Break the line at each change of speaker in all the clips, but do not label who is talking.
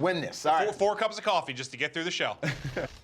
win this. All right.
Four cups of coffee just to get through the show.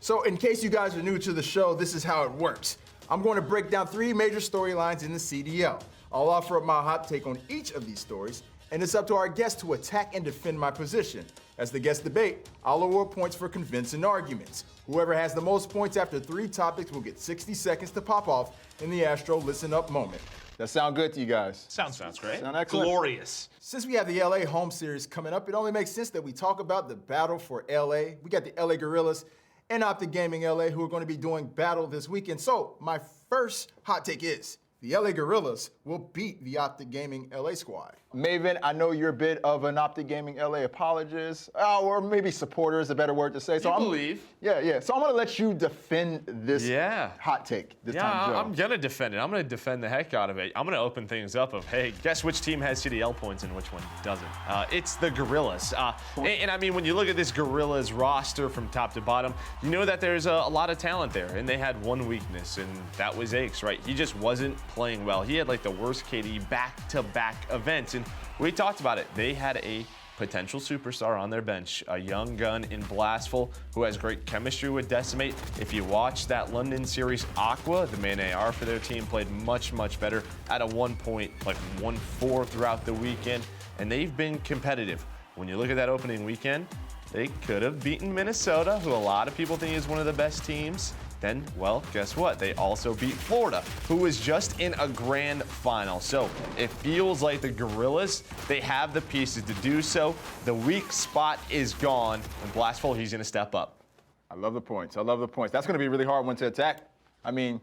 So in case you guys are new to the show, this is how it works. I'm going to break down 3 major storylines in the CDL. I'll offer up my hot take on each of these stories, and it's up to our guests to attack and defend my position. As the guests debate, I'll award points for convincing arguments. Whoever has the most points after 3 topics will get 60 seconds to pop off in the Astro Listen Up moment. That sound good to you guys?
Sounds great.
Sound excellent?
Glorious.
Since we have the LA home series coming up, it only makes sense that we talk about the battle for LA. We got the LA Guerrillas and Optic Gaming LA who are going to be doing battle this weekend. So my first hot take is the LA Guerrillas will beat the Optic Gaming LA squad. Maven, I know you're a bit of an Optic Gaming LA apologist, or maybe supporter is a better word to say. So
I believe.
Yeah. So I'm going to let you defend this hot take this time, Joe.
I'm going to defend it. I'm going to defend the heck out of it. I'm going to open things up of, hey, guess which team has CDL points and which one doesn't. It's the Guerrillas. And I mean, when you look at this Guerrillas roster from top to bottom, you know that there's a lot of talent there. And they had one weakness, and that was Aches, right? He just wasn't playing well. He had like the worst KD back-to-back events. And we talked about it. They had a potential superstar on their bench, a young gun in Blastful who has great chemistry with Decimate. If you watch that London series, Aqua, the main AR for their team, played much better at a 1 point, like 1-4 throughout the weekend, and they've been competitive. When you look at that opening weekend, they could have beaten Minnesota, who a lot of people think is one of the best teams. Then, well, guess what? They also beat Florida, who was just in a grand final. So it feels like the Guerrillas, they have the pieces to do so. The weak spot is gone, and Blastful, he's going to step up.
I love the points. That's going to be a really hard one to attack. I mean,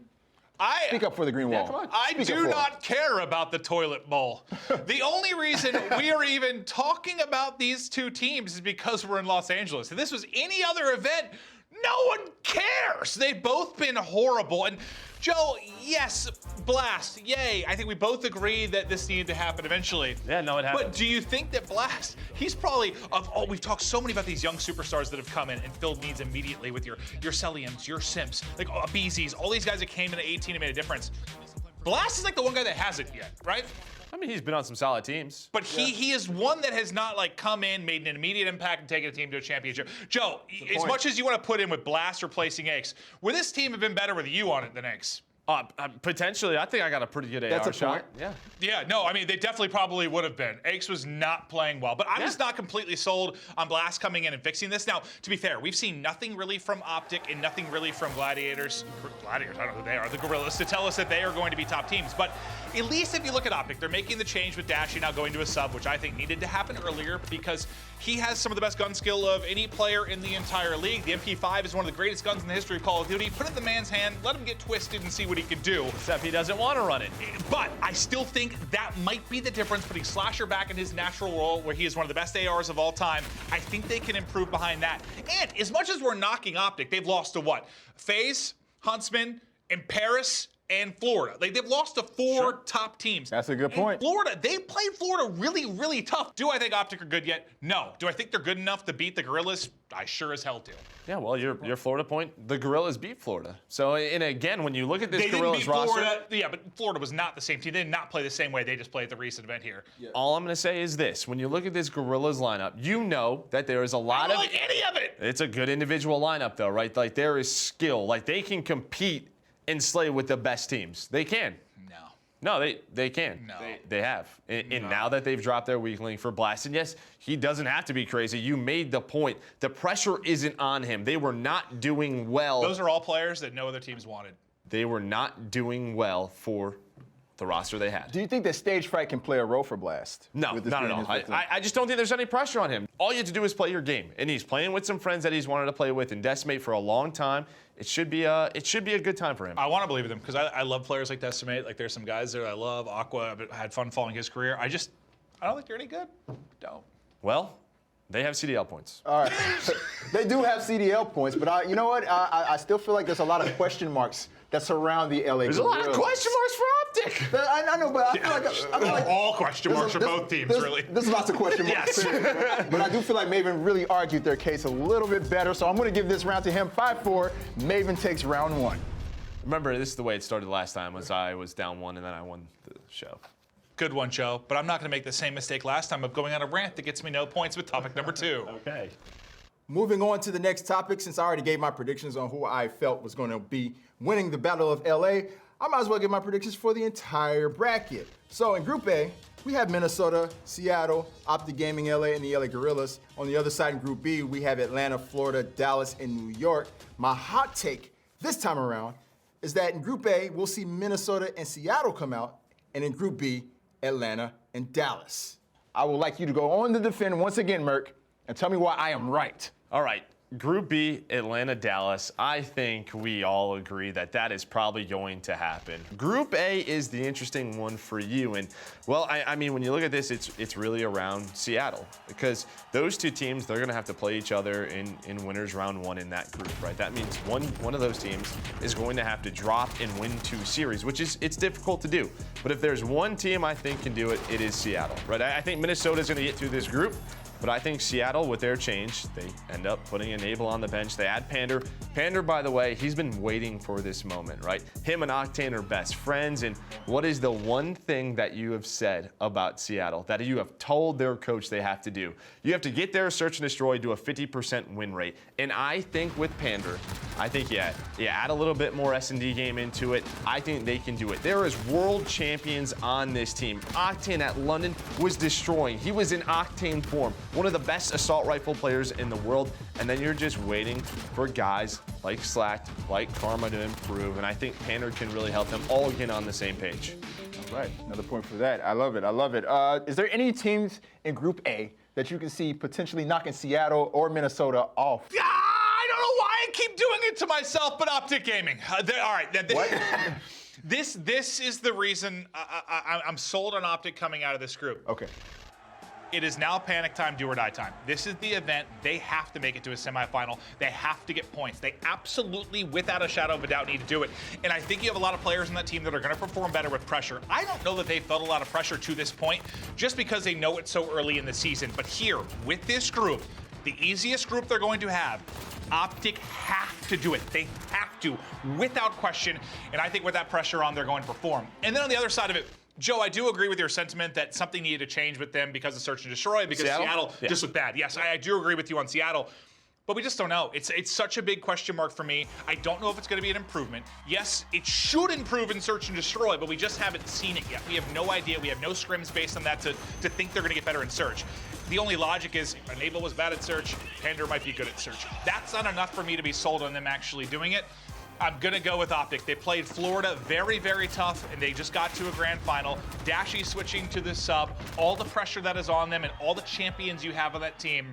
speak up for the green wall.
Come on.
I do not care about the toilet bowl. The only reason we are even talking about these 2 teams is because we're in Los Angeles. If this was any other event, no one cares. They've both been horrible. And Joe, yes, Blast, yay. I think we both agree that this needed to happen eventually.
Yeah, no, it happened.
But do you think that Blast, he's probably, we've talked so many about these young superstars that have come in and filled needs immediately with your Celiums, your Simps, like BZs, all these guys that came in at 18 and made a difference. Blast is like the one guy that hasn't yet, right?
I mean, he's been on some solid teams.
But he is one that has not like come in, made an immediate impact, and taken a team to a championship. Joe, as much as you want to put in with Blast replacing Aches, would this team have been better with you on it than Aches?
Potentially, I think I got a pretty good AR shot.
Yeah, no, I mean, they definitely probably would have been. Aches was not playing well, but I'm just not completely sold on Blast coming in and fixing this. Now, to be fair, we've seen nothing really from Optic and nothing really from Gladiators, I don't know who they are, the Guerrillas, to tell us that they are going to be top teams. But at least if you look at Optic, they're making the change with Dashy now going to a sub, which I think needed to happen earlier because he has some of the best gun skill of any player in the entire league. The MP5 is one of the greatest guns in the history of Call of Duty. Put it in the man's hand, let him get twisted and see what he can do.
Except he doesn't want to run it.
But I still think that might be the difference, putting Slasher back in his natural role where he is one of the best ARs of all time. I think they can improve behind that. And as much as we're knocking Optic, they've lost to what? FaZe, Huntsman, and Paris, and Florida. Like, they've lost to 4 top teams.
That's a good point.
Florida, they played Florida really tough. Do I think Optic are good yet? No. Do I think they're good enough to beat the Guerrillas? I sure as hell do.
Yeah, well, your Florida point, the Guerrillas beat Florida. So, and again, when you look at this Guerrillas roster...
Florida, yeah, but Florida was not the same team. They did not play the same way they just played at the recent event here.
Yeah. All I'm going to say is this. When you look at this Guerrillas lineup, you know that there is a lot of...
I don't like any of it!
It's a good individual lineup, though, right? Like, there is skill. Like, they can compete and slay with the best teams. They can. No, they can.
No.
They have. And now that they've dropped their weak link for Blast, and yes, he doesn't have to be crazy. You made the point. The pressure isn't on him. They were not doing well.
Those are all players that no other teams wanted.
They were not doing well for the roster they had.
Do you think that stage fright can play a role for Blast?
No, not at all. I just don't think there's any pressure on him. All you have to do is play your game. And he's playing with some friends that he's wanted to play with and Decimate for a long time. It should be a good time for him.
I want to believe in him because I love players like Decimate. Like, there's some guys there I love. Aqua, I had fun following his career. I don't think they're any good. Don't.
Well, they have CDL points.
All right. They do have CDL points, but you know what? I still feel like there's a lot of question marks that surround the LA
There's a lot of question marks for Optic.
I know, but I feel like
all question marks for both teams, really.
There's lots of question marks. Yes. But I do feel like Maven really argued their case a little bit better, so I'm going to give this round to him. 5-4. Maven takes round 1.
Remember, this is the way it started last time, was I was down 1 and then I won the show.
Good one, Joe. But I'm not going to make the same mistake last time of going on a rant that gets me no points with topic number 2.
Okay.
Moving on to the next topic, since I already gave my predictions on who I felt was going to be winning the Battle of LA, I might as well give my predictions for the entire bracket. So in Group A, we have Minnesota, Seattle, Optic Gaming LA, and the LA Guerrillas. On the other side in Group B, we have Atlanta, Florida, Dallas, and New York. My hot take this time around is that in Group A, we'll see Minnesota and Seattle come out, and in Group B, Atlanta and Dallas. I would like you to go on to defend once again, Merk, and tell me why I am right.
All right. Group B, Atlanta, Dallas. I think we all agree that that is probably going to happen. Group A is the interesting one for you. And, well, I mean, when you look at this, it's really around Seattle. Because those two teams, they're going to have to play each other in winners round one in that group, right? That means one of those teams is going to have to drop and win 2 series, which is, it's difficult to do. But if there's one team I think can do it, it is Seattle, right? I think Minnesota's going to get through this group. But I think Seattle, with their change, they end up putting Enable on the bench. They add Pander. Pander, by the way, he's been waiting for this moment, right? Him and Octane are best friends. And what is the one thing that you have said about Seattle that you have told their coach they have to do? You have to get there, search and destroy, do a 50% win rate. And I think with Pander, I think, yeah, add a little bit more S&D game into it. I think they can do it. There is world champions on this team. Octane at London was destroying. He was in Octane form. One of the best assault rifle players in the world, and then you're just waiting for guys like Slack, like Karma to improve, and I think Pander can really help them all get on the same page.
All right, another point for that. I love it, I love it. Is there any teams in Group A that you can see potentially knocking Seattle or Minnesota off?
I don't know why I keep doing it to myself, but Optic Gaming. All right.
What?
This is the reason I'm sold on Optic coming out of this group.
Okay.
It is now panic time, do or die time. This is the event. They have to make it to a semifinal. They have to get points. They absolutely, without a shadow of a doubt, need to do it. And I think you have a lot of players on that team that are going to perform better with pressure. I don't know that they felt a lot of pressure to this point just because they know it's so early in the season. But here, with this group, the easiest group they're going to have, Optic have to do it. They have to, without question. And I think with that pressure on, they're going to perform. And then on the other side of it, Joe, I do agree with your sentiment that something needed to change with them because of Search and Destroy, because Seattle just looked bad. Yes, I do agree with you on Seattle, but we just don't know. It's such a big question mark for me. I don't know if it's going to be an improvement. Yes, it should improve in Search and Destroy, but we just haven't seen it yet. We have no idea. We have no scrims based on that to think they're going to get better in Search. The only logic is Enable was bad at Search, Pander might be good at Search. That's not enough for me to be sold on them actually doing it. I'm going to go with Optic. They played Florida very, very tough, and they just got to a grand final. Dashy switching to the sub, all the pressure that is on them, and all the champions you have on that team,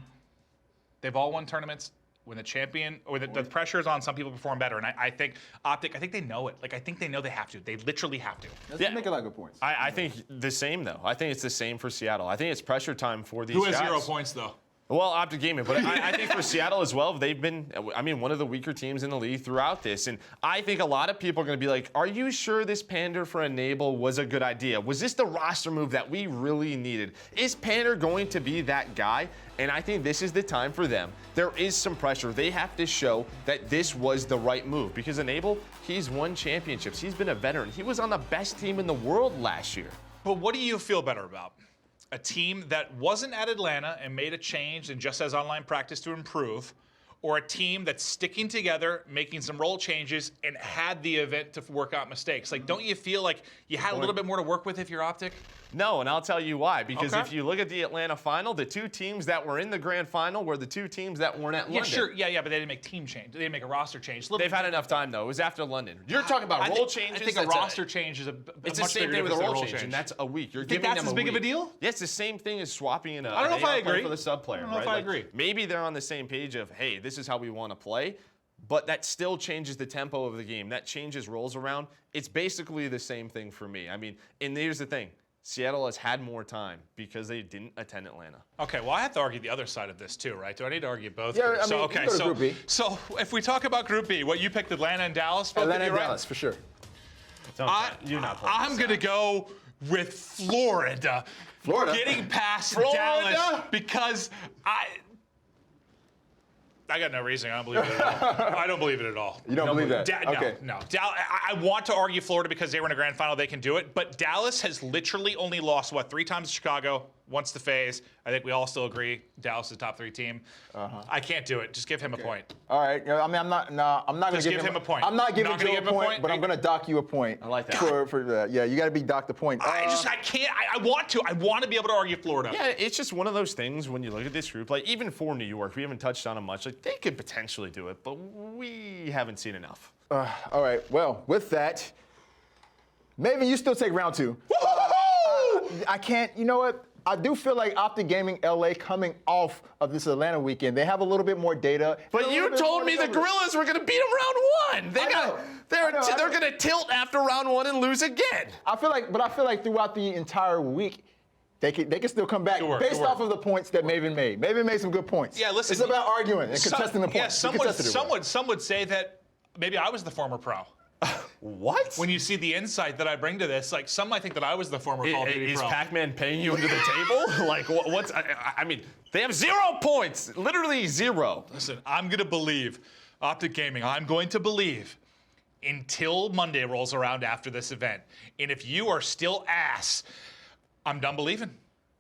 they've all won tournaments. When the champion, or the pressure is on, some people perform better. And I think Optic, I think they know it. Like, I think they know they have to. They literally have to.
Let's make a lot of good points.
I think the same, though. I think it's the same for Seattle. I think it's pressure time for these
guys.
guys.
Who has 0 points, though?
Well, Optic Gaming, but I think for Seattle as well, they've been, I mean, one of the weaker teams in the league throughout this. And I think a lot of people are going to be like, are you sure this Pander for Enable was a good idea? Was this the roster move that we really needed? Is Pander going to be that guy? And I think this is the time for them. There is some pressure. They have to show that this was the right move because Enable, he's won championships. He's been a veteran. He was on the best team in the world last year.
But what do you feel better about? A team that wasn't at Atlanta and made a change and just has online practice to improve, or a team that's sticking together, making some role changes, and had the event to work out mistakes? Like, don't you feel like you had a little bit more to work with if you're Optic?
No, and I'll tell you why. Because if you look at the Atlanta final, the 2 teams that were in the grand final were the 2 teams that weren't at London.
Yeah, sure. Yeah, but they didn't make team change. They didn't make a roster change.
They've had enough time, though. It was after London. You're talking about role changes.
I think a roster change is a
it's
much
the same
bigger
thing with a
difference
role
than
change, and that's a week. You're
You think
giving
that's
them
as big
week.
of a deal?
Yeah, it's the same thing as swapping an
I don't know if I agree.
for the sub player.
I don't know if I agree.
Maybe they're on the same page of, hey, this is how we want to play, but that still changes the tempo of the game. That changes roles around. It's basically the same thing for me. I mean, and here's the thing. Seattle has had more time because they didn't attend Atlanta.
Okay, well, I have to argue the other side of this too, right? Do I need to argue both?
Yeah, I mean,
okay,
you go to Group B.
So if we talk about Group B, what you picked Atlanta and Dallas?
Atlanta and Dallas, for sure.
I'm going to go with Florida.
Florida?
Getting past
Florida?
Dallas because I got no reason. I don't believe it at all. I don't believe it at all.
You don't believe that? Okay.
No. I want to argue Florida because they were in a grand final. They can do it. But Dallas has literally only lost, 3 times to Chicago, once the FaZe. I think we all still agree Dallas is a top 3 team. I can't do it. Just give him a point.
All right. I mean, I'm not going to
give him a point.
I'm not giving
Joe
a point, but I'm going to dock you a point.
I like that.
For that. Yeah, you got to be docked a point.
I can't. I want to. I want to be able to argue Florida.
Yeah, it's just one of those things when you look at this group, like even for New York, we haven't touched on them much. Like they could potentially do it, but we haven't seen enough.
All right. Well, with that, Maven, you still take round 2. I can't. You know what? I do feel like Optic Gaming LA coming off of this Atlanta weekend, they have a little bit more data.
But you told me the Guerrillas were going to beat them round 1. They're going to tilt after round 1 and lose again.
I feel like throughout the entire week, they can still come back based off of the points that Maven made. Maven made some good points.
Yeah, listen.
It's about arguing and contesting the points.
Yeah, some would say that maybe I was the former pro.
What?
When you see the insight that I bring to this, like some might think that I was the former Call of Duty pro.
Is Pac-Man paying you into the table? Like what's? I mean, they have 0 points, literally 0.
Listen, I'm gonna believe Optic Gaming. I'm going to believe until Monday rolls around after this event. And if you are still ass, I'm done believing.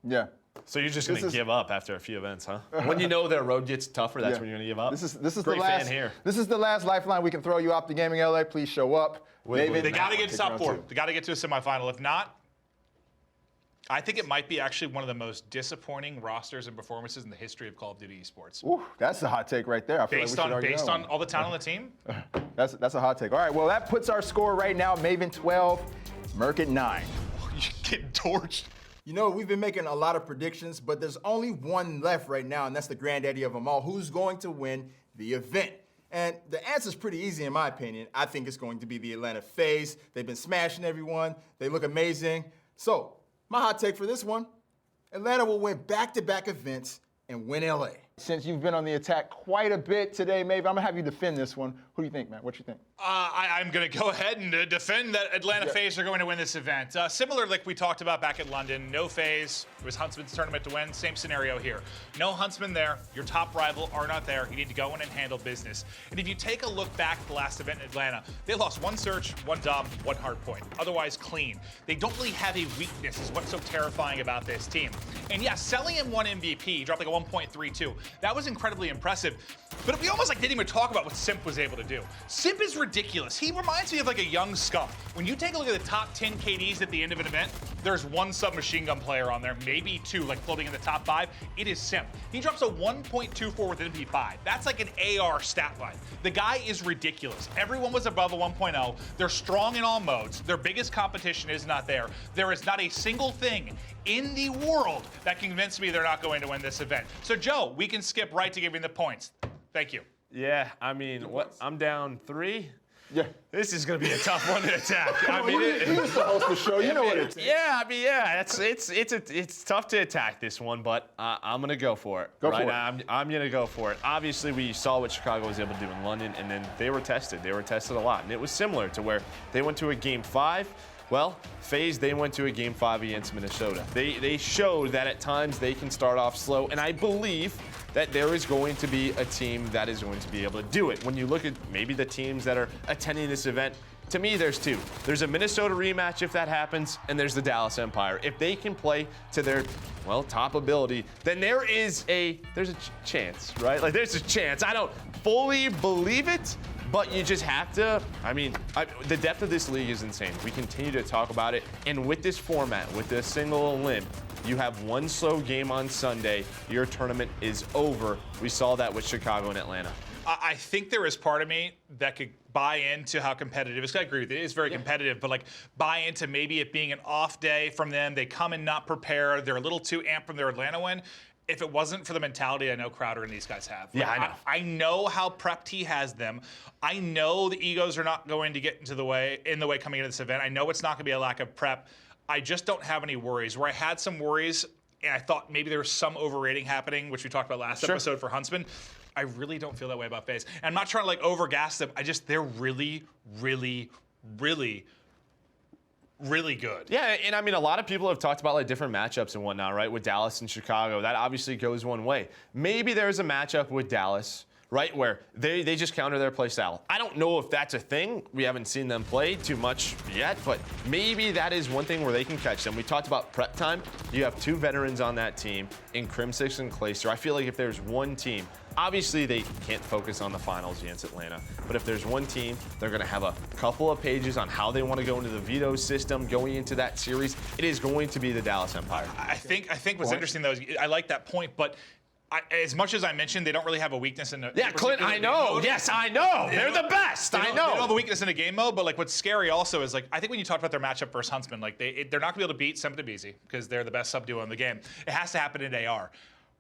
Yeah.
So you're just going to give up after a few events, huh? When you know their road gets tougher, that's when you're going to give up?
This is
Great
the last,
fan here.
This is the last lifeline we can throw you. Optic Gaming LA, please show up.
They got to get top 4. They got to get to a semifinal. If not, I think it might be actually one of the most disappointing rosters and performances in the history of Call of Duty esports.
Ooh, that's a hot take right there.
Based on all the talent on the team?
That's a hot take. All right, well, that puts our score right now. Maven 12, Merc at 9.
You're getting torched.
You know, we've been making a lot of predictions, but there's only one left right now, and that's the granddaddy of them all. Who's going to win the event? And the answer's pretty easy in my opinion. I think it's going to be the Atlanta FaZe. They've been smashing everyone. They look amazing. So, my hot take for this one, Atlanta will win back-to-back events and win LA. Since you've been on the attack quite a bit today, maybe I'm gonna have you defend this one. Who do you think, Matt? What you think?
I'm going to go ahead and defend that Atlanta FaZe are going to win this event. Similar like we talked about back at London, no FaZe. It was Huntsman's tournament to win. Same scenario here. No Huntsman there. Your top rival are not there. You need to go in and handle business. And if you take a look back at the last event in Atlanta, they lost 1 search, 1 dom, 1 hard point. Otherwise clean. They don't really have a weakness is what's so terrifying about this team. And yeah, selling him 1 MVP, dropped like a 1.32. That was incredibly impressive. But we almost didn't even talk about what Simp was able to do. Simp is ridiculous. He reminds me of like a young scum. When you take a look at the top 10 KDs at the end of an event, there's 1 submachine gun player on there, maybe 2, like floating in the top 5. It is Simp. He drops a 1.24 with an MP5. That's like an AR stat line. The guy is ridiculous. Everyone was above a 1.0. They're strong in all modes. Their biggest competition is not there. There is not a single thing in the world that can convince me they're not going to win this event. So Joe, we can skip right to giving the points. Thank you.
Yeah, I mean, I'm down 3.
Yeah.
This is going to be a tough one to attack. I mean,
you used to host the show. You know what it is.
Yeah, I mean, yeah, it's tough to attack this one, but I'm going to go for it.
Go for it.
I'm going to go for it. Obviously, we saw what Chicago was able to do in London, and then they were tested. They were tested a lot, and it was similar to where they went to a Game 5. Well, FaZe, they went to a Game 5 against Minnesota. They showed that at times they can start off slow, and I believe that there is going to be a team that is going to be able to do it. When you look at maybe the teams that are attending this event, to me, there's 2. There's a Minnesota rematch if that happens, and there's the Dallas Empire. If they can play to their, top ability, then there's a chance, right? Like, there's a chance. I don't fully believe it, but you just have to, the depth of this league is insane. We continue to talk about it, and with this format, with this single limb, you have 1 slow game on Sunday, your tournament is over. We saw that with Chicago and Atlanta.
I think there is part of me that could buy into how competitive it is. I agree with it. It is very competitive, but buy into maybe it being an off day from them. They come in not prepared. They're a little too amped from their Atlanta win. If it wasn't for the mentality I know Crowder and these guys have.
Yeah, I know.
I know how prepped he has them. I know the egos are not going to get in the way coming into this event. I know it's not going to be a lack of prep. I just don't have any worries. Where I had some worries, and I thought maybe there was some overrating happening, which we talked about last episode for Huntsman. I really don't feel that way about FaZe. And I'm not trying to overgas them. They're really, really, really, really good.
Yeah, and a lot of people have talked about different matchups and whatnot, right? With Dallas and Chicago. That obviously goes one way. Maybe there's a matchup with Dallas right? Where they just counter their play style. I don't know if that's a thing. We haven't seen them play too much yet, but maybe that is one thing where they can catch them. We talked about prep time. You have 2 veterans on that team in Crimsix and Clayster. I feel like if there's one team, obviously they can't focus on the finals against Atlanta, but if there's one team, they're gonna have a couple of pages on how they want to go into the veto system going into that series. It is going to be the Dallas Empire.
I think what's interesting though is I like that point, but as much as I mentioned, they don't really have a weakness in the
Clint, I know. Yes, I know. They're the best. I know.
They don't have a weakness in a game mode, but like what's scary also is like I think when you talked about their matchup versus Huntsman, like they're not gonna be able to beat Semtabisi because they're the best sub duo in the game. It has to happen in AR.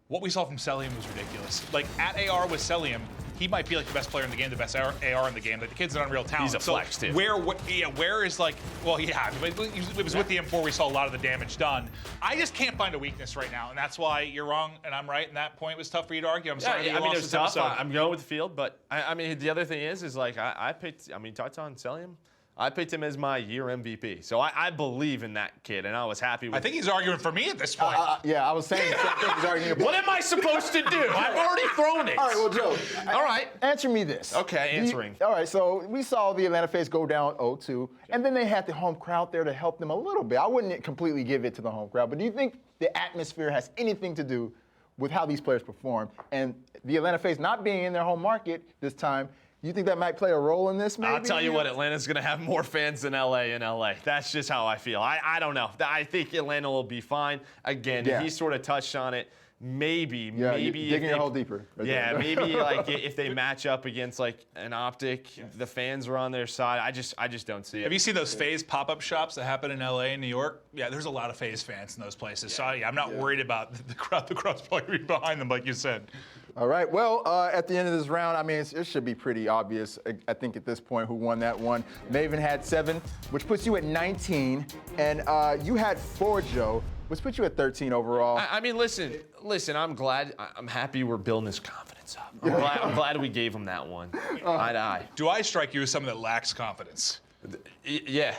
What we saw from Celium was ridiculous. Like at AR with Celium, he might be like the best player in the game, the best AR in the game. Like the kid's an unreal talent.
He's a flex too.
Where is like, well, yeah, it was with the M4 we saw a lot of the damage done. I just can't find a weakness right now, and that's why you're wrong and I'm right. And that point was tough for you to argue. I'm sorry.
Yeah, I mean, it was tough. I'm going with the field, but I mean, the other thing is like I picked. I mean, Tartan Celium. I picked him as my year MVP. So I believe in that kid, and I was happy with
I think he's arguing for me at this point.
Yeah, I was saying the same thing he's arguing about.
What am I supposed to do? I've already thrown it.
All right, well, Joe.
All right.
Answer me this.
Okay, answering.
All right, so we saw the Atlanta FaZe go down 0-2, and then they had the home crowd there to help them a little bit. I wouldn't completely give it to the home crowd, but do you think the atmosphere has anything to do with how these players perform? And the Atlanta FaZe not being in their home market this time, you think that might play a role in this, maybe?
I'll tell you what, Atlanta's going to have more fans than LA in LA. That's just how I feel. I don't know. I think Atlanta will be fine. Again, he sort of touched on it. Maybe
digging your hole deeper.
Yeah, maybe like if they match up against like an Optic, the fans are on their side. I just don't see it.
Have you seen those FaZe pop-up shops that happen in LA and New York? Yeah, there's a lot of FaZe fans in those places. So I'm not worried about the crowd. The crowd's probably behind them, like you said.
All right, well, at the end of this round, I mean, it should be pretty obvious, I think, at this point, who won that one. Maven had 7, which puts you at 19, and you had 4, Joe, which puts you at 13 overall.
I mean, listen, I'm glad, I'm happy we're building this confidence up. I'm glad we gave him that one, eye to eye.
Do I strike you as someone that lacks confidence?
Yeah.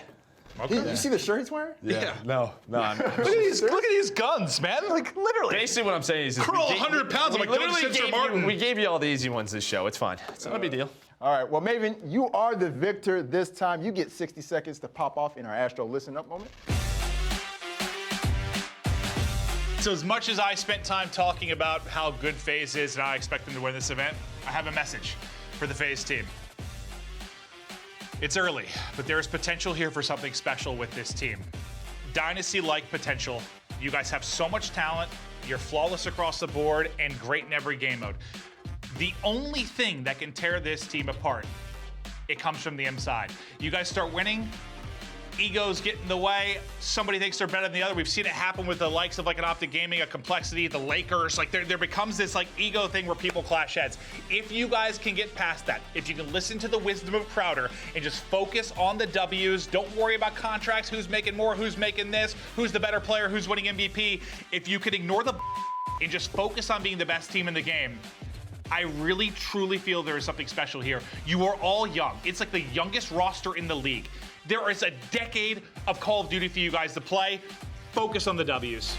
Okay. You see the shirt he's wearing?
Yeah. No.
Look at these guns, man. Like literally.
Basically, what I'm saying is,
curl 100 pounds. I'm like,
we gave you all the easy ones this show. It's fine. It's not a big deal.
All right. Well, Maven, you are the victor this time. You get 60 seconds to pop off in our Astro Listen Up moment.
So as much as I spent time talking about how good FaZe is and I expect them to win this event, I have a message for the FaZe team. It's early, but there is potential here for something special with this team. Dynasty-like potential. You guys have so much talent. You're flawless across the board and great in every game mode. The only thing that can tear this team apart, it comes from the inside. You guys start winning, egos get in the way, somebody thinks they're better than the other. We've seen it happen with the likes of like an Optic Gaming, a Complexity, the Lakers. Like there becomes this like ego thing where people clash heads. If you guys can get past that, if you can listen to the wisdom of Crowder and just focus on the W's, don't worry about contracts, who's making more, who's making this, who's the better player, who's winning MVP. If you could ignore the and just focus on being the best team in the game, I really, truly feel there is something special here. You are all young. It's like the youngest roster in the league. There is a decade of Call of Duty for you guys to play. Focus on the W's.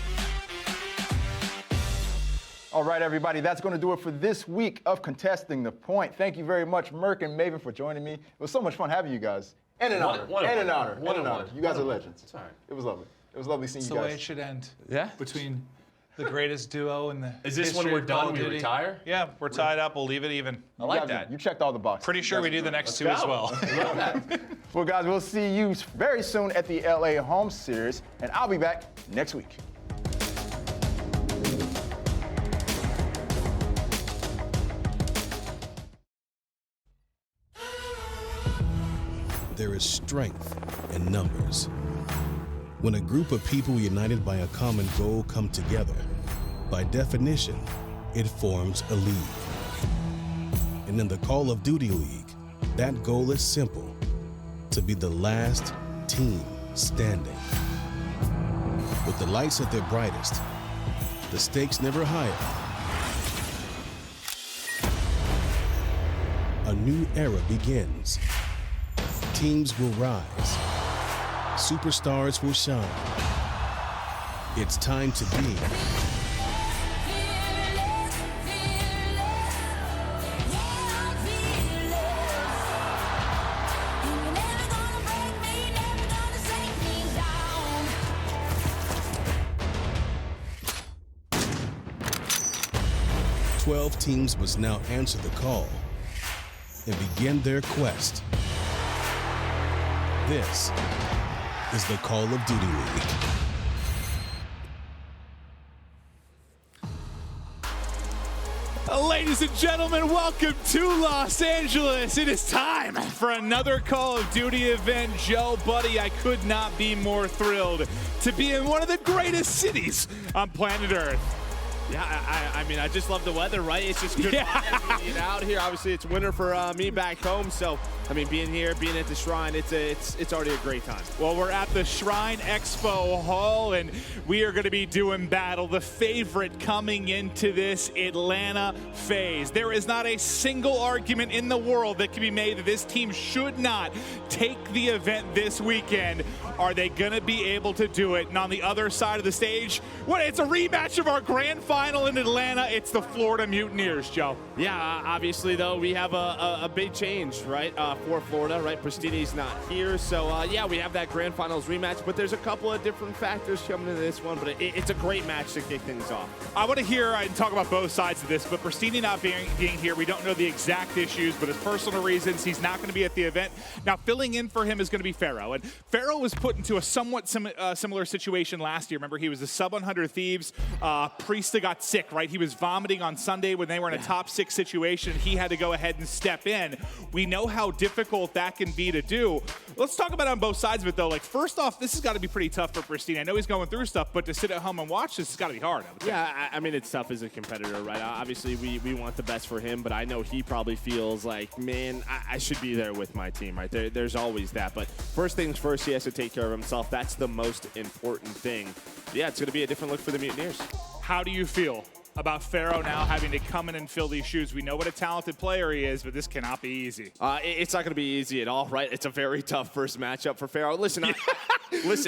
All right, everybody, that's going to do it for this week of Contesting the Point. Thank you very much, Merk and Maven, for joining me. It was so much fun having you guys. And an honor. You guys are legends.
It's all right.
It was lovely. It was lovely seeing you
That's
guys.
the way it should end.
Yeah?
Between the greatest duo in the
Is this
history
when we're
of Call
done,
of
we
Duty.
retire?
Yeah, we're tied up. We'll leave it even.
I like that.
You checked all the boxes.
Pretty sure we do the next 2 as well.
Love that.
Well, guys, we'll see you very soon at the LA Home Series, and I'll be back next week.
There is strength in numbers. When a group of people united by a common goal come together, by definition, it forms a league. And in the Call of Duty League, that goal is simple: to be the last team standing. With the lights at their brightest, the stakes never higher. A new era begins. Teams will rise. Superstars will shine. It's time to be 12 teams must now answer the call and begin their quest. This is the Call of Duty League.
Ladies and gentlemen, welcome to Los Angeles. It is time for another Call of Duty event. Joe, buddy, I could not be more thrilled to be in one of the greatest cities on planet Earth.
Yeah, I mean, I just love the weather, right? It's just good being out here. Obviously, it's winter for me back home, so I mean, being here, being at the Shrine, it's already a great time.
Well, we're at the Shrine Expo Hall, and we are going to be doing battle. The favorite coming into this Atlanta FaZe. There is not a single argument in the world that can be made that this team should not take the event this weekend. Are they going to be able to do it? And on the other side of the stage, it's a rematch of our grand final in Atlanta. It's the Florida Mutineers, Joe.
Yeah, obviously, though, we have a big change, right, for Florida, right? Pristini's not here, so, yeah, we have that grand finals rematch, but there's a couple of different factors coming into this one, but it's a great match to kick things off.
I want to hear and talk about both sides of this, but Pristini not being here, we don't know the exact issues, but his personal reasons, he's not going to be at the event. Now, filling in for him is going to be Pharaoh, and Pharaoh was put into a somewhat similar situation last year. Remember, he was a sub-100 Thieves. Priesta got sick, right? He was vomiting on Sunday when they were in a top 6 situation. He had to go ahead and step in. We know how difficult that can be to do. Let's talk about it on both sides of it, though. Like, first off, this has got to be pretty tough for Pristini. I know he's going through stuff, but to sit at home and watch this has got to be hard.
Yeah, I mean, it's tough as a competitor, right? Obviously, we want the best for him, but I know he probably feels like, man, I should be there with my team, right? There's always that. But first things first, he has to take care of himself. That's the most important thing. Yeah, it's going to be a different look for the Mutineers.
How do you feel about Pharaoh now having to come in and fill these shoes? We know what a talented player he is, but this cannot be easy.
It's not going to be easy at all, right? It's a very tough first matchup for Pharaoh. Listen,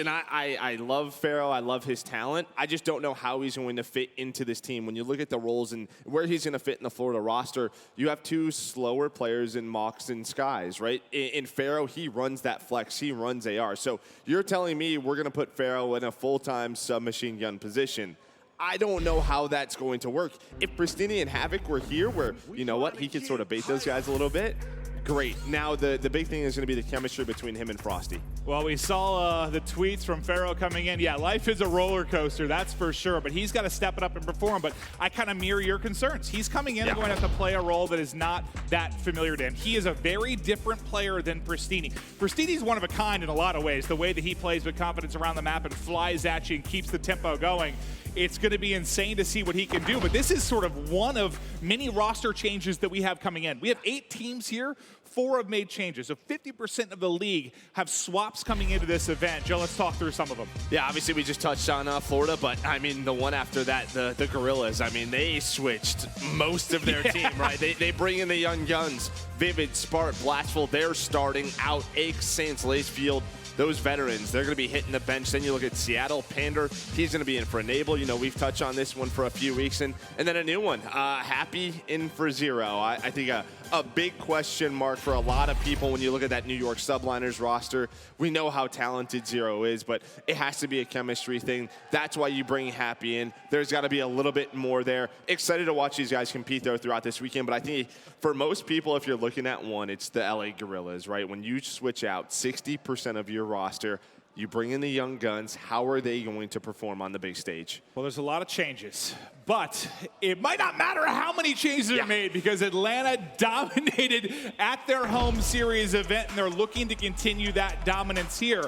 I love Pharaoh. I love his talent. I just don't know how he's going to fit into this team. When you look at the roles and where he's going to fit in the Florida roster, you have two slower players in Mox and Skies, right? In Pharaoh, he runs that flex. He runs AR. So you're telling me we're going to put Pharaoh in a full-time submachine gun position. I don't know how that's going to work. If Pristini and Havoc were here where, you know what, he could sort of bait those guys a little bit, great. Now the big thing is going to be the chemistry between him and Frosty.
Well, we saw the tweets from Pharaoh coming in. Yeah, life is a roller coaster, that's for sure, but he's got to step it up and perform. But I kind of mirror your concerns. He's coming in and going to have to play a role that is not that familiar to him. He is a very different player than Pristini. Pristini's one of a kind in a lot of ways. The way that he plays with confidence around the map and flies at you and keeps the tempo going. It's going to be insane to see what he can do, but this is sort of one of many roster changes that we have coming in. We have 8 teams here. 4 have made changes. So 50% of the league have swaps coming into this event. Joe, let's talk through some of them.
Yeah, obviously we just touched on Florida, but I mean, the one after that, the Guerrillas, I mean, they switched most of their team, right? They bring in the young guns. Vivid, Spark, Blatchful, they're starting out. Aches, Saints, Lacefield, those veterans, they're going to be hitting the bench. Then you look at Seattle, Pander, he's going to be in for Enable. You know, we've touched on this one for a few weeks. And then a new one, Happy in for Zero. I think a big question mark for a lot of people when you look at that New York Subliners roster. We know how talented Zero is, but it has to be a chemistry thing. That's why you bring Happy in. There's got to be a little bit more there. Excited to watch these guys compete, though, throughout this weekend. But I think for most people, if you're looking at one, it's the LA Guerrillas, right? When you switch out 60% of your roster, you bring in the young guns, how are they going to perform on the big stage?
Well, there's a lot of changes, but it might not matter how many changes are made because Atlanta dominated at their home series event, and they're looking to continue that dominance here.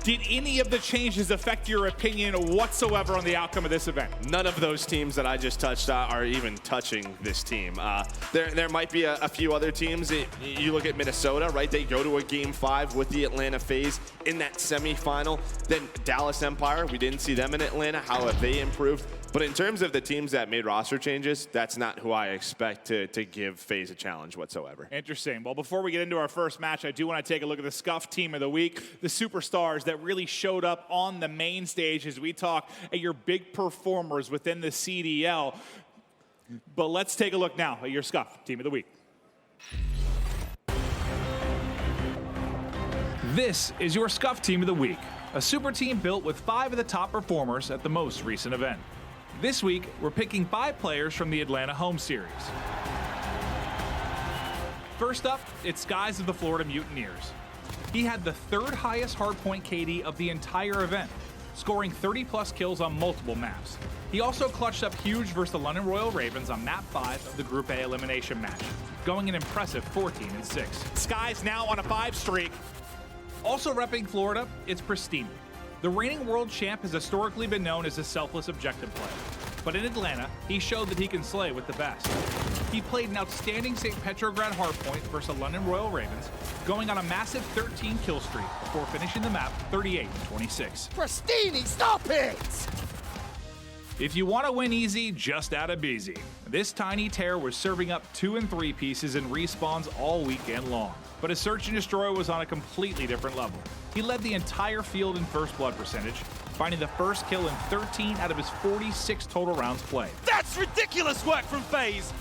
Did any of the changes affect your opinion whatsoever on the outcome of this event?
None of those teams that I just touched are even touching this team. There might be a few other teams. You look at Minnesota, right? They go to a Game 5 with the Atlanta FaZe in that semifinal. Then Dallas Empire, we didn't see them in Atlanta. How have they improved? But in terms of the teams that made roster changes, that's not who I expect to give FaZe a challenge whatsoever.
Interesting. Well, before we get into our first match, I do want to take a look at the Scuff Team of the Week, the superstars that really showed up on the main stage as we talk at your big performers within the CDL. But let's take a look now at your Scuff Team of the Week. This is your Scuff Team of the Week, a super team built with 5 of the top performers at the most recent event. This week, we're picking 5 players from the Atlanta home series. First up, it's Skies of the Florida Mutineers. He had the 3rd highest hardpoint KD of the entire event, scoring 30-plus kills on multiple maps. He also clutched up huge versus the London Royal Ravens on map 5 of the Group A elimination match, going an impressive 14-6. Skies now on a 5 streak.
Also repping Florida, it's Pristine. The reigning world champ has historically been known as a selfless objective player. But in Atlanta, he showed that he can slay with the best. He played an outstanding St. Petrograd hardpoint versus the London Royal Ravens, going on a massive 13 kill streak before finishing the map 38-26.
Pristine, stop it!
If you want to win easy, just add a BZ. This tiny tear was serving up 2 and 3 pieces in respawns all weekend long. But his search and destroy was on a completely different level. He led the entire field in first blood percentage, finding the first kill in 13 out of his 46 total rounds played.
That's ridiculous work from FaZe!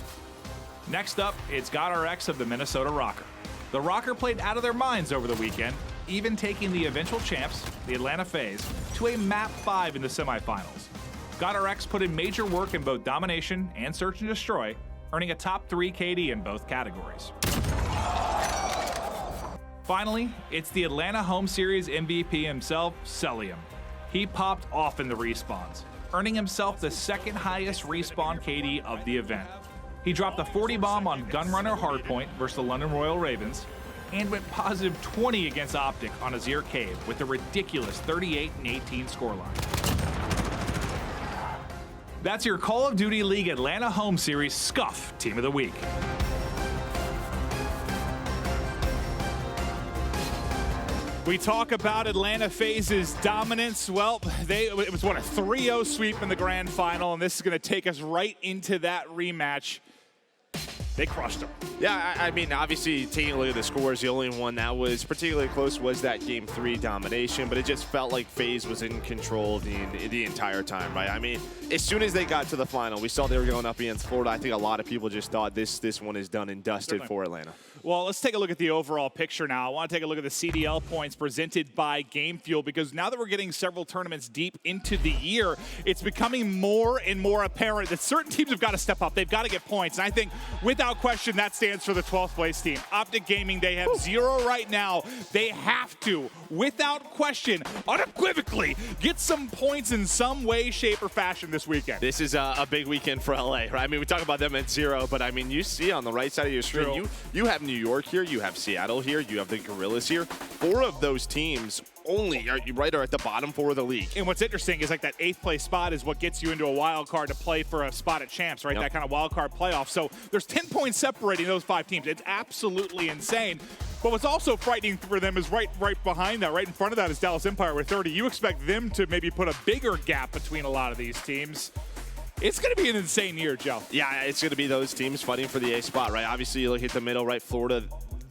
Next up, it's GodRx of the Minnesota Røkkr. The Røkkr played out of their minds over the weekend, even taking the eventual champs, the Atlanta FaZe, to a map 5 in the semifinals. GodRx put in major work in both domination and search and destroy, earning a top 3 KD in both categories. Finally, it's the Atlanta home series MVP himself, Celium. He popped off in the respawns, earning himself the 2nd highest respawn KD of the event. He dropped a 40 bomb on Gunrunner Hardpoint versus the London Royal Ravens, and went positive 20 against Optic on Azir Cave with a ridiculous 38-18 scoreline. That's your Call of Duty League Atlanta home series Scuff Team of the Week.
We talk about Atlanta FaZe's dominance. Well, it was, what, a 3-0 sweep in the grand final, and this is going to take us right into that rematch. They crushed them.
Yeah, I mean, obviously, taking a look at the scores, the only one that was particularly close was that Game 3 domination, but it just felt like FaZe was in control the entire time, right? I mean, as soon as they got to the final, we saw they were going up against Florida. I think a lot of people just thought this one is done and dusted for Atlanta.
Well, let's take a look at the overall picture now. I want to take a look at the CDL points presented by Game Fuel, because now that we're getting several tournaments deep into the year, it's becoming more and more apparent that certain teams have got to step up. They've got to get points. And I think, without question, that stands for the 12th place team. Optic Gaming, they have 0 right now. They have to, without question, unequivocally, get some points in some way, shape, or fashion this weekend.
This is a big weekend for LA, right? I mean, we talk about them at 0, but I mean, you see on the right side of your screen, you have New York here, you have Seattle here, you have the Guerrillas here. 4 of those teams only are at the bottom 4 of the league.
And what's interesting is, like, that 8th place spot is what gets you into a wild card to play for a spot at champs, right? Yep. That kind of wild card playoff. So there's 10 points separating those 5 teams. It's absolutely insane. But what's also frightening for them is right behind that, right in front of that is Dallas Empire with 30. You expect them to maybe put a bigger gap between a lot of these teams. It's going to be an insane year, Joe.
Yeah, it's going to be those teams fighting for the A spot, right? Obviously, you look at the middle, right? Florida,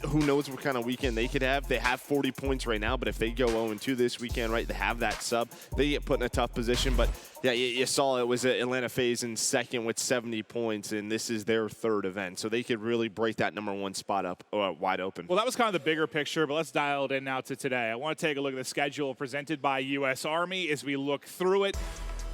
who knows what kind of weekend they could have. They have 40 points right now, but if they go 0-2 this weekend, right, they have that sub, they get put in a tough position. But, yeah, you saw it was Atlanta FaZe in 2nd with 70 points, and this is their 3rd event. So they could really break that #1 spot up wide open.
Well, that was kind of the bigger picture, but let's dial it in now to today. I want to take a look at the schedule presented by U.S. Army as we look through it.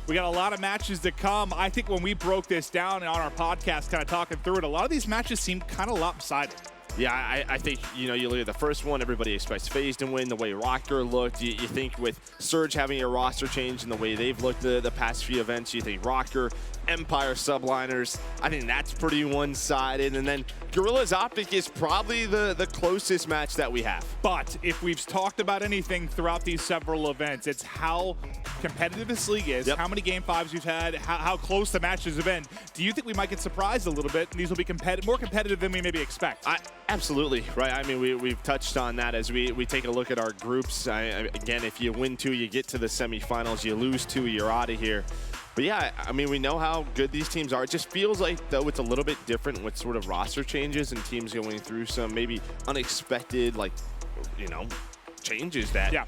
We got a lot of matches to come. I think when we broke this down on our podcast, kind of talking through it, a lot of these matches seem kind of lopsided.
Yeah, I think, you look at the first one, everybody expects FaZe to win. The way Røkkr looked, you think with Surge having a roster change and the way they've looked the past few events, you think Røkkr, Empire Subliners, I think that's pretty one-sided. And then Guerrillas Optic is probably the closest match that we have.
But if we've talked about anything throughout these several events, it's how competitive this league is, how many Game 5s we've had, how close the matches have been. Do you think we might get surprised a little bit and these will be more competitive than we maybe expect?
Absolutely, right? I mean, we've touched on that as we take a look at our groups. Again, if you win 2, you get to the semifinals. You lose 2, you're out of here. But yeah, I mean, we know how good these teams are. It just feels like, though, it's a little bit different with sort of roster changes and teams going through some maybe unexpected, changes that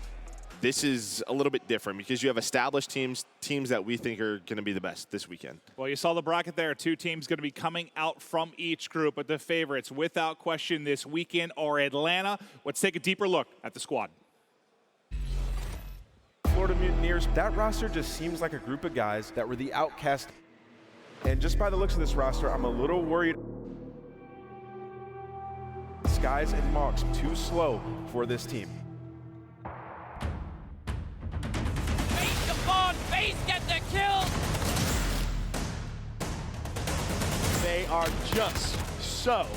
this is a little bit different because you have established teams that we think are going to be the best this weekend.
Well, you saw the bracket there. 2 teams going to be coming out from each group, but the favorites, without question, this weekend are Atlanta. Let's take a deeper look at the squad. Florida
Florida Mutineers, that roster just seems like a group of guys that were the outcast. And just by the looks of this roster, I'm a little worried. Skies and Mox too slow for this team.
FaZe come on, FaZe get the kill!
They are just so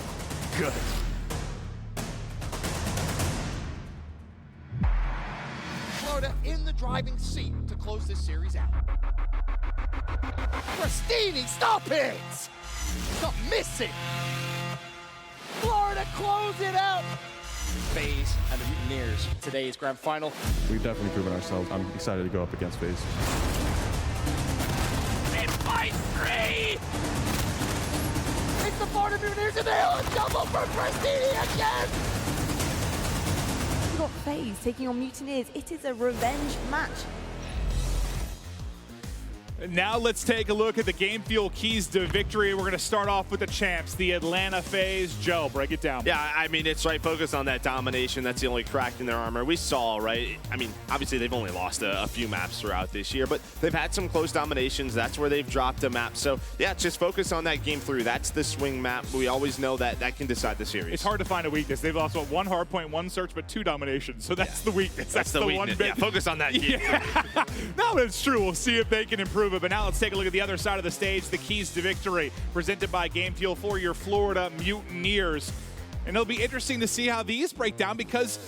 good.
Florida in the driving seat to close this series out. Pristini, stop it! Stop missing! Florida close it out! FaZe and the Mutineers, today's grand final.
We've definitely proven ourselves. I'm excited to go up against FaZe.
It's by 3! It's the Florida Mutineers and they'll double for Pristini again!
We've got FaZe taking on Mutineers. It is a revenge match.
Now let's take a look at the game fuel keys to victory. We're going to start off with the champs, the Atlanta FaZe. Joe, break it down.
Yeah, I mean, it's right, focus on that domination. That's the only crack in their armor. We saw, right? I mean, obviously they've only lost a few maps throughout this year, but they've had some close dominations. That's where they've dropped a map. So yeah, just focus on that game through. That's the swing map. We always know that that can decide the series.
It's hard to find a weakness. They've lost, what, 1 hardpoint, 1 search, but 2 dominations. So that's the weakness.
That's the
one
weakness.
big.
Yeah, focus on that game.
Yeah. No, it's true. We'll see if they can improve it. But now let's take a look at the other side of the stage, the keys to victory, presented by Game Fuel for your Florida Mutineers. And it'll be interesting to see how these break down because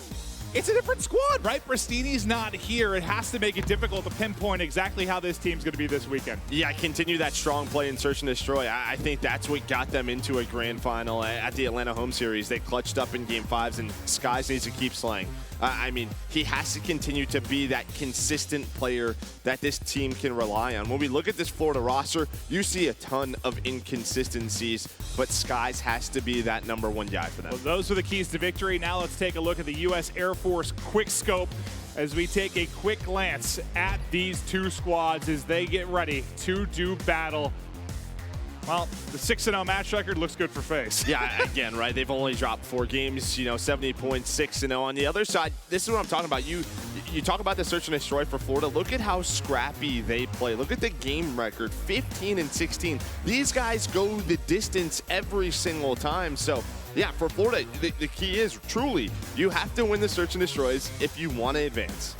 it's a different squad, right? Pristini's not here. It has to make it difficult to pinpoint exactly how this team's going to be this weekend.
Yeah, continue that strong play in Search and Destroy. I think that's what got them into a grand final at the Atlanta home series. They clutched up in game 5s, and Skies needs to keep slaying. I mean, he has to continue to be that consistent player that this team can rely on. When we look at this Florida roster, you see a ton of inconsistencies, but Skies has to be that #1 guy for them.
Well, those are the keys to victory. Now let's take a look at the U.S. Air Force quick scope as we take a quick glance at these two squads as they get ready to do battle. Well, the 6-0 match record looks good for FaZe.
Yeah, again, right? They've only dropped 4 games, 70 points, 6-0. On the other side, this is what I'm talking about. You talk about the Search and Destroy for Florida. Look at how scrappy they play. Look at the game record, 15-16. These guys go the distance every single time. So, yeah, for Florida, the key is truly you have to win the Search and Destroys if you want to advance.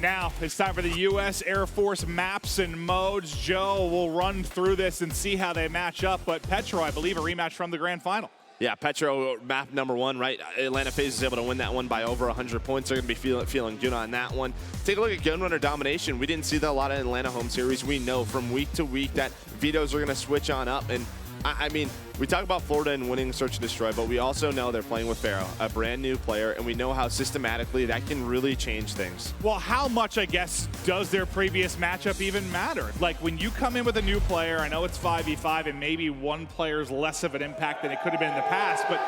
Now it's time for the U.S. Air Force maps and modes. Joe will run through this and see how they match up. But Petro, I believe, a rematch from the grand final.
Yeah, Petro, map #1, right? Atlanta FaZe is able to win that one by over 100 points. They're going to be feeling good on that one. Take a look at Gunrunner domination. We didn't see that a lot in Atlanta home series. We know from week to week that vetoes are going to switch on up. And I mean, we talk about Florida and winning Search and Destroy, but we also know they're playing with Pharaoh, a brand new player, and we know how systematically that can really change things.
Well, how much, I guess, does their previous matchup even matter? Like, when you come in with a new player, I know it's 5v5 and maybe one player's less of an impact than it could have been in the past, but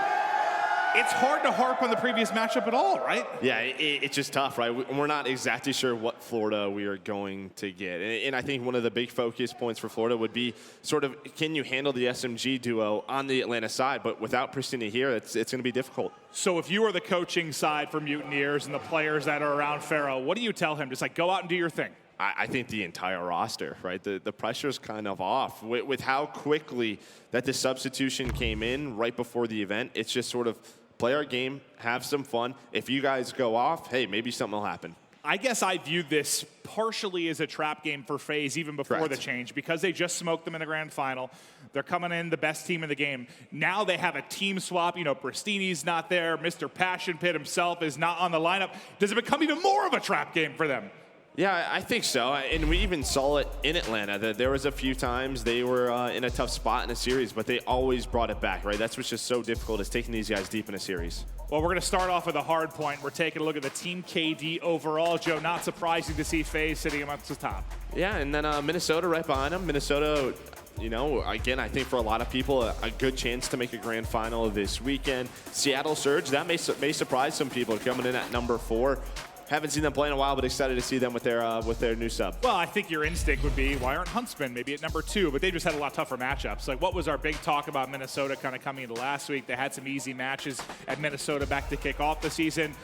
it's hard to harp on the previous matchup at all, right?
Yeah, it's just tough, right? We're not exactly sure what Florida we are going to get. And I think one of the big focus points for Florida would be sort of, can you handle the SMG duo on the Atlanta side? But without Pristini here, it's going to be difficult.
So if you are the coaching side for Mutineers and the players that are around Pharaoh, what do you tell him? Just like, go out and do your thing.
I think the entire roster, right? The pressure's kind of off. With how quickly that the substitution came in right before the event, it's just sort of play our game, have some fun. If you guys go off, hey, maybe something will happen.
I guess I viewed this partially as a trap game for FaZe even before the change because they just smoked them in the grand final. They're coming in the best team in the game. Now they have a team swap. Pristini's not there. Mr. Passion Pit himself is not on the lineup. Does it become even more of a trap game for them?
Yeah, I think so. And we even saw it in Atlanta. That there was a few times they were in a tough spot in a series, but they always brought it back, right? That's what's just so difficult, is taking these guys deep in a series.
Well, we're going to start off with a hard point. We're taking a look at the Team KD overall. Joe, not surprising to see FaZe sitting up at the top.
Yeah, and then Minnesota right behind them. Minnesota, again, I think for a lot of people, a good chance to make a grand final this weekend. Seattle Surge, that may surprise some people, coming in at #4. Haven't seen them play in a while, but excited to see them with their new sub.
Well, I think your instinct would be, why aren't Huntsman maybe at #2? But they just had a lot tougher matchups. Like, what was our big talk about Minnesota kind of coming into last week? They had some easy matches at Minnesota back to kick off the season.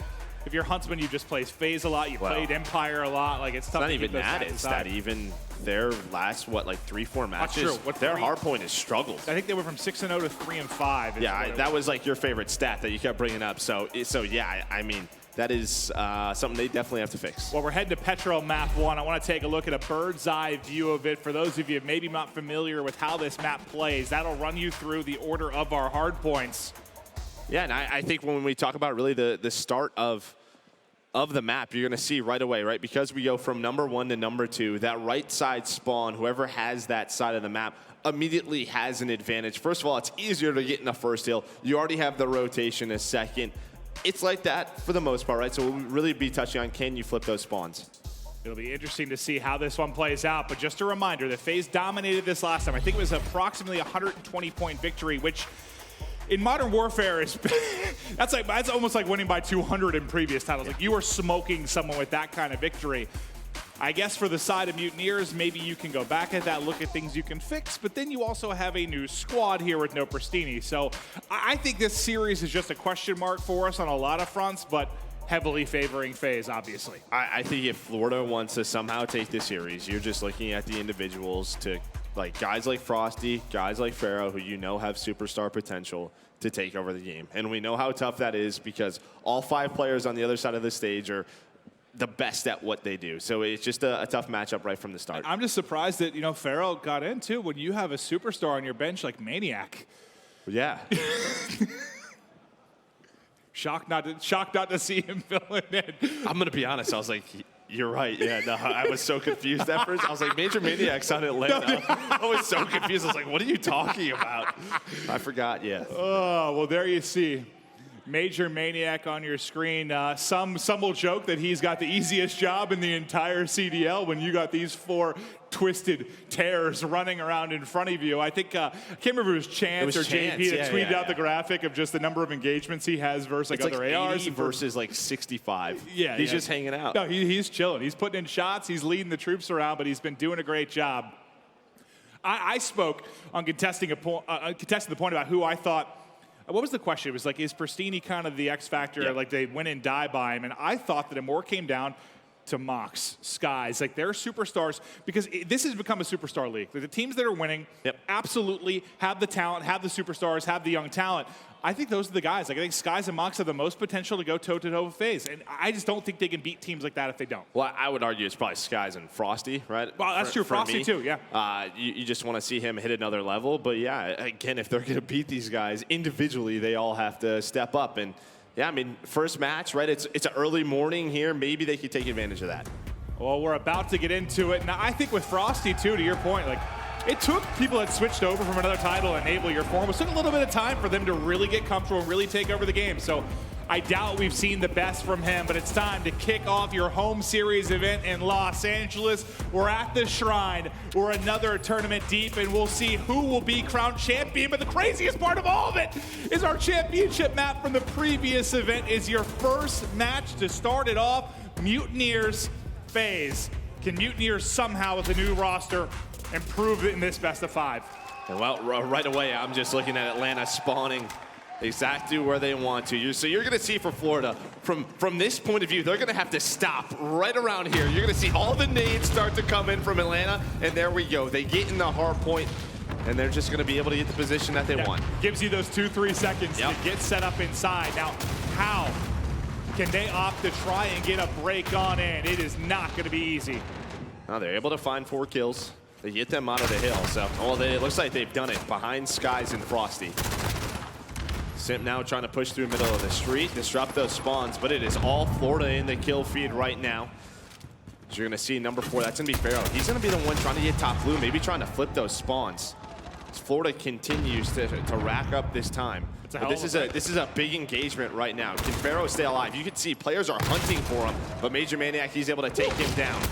if you're Huntsman, you just play FaZe a lot. You played Empire a lot. Like it's tough.
Not
to
even
keep those
that.
guys
It's
aside.
that even their last like 3-4 matches.
True.
Their hard point has struggled.
I think they went from 6-0 to 3-5.
Yeah, that was like your favorite stat that you kept bringing up. So yeah, I mean, that is something they definitely have to fix.
Well, we're heading to Petrol Map 1. I want to take a look at a bird's eye view of it. For those of you maybe not familiar with how this map plays, that'll run you through the order of our hard points.
Yeah, and I think when we talk about really the start of the map, you're going to see right away, right? Because we go from number 1 to number 2, that right side spawn, whoever has that side of the map immediately has an advantage. First of all, it's easier to get in the first hill. You already have the rotation a second. It's like that for the most part, right? So we'll really be touching on, can you flip those spawns?
It'll be interesting to see how this one plays out, but just a reminder that FaZe dominated this last time. I think it was approximately a 120-point victory, which in Modern Warfare is that's almost like winning by 200 in previous titles. Like you are smoking someone with that kind of victory. I guess for the side of Mutineers, maybe you can go back at that, look at things you can fix, but then you also have a new squad here with no Pristini. So I think this series is just a question mark for us on a lot of fronts, but heavily favoring FaZe, obviously.
I think if Florida wants to somehow take this series, you're just looking at the individuals to, like guys like Frosty, guys like Pharaoh, who you know have superstar potential to take over the game. And we know how tough that is because all 5 players on the other side of the stage are the best at what they do. So it's just a tough matchup right from the start.
I'm just surprised that, Pharaoh got in too when you have a superstar on your bench like Maniac.
Yeah.
Shocked not to see him filling in.
I'm going to be honest. I was like, you're right. Yeah, no, I was so confused at first. I was like, Major Maniac's on Atlanta. I was so confused. I was like, what are you talking about? I forgot, yeah.
Oh, well, there you see. Major Maniac on your screen. Some will joke that he's got the easiest job in the entire CDL when you got these 4 twisted tears running around in front of you. I think, I can't remember if it was Chance or JP that tweeted out the graphic of just the number of engagements he has versus like other ARs.
80 versus like 65.
Yeah,
he's just hanging out.
No, he's chilling. He's putting in shots. He's leading the troops around, but he's been doing a great job. I spoke on contesting the point about who I thought. What was the question? It was like, is Pristini kind of the X factor?
Yep.
Like they win and die by him. And I thought that it more came down to Mox, Skies. Like they're superstars because this has become a superstar league. The teams that are winning absolutely have the talent, have the superstars, have the young talent. I think those are the guys. Like I think Skies and Mox have the most potential to go toe-to-toe with FaZe. And I just don't think they can beat teams like that if they don't.
Well, I would argue it's probably Skies and Frosty, right?
Well, that's true. Frosty too, yeah.
You just want to see him hit another level. But yeah, again, if they're going to beat these guys individually, they all have to step up. And yeah, I mean, first match, right? It's an early morning here. Maybe they could take advantage of that.
Well, we're about to get into it. Now, I think with Frosty too, to your point, like, it took people that switched over from another title, Enable Your Form. It took a little bit of time for them to really get comfortable and really take over the game. So I doubt we've seen the best from him, but it's time to kick off your home series event in Los Angeles. We're at the Shrine. We're another tournament deep, and we'll see who will be crowned champion. But the craziest part of all of it is our championship map from the previous event is your first match to start it off. Mutineers FaZe. Can Mutineers somehow, with a new roster, improve it in this best of 5?
Well, right away, I'm just looking at Atlanta spawning exactly where they want to. So you're going to see for Florida, from this point of view, they're going to have to stop right around here. You're going to see all the nades start to come in from Atlanta, and there we go. They get in the hard point, and they're just going to be able to get the position that they want.
Gives you those 2-3 seconds to get set up inside. Now, how can they opt to try and get a break on in? It is not going to be easy.
Now they're able to find 4 kills. They get them out of the hill. So, it looks like they've done it behind Skies and Frosty. Simp now trying to push through middle of the street, disrupt those spawns, but it is all Florida in the kill feed right now. As you're going to see number 4, that's going to be Pharaoh. He's going to be the one trying to get top blue, maybe trying to flip those spawns. As Florida continues to rack up this time. But this is a big engagement right now. Can Pharaoh stay alive? You can see players are hunting for him, but Major Maniac, he's able to take him down.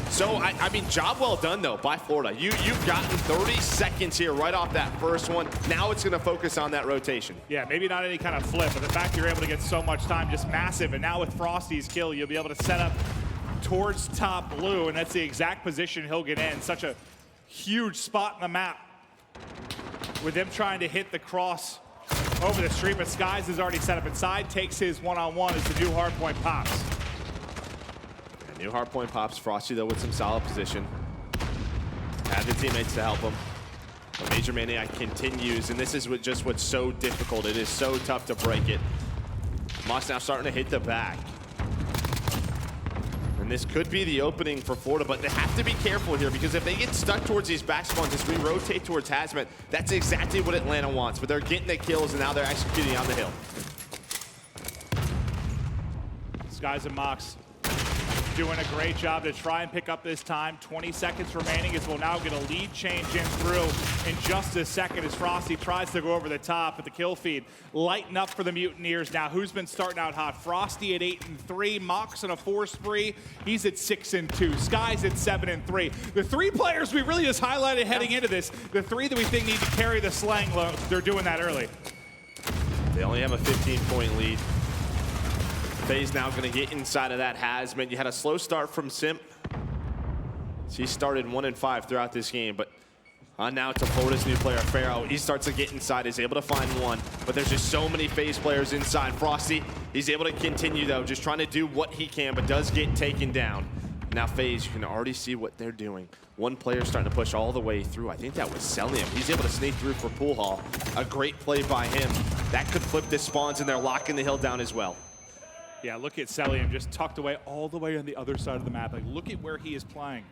So, I mean, job well done, though, by Florida. You've gotten 30 seconds here right off that first one. Now it's going to focus on that rotation.
Yeah, maybe not any kind of flip, but the fact you're able to get so much time, just massive. And now with Frosty's kill, you'll be able to set up towards top blue, and that's the exact position he'll get in. Such a huge spot in the map with them trying to hit the cross over the street, but Skies is already set up inside, takes his one-on-one as the new hardpoint pops.
Yeah, new hardpoint pops. Frosty, though, with some solid position. Had the teammates to help him. But Major Maniac continues, and this is just what's so difficult. It is so tough to break it. Moss now starting to hit the back. And this could be the opening for Florida, but they have to be careful here because if they get stuck towards these back spawns as we rotate towards Hazmat, that's exactly what Atlanta wants. But they're getting the kills, and now they're executing on the hill.
Skies and Mox doing a great job to try and pick up this time. 20 seconds remaining as we'll now get a lead change in through in just a second as Frosty tries to go over the top, but the kill feed lighten up for the Mutineers now. Who's been starting out hot? Frosty at 8-3, Mox on a 4 spree. He's at 6-2, Skies at 7-3. The 3 players we really just highlighted heading into this, the 3 that we think need to carry the slang load, they're doing that early.
They only have a 15-point lead. FaZe now going to get inside of that Hazmat. You had a slow start from Simp. He started 1-5 throughout this game, but on now to Florida's new player, Pharaoh. He starts to get inside, is able to find one, but there's just so many FaZe players inside. Frosty, he's able to continue though, just trying to do what he can, but does get taken down. Now FaZe, you can already see what they're doing. One player starting to push all the way through. I think that was Celium. He's able to sneak through for Pool Hall. A great play by him. That could flip the spawns, and they're locking the hill down as well.
Yeah, look at Celium just tucked away all the way on the other side of the map. Like, look at where he is playing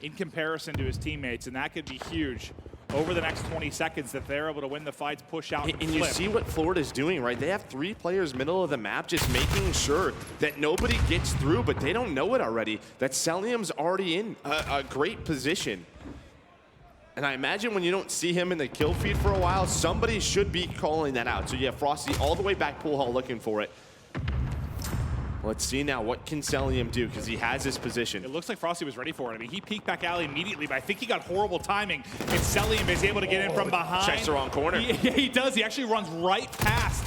in comparison to his teammates, and that could be huge over the next 20 seconds if they're able to win the fights, push out, and flip.
You see what Florida's doing, right? They have 3 players middle of the map just making sure that nobody gets through, but they don't know it already, that Celium's already in a great position. And I imagine when you don't see him in the kill feed for a while, somebody should be calling that out. So you have Frosty all the way back Pool Hall looking for it. Let's see now, what can Celium do? Because he has his position.
It looks like Frosty was ready for it. I mean, he peeked back alley immediately, but I think he got horrible timing. And Celium is able to get in from behind.
Checks the wrong corner.
Yeah, he does. He actually runs right past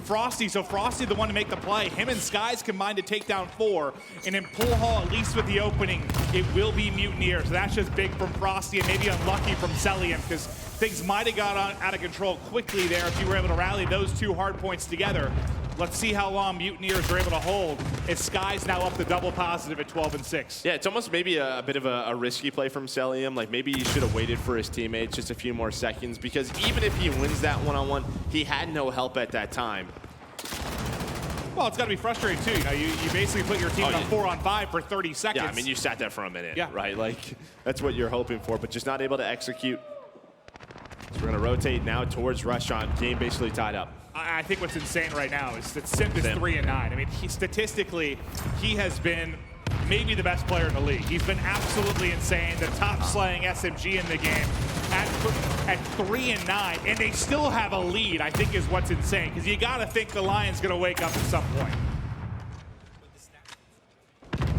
Frosty. So Frosty the one to make the play. Him and Skies combined to take down 4. And in Pool Hall, at least with the opening, it will be Mutineers. So that's just big from Frosty and maybe unlucky from Celium because things might have got out of control quickly there if you were able to rally those 2 hard points together. Let's see how long Mutineers are able to hold. As Sky's now up to double positive at 12-6.
Yeah, it's almost maybe a bit of a risky play from Celium. Like maybe he should have waited for his teammates just a few more seconds because even if he wins that one-on-one, he had no help at that time.
Well, it's got to be frustrating too. You know, you basically put your team on 4-on-5 for 30 seconds.
Yeah, I mean, you sat there for a minute,
yeah,
right? Like that's what you're hoping for, but just not able to execute. So we're gonna rotate now towards Restaurant. Game basically tied up.
I think what's insane right now is that Simp is 3-9. I mean, statistically, he has been maybe the best player in the league. He's been absolutely insane. The top slaying SMG in the game at 3-9, and they still have a lead, I think is what's insane. Because you got to think the Lion's going to wake up at some point.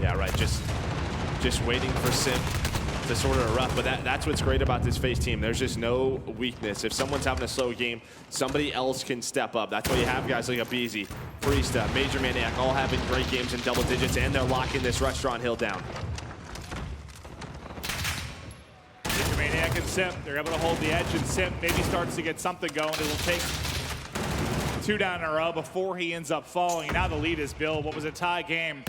Yeah, right. Just waiting for Simp to sort of erupt, but that's what's great about this FaZe team. There's just no weakness. If someone's having a slow game, somebody else can step up. That's why you have guys like Abizi, Priesta, Major Maniac, all having great games in double digits, and they're locking this Restaurant hill down.
Major Maniac and Simp, they're able to hold the edge, and Simp maybe starts to get something going. It'll take 2 down in a row before he ends up falling. Now the lead is Bill. What was a tie game?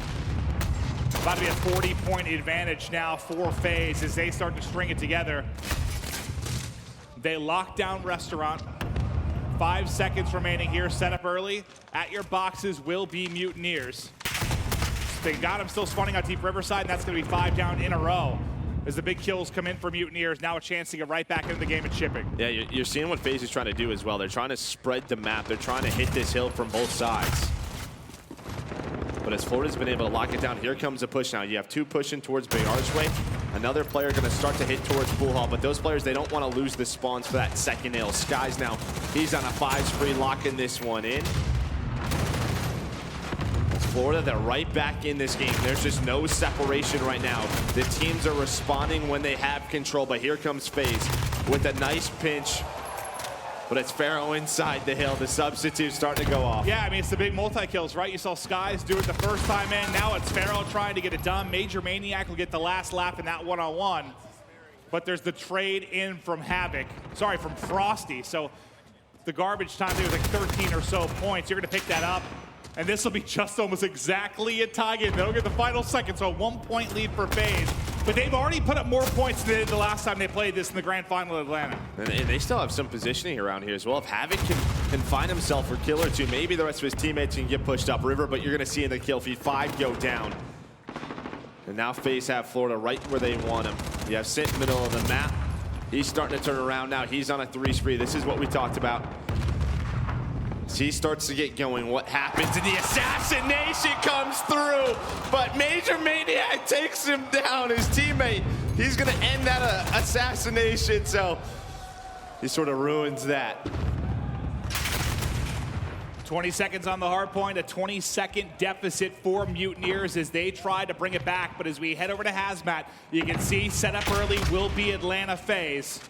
About to be a 40-point advantage now for FaZe as they start to string it together. They lock down Restaurant. 5 seconds remaining here. Set up early. At your boxes will be Mutineers. They got him still spawning on Deep Riverside, and that's going to be 5 down in a row. As the big kills come in for Mutineers, now a chance to get right back into the game and shipping.
Yeah, you're seeing what FaZe is trying to do as well. They're trying to spread the map. They're trying to hit this hill from both sides. But as Florida's been able to lock it down, here comes a push now. You have 2 pushing towards Big Archway. Another player going to start to hit towards Pool Hall, but those players, they don't want to lose the spawns for that second nail. Skies now, he's on a 5 spree, locking this one in. It's Florida, they're right back in this game. There's just no separation right now. The teams are responding when they have control, but here comes FaZe with a nice pinch. But it's Pharaoh inside the hill. The substitute's starting to go off.
Yeah, I mean, it's the big multi-kills, right? You saw Skies do it the first time in. Now it's Pharaoh trying to get it done. Major Maniac will get the last lap in that one-on-one. But there's the trade in from Havoc. Sorry, from Frosty. So The garbage time there was like 13 or so points. You're going to pick that up. And this will be just almost exactly a tie game. They'll get the final second, so a 1-point lead for FaZe. But they've already put up more points than they did the last time they played this in the grand final in Atlanta.
And they still have some positioning around here as well. If Havoc can find himself or kill or two, maybe the rest of his teammates can get pushed up river, but you're going to see in the kill feed 5 go down. And now FaZe have Florida right where they want him. You have Sint middle of the map. He's starting to turn around now. He's on a 3 spree. This is what we talked about. As he starts to get going, what happens? And the assassination comes through, but Major Maniac takes him down. His teammate, he's gonna end that assassination, so he sort of ruins that.
20 seconds on the hard point, a 20-second deficit for Mutineers as they try to bring it back. But as we head over to Hazmat, you can see set up early will be Atlanta FaZe.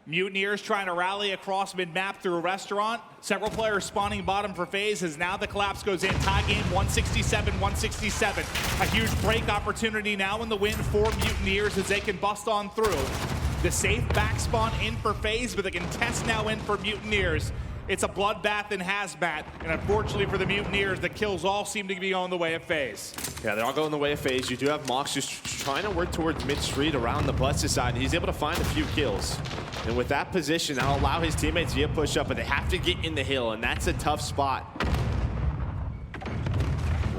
Mutineers trying to rally across mid-map through a restaurant. Several players spawning bottom for FaZe as now the collapse goes in. Tie game 167-167. A huge break opportunity now in the win for Mutineers as they can bust on through. The safe back spawn in for FaZe, but the contest now in for Mutineers. It's a bloodbath in Hazmat, and unfortunately for the Mutineers, the kills all seem to be going the way of FaZe.
Yeah, they're all going the way of FaZe. You do have Mox just trying to work towards mid-street around the Busted side, and he's able to find a few kills. And with that position, that'll allow his teammates to get pushed up, but they have to get in the hill, and that's a tough spot.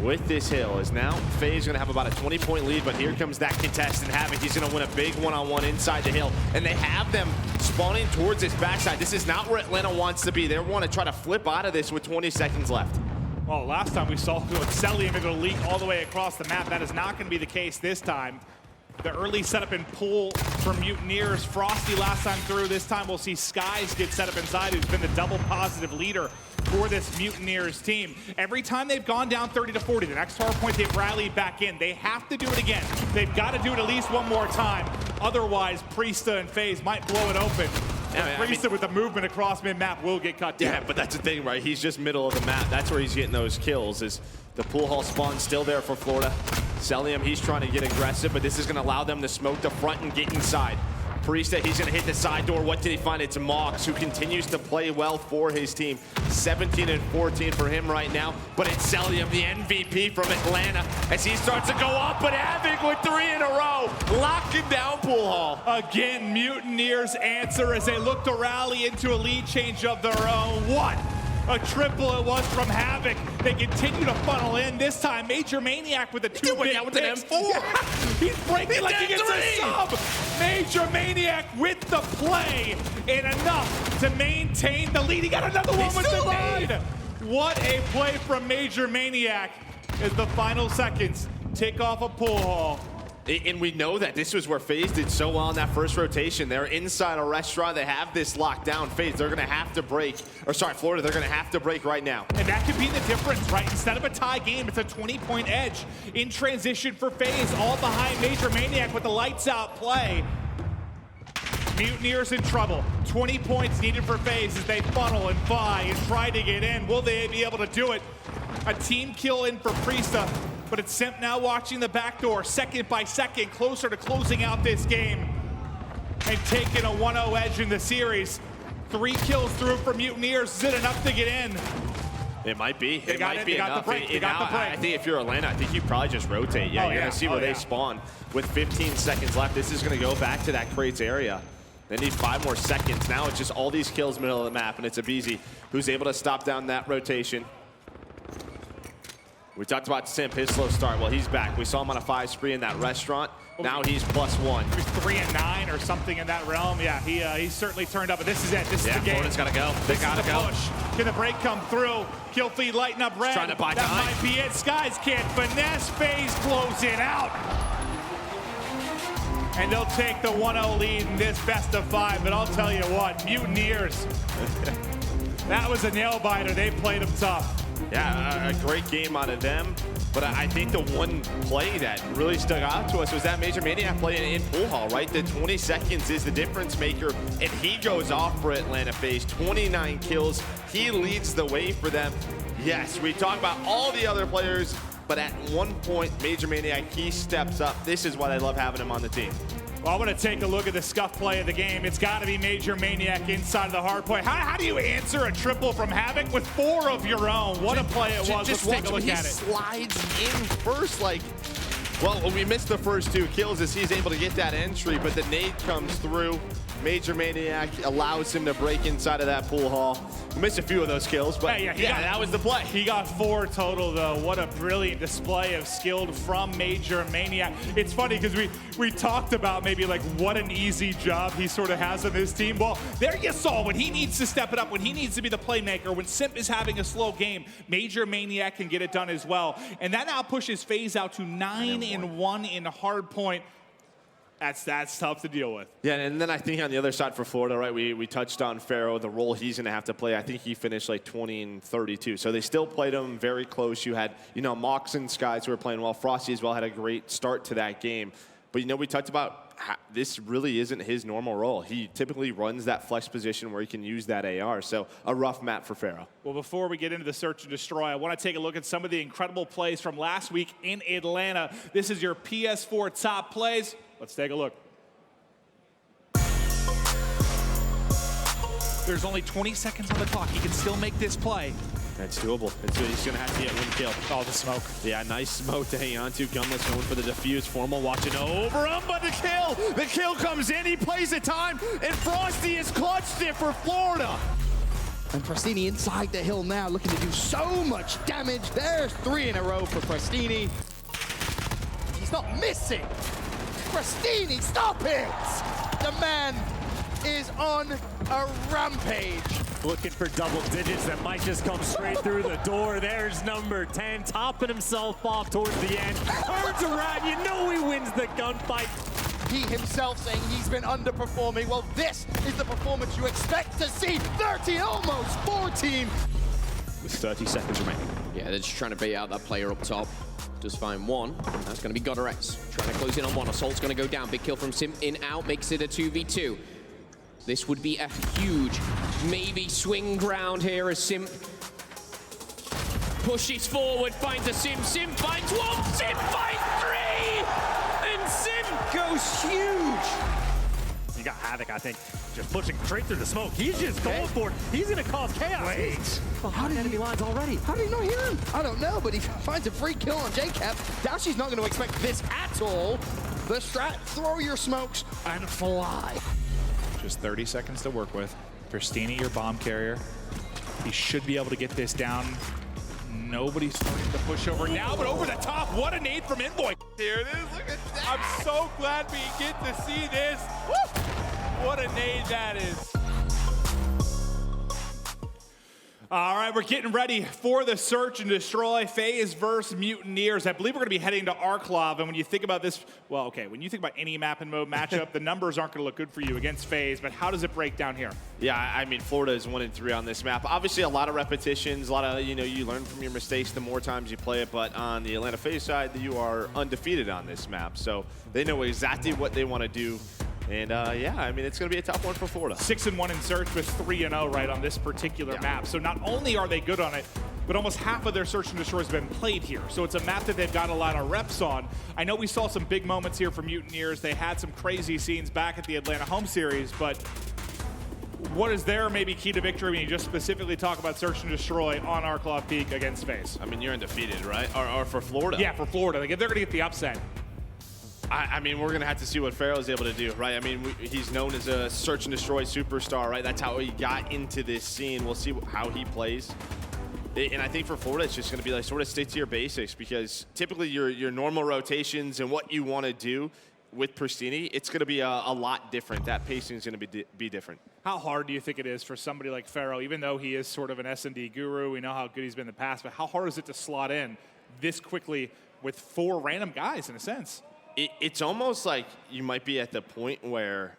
With this hill, is now FaZe gonna have about a 20-point lead, but here comes that contest, and Havoc, he's gonna win a big one-on-one inside the hill, and they have them spawning towards this backside. This is not where Atlanta wants to be. They want to try to flip out of this with 20 seconds left.
Well, last time we saw Celium go leak all the way across the map. That is not going to be the case this time. The early setup and pull for Mutineers. Frosty last time through. This time we'll see Skies get set up inside, who's been the double positive leader for this Mutineers team. Every time they've gone down 30-40, the next hard point they've rallied back in. They have to do it again. They've got to do it at least one more time. Otherwise, Priesta and FaZe might blow it open. Yeah, Priesta with the movement across mid-map will get cut down.
Yeah, but that's the thing, right? He's just middle of the map. That's where he's getting those kills. Is the pool hall spawn still there for Florida? Celium, he's trying to get aggressive, but this is going to allow them to smoke the front and get inside. Priesta, he's going to hit the side door. What did he find? It's Mox, who continues to play well for his team. 17-14 for him right now, but it's Celium, the MVP from Atlanta, as he starts to go up, but Havoc with 3 in a row, locking down pool hall.
Again, Mutineers answer as they look to rally into a lead change of their own. What a triple it was from Havoc. They continue to funnel in. This time, Major Maniac with a 2 big
with an M4.
He's breaking like he gets a sub. Major Maniac with the play and enough to maintain the lead. He got another one with the nade. What a play from Major Maniac as the final seconds tick off a pool hall.
And we know that this was where FaZe did so well in that first rotation. They're inside a restaurant. They have this locked down. FaZe, they're going to have to break. Or sorry, Florida, they're going to have to break right now.
And that could be the difference, right? Instead of a tie game, it's a 20-point edge in transition for FaZe, all behind Major Maniac with the lights-out play. Mutineers in trouble. 20 points needed for FaZe as they funnel and fly and try to get in. Will they be able to do it? A team kill in for Priesta. But it's Simp now watching the back door, second by second, closer to closing out this game and taking a 1-0 edge in the series. 3 kills through for Mutineers. Is it enough to get in?
It might be.
They got the break.
I think if you're Atlanta, I think you probably just rotate. Yeah, you're going to see where they spawn. With 15 seconds left, this is going to go back to that crates area. They need 5 more seconds. Now it's just all these kills middle of the map, and it's Abizi who's able to stop down that rotation. We talked about Simp, his slow start. Well, he's back. We saw him on a 5 spree in that restaurant. Now he's +1.
He was 3 and 9 or something in that realm. Yeah, he certainly turned up. But this is it. This is the game.
Florida's got to go. They got to go.
Push. Can the break come through? Kill feed lighting up red.
Trying to buy
that
time.
might be it. Skies can't finesse. FaZe close it out. And they'll take the 1-0 lead in this best of 5. But I'll tell you what, Mutineers, that was a nail biter. They played them tough.
Yeah, a great game out of them. But I think the one play that really stuck out to us was that Major Maniac play in pool hall, right? The 20 seconds is the difference maker, and he goes off for Atlanta FaZe. 29 kills. He leads the way for them. Yes, we talk about all the other players, but at one point, Major Maniac, he steps up. This is why I love having him on the team.
Well, I'm going to take a look at the scuff play of the game. It's got to be Major Maniac inside the hard point. How do you answer a triple from Havoc with 4 of your own? What a play it was. Let's take a look at it.
Slides in first, like, well, we missed the first 2 kills as he's able to get that entry, but the nade comes through. Major Maniac allows him to break inside of that pool hall. We missed a few of those kills, but yeah, that was the play.
He got 4 total, though. What a brilliant display of skill from Major Maniac. It's funny because we talked about maybe like what an easy job he sort of has on his team. Well, there you saw when he needs to step it up, when he needs to be the playmaker, when Simp is having a slow game, Major Maniac can get it done as well. And that now pushes FaZe out to 9-1 in hard point. That's tough to deal with.
Yeah, and then I think on the other side for Florida, right, we touched on Pharaoh, the role he's going to have to play. I think he finished like 20-32. So they still played him very close. You had, Mox and Skies who were playing well. Frosty as well had a great start to that game. But, we talked about this really isn't his normal role. He typically runs that flex position where he can use that AR. So a rough map for Pharaoh.
Well, before we get into the search and destroy, I want to take a look at some of the incredible plays from last week in Atlanta. This is your PS4 top plays. Let's take a look. There's only 20 seconds on the clock. He can still make this play.
That's doable. He's going to have to get one kill.
Oh, the smoke.
Yeah, nice smoke to hang on to. Gunless going for the defuse. Formal watching over him, but the kill! The kill comes in. He plays the time, and Frosty has clutched it for Florida.
And Prestini inside the hill now, looking to do so much damage. There's 3 in a row for Prestini. He's not missing. Prestini, stop it! The man is on a rampage.
Looking for double digits that might just come straight through the door. There's number 10, topping himself off towards the end. Turns around, he wins the gunfight.
He himself saying he's been underperforming. Well, this is the performance you expect to see. 13, almost 14.
With 30 seconds remaining.
Yeah, they're just trying to bait out that player up top. Does find one. That's going to be Guerrillas. Trying to close in on one. Assault's going to go down. Big kill from Sim. In, out. Makes it a 2v2. This would be a huge, maybe swing ground here as Sim pushes forward, finds a Sim. Sim finds 1. Sim finds 3. And Sim goes huge.
You got Havoc, I think, just pushing straight through the smoke. He's just going for it. He's going to cause chaos.
Wait.
Well, how did enemy lines already?
How did he not hear him? I don't know, but he finds a free kill on JCap. Dashy's not going to expect this at all. The strat, throw your smokes and fly.
Just 30 seconds to work with. Prestini, your bomb carrier. He should be able to get this down. Nobody's starting to push over now, but over the top. What a nade from Envoy.
Here it is. Look at that.
I'm so glad we get to see this. Woo! What a nade that is. All right, we're getting ready for the search and destroy. FaZe versus Mutineers. I believe we're going to be heading to Arklov. And when you think about this, well, okay, when you think about any map and mode matchup, the numbers aren't going to look good for you against FaZe. But how does it break down here?
Yeah, I mean, Florida is 1-3 on this map. Obviously, a lot of repetitions, a lot of, you learn from your mistakes the more times you play it. But on the Atlanta FaZe side, you are undefeated on this map. So they know exactly what they want to do. And yeah, I mean, it's going to be a tough one for Florida.
6-1 in search with 3-0 right on this particular map. So not only are they good on it, but almost half of their search and destroy has been played here. So it's a map that they've got a lot of reps on. I know we saw some big moments here from Mutineers. They had some crazy scenes back at the Atlanta home series, but what is their maybe key to victory when you just specifically talk about search and destroy on Arklov Peak against FaZe?
I mean, you're undefeated, right? Or for Florida.
Yeah, for Florida. They're going to get the upset.
I mean, we're going to have to see what Pharaoh's able to do, right? I mean, he's known as a search and destroy superstar, right? That's how he got into this scene. We'll see how he plays. And I think for Florida, it's just going to be like sort of stick to your basics, because typically your normal rotations and what you want to do with Prestini, it's going to be a lot different. That pacing is going to be different.
How hard do you think it is for somebody like Pharaoh, even though he is sort of an S&D guru, we know how good he's been in the past, but how hard is it to slot in this quickly with 4 random guys in a sense?
It's almost like you might be at the point where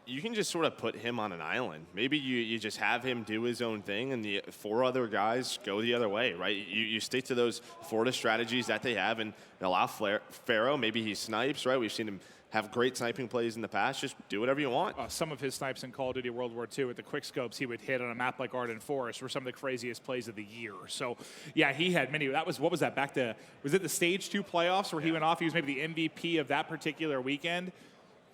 you can just sort of put him on an island. Maybe you just have him do his own thing and the 4 other guys go the other way, right? You stick to those Florida strategies that they have and allow Pharaoh, maybe he snipes, right? We've seen him have great sniping plays in the past. Just do whatever you want.
Some of his snipes in Call of Duty World War II with the quick scopes he would hit on a map like Arden Forest were some of the craziest plays of the year. So, yeah, he had many. What was that, back to, was it the Stage 2 playoffs where he went off? He was maybe the MVP of that particular weekend.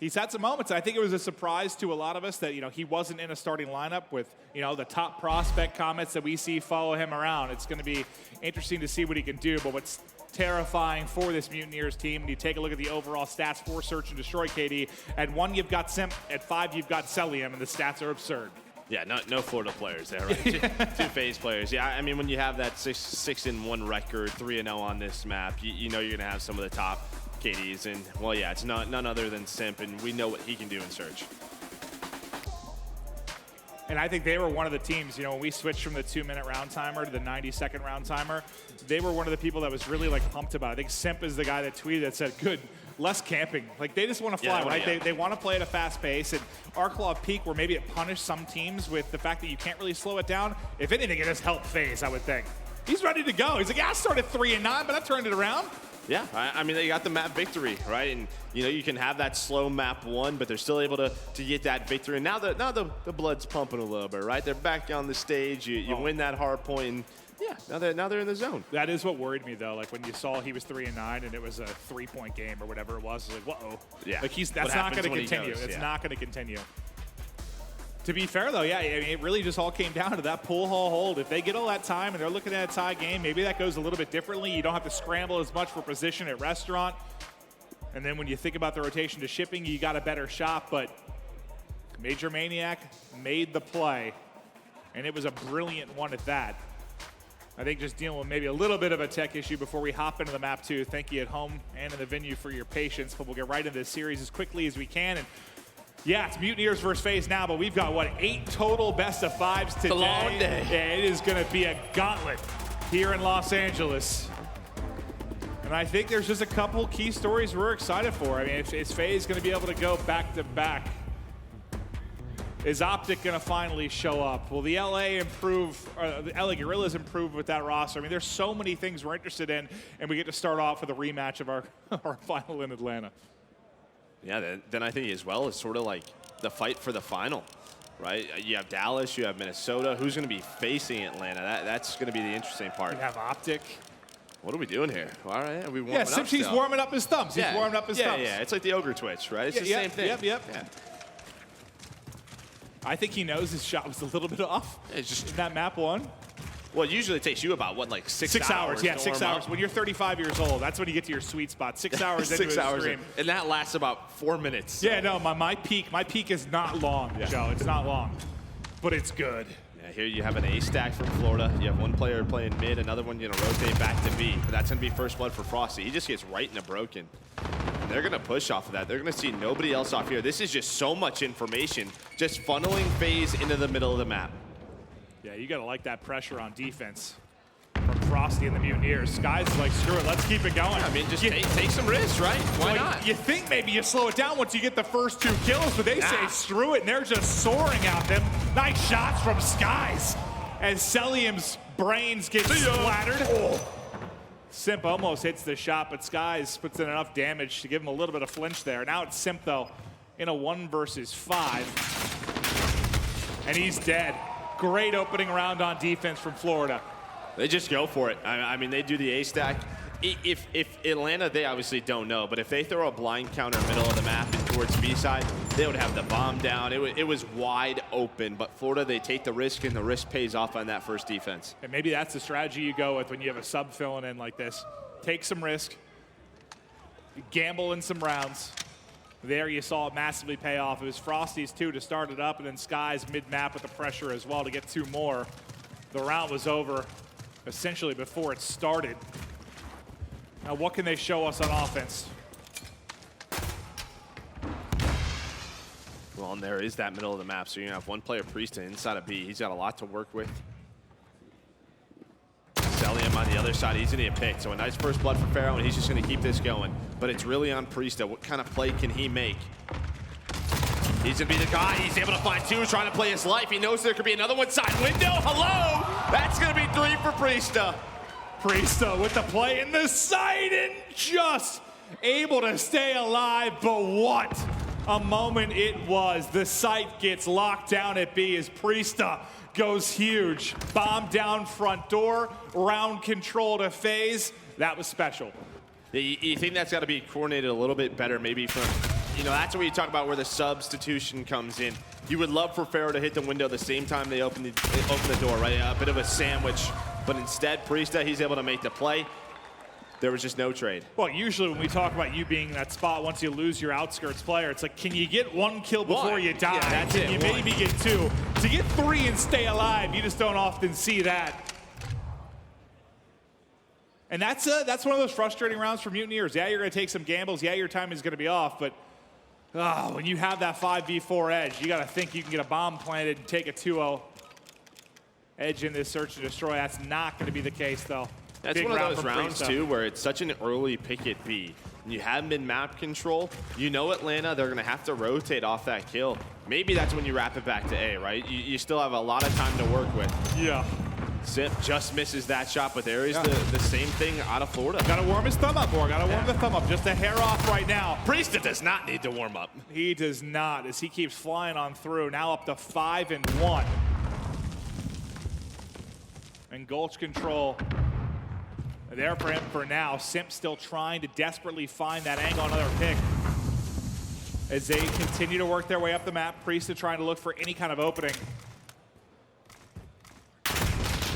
He's had some moments. I think it was a surprise to a lot of us that, he wasn't in a starting lineup with, the top prospect comments that we see follow him around. It's going to be interesting to see what he can do, but what's terrifying for this Mutineers team, when you take a look at the overall stats for Search and Destroy, KD, at 1 you've got Simp, at 5 you've got Celium, and the stats are absurd.
Yeah, no Florida players there, right? two FaZe players. Yeah, I mean, when you have that 6-1 record, 3-0 on this map, you know you're going to have some of the top KDs. And, well, yeah, it's none other than Simp, and we know what he can do in Search.
And I think they were one of the teams, when we switched from the 2-minute round timer to the 90-second round timer, they were one of the people that was really, pumped about it. I think Simp is the guy that tweeted that said, good, less camping. They just want to fly, right? Yeah. They want to play at a fast pace. And Arclaw Peak, where maybe it punished some teams with the fact that you can't really slow it down, if anything, it has helped FaZe, I would think. He's ready to go. He's like, yeah, I started 3-9, but I turned it around.
Yeah, I mean, they got the map victory, right? And, you can have that slow map 1, but they're still able to get that victory. And now the blood's pumping a little bit, right? They're back on the stage. You win that hard point, and yeah, now they're in the zone.
That is what worried me, though. When you saw he was 3-9 and it was a 3-point game or whatever it was, it's like, whoa.
Yeah.
That's not going to continue. It's not going to continue. To be fair, though, yeah, it really just all came down to that pull hall hold. If they get all that time and they're looking at a tie game, maybe that goes a little bit differently. You don't have to scramble as much for position at restaurant. And then when you think about the rotation to shipping, you got a better shot. But Major Maniac made the play, and it was a brilliant one at that. I think just dealing with maybe a little bit of a tech issue before we hop into the map, too. Thank you at home and in the venue for your patience. But we'll get right into this series as quickly as we can. And yeah, it's Mutineers versus FaZe now, but we've got, 8 total best-of-5s today.
It's a long day.
Yeah, it is going to be a gauntlet here in Los Angeles. And I think there's just a couple key stories we're excited for. I mean, is FaZe going to be able to go back-to-back? Is Optic going to finally show up? Will the LA improve, the LA Guerrillas improve with that roster? I mean, there's so many things we're interested in, and we get to start off with a rematch of our final in Atlanta.
Yeah, then I think as well is sort of like the fight for the final, right? You have Dallas, you have Minnesota. Who's going to be facing Atlanta? That's going to be the interesting part.
We have Optic.
What are we doing here? All right, are we warming up
Simpson's
still?
warming up his thumbs. He's warming up his thumbs.
Yeah, it's like the Ogre Twitch, right? It's the same thing.
Yep.
Yeah.
I think he knows his shot was a little bit off.
It's just
in that map 1.
Well, it usually takes you about, 6 hours?
Yeah, 6 hours. When you're 35 years old, that's when you get to your sweet spot. 6 hours into a stream.
And that lasts about 4 minutes. So.
Yeah, no, my peak is not long, Joe. It's not long, but it's good.
Yeah, here you have an A stack from Florida. You have one player playing mid, another one rotate back to B. But that's going to be first blood for Frosty. He just gets right in a broken. And they're going to push off of that. They're going to see nobody else off here. This is just so much information, just funneling FaZe into the middle of the map.
Yeah, you got to like that pressure on defense from Frosty and the Mutineers. Sky's like, screw it, let's keep it going.
Yeah, I mean, just take some risks, right? Why not?
You think maybe you slow it down once you get the first 2 kills, but they say screw it, and they're just soaring out them. Nice shots from Skies as Celium's brains get splattered. Oh. Simp almost hits the shot, but Skies puts in enough damage to give him a little bit of flinch there. Now it's Simp, though, in a 1 versus 5. And he's dead. Great opening round on defense from Florida.
They just go for it. I mean, they do the A stack. If Atlanta, they obviously don't know, but if they throw a blind counter middle of the map and towards B side, they would have the bomb down. It was wide open, but Florida, they take the risk, and the risk pays off on that first defense.
And maybe that's the strategy you go with when you have a sub filling in like this. Take some risk, gamble in some rounds. There you saw it massively pay off. It was Frosty's 2 to start it up, and then Sky's mid-map with the pressure as well to get 2 more. The round was over essentially before it started. Now what can they show us on offense?
Well, and there is that middle of the map. So you're going to have one player, Priest, inside of B. He's got a lot to work with. Celium on the other side, he's going to get picked. So a nice first blood for Pharaoh, and he's just going to keep this going. But it's really on Priesta. What kind of play can he make? He's going to be the guy. He's able to find 2, trying to play his life. He knows there could be another one side window. Hello! That's going to be 3 for Priesta.
Priesta with the play in the sight and just able to stay alive. But what a moment it was. The site gets locked down at B as Priesta goes huge. Bomb down front door, round control to FaZe. That was special.
You think that's got to be coordinated a little bit better, maybe from you know, that's where you talk about where the substitution comes in. You would love for Pharaoh to hit the window the same time they open the door, right? A bit of a sandwich, but instead, Priesta, he's able to make the play. There was just no trade.
Well, usually when we talk about you being in that spot, once you lose your outskirts player, it's like, can you get 1 kill before you die?
Yeah, that's
can
it,
you maybe get 2? To get 3 and stay alive, you just don't often see that. And that's one of those frustrating rounds for Mutineers. Yeah, you're going to take some gambles. Yeah, your time is going to be off. But when you have that 5v4 edge, you got to think you can get a bomb planted and take a 2-0 edge in this search and destroy. That's not going to be the case, though.
That's one of those rounds, too, where it's such an early pick at B. And you have mid-map control. You know Atlanta, they're going to have to rotate off that kill. Maybe that's when you wrap it back to A, right? You still have a lot of time to work with.
Yeah.
Simp just misses that shot, but there is the same thing out of Florida.
Got to warm his thumb up, or got to warm the thumb up. Just a hair off right now.
Priesta does not need to warm up.
He does not, as he keeps flying on through. Now up to 5-1. And Gulch control there for him for now. Simp still trying to desperately find that angle, another pick. As they continue to work their way up the map, Priesta trying to look for any kind of opening.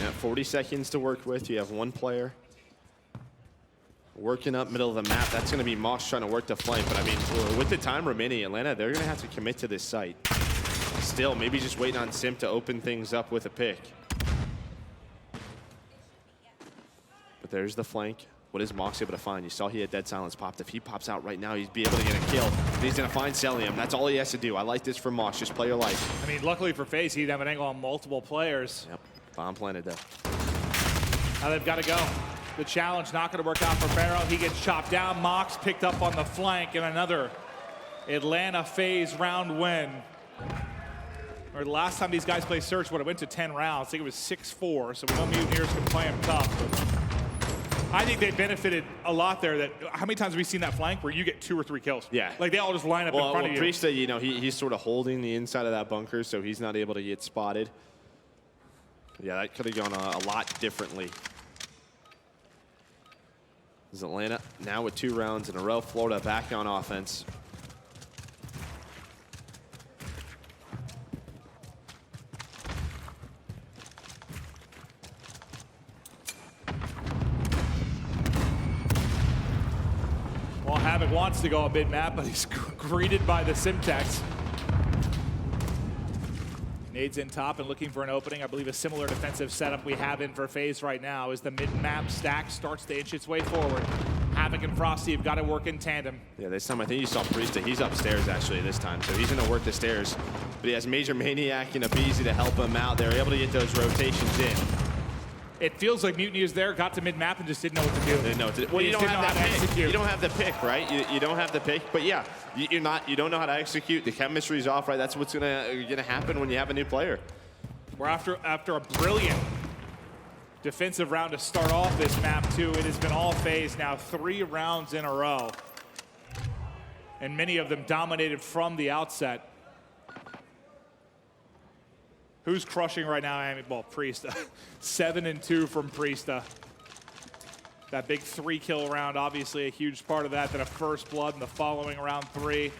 Yeah, 40 seconds to work with. You have 1 player working up middle of the map. That's going to be Moss trying to work the flank. But I mean, with the time remaining, Atlanta, they're going to have to commit to this site. Still, maybe just waiting on Simp to open things up with a pick. But there's the flank. What is Mox able to find? You saw he had dead silence popped. If he pops out right now, he'd be able to get a kill. But he's going to find Celium. That's all he has to do. I like this from Mox. Just play your life.
I mean, luckily for FaZe, he'd have an angle on multiple players.
Yep. Bomb planted though.
Now they've got to go. The challenge not going to work out for Pharaoh. He gets chopped down. Mox picked up on the flank, and another Atlanta FaZe round win. Or the last time these guys played Search would have went to 10 rounds. I think it was 6-4, so we know Mutineers can play them tough. I think they benefited a lot there. That how many times have we seen that flank where you get 2 or 3 kills?
Yeah.
Like they all just line up in front of you.
Priesta, you know, he's sort of holding the inside of that bunker, so he's not able to get spotted. Yeah, that could have gone a lot differently. Is Atlanta now with 2 rounds in a row. Florida back on offense.
Well, Havoc wants to go a mid-map, but he's greeted by the Simtex. Nades in top and looking for an opening. I believe a similar defensive setup we have in for FaZe right now as the mid-map stack starts to inch its way forward. Havoc and Frosty have got to work in tandem.
Yeah, this time I think you saw Priesta. He's upstairs actually this time, so he's going to work the stairs. But he has Major Maniac and Abeezy to help him out. They're able to get those rotations in.
It feels like Mutineers there got to mid-map and just didn't know what to do.
Didn't know what to do. Well, you don't have that pick. You don't have the pick, right? You don't have the pick. But yeah, you don't know how to execute. The chemistry's off, right? That's what's gonna happen when you have a new player.
We're after a brilliant defensive round to start off this map too. It has been all FaZe now 3 rounds in a row, and many of them dominated from the outset. Who's crushing right now? I mean, well, Priesta. 7-2 from Priesta. That big 3-kill round, obviously a huge part of that. Then a first blood in the following round 3.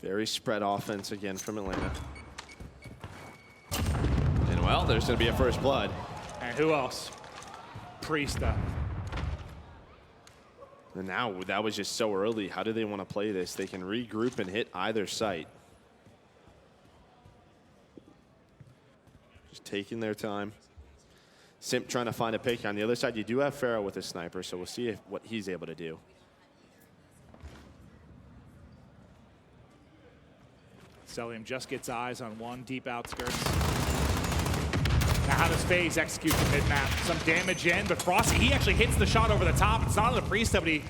Very spread offense again from Atlanta. And well, there's going to be a first blood.
And who else? Priesta.
And now that was just so early. How do they want to play this? They can regroup and hit either site. Just taking their time. Simp trying to find a pick. On the other side, you do have Pharaoh with a sniper, so we'll see what he's able to do.
Celium just gets eyes on one deep outskirts. Now how does FaZe execute the mid-map? Some damage in, but Frosty, he actually hits the shot over the top. It's not on the Priesta, but he,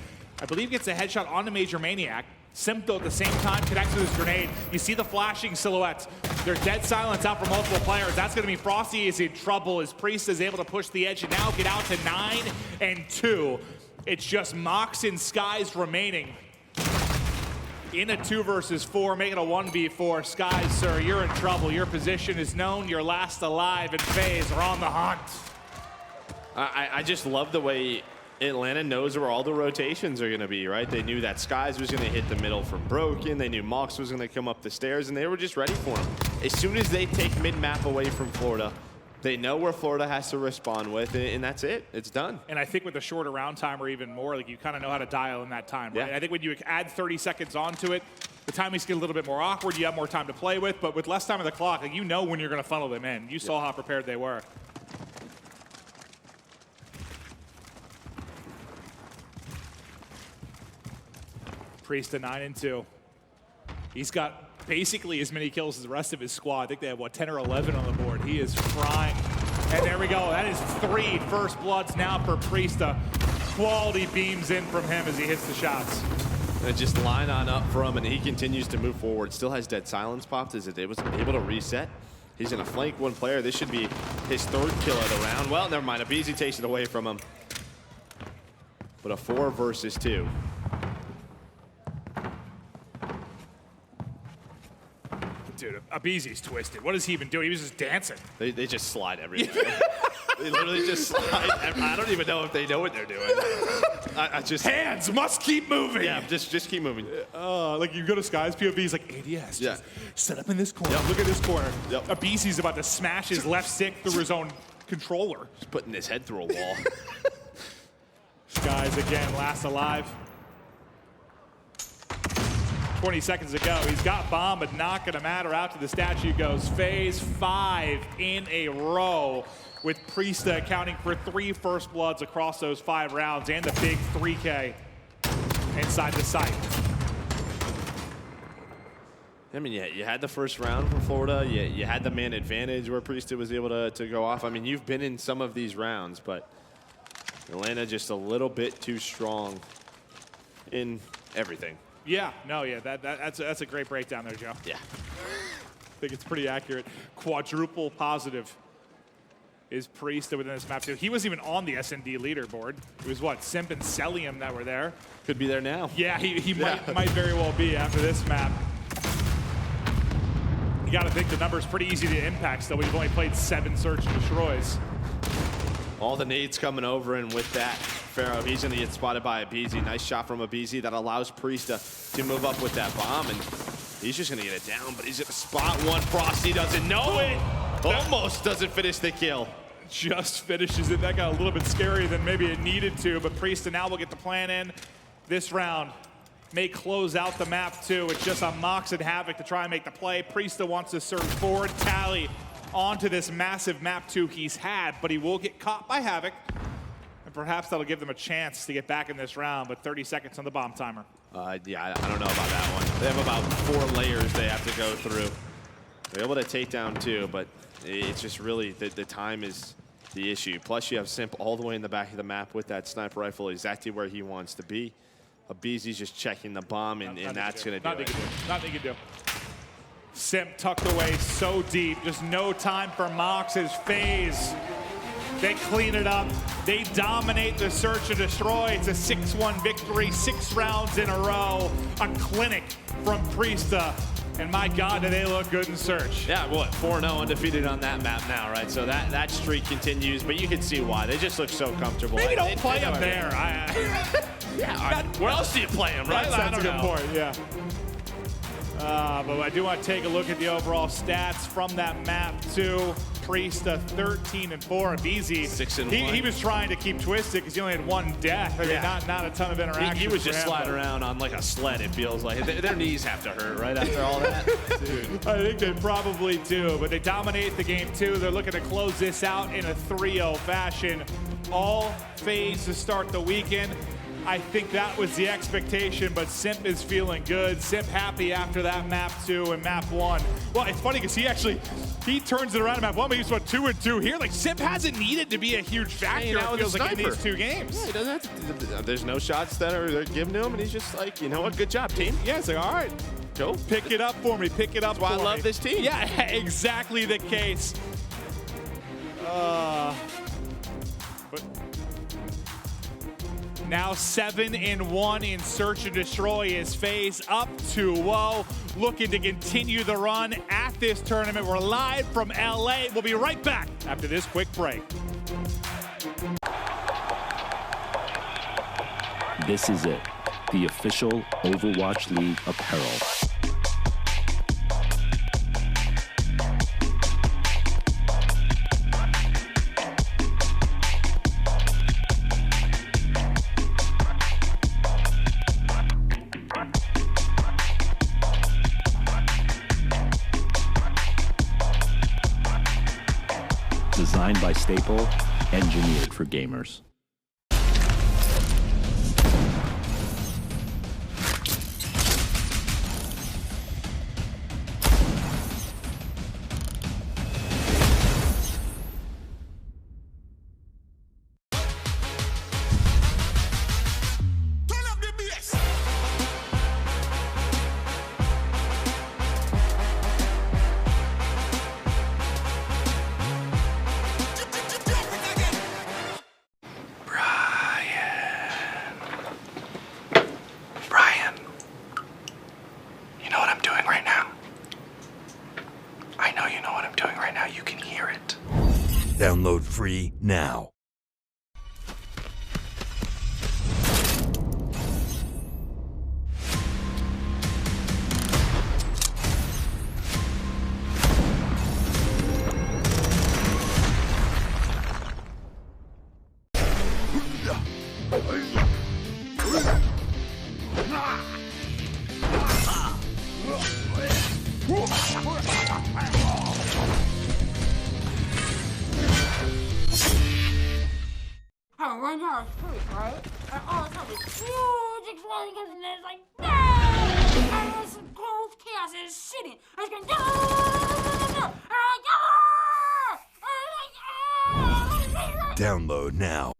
I believe, gets a headshot on the Major Maniac. Simp, though, at the same time, connects with his grenade. You see the flashing silhouettes. There's dead silence out for multiple players. That's going to mean Frosty is in trouble as Priest is able to push the edge and now get out to 9-2. It's just Mox and Skies remaining. In a 2 versus 4, making a 1v4. Skies, sir, you're in trouble. Your position is known. You're last alive, and FaZe are on the hunt.
I just love the way Atlanta knows where all the rotations are going to be, right? They knew that Skies was going to hit the middle from Broken. They knew Mox was going to come up the stairs, and they were just ready for him. As soon as they take mid-map away from Florida, they know where Florida has to respond with, and that's it. It's done.
And I think with the shorter round time or even more, like you kind of know how to dial in that time, right?
Yeah.
I think when you add 30 seconds onto it, the timings get a little bit more awkward. You have more time to play with, but with less time on the clock, like you know when you're going to funnel them in. You saw how prepared they were. Priest at 9-2. He's got basically as many kills as the rest of his squad. I think they have, what, 10 or 11 on the board. He is frying. And there we go. That is 3 first bloods now for Priesta. Quality beams in from him as he hits the shots.
And just line on up for him, and he continues to move forward. Still has Dead Silence popped as it was able to reset. He's going to flank one player. This should be his 3rd kill of the round. Well, never mind. aBeZy takes it away from him. But a 4 versus 2.
Dude, aBeZy's twisted. What is he even doing? He was just dancing.
They just slide everything. They literally just slide. I don't even know if they know what they're doing. I just
hands must keep moving.
Yeah, just keep moving.
Like you go to Sky's POV, he's like ADS.
Yeah.
Just set up in this corner. Look at this corner. aBeZy's about to smash his left stick through his own controller.
Just putting his head through a wall.
Skies again, last alive. 20 seconds ago, he's got bomb, but not gonna matter. Out to the statue goes FaZe, 5 in a row, with Priesta accounting for 3 first bloods across those 5 rounds and the big 3K inside the site.
I mean, yeah, you had the first round from Florida. You had the man advantage where Priesta was able to go off. I mean, you've been in some of these rounds, but Atlanta just a little bit too strong in everything.
Yeah, no, yeah, that's a great breakdown there, Joe.
Yeah.
I think it's pretty accurate. Quadruple positive is Priesta within this map too. He wasn't even on the S&D leaderboard. It was what, Simp and Celium that were there.
Could be there now.
Yeah, he might very well be after this map. You gotta think the number's pretty easy to impact still. We've only played 7 search and destroys.
All the nades coming over, and with that, Pharaoh, he's going to get spotted by aBeZy. Nice shot from aBeZy that allows Priesta to move up with that bomb, and he's just going to get it down, but he's going to spot one. Frosty doesn't know it. Almost doesn't finish the kill.
Just finishes it. That got a little bit scarier than maybe it needed to, but Priesta now will get the plan in this round. May close out the map too. It's just on Mox and Havoc to try and make the play. Priesta wants to surge forward. Tally onto this massive map 2 he's had, but he will get caught by Havoc. And perhaps that'll give them a chance to get back in this round, but 30 seconds on the bomb timer.
Yeah, I don't know about that one. They have about 4 layers they have to go through. They're able to take down 2, but it's just really the time is the issue. Plus, you have Simp all the way in the back of the map with that sniper rifle exactly where he wants to be. aBeZy's just checking the bomb, and that's going to do it.
Nothing you can do. Simp tucked away so deep. Just no time for Mox's FaZe. They clean it up. They dominate the search and destroy. It's a 6-1 victory, 6 rounds in a row. A clinic from Priesta. And my God, do they look good in search.
Yeah, what, 4-0 undefeated on that map now, right? So that streak continues, but you can see why. They just look so comfortable.
Maybe don't play them there.
Yeah, where else do you play them, right?
That's a good point, yeah. But I do want to take a look at the overall stats from that map too. Priesta 13-4. aBeZy
6-1.
He was trying to keep twisted because he only had 1 death. I mean, not a ton of interaction.
He was just sliding around on like a sled, it feels like. Their knees have to hurt, right, after all that? Dude.
I think they probably do, but they dominate the game too. They're looking to close this out in a 3-0 fashion. All FaZe to start the weekend. I think that was the expectation, but Simp is feeling good. Simp happy after that map 2 and map 1. Well, it's funny because he turns it around in map 1, but he's what, 2-2 here. Like, Simp hasn't needed to be a huge factor, it feels like, in these 2 games.
Yeah, he doesn't have to, there's no shots that are given to him, and he's just like, you know what, good job, team.
Yeah, it's like, all right,
go.
Pick it up for me, pick it up for me.
That's why I love this team.
Yeah, exactly the case. But now 7-1 in search and destroy is FaZe up 2-0, looking to continue the run at this tournament. We're live from LA. We'll be right back after this quick break.
This is it, the official Overwatch League apparel. Designed by Staple, engineered for gamers.
Download free now.
Right now it's free, right? And all of a sudden, huge explosion comes in and it's like, no! And this gold chaos is shitting. And it's going, no! And I'm like,
Download now.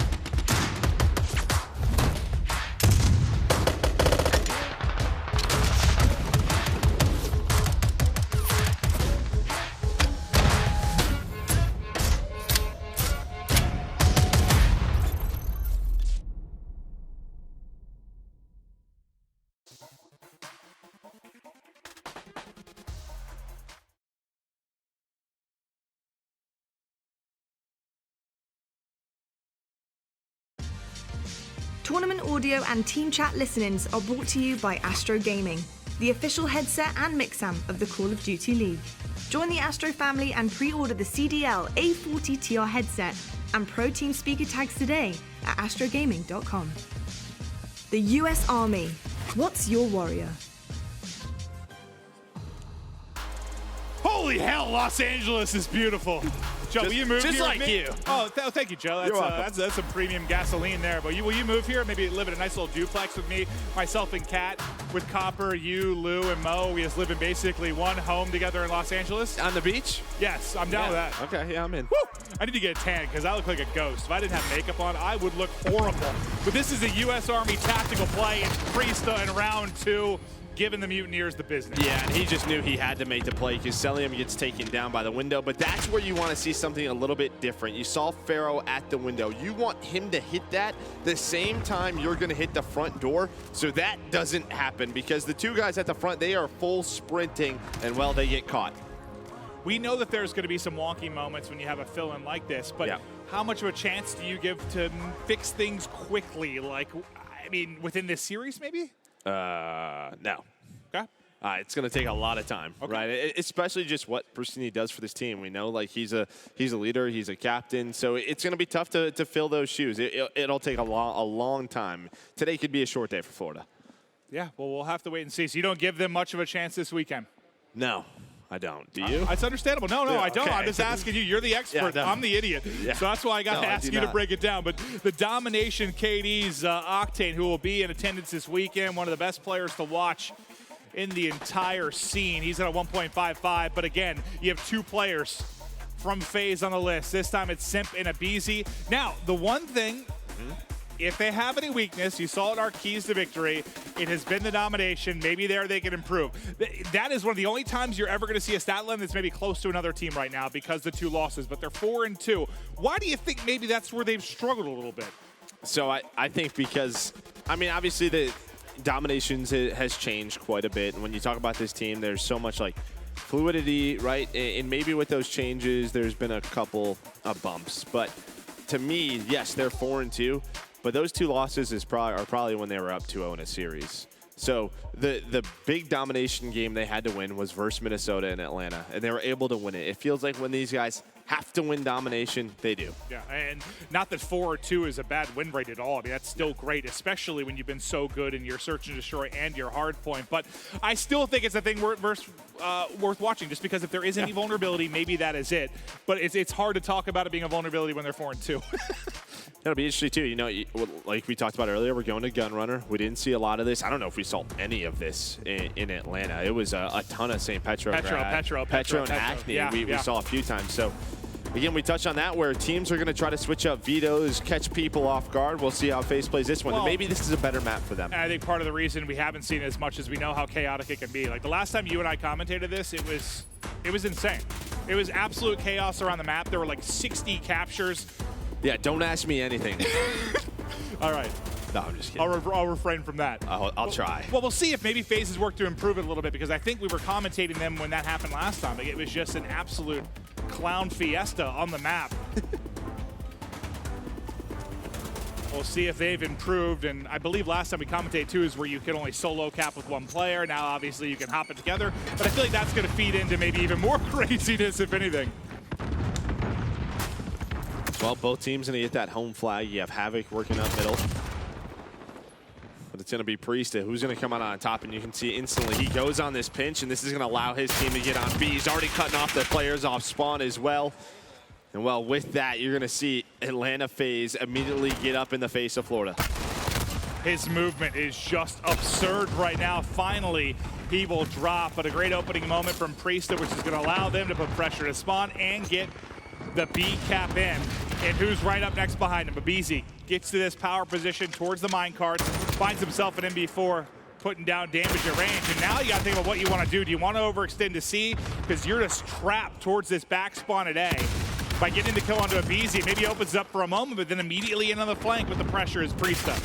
Tournament audio and team chat listen-ins are brought to you by Astro Gaming, the official headset and mix-am of the Call of Duty League. Join the Astro family and pre-order the CDL A40 TR headset and Pro Team speaker tags today at astrogaming.com. The US Army. What's your warrior?
Holy hell, Los Angeles is beautiful. Joe, will you move
just
here
like
with me?
you.
Oh, thank you, Joe. That's some premium gasoline there. But will you move here? Maybe live in a nice little duplex with me, myself and Kat, with Copper, you, Lou, and Mo. We just live in basically one home together in Los Angeles.
On the beach?
Yes, I'm down with that.
Okay, yeah, I'm in.
Woo! I need to get a tan because I look like a ghost. If I didn't have makeup on, I would look horrible. But this is a U.S. Army tactical play. It's Priest in round 2. Giving the Mutineers the business.
Yeah, and he just knew he had to make the play because Celium gets taken down by the window, but that's where you want to see something a little bit different. You saw Pharaoh at the window. You want him to hit that the same time you're going to hit the front door, so that doesn't happen because the two guys at the front, they are full sprinting, and, well, they get caught.
We know that there's going to be some wonky moments when you have a fill-in like this, but how much of a chance do you give to fix things quickly? Like, I mean, within this series, maybe?
No.
Okay.
It's going to take a lot of time, right? Especially just what Pristini does for this team. We know, like, he's a leader, he's a captain, so it's going to be tough to fill those shoes. It'll take a long time. Today could be a short day for Florida.
Yeah, well, we'll have to wait and see. So you don't give them much of a chance this weekend?
No. I don't. Do you?
It's understandable. No, I don't. Okay. I'm just asking you. You're the expert. I'm the idiot. Yeah. So that's why I got to ask you to break it down. But the domination KD's Octane, who will be in attendance this weekend, one of the best players to watch in the entire scene. He's at a 1.55. But again, you have two players from FaZe on the list. This time it's Simp and Abizi. Now, the one thing, if they have any weakness, you saw it in our keys to victory, it has been the domination. Maybe there they can improve. That is one of the only times you're ever going to see a stat line that's maybe close to another team right now because the 2 losses, but they're 4-2. Why do you think maybe that's where they've struggled a little bit?
So I think because, I mean, obviously the dominations has changed quite a bit. And when you talk about this team, there's so much like fluidity, right? And maybe with those changes, there's been a couple of bumps. But to me, yes, they're 4-2. but those 2 losses are probably when they were up 2-0 in a series. So the big domination game they had to win was versus Minnesota and Atlanta, and they were able to win it. It feels like when these guys have to win domination, they do.
Yeah, and not that 4-2 is a bad win rate at all. I mean, that's still great, especially when you've been so good in your search and destroy and your hard point. But I still think it's a thing worth watching, just because if there is any vulnerability, maybe that is it. But it's hard to talk about it being a vulnerability when they're 4-2.
That'll be interesting, too. You know, like we talked about earlier, we're going to Gunrunner. We didn't see a lot of this. I don't know if we saw any of this in Atlanta. It was a ton of St. Petro and Acne.
Yeah,
we saw a few times. So, again, we touched on that, where teams are going to try to switch up vetoes, catch people off guard. We'll see how FaZe plays this one.
Well,
and maybe this is a better map for them.
I think part of the reason we haven't seen it as much as we know how chaotic it can be. Like the last time you and I commentated this, it was insane. It was absolute chaos around the map. There were like 60 captures.
Yeah, don't ask me anything.
All right.
No, I'm just kidding.
I'll refrain from that.
I'll try.
Well, we'll see if maybe FaZe has worked to improve it a little bit, because I think we were commentating them when that happened last time. Like, it was just an absolute clown fiesta on the map. We'll see if they've improved, and I believe last time we commentated too is where you could only solo cap with 1 player. Now, obviously, you can hop it together, but I feel like that's going to feed into maybe even more craziness, if anything.
Well, both teams going to get that home flag. You have Havoc working up middle. But it's going to be Priest who's going to come out on top, and you can see instantly he goes on this pinch, and this is going to allow his team to get on B. He's already cutting off the players off spawn as well. And well, with that, you're going to see Atlanta FaZe immediately get up in the face of Florida.
His movement is just absurd right now. Finally, he will drop, but a great opening moment from Priest, which is going to allow them to put pressure to spawn and get the B cap in. And who's right up next behind him? Abizi gets to this power position towards the minecarts, finds himself an MB4, putting down damage at range. And now you got to think about what you want to do. Do you want to overextend to C? Because you're just trapped towards this back spawn at A. By getting the kill onto Abizi, maybe opens up for a moment, but then immediately in on the flank with the pressure is Priesta.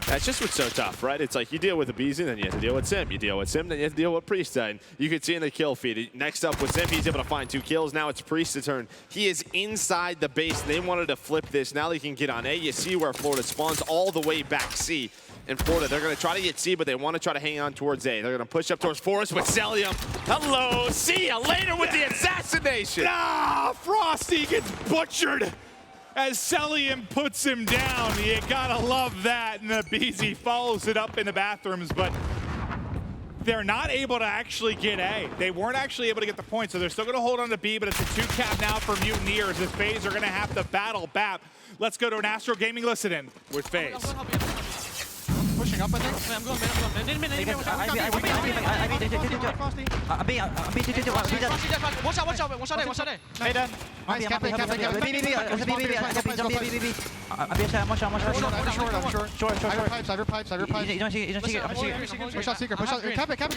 That's just what's so tough, right? It's like you deal with Abizi, then you have to deal with Sim. You deal with Sim, then you have to deal with Priesta. And you can see in the kill feed. Next up with Sim, he's able to find 2 kills. Now it's Priest's turn. He is inside the base. They wanted to flip this. Now they can get on A. You see where Florida spawns all the way back C. In Florida, they're going to try to get C, but they want to try to hang on towards A. They're going to push up towards Forest with Celium. Hello, see ya later with the assassination.
Ah, Frosty gets butchered as Celium puts him down. You gotta love that, and Abizi follows it up in the bathrooms, but they're not able to actually get A. They weren't actually able to get the point, so they're still gonna hold on to B, but it's a 2 cap now for Mutineers. The FaZe are gonna have to battle BAP. Let's go to an Astro Gaming listen-in with FaZe.
Pushing up, I think. I'm going mid. Watch out. Hey, Dan. Nice, cap. Short. I have your pipes. You don't see it. Push out secret. Cap it, guys.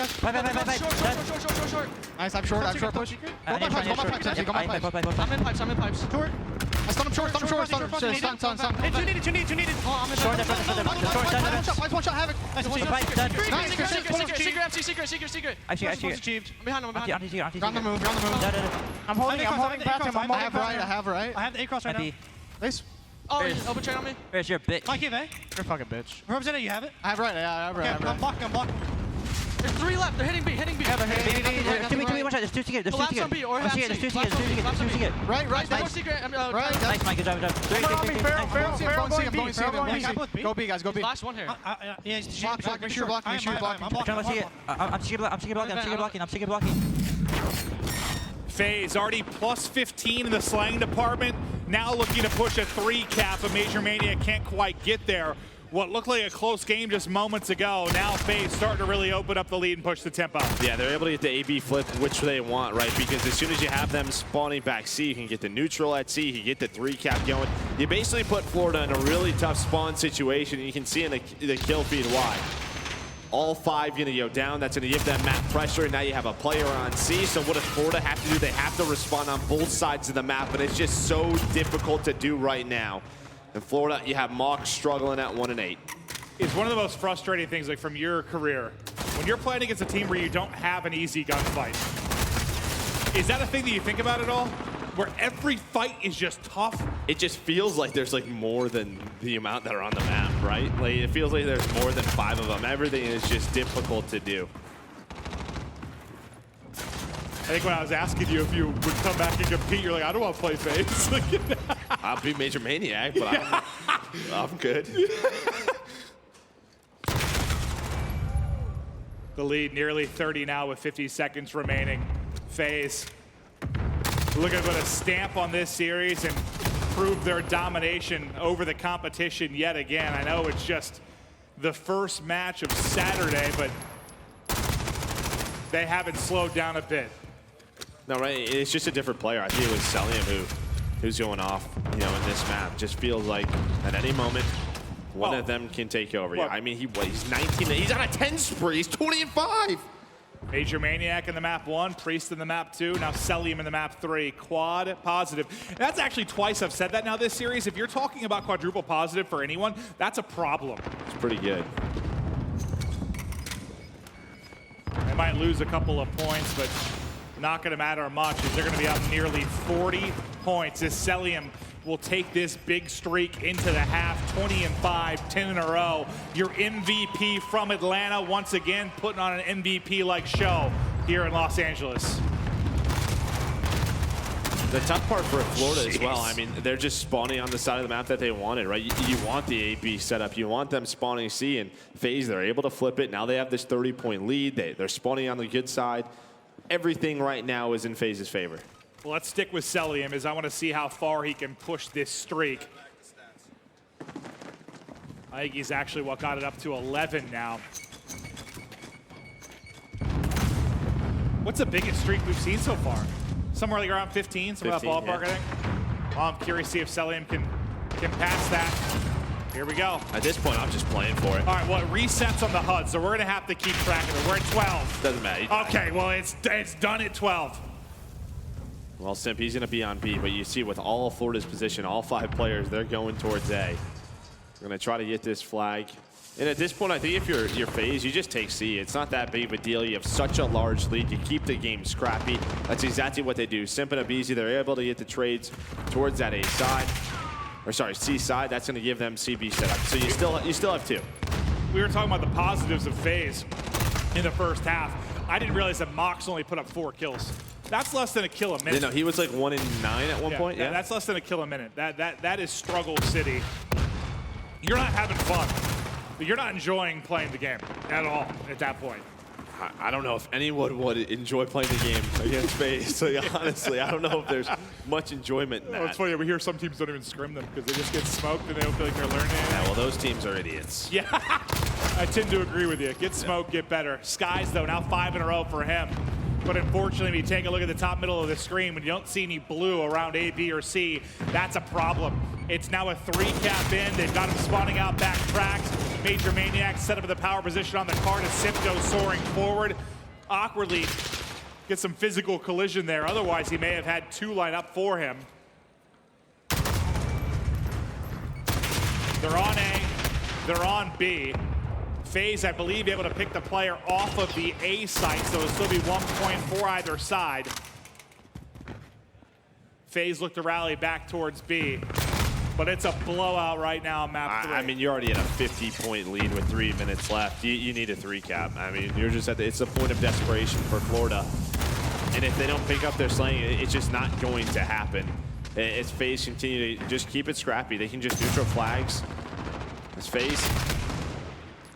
Nice, I'm short. Push. Go my pipes. I'm in pipes. Short. I stun him short. Stun. Hey, 2 needed. Oh, I'm in short. One shot, Havoc. Nice. Secret.
I see
it. I'm behind him.
You're on the move. I'm holding back him.
I have right.
I have the A-cross right now.
Nice. Oh, open train on me.
Where's your bitch?
Mikey, You're
a fucking bitch. Representative, you have it?
I have right.
I'm blocking.
There's 3 left. They're hitting B.
Yeah, they're hitting B. Two, watch out. There's 2 secret. There's 2 secret.
Right.
Nice.
Secret.
Nice, Mike. Good job.
I'm going C. Go B, guys. Go B.
Last one here. Yeah,
block. Make sure you're blocking.
I'm secret blocking.
FaZe already plus 15 in the slang department. Now looking to push a 3 cap, but Major Mania can't quite get there. What looked like a close game just moments ago. Now FaZe starting to really open up the lead and push the tempo.
Yeah, they're able to get the AB flip, which they want, right? Because as soon as you have them spawning back C, you can get the neutral at C, you can get the 3 cap going. You basically put Florida in a really tough spawn situation, and you can see in the kill feed why. All 5 going to go down. That's going to give them map pressure, and now you have a player on C. So what does Florida have to do? They have to respond on both sides of the map, and it's just so difficult to do right now. In Florida, you have Mox struggling at 1 and 8.
It's one of the most frustrating things, like from your career, when you're playing against a team where you don't have an easy gunfight. Is that a thing that you think about at all? Where every fight is just tough
it just feels like there's like more than the amount that are on the map, right? Like it feels like there's more than 5 of them. Everything is just difficult to do.
I think when I was asking you if you would come back and compete, you're like, I don't want to play FaZe.
I'll be Major Maniac, but I'm good.
The lead nearly 30 now with 50 seconds remaining. FaZe looking to put a stamp on this series and prove their domination over the competition yet again. I know it's just the first match of Saturday, but they haven't slowed down a bit.
No, right, it's just a different player. I think it was Celium who's going off, you know, in this map. Just feels like at any moment, one of them can take over. Yeah, I mean, he's 19, he's on a 10 spree, he's 20-5.
Major Maniac in the map 1, Priest in the map 2, now Celium in the map 3. Quad positive. And that's actually twice I've said that now this series. If you're talking about quadruple positive for anyone, that's a problem.
It's pretty good.
They might lose a couple of points, but not going to matter much as they're going to be up nearly 40 points as Celium will take this big streak into the half. 20-5, 10 in a row. Your MVP from Atlanta once again putting on an MVP-like show here in Los Angeles.
The tough part for Florida as well, I mean, they're just spawning on the side of the map that they wanted, right? You want the AB setup. You want them spawning C, and FaZe, they're able to flip it. Now they have this 30-point lead. They're spawning on the good side. Everything right now is in FaZe's favor.
Well, let's stick with Celium as I want to see how far he can push this streak. I think he's actually what got it up to 11 now. What's the biggest streak we've seen so far? Somewhere like around 15, somewhere in that ballpark,
yeah.
I think. Well, I'm curious to see if Celium can pass that. Here we go.
At this point, I'm just playing for it.
All right, well, it resets on the HUD, so we're going to have to keep track of it. We're at 12.
Doesn't matter.
Okay, well, it's done at 12.
Well, Simp, he's going to be on B, but you see with all of Florida's position, all 5 players, they're going towards A. They're going to try to get this flag. And at this point, I think if you're FaZe, you just take C. It's not that big of a deal. You have such a large lead. You keep the game scrappy. That's exactly what they do. Simp and Abizi, they're able to get the trades towards that A side. Or sorry, C side. That's going to give them CB setup. So you still have 2.
We were talking about the positives of FaZe in the first half. I didn't realize that Mox only put up 4 kills. That's less than a kill a minute.
No, he was like 1 in 9 at one point. Yeah,
that's less than a kill a minute. That is struggle city. You're not having fun. You're not enjoying playing the game at all at that point.
I don't know if anyone would enjoy playing the game against FaZe. Like, honestly, I don't know if there's much enjoyment in that.
It's funny, over here some teams don't even scrim them because they just get smoked and they don't feel like they're learning.
Yeah, well, those teams are idiots.
Yeah, I tend to agree with you. Get smoked, get better. Skies, though, now 5 in a row for him. But unfortunately, when you take a look at the top middle of the screen, when you don't see any blue around A, B, or C, that's a problem. It's now a 3-cap in. They've got him spawning out back tracks. Major Maniac set up in the power position on the card as Simp goes soaring forward. Awkwardly gets some physical collision there. Otherwise, he may have had 2 line up for him. They're on A, they're on B. FaZe, I believe, able to pick the player off of the A site, so it'll still be 1 point for either side. FaZe look to rally back towards B, but it's a blowout right now on map 3.
I mean, you're already in a 50-point lead with 3 minutes left. You need a 3-cap. I mean, you're just it's a point of desperation for Florida. And if they don't pick up their slaying, it's just not going to happen. It's FaZe continue to just keep it scrappy. They can just neutral flags. It's FaZe.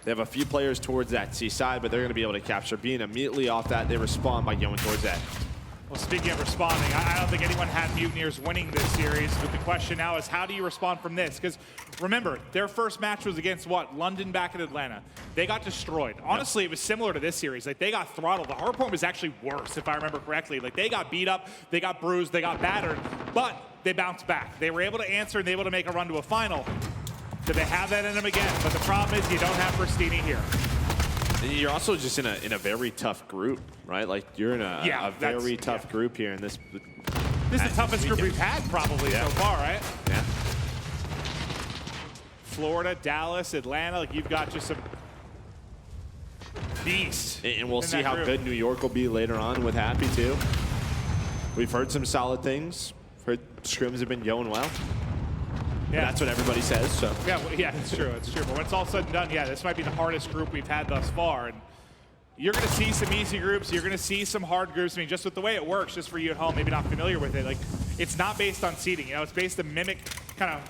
They have a few players towards that C side, but they're going to be able to capture B, and immediately off that, they respond by going towards A.
Well, speaking of responding, I don't think anyone had Mutineers winning this series, but the question now is how do you respond from this? Because remember, their first match was against what? London back in Atlanta. They got destroyed. Honestly, it was similar to this series. Like, they got throttled. The hard point was actually worse, if I remember correctly. Like, they got beat up, they got bruised, they got battered, but they bounced back. They were able to answer and they were able to make a run to a final. Do they have that in them again? But the problem is you don't have Pristini here.
You're also just in a very tough group, right? Like, you're in a very tough group here in this.
This is the toughest group we've had probably so far, right?
Yeah.
Florida, Dallas, Atlanta, like you've got just some beasts.
And we'll see how good New York will be later on with Happy too. We've heard some solid things. Heard scrims have been going well. That's what everybody says. So
yeah, well, yeah, it's true. It's true. But when it's all said and done, yeah, this might be the hardest group we've had thus far. And you're going to see some easy groups. You're going to see some hard groups. I mean, just with the way it works, just for you at home, maybe not familiar with it, like it's not based on seeding. You know, it's based to mimic kind of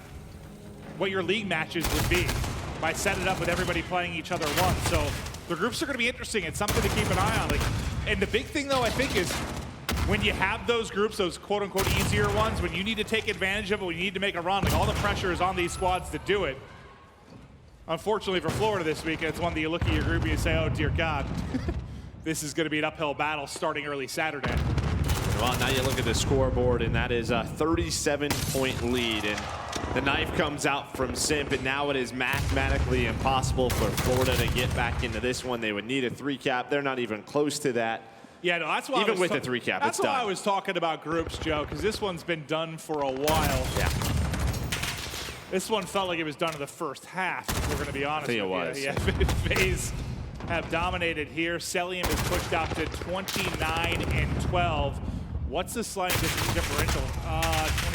what your league matches would be by setting it up with everybody playing each other once. So the groups are going to be interesting. It's something to keep an eye on. Like, and the big thing, though, I think is when you have those groups, those quote-unquote easier ones, when you need to take advantage of it, when you need to make a run, like all the pressure is on these squads to do it. Unfortunately for Florida this week, it's one that you look at your group and you say, oh, dear God, this is going to be an uphill battle starting early Saturday.
Well, now you look at the scoreboard, and that is a 37-point lead. And the knife comes out from Simp, and now it is mathematically impossible for Florida to get back into this one. They would need a 3-cap. They're not even close to that.
Yeah, no, that's why
even with the 3-cap,
that's
it's
why
done.
I was talking about groups, Joe, because this one's been done for a while.
Yeah.
This one felt like it was done in the first half, if we're going to be honest with you.
was.
Yeah, FaZe have dominated here. Cellium is pushed out to 29-12. What's the sliding differential?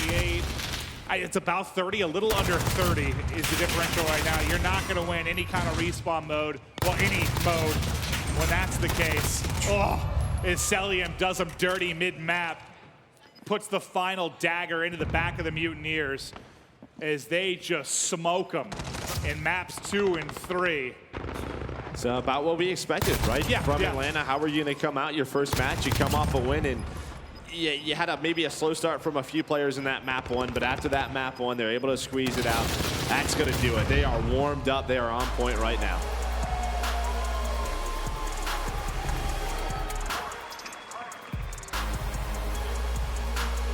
28. It's about 30, a little under 30 is the differential right now. You're not going to win any kind of respawn mode, well, any mode, when that's the case. Oh, as Cellium does them dirty mid-map, puts the final dagger into the back of the Mutineers as they just smoke them in maps 2 and 3.
So about what we expected, right?
Yeah.
From Atlanta, how are you going to come out your first match? You come off a win, and you had maybe a slow start from a few players in that map 1, but after that map 1, they're able to squeeze it out. That's going to do it. They are warmed up. They are on point right now.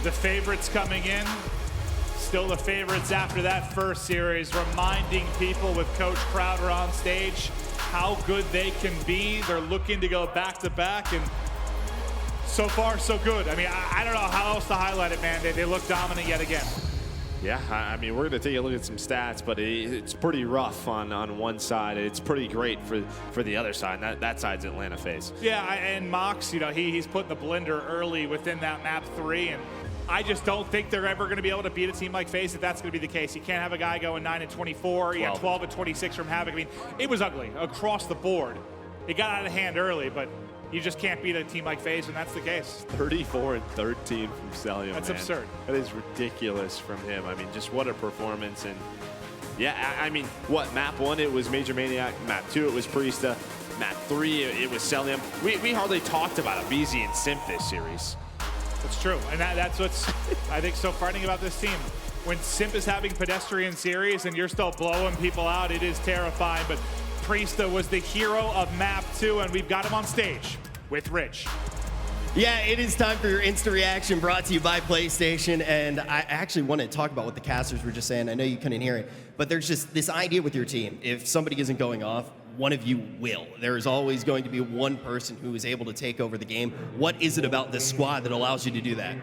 The favorites coming in. Still the favorites after that first series, reminding people with Coach Crowder on stage how good they can be. They're looking to go back-to-back, and so far, so good. I mean, I don't know how else to highlight it, man. They look dominant yet again.
Yeah, I mean, we're going to take a look at some stats, but it's pretty rough on one side. It's pretty great for the other side, and that side's Atlanta FaZe.
Yeah, and Mox, you know, he's put in the blender early within that map 3, and I just don't think they're ever going to be able to beat a team like FaZe if that's going to be the case. You can't have a guy going 9-24, you have 12-26 from Havoc. I mean, it was ugly across the board. It got out of hand early, but you just can't beat a team like FaZe when that's the case.
34-13 from Cellium.
That's
man.
absurd.
That is ridiculous from him. I mean, just what a performance. And yeah, I mean, what, map 1, it was Major Maniac. Map 2, it was Priesta. Map 3, it was Cellium. We hardly talked about a BZ and Simp this series.
It's true, and that's what's, I think, so frightening about this team. When Simp is having pedestrian series and you're still blowing people out, it is terrifying, but Priesta was the hero of map 2, and we've got him on stage with Rich.
Yeah, it is time for your instant reaction, brought to you by PlayStation. And I actually want to talk about what the casters were just saying. I know you couldn't hear it, but there's just this idea with your team. If somebody isn't going off, one of you will. There is always going to be one person who is able to take over the game. What is it about this squad that allows you to do that?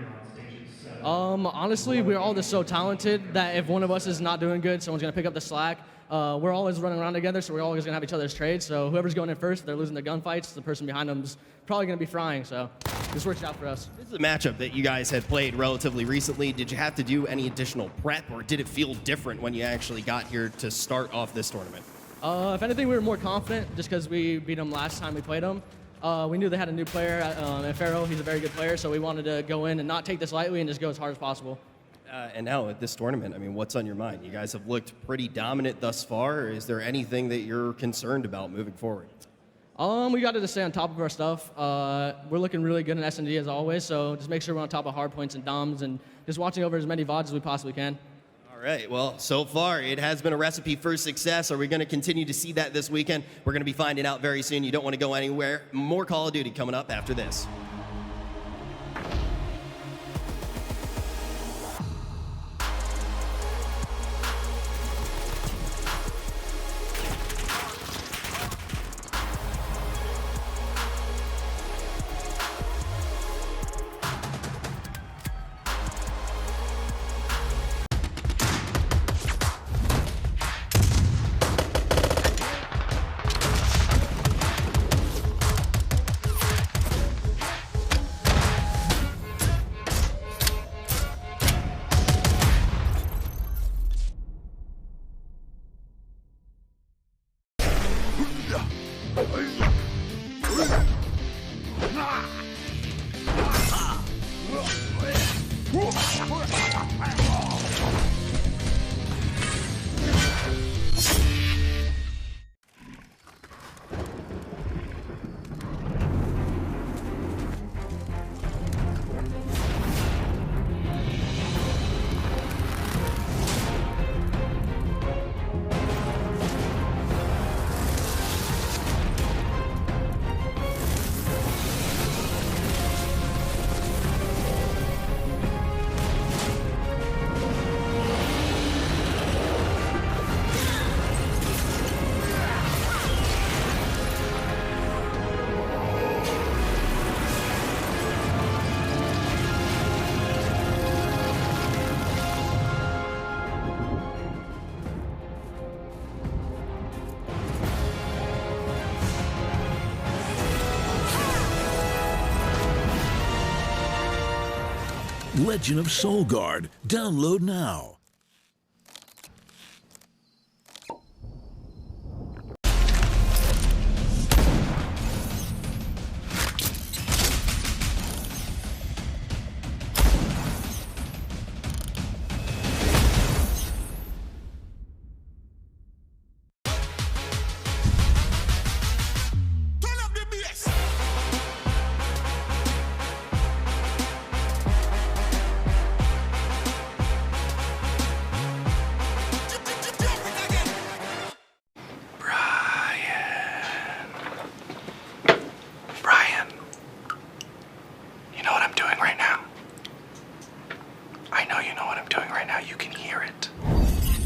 Honestly, we're all just so talented that if one of us is not doing good, someone's going to pick up the slack. We're always running around together, so we're always going to have each other's trades. So whoever's going in first, if they're losing their gunfights, the person behind them's probably going to be frying. So this works out for us.
This is a matchup that you guys had played relatively recently. Did you have to do any additional prep, or did it feel different when you actually got here to start off this tournament?
If anything, we were more confident just because we beat them last time we played them. We knew they had a new player, and Pharaoh, he's a very good player, so we wanted to go in and not take this lightly and just go as hard as possible.
And now at this tournament, I mean, what's on your mind? You guys have looked pretty dominant thus far. Is there anything that you're concerned about moving forward?
We got to just stay on top of our stuff. We're looking really good in S&D as always, so just make sure we're on top of hard points and DOMs and just watching over as many VODs as we possibly can.
All right, well, so far it has been a recipe for success. Are we going to continue to see that this weekend? We're going to be finding out very soon. You don't want to go anywhere. More Call of Duty coming up after this.
Legend of Soul Guard. Download now.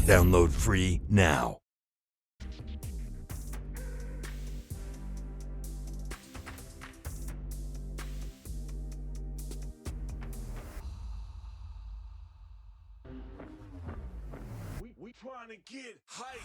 Download free now.
We trying to get hype.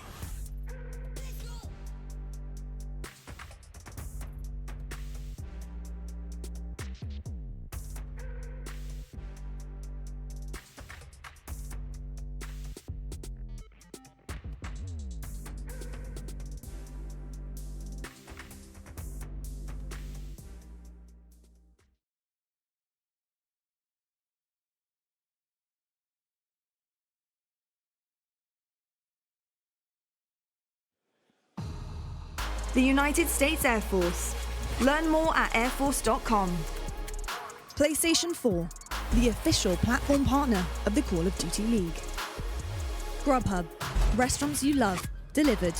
The United States Air Force. Learn more at airforce.com.
PlayStation 4, the official platform partner of the Call of Duty League. Grubhub, restaurants you love, delivered.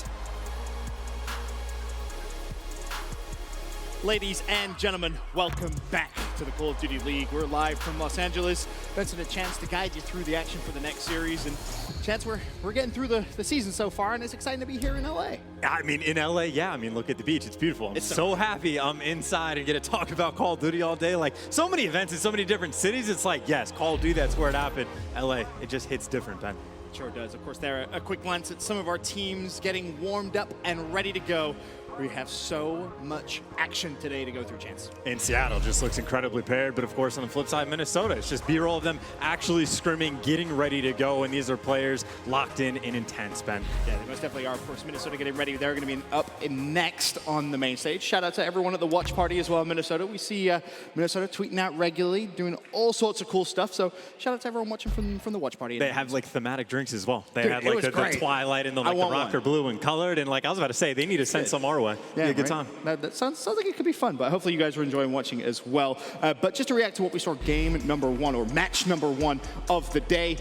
Ladies and gentlemen, welcome back to the Call of Duty League. We're live from Los Angeles. Benson, a chance to guide you through the action for the next series. And Chance, we're getting through the season so far, and it's exciting to be here in LA.
I mean, in LA, yeah. I mean, look at the beach. It's beautiful. I'm so happy I'm inside and get to talk about Call of Duty all day. Like, so many events in so many different cities. It's like, yes, Call of Duty, that's where it happened. LA, it just hits different, Ben.
Sure does. Of course, there a quick glance at some of our teams getting warmed up and ready to go. We have so much action today to go through, Chance.
And Seattle just looks incredibly paired, but of course on the flip side, Minnesota, it's just B-roll of them actually scrimming, getting ready to go, and these are players locked in and intense, Ben.
Yeah, they most definitely are. Of course, Minnesota getting ready. They're going to be up next on the main stage. Shout out to everyone at the watch party as well in Minnesota. We see Minnesota tweeting out regularly, doing all sorts of cool stuff. So shout out to everyone watching from the watch party.
They have like thematic drinks as well. They
Dude,
had like the Twilight and the Røkkr blue and colored, and like I was about to say, they need to send some our way.
Yeah,
a good
right?
time.
That sounds like it could be fun, but hopefully you guys are enjoying watching as well. But just to react to what we saw game number one, or match number one of the day,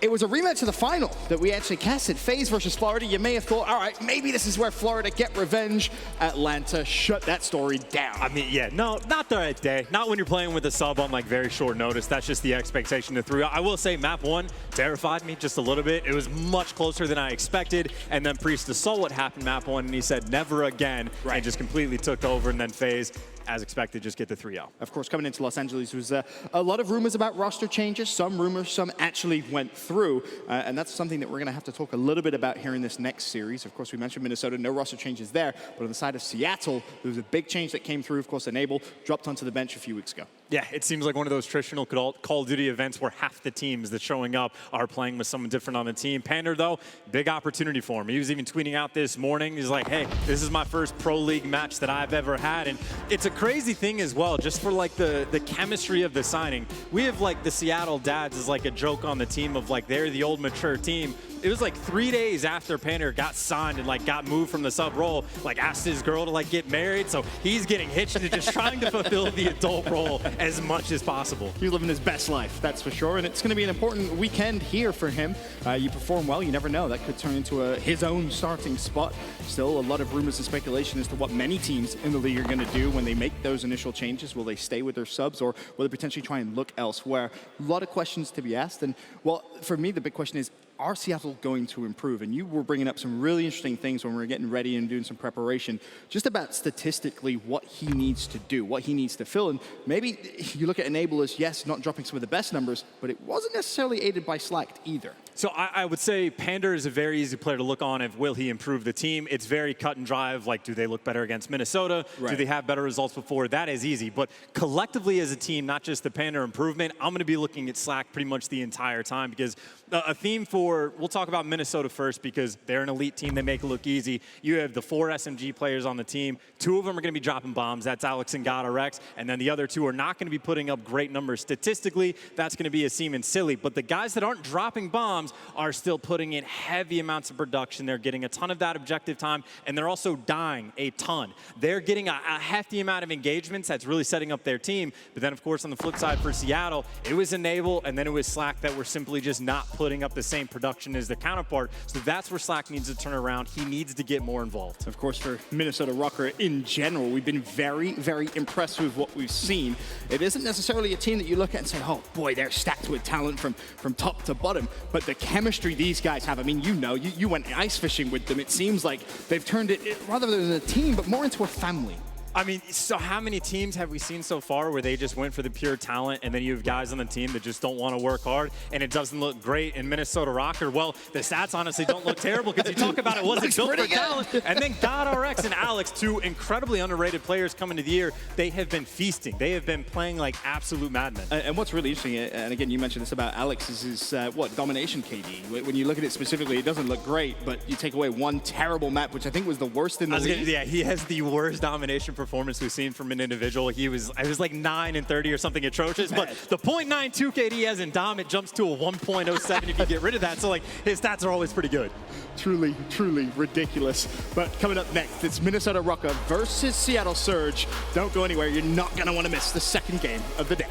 it was a rematch of the final that we actually casted. FaZe versus Florida. You may have thought, all right, maybe this is where Florida get revenge. Atlanta shut that story down.
I mean, yeah, no, not the right day. Not when you're playing with a sub on like very short notice. That's just the expectation to throw. I will say map one terrified me just a little bit. It was much closer than I expected. And then Priest saw what happened map one and he said never again. Right. And just completely took over. And then FaZe, as expected, just get the 3-0.
Of course, coming into Los Angeles, there was a lot of rumors about roster changes. Some rumors, some actually went through. And that's something that we're going to have to talk a little bit about here in this next series. Of course, we mentioned Minnesota, no roster changes there. But on the side of Seattle, there was a big change that came through. Of course, Enable dropped onto the bench a few weeks ago.
Yeah, it seems like one of those traditional Call of Duty events where half the teams that showing up are playing with someone different on the team. Pander, though, big opportunity for him. He was even tweeting out this morning. He's like, hey, this is my first Pro League match that I've ever had. And it's a crazy thing as well, just for like the chemistry of the signing. We have like the Seattle dads as like a joke on the team of like they're the old mature team. It was like 3 days after Pander got signed and like got moved from the sub role, like asked his girl to like get married. So he's getting hitched to just trying to fulfill the adult role as much as possible.
He's living his best life, that's for sure. And it's going to be an important weekend here for him. You perform well, you never know. That could turn into his own starting spot. Still a lot of rumors and speculation as to what many teams in the league are going to do when they make those initial changes. Will they stay with their subs or will they potentially try and look elsewhere? A lot of questions to be asked. And well, for me, the big question is, are Seattle going to improve? And you were bringing up some really interesting things when we were getting ready and doing some preparation, just about statistically what he needs to do, what he needs to fill. And maybe you look at enablers, yes, not dropping some of the best numbers, but it wasn't necessarily aided by Slacked either.
So I would say Pander is a very easy player to look on if will he improve the team. It's very cut and dry of like, do they look better against Minnesota? Right. Do they have better results before? That is easy. But collectively as a team, not just the Pander improvement, I'm going to be looking at Slack pretty much the entire time because a theme for, we'll talk about Minnesota first because they're an elite team. They make it look easy. You have the 4 SMG players on the team. 2 of them are going to be dropping bombs. That's Alex and GodRx. And then the other 2 are not going to be putting up great numbers. Statistically, that's going to be Asim and Silly. But the guys that aren't dropping bombs are still putting in heavy amounts of production. They're getting a ton of that objective time, and they're also dying a ton. They're getting a hefty amount of engagements that's really setting up their team. But then, of course, on the flip side for Seattle, it was Enable, and then it was Slack that were simply just not putting up the same production as their counterpart. So that's where Slack needs to turn around. He needs to get more involved.
Of course, for Minnesota Røkkr in general, we've been very, very impressed with what we've seen. It isn't necessarily a team that you look at and say, oh boy, they're stacked with talent from top to bottom, but the chemistry these guys have, I mean, you went ice fishing with them. It seems like they've turned it, rather than a team, but more into a family.
I mean, so how many teams have we seen so far where they just went for the pure talent and then you have guys on the team that just don't want to work hard and it doesn't look great in Minnesota Røkkr? Well, the stats honestly don't look terrible because you talk about it wasn't built for talent. And then GodRx and Alex, 2 incredibly underrated players coming into the year, they have been feasting. They have been playing like absolute madmen.
And what's really interesting, and again, you mentioned this about Alex, is his, domination KD. When you look at it specifically, it doesn't look great, but you take away one terrible map, which I think was the worst in the league.
Yeah, he has the worst domination performance we've seen from an individual. It was like 9 and 30 or something atrocious, but the .92 KD he has in Dom, it jumps to a 1.07 if you get rid of that. So like his stats are always pretty good.
Truly, truly ridiculous. But coming up next, it's Minnesota Røkkr versus Seattle Surge. Don't go anywhere. You're not going to want to miss the second game of the day.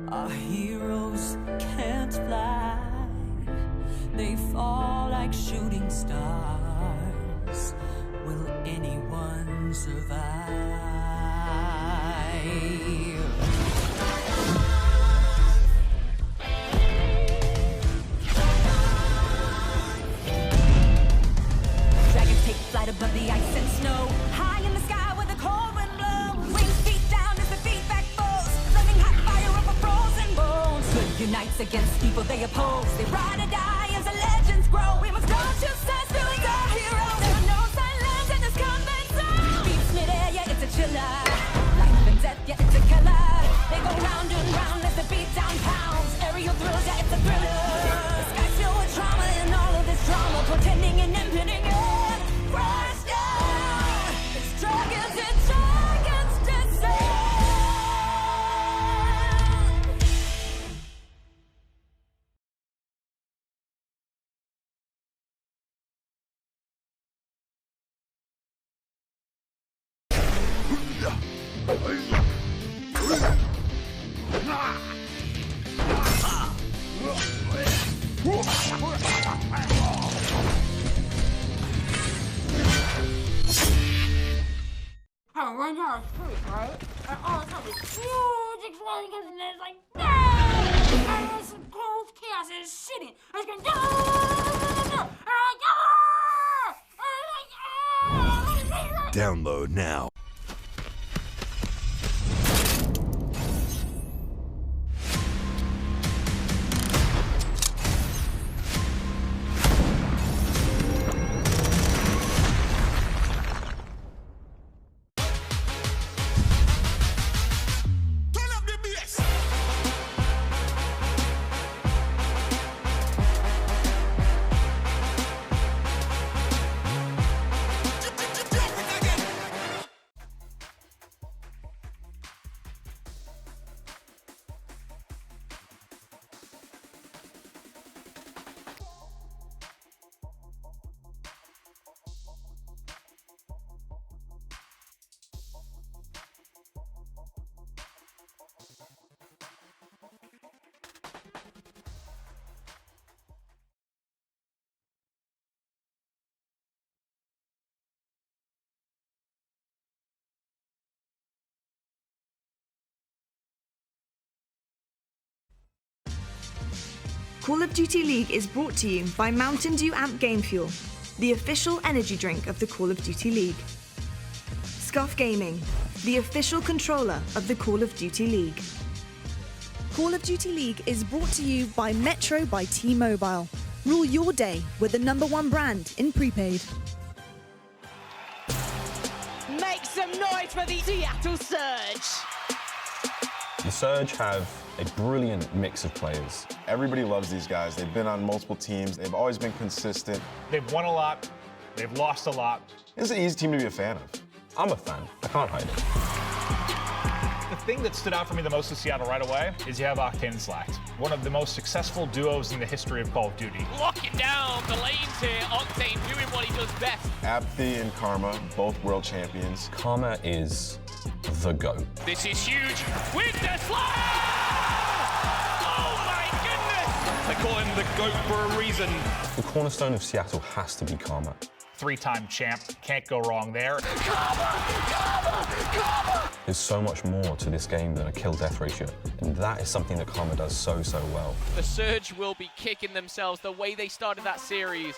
Our heroes can't fly. They fall like shooting stars. Will anyone survive? Dragons take flight above the ice and snow. High in the sky where the cold wind blows. Wings feet down as the feedback foes. Flaming hot fire over frozen bones. Good unites against evil they oppose. They ride or die as the legends grow. We must go to sides, feelings our heroes. There are no silence in this combat zone. Beats midair, yeah, it's a chiller. Life and death, yeah, it's a killer. They go round and round as the beat down pounds. Aerial thrills, yeah, it's a thriller. The sky's filled with trauma and all of this drama. Pretending and impending, yeah. Crash down. It's dragons descend.
I run out of food, right? And all of a sudden, huge explosion, and it's like, no! And there's some cold chaos and it's shitting. I was going, no! And I'm like,
Download now.
Call of Duty League is brought to you by Mountain Dew Amp Game Fuel, the official energy drink of the Call of Duty League. Scuff Gaming, the official controller of the Call of Duty League.
Call of Duty League is brought to you by Metro by T-Mobile. Rule your day with the #1 brand in prepaid.
Make some noise for the Seattle Surge!
The Surge have a brilliant mix of players. Everybody loves these guys. They've been on multiple teams. They've always been consistent.
They've won a lot. They've lost a lot.
It's an easy team to be a fan of. I'm a fan. I can't hide it.
The thing that stood out for me the most with Seattle right away is you have Octane and Slacked. One of the most successful duos in the history of Call of Duty.
Locking down the lanes here. Octane doing what he does best.
Apathy and Karma, both world champions. Karma is the GOAT.
This is huge with the slam! Oh my goodness!
They call him the GOAT for a reason.
The cornerstone of Seattle has to be Karma.
3-time champ, can't go wrong there.
There's so much more to this game than a kill-death ratio, and that is something that Karma does so well.
The Surge will be kicking themselves the way they started that series.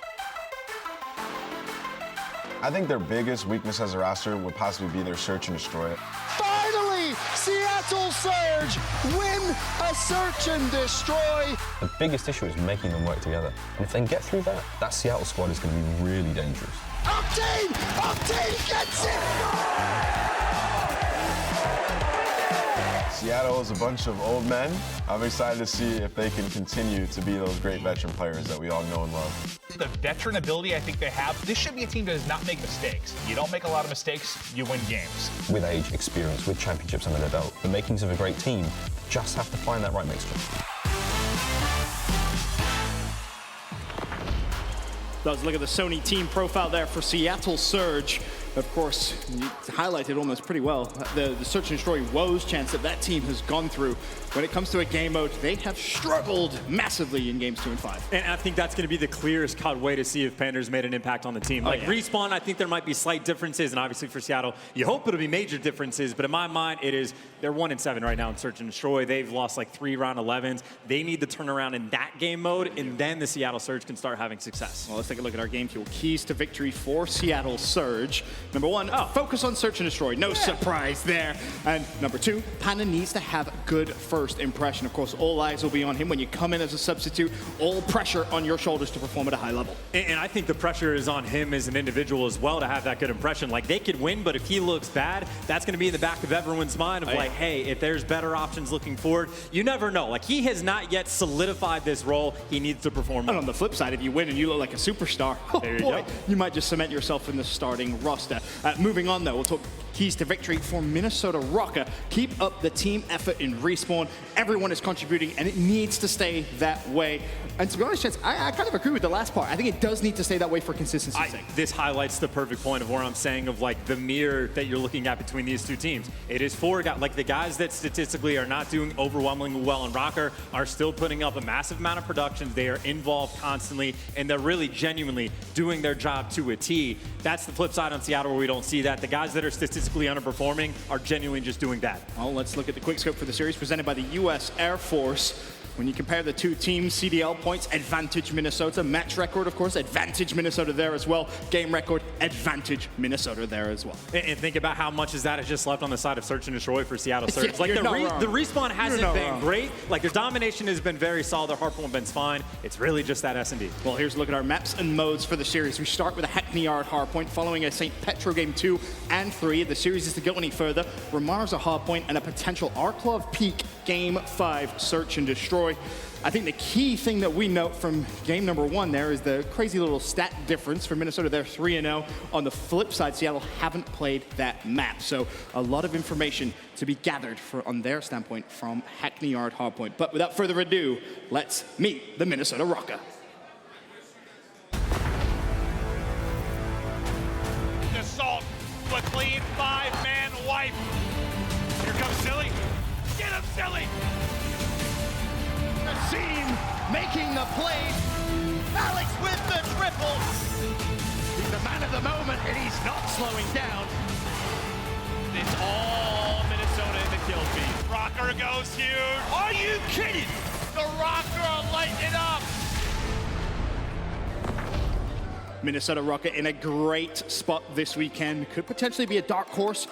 I think their biggest weakness as a roster would possibly be their search and destroy.
Finally, Seattle Surge win a search and destroy.
The biggest issue is making them work together, and if they can get through that, that Seattle squad is going to be really dangerous.
Octane! Octane gets it!
Seattle is a bunch of old men. I'm excited to see if they can continue to be those great veteran players that we all know and love.
The veteran ability I think they have, this should be a team that does not make mistakes. You don't make a lot of mistakes, you win games.
With age, experience, with championships under their belt, the makings of a great team just have to find that right mixture.
Let's look at the Sony team profile there for Seattle Surge. Of course, you highlighted almost pretty well the search and destroy woes chance that team has gone through. When it comes to a game mode, they have struggled massively in games 2 and 5.
And I think that's going to be the clearest cut way to see if Panda's made an impact on the team. Respawn, I think there might be slight differences, and obviously for Seattle, you hope it'll be major differences, but in my mind, they're 1-7 right now in search and destroy. They've lost like 3 round 11s. They need to turn around in that game mode, and then the Seattle Surge can start having success.
Well, let's take a look at our game fuel keys to victory for Seattle Surge. Number 1, focus on search and destroy. No surprise there. And number 2, Panda needs to have good first impression. Of course, all eyes will be on him when you come in as a substitute. All pressure on your shoulders to perform at a high level.
And I think the pressure is on him as an individual as well to have that good impression. Like, they could win, but if he looks bad, that's going to be in the back of everyone's mind of like, hey, if there's better options looking forward, you never know. Like, he has not yet solidified this role. He needs to perform.
And on the flip side, if you win and you look like a superstar, you might just cement yourself in the starting roster. Moving on, though, we'll talk keys to victory for Minnesota Røkkr. Keep up the team effort in Respawn. Everyone is contributing, and it needs to stay that way. And to be honest, Chance, I kind of agree with the last part. I think it does need to stay that way for consistency's sake.
This highlights the perfect point of where I'm saying of like the mirror that you're looking at between these two teams. It is 4 guys, like the guys that statistically are not doing overwhelmingly well in Røkkr are still putting up a massive amount of productions. They are involved constantly, and they're really genuinely doing their job to a T. That's the flip side on Seattle where we don't see that. The guys that are statistically underperforming are genuinely just doing that.
Well, let's look at the quick scope for the series presented by the U.S. Air Force. When you compare the two teams, CDL Points, advantage Minnesota. Match record, of course, advantage Minnesota there as well. Game record, advantage Minnesota there as well.
And think about how much is that has just left on the side of search and destroy for Seattle Surge. Like the respawn hasn't been great. Like their domination has been very solid. Their hardpoint has been fine. It's really just that S&D.
Well, here's a look at our maps and modes for the series. We start with a Hackney Yard hardpoint, following a St. Petro game 2 and 3. If the series is to go any further, Ramar's a hardpoint and a potential Arklov Peak game 5 search and destroy. I think the key thing that we note from game number 1 there is the crazy little stat difference for Minnesota. They're 3-0. On the flip side, Seattle haven't played that map. So a lot of information to be gathered on their standpoint from Hackney Yard hardpoint. But without further ado, let's meet the Minnesota Røkkr.
Assault, a clean 5-man wipe. Here comes Silly. Get him, Silly!
Seam making the play. Alex with the triple. He's the man of the moment, and he's not slowing down.
It's all Minnesota in the kill feed.
Røkkr goes huge.
Are you kidding?
the Røkkr lighting it up.
Minnesota Røkkr in a great spot this weekend. Could potentially be a dark horse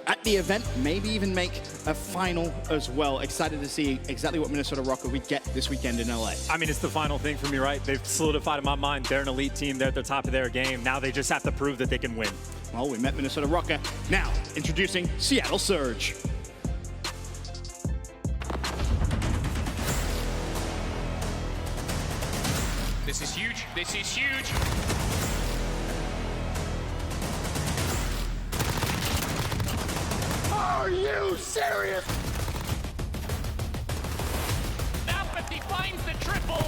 at the event, maybe even make a final as well. Excited to see exactly what Minnesota Røkkr we get this weekend in LA.
I mean, it's the final thing for me, right? They've solidified in my mind. They're an elite team. They're at the top of their game. Now they just have to prove that they can win.
Well, we met Minnesota Røkkr. Now, introducing Seattle Surge.
This is huge. This is huge.
Are you serious?
Apathy finds the triple.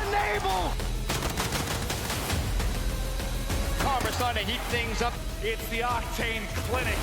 Enable!
Karma's starting to heat things up. It's the Octane Clinic.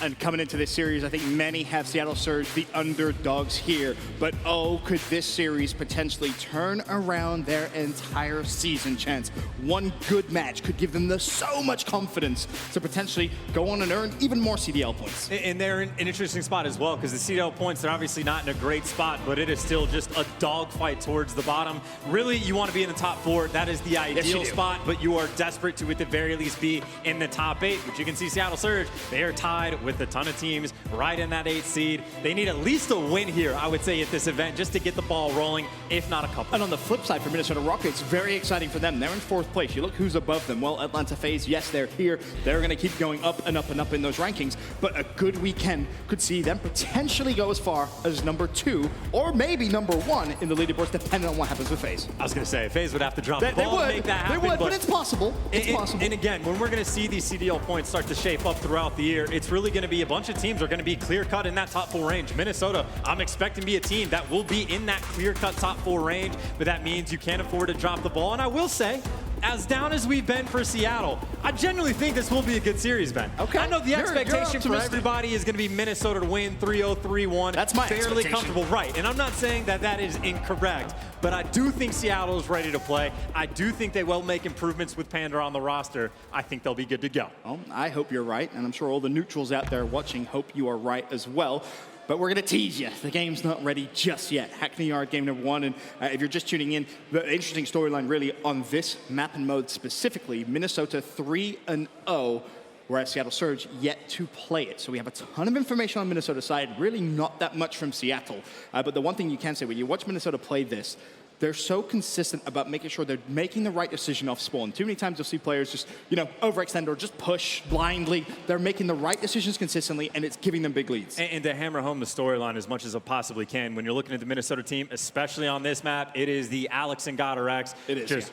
And coming into this series, I think many have Seattle Surge the underdogs here. But oh, could this series potentially turn around their entire season chance? One good match could give them so much confidence to potentially go on and earn even more CDL points.
And they're in an interesting spot as well, because the CDL points, they're obviously not in a great spot, but it is still just a dogfight towards the bottom. Really, you want to be in the top 4. That is the ideal spot, but you are desperate to, at the very least, be in the top 8. But you can see Seattle Surge, they are tied with a ton of teams right in that 8th seed. They need at least a win here, I would say, at this event, just to get the ball rolling, if not a couple.
And on the flip side for Minnesota Røkkr, it's very exciting for them. They're in 4th place. You look who's above them. Well, Atlanta FaZe, yes, they're here. They're going to keep going up and up and up in those rankings. But a good weekend could see them potentially go as far as number 2 or maybe number 1 in the leaderboards, depending on what happens with FaZe.
I was going to say, FaZe would have to drop the ball and make that happen.
They would, but it's possible. It's possible.
And again, when we're going to see these CDL points start to shape up throughout the year, it's really going to be a bunch of teams are going to be clear-cut in that top 4 range. Minnesota, I'm expecting to be a team that will be in that clear-cut top 4 range, but that means you can't afford to drop the ball. And I will say, as down as we've been for Seattle, I genuinely think this will be a good series, Ben.
Okay.
I know the expectation for everybody is going to be Minnesota to win 3-0, 3-1.
That's my
fairly
expectation.
Comfortable, right? And I'm not saying that that is incorrect, but I do think Seattle is ready to play. I do think they will make improvements with Panda on the roster. I think they'll be good to go.
Well, I hope you're right, and I'm sure all the neutrals out there watching hope you are right as well. But we're going to tease you. The game's not ready just yet. Hackney Yard game number 1. And if you're just tuning in, the interesting storyline really on this map and mode specifically, Minnesota 3-0, whereas Seattle Surge yet to play it. So we have a ton of information on Minnesota's side, really not that much from Seattle. But the one thing you can say, when you watch Minnesota play this, they're so consistent about making sure they're making the right decision off spawn. Too many times you'll see players just, overextend or just push blindly. They're making the right decisions consistently, and it's giving them big leads.
And to hammer home the storyline as much as it possibly can, when you're looking at the Minnesota team, especially on this map, it is the Alex and Guerrillas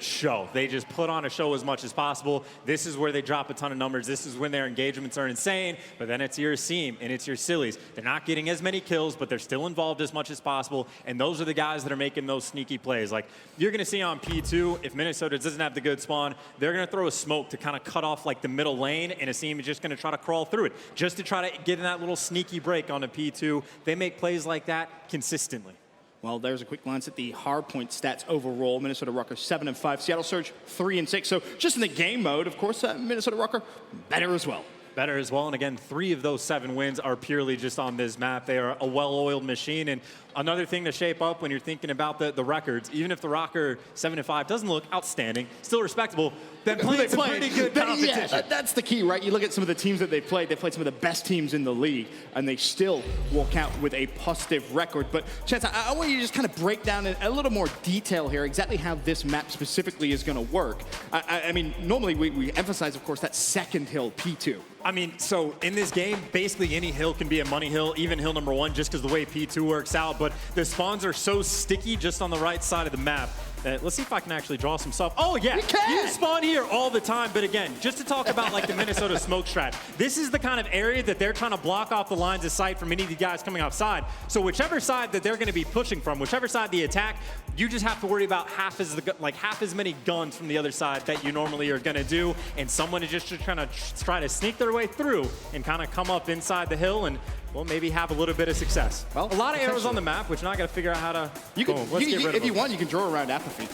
show. They just put on a show as much as possible. This is where they drop a ton of numbers. This is when their engagements are insane, but then it's your Seam and it's your Sillies. They're not getting as many kills, but they're still involved as much as possible, and those are the guys that are making those sneaky plays. Like, you're going to see on P2, if Minnesota doesn't have the good spawn, they're going to throw a smoke to kind of cut off like the middle lane, and Asim is just going to try to crawl through it, just to try to get in that little sneaky break on a P2. They make plays like that consistently.
Well, there's a quick glance at the hardpoint stats overall. Minnesota Røkkr 7-5, Seattle Surge 3-6. So just in the game mode, of course, Minnesota Røkkr better as well.
Better as well, and again, 3 of those 7 wins are purely just on this map. They are a well-oiled machine, and another thing to shape up when you're thinking about the records, even if the Røkkr 7-5 doesn't look outstanding, still respectable, then playing some pretty good competition.
Yeah, that's the key, right? You look at some of the teams that they've played some of the best teams in the league, and they still walk out with a positive record. But Chance, I want you to just kind of break down in a little more detail here exactly how this map specifically is going to work. I mean, normally we emphasize, of course, that second hill, P2.
I mean, so in this game, basically any hill can be a money hill, even hill number 1, just because the way P2 works out. But the spawns are so sticky just on the right side of the map. Let's see if I can actually draw some stuff. Oh, yeah. You spawn here all the time. But again, just to talk about like the Minnesota smoke strat, this is the kind of area that they're trying to block off the lines of sight from any of the guys coming outside. So whichever side that they're going to be pushing from, whichever side the attack, you just have to worry about half as many guns from the other side that you normally are going to do. And someone is just trying to sneak their way through and kind of come up inside the hill. And well, maybe have a little bit of success. Well, a lot of arrows on the map, which now I got to figure out how to.
You can,
boom, let's get rid of
if you
them.
want, you can draw around apathy.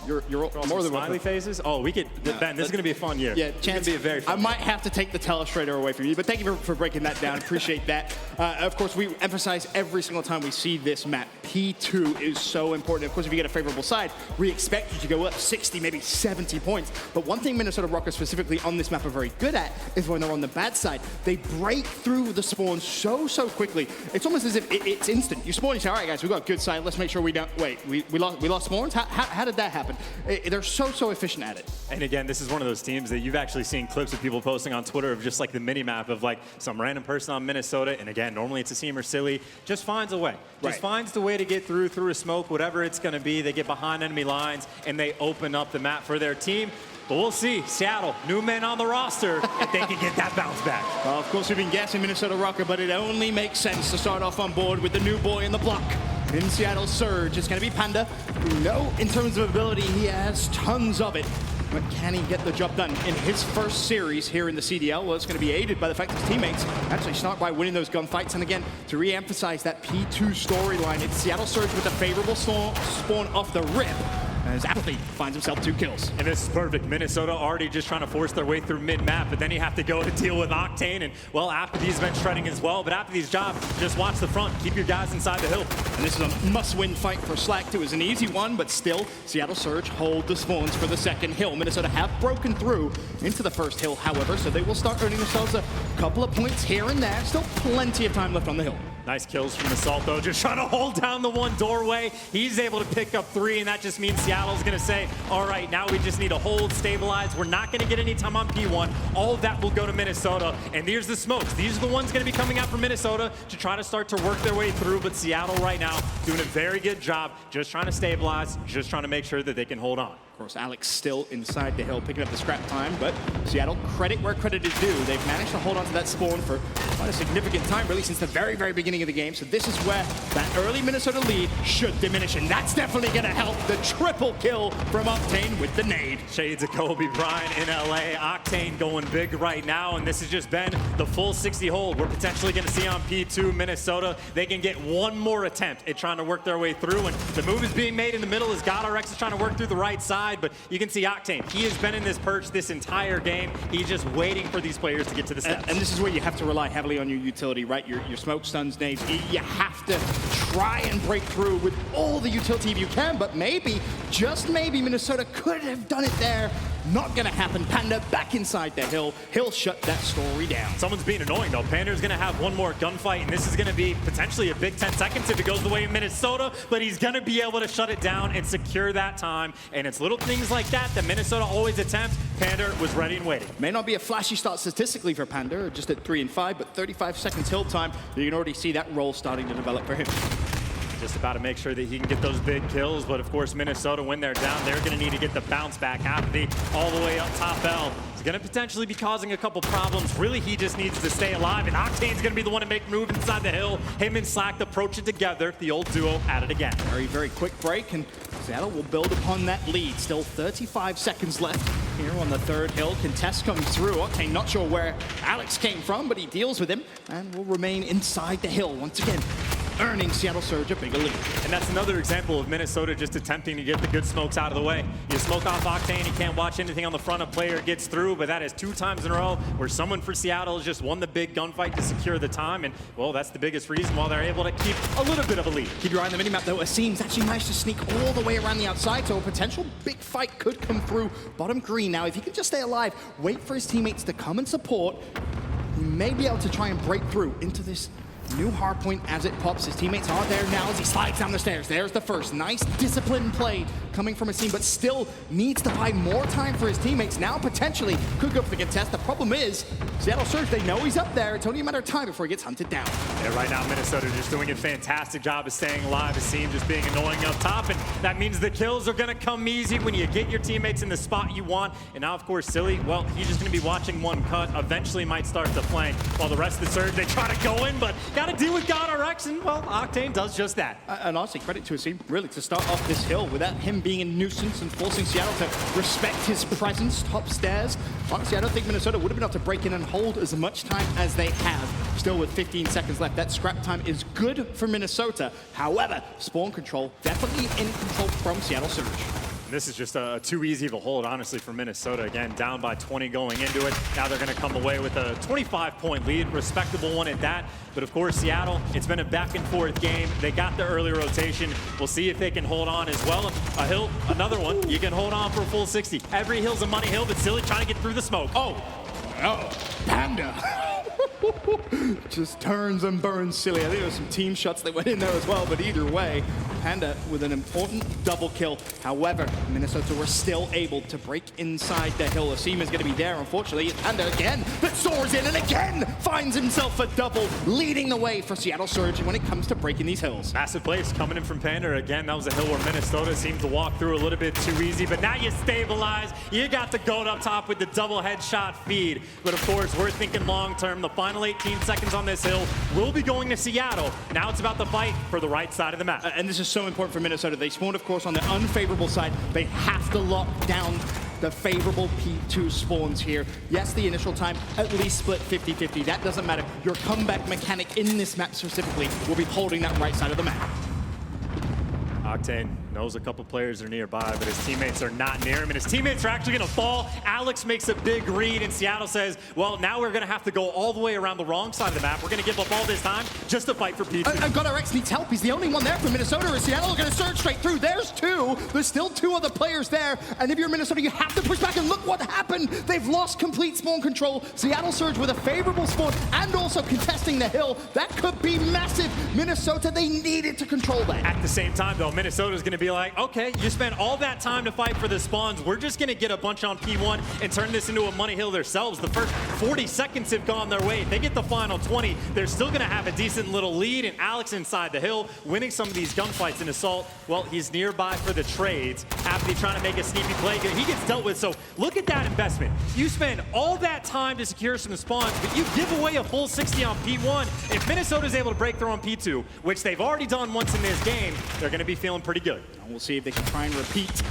You're more than
smiley faces. Oh, we could. Ben, this is going to be a fun year.
Yeah,
chance. Be a very fun
I might have to take the telestrator away from you, but thank you for breaking that down. Appreciate that. Of course, we emphasize every single time we see this map. P2 is so important. Of course, if you get a favorable side, we expect you to go up 60, maybe 70 points. But one thing Minnesota Røkkr specifically on this map are very good at is when they're on the bad side, they break through the spawn so quickly. It's almost as if it's instant. You spawn, you say, all right, guys, we got a good side. Let's make sure we don't. Wait, we lost spawns? How did that happen? They're so efficient at it.
And again, this is one of those teams that you've actually seen clips of people posting on Twitter of just like the mini map of like some random person on Minnesota. And again, normally it's a seam or silly, just finds a way. Just finds the way to get through a smoke, whatever it's going to be. They get behind enemy lines and they open up the map for their team. But we'll see. Seattle, new men on the roster, if they can get that bounce back.
Well, of course, we've been guessing Minnesota Røkkr, but it only makes sense to start off on board with the new boy in the block. In Seattle Surge, it's going to be Panda. We know in terms of ability, he has tons of it. But can he get the job done in his first series here in the CDL? Well, it's going to be aided by the fact that his teammates actually start by winning those gunfights. And again, to re-emphasize that P2 storyline, it's Seattle Surge with a favorable spawn off the rip, as Apathy finds himself 2 kills.
And this is perfect. Minnesota already just trying to force their way through mid-map, but then you have to go to deal with Octane. And, well, Apathy's been shredding as well, but Apathy's job, just watch the front. Keep your guys inside the hill.
And this is a must-win fight for Slack. It was an easy one, but still, Seattle Surge hold the spawns for the second hill. Minnesota have broken through into the first hill, however, so they will start earning themselves a couple of points here and there. Still plenty of time left on the hill.
Nice kills from Assault, though. Just trying to hold down the one doorway. He's able to pick up 3, and that just means Seattle's going to say, all right, now we just need to hold, stabilize. We're not going to get any time on P1. All of that will go to Minnesota. And here's the smokes. These are the ones going to be coming out from Minnesota to try to start to work their way through. But Seattle right now doing a very good job, just trying to stabilize, just trying to make sure that they can hold on.
Of course, Alex still inside the hill, picking up the scrap time, but Seattle, credit where credit is due. They've managed to hold on to that spawn for quite a significant time, really since the very beginning of the game. So this is where that early Minnesota lead should diminish, and that's definitely going to help. The triple kill from Octane with the nade.
Shades of Kobe Bryant in LA. Octane going big right now, and this has just been the full 60 hold. We're potentially going to see on P2 Minnesota. They can get one more attempt at trying to work their way through, and the move is being made in the middle as Guerrillas is trying to work through the right side. But you can see Octane. He has been in this perch this entire game. He's just waiting for these players to get to the steps.
And this is where you have to rely heavily on your utility, right? Your smoke stuns, nades. You have to try and break through with all the utility you can, but maybe, just maybe, Minnesota could have done it there. Not gonna happen. Panda back inside the hill. He'll shut that story down.
Someone's being annoying though. Panda's gonna have one more gunfight, and this is gonna be potentially a big 10 seconds if it goes the way of Minnesota, but he's gonna be able to shut it down and secure that time. And it's little things like that that Minnesota always attempts. Panda was ready and waiting.
May not be a flashy start statistically for Panda, just at 3 and 5, but 35 seconds hill time. You can already see that role starting to develop for him.
Just about to make sure that he can get those big kills, but of course Minnesota, when they're down, they're going to need to get the bounce back. Apathy all the way up top L. He's going to potentially be causing a couple problems. Really, he just needs to stay alive, and Octane's going to be the one to make move inside the hill. Him and Slack approach it together. The old duo at it again.
Very quick break, and Seattle will build upon that lead. Still 35 seconds left here on the third hill. Contest comes through. Octane not sure where Alex came from, but he deals with him and will remain inside the hill once again, earning Seattle Surge a bigger lead.
And that's another example of Minnesota just attempting to get the good smokes out of the way. You smoke off Octane, you can't watch anything on the front. A player gets through, but that is 2 times in a row where someone for Seattle has just won the big gunfight to secure the time. And, well, that's the biggest reason why they're able to keep a little bit of a lead.
Keep your eye on the minimap, though. Asim's actually managed to sneak all the way around the outside, so a potential big fight could come through bottom green. Now, if he could just stay alive, wait for his teammates to come and support, he may be able to try and break through into this new hard point as it pops. His teammates are there now as he slides down the stairs. There's the first. Nice disciplined play coming from Asim, but still needs to buy more time for his teammates. Now potentially could go for the contest. The problem is Seattle Surge, they know he's up there. It's only a matter of time before he gets hunted down.
Yeah, right now Minnesota just doing a fantastic job of staying alive. Asim just being annoying up top, and that means the kills are going to come easy when you get your teammates in the spot you want. And now, of course, Silly, well, he's just going to be watching one cut. Eventually might start to flank while the rest of the Surge, they try to go in, but got to deal with Guerrillas, and, well, Octane does just that.
And honestly, credit to Asim, really, to start off this hill without him being a nuisance and forcing Seattle to respect his presence top stairs. Honestly, I don't think Minnesota would have been able to break in and hold as much time as they have. still with 15 seconds left. That scrap time is good for Minnesota. However, spawn control definitely in control from Seattle Surge.
This is just too easy of a hold, honestly, for Minnesota. Again, down by 20 going into it. Now they're going to come away with a 25-point lead, respectable one at that. But of course, Seattle, it's been a back and forth game. They got the early rotation. We'll see if they can hold on as well. A hill, another one. You can hold on for a full 60. Every hill's a money hill, but Silly trying to get through the smoke.
Oh, Panda. Just turns and burns Silly. I think there were some team shots that went in there as well, but either way, Panda with an important double kill. However, Minnesota were still able to break inside the hill. Asima's going to be there, unfortunately. It's Panda again that soars in and again finds himself a double, leading the way for Seattle Surge when it comes to breaking these hills.
Massive plays coming in from Panda. Again, that was a hill where Minnesota seemed to walk through a little bit too easy, but now you stabilize. You got the goat up top with the double headshot feed. But of course, we're thinking long term. The final 18 seconds on this hill will be going to Seattle. Now it's about the fight for the right side of the map.
And this is so important for Minnesota. They spawned, of course, on the unfavorable side. They have to lock down the favorable P2 spawns here. Yes, the initial time at least split 50-50. That doesn't matter. Your comeback mechanic in this map specifically will be holding that right side of the map.
Octane knows a couple players are nearby, but his teammates are not near him, and his teammates are actually going to fall. Alex makes a big read, and Seattle says, well, now we're going to have to go all the way around the wrong side of the map. We're going to give up all this time just to fight for P2.
And GodRx needs help. He's the only one there for Minnesota, or Seattle are going to surge straight through. There's two. There's still two other players there, and if you're Minnesota, you have to push back, and look what happened. They've lost complete spawn control. Seattle Surge with a favorable spawn and also contesting the hill. That could be massive. Minnesota, they needed to control that.
At the same time, though, Minnesota's going to be like, okay, you spent all that time to fight for the spawns. We're just going to get a bunch on P1 and turn this into a money hill themselves. The first 40 seconds have gone their way. If they get the final 20, they're still going to have a decent little lead. And Alex inside the hill, winning some of these gunfights in Assault. Well, he's nearby for the trades. After trying to make a sneaky play, he gets dealt with. So look at that investment. You spend all that time to secure some spawns, but you give away a full 60 on P1. If Minnesota's able to break through on P2, which they've already done once in this game, they're going to be feeling pretty good.
And we'll see if they can try and repeat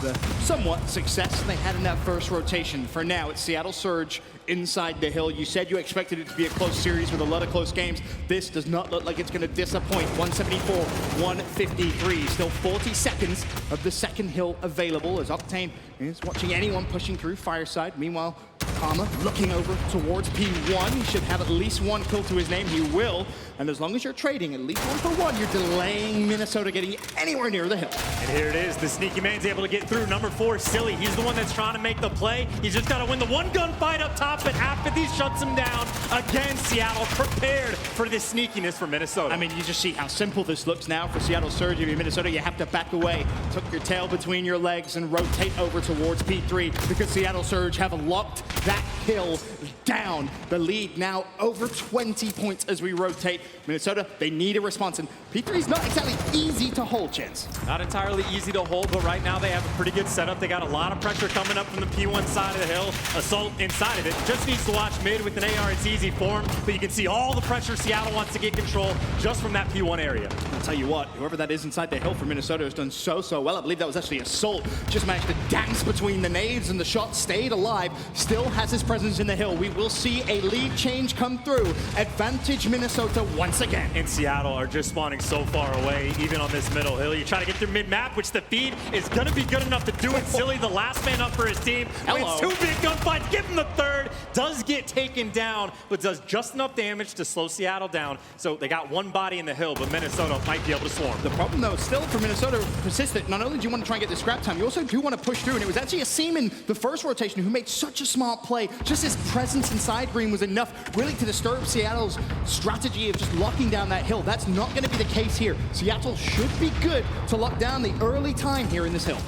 the somewhat success they had in that first rotation. For now, it's Seattle Surge inside the hill. You said you expected it to be a close series with a lot of close games. This does not look like it's going to disappoint. 174, 153. Still 40 seconds of the second hill available as Octane is watching anyone pushing through Fireside. Meanwhile, Karma looking over towards P1. He should have at least one kill to his name. He will. And as long as you're trading at least 1 for 1, you're delaying Minnesota getting anywhere near the hill.
And here it is. The sneaky man's able to get through. Number 4, Silly. He's the one that's trying to make the play. He's just got to win the one gunfight up top, but Apathy shuts him down. Again, Seattle prepared for this sneakiness for Minnesota.
I mean, you just see how simple this looks now for Seattle Surge. If you're Minnesota, you have to back away, tuck your tail between your legs, and rotate over towards P3 because Seattle Surge have locked that hill down. The lead now over 20 points as we rotate. Minnesota, they need a response, and P3 is not exactly easy to hold, Chance.
Not entirely easy to hold, but right now they have a pretty good setup. They got a lot of pressure coming up from the P1 side of the hill. Assault inside of it. Just needs to watch mid with an AR. It's easy for him, but you can see all the pressure Seattle wants to get control just from that P1 area.
I'll tell you what, whoever that is inside the hill for Minnesota has done so well. I believe that was actually Assault. Just managed to dance between the nades and the shot stayed alive. Still has his presence in the hill. We will see a lead change come through. Advantage Minnesota once again.
And Seattle are just spawning so far away, even on this middle hill. You try to get through mid-map, which the feed is going to be good enough to do it. Silly, the last man up for his team. Wins 2 big gunfights, give him the third. Does get taken down, but does just enough damage to slow Seattle down. So they got one body in the hill, but Minnesota might be able to swarm.
The problem, though, still for Minnesota persistent. Not only do you want to try and get the scrap time, you also do want to push through. And it was actually Asiman, the first rotation, who made such a smart play. Just his presence inside green was enough really to disturb Seattle's strategy of just locking down that hill. That's not going to be the case here. Seattle should be good to lock down the early time here in this hill.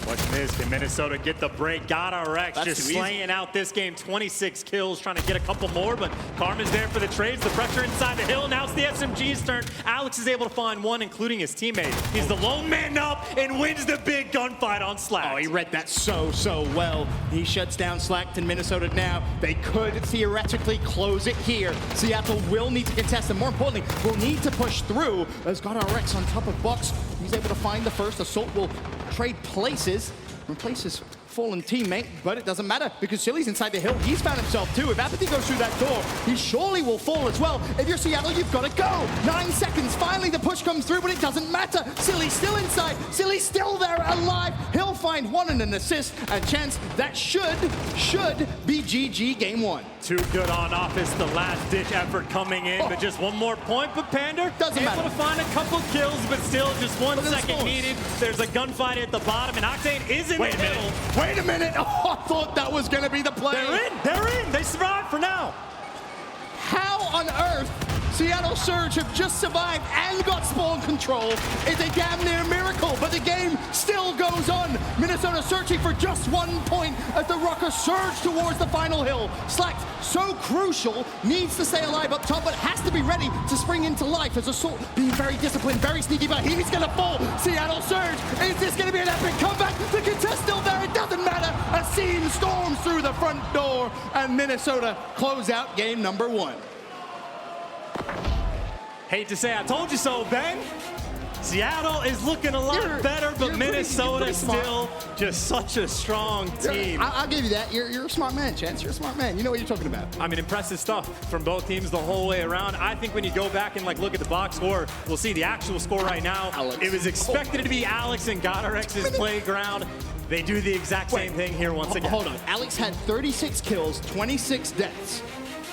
Question is, can Minnesota get the break? GodRx just slaying out this game. 26 kills, trying to get a couple more, but Karma's there for the trades. The pressure inside the hill. Now it's the SMG's turn. Alex is able to find one, including his teammate. He's the lone man up and wins the big gunfight on Slack.
Oh, he read that so well. He shuts down Slack in Minnesota now. They could theoretically close it here. Seattle will need to contest, and more importantly, will need to push through as GodRx on top of Box. He's able to find the first. Assault will trade places. Replaces fallen teammate, but it doesn't matter because Silly's inside the hill. He's found himself too. If Apathy goes through that door, he surely will fall as well. If you're Seattle, you've got to go. 9 seconds. Finally, the push comes through, but it doesn't matter. Silly's still inside. Silly's still there alive. He'll find one and an assist. A chance that should be GG game 1.
Too good on Office, the last-ditch effort coming in, but just one more point. But Pander
doesn't
able
matter.
to find a couple kills, but still just 1 second
scores.
needed. There's a gunfight at the bottom, and Octane is in the middle.
Wait a minute. Oh, I thought that was going to be the play.
They're in. They survived for now.
How on earth Seattle Surge have just survived and got spawn control is a damn near miracle, but the game still goes on. Minnesota searching for just 1 point as the Røkkr surge towards the final hill. Slack, so crucial, needs to stay alive up top, but has to be ready to spring into life as Assault being very disciplined, very sneaky, but he's going to fall. Seattle Surge, is this going to be an epic comeback? The contest still there, it doesn't matter. A seam storms through the front door, and Minnesota close out game number 1.
Hate to say I told you so, Ben. Seattle is looking a lot better, but Minnesota still just such a strong team.
I'll give you that. You're a smart man, Chance. You're a smart man. You know what you're talking about.
I mean, impressive stuff from both teams the whole way around. I think when you go back and look at the box score, we'll see the actual score right now. It was expected to be Alex and GodRx's playground. They do the exact same thing here once again.
Hold on. Alex had 36 kills, 26 deaths,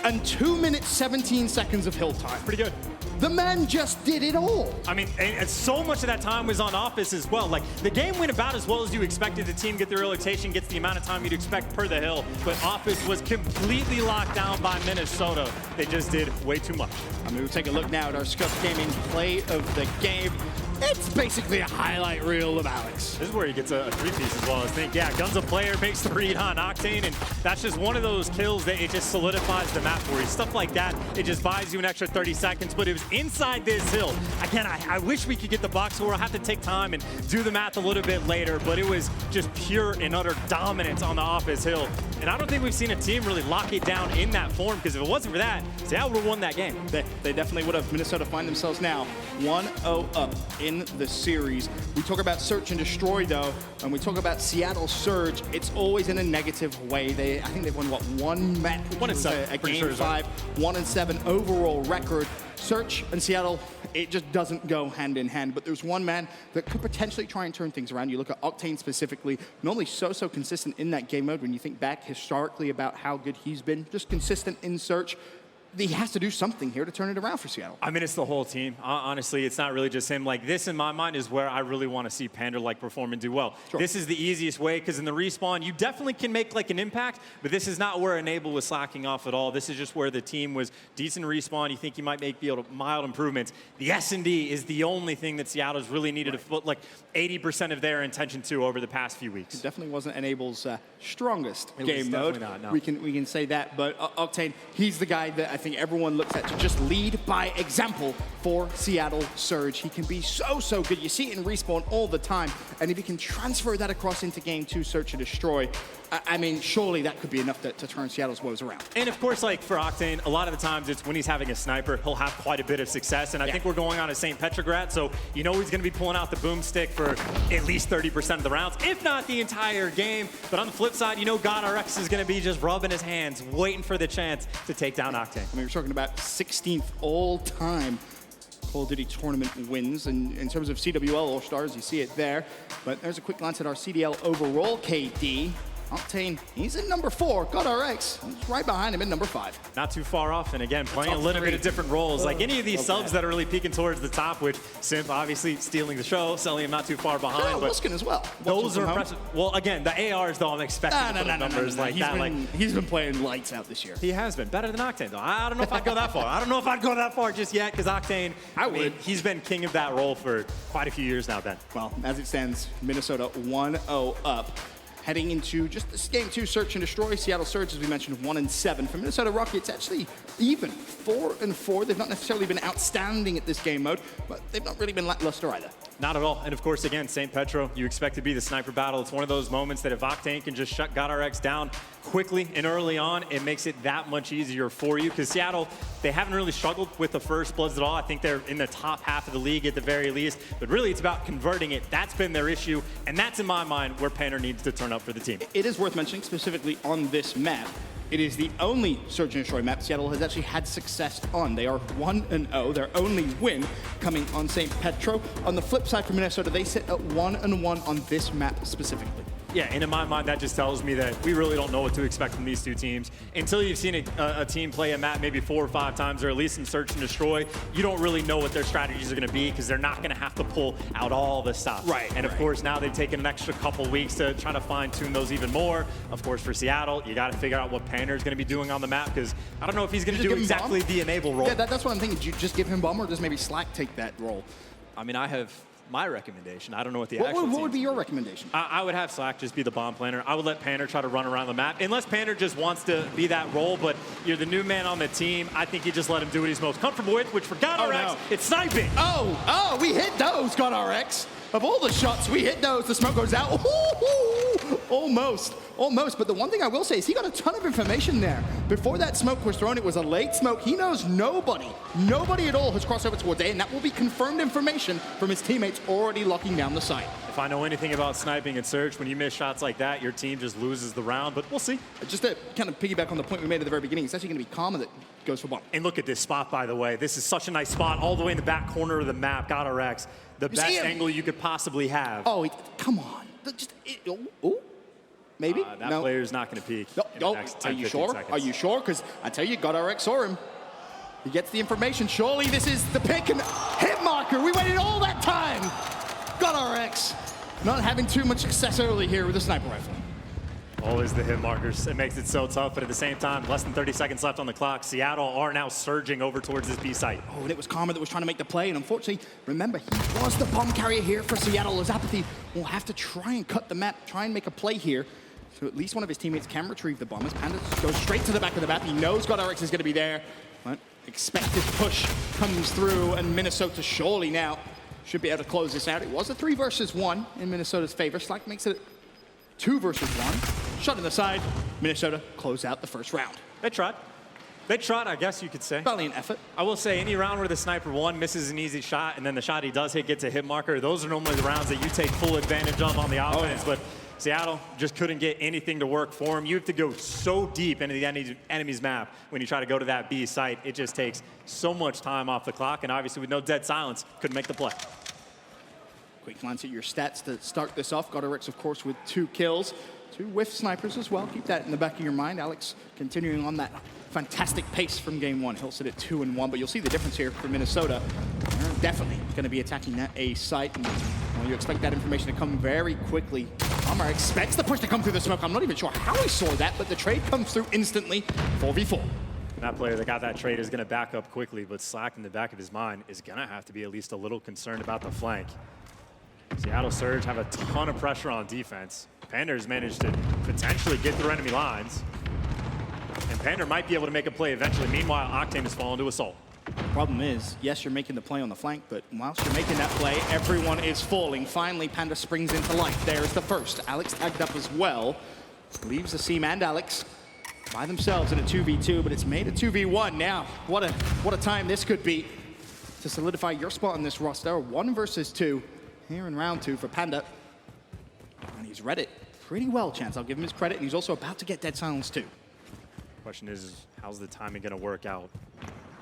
and 2 minutes, 17 seconds of hill time.
Pretty good.
The man just did it all.
I mean, and so much of that time was on Office as well. The game went about as well as you expected. The team get their rotation, gets the amount of time you'd expect per the hill. But Office was completely locked down by Minnesota. They just did way too much.
I mean, we'll take a look now at our Scuff Gaming play of the game. It's basically a highlight reel of Alex.
This is where he gets a 3-piece as well. I think, yeah, Gun's a player, makes the read on Octane, and that's just one of those kills that it just solidifies the map for you. Stuff like that, it just buys you an extra 30 seconds, but it was inside this hill. Again, I wish we could get the box score. I'll have to take time and do the math a little bit later, but it was just pure and utter dominance on the Office hill. And I don't think we've seen a team really lock it down in that form, because if it wasn't for that, Seattle would have won that game.
They definitely would have. Minnesota find themselves now 1-0 up in the series. We talk about search and destroy though, and we talk about Seattle Surge. It's always in a negative way. I think they've won what, 1 match,
1-7,
a game 5, 1-7 overall record. Search and Seattle, it just doesn't go hand in hand. But there's one man that could potentially try and turn things around. You look at Octane specifically, normally so consistent in that game mode. When you think back historically about how good he's been, just consistent in search. He has to do something here to turn it around for Seattle.
I mean, it's the whole team. Honestly, it's not really just him. This, in my mind, is where I really want to see Pander perform and do well. Sure. This is the easiest way, because in the respawn, you definitely can make an impact, but this is not where Enable was slacking off at all. This is just where the team was decent respawn. You think you might make mild improvements. The S&D is the only thing that Seattle's really needed to put 80% of their intention to over the past few weeks.
It definitely wasn't Enable's strongest
it
game mode.
Not, no.
We can say that, but Octane, he's the guy that I think everyone looks at to just lead by example for Seattle Surge. He can be so good. You see it in Respawn all the time, and if he can transfer that across into game 2, Search and Destroy, I mean, surely that could be enough to turn Seattle's woes around.
And of course, for Octane, a lot of the times it's when he's having a sniper, he'll have quite a bit of success. And I think we're going on to St. Petrograd, so you know he's going to be pulling out the boomstick for at least 30% of the rounds, if not the entire game. But on the flip side, you know GodRx is going to be just rubbing his hands, waiting for the chance to take down Octane.
I mean, we're talking about 16th all-time Call of Duty tournament wins. And in terms of CWL All-Stars, you see it there. But there's a quick glance at our CDL overall KD. Octane, he's in number 4. GodRx, he's right behind him in number 5.
Not too far off, and again, playing a little bit of different roles. Any of these subs that are really peeking towards the top, which Simp obviously stealing the show, selling him not too far behind.
But Luskin as well.
Those are impressive. Well, again, the ARs, though, I'm expecting to put numbers like that.
He's been playing lights out this year.
He has been. Better than Octane, though. I don't know if I'd go that far. I don't know if I'd go that far just yet, because Octane, I mean, he's been king of that role for quite a few years now, Ben.
Well, as it stands, Minnesota 1-0 up. Heading into just this game 2, Search and Destroy. Seattle Surge, as we mentioned, 1-7. For Minnesota Røkkr, it's actually even, 4-4. They've not necessarily been outstanding at this game mode, but they've not really been lackluster either.
Not at all. And of course, again, St. Petro, you expect to be the sniper battle. It's one of those moments that if Octane can just shut GodRx down quickly and early on, it makes it that much easier for you. Because Seattle, they haven't really struggled with the first bloods at all. I think they're in the top half of the league at the very least. But really, it's about converting it. That's been their issue. And that's, in my mind, where Painter needs to turn up for the team.
It is worth mentioning, specifically on this map, it is the only Search and Destroy map Seattle has actually had success on. They are 1-0, their only win coming on St. Petro. On the flip side for Minnesota, they sit at 1-1 on this map specifically.
Yeah, and in my mind, that just tells me that we really don't know what to expect from these two teams. Until you've seen a team play a map maybe 4 or 5 times, or at least in Search and Destroy, you don't really know what their strategies are going to be because they're not going to have to pull out all the stuff.
Right.
And of course, now they've taken an extra couple weeks to try to fine-tune those even more. Of course, for Seattle, you got to figure out what Painter is going to be doing on the map because I don't know if he's going to do exactly the enable role.
Yeah, that's what I'm thinking. Do you just give him bomb or does maybe Slack take that role?
I mean, I have my recommendation. I don't know what the
What would be your recommendation?
I would have Slack just be the bomb planner. I would let Painter try to run around the map. Unless Painter just wants to be that role, but you're the new man on the team, I think you just let him do what he's most comfortable with, which for GodRx, it's sniping.
Oh, we hit those, GodRx. Of all the shots, we hit those. The smoke goes out. Ooh, almost. But the one thing I will say is he got a ton of information there. Before that smoke was thrown, it was a late smoke. He knows nobody at all has crossed over towards A, and that will be confirmed information from his teammates already locking down the site.
If I know anything about sniping and Search, when you miss shots like that, your team just loses the round, but we'll see.
Just to kind of piggyback on the point we made at the very beginning, it's actually going to be Karma that goes for bomb.
And look at this spot, by the way. This is such a nice spot all the way in the back corner of the map, GodRx. The best angle you could possibly have.
Oh, come on. Maybe?
That player's not going to peek.
Are you sure? Seconds. Are you sure? Because I tell you, GodRx saw him. He gets the information. Surely this is the pick and hit marker. We waited all that time. GodRx not having too much success early here with the sniper rifle.
Always the hit markers. It makes it so tough, but at the same time, less than 30 seconds left on the clock. Seattle are now surging over towards this B site.
Oh, and it was Karma that was trying to make the play, and unfortunately, remember, he was the bomb carrier here for Seattle. As Apathy will have to try and cut the map, try and make a play here. So at least one of his teammates can retrieve the bomb. As Panda goes straight to the back of the map. He knows GodRx is going to be there, but expected push comes through, and Minnesota surely now should be able to close this out. It was a 3 versus 1 in Minnesota's favor. Slack makes it 2 versus 1. Shot in the side. Minnesota close out the first round.
They tried. They tried, I guess you could say.
Valiant effort.
I will say any round where the sniper one misses an easy shot and then the shot he does hit gets a hit marker, those are normally the rounds that you take full advantage of on the offense. But Seattle just couldn't get anything to work for him. You have to go so deep into the enemy's map when you try to go to that B site. It just takes so much time off the clock, and obviously with no dead silence, couldn't make the play.
Quick glance at your stats to start this off. GodRx, of course, with 2 kills. 2 whiff snipers as well. Keep that in the back of your mind. Alex continuing on that fantastic pace from game 1. He'll sit at 2-1, but you'll see the difference here for Minnesota. They're definitely going to be attacking that A site, and you expect that information to come very quickly. Omar expects the push to come through the smoke. I'm not even sure how he saw that, but the trade comes through instantly. 4v4.
That player that got that trade is going to back up quickly, but Slack in the back of his mind is going to have to be at least a little concerned about the flank. Seattle Surge have a ton of pressure on defense. Pander's managed to potentially get through enemy lines. And Pander might be able to make a play eventually. Meanwhile, Octane has fallen to assault.
The problem is, yes, you're making the play on the flank, but whilst you're making that play, everyone is falling. Finally, Panda springs into life. There's the first. Alex tagged up as well. Leaves the Seam and Alex by themselves in a 2v2, but it's made a 2v1 now. What a time this could be to solidify your spot on this roster. 1 versus 2 here in round 2 for Panda. And he's read it pretty well, Chance. I'll give him his credit, and he's also about to get dead silence too.
Question is, how's the timing going to work out?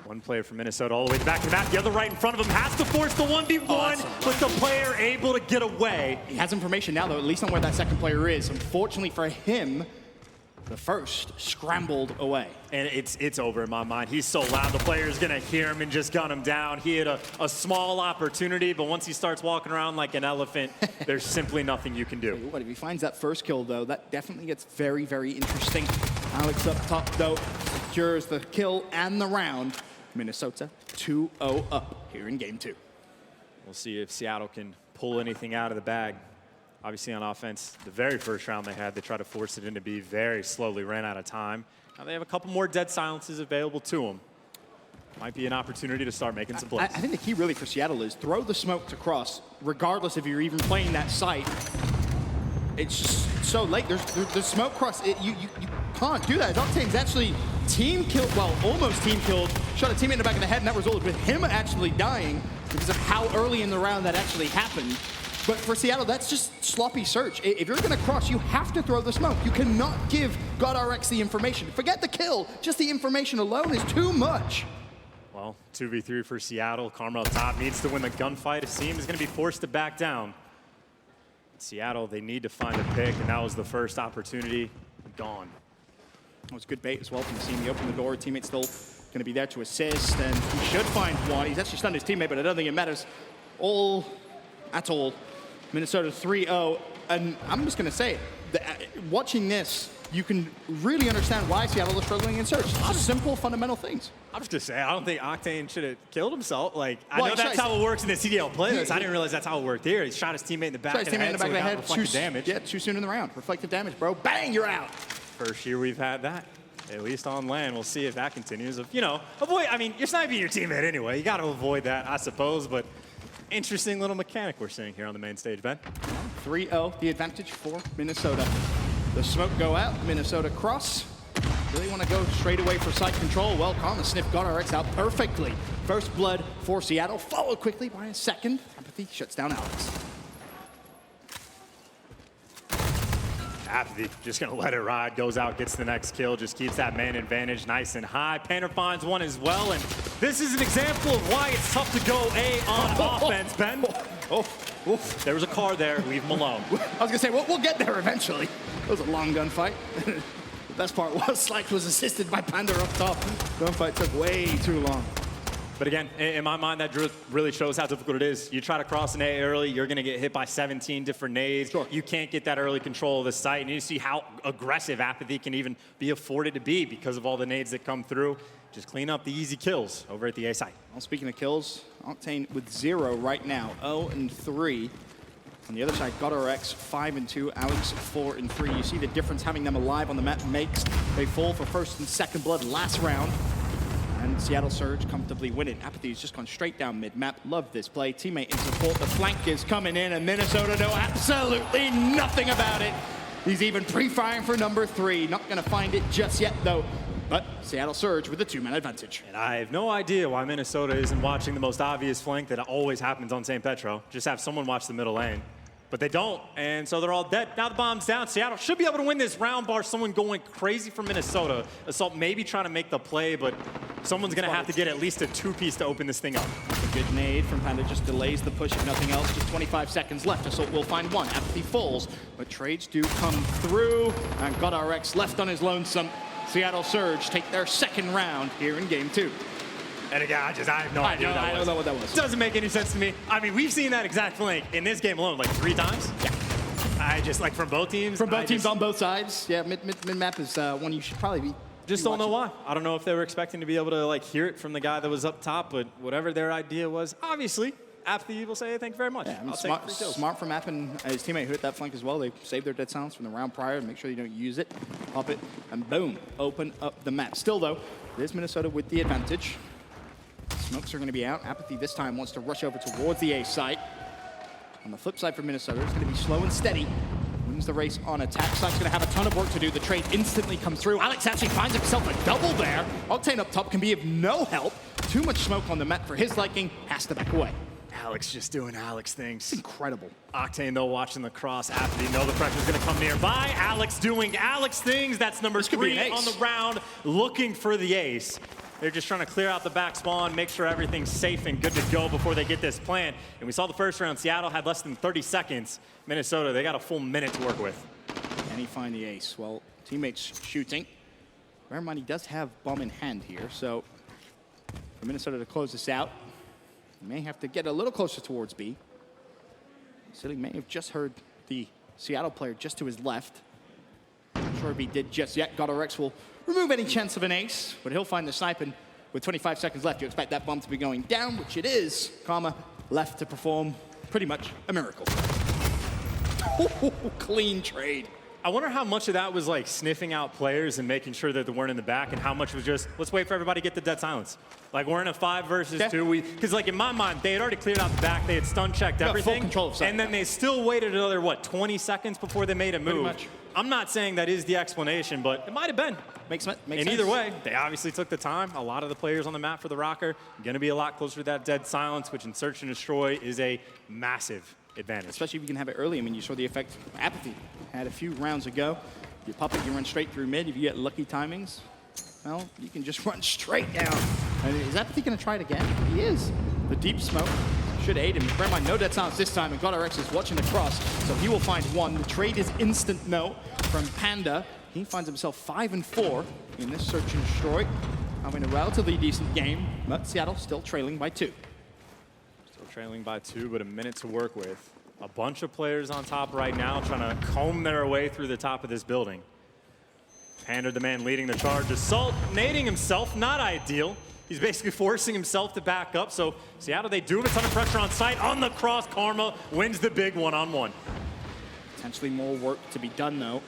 One player from Minnesota all the way back to the back. The other right in front of him has to force the 1v1, but the player able to get away.
He has information now, though, at least on where that second player is. Unfortunately for him, the first scrambled away.
And it's over in my mind. He's so loud, the player's gonna hear him and just gun him down. He had a small opportunity, but once he starts walking around like an elephant, there's simply nothing you can do.
What if he finds that first kill, though? That definitely gets very, very interesting. Alex up top, though, secures the kill and the round. Minnesota 2-0 up here in game 2.
We'll see if Seattle can pull anything out of the bag. Obviously on offense, the very first round they had, they tried to force it into B very slowly, ran out of time. Now they have a couple more dead silences available to them. Might be an opportunity to start making some plays.
I think the key really for Seattle is throw the smoke to cross, regardless if you're even playing that site. It's just so late. There's smoke cross. You can't do that. Octane's actually team killed, well, almost team killed. Shot a teammate in the back of the head, and that resulted with him actually dying because of how early in the round that actually happened. But for Seattle, that's just sloppy search. If you're going to cross, you have to throw the smoke. You cannot give GodRx the information. Forget the kill. Just the information alone is too much.
Well, 2v3 for Seattle. Karma up top needs to win the gunfight. It seems is going to be forced to back down. Seattle, they need to find a pick, and that was the first opportunity. Gone.
That was good bait as well from the team. He opened the door. Teammate's still going to be there to assist, and he should find one. He's actually stunned his teammate, but I don't think it matters at all. Minnesota 3-0, and I'm just going to say, watching this, you can really understand why Seattle is struggling in search. Just simple, fundamental things.
I'm just going to say, I don't think Octane should have killed himself. Like, I know that's how it works in the CDL playlist. I didn't realize that's how it worked here. He shot his teammate in the back of the head, reflected damage.
Yeah, too soon in the round. Reflected damage, bro. Bang, you're out.
First year we've had that, at least on land. We'll see if that continues. You know, avoid, I mean, you're sniping your teammate anyway. You got to avoid that, I suppose, but interesting little mechanic we're seeing here on the main stage, Ben.
3-0, the advantage for Minnesota. The smoke go out, Minnesota cross. Really want to go straight away for site control. Well, Karma sniffed GodRx out perfectly. First blood for Seattle, followed quickly by a second. Apathy shuts down Alex.
Apathy just going to let it ride, goes out, gets the next kill, just keeps that man advantage nice and high. Panther finds one as well, and this is an example of why it's tough to go A on offense, Ben. There was a car there, leave him alone.
I was going to say, we'll get there eventually. It was a long gunfight. The best part was Slice was assisted by Panda up top. Gunfight took way too long.
But again, in my mind, that really shows how difficult it is. You try to cross an A early, you're going to get hit by 17 different nades. Sure. You can't get that early control of the site, and you see how aggressive Apathy can even be afforded to be because of all the nades that come through. Just clean up the easy kills over at the A site.
Well, speaking of kills, Octane with 0 right now, 0-3. On the other side, GodRx 5-2, Alex 4-3. You see the difference having them alive on the map makes. They fall for first and second blood last round. And Seattle Surge comfortably win it. Apathy has just gone straight down mid-map. Love this play. Teammate in support. The flank is coming in, and Minnesota know absolutely nothing about it. He's even pre-firing for number 3. Not going to find it just yet, though. But Seattle Surge with a 2-man advantage.
And I have no idea why Minnesota isn't watching the most obvious flank that always happens on St. Petro. Just have someone watch the middle lane. But they don't, and so they're all dead. Now the bomb's down. Seattle should be able to win this round, bar someone going crazy for Minnesota. Assault maybe trying to make the play, but someone's going to have to get at least a 2-piece to open this thing up.
A good nade from Panda just delays the push, if nothing else. Just 25 seconds left. Assault will find one. Apathy falls, but trades do come through. And GodRx left on his lonesome. Seattle Surge take their second round here in game 2.
And again, I have no idea
I don't know what that was.
Doesn't make any sense to me. I mean, we've seen that exact flank in this game alone like 3 times.
Yeah.
I just, like, from both teams.
From both teams on both sides. Yeah, mid-map is one you should probably be
Just don't know why. I don't know if they were expecting to be able to, like, hear it from the guy that was up top, but whatever their idea was, obviously, Apathy will say thank you very much.
Yeah, I mean, smart from App and his teammate who hit that flank as well. They saved their dead silence from the round prior and make sure you don't use it. Pop it, and boom, open up the map. Still, though, it is Minnesota with the advantage. Smokes are going to be out. Apathy this time wants to rush over towards the A site. On the flip side for Minnesota, it's going to be slow and steady. Wins the race on attack. Site's going to have a ton of work to do. The trade instantly comes through. Alex actually finds himself a double there. Octane up top can be of no help. Too much smoke on the map for his liking. Has to back away.
Alex just doing Alex things.
It's incredible.
Octane, though, watching the cross. Apathy know the pressure's going to come nearby. Alex doing Alex things. That's number 3 on the round, looking for the ace. They're just trying to clear out the back spawn, make sure everything's safe and good to go before they get this plan. And we saw the first round, Seattle had less than 30 seconds. Minnesota, they got a full minute to work with.
Can he find the ace? Well, teammates shooting. Bear in mind, he does have bomb in hand here, so for Minnesota to close this out, he may have to get a little closer towards B. Silly may have just heard the Seattle player just to his left. Not sure if he did just yet. GodRx will remove any chance of an ace, but he'll find the snipe, and with 25 seconds left, you expect that bomb to be going down, which it is. Karma left to perform pretty much a miracle. Clean trade.
I wonder how much of that was like sniffing out players and making sure that they weren't in the back, and how much was just, let's wait for everybody to get the dead silence. Like, we're in a 5 versus 2. Because, like, in my mind, they had already cleared out the back. They had stun checked everything.
Full control of side.
And then they still waited another, what, 20 seconds before they made a move.
much.
I'm not saying that is the explanation, but it might have been.
Makes sense.
And either way, they obviously took the time. A lot of the players on the map for the Røkkr going to be a lot closer to that dead silence, which in Search and Destroy is a massive advantage.
Especially if you can have it early. I mean, you saw the effect Apathy had a few rounds ago. You pop it, you run straight through mid. If you get lucky timings, well, you can just run straight down. And is Apathy going to try it again? He is. The deep smoke should aid him. Bear in mind, no dead silence this time, and GodRx is watching the cross, so he will find one. The trade is instant no from Panda. He finds himself 5 and 4 in this Search and Destroy, having a relatively decent game, but Seattle still trailing by 2.
Still trailing by 2, but a minute to work with. A bunch of players on top right now trying to comb their way through the top of this building. Panda, the man leading the charge. Assault, nading himself, not ideal. He's basically forcing himself to back up. So Seattle, they do have a ton of pressure on site. On the cross, Karma wins the big one-on-one.
Potentially more work to be done, though.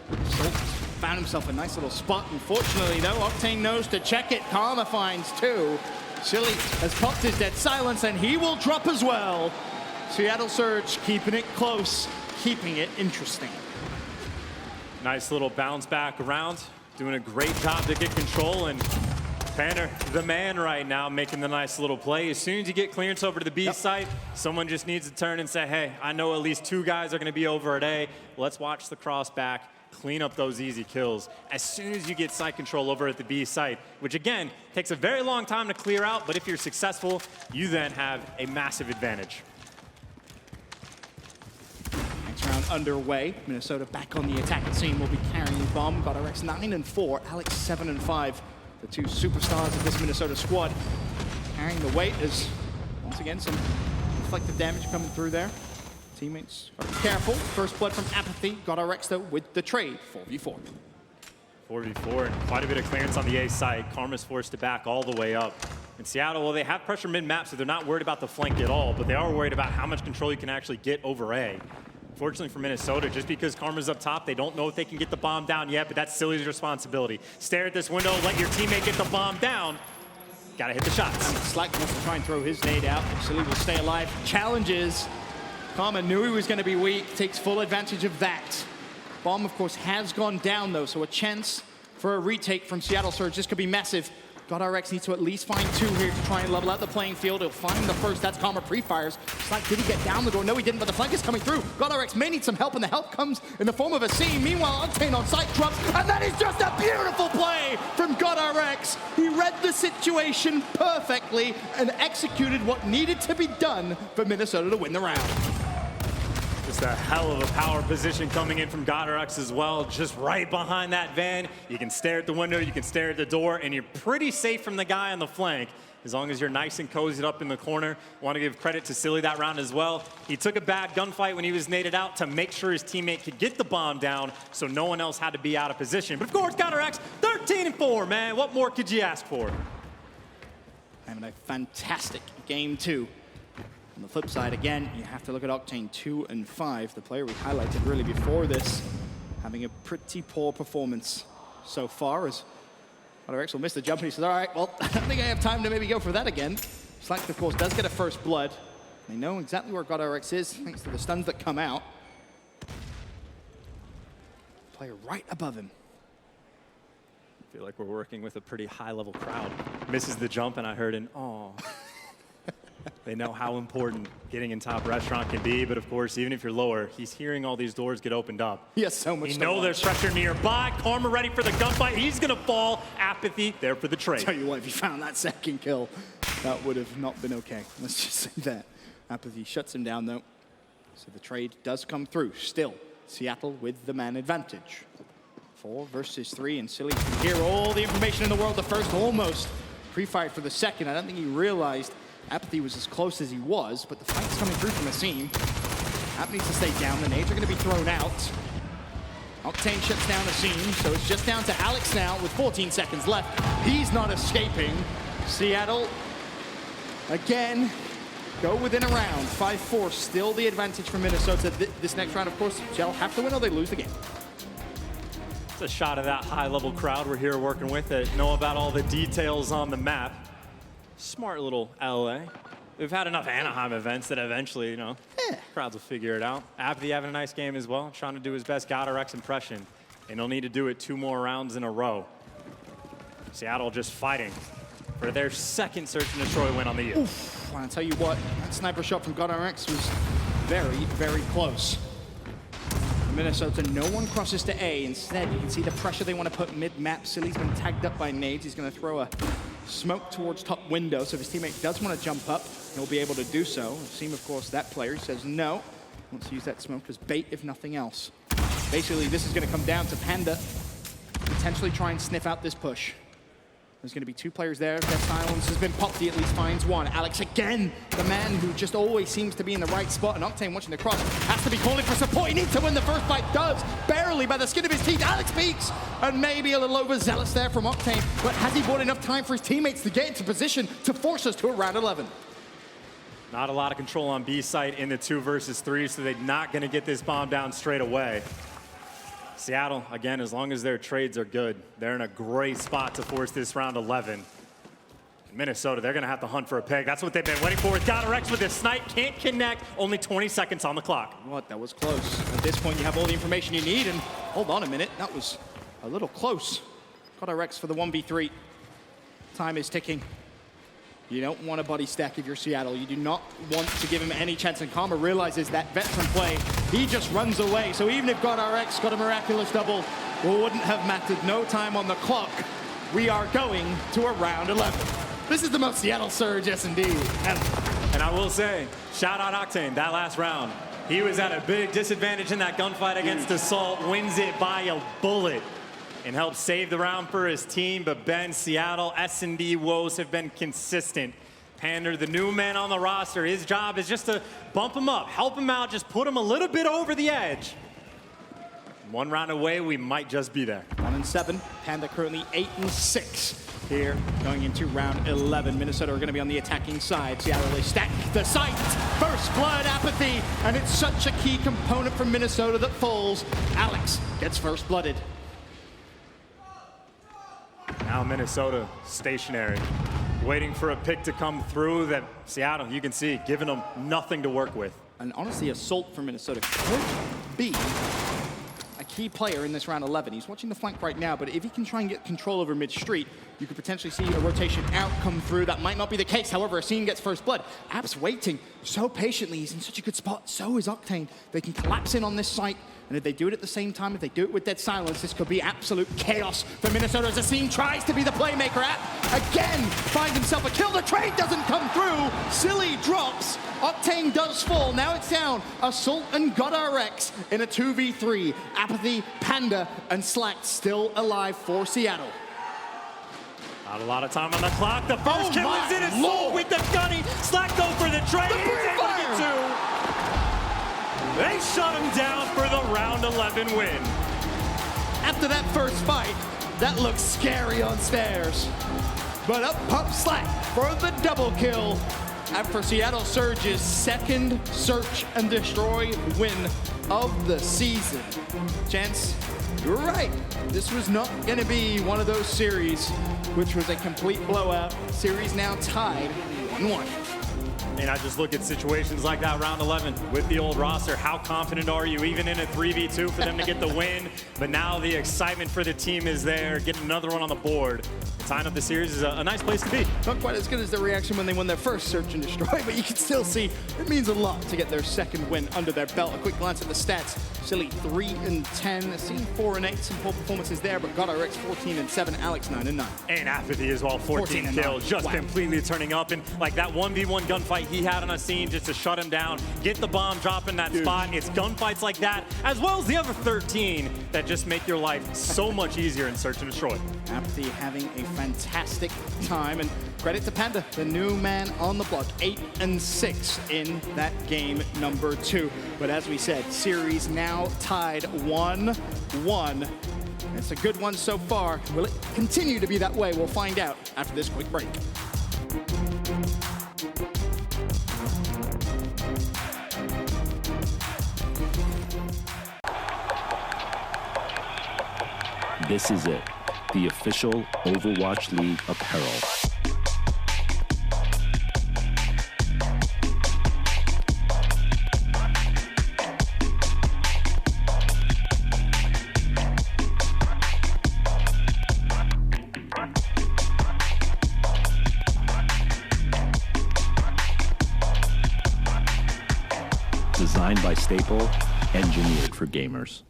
Assault found himself a nice little spot. Unfortunately, though, Octane knows to check it. Karma finds 2. Silly has popped his dead silence, and he will drop as well. Seattle Surge keeping it close, keeping it interesting.
Nice little bounce back around. Doing a great job to get control, and Panner, the man right now, making the nice little play. As soon as you get clearance over to the B site, someone just needs to turn and say, hey, I know at least 2 guys are going to be over at A. Let's watch the cross back, clean up those easy kills. As soon as you get site control over at the B site, which again, takes a very long time to clear out, but if you're successful, you then have a massive advantage.
Next round underway. Minnesota back on the attacking scene. Will be carrying the bomb. GodRx 9 and 4. Alex 7 and 5. The 2 superstars of this Minnesota squad carrying the weight as, once again, some reflective damage coming through there. Teammates are careful. First blood from Apathy. GodRx, though, with the trade. 4v4.
4v4 and quite a bit of clearance on the A side. Karma's forced to back all the way up. In Seattle, well, they have pressure mid-map, so they're not worried about the flank at all, but they are worried about how much control you can actually get over A. Fortunately for Minnesota, just because Karma's up top, they don't know if they can get the bomb down yet, but that's Silly's responsibility. Stare at this window, let your teammate get the bomb down. Gotta hit the shots.
Slack wants to try and throw his nade out. Silly will stay alive. Challenges. Karma knew he was going to be weak, takes full advantage of that. Bomb, of course, has gone down, though, so a chance for a retake from Seattle Surge. This could be massive. GodRx needs to at least find 2 here to try and level out the playing field. He'll find the first. That's Karma pre-fires. Slack, did he get down the door? No, he didn't, but the flank is coming through. GodRx may need some help, and the help comes in the form of a seam. Meanwhile, Octane on site drops, and that is just a beautiful play from GodRx. He read the situation perfectly and executed what needed to be done for Minnesota to win the round.
Just a hell of a power position coming in from GodRx as well, just right behind that van. You can stare at the window, you can stare at the door, and you're pretty safe from the guy on the flank, as long as you're nice and cozied up in the corner. Want to give credit to Silly that round as well. He took a bad gunfight when he was naded out to make sure his teammate could get the bomb down, so no one else had to be out of position. But of course, GodRx, 13 and 4, man. What more could you ask for?
Having a fantastic game 2. On the flip side, again, you have to look at Octane 2 and 5. The player we highlighted really before this, having a pretty poor performance so far, as GodRx will miss the jump, and he says, all right, well, I don't think I have time to maybe go for that again. Slack, of course, does get a first blood. They know exactly where GodRx is, thanks to the stuns that come out. Player right above him.
I feel like we're working with a pretty high-level crowd. Misses the jump, and I heard an aw. They know how important getting in top restaurant can be, but of course, even if you're lower, he's hearing all these doors get opened up.
He has so much
You know there's pressure nearby. Karma ready for the gunfight. He's gonna fall. Apathy there for the trade.
Tell you what, if he found that second kill, that would have not been okay. Let's just say that. Apathy shuts him down, though. So the trade does come through. Still, Seattle with the man advantage. 4 versus 3, and Silly can hear all the information in the world. The first almost pre-fired for the second. I don't think he realized Apathy was as close as he was, but the fight's coming through from the seam. Apathy needs to stay down. The nades are going to be thrown out. Octane shuts down the seam, so it's just down to Alex now with 14 seconds left. He's not escaping. Seattle, again, go within a round. 5-4, still the advantage for Minnesota. This next round, of course, they'll have to win or they lose the game.
It's a shot of that high-level crowd we're here working with that know about all the details on the map. Smart little LA. We've had enough Anaheim events that eventually, you know, crowds will figure it out. Apathy having a nice game as well, trying to do his best Guerrillas impression. And he'll need to do it 2 more rounds in a row. Seattle just fighting for their second search and destroy win on the year.
Oof, I'll tell you what, that sniper shot from Guerrillas was very, very close. Minnesota, no one crosses to A. Instead, you can see the pressure they want to put mid-map. Silly's been tagged up by nades. He's going to throw a smoke towards top window. So if his teammate does want to jump up, he'll be able to do so. Seem, of course, that player says no. Wants to use that smoke as bait, if nothing else. Basically, this is going to come down to Panda potentially try and sniff out this push. There's going to be 2 players there. Their silence has been popped. He at least finds one. Alex again, the man who just always seems to be in the right spot. And Octane watching the cross has to be calling for support. He needs to win the first fight. Does, barely by the skin of his teeth. Alex peeks, and maybe a little overzealous there from Octane. But has he bought enough time for his teammates to get into position to force us to a round 11?
Not a lot of control on B site in the 2 versus 3, so they're not going to get this bomb down straight away. Seattle, again, as long as their trades are good, they're in a great spot to force this round 11. Minnesota, they're going to have to hunt for a peg. That's what they've been waiting for. Røkkr with his snipe, can't connect, only 20 seconds on the clock.
What, that was close. At this point, you have all the information you need, and hold on a minute, that was a little close. Røkkr for the 1v3. Time is ticking. You don't want a buddy stack if you're Seattle. You do not want to give him any chance, and Karma realizes that veteran play. He just runs away, so even if Røkkr got a miraculous double, wouldn't have mattered. No time on the clock. We are going to a round 11. This is the most Seattle surge, yes indeed.
And I will say, shout out Octane, that last round. He was at a big disadvantage in that gunfight against Assault, wins it by a bullet, and helps save the round for his team. But Ben, Seattle, S&D woes have been consistent. Pander, the new man on the roster, his job is just to bump him up, help him out, just put him a little bit over the edge. 1 round away, we might just be there.
1-7, Panda currently 8-6 here going into round 11. Minnesota are going to be on the attacking side. Seattle, they stack the site. First blood, Apathy, and it's such a key component for Minnesota that falls. Alex gets first blooded.
Now Minnesota stationary, waiting for a pick to come through that Seattle, you can see, giving them nothing to work with.
And honestly, Assault for Minnesota could be a key player in this round 11. He's watching the flank right now, but if he can try and get control over mid-street, you could potentially see a rotation out come through. That might not be the case. However, Asin gets first blood. App's waiting so patiently. He's in such a good spot. So is Octane. They can collapse in on this site. And if they do it at the same time, if they do it with dead silence, this could be absolute chaos for Minnesota as Asin tries to be the playmaker. App again finds himself a kill. The trade doesn't come through. Silly drops. Octane does fall. Now it's down. Assault and Røkkr in a 2v3. Apathy, Panda, and Slack still alive for Seattle.
Not a lot of time on the clock. The first kill is in Assault with the gunny. Slack go for the trade. He's able to get 2. They shut him down for the round 11 win.
After that first fight, that looks scary on stairs. But up pops Slack for the double kill. And for Seattle Surge's second search and destroy win of the season. Chance, you were right. This was not going to be one of those series which was a complete blowout. Series now tied 1-1.
And I just look at situations like that, round 11, with the old roster. How confident are you, even in a 3v2, for them to get the win? But now the excitement for the team is there, getting another one on the board. Tying up the series is a nice place to be.
Not quite as good as the reaction when they won their first search and destroy, but you can still see it means a lot to get their second win under their belt. A quick glance at the stats. Silly 3-10, Asin 4-8, some poor performances there, but Røkkr 14-7, Alex 9-9.
And Apathy as well, 14 kills, just completely turning up. And like that 1v1 gunfight he had on Asin just to shut him down, get the bomb drop in that spot. It's gunfights like that, as well as the other 13, that just make your life so much easier in search and destroy.
Apathy having a fantastic time, and credit to Panda, the new man on the block, 8-6 in that game number 2. But as we said, series now tied 1-1. It's a good one so far. Will it continue to be that way? We'll find out after this quick break.
This is it, the official Overwatch League apparel. Designed by Staple, engineered for gamers.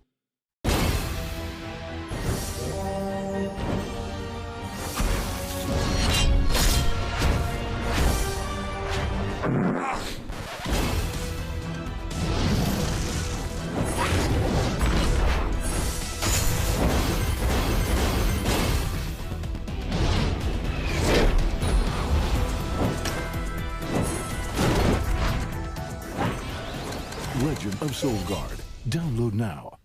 Legend of Soulguard. Download now.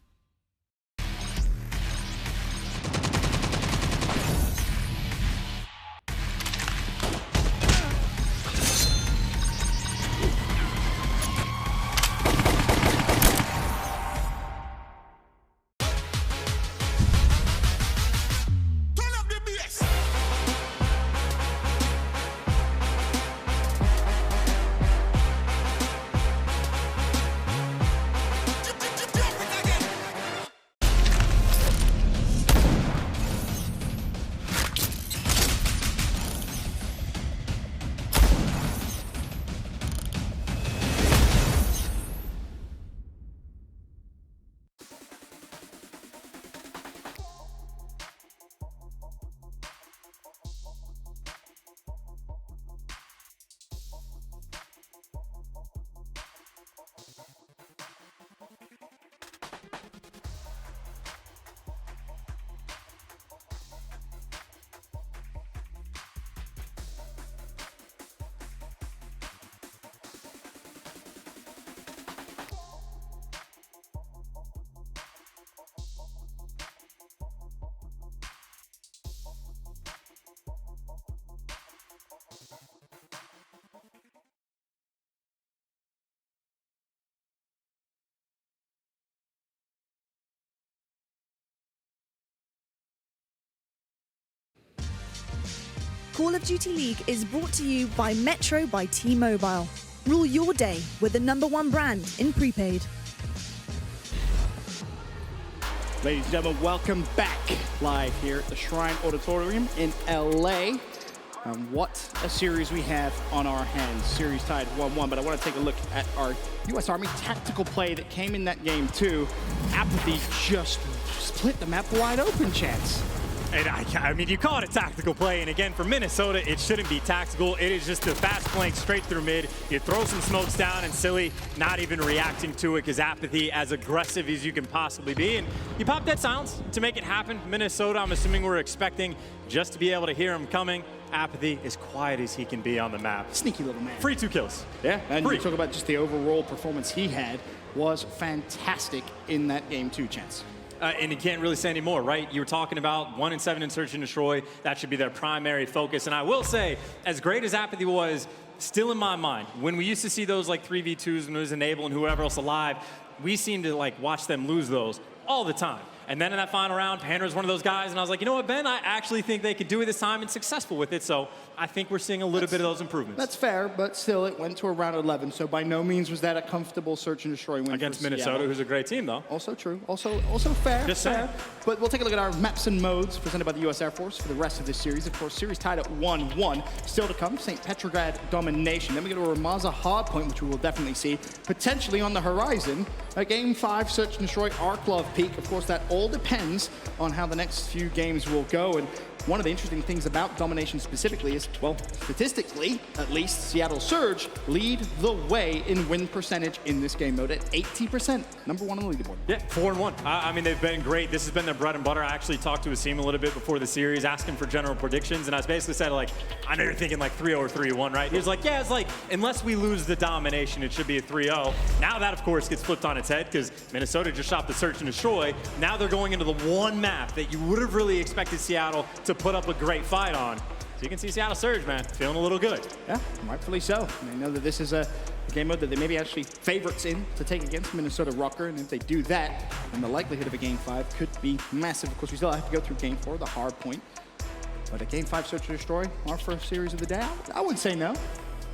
Call of Duty League is brought to you by Metro by T-Mobile. Rule your day with the #1 brand in prepaid.
Ladies and gentlemen, welcome back live here at the Shrine Auditorium in LA. What a series we have on our hands. Series tied 1-1, but I want to take a look at our U.S. Army tactical play that came in that game too. Apathy just split the map wide open, Chance.
And I mean, you call it a tactical play, and again, for Minnesota, it shouldn't be tactical. It is just the fast flank straight through mid. You throw some smokes down, and Silly not even reacting to it because Apathy as aggressive as you can possibly be. And you pop that silence to make it happen. Minnesota, I'm assuming we're expecting just to be able to hear him coming. Apathy as quiet as he can be on the map.
Sneaky little man.
Free 2 kills.
Yeah, and you talk about just the overall performance he had was fantastic in that game too, Chance.
And you can't really say any more, right? You were talking about 1 and 7 in Search and Destroy. That should be their primary focus. And I will say, as great as Apathy was, still in my mind, when we used to see those like 3v2s when it was Enable and whoever else alive, we seemed to like watch them lose those all the time. And then in that final round, Pander's one of those guys, and I was like, you know what, Ben? I actually think they could do it this time and successful with it. So I think we're seeing a little bit of those improvements.
That's fair, but still, it went to a round 11. So by no means was that a comfortable Search and Destroy win
against
for
Minnesota,
Seattle.
who's a great team, though.
Also true. Also fair.
Just
fair.
saying.
But we'll take a look at our maps and modes presented by the U.S. Air Force for the rest of this series. Of course, series tied at 1-1. Still to come, St. Petrograd domination. Then we go to a Ramaza hardpoint, which we will definitely see potentially on the horizon. At Game 5, Search and Destroy Arklov peak. Of course, that all depends on how the next few games will go. And one of the interesting things about domination specifically is, well, statistically, at least, Seattle Surge lead the way in win percentage in this game mode at 80%, #1 on the leaderboard.
Yeah, 4-1. I mean, they've been great. This has been their bread and butter. I actually talked to Asim a little bit before the series, asking for general predictions, and I basically said, like, I know you're thinking like 3-0 or 3-1, right? He was like, yeah, it's like, unless we lose the domination, it should be a 3-0. Now that, of course, gets flipped on its head because Minnesota just shot the Search and Destroy. Now they're going into the one map that you would have really expected Seattle to put up a great fight on. So you can see Seattle Surge, man, feeling a little good.
Yeah, rightfully so. And they know that this is a game mode that they may be actually favorites in to take against Minnesota Røkkr, and if they do that, then the likelihood of a Game 5 could be massive. Of course, we still have to go through Game 4, the hard point. But a Game 5 Search and Destroy, our first series of the day, I would say no.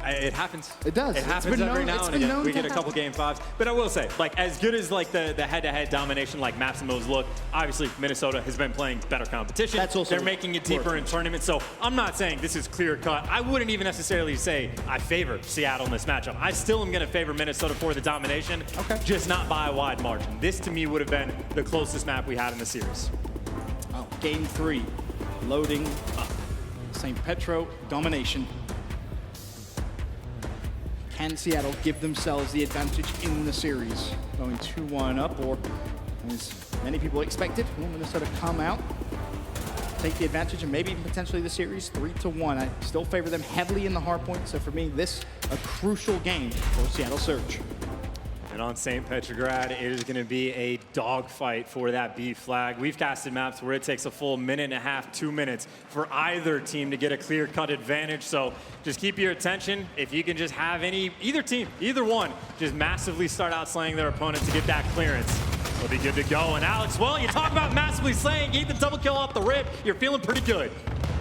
It happens.
It does.
It happens every now and again. We get a couple Game 5s. But I will say, like, as good as like the head-to-head domination, like maps and modes look, obviously Minnesota has been playing better competition.
That's also
They're making it deeper in tournaments. So I'm not saying this is clear cut. I wouldn't even necessarily say I favor Seattle in this matchup. I still am going to favor Minnesota for the domination, just not by a wide margin. This to me would have been the closest map we had in the series.
Oh, Game 3, loading up. St. Petro domination. Can Seattle give themselves the advantage in the series? Going 2-1 up, or as many people expected, will Minnesota come out, take the advantage, and maybe even potentially the series 3-1. I still favor them heavily in the hard point, so for me, this a crucial game for Seattle Surge.
And on St. Petrograd, it is going to be a dogfight for that B flag. We've casted maps where it takes a full 1.5 minutes, 2 minutes for either team to get a clear-cut advantage. So just keep your attention. If you can just have either team, either one, just massively start out slaying their opponent to get that clearance, we'll be good to go. And Alex, well, you talk about massively slaying, get the double kill off the rip. You're feeling pretty good.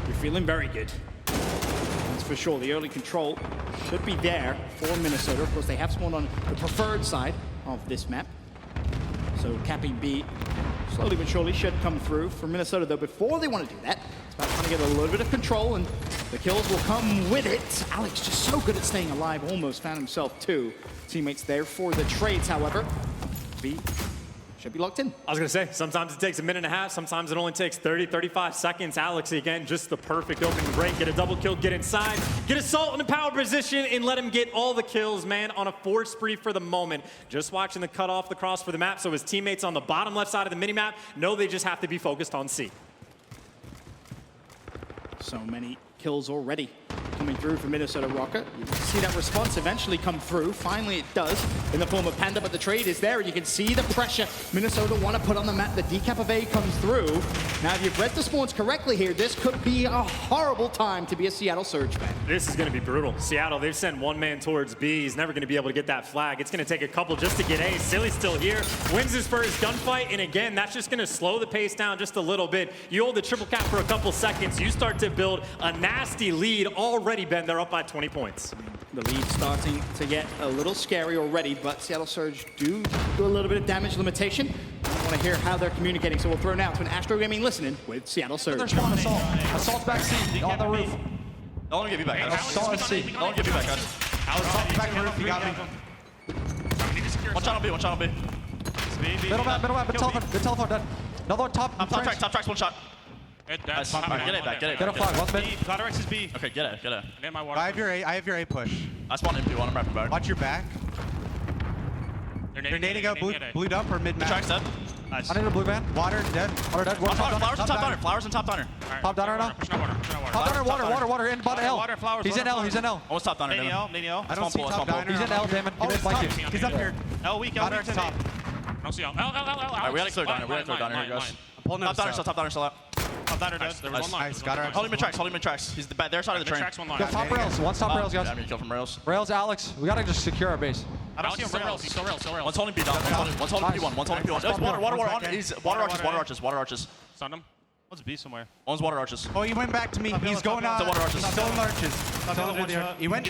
You're feeling very good. That's for sure. The early control should be there for Minnesota. Of course, they have someone on the preferred side of this map. So capping B slowly but surely should come through. For Minnesota, though, before they want to do that, it's about trying to get a little bit of control, and the kills will come with it. Alex just so good at staying alive, almost found himself 2 teammates there for the trades, however. B should be locked in.
I was going to say, sometimes it takes 1.5 minutes, sometimes it only takes 30, 35 seconds. Alex, again, just the perfect opening break. Get a double kill, get inside, get Assault in a power position, and let him get all the kills, man, on a 4 spree for the moment. Just watching the cut off the cross for the map, so his teammates on the bottom left side of the minimap know they just have to be focused on C.
So many kills already coming through for Minnesota Røkkr. You can see that response eventually come through. Finally, it does in the form of Panda, but the trade is there, and you can see the pressure Minnesota want to put on the map. The decap of A comes through. Now, if you've read the spawns correctly here, this could be a horrible time to be a Seattle Surge fan.
This is going to be brutal. Seattle, they've sent one man towards B. He's never going to be able to get that flag. It's going to take a couple just to get A. Silly's still here, wins his first gunfight, and again, that's just going to slow the pace down just a little bit. You hold the triple cap for a couple seconds, you start to build a nasty lead. Already, Ben, they're up by 20 points.
The lead starting to get a little scary already, but Seattle Surge do a little bit of damage limitation. I want to hear how they're communicating, so we'll throw now to an Astro Gaming listening with Seattle Surge.
There's one Assault. Assault's back C on the roof.
Don't let me get you back, guys. Assault is C. Don't let me get you back, guys.
Assault's back on the roof. You got me.
One shot on B, one shot on B.
Middle map, good teleport, dead. Another one top
tracks, one shot.
That's
get it back.
Get a flag, one's mid.
Cloudrex is B.
Okay, get it.
I need my water.
I have your A push.
I spawned MP1, I'm wrapping back.
Watch your back. They're nading out blue dump or mid map.
Tracks dead.
Nice. I need a blue man. Water dead. Water dead.
Flowers and top downer. Flowers and top downer.
Top downer now. Top downer, water in bottom L. He's in L, he's in L.
Almost top downer.
I don't see top downer. He's in L, Damon. He's up here.
L weak, L weak.
Top.
I don't see L.
Alright, we gotta clear downer. Guys. Top downer still out.
Top downer dead. There was one line.
Nice, got her.
Hold him in tracks. He's their side of the train.
One
Go top rails. One's top rails, guys.
I'm gonna kill from rails.
Rails, Alex. We gotta just secure our base.
I don't see him rails. He's still rails.
One's holding B down. One's holding P1. One's holding P1. There's water arches.
Stunned him. What's B somewhere?
One's water arches.
Oh, he went back to me. He's going on.
Water arches.
Still in arches. He went.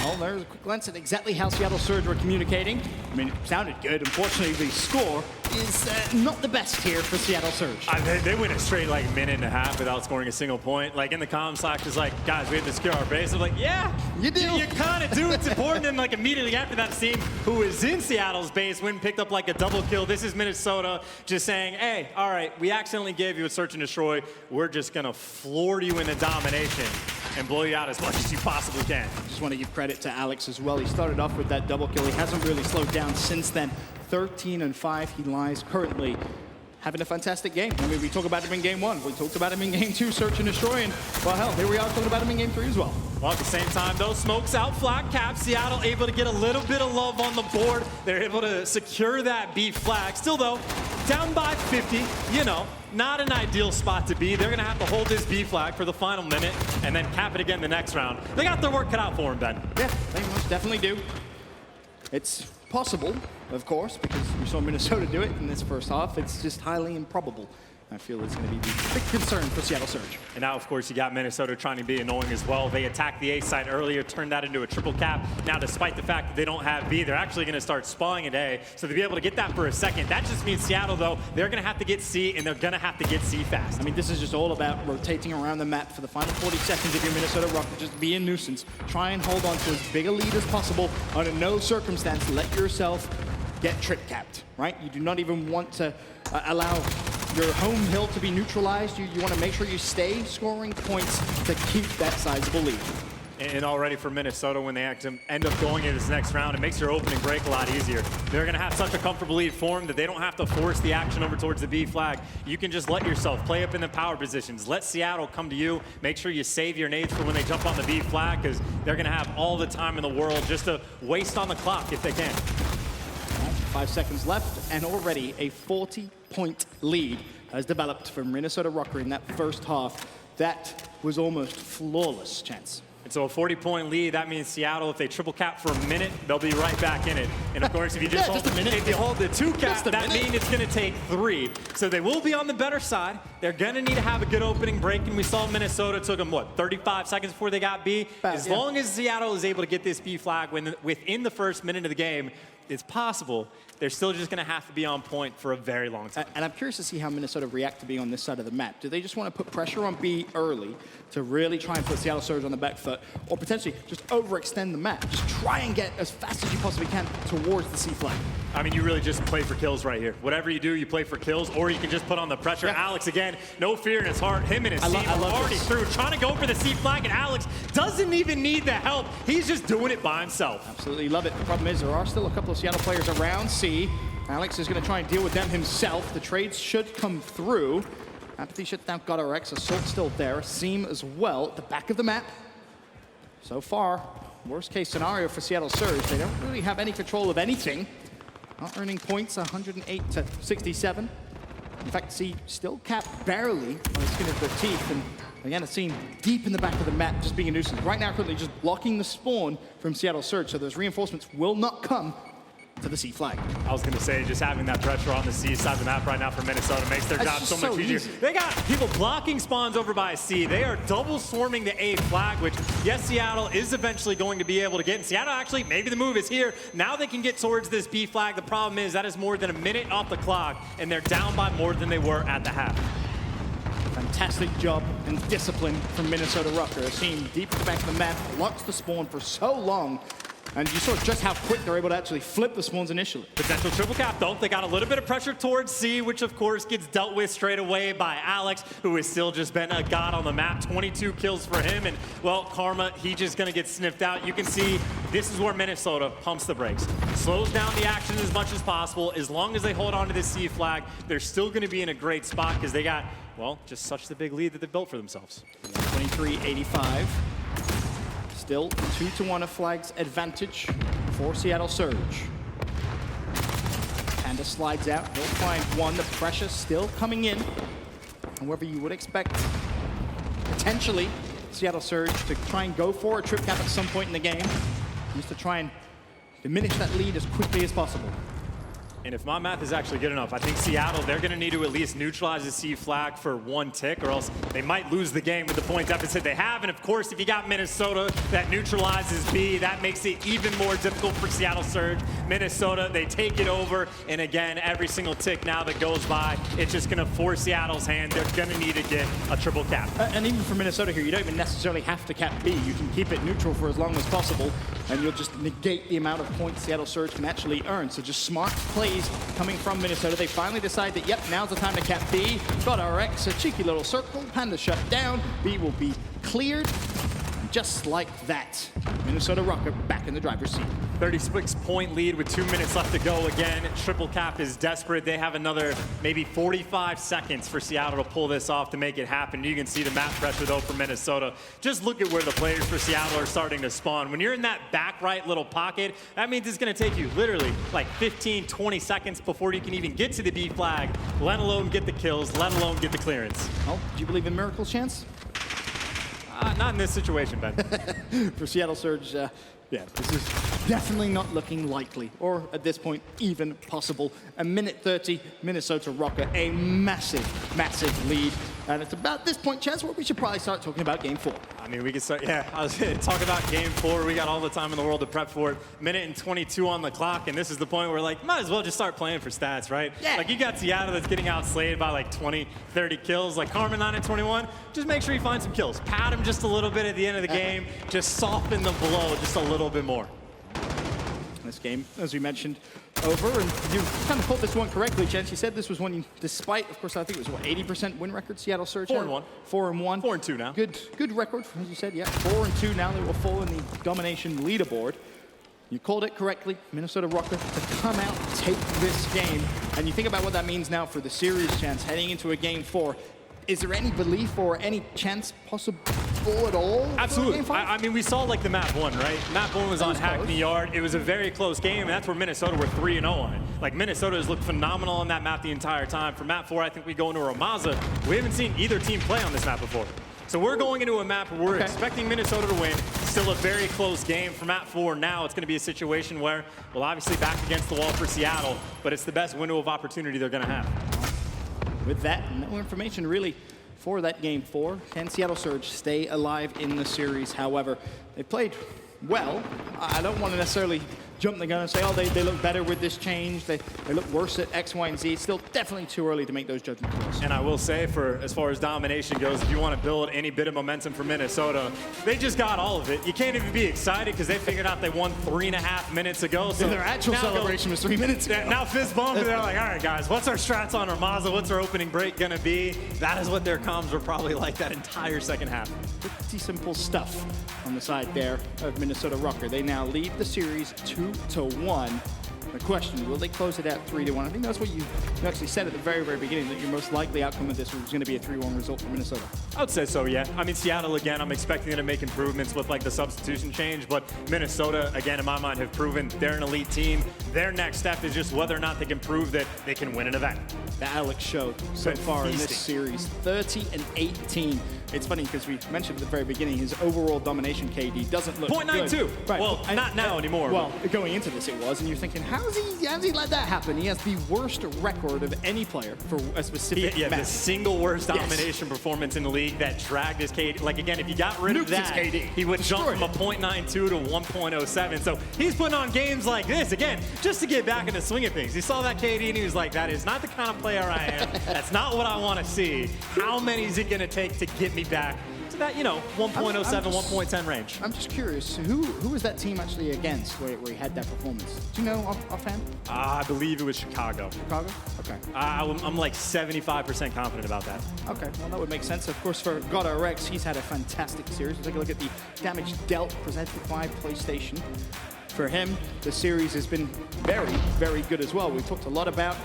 Well, there's a quick glance at exactly how Seattle Surge were communicating. I mean, it sounded good. Unfortunately, the score is not the best here for Seattle Surge.
They went a straight like 1.5 minutes without scoring a single point. Like in the comm Slack, is like, guys, we have to secure our base. I'm like, yeah,
you do.
You kind of do. It's important. And like immediately after that, team who is in Seattle's base went and picked up like a double kill. This is Minnesota just saying, hey, all right, we accidentally gave you a search and destroy. We're just gonna floor you into domination and blow you out as much as you possibly can.
Just want to give credit to Alex as well. He started off with that double kill. He hasn't really slowed down since then. 13-5, he lies currently having a fantastic game. I mean, we talk about him in game 1. We talked about him in game 2, search and destroy, and well, hell, here we are talking about him in game 3 as well.
Well, at the same time, though, smokes out flag cap. Seattle able to get a little bit of love on the board. They're able to secure that B flag. Still, though, down by 50, you know, not an ideal spot to be. They're going to have to hold this B flag for the final minute and then cap it again the next round. They got their work cut out for them, Ben.
Yeah, they most definitely do. It's possible, of course, because we saw Minnesota do it in this first half. It's just highly improbable. I feel it's going to be the big concern for Seattle Surge.
And now, of course, you got Minnesota trying to be annoying as well. They attacked the A side earlier, turned that into a triple cap. Now, despite the fact that they don't have B, they're actually going to start spawning at A. So to be able to get that for a second, that just means Seattle, though, they're going to have to get C, and they're going to have to get C fast.
I mean, this is just all about rotating around the map for the final 40 seconds if you're Minnesota Røkkr. Just be a nuisance. Try and hold on to as big a lead as possible. Under no circumstance, let yourself get trip capped, right? You do not even want to allow your home hill to be neutralized. You want to make sure you stay scoring points to keep that sizable lead.
And already for Minnesota, when they end up going into this next round, it makes your opening break a lot easier. They're going to have such a comfortable lead for them that they don't have to force the action over towards the B flag. You can just let yourself play up in the power positions. Let Seattle come to you. Make sure you save your nades for when they jump on the B flag, because they're going to have all the time in the world just to waste on the clock if they can.
5 seconds left, and already a 40-point lead has developed for Minnesota Røkkr in that first half. That was almost flawless, Chance.
And so a 40-point lead, that means Seattle, if they triple cap for a minute, they'll be right back in it. And of course, if you if you hold the 2 cap, that means it's going to take 3. So they will be on the better side. They're going to need to have a good opening break. And we saw Minnesota took them, what, 35 seconds before they got B? As long as Seattle is able to get this B flag within the first minute of the game, it's possible. They're still just going to have to be on point for a very long time.
And I'm curious to see how Minnesota react to being on this side of the map. Do they just want to put pressure on B early to really try and put Seattle Surge on the back foot, or potentially just overextend the map? Just try and get as fast as you possibly can towards the C flag.
I mean, you really just play for kills right here. Whatever you do, you play for kills, or you can just put on the pressure. Yeah. Alex, again, no fear in his heart. Him and his team are already through, trying to go for the C flag, and Alex doesn't even need the help. He's just doing it by himself.
Absolutely love it. The problem is there are still a couple of Seattle players around C. Alex is going to try and deal with them himself. The trades should come through. Apathy shut down GutRx. Assault still there. Seam as well at the back of the map. So far, worst case scenario for Seattle Surge. They don't really have any control of anything. Not earning points, 108 to 67. In fact, C still capped barely on the skin of their teeth. And again, a Seam deep in the back of the map, just being a nuisance. Right now, currently just blocking the spawn from Seattle Surge. So those reinforcements will not come to the C flag.
I was going to say, just having that pressure on the C side of the map right now for Minnesota makes their job so much easier. They got people blocking spawns over by C. They are double swarming the A flag, which, yes, Seattle is eventually going to be able to get. And Seattle, actually, maybe the move is here. Now they can get towards this B flag. The problem is that is more than a minute off the clock, and they're down by more than they were at the half.
Fantastic job and discipline from Minnesota Røkkr. A team deep in the back of the map, blocks the spawn for so long. And you saw just how quick they're able to actually flip the spawns initially.
Potential triple cap, though. They got a little bit of pressure towards C, which, of course, gets dealt with straight away by Alex, who has still just been a god on the map. 22 kills for him. And, well, Karma, he's just going to get sniffed out. You can see this is where Minnesota pumps the brakes. Slows down the action as much as possible. As long as they hold on to this C flag, they're still going to be in a great spot because they got, well, just such the big lead that they've built for themselves.
23-85. Still 2-1 of Flag's advantage for Seattle Surge. Panda slides out, he'll find one. The pressure still coming in. However, you would expect potentially Seattle Surge to try and go for a trip cap at some point in the game, just to try and diminish that lead as quickly as possible.
And if my math is actually good enough, I think Seattle, they're going to need to at least neutralize the C flag for 1 tick, or else they might lose the game with the point deficit they have. And of course, if you got Minnesota that neutralizes B, that makes it even more difficult for Seattle Surge. Minnesota, they take it over. And again, every single tick now that goes by, it's just going to force Seattle's hand. They're going to need to get a triple cap.
And even for Minnesota here, you don't even necessarily have to cap B. You can keep it neutral for as long as possible, and you'll just negate the amount of points Seattle Surge can actually earn. So just smart plays coming from Minnesota. They finally decide that, yep, now's the time to cap B. GutRx, a cheeky little circle. Panda shut down. B will be cleared. And just like that, Minnesota Røkkr back in the driver's seat.
36-point lead with 2 minutes left to go again. Triple Cap is desperate. They have another maybe 45 seconds for Seattle to pull this off to make it happen. You can see the map pressure, though, for Minnesota. Just look at where the players for Seattle are starting to spawn. When you're in that back right little pocket, that means it's going to take you literally like 15, 20 seconds before you can even get to the B flag, let alone get the kills, let alone get the clearance.
Oh, do you believe in Miracle's chance?
Not in this situation, Ben.
For Seattle Surge, yeah, this is definitely not looking likely, or at this point, even possible. A minute 30, Minnesota Røkkr, a massive, massive lead. And it's about this point, Chaz, where we should probably start talking about Game 4.
I mean, we could start, yeah, I was going to talk about Game 4. We got all the time in the world to prep for it. Minute and 22 on the clock, and this is the point where, like, might as well just start playing for stats, right?
Yeah.
Like, you got Seattle that's getting outslayed by, like, 20, 30 kills. Like, Carmen 9 and 21, just make sure you find some kills. Pad him just a little bit at the end of the game. Just soften the blow just a little bit more.
This game, as we mentioned, over, and you kind of pulled this one correctly, Chance. You said this was one, despite, of course, I think it was, what, 80% win record, Seattle Surge?
4-1.
4-1.
4-2 now.
Good record, as you said, yeah. 4-2 now. They will fall in the domination leaderboard. You called it correctly, Minnesota Røkkr to come out, take this game. And you think about what that means now for the series, Chance, heading into a Game 4. Is there any belief or any chance possible at all?
Absolutely. I mean, we saw like the map 1, right? Map 1 was on Hackney Yard. It was a very close game, and that's where Minnesota were 3-0 on it. Like, Minnesota has looked phenomenal on that map the entire time. For map 4, I think we go into Ramaza. We haven't seen either team play on this map before. So we're going into a map where we're expecting Minnesota to win. Still a very close game. For map 4 now, it's going to be a situation where, well, obviously back against the wall for Seattle, but it's the best window of opportunity they're going to have.
With that, no information really for that Game 4. Can Seattle Surge stay alive in the series? However, they played well. I don't want to necessarily jump the gun and say, oh, they look better with this change. They look worse at X, Y, and Z. It's still definitely too early to make those judgment calls.
And I will say, for as far as domination goes, if you want to build any bit of momentum for Minnesota, they just got all of it. You can't even be excited because they figured out they won 3.5 minutes ago. So
their actual celebration was 3 minutes ago.
Now fist bump, and they're like, all right, guys, what's our strats on Ramaza? What's our opening break going to be? That is what their comms were probably like that entire second half.
Pretty simple stuff on the side there of Minnesota Røkkr. They now lead the series 2-1. The question, will they close it out 3-1? I think that's what you actually said at the very, very beginning, that your most likely outcome of this was going to be a 3-1 result for Minnesota.
I would say so, yeah. I mean, Seattle, again, I'm expecting them to make improvements with, like, the substitution change, but Minnesota, again, in my mind, have proven they're an elite team. Their next step is just whether or not they can prove that they can win an event.
The Alex show so far in this series, 30-18. It's funny because we mentioned at the very beginning his overall domination KD doesn't look
.92.
good. Right.
Well, not now anymore.
Well, going into this it was, and you're thinking, how's he let that happen? He has the worst record of any player for a specific
match.
match.
The single worst domination performance in the league that dragged his KD. Like, again, if you got rid of that, he would jump from a .92 to 1.07. So he's putting on games like this, again, just to get back in the swing of things. He saw that KD and he was like, that is not the kind of player I am. That's not what I want to see. How many is it going to take to get me back to that, 1.07, 1.10 range?
I'm just curious, who was that team actually against where he had that performance? Do you know offhand?
I believe it was Chicago.
Chicago? Okay.
I'm like 75% confident about that.
Okay, well, that would make sense. Of course, for Guerrillas, he's had a fantastic series. We'll take a look at the damage dealt presented by PlayStation. For him, the series has been very, very good as well. We talked a lot about,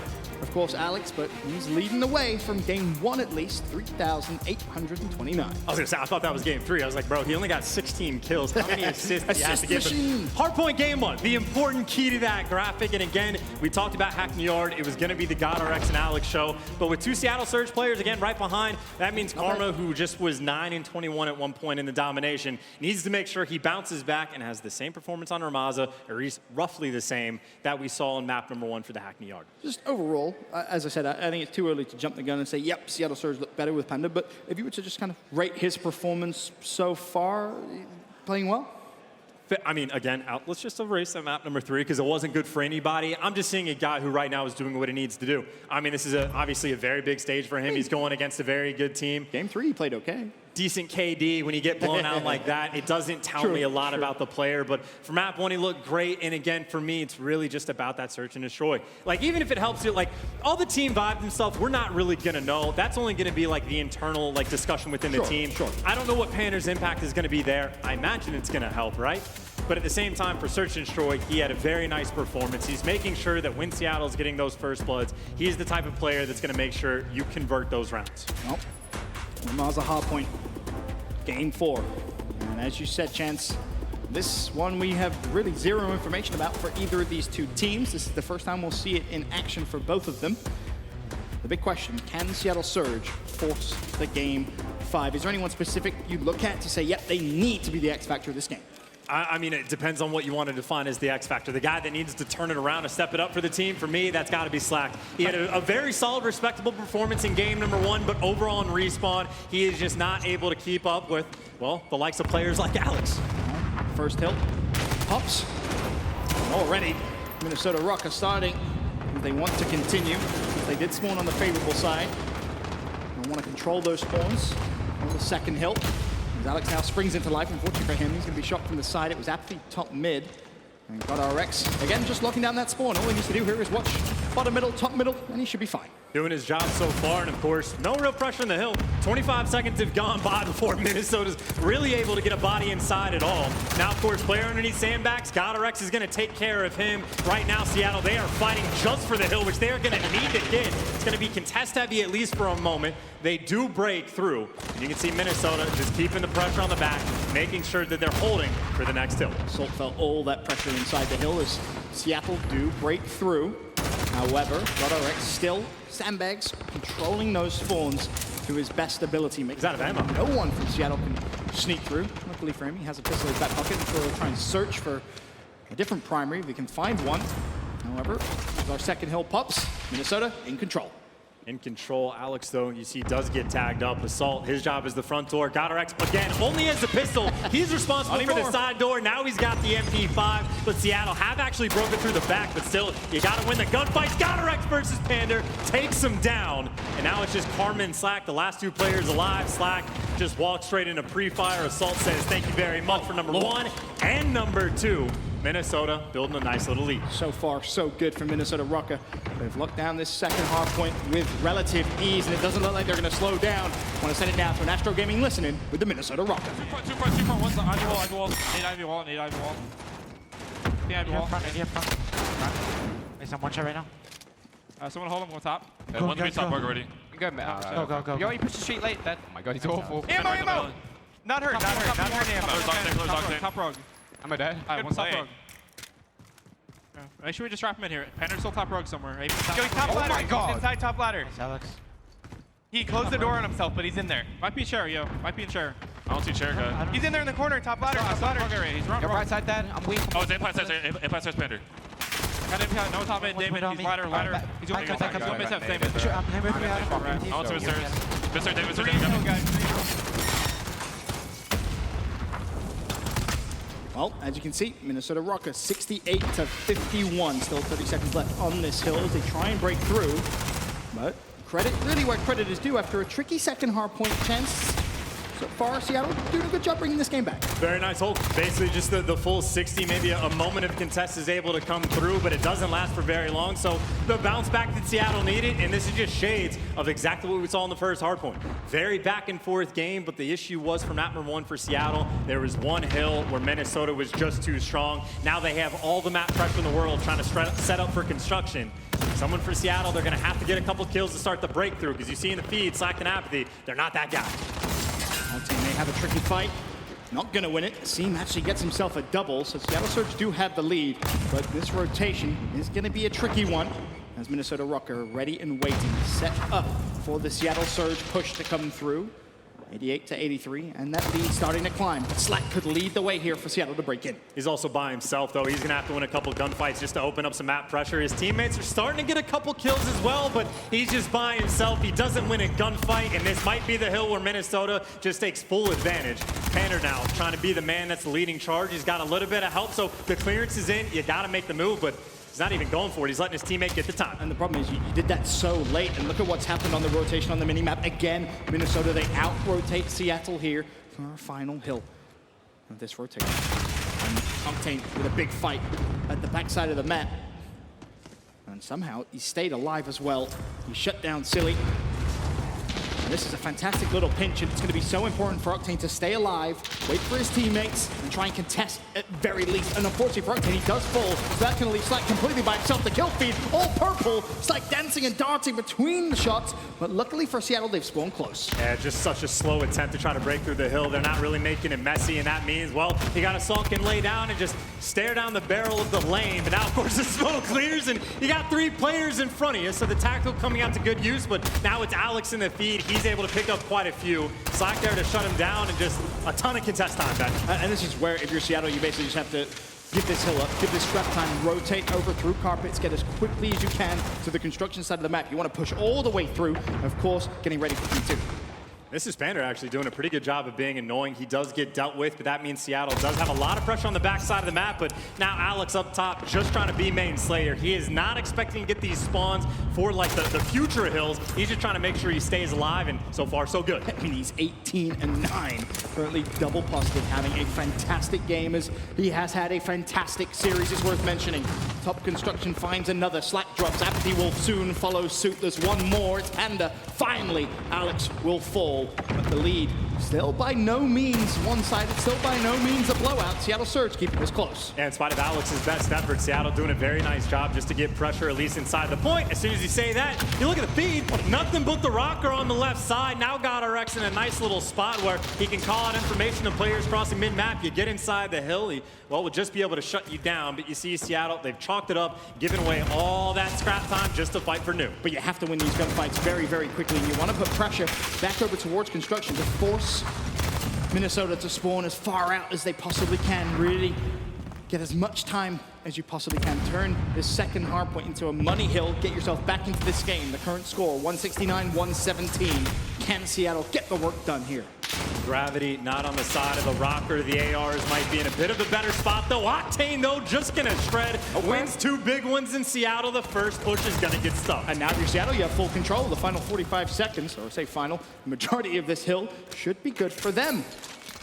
of course, Alex, but he's leading the way from Game 1 at least, 3,829.
I was going to say, I thought that was Game 3. I was like, bro, he only got 16 kills. How many assists did he have to give him? Hardpoint Game 1, the important key to that graphic. And again, we talked about Hackney Yard. It was going to be the GodRx and Alex show. But with 2 Seattle Surge players, again, right behind, that means Karma, who just was 9 and 21 at one point in the domination, needs to make sure he bounces back and has the same performance on Ramaza, or he's roughly the same that we saw in map number 1 for the Hackney Yard.
Just overall, as I said, I think it's too early to jump the gun and say, yep, Seattle Surge look better with Panda. But if you were to just kind of rate his performance so far, playing well?
I mean, again, let's just erase that map number 3 because it wasn't good for anybody. I'm just seeing a guy who right now is doing what he needs to do. I mean, this is obviously a very big stage for him. He's going against a very good team.
Game 3, he played okay.
decent KD, when you get blown out like that, it doesn't tell me a lot about the player. But for map 1, he looked great. And again, for me, it's really just about that search and destroy. Like, even if it helps you, like, all the team vibes and stuff, we're not really going to know. That's only going to be, like, the internal, like, discussion within the team. I don't know what Pander's impact is going to be there. I imagine it's going to help, right? But at the same time, for Search and Destroy, he had a very nice performance. He's making sure that when Seattle's getting those first bloods, he's the type of player that's going to make sure you convert those rounds.
Well, Omar's a hard point. Game 4. And as you said, Chance, this one we have really zero information about for either of these two teams. This is the first time we'll see it in action for both of them. The big question, can Seattle Surge force the game 5? Is there anyone specific you look at to say, yep, they need to be the X factor of this game?
I mean, it depends on what you want to define as the X factor. The guy that needs to turn it around and step it up for the team, for me, that's got to be Slack. He had a very solid, respectable performance in game number 1, but overall in Respawn, he is just not able to keep up with, well, the likes of players like Alex.
First hill, pops. Already, Minnesota Røkkr starting. They want to continue. They did spawn on the favorable side. They want to control those spawns on the second hill. As Alex now springs into life, unfortunately for him, he's going to be shot from the side. It was Apathy top mid. And got RX, again, just locking down that spawn. All he needs to do here is watch bottom middle, top middle, and he should be fine.
Doing his job so far, and of course, no real pressure on the hill. 25 seconds have gone by before Minnesota's really able to get a body inside at all. Now, of course, player underneath sandbags, GodRx is going to take care of him. Right now, Seattle, they are fighting just for the hill, which they are going to need to get. It's going to be contest heavy at least for a moment. They do break through. And you can see Minnesota just keeping the pressure on the back, making sure that they're holding for the next hill.
Salt felt all that pressure inside the hill as Seattle do break through. However, GodRx still sandbags, controlling those spawns to his best ability.
He's out of ammo.
No one from Seattle can sneak through. Luckily for him, he has a pistol in his back pocket, and so he'll try and search for a different primary if he can find one. However, as our second hill pops, Minnesota in control.
In control, Alex, though, you see, does get tagged up. Assault, his job is the front door. GodRx, again, only has the pistol. He's responsible for the side door. Now he's got the MP5, but Seattle have actually broken through the back, but still, you got to win the gunfight. GodRx versus Pander takes him down, and now it's just Karma and Slack, the last two players alive. Slack just walks straight into pre-fire. Assault says, thank you very much for number 1 and number 2. Minnesota building a nice little lead.
So far, so good for Minnesota Røkkr. They've locked down this second hard point with relative ease, and it doesn't look like they're going to slow down. Want to send it down to an Astro Gaming listening with the Minnesota Røkkr.
2 front, one's the Ivy wall, need Ivy wall. The Ivy wall. Front. Is someone shot right now? Someone hold him on top.
One's be top work already.
Go. Yo, he pushed the street late. Oh my god, he's awful.
Ammo!
Not hurt ammo. Top rogue.
Am I dead?
Alright, one top rogue. Make sure we just drop him in here. Pander's still top rogue somewhere. Yo, he's top ladder. Oh my god. He's inside top ladder. Alex. He closed the door on himself, but he's in there. Might be a chair, yo. Might be in chair.
I don't see chair guy.
He's in there in the corner, top ladder. Top ladder. He's wrong.
Right side that. I'm weak. Oh, it's A-Plant says Pander.
No top mid, David. He's ladder. He's going to miss up. David.
I want to miss stairs. Mr. David.
Well, as you can see, Minnesota Røkkr 68-51. Still 30 seconds left on this hill as they try and break through. But credit, really where credit is due after a tricky second hard point. Chance. So far, Seattle doing a good job bringing this game back.
Very nice hold. Basically just the full 60, maybe a moment of contest is able to come through, but it doesn't last for very long. So the bounce back that Seattle needed, and this is just shades of exactly what we saw in the first hard point. Very back and forth game, but the issue was for map number 1 for Seattle, there was one hill where Minnesota was just too strong. Now they have all the map pressure in the world trying to set up for construction. Someone for Seattle, they're going to have to get a couple kills to start the breakthrough, because you see in the feed, Slack and Apathy, they're not that guy.
Our team may have a tricky fight. Not going to win it. Seam actually gets himself a double, so Seattle Surge do have the lead. But this rotation is going to be a tricky one as Minnesota Røkkr ready and waiting, set up for the Seattle Surge push to come through. 88-83, and that lead starting to climb. But Slack could lead the way here for Seattle to break in.
He's also by himself, though. He's going to have to win a couple gunfights just to open up some map pressure. His teammates are starting to get a couple kills as well, but he's just by himself. He doesn't win a gunfight, and this might be the hill where Minnesota just takes full advantage. Pander now trying to be the man that's leading charge. He's got a little bit of help, so the clearance is in. You got to make the move, but He's not even going for it. He's letting his teammate get the time.
And the problem is you did that so late, and look at what's happened on the rotation on the minimap. Again, Minnesota, they out-rotate Seattle here for our final hill of this rotation. And Octane with a big fight at the backside of the map. And somehow he stayed alive as well. He shut down Silly. And this is a fantastic little pinch, and it's going to be so important for Octane to stay alive, wait for his teammates, and try and contest at very least. And unfortunately for Octane, he does fall, so that's going to leave Slack completely by himself. The kill feed, all purple. Slack dancing and darting between the shots, but luckily for Seattle, they've spawned close.
Yeah, just such a slow attempt to try to break through the hill. They're not really making it messy, and that means, well, you got to sulk and lay down and just stare down the barrel of the lane. But now, of course, the smoke clears, and you got 3 players in front of you, so the tactical coming out to good use, but now it's Alex in the feed. He's able to pick up quite a few. Slack there to shut him down, and just a ton of contest time, Ben.
And this is where, if you're Seattle, you basically just have to give this hill up, give this scrap time, rotate over through carpets, get as quickly as you can to the construction side of the map. You want to push all the way through, of course, getting ready for Q2.
This is Pander actually doing a pretty good job of being annoying. He does get dealt with, but that means Seattle does have a lot of pressure on the backside of the map, but now Alex up top just trying to be main Slayer. He is not expecting to get these spawns for like the future hills. He's just trying to make sure he stays alive, and so far so good.
I mean, he's 18-9, currently double positive, having a fantastic game as he has had a fantastic series, is worth mentioning. Top Construction finds another, Slack drops, Apathy will soon follow suit. There's one more, it's Panda. Finally, Alex will fall. But the lead still by no means one-sided, still by no means a blowout. Seattle Surge keeping this close.
And in spite of Alex's best effort, Seattle doing a very nice job just to get pressure at least inside the point. As soon as you say that, you look at the feed, nothing but the Røkkr on the left side. Now got RX in a nice little spot where he can call out information of players crossing mid-map. You get inside the hill, he, well, would just be able to shut you down. But you see Seattle, they've chalked it up, giving away all that scrap time just to fight for new.
But you have to win these gunfights very, very quickly, and you want to put pressure back over towards construction to force Minnesota to spawn as far out as they possibly can. Really get as much time as you possibly can. Turn this second hardpoint into a money hill. Get yourself back into this game. The current score, 169-117. Can Seattle get the work done here?
Gravity not on the side of the Røkkr. The ARs might be in a bit of a better spot, though. Octane, though, just gonna shred. Wins 2 big ones in Seattle. The first push is gonna get stuck.
And now if you're Seattle, you have full control of the final 45 seconds, or say final. The majority of this hill should be good for them.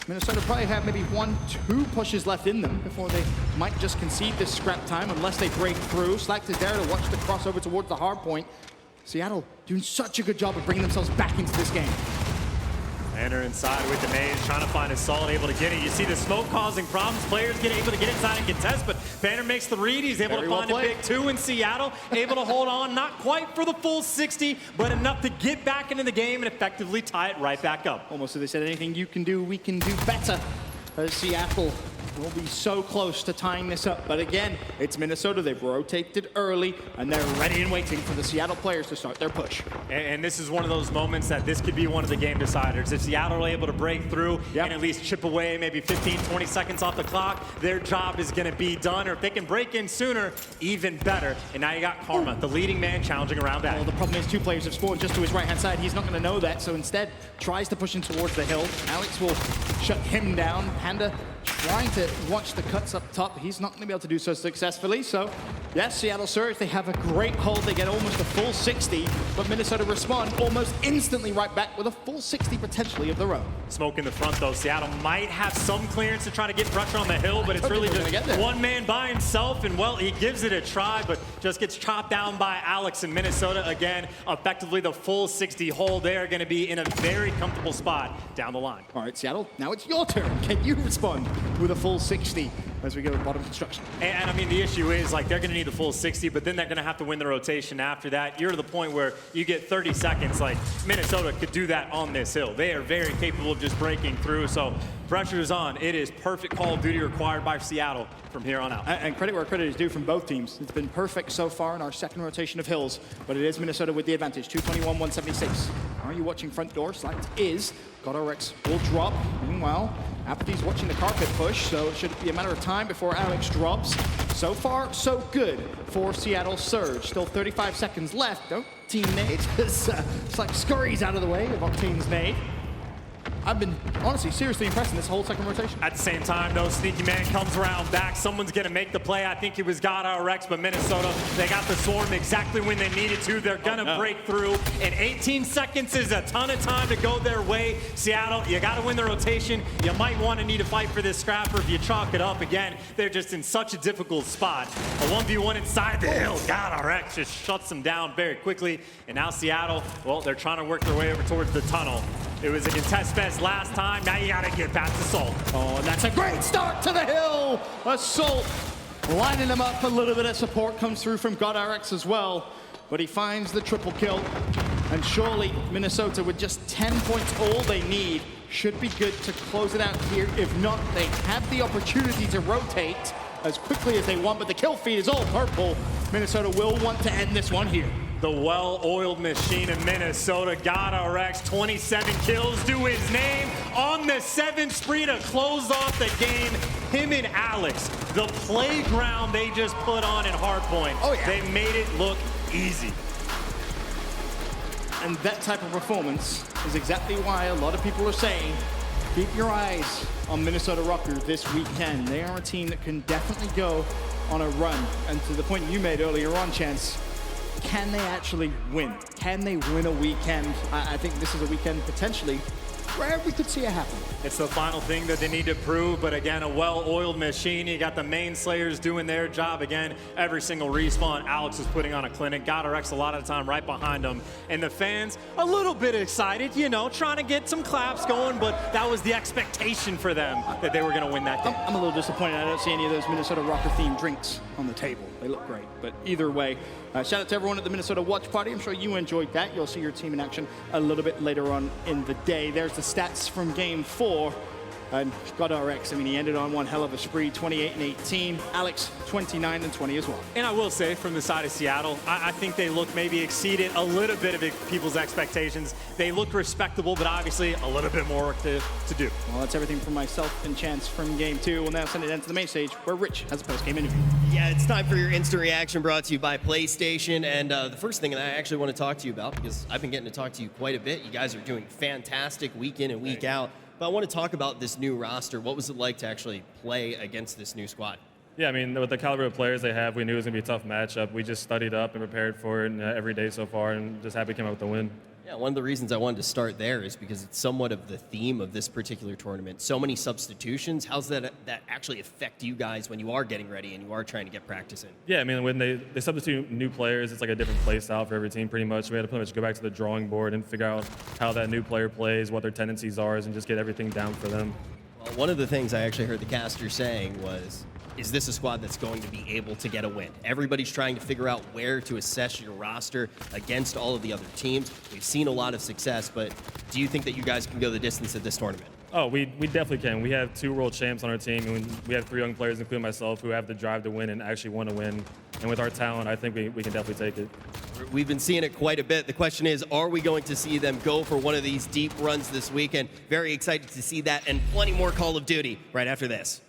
Minnesota probably have maybe 1-2 pushes left in them before they might just concede this scrap time unless they break through. Slack is there to watch the crossover towards the hard point. Seattle doing such a good job of bringing themselves back into this game.
Enter inside with the maze, trying to find a solid, able to get it. You see the smoke causing problems. Players get able to get inside and contest, but Banner makes the read. He's able to find a big 2 in Seattle, able to hold on, not quite for the full 60, but enough to get back into the game and effectively tie it right back up.
Almost as they said, anything you can do, we can do better. Seattle will be so close to tying this up, but again, it's Minnesota. They've rotated early, and they're ready and waiting for the Seattle players to start their push.
And this is one of those moments that this could be one of the game deciders. If Seattle are able to break through and at least chip away maybe 15, 20 seconds off the clock, their job is going to be done. Or if they can break in sooner, even better. And now you got Karma, the leading man, challenging around that.
Well, the problem is 2 players have spawned just to his right-hand side. He's not going to know that, so instead tries to push in towards the hill. Alex will shut him down. Panda trying to watch the cuts up top. He's not going to be able to do so successfully. So, yes, Seattle Surge, they have a great hold. They get almost a full 60, but Minnesota respond almost instantly right back with a full 60 potentially of their own.
Smoke in the front, though. Seattle might have some clearance to try to get pressure on the hill, but it's really just one man by himself, and, well, he gives it a try, but just gets chopped down by Alex in Minnesota. Again, effectively the full 60 hold. They're going to be in a very comfortable spot down the line.
All right, Seattle, now it's your turn. Can you respond with a full 60 as we go to bottom construction?
And I mean, the issue is, like, they're going to need the full 60, but then they're going to have to win the rotation after that. You're to the point where you get 30 seconds. Like, Minnesota could do that on this hill. They are very capable of just breaking through, so pressure is on. It is perfect Call of Duty required by Seattle from here on out.
And credit where credit is due from both teams. It's been perfect so far in our second rotation of hills, but it is Minnesota with the advantage, 221-176. Are you watching front door? Select is. God RX will drop. Meanwhile, Apathy's watching the carpet push, so it should be a matter of time before Alex drops. So far, so good for Seattle Surge. Still 35 seconds left. Don't team nade. It's like scurries out of the way of Octane's nade. I've been honestly seriously impressed in this whole second rotation.
At the same time, though, Sneaky Man comes around back. Someone's going to make the play. I think it was Røkkr, but Minnesota, they got the swarm exactly when they needed to. They're going to break through. And 18 seconds is a ton of time to go their way. Seattle, you got to win the rotation. You might want to need to fight for this scrapper if you chalk it up. Again, they're just in such a difficult spot. A 1v1 inside the hill. Røkkr just shuts them down very quickly. And now Seattle, well, they're trying to work their way over towards the tunnel. It was a contest fest last time. Now you got to get past Assault.
Oh, and that's a great start to the hill. Assault lining them up. A little bit of support comes through from Røkkr as well. But he finds the triple kill. And surely Minnesota, with just 10 points, all they need, should be good to close it out here. If not, they have the opportunity to rotate as quickly as they want. But the kill feed is all purple. Minnesota will want to end this one here.
The well-oiled machine of Minnesota, Røkkr, 27 kills to his name on the 7th spree to close off the game. Him and Alex, the playground they just put on in Hardpoint. Oh, yeah. They made it look easy.
And that type of performance is exactly why a lot of people are saying, keep your eyes on Minnesota Røkkr this weekend. They are a team that can definitely go on a run. And to the point you made earlier on, Chance, can they actually win? Can they win a weekend? I think this is a weekend potentially where we could see it happen.
It's the final thing that they need to prove, but again, a well-oiled machine. You got the main Slayers doing their job again. Every single respawn, Alex is putting on a clinic. Røkkr a lot of the time right behind them. And the fans, a little bit excited, you know, trying to get some claps going, but that was the expectation for them, that they were going to win that game.
I'm a little disappointed I don't see any of those Minnesota Røkkr-themed drinks on the table. They look great, but either way, shout out to everyone at the Minnesota Watch Party. I'm sure you enjoyed that. You'll see your team in action a little bit later on in the day. There's the stats from Game 4. And Røkkr, I mean, he ended on one hell of a spree, 28 and 18. Alex, 29 and 20 as well.
And I will say, from the side of Seattle, I think they look maybe exceeded a little bit of people's expectations. They looked respectable, but obviously a little bit more work to do.
Well, that's everything from myself and Chance from Game 2. We'll now send it into the main stage, where Rich has a post-game interview.
Yeah, it's time for your instant reaction, brought to you by PlayStation. And the first thing that I actually want to talk to you about, because I've been getting to talk to you quite a bit. You guys are doing fantastic week in and week out. But I want to talk about this new roster. What was it like to actually play against this new squad?
Yeah, I mean, with the caliber of players they have, we knew it was going to be a tough matchup. We just studied up and prepared for it every day so far, and just happy to come out with the win.
Yeah, one of the reasons I wanted to start there is because it's somewhat of the theme of this particular tournament. So many substitutions. How's that actually affect you guys when you are getting ready and you are trying to get practice in?
Yeah, I mean, when they substitute new players, it's like a different play style for every team pretty much. We had to pretty much go back to the drawing board and figure out how that new player plays, what their tendencies are, and just get everything down for them.
Well, one of the things I actually heard the caster saying was, is this a squad that's going to be able to get a win? Everybody's trying to figure out where to assess your roster against all of the other teams. We've seen a lot of success, but do you think that you guys can go the distance at this tournament?
Oh, we definitely can. We have 2 world champs on our team, and we have 3 young players, including myself, who have the drive to win and actually want to win. And with our talent, I think we can definitely take it.
We've been seeing it quite a bit. The question is, are we going to see them go for one of these deep runs this weekend? Very excited to see that, and plenty more Call of Duty right after this.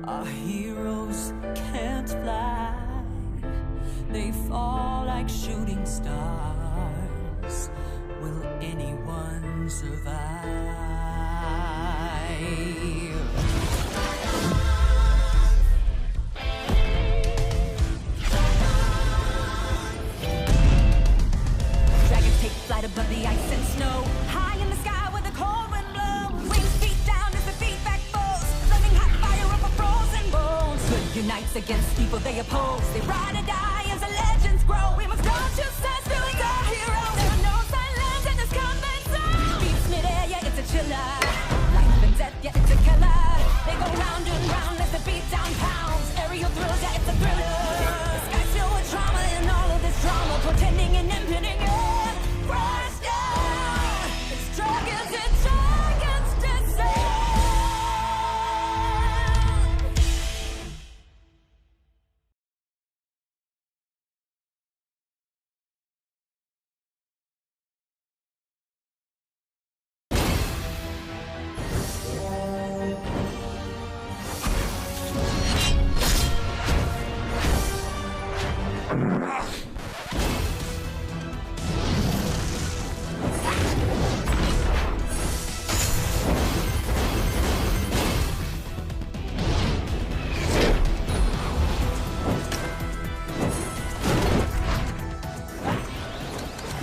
Our heroes can't fly. They fall like shooting stars. Will anyone survive? Dragons take flight above the ice and snow. High in the sky where the cold wind blows. Wings beat down. unites against evil they oppose. They ride or die as the legends grow. We must go to sense, doing our heroes. There are no silence in this combat zone. Beats mid-air, yeah, it's a chiller. Life and death, yeah, it's a killer. They go round and round as the beat down pounds. Aerial thrills, yeah, it's a thriller. The sky's filled with trauma and all of this drama, pretending and impending, yeah. Crash down. It's dragons and dragons descend.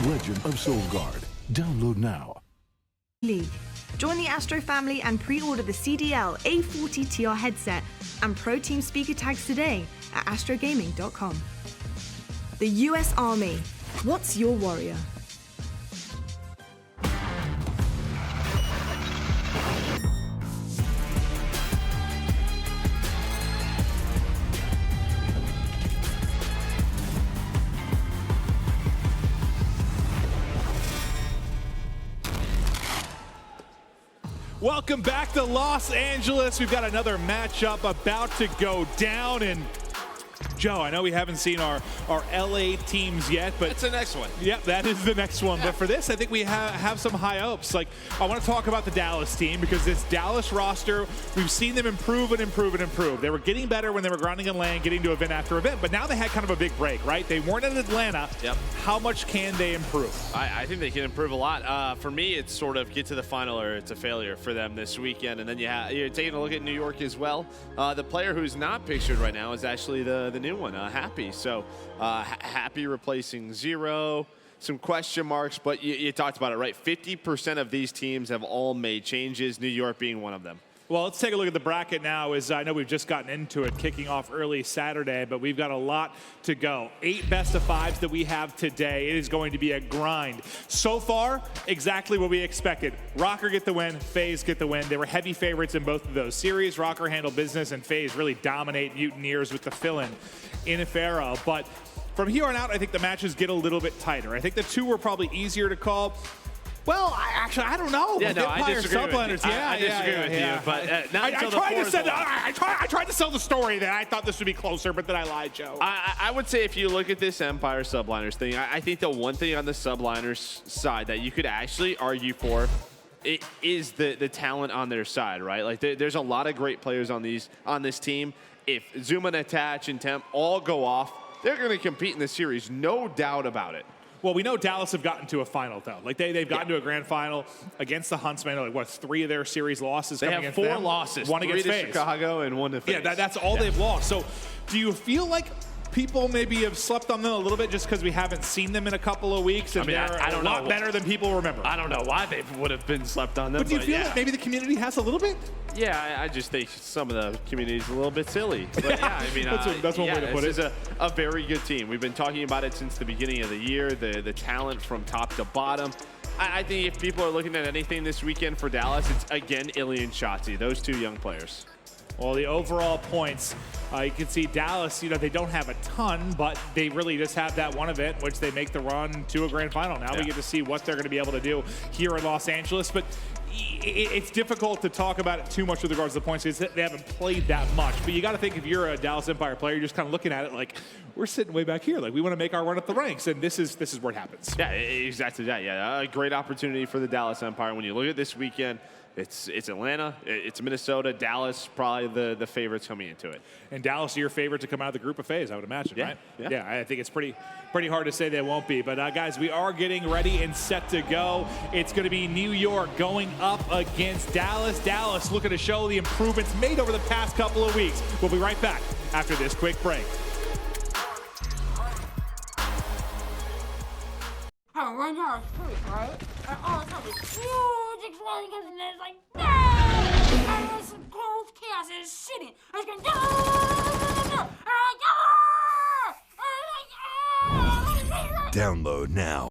Legend of Soulguard. Download now.
League. Join the Astro family and pre-order the CDL A40 TR headset and Pro Team speaker tags today at astrogaming.com. The US Army. What's your warrior?
Welcome back to Los Angeles. We've got another matchup about to go down, and Joe, I know we haven't seen our LA teams yet, but
it's the next one.
Yep, that is the next one.
Yeah.
But for this, I think we have some high hopes. Like, I want to talk about the Dallas team because this Dallas roster, we've seen them improve and improve and improve. They were getting better when they were grinding and laying, getting to event after event, but now they had kind of a big break, right? They weren't in Atlanta.
Yep.
How much can they improve?
I think they can improve a lot. For me, it's sort of get to the final or it's a failure for them this weekend. And then you're taking a look at New York as well. The player who's not pictured right now is actually the new one, Happy. So Happy replacing Zero, some question marks, but you talked about it, right? 50% of these teams have all made changes, New York being one of them.
Well, let's take a look at the bracket now. As I know we've just gotten into it, kicking off early Saturday, but we've got a lot to go. 8 best-of-5s that we have today. It is going to be a grind. So far, exactly what we expected. Røkkr get the win, FaZe get the win. They were heavy favorites in both of those series. Røkkr handled business, and FaZe really dominate Mutineers with the fill-in in Pharaoh. But from here on out, I think the matches get a little bit tighter. I think the 2 were probably easier to call. Well, I don't know.
Yeah, no, I disagree with you.
I
disagree with you, but not until the fourth one.
I tried to sell the story that I thought this would be closer, but then I lied, Joe.
I would say if you look at this Empire Subliners thing, I think the one thing on the Subliners side that you could actually argue for it is the talent on their side, right? Like there's a lot of great players on this team. If Zuma and Attach and Temp all go off, they're going to compete in the series, no doubt about it.
Well, we know Dallas have gotten to a final, though. Like, they've gotten to a grand final against the Huntsmen. Like, what, 3 of their series losses coming against them?
They have 4 losses.
1
3
against
to
FaZe.
Chicago and 1 to FaZe.
Yeah, that's all they've lost. So, do you feel like people maybe have slept on them a little bit just because we haven't seen them in a couple of weeks? And they're a lot better than people remember.
I don't know why they would have been slept on them.
But do you feel like maybe the community has a little bit?
Yeah, I just think some of the community is a little bit silly. But yeah, I mean,
that's one way to put it.
This is a very good team. We've been talking about it since the beginning of the year, the talent from top to bottom. I think if people are looking at anything this weekend for Dallas, it's, again, Illy and Shotzi, those 2 young players.
Well, the overall points, you can see Dallas, they don't have a ton, but they really just have that one event, which they make the run to a grand final. Now we get to see what they're going to be able to do here in Los Angeles. But it's difficult to talk about it too much with regards to the points because they haven't played that much. But you got to think if you're a Dallas Empire player, you're just kind of looking at it like, we're sitting way back here. Like, we want to make our run up the ranks, and this is where it happens.
Yeah, exactly that. Yeah, a great opportunity for the Dallas Empire. When you look at this weekend, it's Atlanta, it's Minnesota, Dallas, probably the favorites coming into it.
And Dallas are your favorite to come out of the group of FaZe, I would imagine, right?
Yeah,
I think it's pretty hard to say they won't be. But guys, we are getting ready and set to go. It's going to be New York going up against Dallas. Dallas looking to show the improvements made over the past couple of weeks. We'll be right back after this quick break.
Right now it's truth, right? And all of a sudden, huge explosion, and it's like, no! And this cold chaos is shitting. I was going, no!
Download now.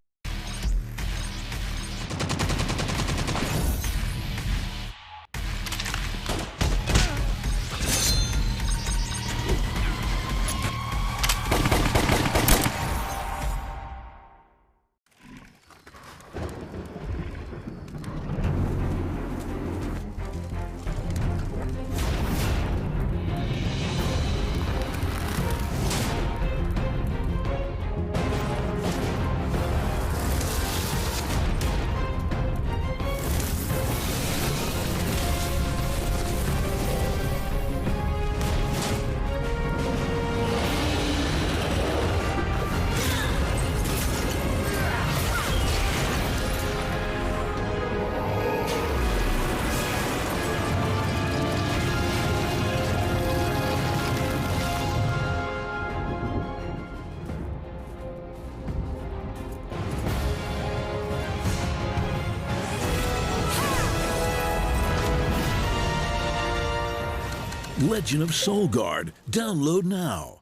Legend of Soul Guard. Download now.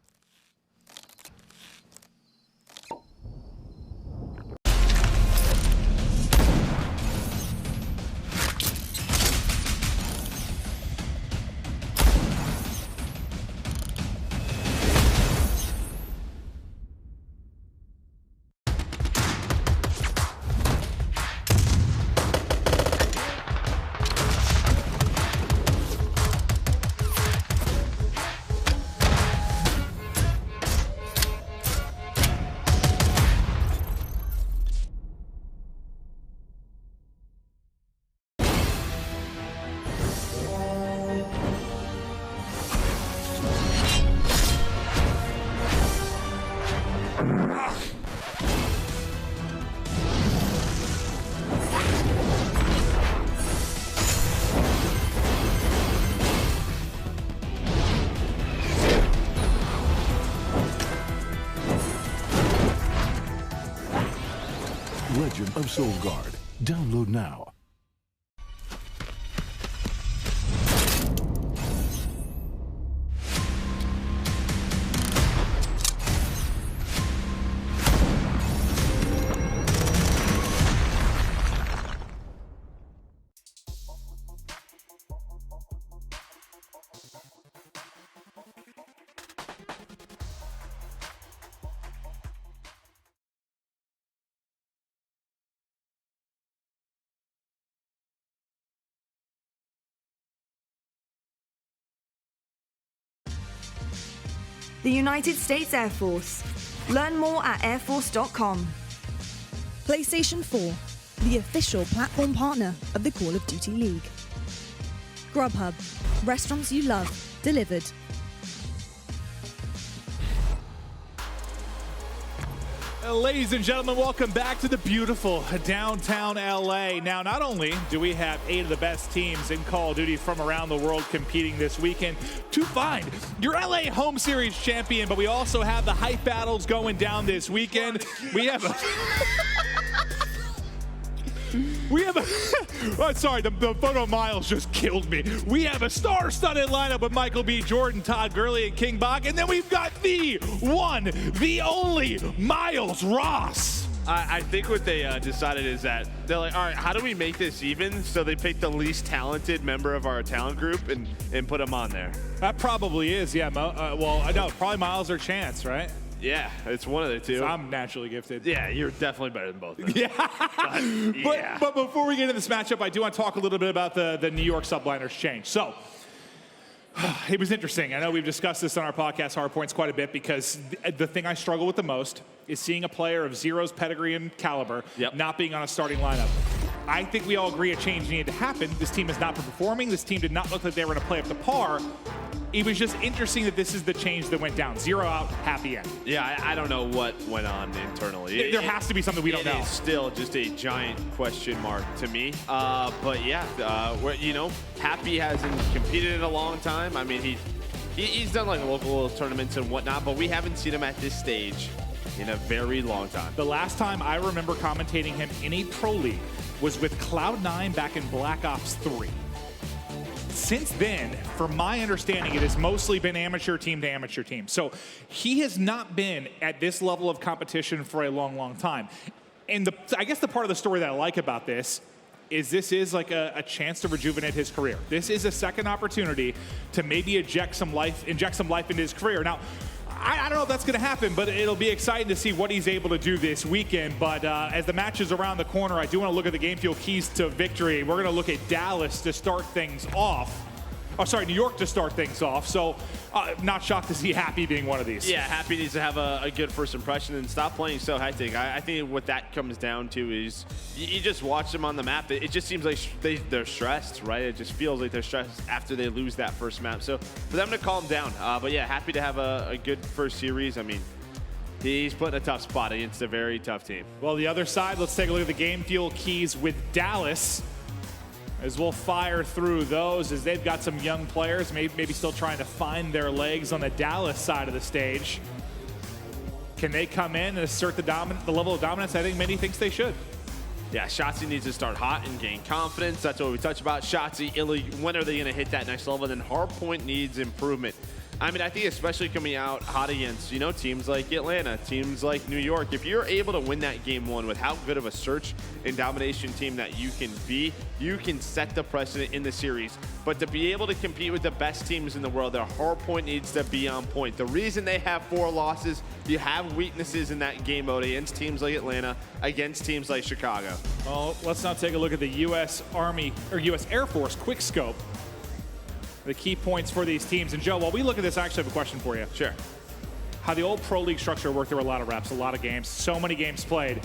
Legend of Soul Guard. Download now.
The United States Air Force. Learn more at airforce.com.
PlayStation 4, the official platform partner of the Call of Duty League. Grubhub, restaurants you love, delivered.
Ladies and gentlemen, welcome back to the beautiful downtown LA. Now, not only do we have 8 of the best teams in Call of Duty from around the world competing this weekend to find your LA Home Series champion, but we also have the hype battles going down this weekend. We have a... oh, sorry, the photo of Miles just killed me. We have a star-studded lineup with Michael B. Jordan, Todd Gurley, and King Bach, and then we've got the one, the only Miles Ross.
I think what they decided is that they're like, all right, how do we make this even? So they picked the least talented member of our talent group and put him on there.
That probably is, yeah. Well, I know, probably Miles or Chance, right?
Yeah, it's one of the two.
So I'm naturally gifted.
Yeah, you're definitely better than both of them.
Yeah. But before we get into this matchup, I do want to talk a little bit about the New York Subliners change. So, it was interesting. I know we've discussed this on our podcast, Hard Points, quite a bit, because the thing I struggle with the most is seeing a player of Zero's pedigree and caliber not being on a starting lineup. I think we all agree a change needed to happen. This team is not performing. This team did not look like they were going to play up to par. It was just interesting that this is the change that went down. 0 out, happy end.
Yeah, I don't know what went on internally.
There has to be something we don't know.
It is still just a giant question mark to me. But yeah, Happy hasn't competed in a long time. I mean, he's done like local tournaments and whatnot, but we haven't seen him at this stage in a very long time.
The last time I remember commentating him in a pro league was with Cloud9 back in Black Ops 3. since then, from my understanding, it has mostly been amateur team to amateur team. So he has not been at this level of competition for a long, long time. And I guess the part of the story that I like about this is like a chance to rejuvenate his career. This is a second opportunity to maybe inject some life into his career. Now, I don't know if that's going to happen, but it'll be exciting to see what he's able to do this weekend. But as the match is around the corner, I do want to look at the game fuel keys to victory. We're going to look at Dallas to start things off. Oh, sorry, New York to start things off. So not shocked to see Happy being one of these.
Yeah, Happy needs to have a good first impression and stop playing so hectic. I think what that comes down to is you just watch them on the map. It just seems like they're stressed, right? It just feels like they're stressed after they lose that first map. So for them to calm down. But yeah, Happy to have a good first series. I mean, he's put in a tough spot against a very tough team.
Well, the other side, let's take a look at the game fuel keys with Dallas, as we'll fire through those, as they've got some young players, maybe still trying to find their legs on the Dallas side of the stage. Can they come in and assert the level of dominance I think many thinks they should?
Yeah, Shotzzy needs to start hot and gain confidence. That's what we touched about. Shotzzy, Illy, when are they going to hit that next level? Then Hardpoint needs improvement. I mean, I think especially coming out hot against, teams like Atlanta, teams like New York, if you're able to win that game one with how good of a search and domination team that you can be, you can set the precedent in the series. But to be able to compete with the best teams in the world, their hardpoint needs to be on point. The reason they have 4 losses, you have weaknesses in that game mode against teams like Atlanta, against teams like Chicago.
Well, let's now take a look at the U.S. Army, or U.S. Air Force quick scope. The key points for these teams. And Joe, while we look at this, I actually have a question for you.
Sure.
How the old pro league structure worked, there were a lot of reps, a lot of games, so many games played.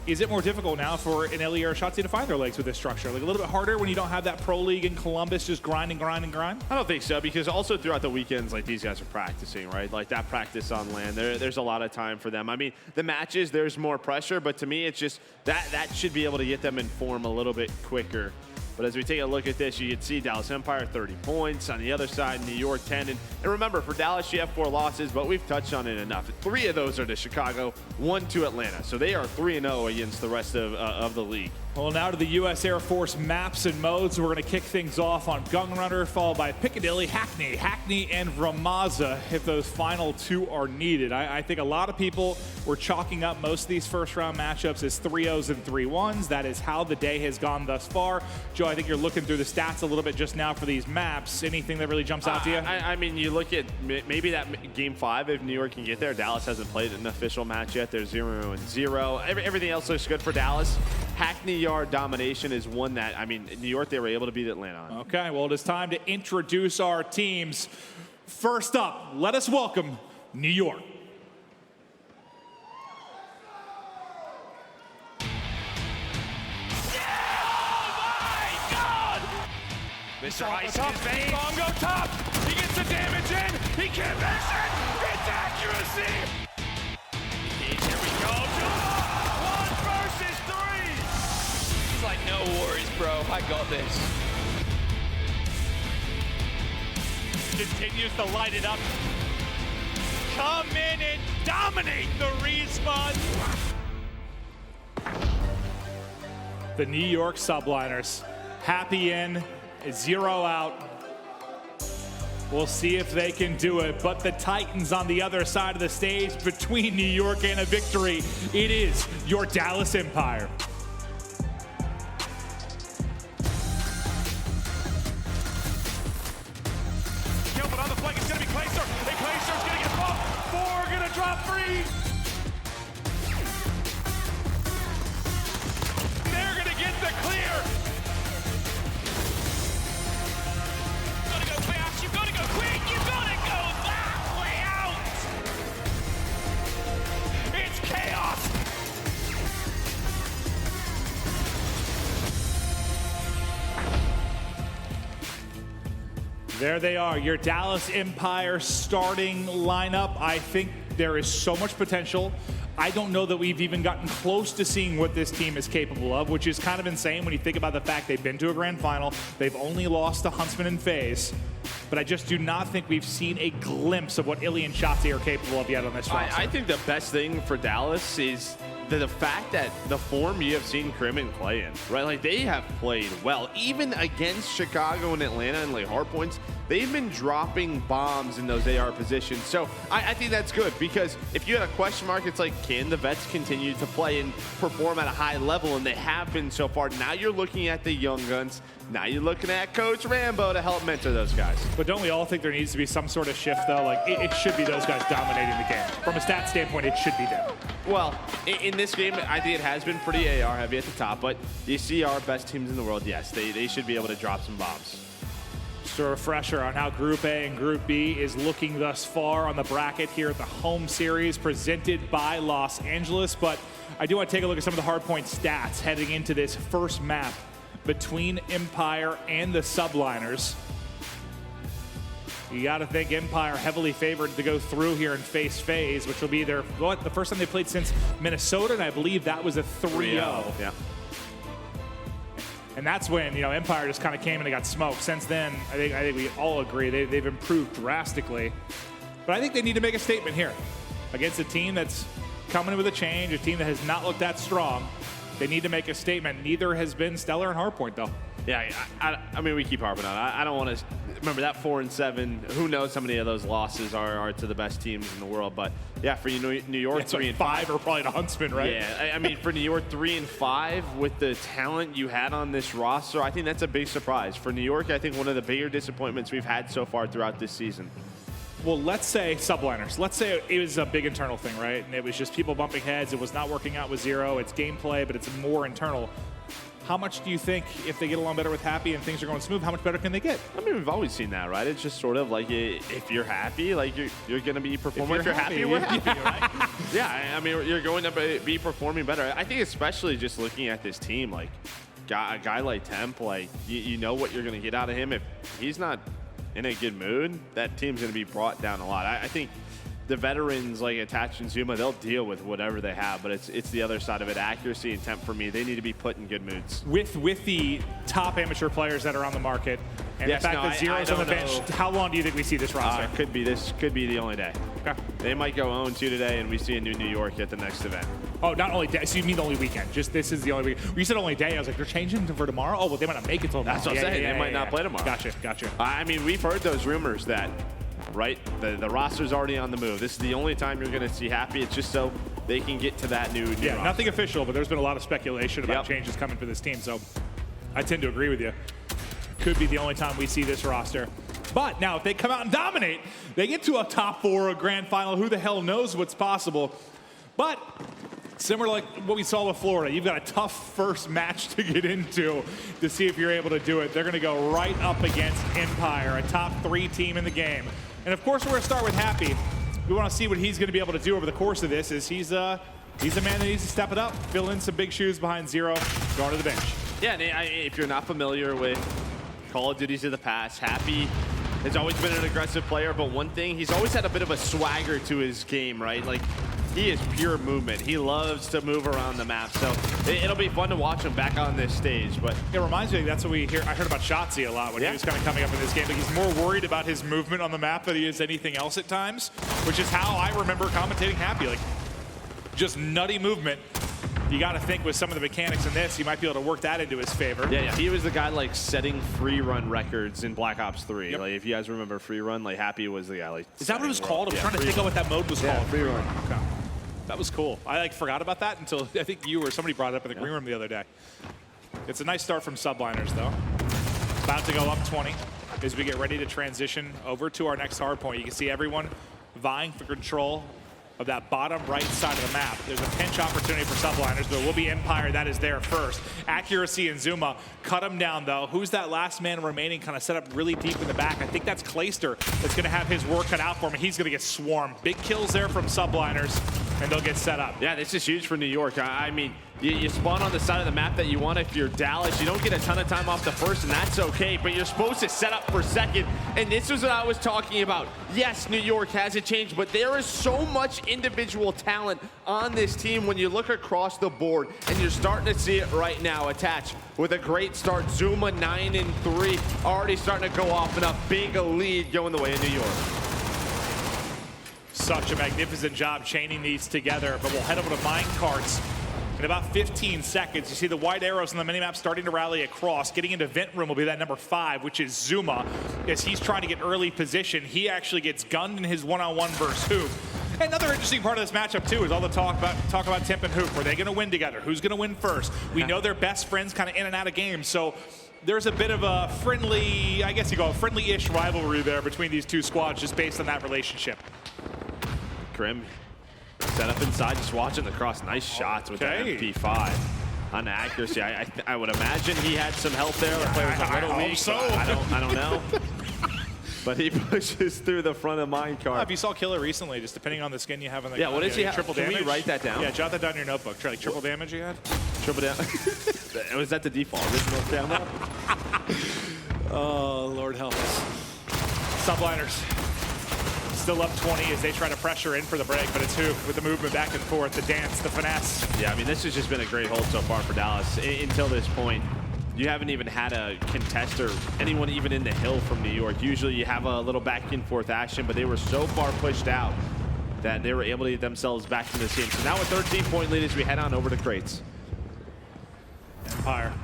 Is it more difficult now for an Illy or a Shotzzy to find their legs with this structure? Like a little bit harder when you don't have that pro league in Columbus just grind and grind and grind?
I don't think so, because also throughout the weekends, like these guys are practicing, right? Like that practice on land, there's a lot of time for them. I mean, the matches, there's more pressure, but to me, it's just that should be able to get them in form a little bit quicker. But as we take a look at this, you can see Dallas Empire 30 points. On the other side, New York 10. And remember, for Dallas, you have 4 losses, but we've touched on it enough. 3 of those are to Chicago, 1 to Atlanta. So they are 3-0 against the rest of the league.
Well, now to the U.S. Air Force maps and modes. We're going to kick things off on Gunrunner, followed by Piccadilly, Hackney, and Ramaza, if those final 2 are needed. I think a lot of people were chalking up most of these first-round matchups as 3-0s and 3-1s. That is how the day has gone thus far. Joe, I think you're looking through the stats a little bit just now for these maps. Anything that really jumps out to you?
I mean, you look at maybe that Game 5, if New York can get there. Dallas hasn't played an official match yet. They're 0-0. Everything else looks good for Dallas. Hackney yard domination is one that, I mean, New York, they were able to beat Atlanta on.
Okay, well, it is time to introduce our teams. First up, let us welcome New York.
Mr. Ice in his veins. Bongo top. He gets the damage in. He can't miss it. It's accuracy. Here we go. 1 versus 3. He's like, no worries, bro. I got this. Continues to light it up. Come in and dominate the respawn.
The New York Subliners. Happy in, 0 out. We'll see if they can do it. But the Titans on the other side of the stage, between New York and a victory, it is your Dallas Empire.
Kill, but on the flank, it's going to be Clayster. And Clayster's going to get bumped. 4 going to drop 3. They're going to get the clear. You've got to go quick! You've got to go that way out! It's chaos!
There they are, your Dallas Empire starting lineup. I think there is so much potential. I don't know that we've even gotten close to seeing what this team is capable of, which is kind of insane when you think about the fact they've been to a grand final. They've only lost to Huntsman and FaZe. But I just do not think we've seen a glimpse of what Illy and Shotzzy are capable of yet on this roster.
I think the best thing for Dallas is the fact that the form you have seen Crimmin play in, right? Like, they have played well. Even against Chicago and Atlanta and like hard points, they've been dropping bombs in those AR positions. So I think that's good, because if you had a question mark, it's like, can the vets continue to play and perform at a high level? And they have been so far. Now you're looking at the young guns. Now you're looking at Coach Rambo to help mentor those guys.
But don't we all think there needs to be some sort of shift, though? Like, it should be those guys dominating the game. From a stat standpoint, it should be them.
Well, in this game, I think it has been pretty AR heavy at the top, but you see our best teams in the world, yes, they should be able to drop some bombs.
Just a refresher on how Group A and Group B is looking thus far on the bracket here at the home series presented by Los Angeles. But I do want to take a look at some of the hardpoint stats heading into this first map between Empire and the Subliners. You got to think Empire heavily favored to go through here and face FaZe, which will be their, the first time they played since Minnesota, and I believe that was a 3-0.
Yeah.
And that's when, you know, Empire just kind of came and they got smoked. Since then, I think we all agree they've improved drastically. But I think they need to make a statement here against a team that's coming in with a change, a team that has not looked that strong. They need to make a statement. Neither has been stellar in hardpoint, though.
Yeah, I mean, we keep harping on it. I don't want to remember that 4-7. Who knows how many of those losses are to the best teams in the world? But yeah, for New York,
3-5 are probably the Huntsman, right?
Yeah, I mean, for New York, 3-5 with the talent you had on this roster, I think that's a big surprise for New York. I think one of the bigger disappointments we've had so far throughout this season.
Well, let's say Subliners. Let's say it was a big internal thing, right? And it was just people bumping heads. It was not working out with Zero. It's gameplay, but it's more internal. How much do you think, if they get along better with Happy and things are going smooth, how much better can they get?
I mean, we've always seen that, right? It's just sort of like, if you're happy, like you're going to be performing. If you're happy, we're happy, right? Yeah, I mean, you're going to be performing better. I think especially just looking at this team, like a guy like Temp, like you know what you're going to get out of him. If he's not in a good mood, that team's going to be brought down a lot. I think the veterans like Attach and Zuma, they'll deal with whatever they have, but it's the other side of it. Accuracy and Temp, for me, they need to be put in good moods.
With the top amateur players that are on the market, and the fact that Zero's on the bench, how long do you think we see this roster?
This could be the only day.
Okay.
They might go 0-2 today, and we see a new New York at the next event.
Oh, not only day. So you mean the only weekend? Just this is the only weekend. You said only day. I was like, they're changing for tomorrow? Oh, well, they might not make it till tomorrow.
That's what I'm saying. They might not play tomorrow.
Gotcha.
I mean, we've heard those rumors that, right, the roster's already on the move. This is the only time you're going to see Happy. It's just so they can get to that new roster.
Nothing official, but there's been a lot of speculation about changes coming for this team. So I tend to agree with you. Could be the only time we see this roster. But now, if they come out and dominate, they get to a top 4, a grand final. Who the hell knows what's possible? But similar like what we saw with Florida, you've got a tough first match to get into to see if you're able to do it. They're going to go right up against Empire, a top 3 team in the game. And of course, we're going to start with Happy. We want to see what he's going to be able to do over the course of this. He's a man that needs to step it up, fill in some big shoes behind Zero, going to the bench.
Yeah, if you're not familiar with Call of Duties of the past, Happy has always been an aggressive player, but one thing, he's always had a bit of a swagger to his game, right? Like, he is pure movement. He loves to move around the map, so it'll be fun to watch him back on this stage. But
it reminds me, that's what we hear. I heard about Shotzi a lot when he was kind of coming up in this game, but he's more worried about his movement on the map than he is anything else at times, which is how I remember commentating Happy. Like, just nutty movement. You got to think with some of the mechanics in this, he might be able to work that into his favor.
Yeah. He was the guy like setting free run records in Black Ops 3. Like, if you guys remember free run, like Happy was the guy. Like,
is that what it was called? I'm trying to think of what that mode was called.
Free run.
Okay. That was cool. I forgot about that until I think you or somebody brought it up in the green room the other day. It's a nice start from Subliners, though. About to go up 20 as we get ready to transition over to our next hard point. You can see everyone vying for control of that bottom right side of the map. There's a pinch opportunity for Subliners, but it will be Empire that is there first. Accuracy and Zuma cut him down, though. Who's that last man remaining kind of set up really deep in the back? I think that's Clayster that's going to have his work cut out for him. He's going to get swarmed. Big kills there from Subliners, and they'll get set up.
Yeah, this is huge for New York. I mean, you spawn on the side of the map that you want. If you're Dallas, you don't get a ton of time off the first, and that's okay, but you're supposed to set up for second, and this is what I was talking about. Yes, New York has a change, but there is so much individual talent on this team when you look across the board, and you're starting to see it right now. Attach with a great start. Zuma 9-3, already starting to go off in a big lead going the way of New York.
Such a magnificent job chaining these together, but we'll head over to Minecarts In about 15 seconds, you see the white arrows on the minimap starting to rally across. Getting into vent room will be that number 5, which is Zuma. As he's trying to get early position, he actually gets gunned in his one-on-one versus Hoop. Another interesting part of this matchup, too, is all the talk about Temp and Hoop. Are they going to win together? Who's going to win first? We know they're best friends kind of in and out of games, so there's a bit of a friendly, I guess you call it friendly-ish rivalry there between these two squads just based on that relationship.
Grim set up inside, just watching the cross. Nice shots with the MP5. On the accuracy, I would imagine he had some help there. The player was a little weak, so I don't know. But he pushes through the front of minecart.
If you saw Killer recently, just depending on the skin you have in the
what does he have?
Triple
Can
damage.
we write that down?
Yeah, jot that down in your notebook. Like triple damage he had?
Triple damage. Was that the default? Original camera?
Oh, Lord help us. Subliners still up 20 as they try to pressure in for the break, but it's Hoop with the movement back and forth, the dance, the finesse.
Yeah, I mean, this has just been a great hold so far for Dallas. Until this point, you haven't even had a contest or anyone even in the hill from New York. Usually you have a little back and forth action, but they were so far pushed out that they were able to get themselves back to this game. So now a 13-point lead as we head on over to crates.
Empire,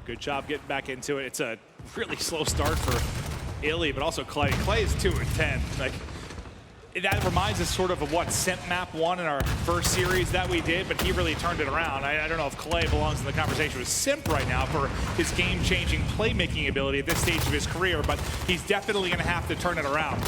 good job getting back into it. It's a really slow start for Illy, but also Clay. Clay's 2 and 10. Like, that reminds us sort of what Simp Map 1 in our first series that we did, but he really turned it around. I don't know if Clay belongs in the conversation with Simp right now for his game-changing playmaking ability at this stage of his career, but he's definitely going to have to turn it around.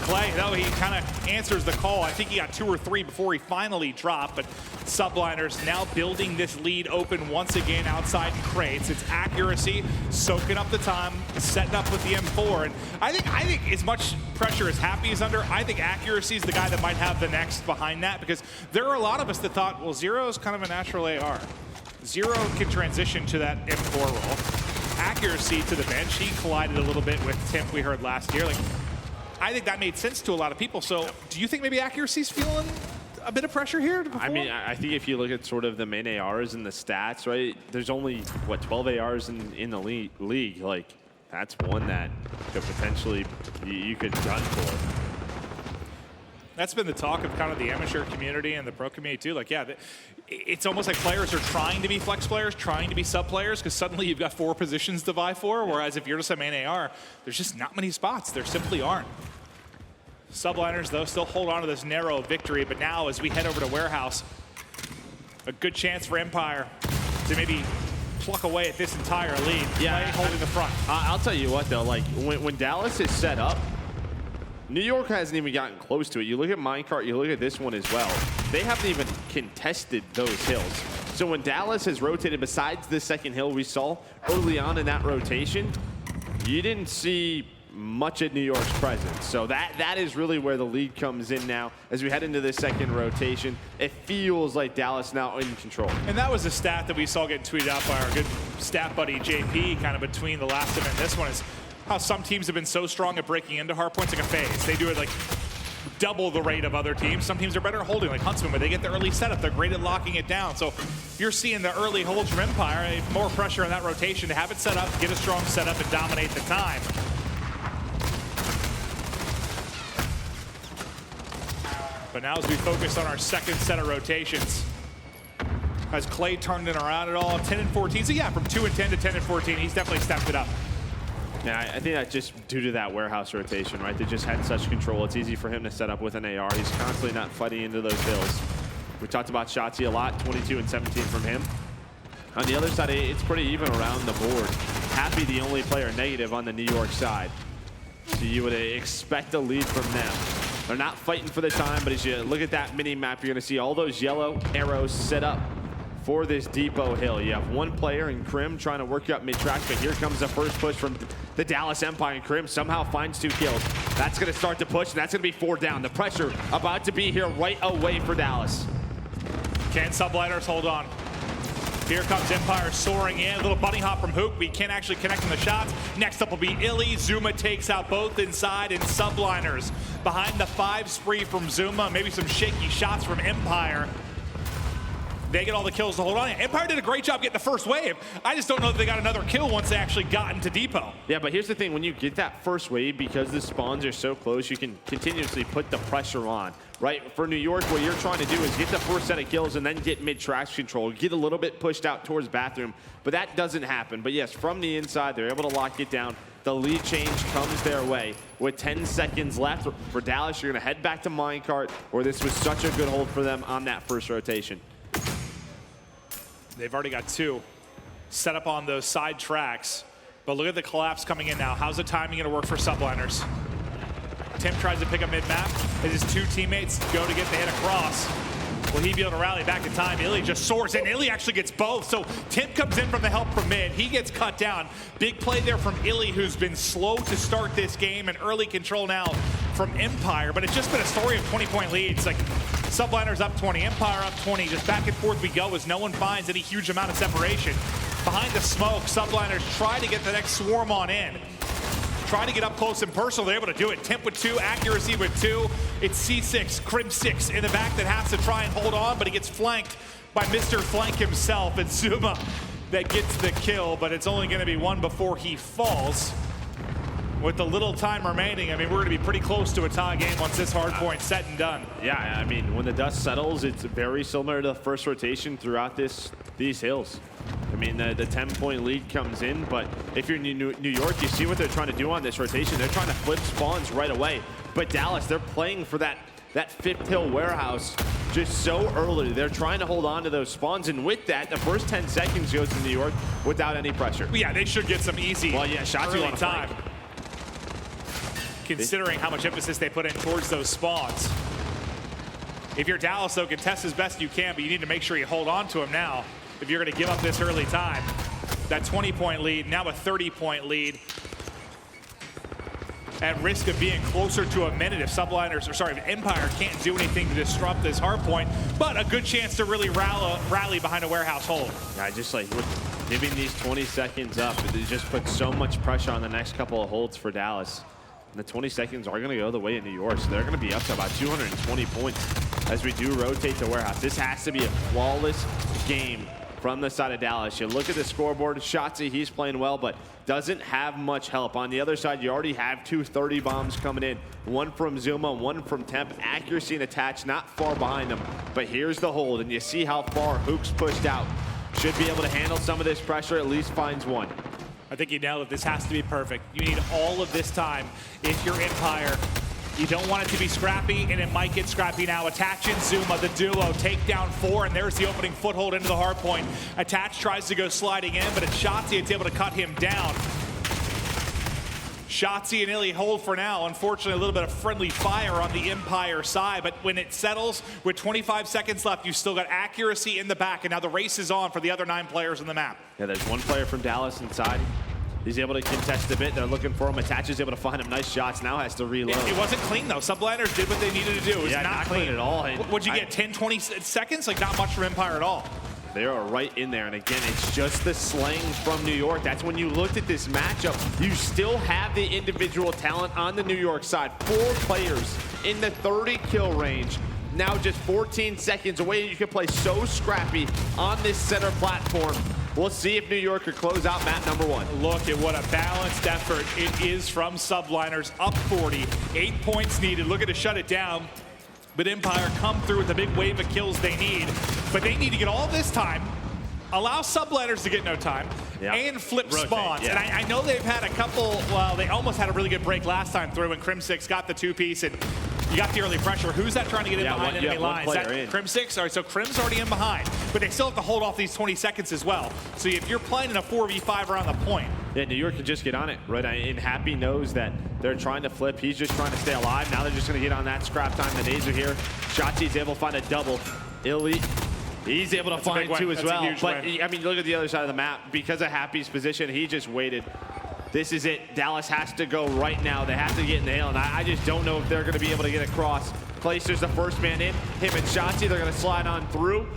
Clay, though, he kind of answers the call. I think he got 2 or 3 before he finally dropped, but Subliners now building this lead open once again outside in crates. It's accuracy, soaking up the time, setting up with the M4, and I think as much pressure as Happy is under, I think accuracy is the guy that might have the next behind that, because there are a lot of us that thought, well, Zero is kind of a natural AR. Zero can transition to that M4 role. Accuracy to the bench, he collided a little bit with Timp we heard last year. Like, I think that made sense to a lot of people. So do you think maybe accuracy's feeling a bit of pressure here?
I mean, I think if you look at sort of the main ARs and the stats, right, there's only, what, 12 ARs in the league. Like, that's one that could potentially, you could gun for.
That's been the talk of kind of the amateur community and the pro community too. Like, yeah, it's almost like players are trying to be flex players, trying to be sub players, because suddenly you've got 4 positions to vie for, whereas if you're just a main AR, there's just not many spots. There simply aren't. Subliners, though, still hold on to this narrow victory, but now as we head over to Warehouse, a good chance for Empire to maybe pluck away at this entire lead. Yeah, holding the front.
I'll tell you what, though, like when Dallas is set up, New York hasn't even gotten close to it. You look at minecart, you look at this one as well. They haven't even contested those hills. So when Dallas has rotated, besides the second hill we saw early on in that rotation, you didn't see much at New York's presence. So that is really where the lead comes in now. As we head into this second rotation, it feels like Dallas now in control.
And that was a stat that we saw get tweeted out by our good stat buddy JP kind of between the last event and this one, is how some teams have been so strong at breaking into hard points, like a FaZe. They do it like double the rate of other teams. Some teams are better at holding, like Huntsman, but they get the early setup. They're great at locking it down. So you're seeing the early holds from Empire, more pressure on that rotation to have it set up, get a strong setup, and dominate the time. But now as we focus on our second set of rotations, has Clay turned it around at all? 10 and 14. So yeah, from 2 and 10 to 10 and 14, he's definitely stepped it up.
Yeah, I think that's just due to that warehouse rotation, right? They just had such control. It's easy for him to set up with an AR. He's constantly not fighting into those hills. We talked about Shotzzy a lot, 22 and 17 from him. On the other side, it's pretty even around the board. Happy the only player negative on the New York side. So you would expect a lead from them. They're not fighting for the time, but as you look at that mini map, you're gonna see all those yellow arrows set up for this depot hill. You have one player in Crim trying to work you up mid-track, but here comes the first push from the Dallas Empire, and Crim somehow finds 2 kills. That's gonna start the push, and that's gonna be 4 down. The pressure about to be here right away for Dallas.
Can Subliners hold on? Here comes Empire soaring in. A little bunny hop from Hoop. We can't actually connect on the shots. Next up will be Illy. Zuma takes out both inside, and Subliners behind the 5 spree from Zuma. Maybe some shaky shots from Empire. They get all the kills to hold on. Empire did a great job getting the first wave. I just don't know that they got another kill once they actually got into depot.
Yeah, but here's the thing. When you get that first wave, because the spawns are so close, you can continuously put the pressure on. right? For New York, what you're trying to do is get the first set of kills and then get mid-traction control, get a little bit pushed out towards bathroom, but that doesn't happen. But yes, from the inside, they're able to lock it down. The lead change comes their way. With 10 seconds left for Dallas, you're going to head back to minecart, where this was such a good hold for them on that first rotation.
They've already got 2 set up on those side tracks. But look at the collapse coming in now. How's the timing going to work for Subliners? Tim tries to pick up mid-map as his 2 teammates go to get the hit across. Will he be able to rally back in time? Illy just soars in. Illy actually gets both. So Tim comes in from the help from mid. He gets cut down. Big play there from Illy, who's been slow to start this game, and early control now from Empire. But it's just been a story of 20-point leads. Like Subliners up 20, Empire up 20. Just back and forth we go as no one finds any huge amount of separation. Behind the smoke, Subliners try to get the next swarm on in. Try to get up close and personal. They're able to do it. Temp with 2, accuracy with 2. It's C6, Crim 6 in the back that has to try and hold on, but he gets flanked by Mr. Flank himself. It's Zuma that gets the kill, but it's only going to be 1 before he falls. With the little time remaining, I mean, we're going to be pretty close to a tie game once this hard point's set and done.
Yeah, I mean, when the dust settles, it's very similar to the first rotation throughout these hills. I mean, the 10-point lead comes in, but if you're New York, you see what they're trying to do on this rotation. They're trying to flip spawns right away. But Dallas, they're playing for that 5th hill warehouse just so early. They're trying to hold on to those spawns, and with that, the first 10 seconds goes to New York without any pressure.
Yeah, they should get some easy
shots
early time, considering how much emphasis they put in towards those spawns. If you're Dallas, though, contest as best you can, but you need to make sure you hold on to him now if you're going to give up this early time. That 20-point lead, now a 30-point lead. At risk of being closer to a minute if if Empire can't do anything to disrupt this hard point, but a good chance to really rally behind a warehouse hold.
Yeah, just like giving these 20 seconds up, it just puts so much pressure on the next couple of holds for Dallas. And the 20 seconds are going to go the way of New York, so they're going to be up to about 220 points as we do rotate the warehouse. This has to be a flawless game from the side of Dallas. You look at the scoreboard, Shotzzy, he's playing well, but doesn't have much help. On the other side, you already have 2 30 bombs coming in. 1 from Zuma, 1 from Temp. Accuracy and attach not far behind them. But here's the hold, and you see how far Hook's pushed out. Should be able to handle some of this pressure, at least finds 1.
I think you nailed it. This has to be perfect. You need all of this time if you're Empire. You don't want it to be scrappy, and it might get scrappy now. Attach and Zuma, the duo, take down 4, and there's the opening foothold into the hard point. Attach tries to go sliding in, but it's Shotzzy that's able to cut him down. Shotzzy and Illy hold for now. Unfortunately, a little bit of friendly fire on the Empire side, but when it settles with 25 seconds left, you've still got accuracy in the back, and now the race is on for the other 9 players on the map.
Yeah, there's 1 player from Dallas inside. He's able to contest a bit. They're looking for him. Attach is able to find him. Nice shots. Now has to reload.
It wasn't clean, though. Subliners did what they needed to do. It was not clean
at all.
What'd you get, 10, 20 seconds? Like, not much from Empire at all.
They are right in there. And again, it's just the slang from New York. That's when you looked at this matchup. You still have the individual talent on the New York side. 4 players in the 30 kill range. Now just 14 seconds away. You can play so scrappy on this center platform. We'll see if New York could close out map number 1.
Look at what a balanced effort it is from Subliners. Up 40, 8 points needed. Looking to shut it down. But Empire come through with the big wave of kills they need. But they need to get all this time, allow Subliners to get no time, and flip spawns. And I know they've had a couple, well, they almost had a really good break last time through when Crim 6 got the 2-piece, and you got the early pressure. Who's that trying to get in behind enemy lines? Is that Crim 6? All right, so Crim's already in behind, but they still have to hold off these 20 seconds as well. So if you're playing in a 4v5 around the point.
Yeah, New York can just get on it, right? And Happy knows that they're trying to flip. He's just trying to stay alive. Now they're just going to get on that scrap time. The nades are here. Shotzzy's able to find a double. Illy, he's able to find 2 as well. But, I mean, look at the other side of the map. Because of Happy's position, he just waited. This is it. Dallas has to go right now. They have to get in the hill, and I just don't know if they're going to be able to get across. Placer's the first man in. Him and Shotzzy, they're going to slide on through.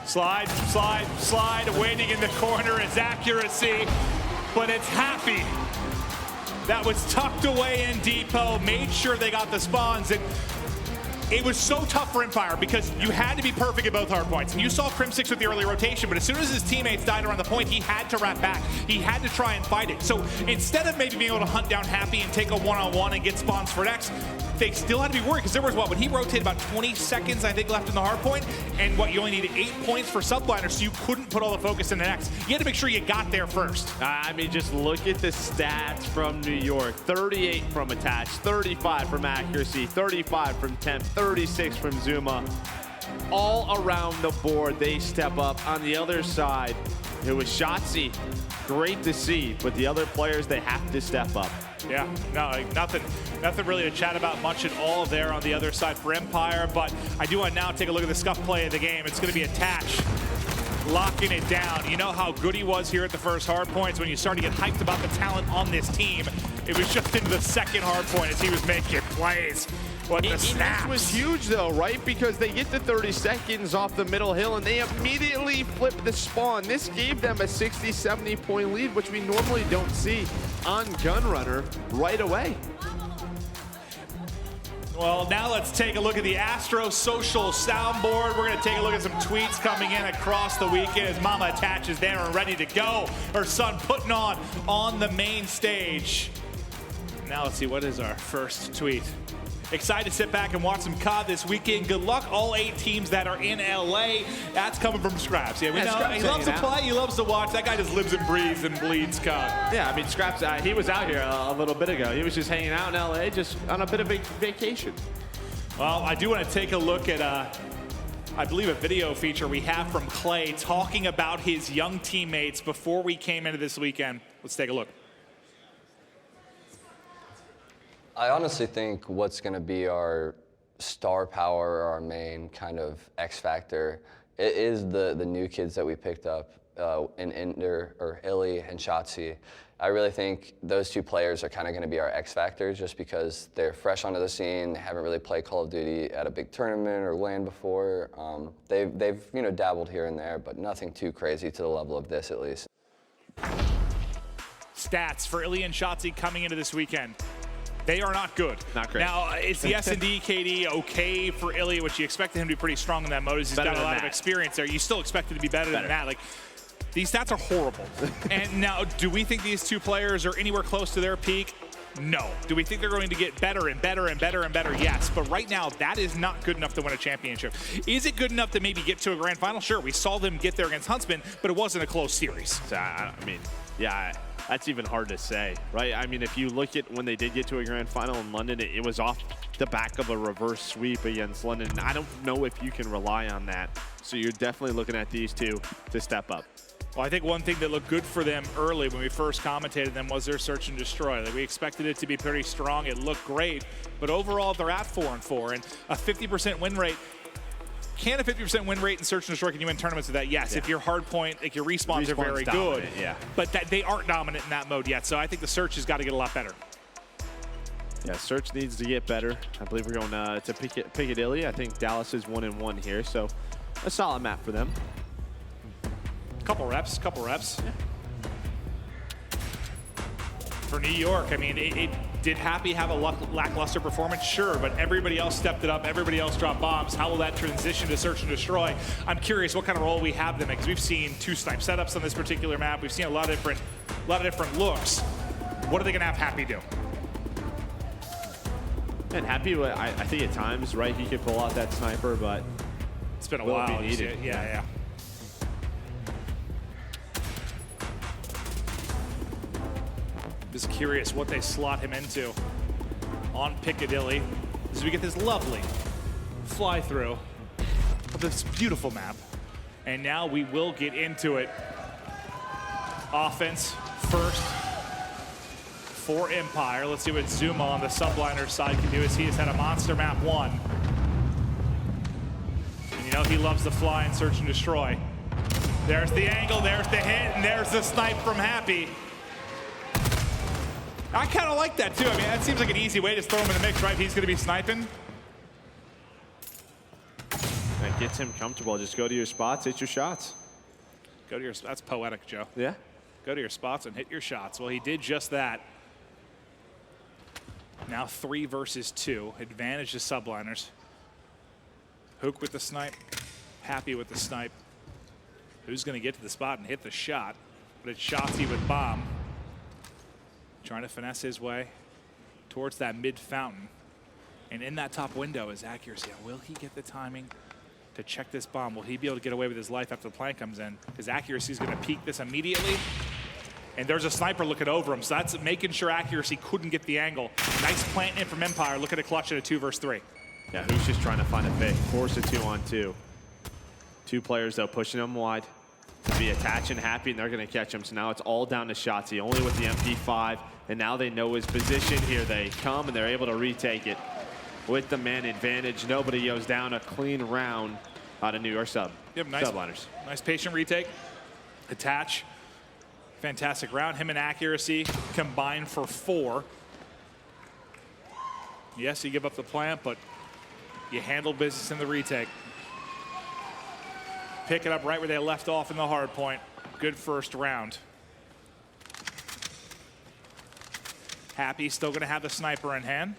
Slide, slide, slide. Waiting in the corner is accuracy, but it's Happy. That was tucked away in depot, made sure they got the spawns, and
It was so tough for Empire because you had to be perfect at both hard points. And you saw Crim6 with the early rotation, but as soon as his teammates died around the point, he had to wrap back. He had to try and fight it. So instead of maybe being able to hunt down Happy and take a one-on-one and get spawns for X, they still had to be worried because there was, what, when he rotated about 20 seconds, I think, left in the hard point, and what, you only needed 8 points for Subliners, so you couldn't put all the focus in the X. You had to make sure you got there first.
I mean, just look at the stats from New York. 38 from attach, 35 from accuracy, 35 from temp, 36 from Zuma. All around the board, they step up. On the other side, it was Shotzzy. Great to see, but the other players, they have to step up.
Yeah, no, like nothing really to chat about much at all there on the other side for Empire, but I do want to now take a look at the scuff play of the game. It's going to be Attach locking it down. You know how good he was here at the first hard points when you start to get hyped about the talent on this team. It was just into the second hard point as he was making plays. What the snaps.
It was huge though, right? Because they get the 30 seconds off the middle hill and they immediately flip the spawn. This gave them a 60, 70 point lead, which we normally don't see on Gunrunner right away.
Well, now let's take a look at the Astro social soundboard. We're going to take a look at some tweets coming in across the weekend as Mama Attach is there and ready to go. Her son putting on the main stage. Now let's see, what is our first tweet? Excited to sit back and watch some COD this weekend. Good luck, all 8 teams that are in LA. That's coming from Scraps. Yeah, we know he loves to play, he loves to watch. That guy just lives and breathes and bleeds COD.
Yeah, I mean, Scraps, he was out here a little bit ago. He was just hanging out in LA, just on a bit of a vacation.
Well, I do want to take a look at, I believe, a video feature we have from Clay talking about his young teammates before we came into this weekend. Let's take a look.
I honestly think what's going to be our star power, or our main kind of X factor, it is the new kids that we picked up in Ender, or Illy and Shotzzy. I really think those 2 players are kind of going to be our X factor just because they're fresh onto the scene. They haven't really played Call of Duty at a big tournament or LAN before. They've you know, dabbled here and there, but nothing too crazy to the level of this, at least.
Stats for Illy and Shotzzy coming into this weekend. They are not good.
Not great.
Now, is the S&D KD okay for Illy, which you expected him to be pretty strong in that mode, as he's got a lot of experience there. You still expect it to be better than that. Like, these stats are horrible. And now, do we think these 2 players are anywhere close to their peak? No. Do we think they're going to get better and better and better and better? Yes. But right now, that is not good enough to win a championship. Is it good enough to maybe get to a grand final? Sure, we saw them get there against Huntsman, but it wasn't a close series.
So, I mean, yeah, that's even hard to say, right? I mean, if you look at when they did get to a grand final in London, it was off the back of a reverse sweep against London. I don't know if you can rely on that. So you're definitely looking at these 2 to step up.
Well, I think one thing that looked good for them early when we first commentated them was their search and destroy. Like, we expected it to be pretty strong. It looked great. But overall, they're at 4-4. And a 50% win rate. Can a 50% win rate in search and destroy, can you win tournaments with that? Yes. Yeah. If your hard point, like your respawns are very good.
Yeah.
But they aren't dominant in that mode yet. So I think the search has got to get a lot better.
Yeah, search needs to get better. I believe we're going to Piccadilly. I think Dallas is 1-1 here. So a solid map for them.
Couple reps. Yeah. For New York, I mean, did Happy have a lackluster performance? Sure, but everybody else stepped it up. Everybody else dropped bombs. How will that transition to search and destroy? I'm curious what kind of role we have them in, because we've seen 2 snipe setups on this particular map. We've seen a lot of different looks. What are they going to have Happy do?
And Happy, I think at times, right, he could pull out that sniper, but
it's been a while. Yeah. Just curious what they slot him into on Piccadilly as we get this lovely fly through of this beautiful map. And now we will get into it. Offense first for Empire. Let's see what Zuma on the Subliners side can do, as he has had a monster map 1. And you know he loves the fly and search and destroy. There's the angle, there's the hit, and there's the snipe from Happy. I kind of like that too. I mean, that seems like an easy way to throw him in the mix, right? He's going to be sniping.
That gets him comfortable. Just go to your spots, hit your shots.
Go to your, that's poetic, Joe.
Yeah.
Go to your spots and hit your shots. Well, he did just that. Now 3 versus 2. Advantage to Subliners. Hook with the snipe. Happy with the snipe. Who's going to get to the spot and hit the shot? But it's Shotzzy with bomb. Trying to finesse his way towards that mid fountain. And in that top window is accuracy. Will he get the timing to check this bomb? Will he be able to get away with his life after the plant comes in? Because accuracy is going to peek this immediately. And there's a sniper looking over him. So that's making sure accuracy couldn't get the angle. Nice plant in from Empire. Look at a clutch at a 2 versus 3.
Yeah, who's just trying to find a fake? Force a 2-on-2. 2 players, though, pushing them wide. To be attaching Happy, and they're going to catch him. So now it's all down to Shotzzy, only with the MP5. And now they know his position here. They come, and they're able to retake it with the man advantage. Nobody goes down. A clean round out of New York Subliners.
Nice patient retake. Attach. Fantastic round. Him and accuracy combined for 4. Yes, you give up the plant, but you handle business in the retake. Pick it up right where they left off in the hard point. Good first round. Happy still going to have the sniper in hand.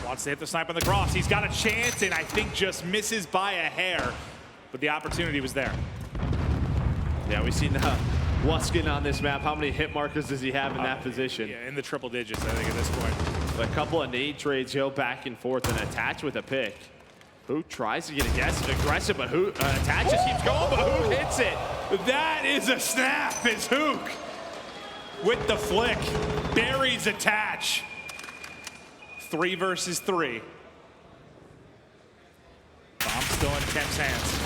Wants to hit the sniper on the cross. He's got a chance and I think just misses by a hair, but the opportunity was there.
Yeah, we've seen Wuskin on this map. How many hit markers does he have in that position?
Yeah, in the triple digits, I think, at this point.
But a couple of nade trades go back and forth and attach with a pick. Who tries to get aggressive, but who attaches keeps going, but who hits it?
That is a snap. It's Hook with the flick. Buries attach. 3 versus 3. Bomb still in Kemp's hands.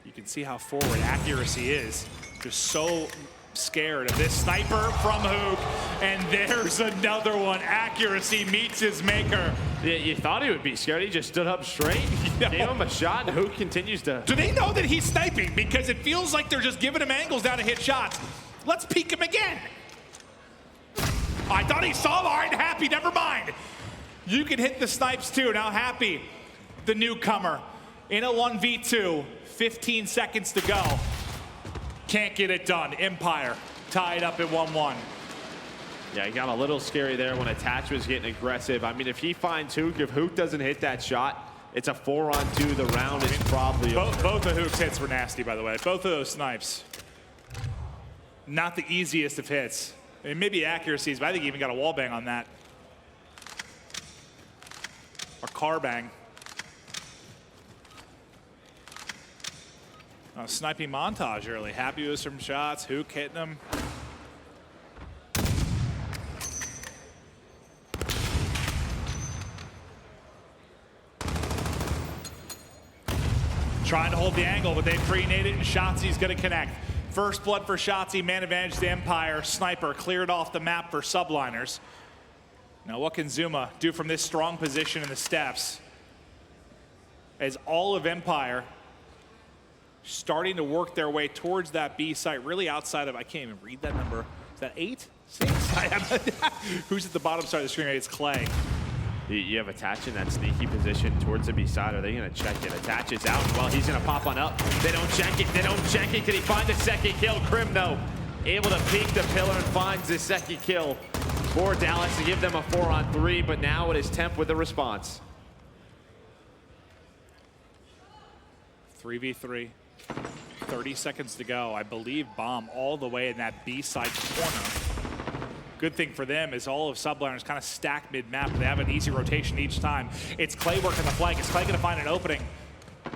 You can see how forward accuracy is. Just so scared of this sniper from Hook. And there's another one. Accuracy meets his maker.
Yeah, you thought he would be scared. He just stood up straight. Gave him a shot, and Hook continues to...
Do they know that he's sniping? Because it feels like they're just giving him angles down to hit shots. Let's peek him again. I thought he saw him. All right, Happy, never mind. You can hit the snipes too. Now Happy, the newcomer, in a 1v2, 15 seconds to go. Can't get it done. Empire tied up at 1-1.
Yeah, he got a little scary there when Attach was getting aggressive. I mean, if he finds Hook, if Hook doesn't hit that shot, it's a 4-on-2. The round is probably over.
Both of Hook's hits were nasty, by the way. Both of those snipes. Not the easiest of hits. I mean, maybe accuracies, but I think he even got a wall bang on that. Or car bang. Sniping montage early. Happy with some shots. Hook hitting him. Trying to hold the angle, but they pre-nade it, and Shotzi's going to connect. First blood for Shotzzy, man advantage to Empire. Sniper cleared off the map for Subliners. Now what can Zuma do from this strong position in the steps? As all of Empire starting to work their way towards that B site, really outside of, I can't even read that number. Is that 8? 6? Who's at the bottom side of the screen? It's Clay.
You have Attach in that sneaky position towards the B side. Are they going to check it? Attach is out. Well, he's going to pop on up. They don't check it. They don't check it. Can he find the second kill? Crim, though, able to peek the pillar and finds the second kill for Dallas to give them a 4-on-3. But now it is Temp with the response.
3v3. 30 seconds to go. I believe bomb all the way in that B side corner. Good thing for them is all of Subliners kind of stack mid-map. They have an easy rotation each time. It's Clay working the flank. Is Clay going to find an opening?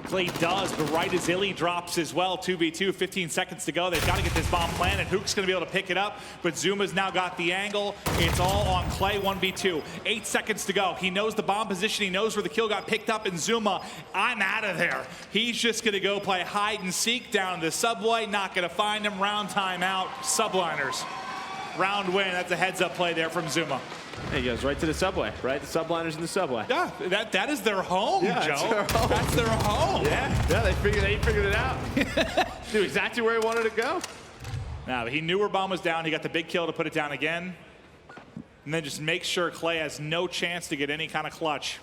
Clay does, but right as Illy drops as well. 2v2, 15 seconds to go. They've got to get this bomb planted. Hook's going to be able to pick it up, but Zuma's now got the angle. It's all on Clay, 1v2. 8 seconds to go. He knows the bomb position. He knows where the kill got picked up, and Zuma, I'm out of there. He's just going to go play hide and seek down the subway. Not going to find him. Round time out. Subliners. Round win. That's a heads-up play there from Zuma.
He goes right to the subway, right? The Subliners in the subway.
Yeah, that is their home,
yeah,
Joe.
Their home.
That's their home.
Yeah, they figured it out. Knew exactly where he wanted to go.
Now, he knew where bomb was down. He got the big kill to put it down again. And then just make sure Clay has no chance to get any kind of clutch.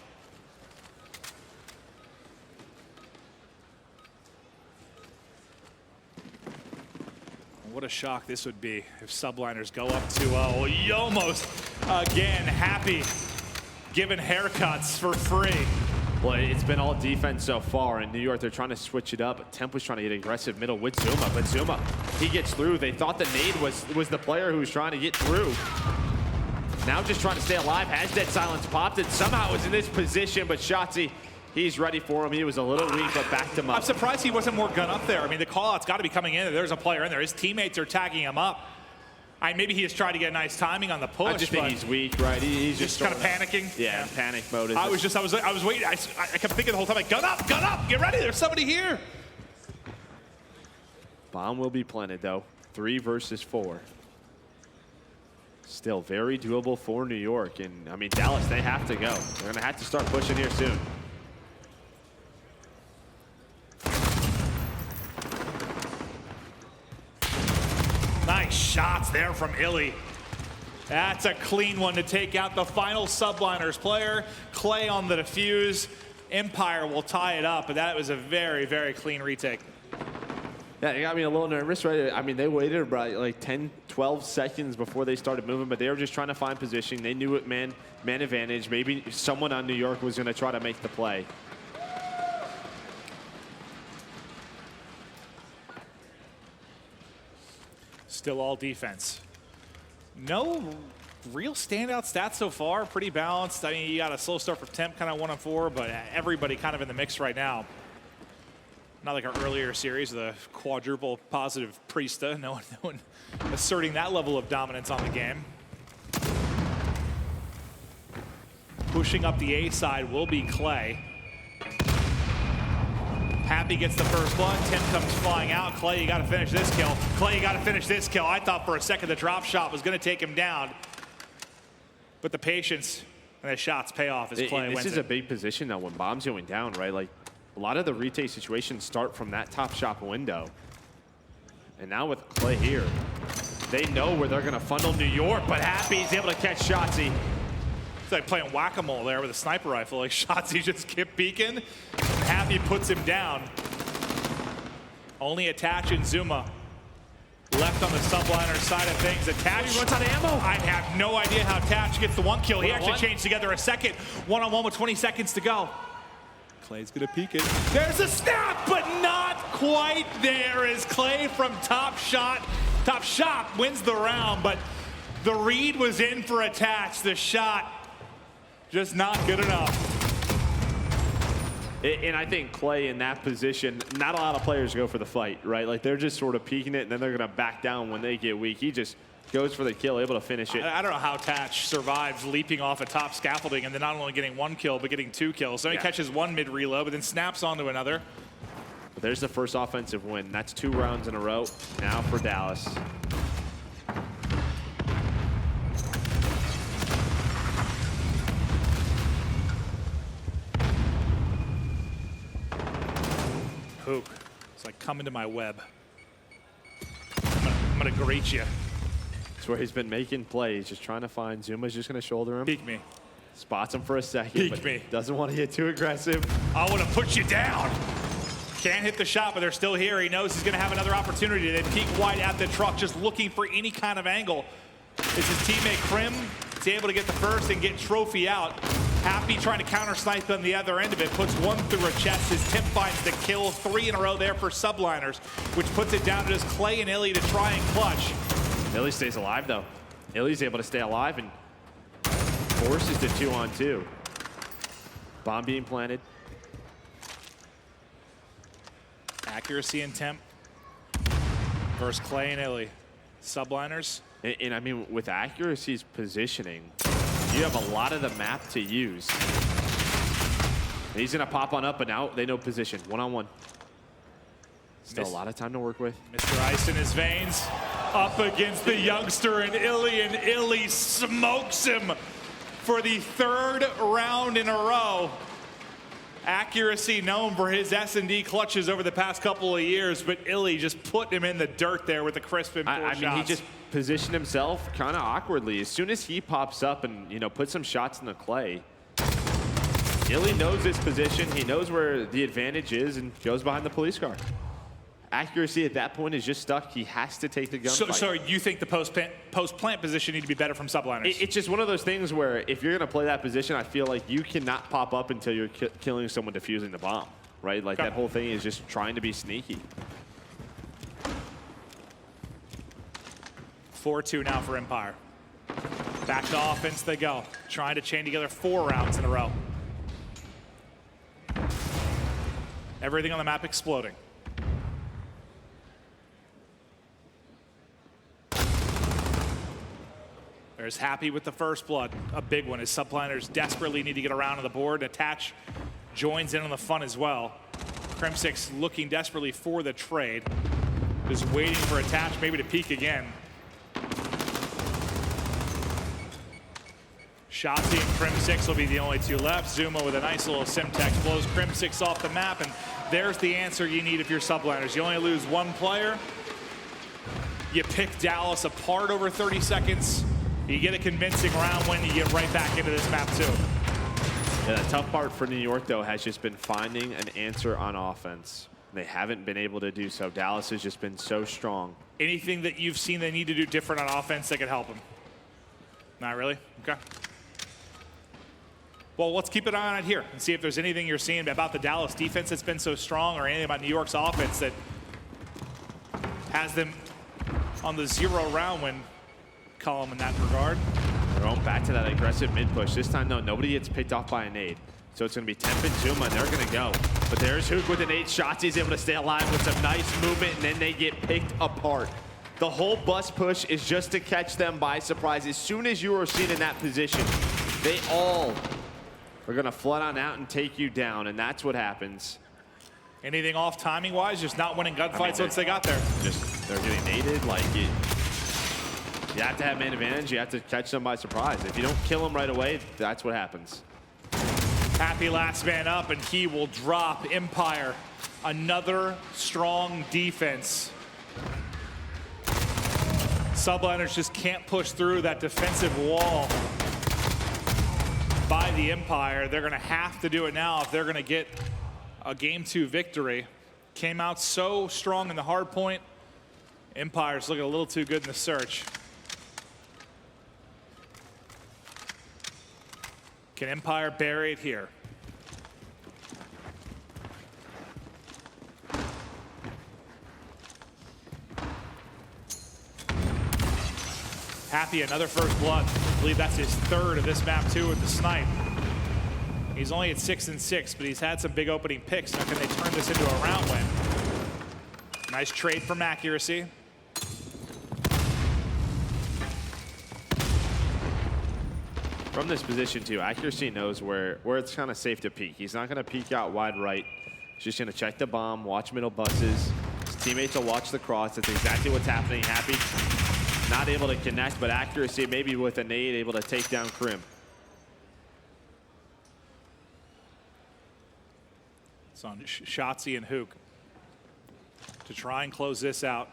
what a shock this would be if Subliners go up 2-0. Yomos again happy, giving haircuts for free.
Well, it's been all defense so far. In New York, they're trying to switch it up. Temp was trying to get aggressive middle with Zuma, but Zuma, he gets through. They thought the nade was the player who was trying to get through. Now just trying to stay alive, has Dead Silence popped it. Somehow was in this position, but Shotzzy, he's ready for him. He was a little weak, but backed him up.
I'm surprised he wasn't more gun up there. I mean, the call-out's got to be coming in. There's a player in there. His teammates are tagging him up. Maybe he just tried to get a nice timing on the push.
I just think he's weak, right? He's
just kind of panicking.
Yeah, panic mode.
I was waiting. I kept thinking the whole time, like, gun up, get ready. There's somebody here.
Bomb will be planted, though. 3 versus 4. Still very doable for New York. And, I mean, Dallas, they have to go. They're going to have to start pushing here soon.
Nice shots there from Illy. That's a clean one to take out the final Subliners player. Clay on the defuse. Empire will tie it up, but that was a very, very clean retake.
Yeah, it got me a little nervous, right? I mean, they waited about like 10, 12 seconds before they started moving, but they were just trying to find position. They knew it man advantage. Maybe someone on New York was going to try to make the play.
Still all defense. No real standout stats so far. Pretty balanced. I mean, you got a slow start for Temp, kind of 1-4, but everybody kind of in the mix right now. Not like our earlier series, the quadruple positive Priesta. No one asserting that level of dominance on the game. Pushing up the A side will be Clay. Happy gets the first blood. Tim comes flying out. Clay, you got to finish this kill. Clay, you got to finish this kill. I thought for a second the drop shot was going to take him down. But the patience and the shots pay off as Clay wins it.
This is a big position, though, when Bomb's going down, right? Like, a lot of the retake situations start from that top shop window. And now with Clay here, they know where they're going to funnel New York, but Happy's able to catch Shotzzy.
It's like playing whack-a-mole there with a sniper rifle. Like, Shotzzy just kept peeking, and Happy puts him down. Only Attach and Zuma left on the Subliner side of things. Attach
runs out of ammo.
I have no idea how Attach gets the 1 kill. He actually changed together a second. 1-on-1 with 20 seconds to go. Clay's gonna peek it. There's a snap, but not quite there as Clay from Top Shop wins the round, but the read was in for Attach. The shot just not good enough.
And I think Clay in that position, not a lot of players go for the fight, right? Like, they're just sort of peeking it, and then they're gonna back down when they get weak. He just goes for the kill, able to finish it.
I don't know how Attach survives leaping off a top scaffolding and then not only getting 1 kill, but getting 2 kills. So he catches 1 mid-reload, but then snaps onto another.
But there's the first offensive win. That's 2 rounds in a row now for Dallas.
Hook. It's like coming to my web. I'm gonna greet you.
That's where he's been making plays, just trying to find. Zuma's just going to shoulder him.
Peek me.
Spots him for a second.
Peek me.
Doesn't want to get too aggressive.
I want to put you down. Can't hit the shot, but they're still here. He knows he's going to have another opportunity. They peek wide at the truck, just looking for any kind of angle. It's his teammate Krim. He's able to get the first and get Trophy out. Happy trying to counter snipe on the other end of it. Puts 1 through a chest. His Tim finds the kill. 3 in a row there for Subliners, which puts it down to just Clay and Illy to try and clutch.
Illy stays alive, though. Illy's able to stay alive and forces the 2-on-2. Bomb being planted.
Accuracy and Temp versus Clay and Illy. Subliners.
And I mean, with accuracy's positioning, you have a lot of the map to use. And he's going to pop on up, but now they know position. 1-on-1. Still a lot of time to work with.
Mr. Ice in his veins. Up against the youngster and Illy smokes him for the 3rd round in a row. Accuracy known for his S&D clutches over the past couple of years, but Illy just put him in the dirt there with the crisp and 4 shots.
I mean, he just positioned himself kind of awkwardly. As soon as he pops up and, you know, puts some shots in the Clay, Illy knows his position. He knows where the advantage is and goes behind the police car. accuracy at that point is just stuck. He has to take the gunfight.
So you think the post-plant position need to be better from Subliners?
It's just one of those things where if you're going to play that position, I feel like you cannot pop up until you're killing someone defusing the bomb, right? Like that whole thing is just trying to be sneaky.
4-2 now for Empire. Back to offense they go, trying to chain together 4 rounds in a row. Everything on the map exploding. There's Happy with the first blood, a big one as Subliners desperately need to get around on the board. Attach joins in on the fun as well. Crim6 looking desperately for the trade. Just waiting for Attach maybe to peek again. Shotzi and Crim6 will be the only 2 left. Zuma with a nice little Simtex blows Crim6 off the map, and there's the answer you need if you're Subliners. You only lose 1 player. You pick Dallas apart over 30 seconds. You get a convincing round win, you get right back into this map too.
Yeah, the tough part for New York, though, has just been finding an answer on offense. They haven't been able to do so. Dallas has just been so strong.
Anything that you've seen they need to do different on offense that could help them? Not really? Okay. Well, let's keep an eye on it here and see if there's anything you're seeing about the Dallas defense that's been so strong or anything about New York's offense that has them on the 0 round win column in that regard.
They're going back to that aggressive mid push. This time, though, nobody gets picked off by a nade. So it's going to be Temp and Zuma, and they're going to go. But there's Hook with an 8 shots. He's able to stay alive with some nice movement, and then they get picked apart. The whole bus push is just to catch them by surprise. As soon as you are seen in that position, they all are going to flood on out and take you down, and that's what happens.
Anything off timing-wise? Just not winning gunfights once they got there.
Just, they're getting naded. Like, you have to have man advantage. You have to catch them by surprise. If you don't kill them right away, that's what happens.
Happy last man up, and he will drop Empire. Another strong defense. Subliners just can't push through that defensive wall by the Empire. They're going to have to do it now if they're going to get a Game 2 victory. Came out so strong in the hard point. Empire's looking a little too good in the search. Can Empire bury it here? Happy, another first blood. I believe that's his 3rd of this map too with the snipe. He's only at 6 and 6, but he's had some big opening picks. Now can they turn this into a round win? Nice trade from accuracy.
From this position, too, accuracy knows where it's kind of safe to peek. He's not going to peek out wide right. He's just going to check the bomb, watch middle buses. His teammates will watch the cross. That's exactly what's happening. Happy not able to connect, but accuracy maybe with a nade able to take down Crim.
It's on Shotzi and Hook to try and close this out.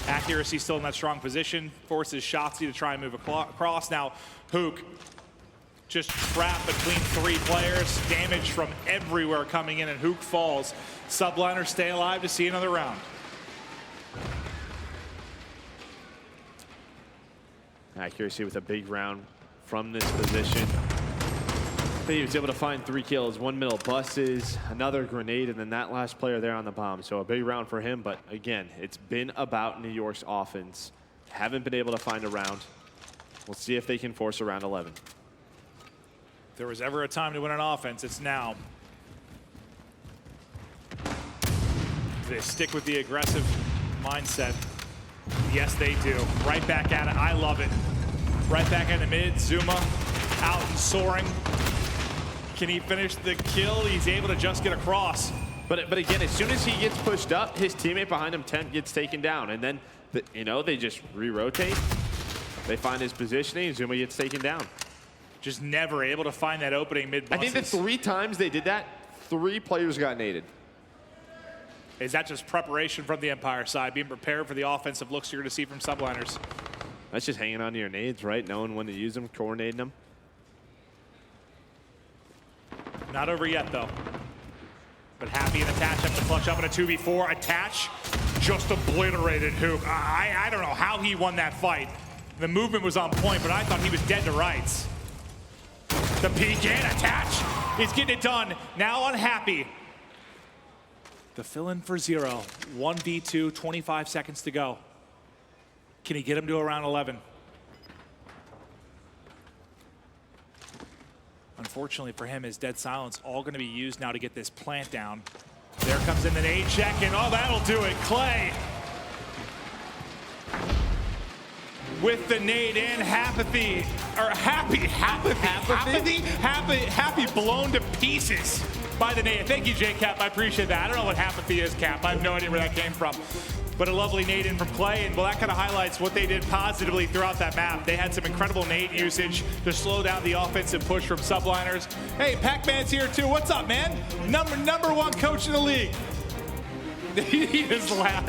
Accuracy still in that strong position, forces Shotzi to try and move across. Now, Hook just trapped between 3 players. Damage from everywhere coming in, and Hook falls. Subliners stay alive to see another round.
Accuracy with a big round from this position. He was able to find 3 kills, 1 middle buses, another grenade, and then that last player there on the bomb. So a big round for him, but again, it's been about New York's offense. Haven't been able to find a round. We'll see if they can force a round 11.
If there was ever a time to win an offense, it's now. They stick with the aggressive mindset. Yes, they do. Right back at it. I love it. Right back in the mid. Zuma out and soaring. Can he finish the kill? He's able to just get across.
But again, as soon as he gets pushed up, his teammate behind him, Temp, gets taken down. And then, they just re-rotate. They find his positioning. Zuma gets taken down.
Just never able to find that opening mid-buses.
I think the 3 times they did that, 3 players got naded.
Is that just preparation from the Empire side, being prepared for the offensive looks you're going to see from Subliners?
That's just hanging on to your nades, right? Knowing when to use them, coordinating them.
Not over yet, though.
But Happy and Attach have to clutch up in a 2v4. Attach just obliterated Hook. I don't know how he won that fight. The movement was on point, but I thought he was dead to rights. The peek in, Attach. He's getting it done. Now on Happy. The fill-in for 0. 1v2, 25 seconds to go. Can he get him to around 11? Unfortunately for him, his dead silence all going to be used now to get this plant down. There comes in the nade check, and oh, that'll do it. Clay with the nade in. Happy blown to pieces by the nade. Thank you, J-Cap. I appreciate that. I don't know what Happy is, Cap. I have no idea where that came from. But a lovely nade in from Clay, and well, that kind of highlights what they did positively throughout that map. They had some incredible nade usage to slow down the offensive push from Subliners. Hey, Pac-Man's here too. What's up, man? Number one coach in the league. He just laughed.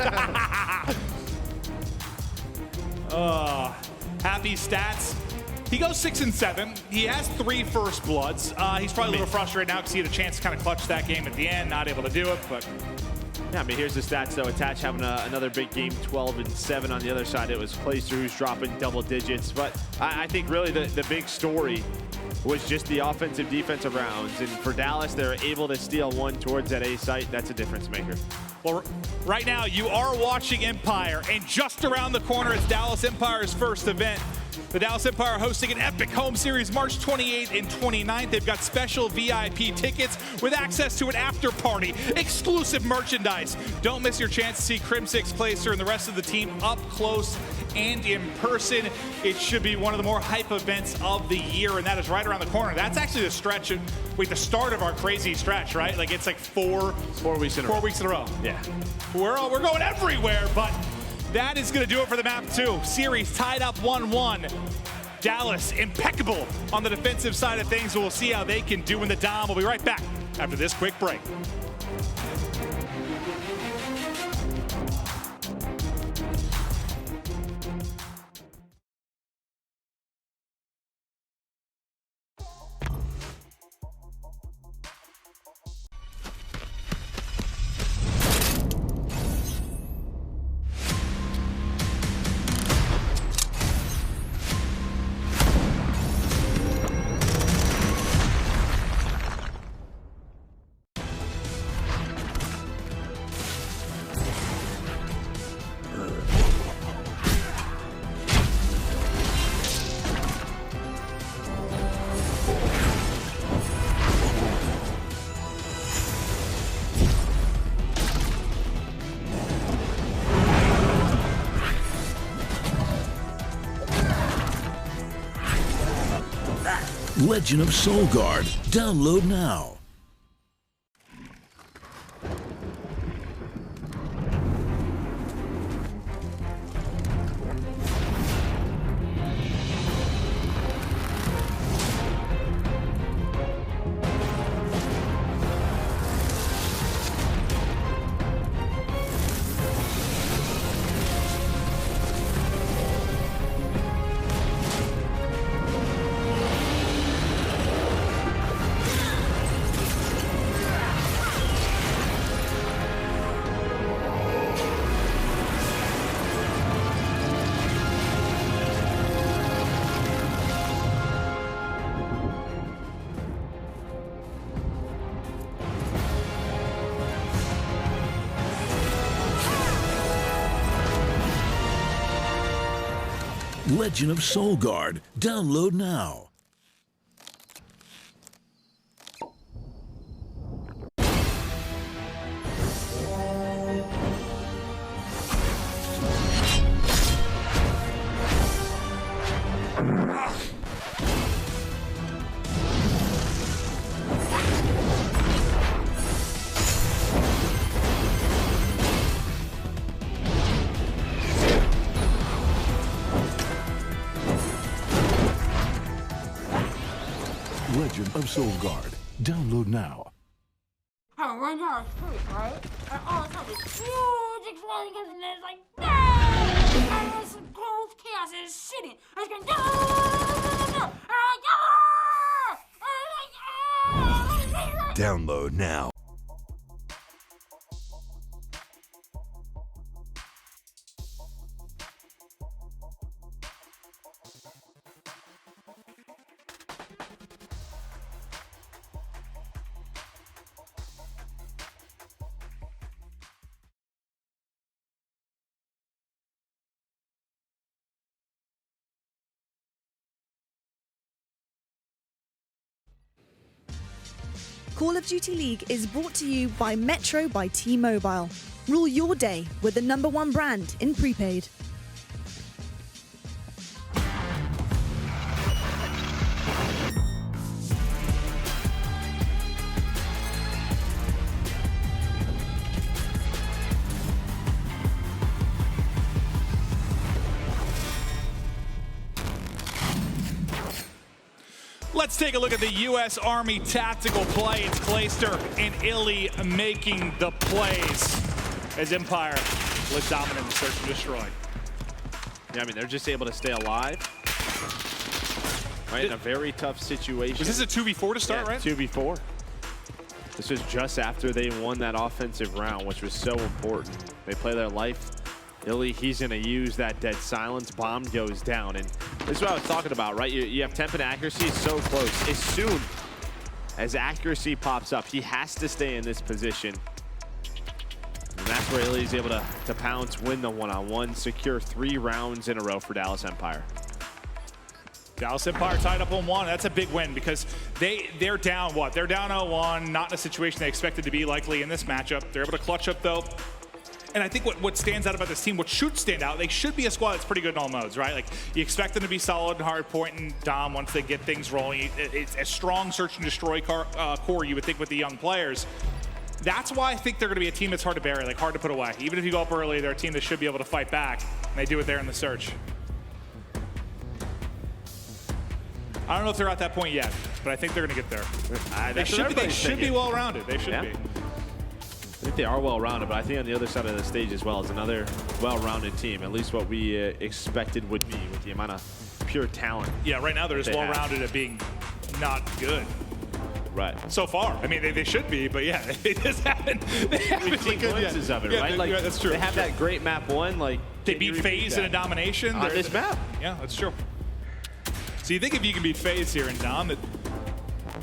Happy stats. He goes 6 and 7. He has 3 first bloods. He's probably a little frustrated now because he had a chance to kind of clutch that game at the end, not able to do it, but.
Yeah, I mean, here's the stats, though. Attach having another big game, 12 and 7. On the other side, it was Placer who's dropping double digits. But I think really the big story was just the offensive defensive rounds. And for Dallas, they're able to steal one towards that A site. That's a difference maker.
Well, right now, you are watching Empire, and just around the corner is Dallas Empire's first event. The Dallas Empire hosting an epic home series March 28th and 29th. They've got special VIP tickets with access to an after party, exclusive merchandise. Don't miss your chance to see Crim6, Placer, and the rest of the team up close and in person. It should be one of the more hype events of the year, and that is right around the corner. That's actually the stretch, the start of our crazy stretch, right? Like it's like 4
weeks in a row.
4 weeks in a row.
Yeah.
We're going everywhere, but that is going to do it for the map 2. Series tied up 1-1. Dallas impeccable on the defensive side of things. We'll see how they can do in the Dom. We'll be right back after this quick break.
Legend of Soulguard. Download now. Legend of Soulguard. Download now. Legend of Soulguard. Download now.
Oh, right now it's free, right? And all of a sudden, huge explosion comes in and it's like, no! And this gold chaos is shitting. I was going, no! And I'm like,
Download now.
Call of Duty League is brought to you by Metro by T-Mobile. Rule your day with the #1 brand in prepaid.
Let's take a look at the U.S. Army tactical play. It's Clayster and Illy making the plays as Empire was dominant in search and destroy.
Yeah, I mean, they're just able to stay alive. Right, in a very tough situation.
Was this a 2v4 to start, right?
2v4. This was just after they won that offensive round, which was so important. They play their life. Illy, he's going to use that dead silence. Bomb goes down. And this is what I was talking about, right? You have temp and accuracy so close. As soon as accuracy pops up, he has to stay in this position. And that's where Illy's able to pounce, win the one-on-one, secure 3 rounds in a row for Dallas Empire.
Dallas Empire tied up on 1. That's a big win because they're down what? They're down 0-1, not in a situation they expected to be likely in this matchup. They're able to clutch up though. And I think what stands out about this team, what should stand out, they should be a squad that's pretty good in all modes, right? Like, you expect them to be solid and hard point and dom once they get things rolling. It's a strong search and destroy core, you would think, with the young players. That's why I think they're going to be a team that's hard to bury, like hard to put away. Even if you go up early, they're a team that should be able to fight back, and they do it there in the search. I don't know if they're at that point yet, but I think they're going to get there. They should be well-rounded. They should be.
I think they are well-rounded, but I think on the other side of the stage as well is another well-rounded team, at least what we expected would be with the amount of pure talent.
Yeah, right now they're just well-rounded at being not good.
Right.
So far. I mean, they should be, but yeah, they just haven't.
We've seen glimpses of it, right? Like,
that's true.
They have that great map 1. Like,
they beat FaZe in a domination.
On this map.
Yeah, that's true. So you think if you can beat FaZe here in Dom, that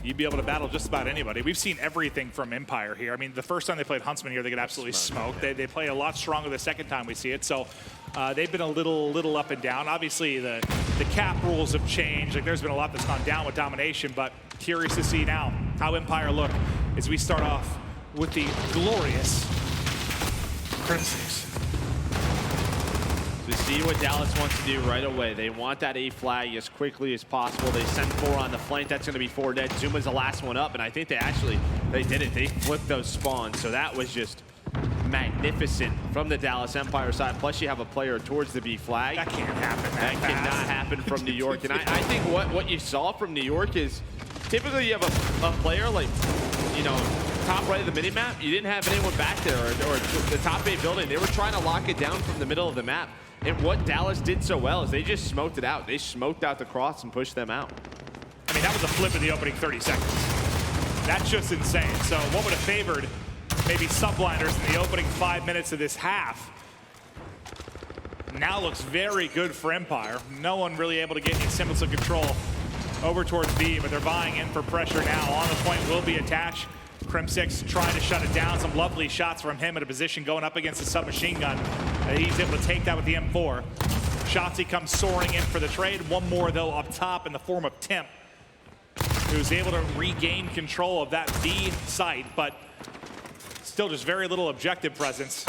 you'd be able to battle just about anybody. We've seen everything from Empire here. I mean, the first time they played Huntsman here, they get absolutely smoked. They play a lot stronger the second time we see it. So they've been a little up and down. Obviously, the cap rules have changed. Like, there's been a lot that's gone down with domination, but curious to see now how Empire look as we start off with the glorious Crimsons.
To see what Dallas wants to do right away. They want that A flag as quickly as possible. They send 4 on the flank. That's going to be 4 dead. Zuma's the last one up, and I think they did it. They flipped those spawns, so that was just magnificent from the Dallas Empire side. Plus, you have a player towards the B flag.
That can't happen.
That cannot happen from New York. And I think what you saw from New York is typically you have a player like, you know, top right of the minimap. You didn't have anyone back there or the top A building. They were trying to lock it down from the middle of the map. And what Dallas did so well is they just smoked it out. They smoked out the cross and pushed them out.
I mean, that was a flip in the opening 30 seconds. That's just insane. So what would have favored maybe Subliners in the opening 5 minutes of this half now looks very good for Empire. No one really able to get any semblance of control over towards B, but they're buying in for pressure now. On the point will be attached. Crim6 trying to shut it down. Some lovely shots from him at a position going up against the submachine gun. He's able to take that with the M4. Shotzzy comes soaring in for the trade. One more, though, up top in the form of Temp, who's able to regain control of that B site, but still just very little objective presence,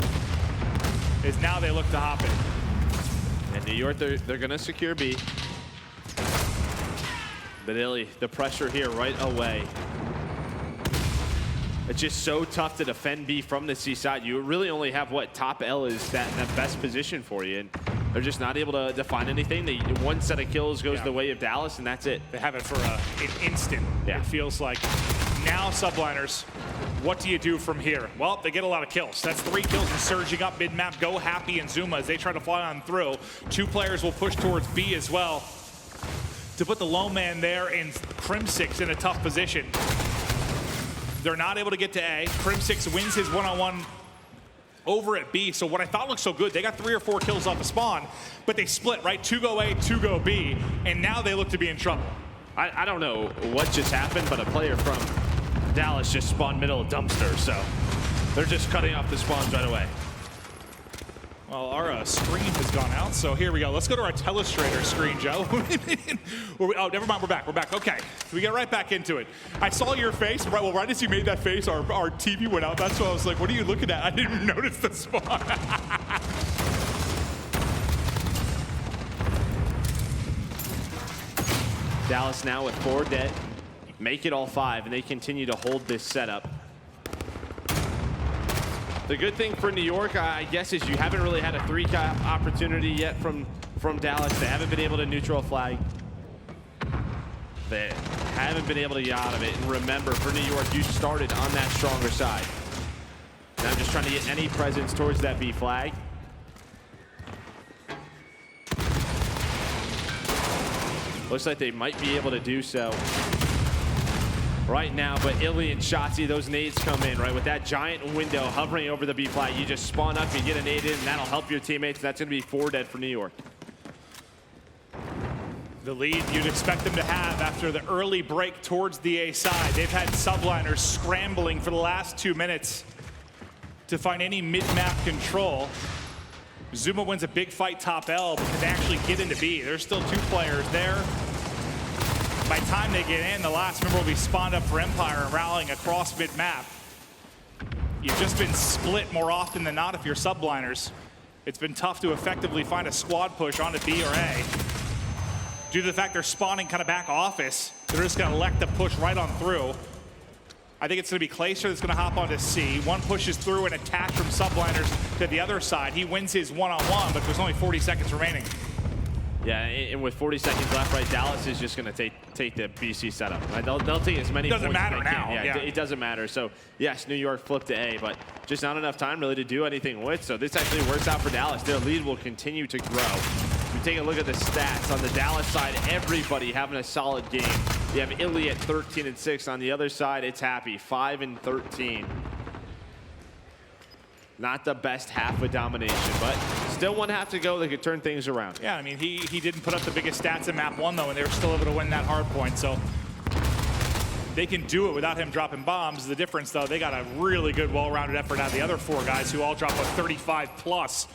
as now they look to hop it.
And New York, they're going to secure B. But Illy, the pressure here right away. It's just so tough to defend B from the C side. You really only have what top L is that best position for you, and they're just not able to find anything. One set of kills goes the way of Dallas, and that's it.
They have it for an instant. It feels like. Now Subliners, what do you do from here? Well, they get a lot of kills. That's 3 kills and surging up mid-map. Go Happy and Zuma as they try to fly on through. 2 players will push towards B as well to put the lone man there and Crim6 in a tough position. They're not able to get to A. Crim6 wins his one-on-one over at B. So what I thought looked so good, they got 3 or 4 kills off the spawn, but they split, right? 2 go A, 2 go B, and now they look to be in trouble.
I don't know what just happened, but a player from Dallas just spawned middle of dumpster, so they're just cutting off the spawns right away.
Well, our screen has gone out, so here we go. Let's go to our telestrator screen, Joe. Oh, never mind, we're back. Okay, we get right back into it. I saw your face. Right as you made that face, our TV went out. That's why I was like, what are you looking at? I didn't even notice the spawn.
Dallas now with 4 dead. Make it all 5, and they continue to hold this setup. The good thing for New York, I guess, is you haven't really had a 3-cap opportunity yet from Dallas. They haven't been able to neutral flag. They haven't been able to get out of it. And remember, for New York, you started on that stronger side. Now just trying to get any presence towards that B flag. Looks like they might be able to do so right now, but Illy and Shotzi, those nades come in, right? With that giant window hovering over the B flag, you just spawn up, you get a nade in, and that'll help your teammates. That's gonna be 4 dead for New York.
The lead you'd expect them to have after the early break towards the A side. They've had Subliners scrambling for the last 2 minutes to find any mid-map control. Zuma wins a big fight top L, but can they actually get into B? There's still 2 players there. By the time they get in, the last member will be spawned up for Empire and rallying across mid-map. You've just been split more often than not if you're Subliners. It's been tough to effectively find a squad push onto B or A. Due to the fact they're spawning kind of back office, they're just gonna elect to push right on through. I think it's gonna be Clayster that's gonna hop onto C. One pushes through and attach from Subliners to the other side. He wins his one-on-one, but there's only 40 seconds remaining.
Yeah, and with 40 seconds left, right, Dallas is just going to take the BC setup. Right? They'll take as many points as they can.
Doesn't matter now.
Yeah, it doesn't matter. So, yes, New York flipped to A, but just not enough time really to do anything with. So this actually works out for Dallas. Their lead will continue to grow. If we take a look at the stats on the Dallas side, everybody having a solid game. You have Illy at 13-6. On the other side, it's Happy, 5-13. Not the best half of domination, but still 1 half to go. They could turn things around.
Yeah, I mean, he didn't put up the biggest stats in map 1, though, and they were still able to win that hard point. So they can do it without him dropping bombs. The difference, though, they got a really good, well-rounded effort out of the other 4 guys who all drop a 35+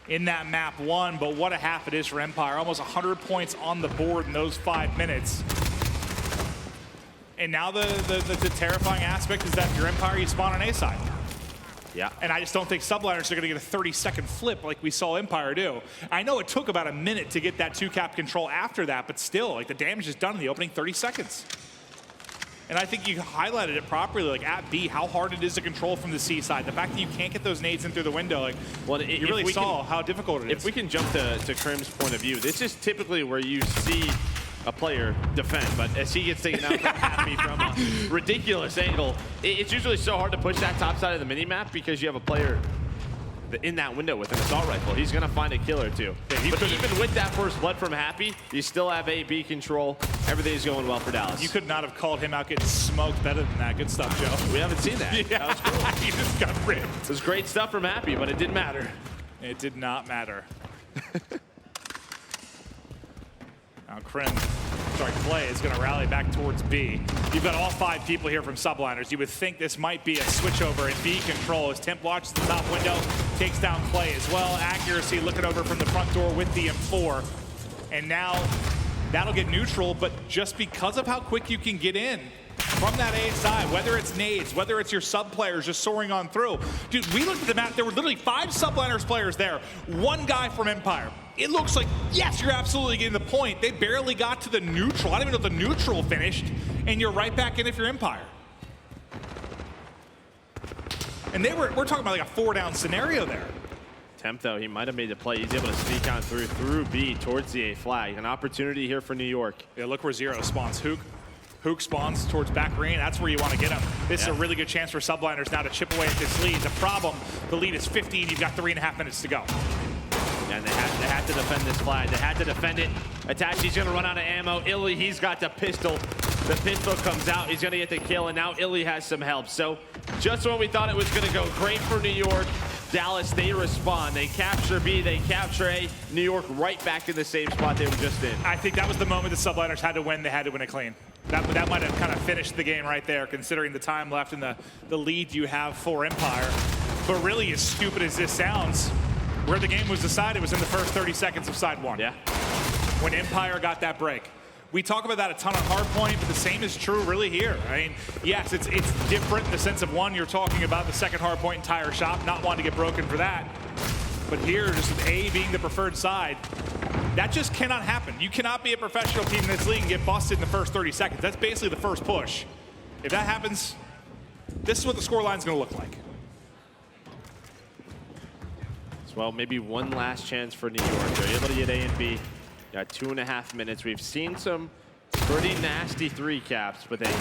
in that map 1. But what a half it is for Empire. Almost 100 points on the board in those 5 minutes. And now the terrifying aspect is that if you're Empire, you spawn on A side.
Yeah.
And I just don't think Subliners are going to get a 30-second flip like we saw Empire do. I know it took about a minute to get that 2-cap control after that, but still, like, the damage is done in the opening 30 seconds. And I think you highlighted it properly, like at B, how hard it is to control from the C side. The fact that you can't get those nades in through the window, like, well, you really saw how difficult it is.
If we can jump to Crim's point of view, this is typically where you see a player defend, but as he gets taken out from Happy from a ridiculous angle, it's usually so hard to push that top side of the mini-map because you have a player in that window with an assault rifle. He's gonna find a kill or 2. Yeah, but even with that first blood from Happy, you still have A-B control. Everything's going well for Dallas.
You could not have called him out getting smoked better than that. Good stuff, Joe.
We haven't seen that.
Yeah.
That was cool.
He just got ripped.
It was great stuff from Happy, but it didn't matter.
It did not matter. Now Clay is going to rally back towards B. You've got all 5 people here from Subliners. You would think this might be a switchover in B control as Temp watches the top window, takes down Clay as well. Accuracy looking over from the front door with the M4. And now that'll get neutral, but just because of how quick you can get in from that A side, whether it's nades, whether it's your sub players just soaring on through. Dude, we looked at the map, there were literally 5 Subliners players there, 1 guy from Empire. It looks like, yes, you're absolutely getting the point. They barely got to the neutral. I don't even know if the neutral finished, and you're right back in if you're Empire. And we're talking about like a 4-down scenario there.
Temp, though, he might have made the play. He's able to sneak on through B towards the A flag. An opportunity here for New York.
Yeah, look where Zero spawns. Hook spawns towards back green. That's where you want to get him. This is a really good chance for Subliners now to chip away at this lead. The problem, the lead is 15. You've got 3.5 minutes to go.
And they had to defend this flag. They had to defend it. Itachi's going to run out of ammo. Illy, he's got the pistol. The pistol comes out. He's going to get the kill, and now Illy has some help. So just when we thought it was going to go great for New York, Dallas, they respond. They capture B, they capture A. New York right back in the same spot they were just in.
I think that was the moment the Subliners had to win. They had to win it clean. That might have kind of finished the game right there, considering the time left and the lead you have for Empire. But really, as stupid as this sounds, Where the game was decided was in the first 30 seconds of side one.
Yeah.
When Empire got that break. We talk about that a ton on Hardpoint, but the same is true really here. I mean, yes, it's different in the sense of one, you're talking about the second Hardpoint entire shop, not wanting to get broken for that. But here, just with A being the preferred side, that just cannot happen. You cannot be a professional team in this league and get busted in the first 30 seconds. That's basically the first push. If that happens, this is what the scoreline's going to look like.
Well, maybe one last chance for New York. They're able to get A and B. Got 2.5 minutes. We've seen some pretty nasty 3 caps, but they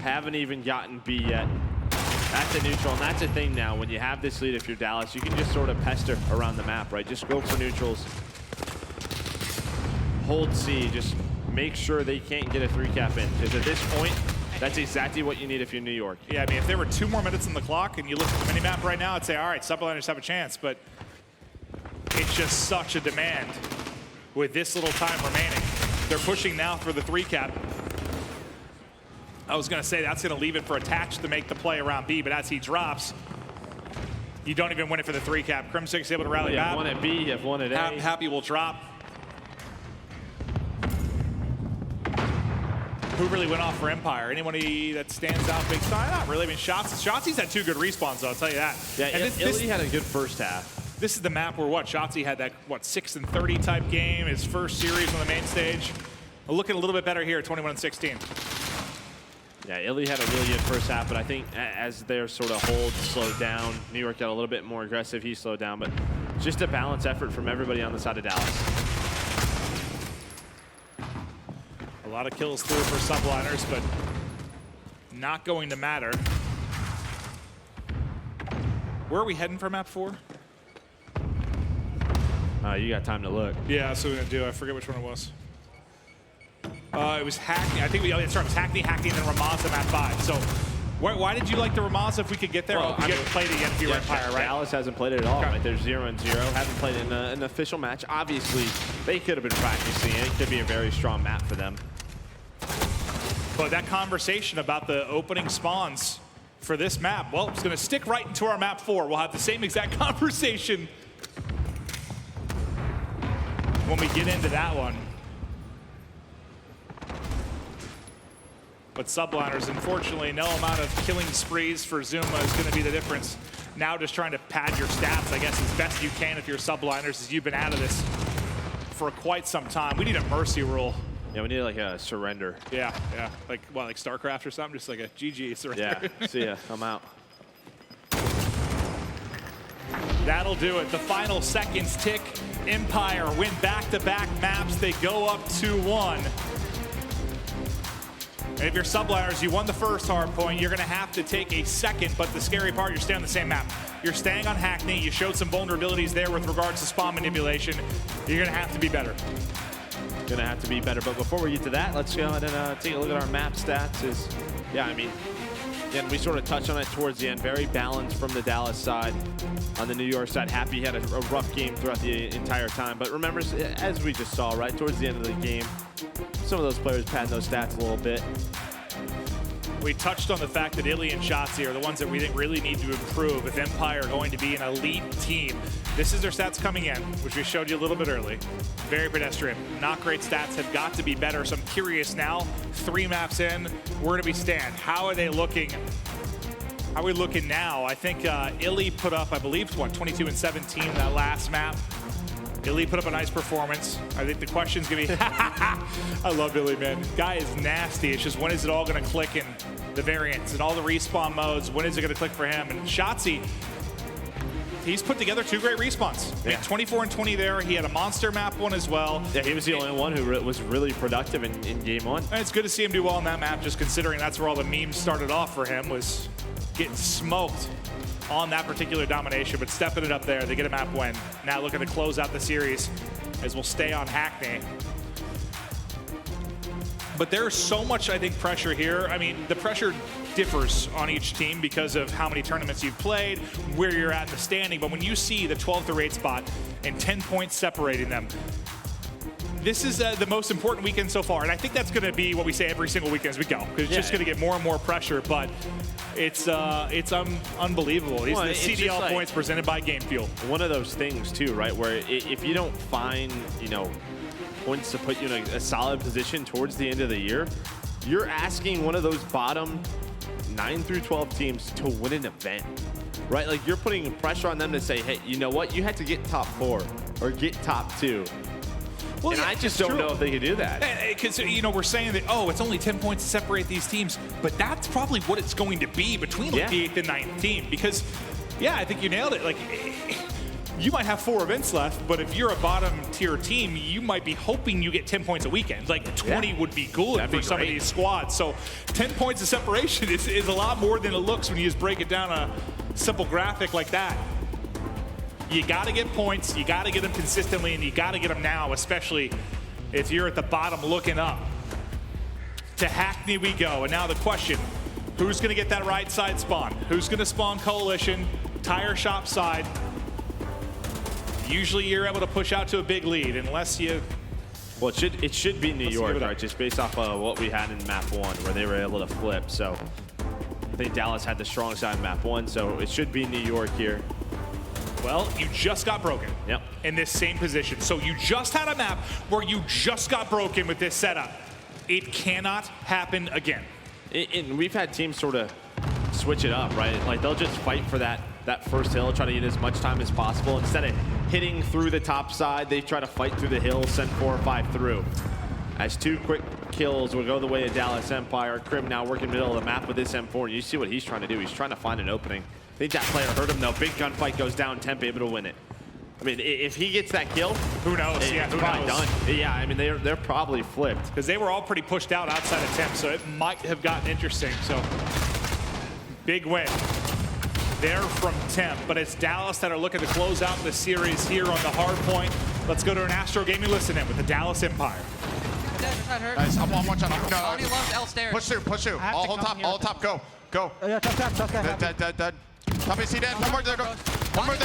haven't even gotten B yet. That's a neutral, and that's a thing now. When you have this lead, if you're Dallas, you can just sort of pester around the map, right? Just go for neutrals. Hold C. Just make sure they can't get a 3 cap in. Because at this point, that's exactly what you need if you're New York.
Yeah, I mean, if there were 2 more minutes on the clock and you look at the minimap right now, I'd say, all right, Subliners have a chance, but it's just such a demand with this little time remaining. They're pushing now for the 3 cap. I was going to say that's going to leave it for Attach to make the play around B, but as he drops, you don't even win it for the 3 cap. Crimson's able to rally back.
You have one at B, you have one at A.
Happy will drop. Who really went off for Empire? Anybody that stands out big time? Not really. I mean, Shotzi's had 2 good respawns, though, I'll tell you that.
Yeah, Illy had a good first half.
This is the map where Shotzi had that 6 and 30 type game, his first series on the main stage. Looking a little bit better here, 21-16.
Yeah, Illy had a really good first half, but I think as their sort of hold slowed down, New York got a little bit more aggressive. He slowed down, but just a balanced effort from everybody on the side of Dallas.
A lot of kills through for Subliners, but not going to matter. Where are we heading for map 4?
You got time to look.
Yeah, that's what we're gonna do. I forget which one it was. It was Hackney. I think it was Hackney, and then Ramaza map 5. So why did you like the Ramaza if we could get there?
Well,
we get played again if you're Empire, right?
Dallas hasn't played it at all, right? They're 0-0. Haven't played in an official match. Obviously, they could have been practicing it. It could be a very strong map for them.
But that conversation about the opening spawns for this map, well, it's going to stick right into our map 4. We'll have the same exact conversation when we get into that one. But Subliners, unfortunately, no amount of killing sprees for Zuma is going to be the difference. Now just trying to pad your stats, I guess, as best you can if you're Subliners, as you've been out of this for quite some time. We need a mercy rule.
Yeah, we need like a surrender.
Yeah. Like StarCraft or something? Just like a GG surrender.
Yeah, see ya, I'm out.
That'll do it. The final seconds tick. Empire win back-to-back maps. They go up 2-1. And if you're Subliners, you won the first hard point. You're going to have to take a second, but the scary part, you're staying on the same map. You're staying on Hackney. You showed some vulnerabilities there with regards to spawn manipulation. You're going to have to be better.
Gonna have to be better, but before we get to that, let's go ahead and take a look at our map stats. Yeah, I mean, again, we sort of touched on it towards the end. Very balanced from the Dallas side. On the New York side, Happy had a rough game throughout the entire time, but remember, as we just saw, right, towards the end of the game, some of those players padding those stats a little bit.
We touched on the fact that Illy and Shotzi are the ones that we think really need to improve if Empire are going to be an elite team. This is their stats coming in, which we showed you a little bit early. Very pedestrian. Not great stats, have got to be better. So I'm curious now, 3 maps in, where do we stand? How are they looking? How are we looking now? I think Illy put up, I believe, 22 and 17 that last map. Illy put up a nice performance. I think the question's gonna be, I love Illy, man. Guy is nasty. It's just when is it all gonna click in the variants and all the respawn modes? When is it gonna click for him? And Shotzi, he's put together 2 great respawns. Yeah. 24 and 20 there. He had a monster map one as well.
Yeah, he was the only one who was really productive in game 1.
And it's good to see him do well on that map, just considering that's where all the memes started off for him, was getting smoked on that particular domination, but stepping it up there, they get a map win. Now looking to close out the series as we'll stay on Hackney. But there's so much, I think, pressure here. I mean, the pressure differs on each team because of how many tournaments you've played, where you're at in the standing. But when you see the 12th or 8th spot and 10 points separating them, this is the most important weekend so far. And I think that's going to be what we say every single weekend as we go, because it's just going to get more and more pressure. But It's unbelievable. These
Well,
are the
it's
CDL
just like-
points presented by Game Fuel.
One of those things too, right? Where if you don't find, points to put you in a solid position towards the end of the year, you're asking one of those bottom 9 through 12 teams to win an event, right? Like you're putting pressure on them to say, hey, you know what? You had to get top 4 or get top 2. Well, and I just don't know if they could do that.
Because, we're saying that, it's only 10 points to separate these teams, but that's probably what it's going to be between the 8th and 9th team. Because, I think you nailed it. Like, you might have 4 events left, but if you're a bottom tier team, you might be hoping you get 10 points a weekend. Like 20 would be good for some of these squads. So 10 points of separation is a lot more than it looks when you just break it down a simple graphic like that. You got to get points, you got to get them consistently, and you got to get them now, especially if you're at the bottom looking up. To Hackney we go, and now the question, who's going to get that right side spawn? Who's going to spawn Coalition, tire shop side? Usually you're able to push out to a big lead, unless you...
Well, it should be New York, right? Just based off of what we had in map 1, where they were able to flip. So I think Dallas had the strong side in map 1, so it should be New York here.
Well, you just got broken in this same position. So you just had a map where you just got broken with this setup. It cannot happen again.
And we've had teams sort of switch it up, right? Like they'll just fight for that first hill, try to get as much time as possible. Instead of hitting through the top side, they try to fight through the hill, send 4 or 5 through. As 2 quick kills will go the way of Dallas Empire. Krim now working middle of the map with this M4. And you see what he's trying to do. He's trying to find an opening. I think that player hurt him though. Big gunfight goes down. Temp able to win it. I mean, if he gets that kill,
who knows?
It's probably done. Yeah, I mean, they're probably flipped.
Because they were all pretty pushed out outside of Temp, so it might have gotten interesting. So, big win there from Temp. But it's Dallas that are looking to close out the series here on the hard point. Let's go to an Astro Gaming listen-in with the Dallas Empire.
Nice, I'm on one shot. No.
Only loves L stairs.
Push through. All hold top, go.
Yeah,
Dead. Top AC dead. One more their door. One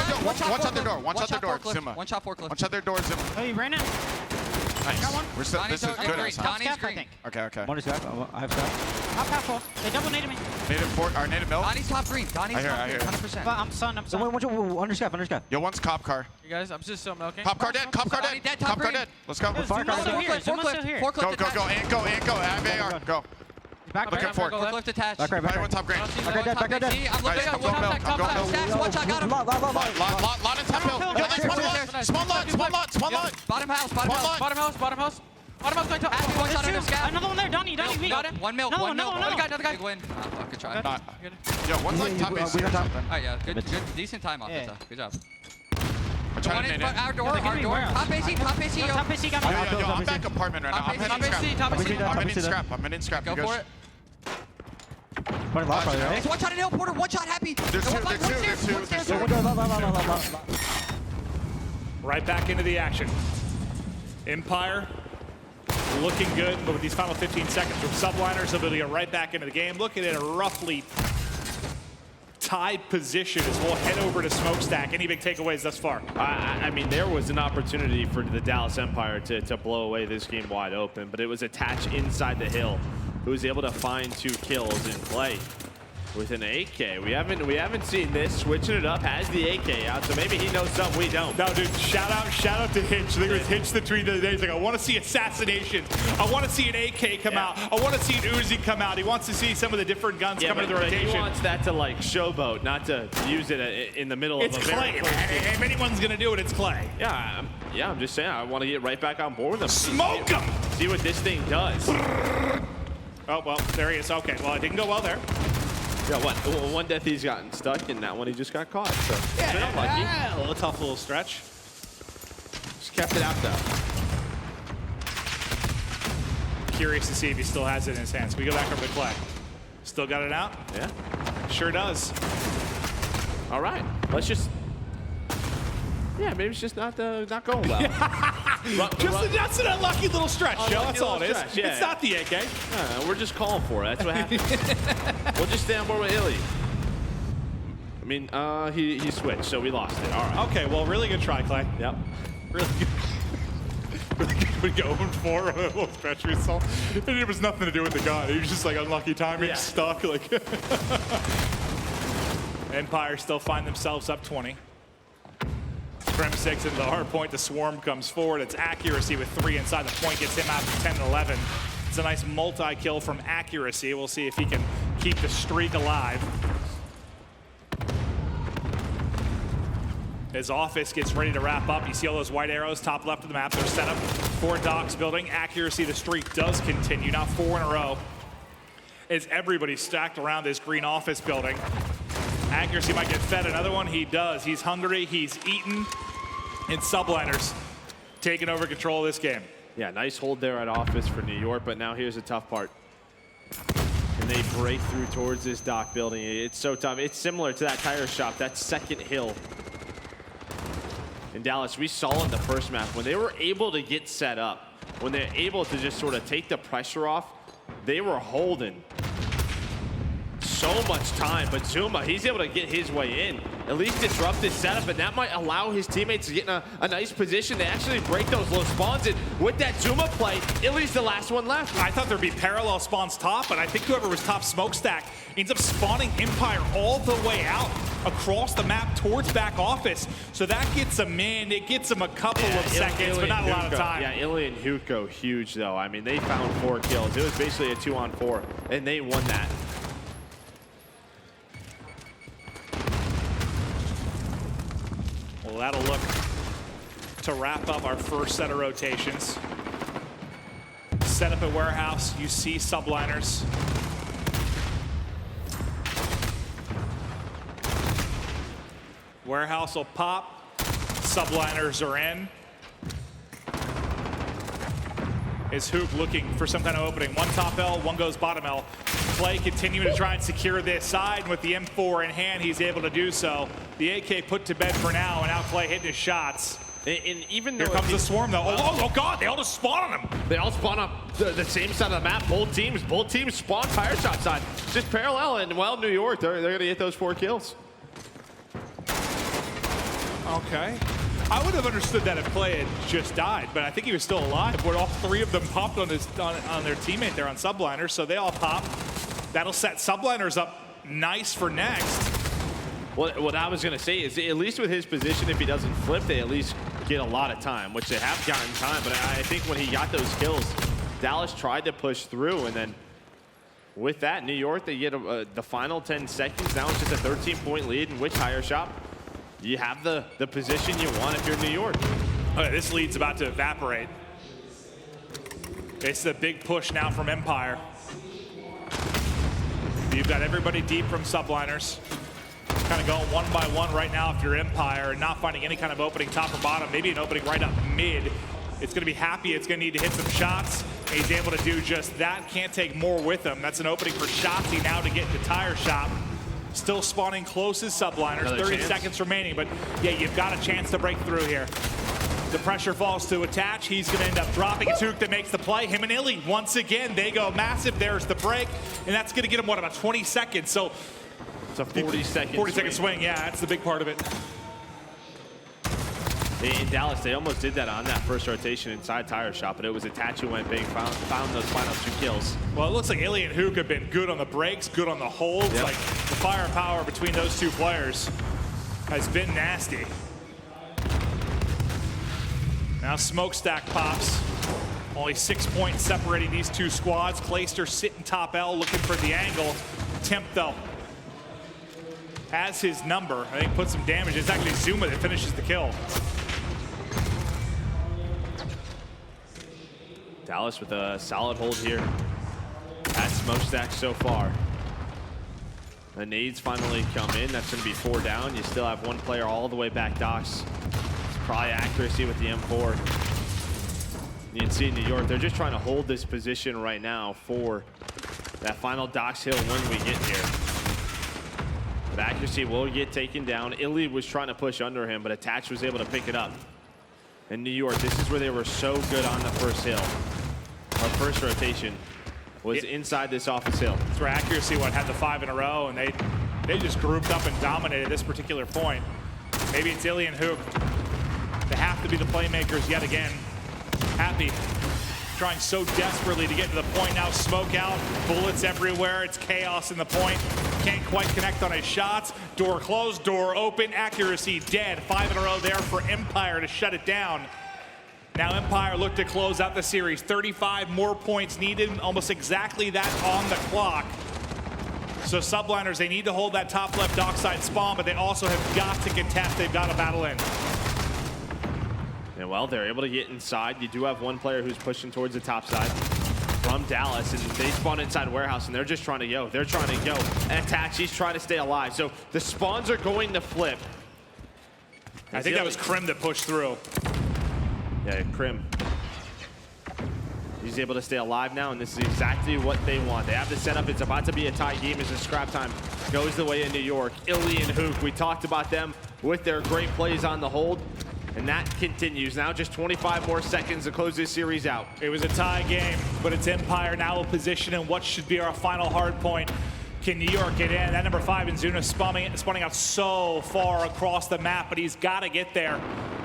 shot their door. One shot their door. Zima.
One shot forklift.
One shot their door. Zima.
Oh, you ran it?
Nice.
Got one.
We're still, this is good.
Donnie's green.
Okay.
One is good. I have that. Top half full. They double naded me.
Native milk.
Donnie's top green. Donnie's top green. 100%.
But I'm stunned. Under sky.
Yo, one's cop car.
You guys, I'm just still milking.
Cop car dead. Cop car dead. Let's go.
Forklift.
Go. I have AR. Go.
Back
Looking for
Forklift attached.
Back right. Top green.
Back dead. I'm looking up. Top left. Stacks. One shot. Got him.
Lot in top hill. Yo, there's small lot.
Bottom house. Going top. Happy one shot under scout.
Another one there. Donnie. We
got him. One mil. Another guy. Big win. Good try.
Yo, one's like top AC.
Alright, yeah. Good. Decent time off the top. Good job.
I'm trying to nade it.
Our door. Top AC, yo.
Top AC got me.
Yo, I'm back apartment right now. I'm in scrap.
Go for it.
One
shot in hill, Porter. One shot, Happy.
There's two.
Right back into the action. Empire looking good, but with these final 15 seconds from Subliners, they'll be able to get right back into the game. Looking at a roughly tied position as we'll head over to Smokestack. Any big takeaways thus far?
I mean, there was an opportunity for the Dallas Empire to blow away this game wide open, but it was attached inside the hill. Who was able to find 2 kills in play with an AK. We haven't seen this. Switching it up, has the AK out, so maybe he knows something we don't.
No, dude, shout out to Hitch. I think it was Hitch the tweet the other day. He's like, I want to see assassination. I want to see an AK come out. I want to see an Uzi come out. He wants to see some of the different guns come into the rotation.
He wants that to like showboat, not to use it in the middle of a
Clay, man. If anyone's gonna do it, it's Clay.
Yeah, I'm just saying, I want to get right back on board with him.
Smoke him!
See what this thing does.
Oh, well, there he is. Okay, well, it didn't go well there.
Yeah, one death he's gotten stuck, and that one he just got caught. So it's been unlucky.
A little tough little stretch.
Just kept it out though.
Curious to see if he still has it in his hands. We go back over to Clay. Still got it out?
Yeah.
Sure does.
All right, let's just. Yeah, maybe it's just not going well.
That's an unlucky little stretch, Joe. That's all it is.
Yeah.
It's not the AK.
We're just calling for it. That's what happens. We'll just stay on board with Illy. I mean, he switched, so we lost it. All right.
Okay, well, really good try, Clay.
Yep.
Really good. We go 0-4 on a little treachery assault. And it was nothing to do with the gun. He was just like unlucky timing, stuck. Like Empire still find themselves up 20. Scrim 6 into the hard point. The swarm comes forward. It's accuracy with 3 inside the point. Gets him out to 10-11. It's a nice multi-kill from accuracy. We'll see if he can keep the streak alive. As Office gets ready to wrap up, you see all those white arrows top left of the map. They're set up for Doc's building. Accuracy, the streak does continue. Now 4 in a row. As everybody's stacked around this green Office building. Accuracy might get fed another one. He does. He's hungry. He's eaten. And Subliners taking over control of this game.
Yeah, nice hold there at Office for New York, but now here's the tough part. And they break through towards this Doc building. It's so tough. It's similar to that tire shop, that second hill. In Dallas, we saw in the first map, when they were able to get set up, when they're able to just sort of take the pressure off, they were holding so much time. But Zuma, he's able to get his way in, at least disrupt this setup, and that might allow his teammates to get in a nice position. They actually break those low spawns, and with that Zuma play, at least the last one left.
I thought there'd be parallel spawns top, but I think whoever was top smokestack ends up spawning Empire all the way out across the map towards back Office. So that gets him in. It gets him a couple of seconds, but not a lot of time.
Yeah, Illy and Huko, huge though. I mean, they found 4 kills. It was basically a 2-on-4, and they won that.
Well, that'll look to wrap up our first set of rotations. Set up at warehouse, you see Subliners. Warehouse will pop, Subliners are in. Is Hook looking for some kind of opening? One top L, one goes bottom L. Play continuing to try and secure this side. With the M4 in hand, he's able to do so. The AK put to bed for now, and now Clay hitting his shots.
And even though
here comes the swarm, though. Oh God, they all just spawn on him.
They all spawn up the same side of the map. Both teams spawn tire shot side. Just parallel, and well, New York, they're going to get those 4 kills.
Okay. I would have understood that if Clay had just died, but I think he was still alive. Where all 3 of them popped on their teammate there on Subliners, so they all pop. That'll set Subliners up nice for next.
What I was going to say is, at least with his position, if he doesn't flip, they at least get a lot of time, which they have gotten time. But I think when he got those kills, Dallas tried to push through, and then with that, New York, they get the final 10 seconds. Now it's just a 13-point lead in which tire shop. You have the position you want if you're New York.
Okay, this lead's about to evaporate. It's a big push now from Empire. You've got everybody deep from Subliners. Kind of going one by one right now if you're Empire and not finding any kind of opening top or bottom. Maybe an opening right up mid. It's going to be happy. It's going to need to hit some shots. And he's able to do just that. Can't take more with him. That's an opening for Shotzi now to get into tire shop. Still spawning close as Subliners.
Another
30
chance.
seconds remaining, but yeah, you've got a chance to break through here. The pressure falls to attach. He's going to end up dropping. It's Hook that makes the play. Him and Illy, once again, they go massive. There's the break, and that's going to get him, what, about 20 seconds? So
it's a 40-second
40-second swing, yeah, that's the big part of it.
In Dallas, they almost did that on that first rotation inside tire shop, but it was Attach who went big, found those final 2 kills.
Well, it looks like Illy and Hook have been good on the breaks, good on the holds.
Yep.
Like the firepower between those 2 players has been nasty. Now Smokestack pops. Only 6 points separating these 2 squads. Clayster sitting top L looking for the angle. Temp though has his number. I think put some damage. It's actually Zuma that finishes the kill.
Dallas with a solid hold here at Smokestack so far. The nades finally come in. That's going to be 4 down. You still have 1 player all the way back docks. It's probably accuracy with the M4. You can see in New York, they're just trying to hold this position right now for that final docks hill when we get here. But accuracy will get taken down. Illy was trying to push under him, but Attach was able to pick it up. In New York, this is where they were so good on the first hill. Our first rotation was inside this Office hill.
That's where accuracy had the 5 in a row, and they just grouped up and dominated this particular point. Maybe it's Illy and Hook. They have to be the playmakers yet again. Happy. Trying so desperately to get to the point now. Smoke out, bullets everywhere. It's chaos in the point. Can't quite connect on his shots. Door closed, door open, accuracy dead. 5 in a row there for Empire to shut it down. Now Empire look to close out the series. 35 more points needed, almost exactly that on the clock. So Subliners, they need to hold that top left dockside spawn, but they also have got to contest. They've got to battle in.
And well, they're able to get inside. You do have one player who's pushing towards the top side from Dallas, and they spawn inside warehouse, and they're just trying to go. They're trying to go and attach. He's trying to stay alive. So the spawns are going to flip.
I think that was Krim that pushed through.
Yeah, Krim. He's able to stay alive now, and this is exactly what they want. They have the setup. It's about to be a tie game as the scrap time goes the way of New York. Illy and Hook, we talked about them with their great plays on the hold, and that continues. Now just 25 more seconds to close this series out.
It was a tie game, but it's Empire now in position in what should be our final hard point. Can New York get in? That number 5 in Zuna spawning out so far across the map, but he's got to get there.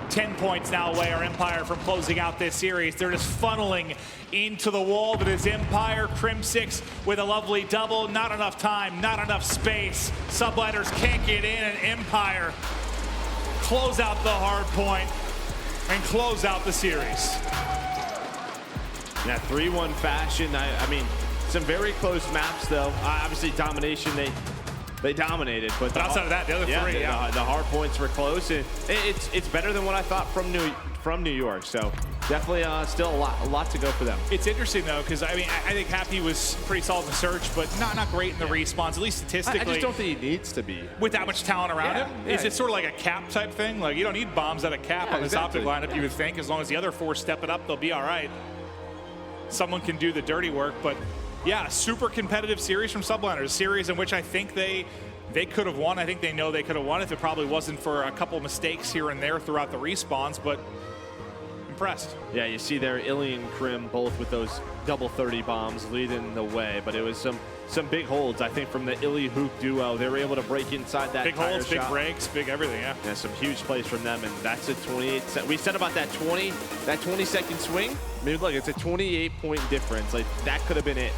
10 points now away are Empire from closing out this series. They're just funneling into the wall, but it's Empire. Krim 6 with a lovely double. Not enough time, not enough space. Subliners can't get in, and Empire close out the hard point and close out the series.
Yeah, 3-1 fashion. I mean, some very close maps, though. Obviously, domination, they dominated, but
outside of that, the other three,
the hard points were close. It's better than what I thought from New York. So definitely still a lot to go for them.
It's interesting though, because I mean, I think Happy was pretty solid in the search, but not great in the respawns, at least statistically.
I just don't think he needs to be
with that much talent around him. Is it sort of like a cap type thing? Like you don't need bombs at a cap on this Optic lineup, you would think. As long as the other 4 step it up, they'll be all right. Someone can do the dirty work, but yeah, super competitive series from Subliners. A series in which I think they could have won. I think they know they could have won if it probably wasn't for a couple mistakes here and there throughout the respawns, but impressed.
Yeah, you see there Illy and Krim both with those double 30 bombs leading the way, but it was some big holds, I think, from the Illy Hook duo. They were able to break inside that
big holds,
shot.
big breaks, big everything, yeah.
Yeah, some huge plays from them, and that's a 28. We said about that 20-second swing. I mean, look, it's a 28-point difference. Like, that could have been it.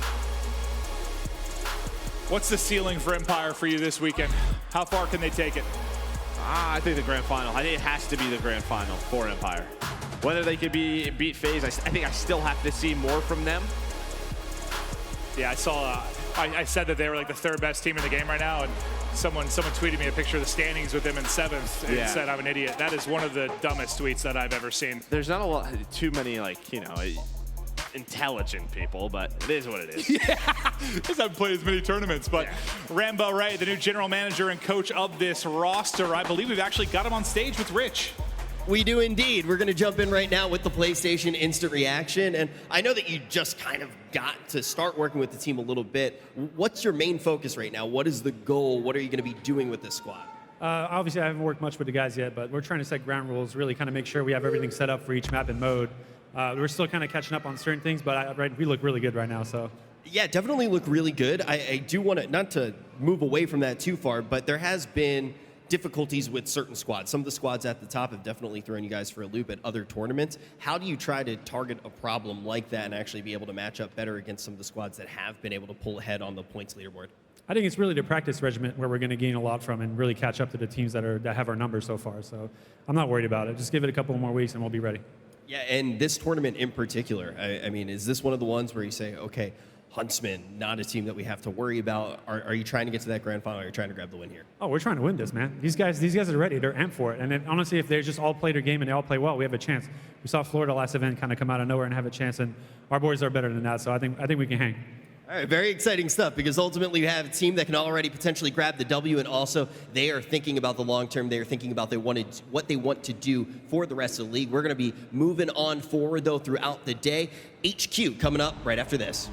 What's the ceiling for Empire for you this weekend? How far can they take it?
I think the grand final. I think it has to be the grand final for Empire. Whether they could beat FaZe, I think I still have to see more from them.
Yeah, I saw. I said that they were like the 3rd best team in the game right now, and someone tweeted me a picture of the standings with them in 7th and said I'm an idiot. That is one of the dumbest tweets that I've ever seen.
There's not too many intelligent people, but it is what it is.
Yeah, because I've played as many tournaments. But Rambo Ray, the new general manager and coach of this roster, I believe we've actually got him on stage with Rich.
We do indeed. We're going to jump in right now with the PlayStation Instant Reaction. And I know that you just kind of got to start working with the team a little bit. What's your main focus right now? What is the goal? What are you going to be doing with this squad?
Obviously, I haven't worked much with the guys yet, but we're trying to set ground rules, really kind of make sure we have everything set up for each map and mode. We're still kind of catching up on certain things, but we look really good right now. So.
Yeah, definitely look really good. I do want to, not to move away from that too far, but there has been difficulties with certain squads. Some of the squads at the top have definitely thrown you guys for a loop at other tournaments. How do you try to target a problem like that and actually be able to match up better against some of the squads that have been able to pull ahead on the points leaderboard?
I think it's really the practice regimen where we're going to gain a lot from and really catch up to the teams that have our numbers so far. So I'm not worried about it. Just give it a couple more weeks and we'll be ready.
Yeah, and this tournament in particular, I mean, is this one of the ones where you say, okay, Huntsman, not a team that we have to worry about? Are you trying to get to that grand final, or are you trying to grab the win here?
Oh, we're trying to win this, man. These guys are ready. They're amped for it. And then, honestly, if they just all play their game and they all play well, we have a chance. We saw Florida last event kind of come out of nowhere and have a chance, and our boys are better than that. So I think we can hang.
All right, very exciting stuff, because ultimately you have a team that can already potentially grab the W, and also they are thinking about the long term. They are thinking about what they want to do for the rest of the league. We're going to be moving on forward, though, throughout the day. HQ coming up right after this.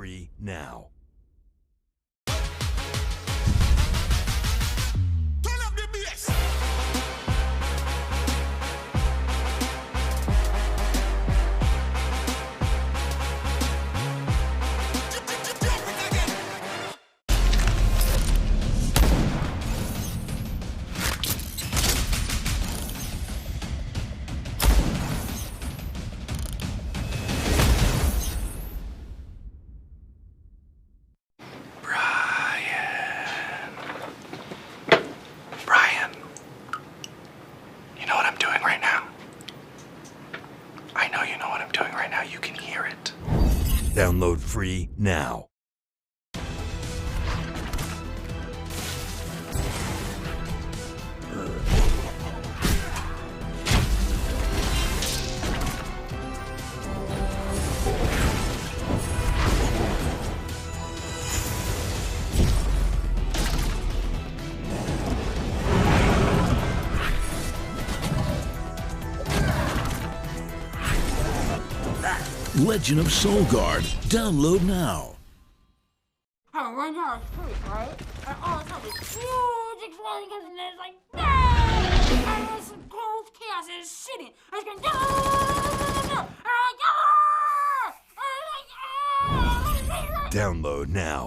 free now. Download free now. Legend of Soulguard. Download now.
Oh, right now it's free, right? And all of a sudden, huge exploding comes in there, it's like, no! And there's some cold chaos and it's shitting. I was going, no! And I'm like,
Download now.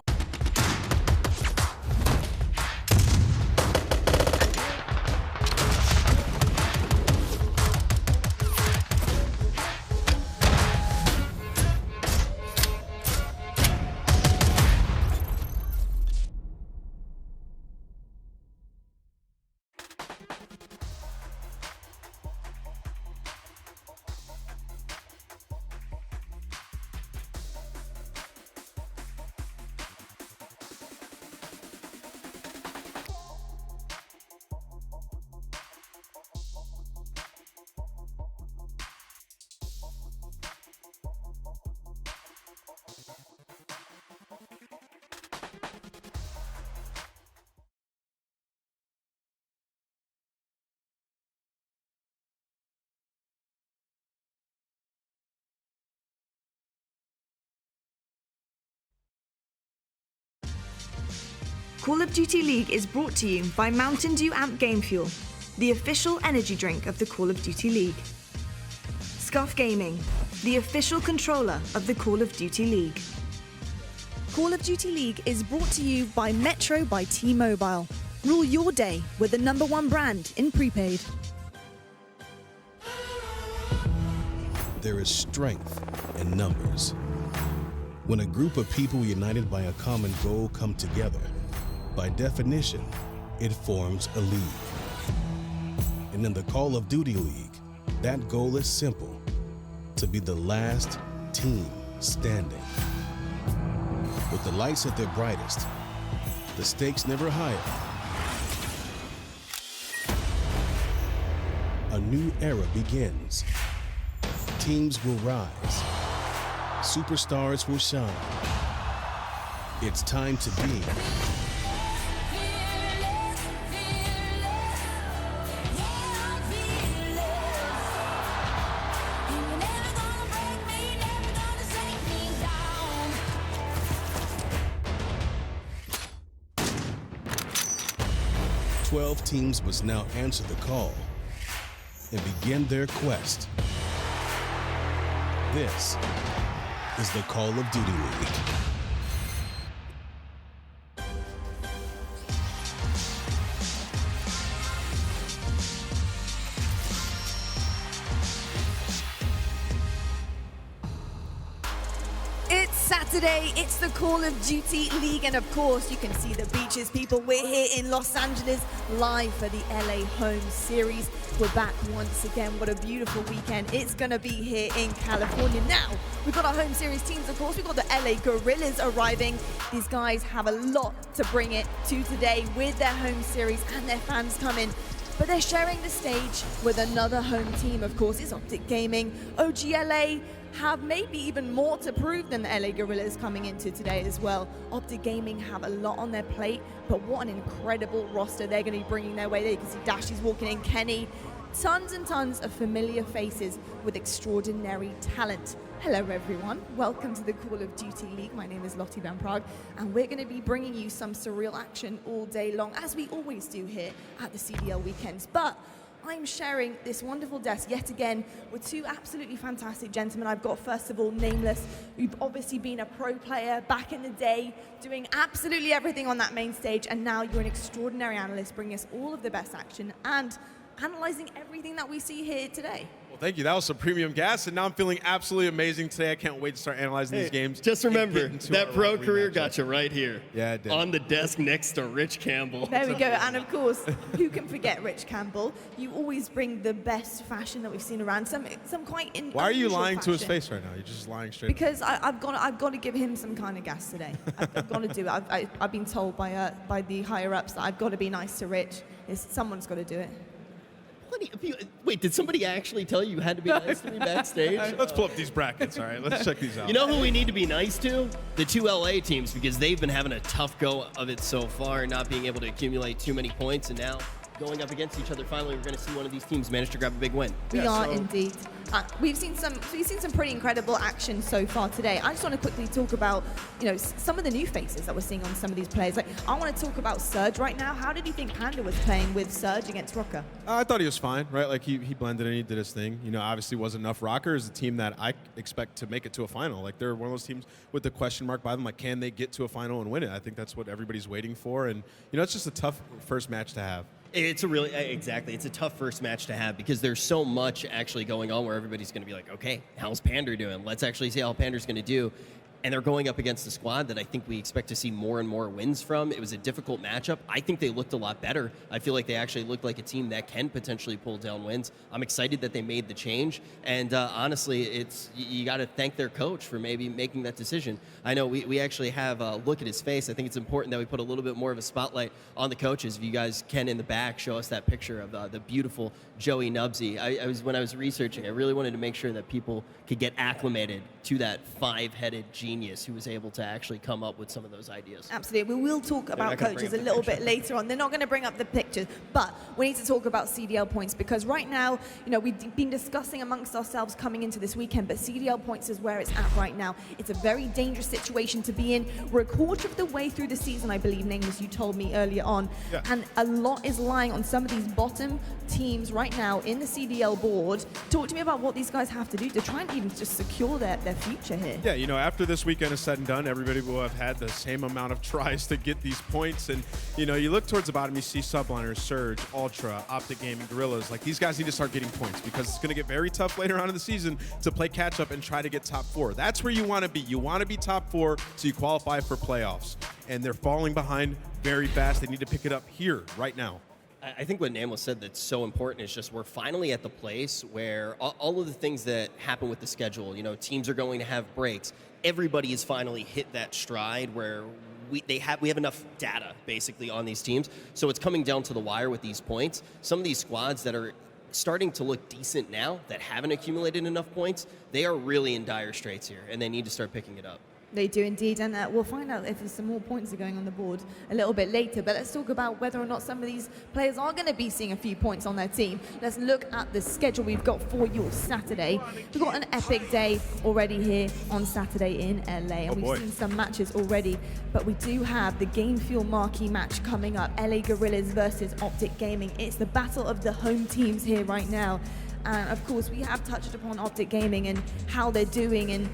Call of Duty League is brought to you by Mountain Dew Amp Game Fuel, the official energy drink of the Call of Duty League. Scuff Gaming, the official controller of the Call of Duty League.
Call of Duty League is brought to you by Metro by T-Mobile. Rule your day with the #1 brand in prepaid.
There is strength in numbers. When a group of people united by a common goal come together, by definition, it forms a league. And in the Call of Duty League, that goal is simple: to be the last team standing. With the lights at their brightest, the stakes never higher. A new era begins. Teams will rise. Superstars will shine. It's time to be teams must now answer the call and begin their quest. This is the Call of Duty League.
Saturday, it's the Call of Duty League, and of course you can see the beaches, people. We're here in Los Angeles live for the LA Home Series. We're back once again. What a beautiful weekend it's gonna be here in California. Now we've got our Home Series teams. Of course, we've got the LA Guerrillas arriving. These guys have a lot to bring it to today with their Home Series and their fans coming. But they're sharing the stage with another home team, of course. It's Optic Gaming. OGLA have maybe even more to prove than the LA Guerrillas coming into today as well. Optic Gaming have a lot on their plate, but what an incredible roster they're going to be bringing their way. There you can see Dashy's walking in, Kenny. Tons and tons of familiar faces with extraordinary talent. Hello everyone, welcome to the Call of Duty League. My name is Lottie Van Prague, and we're going to be bringing you some surreal action all day long, as we always do here at the CDL weekends. But I'm sharing this wonderful desk yet again with two absolutely fantastic gentlemen. I've got, first of all, Nameless, who've obviously been a pro player back in the day, doing absolutely everything on that main stage, and now you're an extraordinary analyst, bringing us all of the best action and analyzing everything that we see here today.
Well, thank you. That was some premium gas, and now I'm feeling absolutely amazing today. I can't wait to start analyzing these games.
Just remember, that pro career got you right here.
Yeah, it did.
On the desk next to Rich Campbell.
There we go. And of course, who can forget Rich Campbell? You always bring the best fashion that we've seen around. Some quite
Why are you
unusual
lying to his
fashion.
face right now? You're just lying straight.
Because I've got to give him some kind of gas today. I've got to do it. I've been told by the higher ups that I've got to be nice to Rich. Someone's got to do it.
Wait, did somebody actually tell you had to be nice to me backstage?
Let's pull up these brackets, all right? Let's check these out.
You know who we need to be nice to? The two LA teams, because they've been having a tough go of it so far, not being able to accumulate too many points, and now going up against each other, finally we're going to see one of these teams manage to grab a big win.
We are indeed. We've seen some pretty incredible action so far today. I just want to quickly talk about, some of the new faces that we're seeing on some of these players. Like, I want to talk about Surge right now. How did you think Panda was playing with Surge against Røkkr?
I thought he was fine, right? Like he blended in, he did his thing. Obviously wasn't enough. Røkkr is a team that I expect to make it to a final. Like they're one of those teams with the question mark by them. Like, can they get to a final and win it? I think that's what everybody's waiting for. And it's just a tough first match to have.
It's it's a tough first match to have because there's so much actually going on where everybody's going to be like, okay, how's Pander doing? Let's actually see how Pander's going to do. And they're going up against a squad that I think we expect to see more and more wins from. It was a difficult matchup. I think they looked a lot better. I feel like they actually looked like a team that can potentially pull down wins. I'm excited that they made the change. And honestly, you got to thank their coach for maybe making that decision. I know we actually have a look at his face. I think it's important that we put a little bit more of a spotlight on the coaches. If you guys can, in the back, show us that picture of the beautiful Joey Nubsy. When I was researching, I really wanted to make sure that people could get acclimated to that five-headed genius who was able to actually come up with some of those ideas.
Absolutely. We will talk about coaches a little bit later on. They're not going to bring up the pictures, but we need to talk about CDL Points because right now, we've been discussing amongst ourselves coming into this weekend, but CDL Points is where it's at right now. It's a very dangerous situation to be in. We're a quarter of the way through the season, I believe, Nameless, you told me earlier on, and a lot is lying on some of these bottom teams right now in the CDL board. Talk to me about what these guys have to do to try and even just secure their future here.
Yeah, after this weekend is said and done, everybody will have had the same amount of tries to get these points. And, you look towards the bottom, you see Subliners, Surge, Ultra, Optic Gaming, Guerrillas. Like, these guys need to start getting points because it's going to get very tough later on in the season to play catch up and try to get top 4. That's where you want to be. You want to be top 4 so you qualify for playoffs. And they're falling behind very fast. They need to pick it up here, right now.
I think what Nameless said that's so important is just we're finally at the place where all of the things that happen with the schedule, teams are going to have breaks. Everybody has finally hit that stride where we have enough data basically on these teams. So it's coming down to the wire with these points. Some of these squads that are starting to look decent now that haven't accumulated enough points, they are really in dire straits here and they need to start picking it up.
They do indeed, and we'll find out if there's some more points are going on the board a little bit later. But let's talk about whether or not some of these players are going to be seeing a few points on their team. Let's look at the schedule we've got for your Saturday. We've got an epic day already here on Saturday in LA, and we've seen some matches already. But we do have the Game Fuel marquee match coming up, LA Guerrillas versus Optic Gaming. It's the battle of the home teams here right now. And of course, we have touched upon Optic Gaming and how they're doing and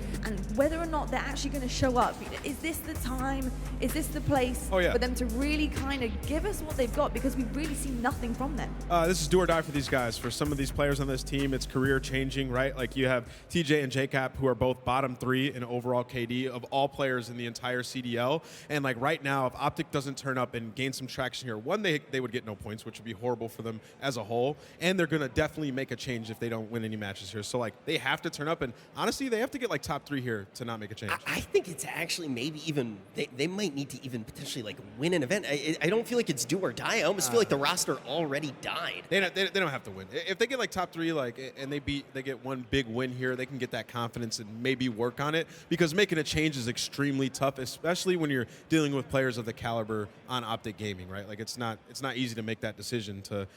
whether or not they're actually going to show up. Is this the time? Is this the place for them to really kind of give us what they've got? Because we've really seen nothing from them.
This is do or die for these guys. For some of these players on this team, it's career changing, right? Like you have TJ and JCap, who are both bottom 3 in overall KD of all players in the entire CDL. And like right now, if Optic doesn't turn up and gain some traction here, one, they would get no points, which would be horrible for them as a whole. And they're going to definitely make a change if they don't win any matches here. So like they have to turn up, and honestly they have to get like top 3 here to not make a change.
I think it's actually maybe even they might need to even potentially like win an event. I don't feel like it's do or die. I almost feel like the roster already died.
They don't have to win. If they get like top 3 and they get one big win here, they can get that confidence and maybe work on it, because making a change is extremely tough, especially when you're dealing with players of the caliber on Optic Gaming, right? Like it's not easy to make that decision to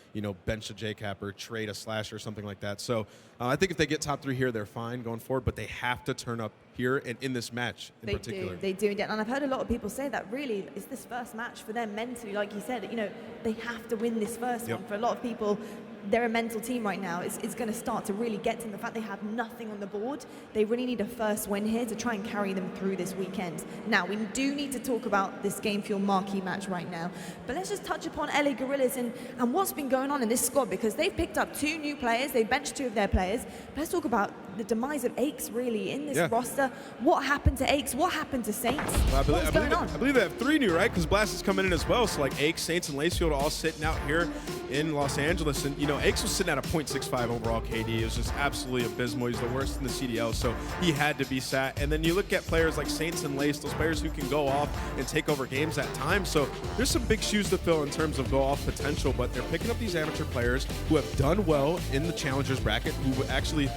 bench a JCap or trade a Slash or something like like that. So I think if they get top 3 here, they're fine going forward, but they have to turn up here and in this match in particular.
They do. And I've heard a lot of people say that really it's this first match for them mentally. Like you said, you know, they have to win this first one. For a lot of people, they're a mental team right now. It's going to start to really get to them. The fact they have nothing on the board, they really need a first win here to try and carry them through this weekend. Now, we do need to talk about this Game Fuel marquee match right now, but let's just touch upon LA Guerrillas and what's been going on in this squad, because they've picked up 2 new players. They benched 2 of their players. Let's talk about the demise of Aches, really, in this roster. What happened to Aches? What happened to Saints? What's going on?
I believe they have 3 new, right? Because Blast is coming in as well. So like Aches, Saints, and Lacefield all sitting out here in Los Angeles. And, you know, Aches was sitting at a 0.65 overall KD. It was just absolutely abysmal. He's the worst in the CDL, so he had to be sat. And then you look at players like Saints and Lace, those players who can go off and take over games at times. So there's some big shoes to fill in terms of go-off potential, but they're picking up these amateur players who have done well in the Challengers bracket, who actually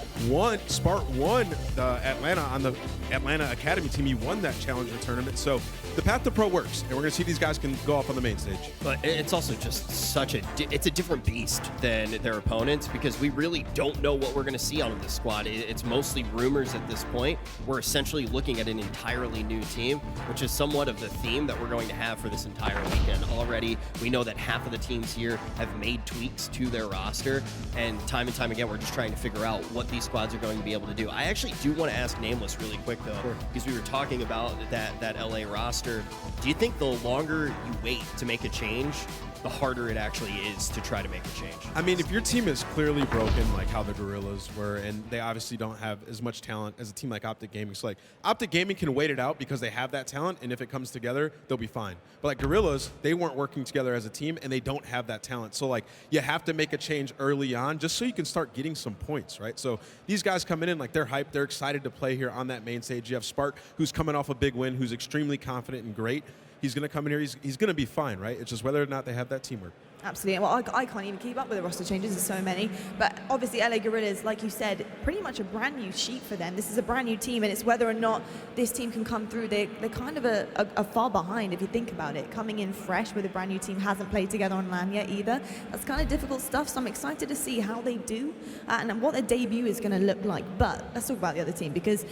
Spart won Atlanta on the Atlanta Academy team. He won that Challenger tournament. So the path to pro works, and we're going to see these guys can go off on the main stage.
But it's also just it's a different beast than their opponents, because we really don't know what we're going to see out of this squad. It's mostly rumors at this point. We're essentially looking at an entirely new team, which is somewhat of the theme that we're going to have for this entire weekend. Already, we know that half of the teams here have made tweaks to their roster, and time again, we're just trying to figure out what these squads are going to be able to do. I actually do want to ask Nameless really quick, though, because we were talking about that LA roster. Do you think the longer you wait to make a change, the harder it actually is to try to make a change?
I mean, if your team is clearly broken, like how the Guerrillas were, and they obviously don't have as much talent as a team like Optic Gaming. So like Optic Gaming can wait it out because they have that talent, and if it comes together, they'll be fine. But like Guerrillas, they weren't working together as a team, and they don't have that talent. So like you have to make a change early on just so you can start getting some points, right? So these guys coming in, like they're hyped, they're excited to play here on that main stage. You have Spart, who's coming off a big win, who's extremely confident and great. He's going to come in here. He's going to be fine, right? It's just whether or not they have that teamwork.
Absolutely. Well, I can't even keep up with the roster changes. There's so many. But obviously, LA Guerrillas, like you said, pretty much a brand new sheet for them. This is a brand new team, and it's whether or not this team can come through. They're kind of a far behind if you think about it. Coming in fresh with a brand new team, hasn't played together on LAN yet either. That's kind of difficult stuff. So I'm excited to see how they do and what their debut is going to look like. But let's talk about the other team, because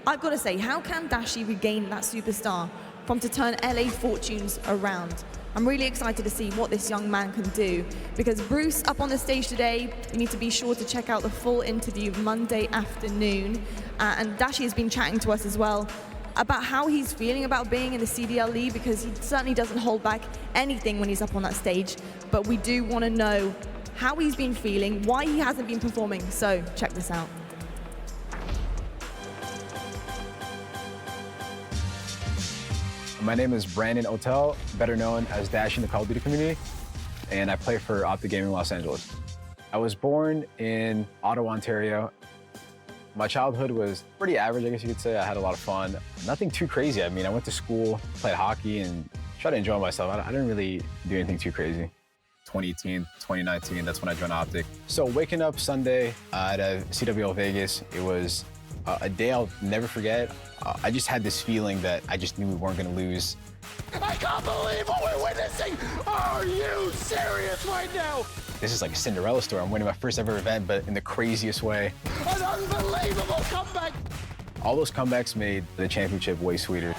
I've got to say, how can Dashi regain that superstar from to turn LA fortunes around? I'm really excited to see what this young man can do, because Bruce up on the stage today, you need to be sure to check out the full interview Monday afternoon. And Dashi has been chatting to us as well about how he's feeling about being in the CDL league, because he certainly doesn't hold back anything when he's up on that stage. But we do want to know how he's been feeling, why he hasn't been performing. So check this out.
My name is Brandon Otel, better known as Dash in the Call of Duty community, and I play for Optic Gaming Los Angeles. I was born in Ottawa, Ontario. My childhood was pretty average, I guess you could say. I had a lot of fun. Nothing too crazy. I mean, I went to school, played hockey, and tried to enjoy myself. I didn't really do anything too crazy. 2018, 2019, that's when I joined Optic. So waking up Sunday at CDL Vegas, it was a day I'll never forget. I just had this feeling that I just knew we weren't going to lose.
I can't believe what we're witnessing! Are you serious right now?
This is like a Cinderella story. I'm winning my first ever event, but in the craziest way.
An unbelievable comeback!
All those comebacks made the championship way sweeter.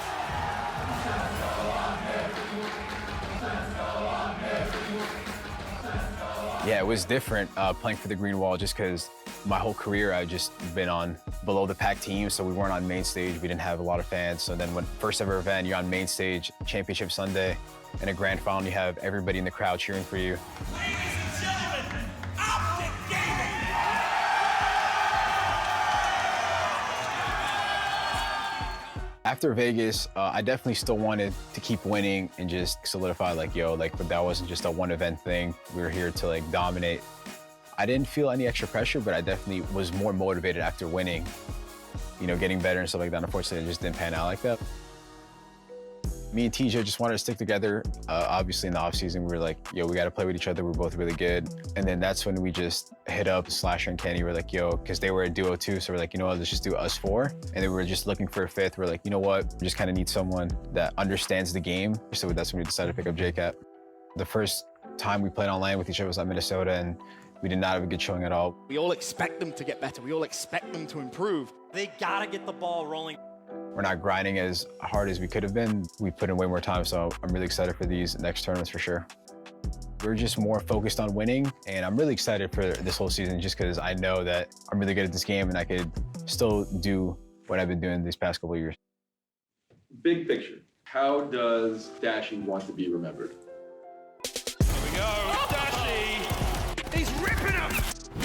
Yeah, it was different playing for the Green Wall, just because my whole career I've just been on below the pack teams, so we weren't on main stage. We didn't have a lot of fans. So then when first ever event, you're on main stage, championship Sunday, and a grand final, you have everybody in the crowd cheering for you.
Ladies and gentlemen, Optic Gaming!
After Vegas, I definitely still wanted to keep winning and just solidify, like, yo, like, but that wasn't just a one event thing. We were here to like dominate. I didn't feel any extra pressure, but I definitely was more motivated after winning, you know, getting better and stuff like that. Unfortunately, it just didn't pan out like that. Me and TJ just wanted to stick together. Obviously in the offseason, we were like, yo, we got to play with each other. We're both really good. And then that's when we just hit up Slasher and Kenny. We're like, yo, because they were a duo too. So we're like, you know what, let's just do us four. And then we were just looking for a fifth. We're like, you know what, we just kind of need someone that understands the game. So that's when we decided to pick up JCap. The first time we played on LAN with each other was at Minnesota, and we did not have a good showing at all.
We all expect them to get better. We all expect them to improve.
They gotta get the ball rolling.
We're not grinding as hard as we could have been. We put in way more time, so I'm really excited for these next tournaments for sure. We're just more focused on winning, and I'm really excited for this whole season just because I know that I'm really good at this game and I could still do what I've been doing these past couple of years.
Big picture, how does Dashy want to be remembered?
Here we go, Dashy! He's ripping him!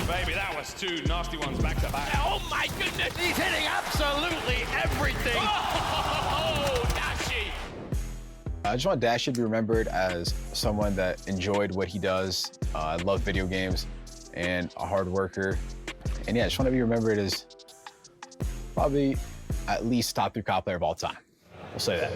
Baby, that was 2 nasty ones back to back. Oh my goodness, he's hitting absolutely everything! Oh, Dashy!
I just want Dashy to be remembered as someone that enjoyed what he does. I love video games and a hard worker. And yeah, I just want to be remembered as probably at least top 3 COD player of all time. We'll say that.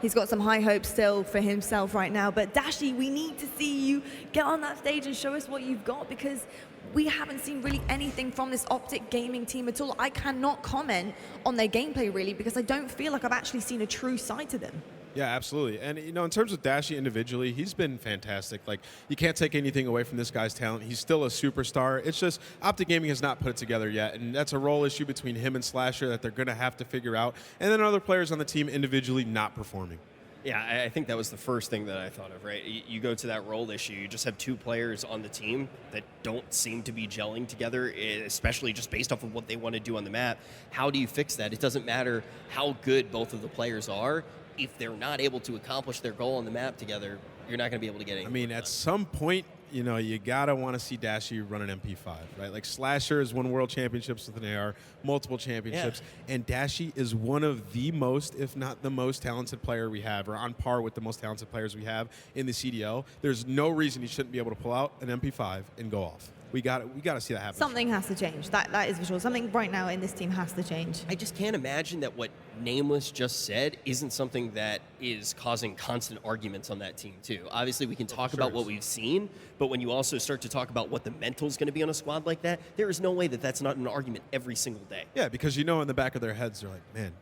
He's got some high hopes still for himself right now, but Dashy, we need to see you get on that stage and show us what you've got, because we haven't seen really anything from this Optic gaming team at all. I cannot comment on their gameplay really, because I don't feel like I've actually seen a true side to them.
Yeah, absolutely. And, you know, in terms of Dashy individually, he's been fantastic. Like, you can't take anything away from this guy's talent. He's still a superstar. It's just Optic Gaming has not put it together yet, and that's a role issue between him and Slasher that they're going to have to figure out. And then other players on the team individually not performing.
Yeah, I think that was the first thing that I thought of, right? You go to that role issue, you just have 2 players on the team that don't seem to be gelling together, especially just based off of what they want to do on the map. How do you fix that? It doesn't matter how good both of the players are. If they're not able to accomplish their goal on the map together, you're not going to be able to get anything.
I mean, at some point, you know, you gotta want to see Dashy run an MP5, right? Like, Slasher has won world championships with an AR, multiple championships, and Dashy is one of the most, if not the most talented player we have, or on par with the most talented players we have in the CDL. There's no reason he shouldn't be able to pull out an MP5 and go off. We got to see that happen.
Something has to change. That is for sure. Something right now in this team has to change.
I just can't imagine that what Nameless just said isn't something that is causing constant arguments on that team too. Obviously, we can talk about what we've seen, but when you also start to talk about what the mental is going to be on a squad like that, there is no way that that's not an argument every single day.
Yeah, because you know in the back of their heads, they're like, man,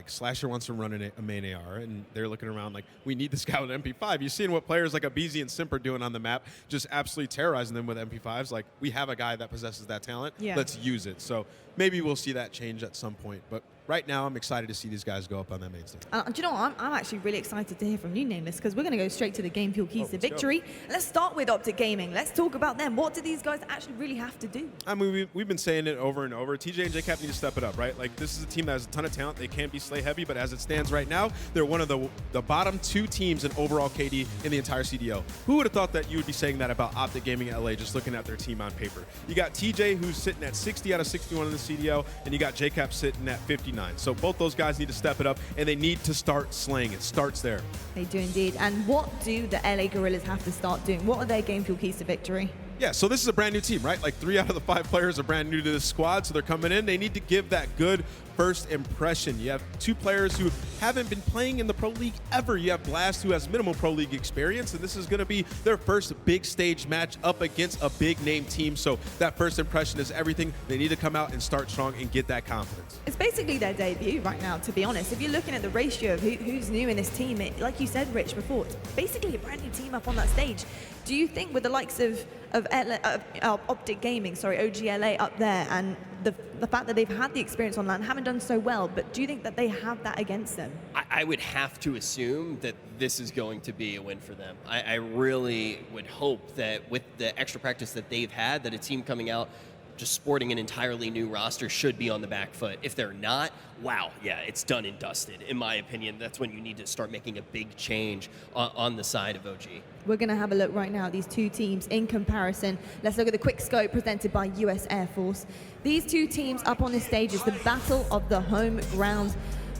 Slasher wants to run a main AR, and they're looking around like, we need this guy with an MP5. You've seen what players like Abizi and Simp are doing on the map, just absolutely terrorizing them with MP5s. Like, we have a guy that possesses that talent.
Yeah.
Let's use it. So maybe we'll see that change at some point. But right now, I'm excited to see these guys go up on that main stage.
Do you know what? I'm actually really excited to hear from you, Nameless, because we're going to go straight to the game fuel keys to victory. Let's start with Optic Gaming. Let's talk about them. What do these guys actually really have to do?
I mean, we've been saying it over and over. TJ and JCap need to step it up, right? Like, this is a team that has a ton of talent. They can't be slay heavy, but as it stands right now, they're one of the bottom 2 teams in overall KD in the entire CDL. Who would have thought that you would be saying that about Optic Gaming LA just looking at their team on paper? You got TJ, who's sitting at 60 out of 61 in the CDL, and you got JCap sitting at 59. So both those guys need to step it up, and they need to start slaying. It starts there.
They do indeed. And what do the LA Guerrillas have to start doing? What are their game fuel keys to victory?
Yeah, so this is a brand new team, right? Like, 3 out of the 5 players are brand new to this squad, so they're coming in. They need to give that good first impression. You have 2 players who haven't been playing in the Pro League ever. You have Blast, who has minimal Pro League experience, and this is going to be their first big stage match up against a big name team. So that first impression is everything. They need to come out and start strong and get that confidence.
It's basically their debut right now, to be honest. If you're looking at the ratio of who's new in this team, like you said, Rich, before, it's basically a brand new team up on that stage. Do you think with the likes of Optic Gaming, OGLA up there, and the fact that they've had the experience on LAN, haven't done so well, but do you think that they have that against them?
I would have to assume that this is going to be a win for them. I really would hope that with the extra practice that they've had, that a team coming out just sporting an entirely new roster should be on the back foot. If they're not, wow, yeah, it's done and dusted. In my opinion, that's when you need to start making a big change on the side of OG.
We're going to have a look right now at these 2 teams in comparison. Let's look at the quick scope presented by US Air Force. These 2 teams up on this stage is the battle of the home ground.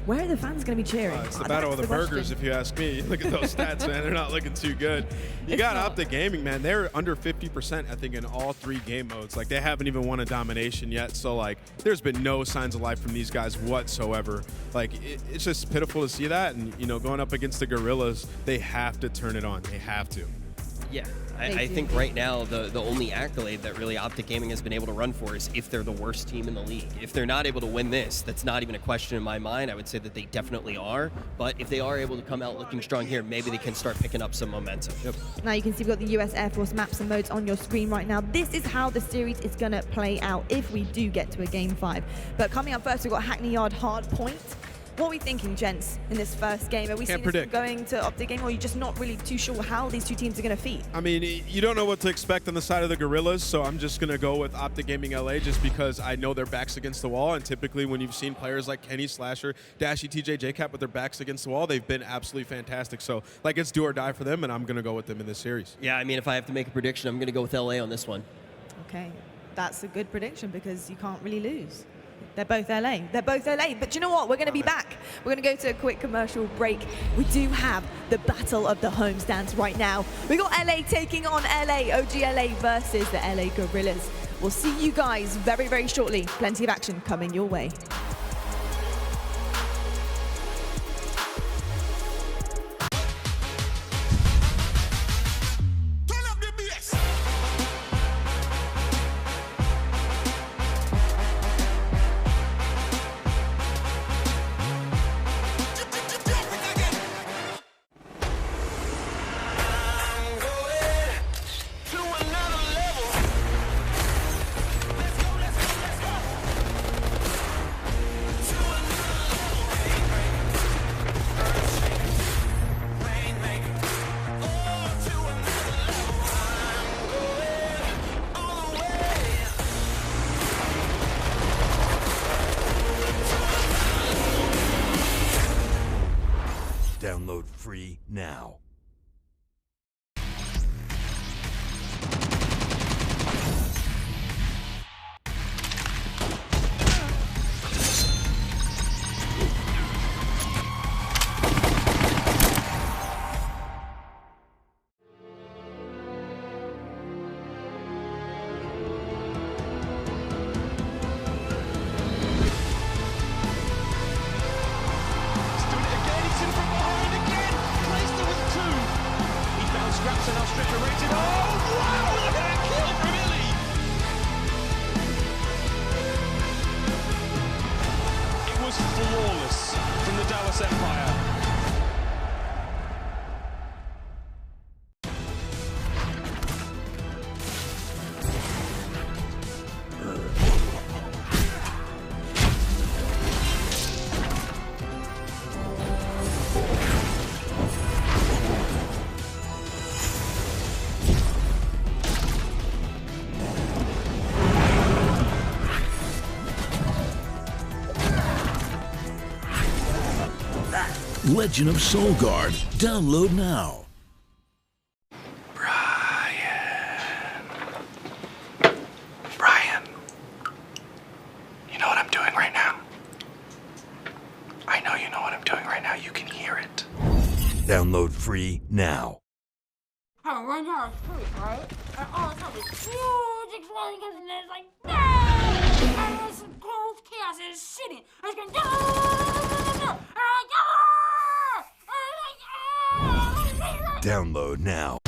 Where are the fans going to be cheering?
It's the battle of the burgers, if you ask me. Look at those stats, man. They're not looking too good. You got Optic Gaming, man. They're under 50%, I think, in all 3 game modes. Like, they haven't even won a domination yet. So, like, there's been no signs of life from these guys whatsoever. Like, it's just pitiful to see that. And, you know, going up against the Guerrillas, they have to turn it on. They have to.
Yeah,
They
I
do.
think right now the only accolade that really Optic Gaming has been able to run for is if they're the worst team in the league. If they're not able to win this, that's not even a question in my mind. I would say that they definitely are. But if they are able to come out looking strong here, maybe they can start picking up some momentum.
Now you can see we've got the US Air Force maps and modes on your screen right now. This is how the series is going to play out if we do get to a Game 5. But coming up first, we've got Hackney Yard Hard Point. What are we thinking, gents, in this first game? Are we seeing this going to Optic Game, or are you just not really too sure how these two teams are going to feed?
I mean, you don't know what to expect on the side of the Guerrillas, so I'm just going to go with Optic Gaming LA just because I know their backs against the wall, and typically when you've seen players like Kenny, Slasher, Dashy, TJ, JCap with their backs against the wall, they've been absolutely fantastic. So, like, it's do or die for them, and I'm going to go with them in this series.
Yeah, I mean, if I have to make a prediction, I'm going to go with LA on this one.
Okay, that's a good prediction because you can't really lose. They're both LA. They're both LA. But you know what? We're going to be back. We're going to go to a quick commercial break. We do have the battle of the homestands right now. We got LA taking on LA, OG LA versus the LA Guerrillas. We'll see you guys very, very shortly. Plenty of action coming your way.
Download free now. Legend of Soulguard. Download now.
Brian, you know what I'm doing right now? I know you know what I'm doing right now. You can hear it.
Download free now.
Oh, right now it's free, right? And all of a sudden, huge explosion comes in there, it's like, no! And this cold chaos is shitting. I was going, no! And I'm like,
Download now.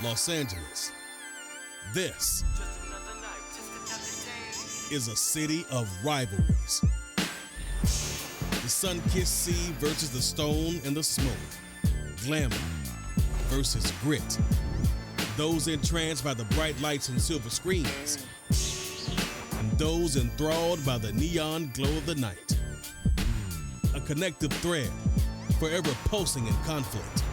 Los Angeles. This is a city of rivalries. The sun-kissed sea versus the stone and the smoke. Glamour versus grit. Those entranced by the bright lights and silver screens. And those enthralled by the neon glow of the night. A connective thread, forever pulsing in conflict.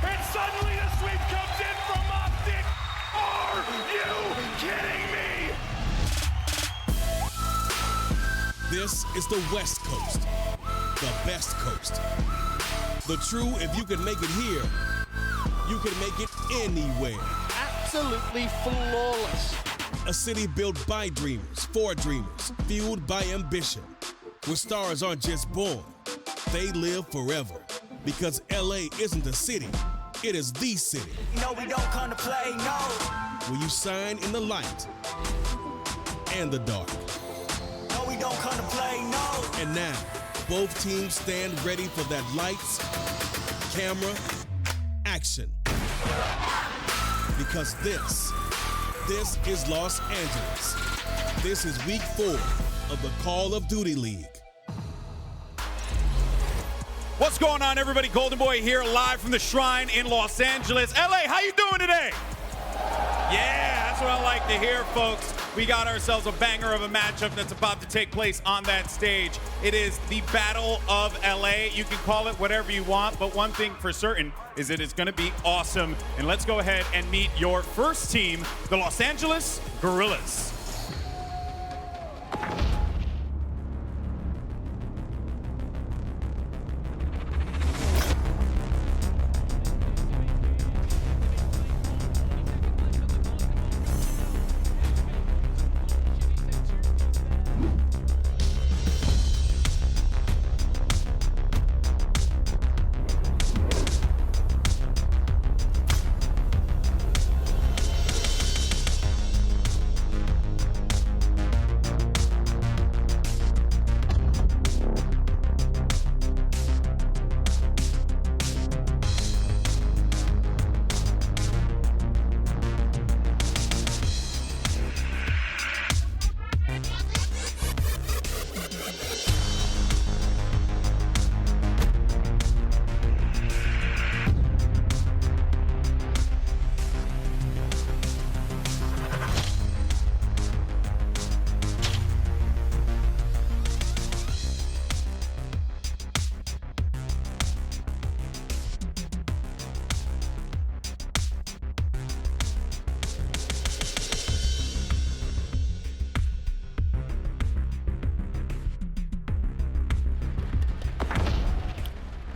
And suddenly the sweep comes in from Optic. Are you kidding me?
This is the West Coast, the best coast. The true, if you can make it here, you can make it anywhere.
Absolutely flawless.
A city built by dreamers, for dreamers, fueled by ambition. Where stars aren't just born, they live forever. Because LA isn't a city, it is the city.
No, we don't come to play, no.
Where you shine in the light and the dark.
No, we don't come to play, no.
And now, both teams stand ready for that lights, camera, action. Because this is Los Angeles. This is week 4 of the Call of Duty League.
What's going on, everybody? Golden Boy here, live from the Shrine in Los Angeles. LA, how you doing today? Yeah, that's what I like to hear, folks. We got ourselves a banger of a matchup that's about to take place on that stage. It is the Battle of LA. You can call it whatever you want, but one thing for certain is that it's going to be awesome. And let's go ahead and meet your first team, the Los Angeles Guerrillas.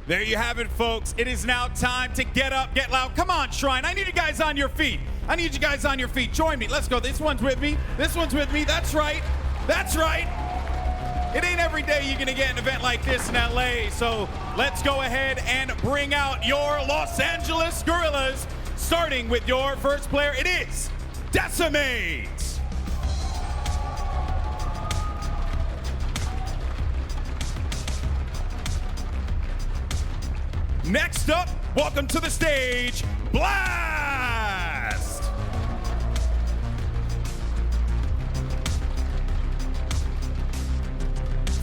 There you have it, folks. It is now time to get up, get loud. Come on, Shrine. I need you guys on your feet. I need you guys on your feet. Join me. Let's go. This one's with me. This one's with me. That's right. That's right. It ain't every day you're going to get an event like this in LA. So let's go ahead and bring out your Los Angeles Guerrillas, starting with your first player. It is Decimate. Next up, welcome to the stage, Blast!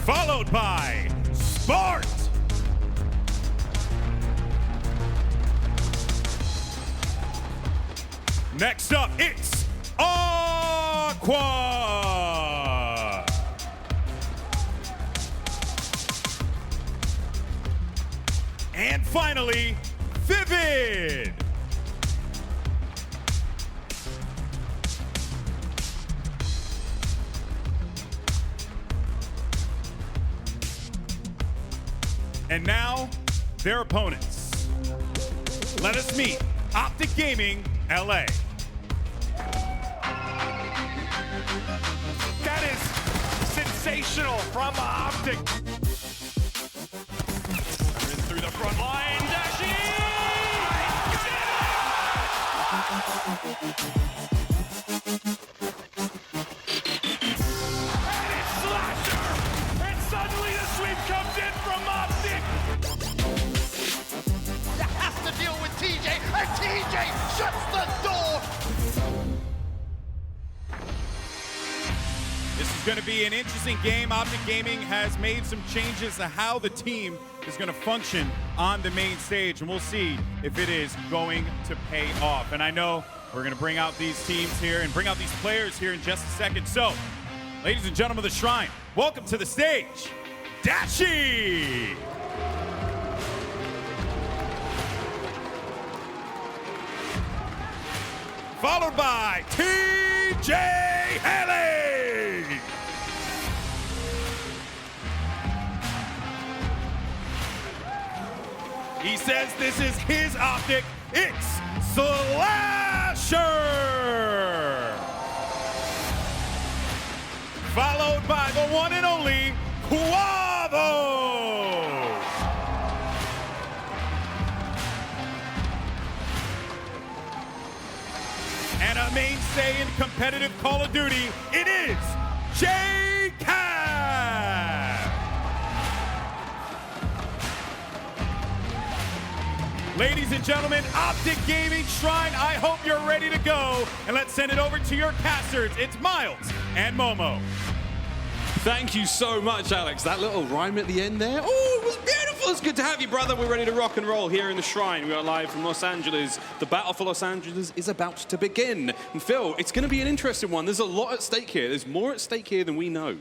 Followed by Spart! Next up, it's Aqua! And finally, Vivid. And now, their opponents. Let us meet Optic Gaming LA.
That is sensational from Optic. Through the front line, Dashi! And it's Slasher! And suddenly the sweep comes in from Optic!
You have to deal with TJ, and TJ shuts the door!
This is going to be an interesting game. Optic Gaming has made some changes to how the team is going to function on the main stage, and we'll see if it is going to pay off. And I know we're going to bring out these teams here and bring out these players here in just a second. So, ladies and gentlemen of the Shrine, welcome to the stage, Dashi! Followed by TJ Haley!
He says this is his Optic. It's Slasher! Followed by the one and only Quavo! And a mainstay in competitive Call of Duty, it is J-Cab! Ladies and gentlemen, Optic Gaming Shrine, I hope you're ready to go. And let's send it over to your casters. It's Miles and Momo.
Thank you so much, Alex. That little rhyme at the end there, oh, it was beautiful. It's good to have you, brother. We're ready to rock and roll here in the Shrine. We are live from Los Angeles. The battle for Los Angeles is about to begin. And Phil, it's going to be an interesting one. There's a lot at stake here. There's more at stake here than we know.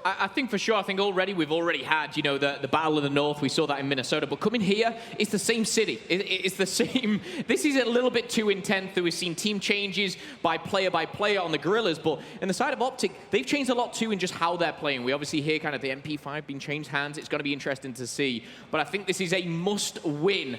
I think for sure, we've already had, you know, the Battle of the North. We saw that in Minnesota. But coming here, it's the same city. It's the same. This is a little bit too intense. We've seen team changes by player on the Guerrillas. But in the side of Optic, they've changed a lot too in just how they're playing. We obviously hear kind of the MP5 being changed hands. It's going to be interesting to see. But I think this is a must-win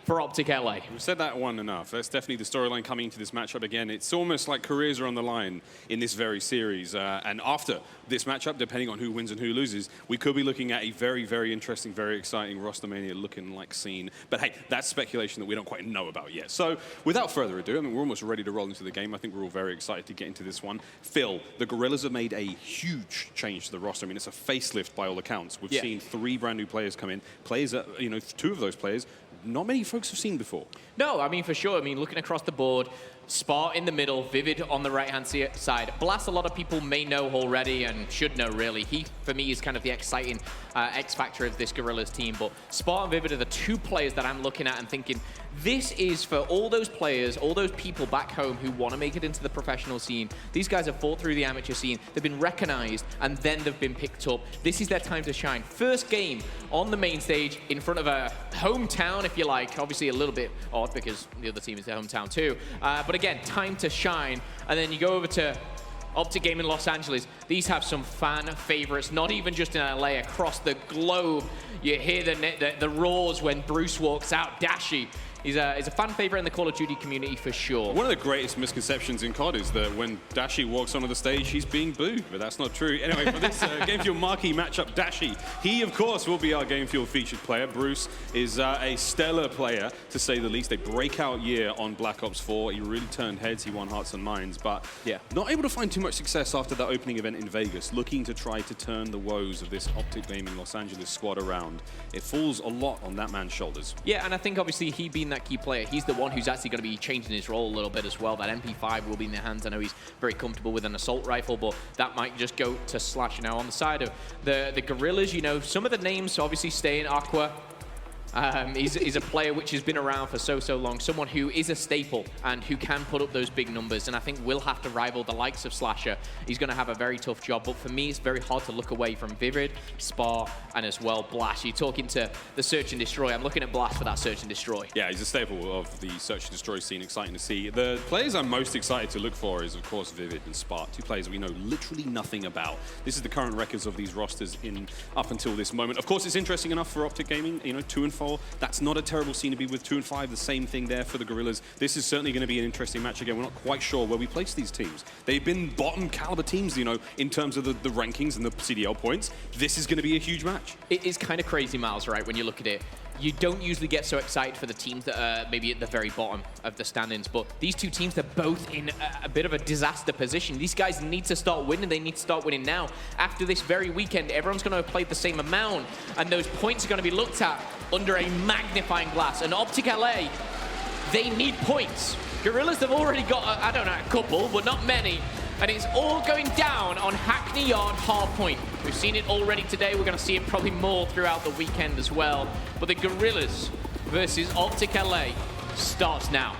for Optic LA.
We've said that one enough. That's definitely the storyline coming into this matchup again. It's almost like careers are on the line in this very series. And after this matchup, depending on who wins and who loses, we could be looking at a very, very interesting, very exciting Rostermania looking like scene. But hey, that's speculation that we don't quite know about yet. So without further ado, I mean, we're almost ready to roll into the game. I think we're all very excited to get into this one. Phil, the Guerrillas have made a huge change to the roster. I mean, it's a facelift by all accounts. We've seen 3 brand new players come in. Players that, you know, 2 of those players, not many folks have seen before.
No, I mean, for sure. I mean, looking across the board, Spar in the middle, Vivid on the right-hand side. Blast, a lot of people may know already and should know, really. He, for me, is kind of the exciting X-factor of this Guerrillas team. But Spar and Vivid are the 2 players that I'm looking at and thinking, this is for all those players, all those people back home who want to make it into the professional scene. These guys have fought through the amateur scene. They've been recognized, and then they've been picked up. This is their time to shine. First game on the main stage in front of a hometown, if you like. Obviously, a little bit odd because the other team is their hometown too. But again, time to shine. And then you go over to Optic Game in Los Angeles. These have some fan favorites, not even just in LA, across the globe. You hear the roars when Bruce walks out. Dashi. He's a fan favorite in the Call of Duty community for sure.
One of the greatest misconceptions in COD is that when Dashi walks onto the stage, he's being booed, but that's not true. Anyway, for this Game Fuel marquee matchup, Dashi, he, of course, will be our Game Fuel featured player. Bruce is a stellar player, to say the least. A breakout year on Black Ops 4. He really turned heads. He won hearts and minds, but not able to find too much success after that opening event in Vegas, looking to try to turn the woes of this Optic Gaming Los Angeles squad around. It falls a lot on that man's shoulders.
Yeah, and I think, obviously, he being that key player, he's the one who's actually going to be changing his role a little bit as well. That MP5 will be in their hands. I know he's very comfortable with an assault rifle, but that might just go to Slasher. Now, on the side of the Guerrillas, you know, some of the names obviously stay in Aqua. He's a player which has been around for so long, someone who is a staple and who can put up those big numbers, and I think will have to rival the likes of Slasher. He's going to have a very tough job, but for me, it's very hard to look away from Vivid, Spar, and as well Blast. You're talking to the Search and Destroy. I'm looking at Blast for that Search and Destroy.
Yeah, he's a staple of the Search and Destroy scene. Exciting to see. The players I'm most excited to look for is, of course, Vivid and Spar, 2 players we know literally nothing about. This is the current records of these rosters up until this moment. Of course, it's interesting enough for Optic Gaming, you know, 2 and 4. That's not a terrible scene to be with. 2 and 5, the same thing there for the Guerrillas. This is certainly going to be an interesting match again. We're not quite sure where we place these teams. They've been bottom caliber teams, you know, in terms of the rankings and the CDL points. This is going to be a huge match.
It is kind of crazy, Miles, right, when you look at it. You don't usually get so excited for the teams that are maybe at the very bottom of the standings, but these 2 teams, they're both in a bit of a disaster position. These guys need to start winning. They need to start winning now. After this very weekend, everyone's going to have played the same amount, and those points are going to be looked at under a magnifying glass. And Optic LA, they need points. Guerrillas have already got, I don't know, a couple, but not many. And it's all going down on Hackney Yard Hardpoint. We've seen it already today. We're going to see it probably more throughout the weekend as well. But the Guerrillas versus Optic LA starts now.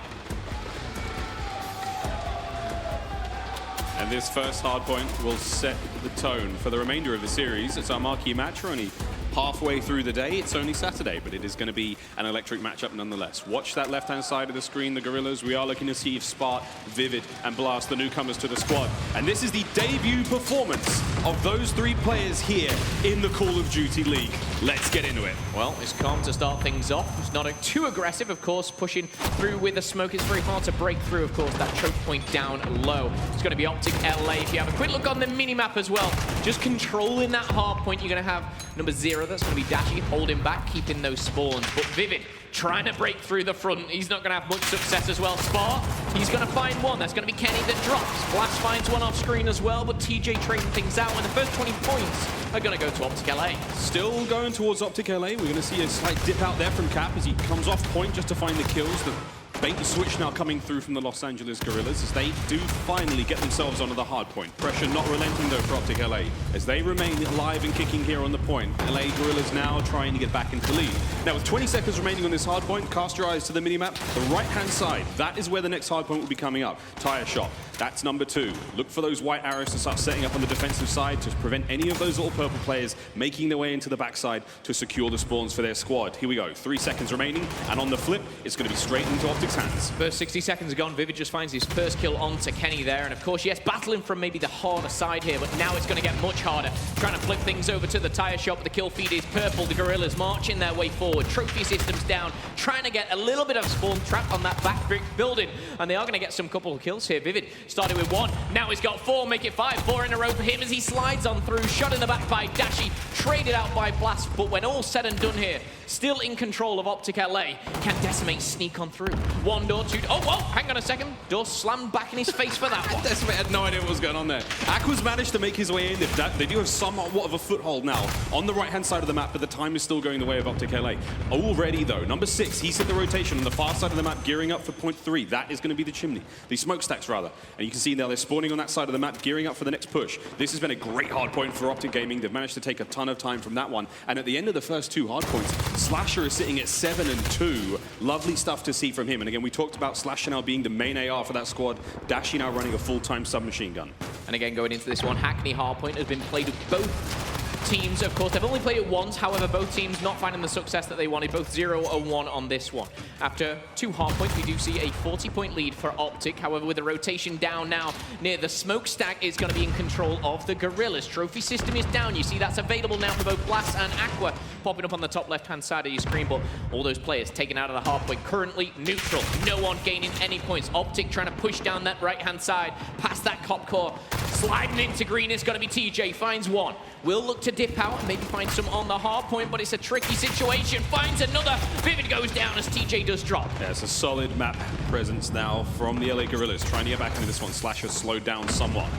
And this first hardpoint will set the tone for the remainder of the series. It's our marquee match. We're only halfway through the day. It's only Saturday, but it is going to be an electric matchup nonetheless. Watch that left-hand side of the screen, the Guerrillas. We are looking to see if Spart, Vivid, and Blast, the newcomers to the squad. And this is the debut performance of those 3 players here in the Call of Duty League. Let's get into it.
Well, it's calm to start things off. It's not too aggressive, of course, pushing through with the smoke. It's very hard to break through, of course, that choke point down low. It's going to be Optic LA. If you have a quick look on the minimap as well, just controlling that hard point, you're going to have number 0. That's going to be Dashy, holding back, keeping those spawns. But Vivid trying to break through the front. He's not going to have much success as well. Spar, he's going to find one. That's going to be Kenny that drops. Blast finds one off screen as well, but TJ trading things out, and the first 20 points are going to go to Optic LA.
Still going towards Optic LA. We're going to see a slight dip out there from Cap as he comes off point just to find the kills. The bait and switch now coming through from the Los Angeles Guerrillas as they do finally get themselves onto the hard point. Pressure not relenting though for Optic LA as they remain alive and kicking here on the point. LA Guerrillas now trying to get back into the lead. Now with 20 seconds remaining on this hard point, cast your eyes to the minimap. The right-hand side, that is where the next hard point will be coming up. Tire shot, that's number 2. Look for those white arrows to start setting up on the defensive side to prevent any of those little purple players making their way into the backside to secure the spawns for their squad. Here we go, 3 seconds remaining, and on the flip, it's going to be straight into Optic's hands.
First 60 seconds are gone. Vivid just finds his first kill onto Kenny there. And of course, yes, battling from maybe the harder side here, but now it's going to get much harder. Trying to flip things over to the tire shop. The kill feed is purple. The Guerrillas marching their way forward. Trophy systems down. Trying to get a little bit of spawn trap on that back brick building. And they are going to get some couple of kills here. Vivid started with 1. Now he's got 4. Make it 5. 4 in a row for him as he slides on through. Shot in the back by Dashy. Traded out by Blast. But when all said and done here, still in control of Optic LA. Can Decimate sneak on through? 1 door, 2. Oh, whoa, hang on a second. Door slammed back in his face for that one.
Decimate had no idea what was going on there. Aqua's managed to make his way in. They do have somewhat of a foothold now on the right-hand side of the map, but the time is still going the way of Optic LA. Already, though, number 6, he's hit the rotation on the far side of the map, gearing up for point 3. That is going to be the chimney. The smokestacks, rather. And you can see now they're spawning on that side of the map, gearing up for the next push. This has been a great hard point for Optic Gaming. They've managed to take a ton of time from that one. And at the end of the first 2 hard points, Slasher is sitting at 7 and 2. Lovely stuff to see from him. And again, we talked about Slasher now being the main AR for that squad. Dashy now running a full-time submachine gun.
And again, going into this one, Hackney Hardpoint has been played with both teams. Of course, they've only played it once. However, both teams not finding the success that they wanted. Both 0-1 on this one. After 2 hardpoints, we do see a 40-point lead for Optic. However, with the rotation down now near the smokestack, is going to be in control of the Guerrillas. Trophy system is down. You see that's available now for both Blast and Aqua, popping up on the top left-hand side of your screen. But all those players taken out of the hardpoint, currently neutral. No one gaining any points. Optic trying to push down that right-hand side, past that cop core. Sliding into green is going to be TJ. Finds 1. Will look to dip out and maybe find some on the hard point, but it's a tricky situation. Finds another. Vivid goes down as TJ does drop.
Yeah, it's a solid map presence now from the LA Guerrillas. Trying to get back into this one. Slasher slowed down somewhat.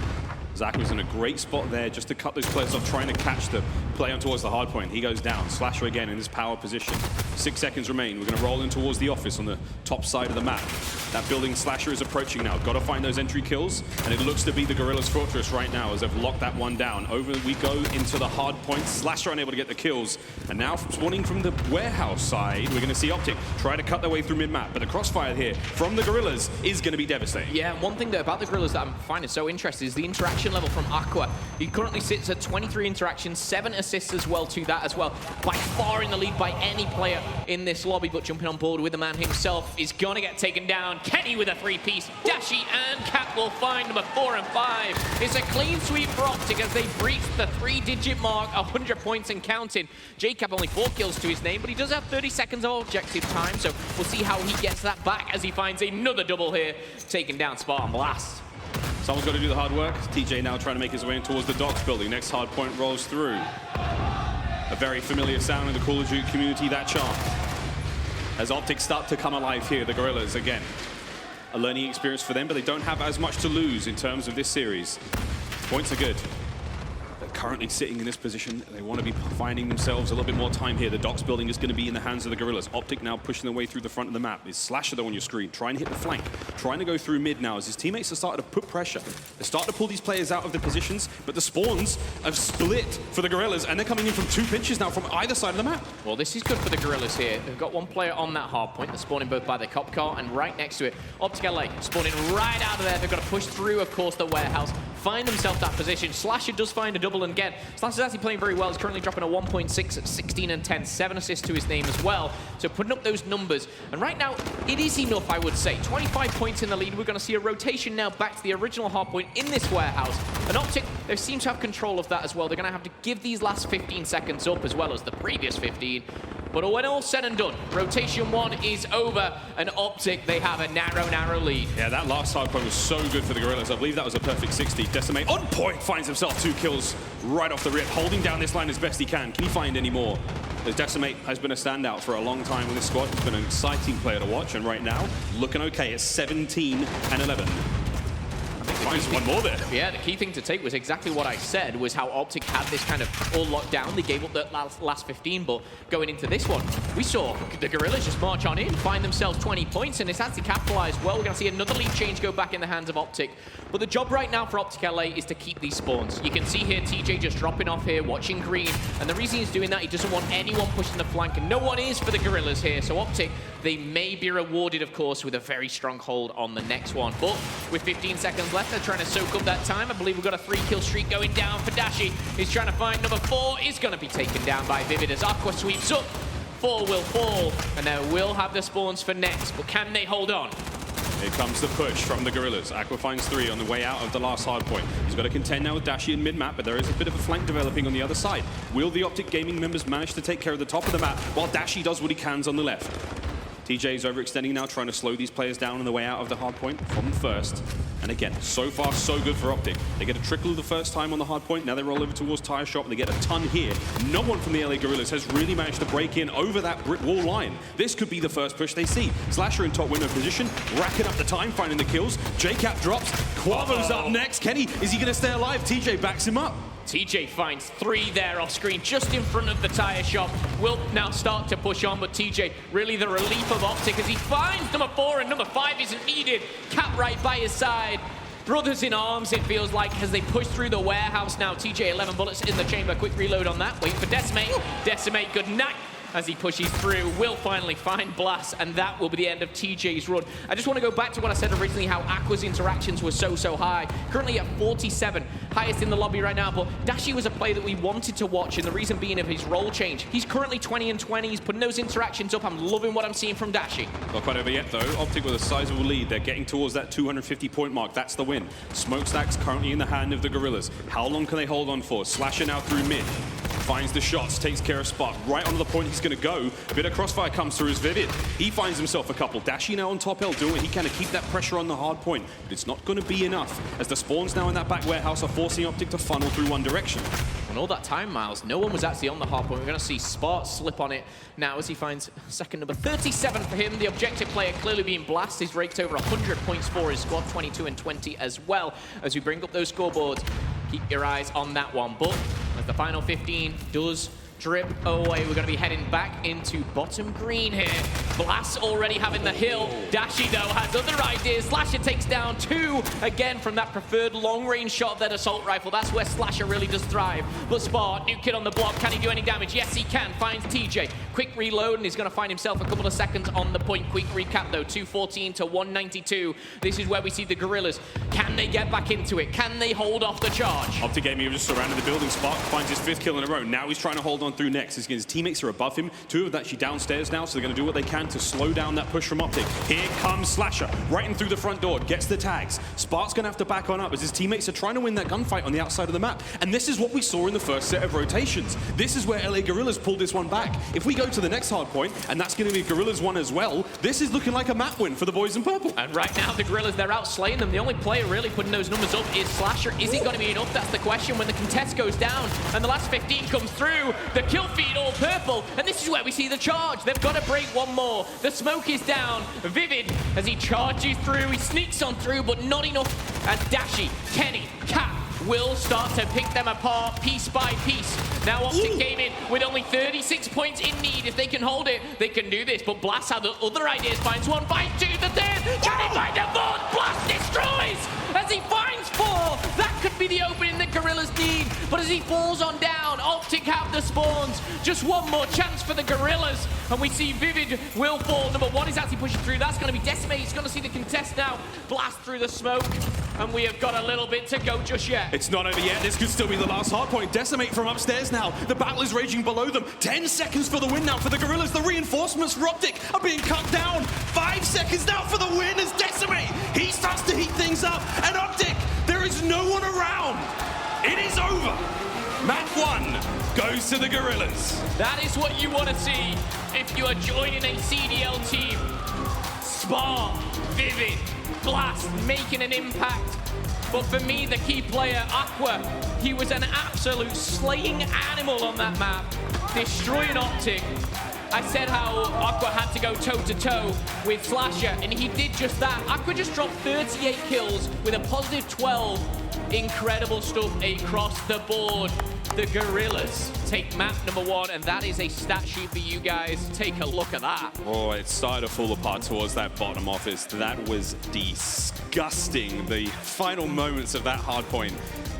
Zach was in a great spot there just to cut those players off, trying to catch the play on towards the hard point. He goes down. Slasher again in this power position. 6 seconds remain. We're going to roll in towards the office on the top side of the map. That building Slasher is approaching now. Got to find those entry kills, and it looks to be the Guerrillas' fortress right now as they've locked that one down. Over we go into the hard point. Slasher unable to get the kills, and now spawning from the warehouse side, we're going to see Optic try to cut their way through mid-map, but the crossfire here from the Guerrillas is going to be devastating.
Yeah, one thing about the Guerrillas that I'm finding so interesting is the interaction level from Aqua. He currently sits at 23 interactions, 7 assists as well to that as well. By far in the lead by any player in this lobby, but jumping on board with the man himself is going to get taken down. Kenny with a 3-piece. Dashy and Cap will find number 4 and 5. It's a clean sweep for Optic as they breach the 3-digit mark, 100 points and counting. J-Cap only 4 kills to his name, but he does have 30 seconds of objective time, so we'll see how he gets that back as he finds another double here, taking down Spartan Blast.
Someone's got to do the hard work. TJ now trying to make his way in towards the docks building. Next hard point rolls through. A very familiar sound in the Call of Duty community, that chant. As Optic start to come alive here, the Guerrillas again. A learning experience for them, but they don't have as much to lose in terms of this series. Points are good. They're currently sitting in this position. They want to be finding themselves a little bit more time here. The docks building is going to be in the hands of the Guerrillas. Optic now pushing their way through the front of the map. Is Slasher though on your screen, trying to hit the flank, trying to go through mid now as his teammates are starting to put pressure. They're starting to pull these players out of the positions, but the spawns have split for the Guerrillas, and they're coming in from 2 pinches now from either side of the map.
Well, this is good for the Guerrillas here. They've got 1 player on that hard point. They're spawning both by the cop car and right next to it. Optic LA spawning right out of there. They've got to push through, of course, the warehouse, find themselves that position. Slasher does find a double and again, Slash is actually playing very well. He's currently dropping a 1.6 at 16 and 10, 7 assists to his name as well. So putting up those numbers. And right now, it is enough, I would say. 25 points in the lead. We're going to see a rotation now back to the original hardpoint in this warehouse. And Optic, they seem to have control of that as well. They're going to have to give these last 15 seconds up as well as the previous 15. But when all said and done, rotation 1 is over, and Optic, they have a narrow lead.
Yeah, that last hardpoint was so good for the Guerrillas. I believe that was a perfect 60. Decimate on point, finds himself 2 kills right off the rip, holding down this line as best he can. Can he find any more? As Decimate has been a standout for a long time with this squad. He's been an exciting player to watch, and right now, looking okay at 17 and 11. Finds one more there.
Yeah, the key thing to take was exactly what I said, was how Optic had this kind of all locked down. They gave up the last 15, but going into this one, we saw the Guerrillas just march on in, find themselves 20 points, and it's actually capitalized well. We're going to see another lead change go back in the hands of Optic. But the job right now for Optic LA is to keep these spawns. You can see here TJ just dropping off here, watching green, and the reason he's doing that, he doesn't want anyone pushing the flank, and no one is for the Guerrillas here. So Optic, they may be rewarded, of course, with a very strong hold on the next one. But with 15 seconds left, they're trying to soak up that time. I believe we've got a 3-kill streak going down for Dashi. He's trying to find number 4. Is going to be taken down by Vivid as Aqua sweeps up. 4 will fall, and they will have the spawns for next. But can they hold on?
Here comes the push from the Guerrillas. Aqua finds 3 on the way out of the last hard point. He's got to contend now with Dashi in mid-map, but there is a bit of a flank developing on the other side. Will the Optic Gaming members manage to take care of the top of the map while Dashi does what he can on the left? TJ is overextending now, trying to slow these players down on the way out of the hard point from first. And again, so far, so good for Optic. They get a trickle the first time on the hard point. Now they roll over towards Tire Shop. They get a ton here. No one from the LA Guerrillas has really managed to break in over that brick wall line. This could be the first push they see. Slasher in top window position, racking up the time, finding the kills. JCap drops. Quavo's up next. Kenny, is he going to stay alive? TJ backs him up.
TJ finds 3 there off screen, just in front of the Tire Shop. Will now start to push on, but TJ, really the relief of Optic as he finds number 4, and number 5 isn't needed. Cap right by his side. Brothers in arms, it feels like, as they push through the warehouse now. TJ, 11 bullets in the chamber. Quick reload on that. Wait for Decimate. Decimate, good night. As he pushes through, will finally find Blast, and that will be the end of TJ's run. I just want to go back to what I said originally, how Aqua's interactions were so high. Currently at 47, highest in the lobby right now, but Dashi was a player that we wanted to watch, and the reason being of his role change. He's currently 20 and 20, he's putting those interactions up. I'm loving what I'm seeing from Dashi.
Not quite over yet, though. Optic with a sizable lead. They're getting towards that 250-point mark. That's the win. Smokestack's currently in the hand of the Guerrillas. How long can they hold on for? Slasher now through mid. Finds the shots, takes care of Spot. Right onto the point he's going to go. A bit of crossfire comes through as Vivid. He finds himself a couple. Dashi now on top L, doing what he can to keep that pressure on the hard point. But it's not going to be enough, as the spawns now in that back warehouse are forcing Optic to funnel through one direction.
And all that time, Miles, no one was actually on the hard point. We're going to see Spot slip on it now as he finds second number 37 for him. The objective player clearly being Blast. He's raked over 100 points for his squad, 22 and 20 as well. As we bring up those scoreboards, keep your eyes on that one. But as the final 15 does drip away, we're going to be heading back into bottom green here. Blast already having the hill. Dashi, though, has other ideas. Slasher takes down 2 again from that preferred long-range shot of that assault rifle. That's where Slasher really does thrive. But Spar, new kid on the block. Can he do any damage? Yes, he can. Finds TJ. Quick reload, and he's going to find himself a couple of seconds on the point. Quick recap, though. 214 to 192. This is where we see the Guerrillas. Can they get back into it? Can they hold off the charge?
Optic Gaming just surrounded the building. Spark finds his 5th kill in a row. Now he's trying to hold on through next. His teammates are above him. 2 of them actually downstairs now, so they're going to do what they can to slow down that push from Optic. Here comes Slasher, right in through the front door, gets the tags. Spark's going to have to back on up as his teammates are trying to win that gunfight on the outside of the map. And this is what we saw in the first set of rotations. This is where LA Guerrillas pulled this one back. If we go to the next hard point, and that's going to be Guerrillas one as well, this is looking like a map win for the boys in purple.
And right now, the Guerrillas, they're out slaying them. The only player really putting those numbers up is Slasher. Is he going to be enough? That's the question when the contest goes down and the last 15 comes through. The kill feed all purple, and this is where we see the charge. They've got to break one more. The smoke is down. Vivid, as he charges through, he sneaks on through, but not enough as Dashi, Kenny, Cap will start to pick them apart piece by piece. Now Optic Gaming with only 36 points in need. If they can hold it, they can do this. But Blast had other ideas. Finds 1, finds 2, the 3rd. Can he find a 4th? Blast destroys as he finds 4. That could be the opening that Guerrillas need. But as he falls on down, Optic have the spawns. Just one more chance for the Guerrillas. And we see Vivid will fall. Number 1 is actually pushing through. That's going to be Decimate. He's going to see the contest now. Blast through the smoke. and we have got a little bit to go just yet.
It's not over yet. This could still be the last hard point. Decimate from upstairs now. The battle is raging below them. 10 seconds for the win now for the Guerrillas. The reinforcements for Optic are being cut down. 5 seconds now for the win as Decimate. He starts to heat things up. And Optic, there is no one around. It is over. Map 1 goes to the Guerrillas.
That is what you want to see if you are joining a CDL team. Spark, Vivid, Blast, making an impact. But for me, the key player, Aqua, he was an absolute slaying animal on that map, destroying Optic. I said how Aqua had to go toe-to-toe with Slasher, and he did just that. Aqua just dropped 38 kills with a positive 12. Incredible stuff across the board. The Guerrillas take map number 1, and that is a stat sheet for you guys. Take a look at that.
Oh, it started to fall apart towards that bottom office. That was disgusting. The final moments of that hard point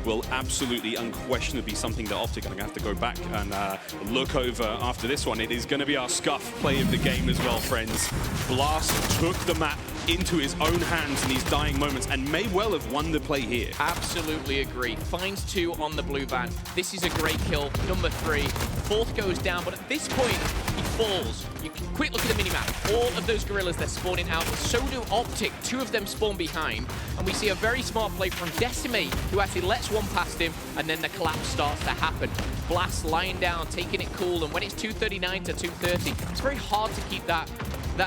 will absolutely, unquestionably be something that Optic are going to have to go back and look over after this one. It is going to be our scuff play of the game as well, friends. Blast took the map into his own hands in these dying moments and may well have won the play here.
Absolutely agree. Finds 2 on the blue van. This is a great kill. Number 3. 4th goes down, but at this point, he falls. You can quick look at the minimap. All of those Guerrillas, they're spawning out. So do Optic. 2 of them spawn behind. And we see a very smart play from Decimate, who actually lets one past him, and then the collapse starts to happen. Blast lying down, taking it cool, and when it's 239 to 230, it's very hard to keep that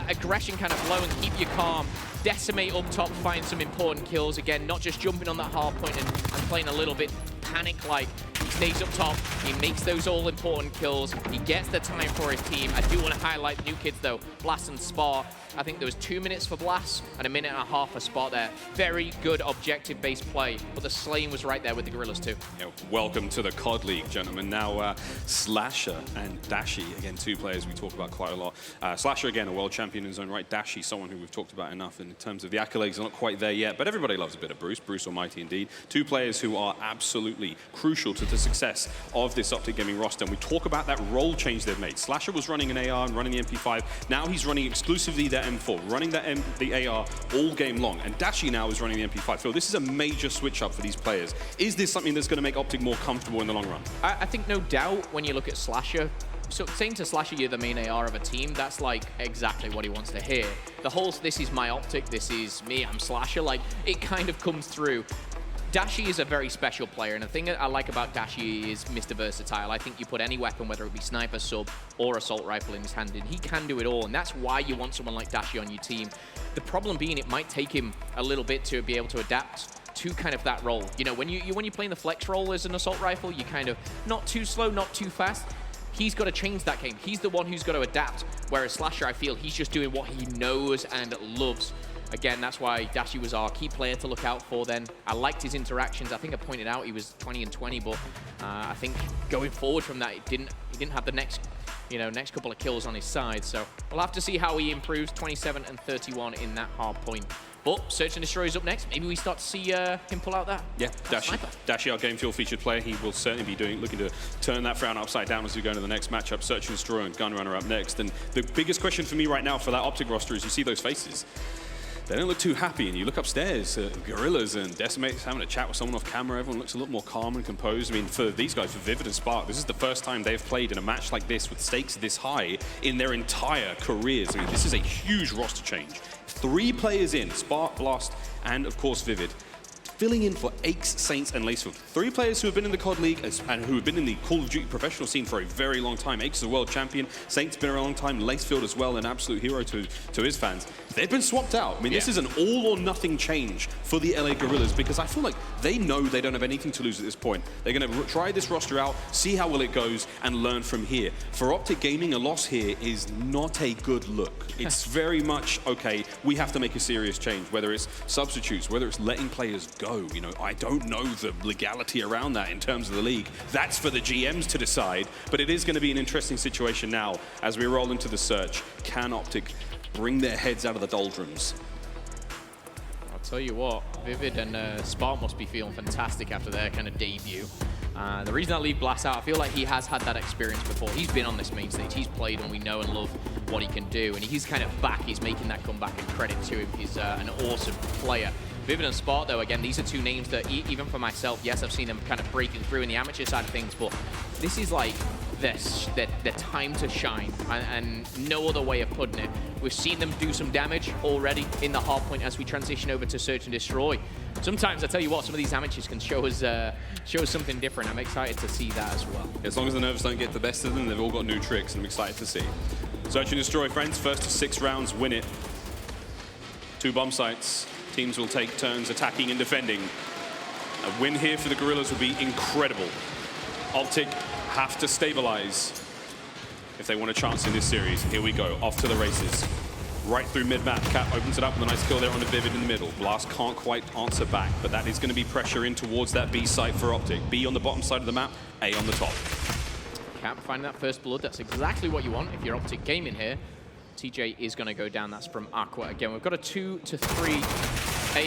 aggression kind of low and keep you calm. Decimate up top finds some important kills. Again, not just jumping on that hard point and playing a little bit panic-like. He stays up top. He makes those all-important kills. He gets the time for his team. I do want to highlight the new kids, though. Blast and Spar. I think there was 2 minutes for Blast and 1.5 minutes for Spar there. Very good objective-based play, but the slaying was right there with the Guerrillas, too.
Yeah, welcome to the COD League, gentlemen. Now, Slasher and Dashi, again, 2 players we talk about quite a lot. Slasher, again, a world champion in his own right. Dashi, someone who we've talked about enough in terms of the accolades, are not quite there yet, but everybody loves a bit of Bruce. Bruce Almighty, indeed. 2 players who are absolutely crucial to the success of this Optic Gaming roster. And we talk about that role change they've made. Slasher was running an AR and running the MP5. Now he's running exclusively their M4, running the AR all game long. And Dashi now is running the MP5. Phil, this is a major switch up for these players. Is this something that's going to make Optic more comfortable in the long run?
I think no doubt when you look at Slasher, so saying to Slasher you're the main AR of a team, that's like exactly what he wants to hear. The whole, this is my Optic, this is me, I'm Slasher, like it kind of comes through. Dashi is a very special player, and the thing that I like about Dashi is Mr. Versatile. I think you put any weapon, whether it be sniper, sub, or assault rifle in his hand, and he can do it all, and that's why you want someone like Dashi on your team. The problem being it might take him a little bit to be able to adapt to kind of that role. You know, when you're playing the flex role as an assault rifle, you kind of not too slow, not too fast. He's got to change that game. He's the one who's got to adapt, whereas Slasher, I feel he's just doing what he knows and loves. Again, that's why Dashi was our key player to look out for then. I liked his interactions. I think I pointed out he was 20 and 20, but I think going forward from that, he didn't have the next couple of kills on his side. So we'll have to see how he improves. 27 and 31 in that hard point. But Search and Destroy is up next. Maybe we start to see him pull out that. Yeah,
Dashi, our Game Fuel featured player. He will certainly be looking to turn that frown upside down as we go into the next matchup. Search and Destroy and Gunrunner up next. And the biggest question for me right now for that Optic roster is you see those faces. They don't look too happy, and you look upstairs at Guerrillas and Decimate's having a chat with someone off camera. Everyone looks a little more calm and composed. I mean, for these guys, for Vivid and Spark, this is the first time they've played in a match like this with stakes this high in their entire careers. I mean, this is a huge roster change. 3 players in, Spark, Blast, and of course Vivid, filling in for Aches, Saints, and Lacefield. 3 players who have been in the COD League and who have been in the Call of Duty professional scene for a very long time. Aches is a world champion, Saints been around a long time, Lacefield as well, an absolute hero to his fans. They've been swapped out. I mean, this is an all-or-nothing change for the LA Guerrillas because I feel like they know they don't have anything to lose at this point. They're going to try this roster out, see how well it goes, and learn from here. For Optic Gaming, a loss here is not a good look. It's very much, okay, we have to make a serious change, whether it's substitutes, whether it's letting players go. You know, I don't know the legality around that in terms of the league. That's for the GMs to decide, but it is going to be an interesting situation now as we roll into the search. Can Optic bring their heads out of the doldrums?
I'll tell you what, Vivid and Spark must be feeling fantastic after their kind of debut. The reason I leave Blast out, I feel like he has had that experience before. He's been on this main stage, he's played, and we know and love what he can do. And he's kind of back, he's making that comeback, and credit to him. He's an awesome player. Vivid and Spark, though, again, these are two names that, even for myself, yes, I've seen them kind of breaking through in the amateur side of things, but this is like the time to shine, and no other way of putting it. We've seen them do some damage already in the hard point as we transition over to Search and Destroy. Sometimes, I tell you what, some of these amateurs can show us something different. I'm excited to see that as well.
As long as the nerves don't get the best of them, they've all got new tricks, and I'm excited to see. Search and Destroy, friends. First to 6 rounds, win it. 2 bomb sites. Teams will take turns attacking and defending. A win here for the Guerrillas would be incredible. Optic have to stabilize if they want a chance in this series. Here we go, off to the races. Right through mid-map. Cap opens it up with a nice kill there on the Vivid in the middle. Blast can't quite answer back, but that is going to be pressure in towards that B site for Optic. B on the bottom side of the map, A on the top.
Cap finding that first blood. That's exactly what you want if you're Optic Gaming here. TJ is going to go down. That's from Aqua. Again, we've got a 2 to 3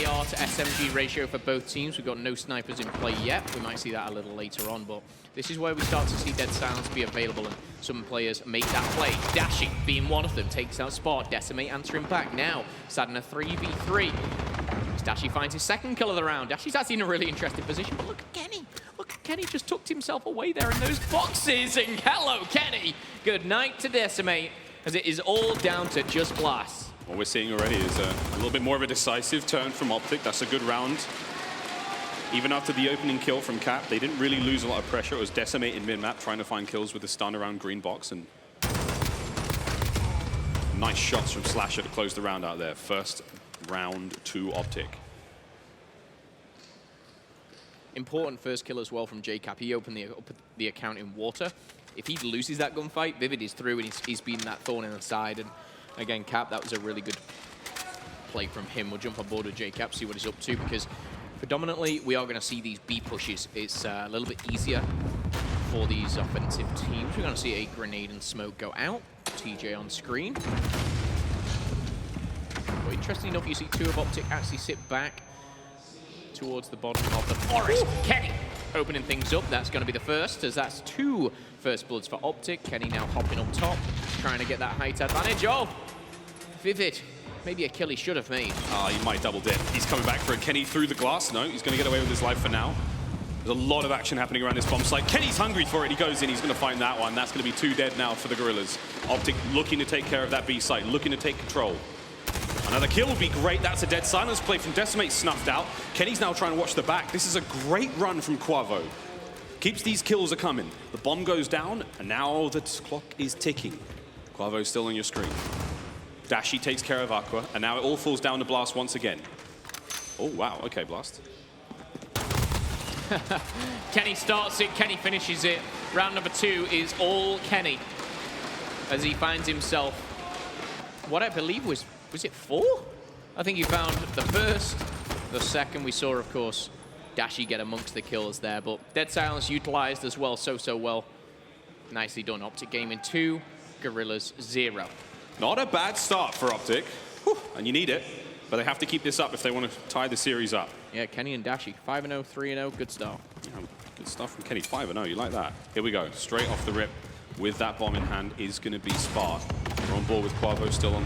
AR to SMG ratio for both teams. We've got no snipers in play yet. We might see that a little later on, but this is where we start to see Dead Silence be available, and some players make that play. Dashing being one of them, takes out Spark. Decimate answering back now. Starting a 3v3. Dashy finds his second kill of the round. Dashy's actually in a really interesting position, but look at Kenny. Look at Kenny, just tucked himself away there in those boxes. And hello, Kenny. Good night to Decimate, as it is all down to just Blast.
What we're seeing already is a little bit more of a decisive turn from Optic. That's a good round. Even after the opening kill from Cap, they didn't really lose a lot of pressure. It was Decimate in mid-map trying to find kills with the stun around green box, and nice shots from Slasher to close the round out there. First round to Optic.
Important first kill as well from JCap. He opened the account in water. If he loses that gunfight, Vivid is through, and he's been that thorn in the side. And again, Cap, that was a really good play from him. We'll jump on board with JCap, see what he's up to, because predominantly we are going to see these B pushes. It's a little bit easier for these offensive teams. We're going to see a grenade and smoke go out. TJ on screen. But interesting enough, you see 2 of Optic actually sit back towards the bottom of the forest. Kenny opening things up. That's going to be the first, as that's 2 first bloods for Optic. Kenny now hopping up top, trying to get that height advantage. Oh, Vivid. Maybe a kill he should have made.
He might double dip. He's coming back for a Kenny through the glass. No, he's going to get away with his life for now. There's a lot of action happening around this bomb site. Kenny's hungry for it. He goes in. He's going to find that one. That's going to be 2 dead now for the Guerrillas. Optic looking to take care of that B site, looking to take control. Another kill would be great. That's a Dead Silence play from Decimate snuffed out. Kenny's now trying to watch the back. This is a great run from Quavo. Keeps these kills a coming. The bomb goes down, and now the clock is ticking. Quavo's still on your screen. Dashy takes care of Aqua, and now it all falls down to Blast once again. Oh, wow. Okay, Blast.
Kenny starts it, Kenny finishes it. Round number 2 is all Kenny, as he finds himself, what I believe was it 4? I think he found the first, the second. We saw, of course, Dashy get amongst the kills there, but Dead Silence utilized as well, so well. Nicely done. Optic Gaming 2, Guerrillas 0.
Not a bad start for Optic. Whew, and you need it, but they have to keep this up if they want to tie the series up.
Yeah, Kenny and Dashy, 5-0, 3-0, good start.
Yeah, good stuff from Kenny, 5-0, you like that. Here we go, straight off the rip with that bomb in hand is going to be Spark. We're on board with Quavo still on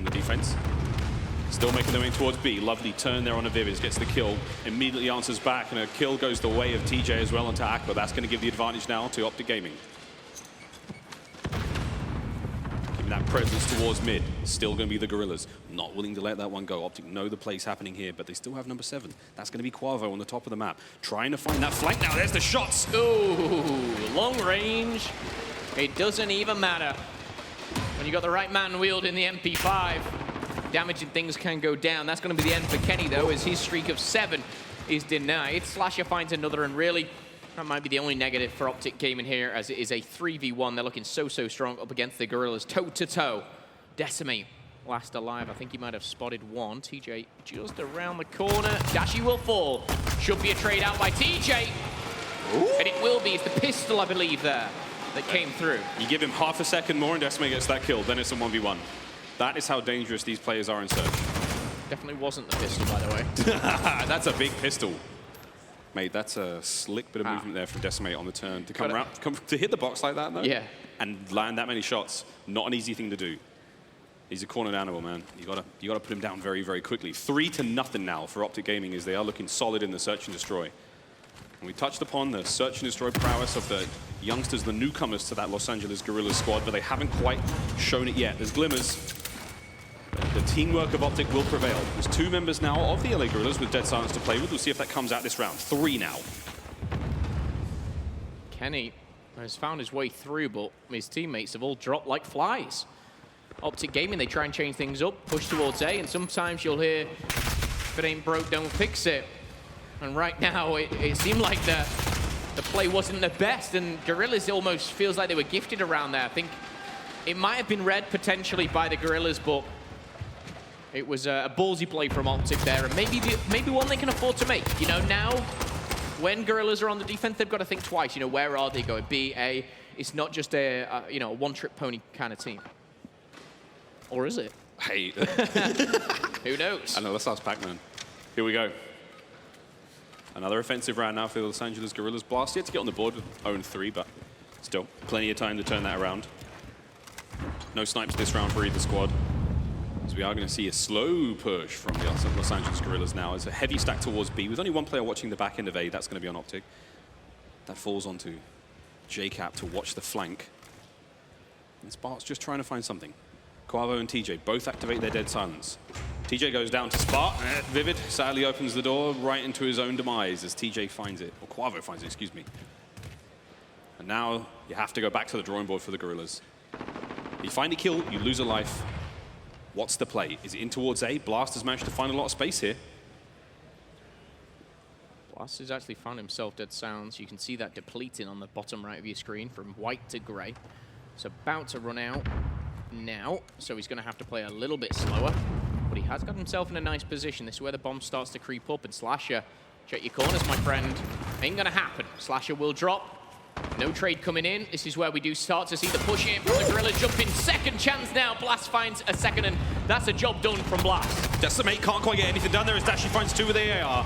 the defense. Still making their way towards B. Lovely turn there on a Viviz, gets the kill, immediately answers back, and a kill goes the way of TJ as well onto Aqua. That's going to give the advantage now to Optic Gaming. Keeping that presence towards mid. Still going to be the Guerrillas. Not willing to let that one go. Optic know the play's happening here, but they still have number 7. That's going to be Quavo on the top of the map. Trying to find that flank now. There's the shots.
Ooh, long range. It doesn't even matter. When you got the right man wielding the MP5, damaging things can go down. That's going to be the end for Kenny, though, as his streak of 7 is denied. Slasher finds another, and really, that might be the only negative for Optic Gaming here, as it is a 3v1. They're looking so strong up against the Guerrillas, toe-to-toe. Decimate, last alive. I think he might have spotted one. TJ just around the corner. Dashy will fall. Should be a trade out by TJ. Ooh. And it will be. It's the pistol, I believe, there that came through.
You give him half a second more, and Decimate gets that kill. Then it's a 1v1. That is how dangerous these players are in Search.
Definitely wasn't the pistol, by the way.
That's a big pistol. Mate, that's a slick bit of movement there from Decimate on the turn. To come around, to hit the box like that, though,
yeah,
and land that many shots, not an easy thing to do. He's a cornered animal, man. You gotta put him down very, very quickly. 3-0 now for Optic Gaming as they are looking solid in the search and destroy. And we touched upon the search and destroy prowess of the youngsters, the newcomers to that Los Angeles Guerrillas squad, but they haven't quite shown it yet. There's glimmers. But the teamwork of Optic will prevail. There's 2 members now of the LA Guerrillas with Dead Silence to play with. We'll see if that comes out this round. 3 now.
Kenny has found his way through, but his teammates have all dropped like flies. Optic Gaming, they try and change things up, push towards A, and sometimes you'll hear, if it ain't broke, don't fix it. And right now, it seemed like the play wasn't the best, and Guerrillas almost feels like they were gifted around there. I think it might have been read potentially by the Guerrillas, but it was a ballsy play from Optic there, and maybe one they can afford to make. You know, now, when Guerrillas are on the defense, they've got to think twice. You know, where are they going? B, A. It's not just a one-trick pony kind of team. Or is it?
Hey.
Who knows?
I know, let's ask Pac-Man. Here we go. Another offensive round now for the Los Angeles Guerrillas. Blast yet to get on the board with 0-3, but still plenty of time to turn that around. No snipes this round for either squad. So we are going to see a slow push from the Los Angeles Guerrillas now. It's a heavy stack towards B with only one player watching the back end of A. That's going to be on Optic. That falls onto JCap to watch the flank. And Spark's just trying to find something. Quavo and TJ both activate their Dead Silence. TJ goes down to Spark. Vivid sadly opens the door right into his own demise as TJ finds it, or Quavo finds it, excuse me. And now you have to go back to the drawing board for the Guerrillas. You find a kill, you lose a life. What's the play? Is it in towards A? Blast has managed to find a lot of space here.
Blast has actually found himself Dead Silence. You can see that depleting on the bottom right of your screen from white to gray. It's about to run out now, so he's going to have to play a little bit slower, but he has got himself in a nice position. This is where the bomb starts to creep up, and Slasher, check your corners, my friend. Ain't going to happen. Slasher will drop. No trade coming in. This is where we do start to see the push in from the Guerrillas jumping. Second chance now. Blast finds a second, and that's a job done from Blast.
Decimate can't quite get anything done there as Dashi finds 2 with the AR.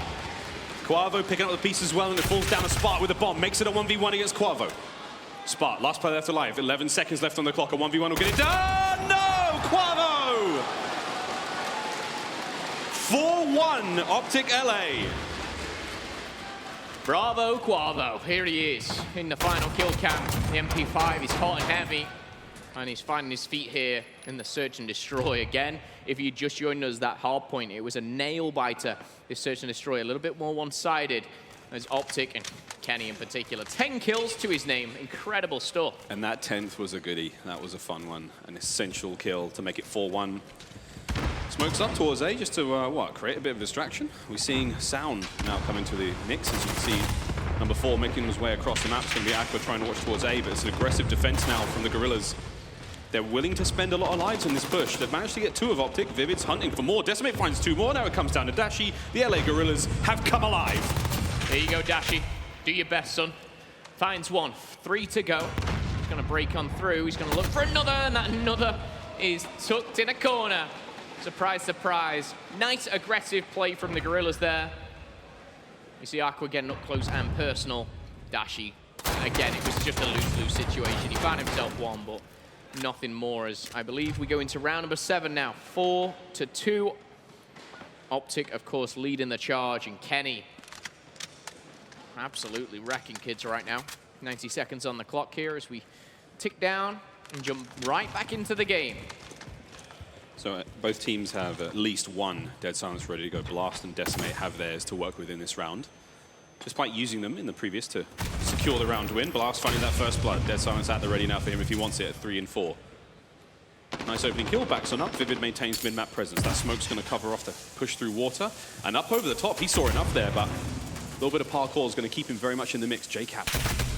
Quavo picking up the piece as well, and it falls down to Spark with the bomb. Makes it a 1v1 against Quavo. Spark, last player left alive. 11 seconds left on the clock. A 1v1 will get it done. No! Quavo! 4-1 Optic LA.
Bravo, Quavo. Here he is in the final kill cam. The MP5 is hot and heavy, and he's finding his feet here in the search and destroy again. If you just joined us, that hard point, it was a nail biter. This search and destroy a little bit more one-sided. As Optic and Kenny in particular. 10 kills to his name. Incredible stuff.
And that 10th was a goodie. That was a fun one. An essential kill to make it 4-1. Smokes up towards A just to, create a bit of distraction. We're seeing Sound now come into the mix. As you can see, number 4 making his way across the map. It's going to be Aqua trying to watch towards A, but it's an aggressive defense now from the Guerrillas. They're willing to spend a lot of lives in this push. They've managed to get 2 of Optic. Vivid's hunting for more. Decimate finds 2 more. Now it comes down to Dashi. The LA Guerrillas have come alive.
Here you go, Dashi. Do your best, son. Finds 1. 3 to go. He's going to break on through. He's going to look for another, and that another is tucked in a corner. Surprise, surprise. Nice aggressive play from the Guerrillas there. You see Aqua getting up close and personal. Dashi, again, it was just a lose-lose situation. He found himself 1, but nothing more, as I believe we go into round number 7 now. 4-2. Optic, of course, leading the charge, and Kenny absolutely wrecking kids right now. 90 seconds on the clock here as we tick down and jump right back into the game.
So both teams have at least 1 Dead Silence ready to go. Blast and Decimate have theirs to work with in this round. Despite using them in the previous to secure the round win, Blast finding that first blood. Dead Silence at the ready now for him if he wants it at 3 and 4. Nice opening kill, backs on up. Vivid maintains mid-map presence. That smoke's going to cover off the push through water. And up over the top, he saw enough there, but a little bit of parkour is going to keep him very much in the mix. JCap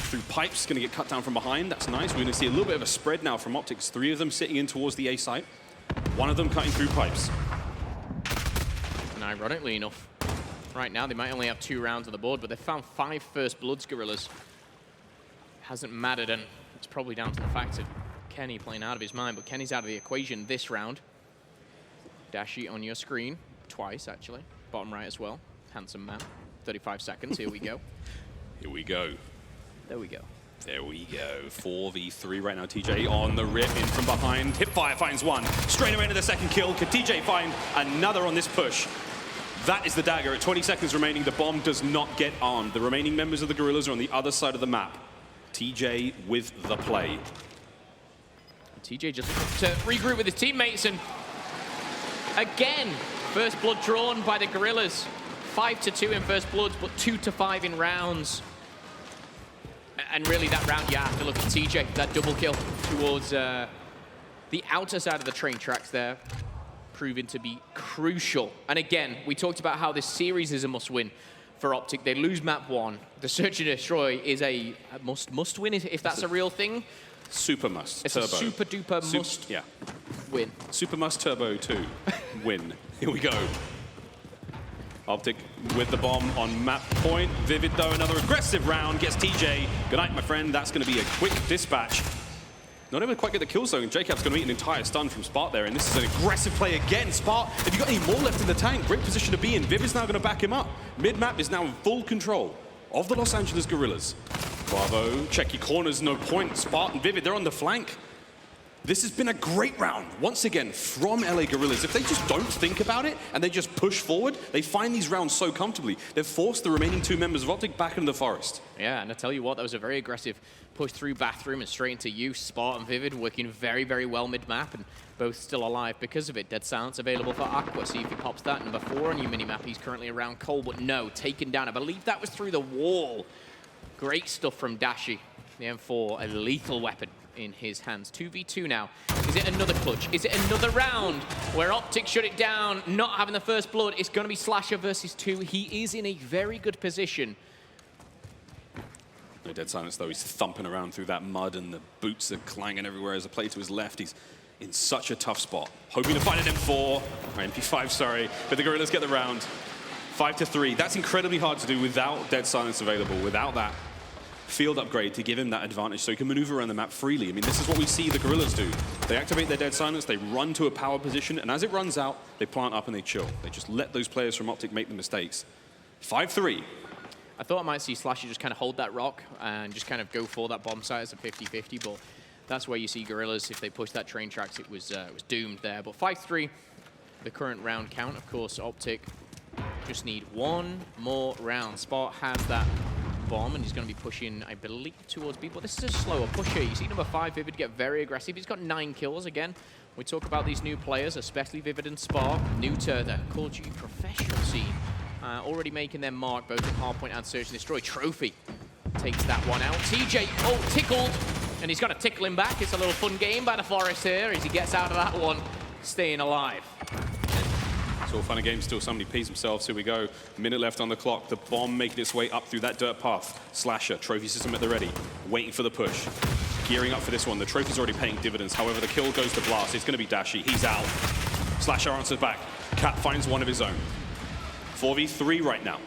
through pipes, going to get cut down from behind. That's nice. We're going to see a little bit of a spread now from Optics. 3 of them sitting in towards the A site. 1 of them cutting through pipes.
And ironically enough, right now they might only have 2 rounds on the board, but they found 5 first bloods, Guerrillas. Hasn't mattered, and it's probably down to the fact of Kenny playing out of his mind, but Kenny's out of the equation this round. Dashi on your screen, twice actually. Bottom right as well. Handsome man. 35 seconds, here we go.
Here we go.
There we go.
There we go. 4v3 right now. TJ on the rip, in from behind. Hipfire finds one. Straight away into the second kill. Could TJ find another on this push? That is the dagger. At 20 seconds remaining, the bomb does not get armed. The remaining members of the Guerrillas are on the other side of the map. TJ with the play.
TJ just to regroup with his teammates, and again, first blood drawn by the Guerrillas. 5-2 in first bloods, but 2-5 in rounds. And really that round, you have to look at TJ, that double kill towards the outer side of the train tracks there, proving to be crucial. And again, we talked about how this series is a must-win for Optic. They lose map 1. The search and destroy is a must win, if that's a real thing.
Super must.
It's
turbo.
a super duper must win.
Super must turbo 2 win. Here we go. Optic with the bomb on map point. Vivid, though, another aggressive round. Gets TJ. Good night, my friend. That's going to be a quick dispatch. Not able to quite get the kill zone. J-Cap's going to eat an entire stun from Spart there, and this is an aggressive play again. Spart, have you got any more left in the tank? Great position to be in. Vivid's now going to back him up. Mid-map is now in full control of the Los Angeles Guerrillas. Bravo, check your corners, no point. Spart and Vivid, they're on the flank. This has been a great round, once again, from LA Guerrillas. If they just don't think about it and they just push forward, they find these rounds so comfortably. They've forced the remaining 2 members of Optic back into the forest.
Yeah, and I tell you what, that was a very aggressive push through Bathroom and straight into use. Spart and Vivid working very, very well mid-map, and both still alive because of it. Dead Silence available for Aqua. See if he pops that. Number 4 on your mini-map. He's currently around Cole, but no, taken down. I believe that was through the wall. Great stuff from Dashi. The M4, a lethal weapon in his hands. 2v2 now. Is it another clutch? Is it another round where Optic shut it down, not having the first blood? It's going to be Slasher versus 2. He is in a very good position.
No Dead Silence, though. He's thumping around through that mud, and the boots are clanging everywhere as a play to his left. He's in such a tough spot. Hoping to find an M4, or MP5, sorry. But the Guerrillas get the round. 5-3. That's incredibly hard to do without Dead Silence available, without that field upgrade to give him that advantage so he can maneuver around the map freely. I mean, this is what we see the Guerrillas do. They activate their Dead Silence, they run to a power position, and as it runs out, they plant up and they chill. They just let those players from Optic make the mistakes. 5-3.
I thought I might see Slasher just kind of hold that rock and just kind of go for that bomb site as a 50-50, but that's where you see Guerrillas. If they push that train tracks, it was doomed there. But 5-3, the current round count. Of course, Optic just need one more round. Spart has that bomb, and he's going to be pushing, I believe, towards B, but this is a slower push here. You see number 5, Vivid, get very aggressive. He's got 9 kills. Again, we talk about these new players, especially Vivid and Spart, new to the Call of Duty professional scene, already making their mark both in Hardpoint and Search and Destroy. Trophy takes that one out. TJ, tickled, and he's going to tickle him back. It's a little fun game by the Forest here as he gets out of that one, staying alive.
It's all fun and games till somebody pees themselves. Here we go. Minute left on the clock. The bomb making its way up through that dirt path. Slasher, trophy system at the ready. Waiting for the push. Gearing up for this one. The trophy's already paying dividends. However, the kill goes to Blast. It's going to be Dashi. He's out. Slasher answers back. Cap finds one of his own. 4v3 right now.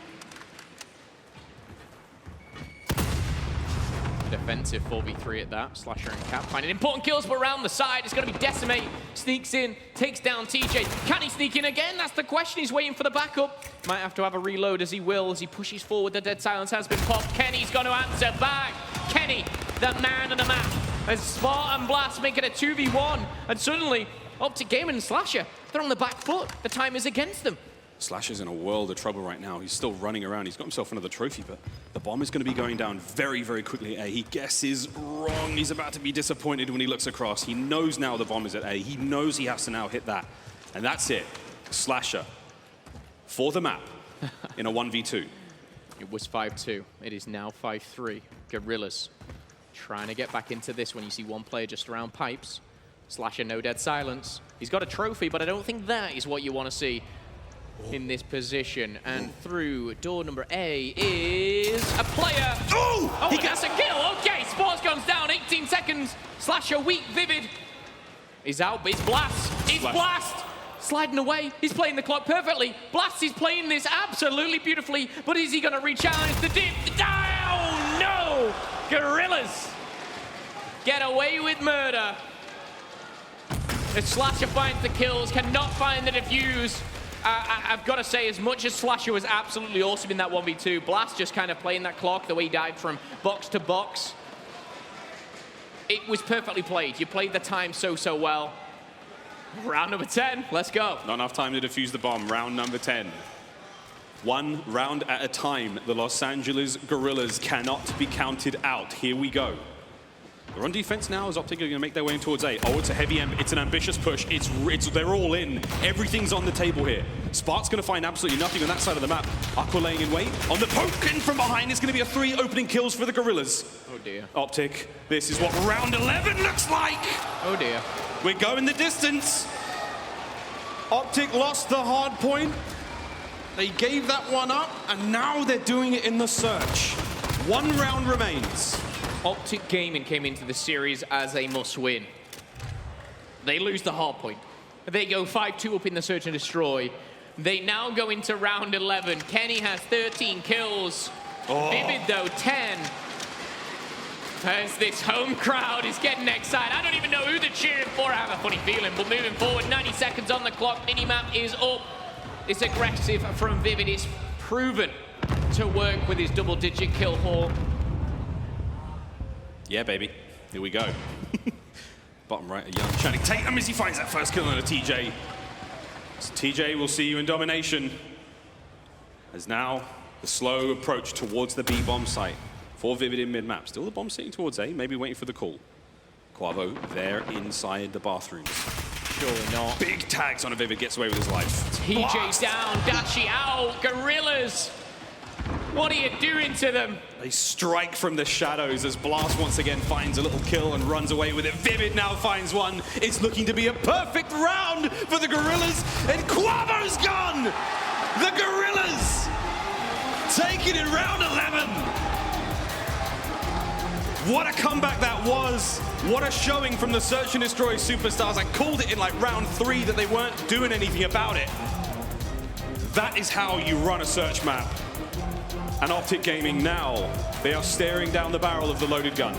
Defensive 4v3 at that. Slasher and Cap finding important kills, but around the side, it's going to be Decimate. Sneaks in, takes down TJ. Can he sneak in again? That's the question. He's waiting for the backup. Might have to have a reload as he will, as he pushes forward. The Dead Silence has been popped. Kenny's going to answer back. Kenny, the man of the map, as Spart and Blast make it a 2v1. And suddenly, Optic Gaming and Slasher, they're on the back foot. The time is against them.
Slasher's in a world of trouble right now. He's still running around. He's got himself another trophy, but the bomb is going to be going down very, very quickly at A. He guesses wrong. He's about to be disappointed when he looks across. He knows now the bomb is at A. He knows he has to now hit that. And that's it. Slasher for the map in a 1v2.
It was 5-2. It is now 5-3. Guerrillas trying to get back into this when you see one player just around pipes. Slasher, no Dead Silence. He's got a trophy, but I don't think that is what you want to see in this position. And through door number A is a player. Oh, he gets a kill. Okay, Sports guns down. 18 seconds. Slasher weak. Vivid is out, but it's Blast. It's Blast. Sliding away. He's playing the clock perfectly. Blast is playing this absolutely beautifully, but is he going to re-challenge the dip? Oh, no! Guerrillas get away with murder. As Slasher finds the kills, cannot find the defuse. I've got to say, as much as Slasher was absolutely awesome in that 1v2, Blast just kind of playing that clock, the way he dived from box to box. It was perfectly played. You played the time so well. Round number 10, let's go.
Not enough time to defuse the bomb. Round number 10. One round at a time. The Los Angeles Guerrillas cannot be counted out. Here we go. They're on defense now as Optic are going to make their way in towards A. Oh, it's a heavy, it's an ambitious push. They're all in. Everything's on the table here. Spark's going to find absolutely nothing on that side of the map. Aqua laying in wait. On the poke in from behind, it's going to be a 3 opening kills for the Guerrillas.
Oh dear.
Optic, this is what round 11 looks like.
Oh dear.
We're going the distance. Optic lost the hard point. They gave that one up, and now they're doing it in the search. One round remains.
Optic Gaming came into the series as a must-win. They lose the hard point. They go 5-2 up in the search and destroy. They now go into round 11. Kenny has 13 kills.
Oh.
Vivid, though, 10. As this home crowd is getting excited. I don't even know who they're cheering for. I have a funny feeling, but moving forward, 90 seconds on the clock. Minimap is up. It's aggressive from Vivid. It's proven to work with his double-digit kill haul.
Yeah, baby. Here we go. Bottom right, a young Channing Tatum as he finds that first kill on a TJ. So TJ will see you in domination. As now, the slow approach towards the B-bomb site for Vivid in mid-map. Still the bomb sitting towards A, maybe waiting for the call. Quavo there inside the bathrooms.
Surely not.
Big tags on a Vivid, gets away with his life.
TJ down, Dashi out, Guerrillas. What are you doing to them?
They strike from the shadows as Blast once again finds a little kill and runs away with it. Vivid now finds one. It's looking to be a perfect round for the Guerrillas, and Quavo's gone! The Guerrillas take it in round 11. What a comeback that was. What a showing from the Search and Destroy superstars. I called it in like round 3 that they weren't doing anything about it. That is how you run a search map. And Optic Gaming now, they are staring down the barrel of the loaded gun.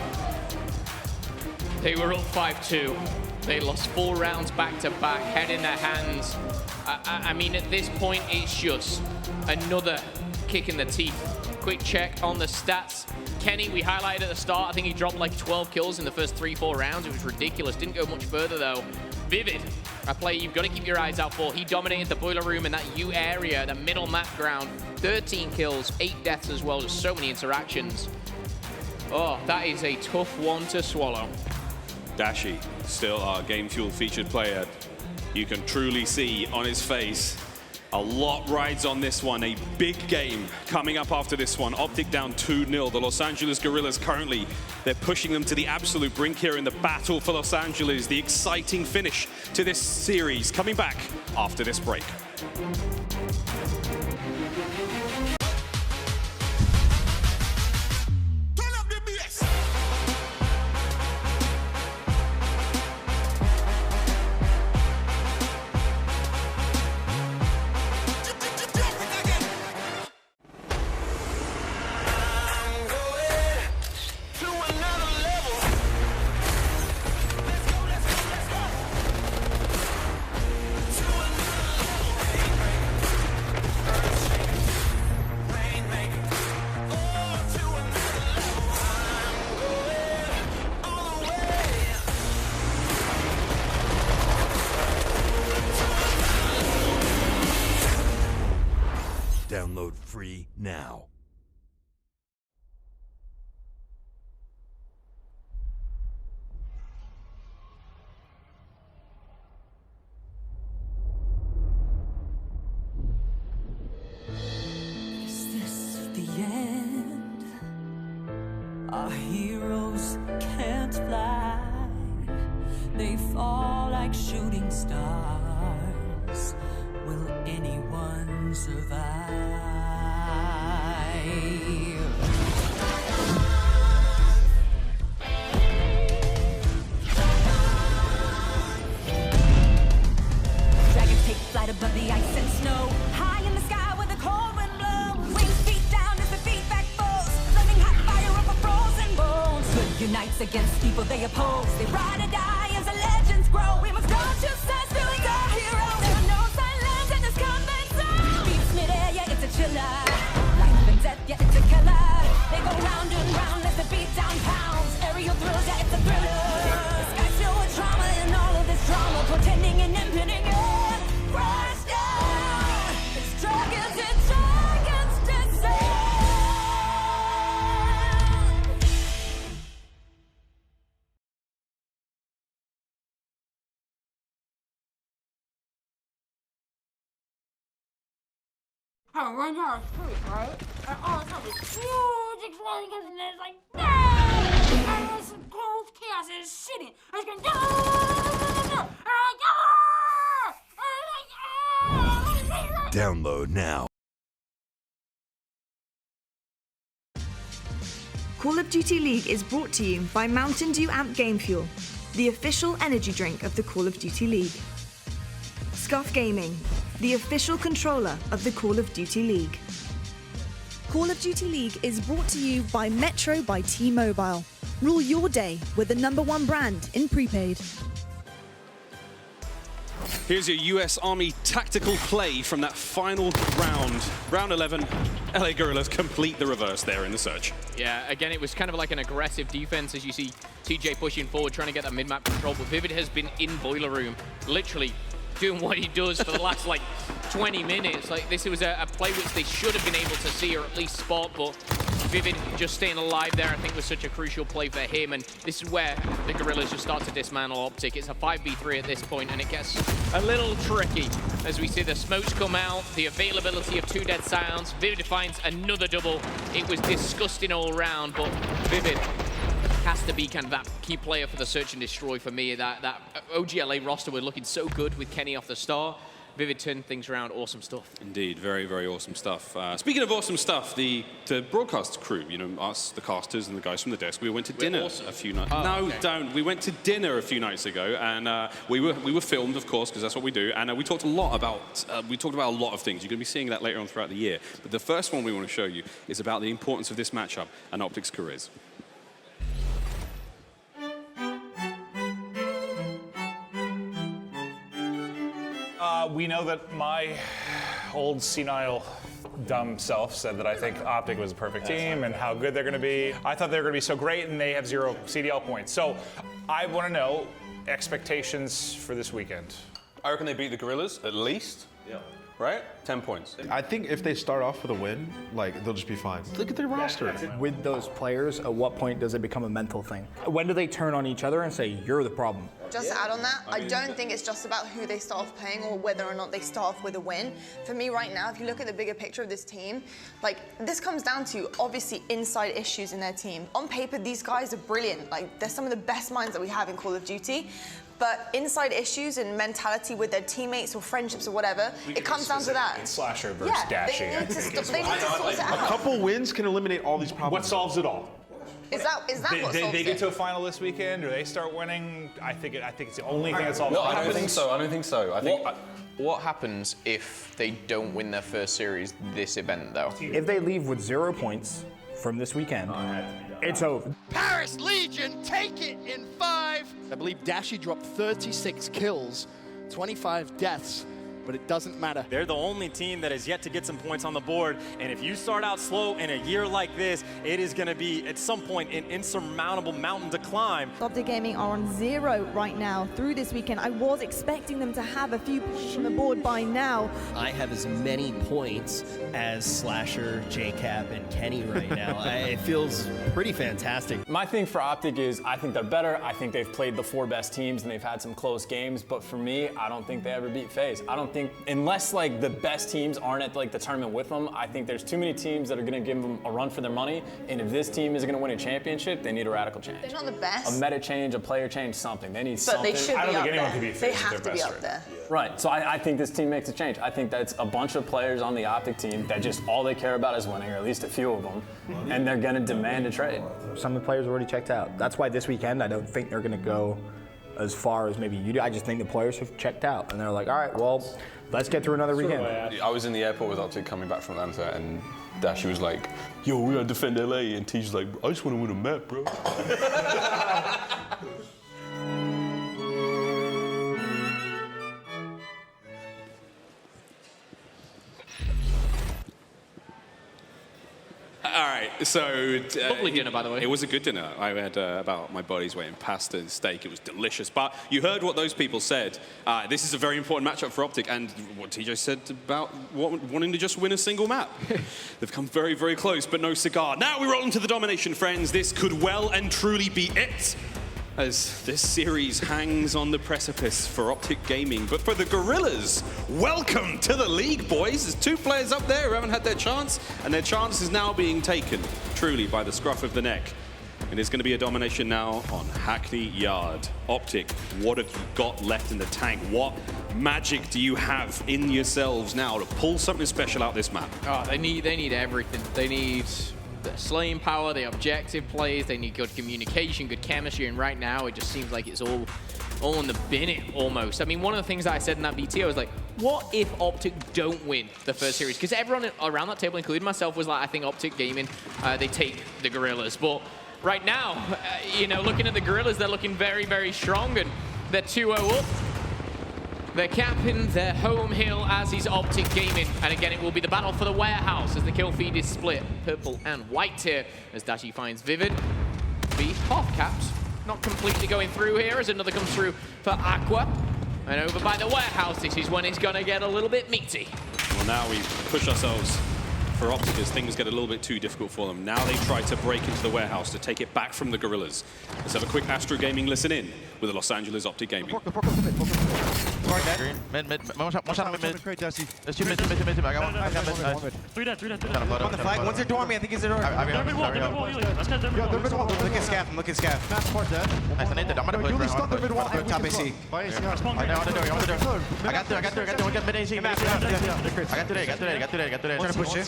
They were up 5-2. They lost 4 rounds back-to-back, head in their hands. I mean, at this point, it's just another kick in the teeth. Quick check on the stats. Kenny, we highlighted at the start, I think he dropped like 12 kills in the first 3-4 rounds. It was ridiculous. Didn't go much further, though. Vivid, a player you've got to keep your eyes out for. He dominated the boiler room in that U area, the middle map ground. 13 kills, 8 deaths as well. Just so many interactions. Oh, that is a tough one to swallow.
Dashi, still our Game Fuel featured player. You can truly see on his face, a lot rides on this one. A big game coming up after this one. Optic down 2-0. The Los Angeles Guerrillas currently, they're pushing them to the absolute brink here in the battle for Los Angeles. The exciting finish to this series coming back after this break.
Download free now.
Is this the end? Our heroes can't fly. They fall like shooting stars. Will anyone survive?
Dragons take flight above the ice and snow. High in the sky where the cold wind blows. Wings beat down as they beat back foes. Flaming hot fire over frozen bones. Good unites against people they oppose. They ride or die as the legends grow. We must go to sense to the heroes. There are no silence in this combat zone. Beats mid-air, yeah, it's a chiller. Life and death, yeah, it's a killer. They go round and round as the beat down pounds. Aerial thrills, yeah, it's a thriller.
Oh, right now it's proof, right? And all of a sudden, huge exploding comes in there, it's like, no! And this gold chaos is shitting. It's going, no! And I'm like, ah! And I'm like, ah!
Download now.
Call of Duty League is brought to you by Mountain Dew Amp Game Fuel, the official energy drink of the Call of Duty League. Scuff Gaming, the official controller of the Call of Duty League.
Call of Duty League is brought to you by Metro by T-Mobile. Rule your day with the #1 brand in prepaid.
Here's your US Army tactical play from that final round. Round 11, LA Guerrillas complete the reverse there in the search.
Yeah, again, it was kind of like an aggressive defense as you see TJ pushing forward, trying to get that mid-map control, but Vivid has been in Boiler Room, literally doing what he does for the last, like, 20 minutes. Like, this was a play which they should have been able to see or at least spot, but Vivid just staying alive there, I think, was such a crucial play for him, and this is where the Guerrillas just start to dismantle Optic. It's a 5v3 at this point, and it gets a little tricky as we see the smokes come out, the availability of 2 dead sounds. Vivid finds another double. It was disgusting all around, but Vivid has to be kind of that key player for the search and destroy for me. That OGLA roster were looking so good with Kenny off the start. Vivid turned things around. Awesome stuff.
Indeed, very, very awesome stuff. Speaking of awesome stuff, the broadcast crew, you know, us, the casters, and the guys from the desk, we went to dinner a few nights.
Oh,
no,
okay.
don't. We went to dinner a few nights ago, and we were filmed, of course, because that's what we do. And we talked a lot about a lot of things. You're going to be seeing that later on throughout the year. But the first one we want to show you is about the importance of this matchup and Optic's Guerrillas.
We know that my old senile dumb self said that I think Optic was a perfect team and how good they're going to be. I thought they were going to be so great, and they have 0 CDL points. So I want to know expectations for this weekend.
I reckon they beat the Guerrillas at least. Yeah. Right? 10 points.
I think if they start off with a win, like, they'll just be fine. Look at their roster.
With those players, at what point does it become a mental thing? When do they turn on each other and say, you're the problem?
Just to add on that, I don't think it's just about who they start off playing or whether or not they start off with a win. For me right now, if you look at the bigger picture of this team, like, this comes down to obviously inside issues in their team. On paper, these guys are brilliant. Like, they're some of the best minds that we have in Call of Duty. But inside issues and mentality with their teammates or friendships or whatever, it comes down to that.
It's Slasher versus Dashy.
They need to sort it out.
A couple wins can eliminate all these problems.
What solves it all?
Is that what solves
they get
it?
to a final this weekend, or they start winning. I think it's the only thing that solves
No,
it.
I don't think so. I don't think so. I think.
What happens if they don't win their first series this event, though?
If they leave with 0 points from this weekend, it's over.
Paris Legion take it in 5. I believe Dashy dropped 36 kills, 25 deaths, but it doesn't matter.
They're the only team that has yet to get some points on the board, and if you start out slow in a year like this, it is going to be, at some point, an insurmountable mountain to climb.
Optic Gaming are on 0 right now through this weekend. I was expecting them to have a few points on the board by now.
I have as many points as Slasher, JCap, and Kenny right now. It feels pretty fantastic.
My thing for Optic is I think they're better. I think they've played the 4 best teams and they've had some close games. But for me, I don't think they ever beat FaZe. I don't think, unless like the best teams aren't at like the tournament with them, I think there's too many teams that are going to give them a run for their money. And if this team is going to win a championship, they need a radical change.
They're not the best.
A meta change, a player change, something. They need
But
something.
they should be up there. They have to be up there.
Right, so I think this team makes a change. I think that's a bunch of players on the Optic team that just all they care about is winning, or at least a few of them, and they're going to demand a trade.
Some of the players already checked out. That's why this weekend I don't think they're going to go as far as maybe you do. I just think the players have checked out, and they're like, all right, well, let's get through another weekend.
I was in the airport with Optic coming back from Atlanta, and Dashy was like, yo, we gotta defend LA, and T's like, I just want to win a map, bro.
All right, so
lovely dinner, by the way.
It was a good dinner. I had about my body's weight in pasta and steak. It was delicious. But you heard what those people said. This is a very important matchup for Optic, and what TJ said about wanting to just win a single map. They've come very, very close, but no cigar. Now we roll into the domination, friends. This could well and truly be it. as this series hangs on the precipice for Optic Gaming. But for the Guerrillas, welcome to the league, boys. There's 2 players up there who haven't had their chance, and their chance is now being taken, truly, by the scruff of the neck. And it's going to be a domination now on Hackney Yard. Optic, what have you got left in the tank? What magic do you have in yourselves now to pull something special out this map?
Oh, they need everything. They need the slaying power, the objective plays, they need good communication, good chemistry, and right now it just seems like it's all in the bin almost. I mean, one of the things that I said in that BT, I was like, what if Optic don't win the first series? Because everyone around that table, including myself, was like, I think Optic Gaming, they take the Guerrillas. But right now, you know, looking at the Guerrillas, they're looking very, very strong, and they're 2-0 up. They're capping their home hill as is Optic Gaming. And again, it will be the battle for the warehouse as the kill feed is split. Purple and white here as Dashi finds Vivid. B half caps, not completely going through here as another comes through for Aqua. And over by the warehouse, this is when it's gonna get a little bit meaty.
Well, now we push ourselves for Optic as things get a little bit too difficult for them. Now they try to break into the warehouse to take it back from the Guerrillas. Let's have a quick Astro Gaming listen in with the Los Angeles Optic Gaming.
Mid. One shot on mid. Let's shoot mid. I got one.
Three dead.
On the flag. One's their door me. I think he's their door. Look at Scaff. Nice. I'm gonna push. Top AC. I got there. We got mid AC. I got today. Trying to push it.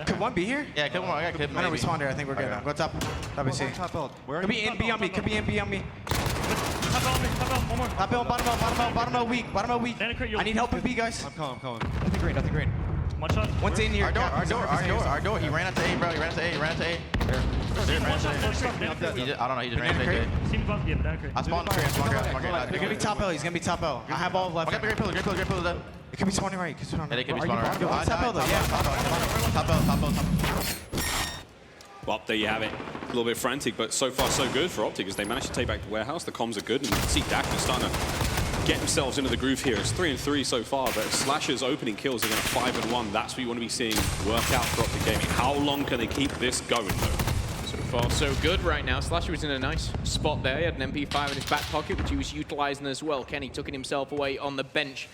Could one be here? Yeah, could one. I got clip. I know respawn there. I think we're good. Go top. Top AC. Could be in B on me. Top L, bottom L weak. I need help with B, guys.
I'm coming.
Nothing green.
One shot.
One's in here. Our door. He ran out to A, bro. He ran out to A. I don't know. He just ran to A. I spawned crate. They're gonna be top L. He's gonna be top L. I have all left. I got great pillar. It could be spawning right. Yeah, they could be spawning right. Top L though. Yeah. Top L.
Well, there you have it. A little bit frantic, but so far so good for Optic as they managed to take back the warehouse. The comms are good, and you can see Dash is starting to get themselves into the groove here. It's 3-3 so far, but Slasher's opening kills are going to 5-1. That's what you want to be seeing work out for Optic Gaming. How long can they keep this going, though?
So far, so good right now. Slasher was in a nice spot there. He had an MP5 in his back pocket, which he was utilizing as well. Kenny tucking himself away on the bench.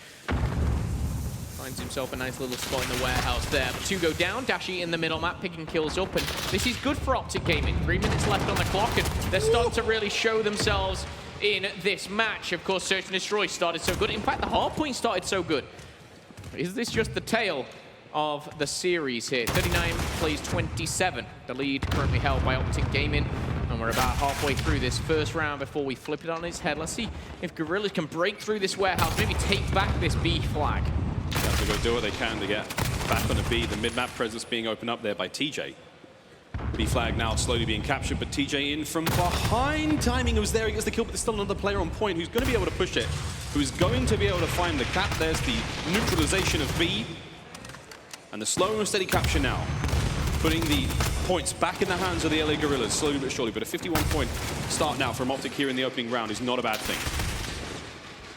Finds himself a nice little spot in the warehouse there. But 2 go down, Dashi in the middle map, picking kills up, and this is good for Optic Gaming. 3 minutes left on the clock, and they're starting to really show themselves in this match. Of course, Search and Destroy started so good. In fact, the hard point started so good. Is this just the tail of the series here? 39 plays 27. The lead currently held by Optic Gaming, and we're about halfway through this first round before we flip it on its head. Let's see if Guerrillas can break through this warehouse, maybe take back this B flag.
They have to go do what they can to get back on the B. The mid-map presence being opened up there by TJ. B flag now slowly being captured, but TJ in from behind. Timing was there, he gets the kill, but there's still another player on point who's going to be able to push it, who's going to be able to find the cap. There's the neutralization of B. And the slow and steady capture now, putting the points back in the hands of the LA Guerrillas, slowly but surely. But a 51-point start now from Optic here in the opening round is not a bad thing.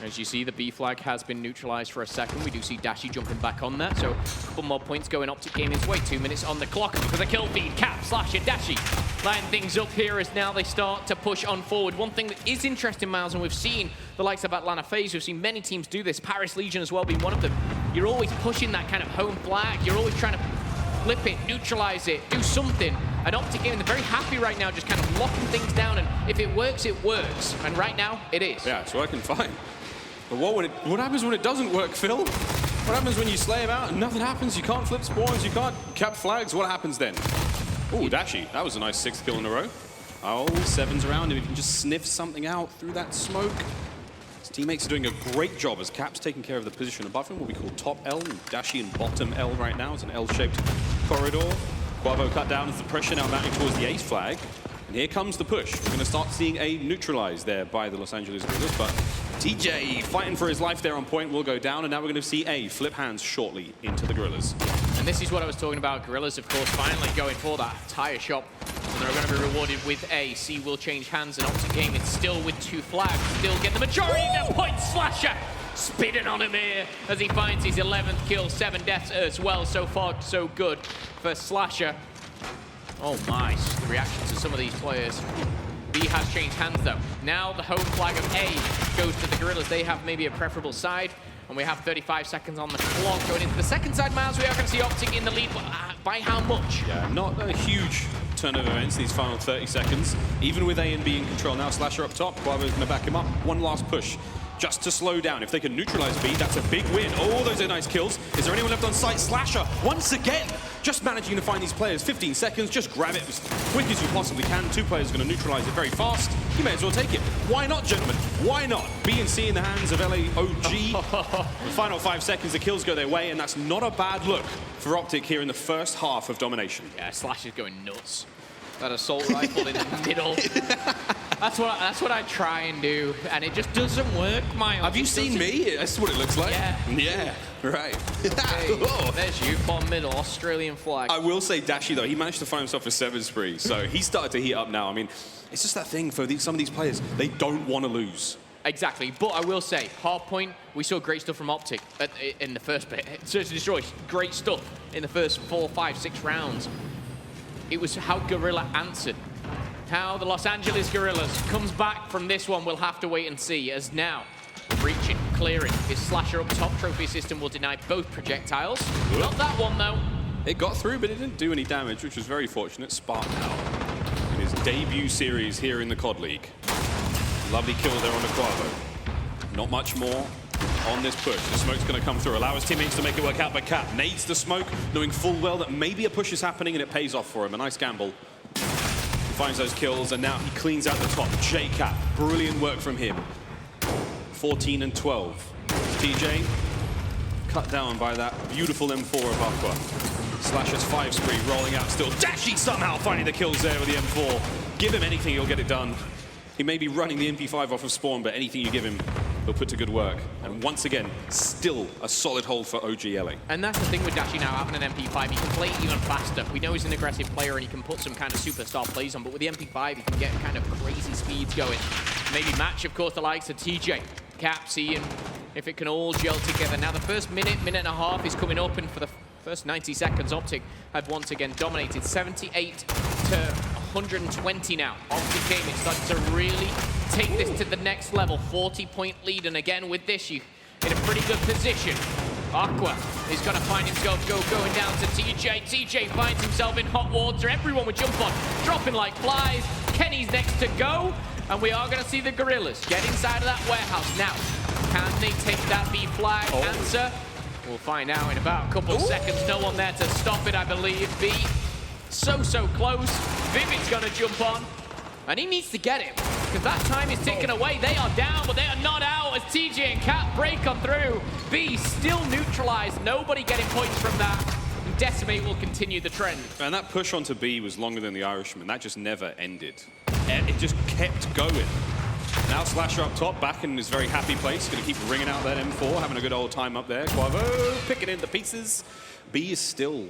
As you see, the B flag has been neutralized for a second. We do see Dashi jumping back on that, so a couple more points going Optic Gaming's way. 2 minutes on the clock for the kill feed. Cap, Slash, and Dashi line things up here as now they start to push on forward. One thing that is interesting, Miles, and we've seen the likes of Atlanta FaZe, we've seen many teams do this, Paris Legion as well being one of them. You're always pushing that kind of home flag. You're always trying to flip it, neutralize it, do something. And Optic Gaming, they're very happy right now, just kind of locking things down, and if it works, it works. And right now, it is.
Yeah, it's working fine. But what happens when it doesn't work, Phil? What happens when you slay him out and nothing happens? You can't flip spawns, you can't cap flags. What happens then? Oh, Dashi, that was a nice 6th kill in a row. Oh, 7's around him. He can just sniff something out through that smoke. His teammates are doing a great job as Cap's taking care of the position above him, what we call top L, and Dashi in bottom L right now. It's an L-shaped corridor. Quavo cut down as the pressure now mounting towards the ace flag. And here comes the push. We're going to start seeing a neutralize there by the Los Angeles Guerrillas, but TJ fighting for his life there on point will go down, and now we're going to see a flip hands shortly into the Guerrillas.
And this is what I was talking about. Guerrillas, of course, finally going for that tire shop. And they're going to be rewarded with A. C will change hands, and Optic Gaming still with 2 flags. Still get the majority of their points. Slasher spitting on him here as he finds his 11th kill. 7 deaths as well. So far, so good for Slasher. Oh my, the reaction to some of these players. B has changed hands though. Now the home flag of A goes to the Guerrillas. They have maybe a preferable side. And we have 35 seconds on the clock going into the second side, Miles. We are going to see Optic in the lead, but by how much?
Yeah, not a huge turn of events these final 30 seconds. Even with A and B in control now, Slasher up top, Quavo's going to back him up. One last push just to slow down. If they can neutralize B, that's a big win. Oh, those are nice kills. Is there anyone left on site? Slasher, once again, just managing to find these players. 15 seconds, just grab it as quick as you possibly can. Two players are going to neutralize it very fast. You may as well take it. Why not, gentlemen? Why not? B and C in the hands of LAOG. The final 5 seconds, the kills go their way, and that's not a bad look for Optic here in the first half of domination.
Yeah, Slash is going nuts. That assault rifle in the middle. That's what I try and do, and it just doesn't work, Miles.
Have you seen me? That's what it looks like.
Yeah.
Yeah, right.
Hey, there's you, bottom middle, Australian flag.
I will say, Dashi, though, he managed to find himself a 7 spree, so he started to heat up now. I mean, it's just that thing for some of these players. They don't want to lose.
Exactly, but I will say, hard point, we saw great stuff from Optic in the first bit. Search and Destroy, great stuff in the first 4, 5, 6 rounds. It was how Guerrilla answered. How the Los Angeles Guerrillas comes back from this one, we'll have to wait and see. As now, breaching, clearing. His Slasher up top trophy system will deny both projectiles. Not that one, though.
It got through, but it didn't do any damage, which was very fortunate. Spark now in his debut series here in the COD League. Lovely kill there on the Quavo. Not much more on this push. The smoke's going to come through. Allow his teammates to make it work out, but Cap nades the smoke, knowing full well that maybe a push is happening, and it pays off for him. A nice gamble. He finds those kills, and now he cleans out the top. J-Cap, brilliant work from him. 14 and 12. TJ cut down by that beautiful M4 of Aqua. Slasher's 5 spree rolling out still. Dashi somehow finding the kills there with the M4. Give him anything, he'll get it done. He may be running the MP5 off of spawn, but anything you give him, he'll put to good work. And once again, still a solid hold for OGLA.
And that's the thing with Dashi now, having an MP5, he can play even faster. We know he's an aggressive player and he can put some kind of superstar plays on, but with the MP5, he can get kind of crazy speeds going. Maybe match, of course, the likes of TJ, Cap, seeing if it can all gel together. Now the first minute and a half is coming up, and for the first 90 seconds, Optic have once again dominated. 78 to 120 now. Optic Gaming starting to really take this to the next level. 40-point lead, and again with this, you in a pretty good position. Aqua is going to find himself going down to TJ. TJ finds himself in hot water. Everyone would jump on, dropping like flies. Kenny's next to go, and we are going to see the Guerrillas get inside of that warehouse. Now, can they take that B flag? Answer, we'll find out in about a couple of seconds. No one there to stop it, I believe. B, so close. Vivid's going to jump on, and he needs to get it, because that time is ticking away. They are down, but they are not out as TJ and Cap break on through. B still neutralized. Nobody getting points from that. And Decimate will continue the trend.
And that push onto B was longer than the Irishman. That just never ended. It just kept going. Now Slasher up top, back in his very happy place. Going to keep ringing out that M4, having a good old time up there. Quavo picking in the pieces. B is still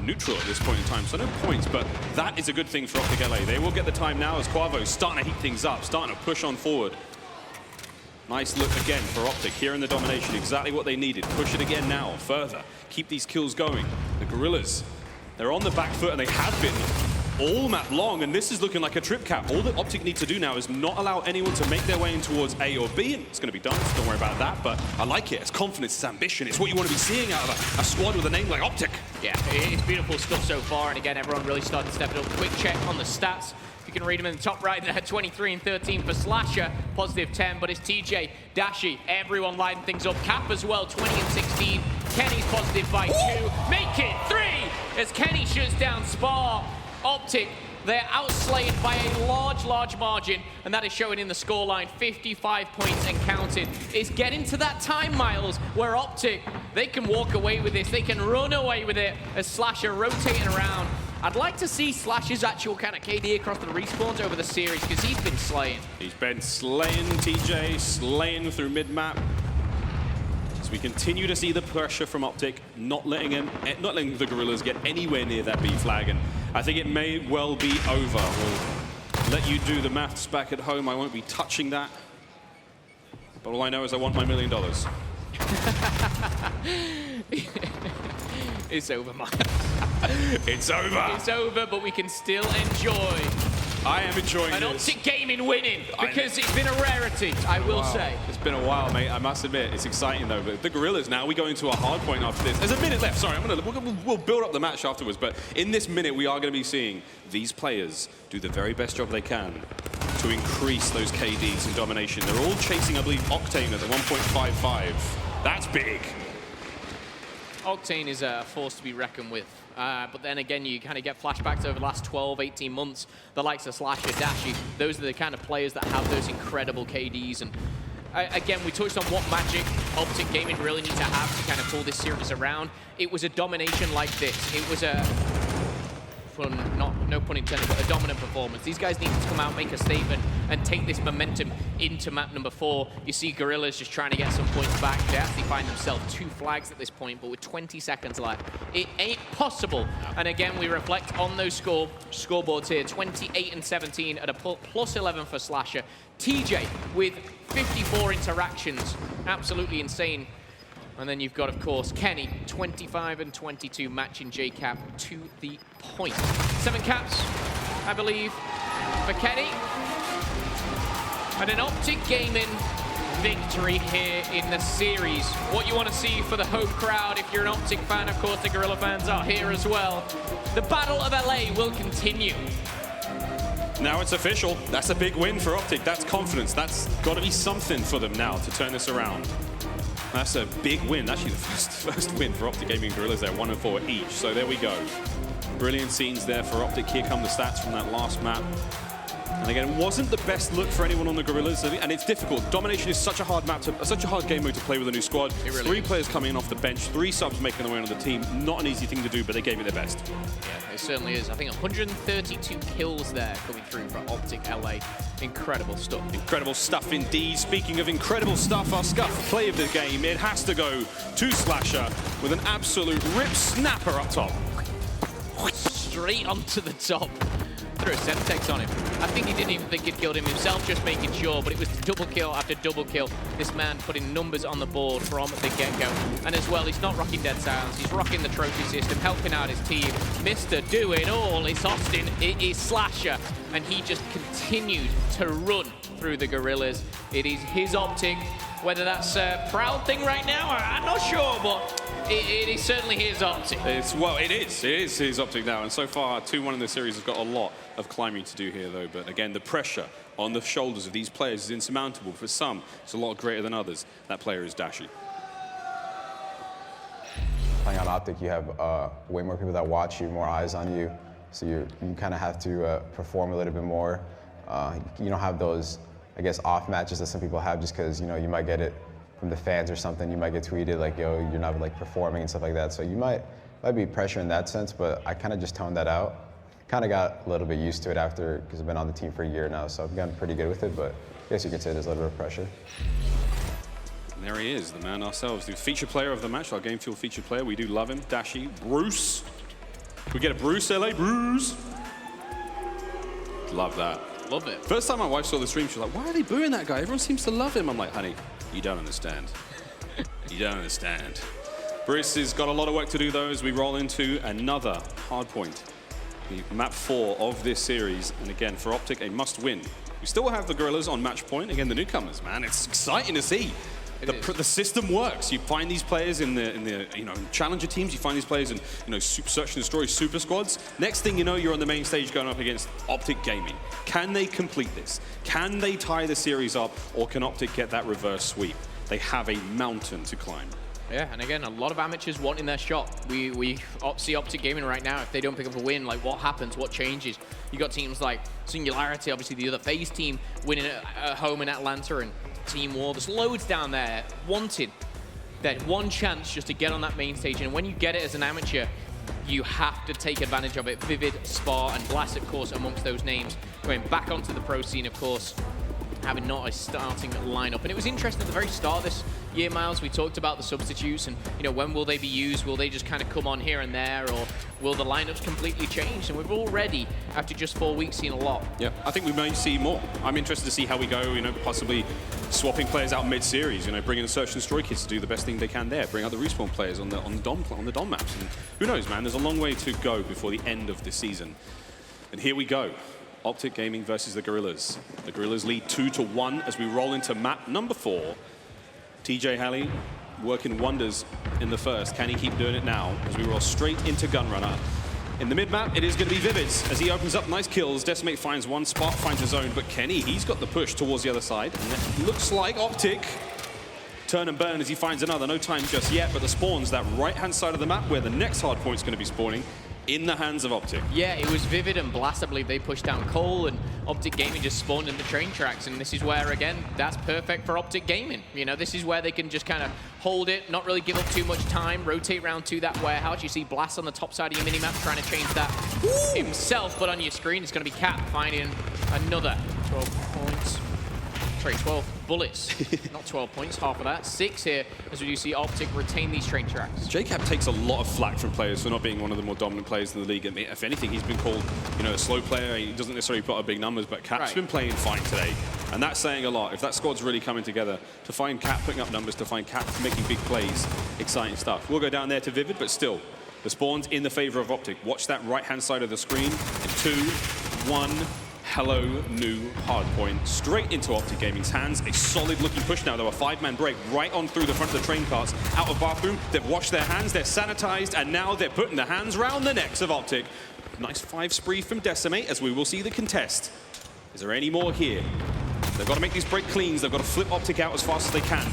neutral at this point in time, so no points, but that is a good thing for Optic LA. They will get the time now as Quavo's starting to heat things up, starting to push on forward. Nice look again for Optic here in the domination, exactly what they needed. Push it again now, further. Keep these kills going. The Guerrillas, they're on the back foot, and they have been all map long, and this is looking like a trip cap. All that Optic need to do now is not allow anyone to make their way in towards A or B, and it's going to be done, so don't worry about that, but I like it. It's confidence, it's ambition, it's what you want to be seeing out of a squad with a name like Optic.
Yeah, it's beautiful stuff so far, and again, everyone really started to step it up. Quick check on the stats. You can read them in the top right there, 23 and 13 for Slasher, positive 10, but it's TJ, Dashi, everyone lighting things up. Cap as well, 20 and 16. Kenny's positive by 2. Make it 3 as Kenny shuts down Spar. Optic, they're outslayed by a large margin, and that is showing in the scoreline. 55 points and counting. It's getting to that time, Miles, where Optic, they can walk away with this. They can run away with it as Slasher rotating around. I'd like to see Slash's actual kind of KD across the respawns over the series, because he's been slaying.
He's been slaying TJ, slaying through mid-map. So we continue to see the pressure from Optic, not letting the Guerrillas get anywhere near that B flag, and I think it may well be over. We'll let you do the maths back at home. I won't be touching that. But all I know is I want my $1 million.
It's over, Miles.
It's over.
It's over, but we can still enjoy
I am enjoying
An
this.
Optic Gaming winning, because it's been a rarity, I will say.
It's been a while, mate. I must admit, it's exciting though. But the Guerrillas now, we go into a hard point after this. There's a minute left. Sorry, we'll build up the match afterwards. But in this minute, we are going to be seeing these players do the very best job they can to increase those KDs and domination. They're all chasing, I believe, Octane at the 1.55. That's big.
Octane is a force to be reckoned with. But then again, you kind of get flashbacks over the last 12, 18 months. The likes of Slasher, Dashy, those are the kind of players that have those incredible KDs. And again, we touched on what magic Optic Gaming really need to have to kind of pull this series around. It was a domination like this. It was a, no pun intended, but a dominant performance. These guys needed to come out, make a statement, and take this momentum into map number 4. You see Guerrillas just trying to get some points back. They actually find themselves 2 flags at this point, but with 20 seconds left, it ain't possible. And again, we reflect on those scoreboards here. 28 and 17 at a plus 11 for Slasher. TJ with 54 interactions. Absolutely insane. And then you've got, of course, Kenny, 25 and 22, matching JCap to the point. 7 caps, I believe, for Kenny. And an Optic Gaming victory here in the series. What you want to see for the home crowd, if you're an Optic fan, of course, the Guerrilla fans are here as well. The Battle of LA will continue.
Now it's official. That's a big win for Optic. That's confidence. That's got to be something for them now to turn this around. That's a big win. Actually, the first win for Optic Gaming Guerrillas there, 1-4 each. So there we go. Brilliant scenes there for Optic. Here come the stats from that last map. And again, it wasn't the best look for anyone on the Guerrillas, and it's difficult. Domination is such a hard map, such a hard game mode to play with a new squad. Really 3 players coming in off the bench, 3 subs making their way onto the team. Not an easy thing to do, but they gave it their best.
Yeah, it certainly is. I think 132 kills there coming through for Optic LA. Incredible stuff.
Incredible stuff indeed. Speaking of incredible stuff, our scuff play of the game, it has to go to Slasher with an absolute rip snapper up top.
Straight onto the top. Threw a Semtex on him. I think he didn't even think he'd killed him himself, just making sure, but it was double kill after double kill. This man putting numbers on the board from the get-go. And as well, he's not rocking Dead Silence, he's rocking the trophy system, helping out his team. Mr. Doing All, it's Austin, it is Slasher, and he just continued to run through the Guerrillas. It is his Optic. Whether that's a proud thing right now, I'm not sure, but it is certainly his Optic.
Well, it is his Optic now, and so far 2-1 in the series has got a lot of climbing to do here though. But again, the pressure on the shoulders of these players is insurmountable. For some, it's a lot greater than others. That player is Dashy.
Playing on Optic, you have way more people that watch you, more eyes on you, so you kind of have to perform a little bit more. You don't have those, I guess, off matches that some people have, just because you might get it from the fans or something. You might get tweeted like, yo, you're not like performing and stuff like that. So you might be pressure in that sense, but I kind of just toned that out. Kind of got a little bit used to it after, because I've been on the team for a year now, so I've gotten pretty good with it, but I guess you could say there's a little bit of pressure.
And there he is, the man ourselves, the featured player of the match, our Game Fuel featured player. We do love him. Dashy, Bruce. Can we get a Bruce, LA? Bruce. Love that.
Love it.
First time my wife saw the stream, she was like, why are they booing that guy? Everyone seems to love him. I'm like, honey, you don't understand. You don't understand. Bruce has got a lot of work to do though as we roll into another hard point. The map 4 of this series, and again, for Optic, a must win. We still have the Guerrillas on match point. Again, the newcomers, man, it's exciting to see. The system works. You find these players in the challenger teams. You find these players in search and destroy super squads. Next thing you know, you're on the main stage going up against Optic Gaming. Can they complete this? Can they tie the series up, or can Optic get that reverse sweep? They have a mountain to climb.
Yeah, and again, a lot of amateurs wanting their shot. We see Optic Gaming right now. If they don't pick up a win, like what happens? What changes? You got teams like Singularity, obviously the other FaZe team, winning at home in Atlanta, and Team War. There's loads down there wanting that one chance just to get on that main stage. And when you get it as an amateur, you have to take advantage of it. Vivid, Spar, and Blast, of course, amongst those names. Going back onto the pro scene, of course, having not a starting lineup. And it was interesting at the very start of this year, Miles, we talked about the substitutes and, when will they be used? Will they just kind of come on here and there, or will the lineups completely change? And we've already, after just 4 weeks, seen a lot.
Yeah, I think we may see more. I'm interested to see how we go, possibly swapping players out mid-series, bringing the Search and Destroy kids to do the best thing they can there, bring out the Respawn players on the Dom maps. And who knows, man, there's a long way to go before the end of the season. And here we go. Optic Gaming versus the Guerrillas. The Guerrillas lead 2-1 as we roll into map number 4. TJ Halley working wonders in the first. Can he keep doing it now as we roll straight into Gunrunner? In the mid-map, it is going to be Vivids as he opens up nice kills. Decimate finds one spot, finds his own, but Kenny, he's got the push towards the other side. And it looks like Optic turn and burn as he finds another. No time just yet, but the spawns that right-hand side of the map where the next hard point's going to be spawning in the hands of Optic.
Yeah, it was Vivid and Blast, I believe they pushed down Cole, and Optic Gaming just spawned in the train tracks, and this is where, again, that's perfect for Optic Gaming. You know, this is where they can just kind of hold it, not really give up too much time, rotate around to that warehouse. You see Blast on the top side of your minimap trying to change that himself, but on your screen it's going to be Cap finding another 12 points. Sorry, 12 bullets, not 12 points, half of that. 6 here, as we do see Optic retain these train tracks.
JCap takes a lot of flack from players for not being one of the more dominant players in the league. I mean, if anything, he's been called, you know, a slow player. He doesn't necessarily put up big numbers, but Cap's been playing fine today. And that's saying a lot. If that squad's really coming together, to find Cap putting up numbers, to find Cap making big plays, exciting stuff. We'll go down there to Vivid, but still, the spawn's in the favor of Optic. Watch that right-hand side of the screen. 2, 1. Hello, new hardpoint straight into Optic Gaming's hands. A solid looking push now, though. A 5-man break right on through the front of the train carts. Out of bathroom, they've washed their hands, they're sanitized, and now they're putting their hands round the necks of Optic. Nice 5 spree from Decimate as we will see the contest. Is there any more here? They've got to make these break cleans. They've got to flip Optic out as fast as they can.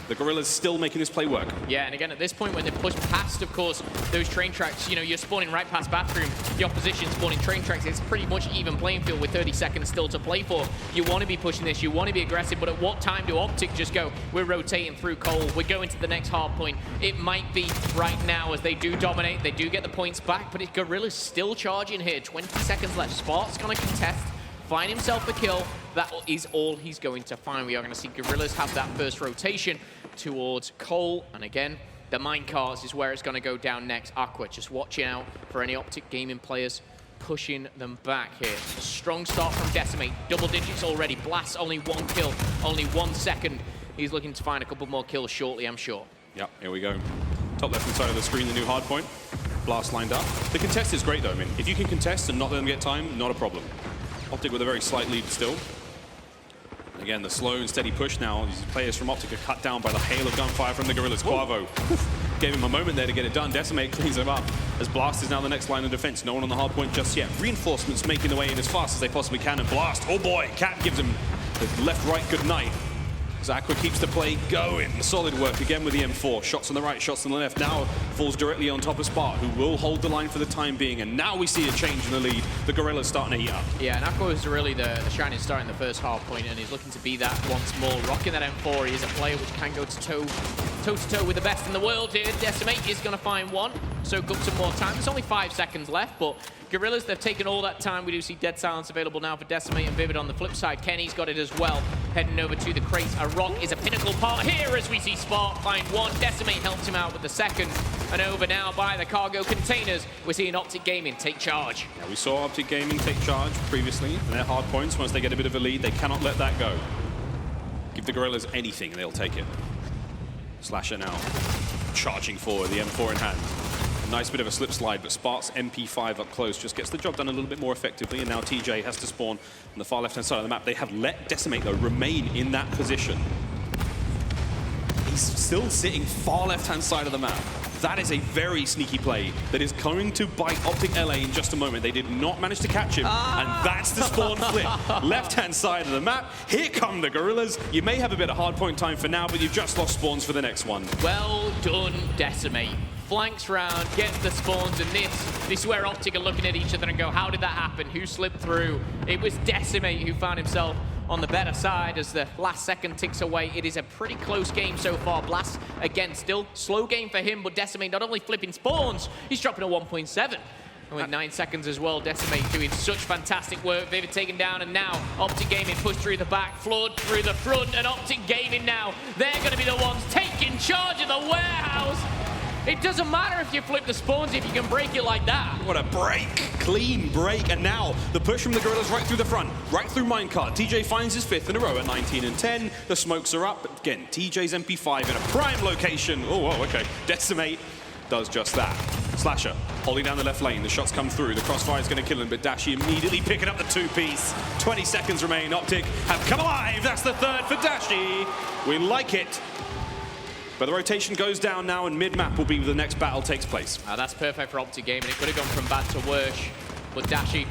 The Guerrillas still making this play work. Yeah, and again, at this point, when they push past, of course, those train tracks, you know, you're spawning right past bathroom, the opposition spawning train tracks. It's pretty much even playing field with 30 seconds still to play for. You want to be pushing this, you want to be aggressive, but at what time do Optic just go, we're rotating through Cole, we're going to the next hard point? It might be right now as they do dominate, they do get the points back, but it's Guerrillas still charging here. 20 seconds left. Spark's going to contest, find himself a kill. That is all he's going to find. We are going to see Guerrillas have that first rotation towards Cole, and again, the minecarts is where it's going to go down next. Aqua just watching out for any Optic Gaming players pushing them back here. A strong start from Decimate, double digits already. Blast only 1 kill, only 1 second. He's looking to find a couple more kills shortly, I'm sure. Yep, here we go. Top left-hand side of the screen, the new hard point. Blast lined up. The contest is great though. I mean, if you can contest and not let them get time, not a problem. Optic with a very slight lead still. Again, the slow and steady push now. These players from Optic are cut down by the hail of gunfire from the Guerrillas. Quavo gave him a moment there to get it done. Decimate cleans him up as Blast is now the next line of defense. No one on the hard point just yet. Reinforcements making their way in as fast as they possibly can. And Blast, oh boy, Cat gives him the left-right good night. As Aqua keeps the play going. Solid work again with the M4. Shots on the right, shots on the left. Now falls directly on top of Spark, who will hold the line for the time being. And now we see a change in the lead. The Guerrillas starting to heat up. Yeah, and Aqua is really the shining star in the first half point, and he's looking to be that once more. Rocking that M4, he is a player which can go toe-to-toe with the best in the world here. Decimate is going to find one. Soak up some more time. There's only 5 seconds left, but Guerrillas, they've taken all that time. We do see Dead Silence available now for Decimate and Vivid on the flip side. Kenny's got it as well. Heading over to the crates. A rock is a pinnacle part here as we see Spark find one. Decimate helps him out with the second. And over now by the cargo containers, we're seeing Optic Gaming take charge. Yeah, we saw Optic Gaming take charge previously, and their hard points, once they get a bit of a lead, they cannot let that go. Give the Guerrillas anything, they'll take it. Slasher now charging forward, the M4 in hand. Nice bit of a slip slide, but Spark's MP5 up close just gets the job done a little bit more effectively, and now TJ has to spawn on the far left-hand side of the map. They have let Decimate, though, remain in that position. He's still sitting far left-hand side of the map. That is a very sneaky play that is going to bite Optic LA in just a moment. They did not manage to catch him, and that's the spawn flip. Left-hand side of the map. Here come the Guerrillas. You may have a bit of hard point time for now, but you've just lost spawns for the next one. Well done, Decimate. Flanks round, gets the spawns, and this is where Optic are looking at each other and go, how did that happen? Who slipped through? It was Decimate who found himself on the better side as the last second ticks away. It is a pretty close game so far. Blast, again, still slow game for him, but Decimate not only flipping spawns, he's dropping a 1.7. And with 9 seconds as well, Decimate doing such fantastic work. Vivid taken down, and now Optic Gaming pushed through the back, floored through the front, and Optic Gaming now, they're going to be the ones taking charge of the warehouse. It doesn't matter if you flip the spawns if you can break it like that. What a break. Clean break. And now the push from the Guerrillas right through the front, right through minecart. TJ finds his 5th in a row at 19 and 10. The smokes are up. But again, TJ's MP5 in a prime location. Oh, whoa, okay. Decimate does just that. Slasher Holding down the left lane, the shots come through, the crossfire is going to kill him, but Dashi immediately picking up the two-piece. 20 seconds remain, Optic have come alive, that's the third for Dashi. We like it. But the rotation goes down now, and mid-map will be where the next battle takes place.
That's perfect for Optic Gaming. It could have gone from bad to worse, but Dashi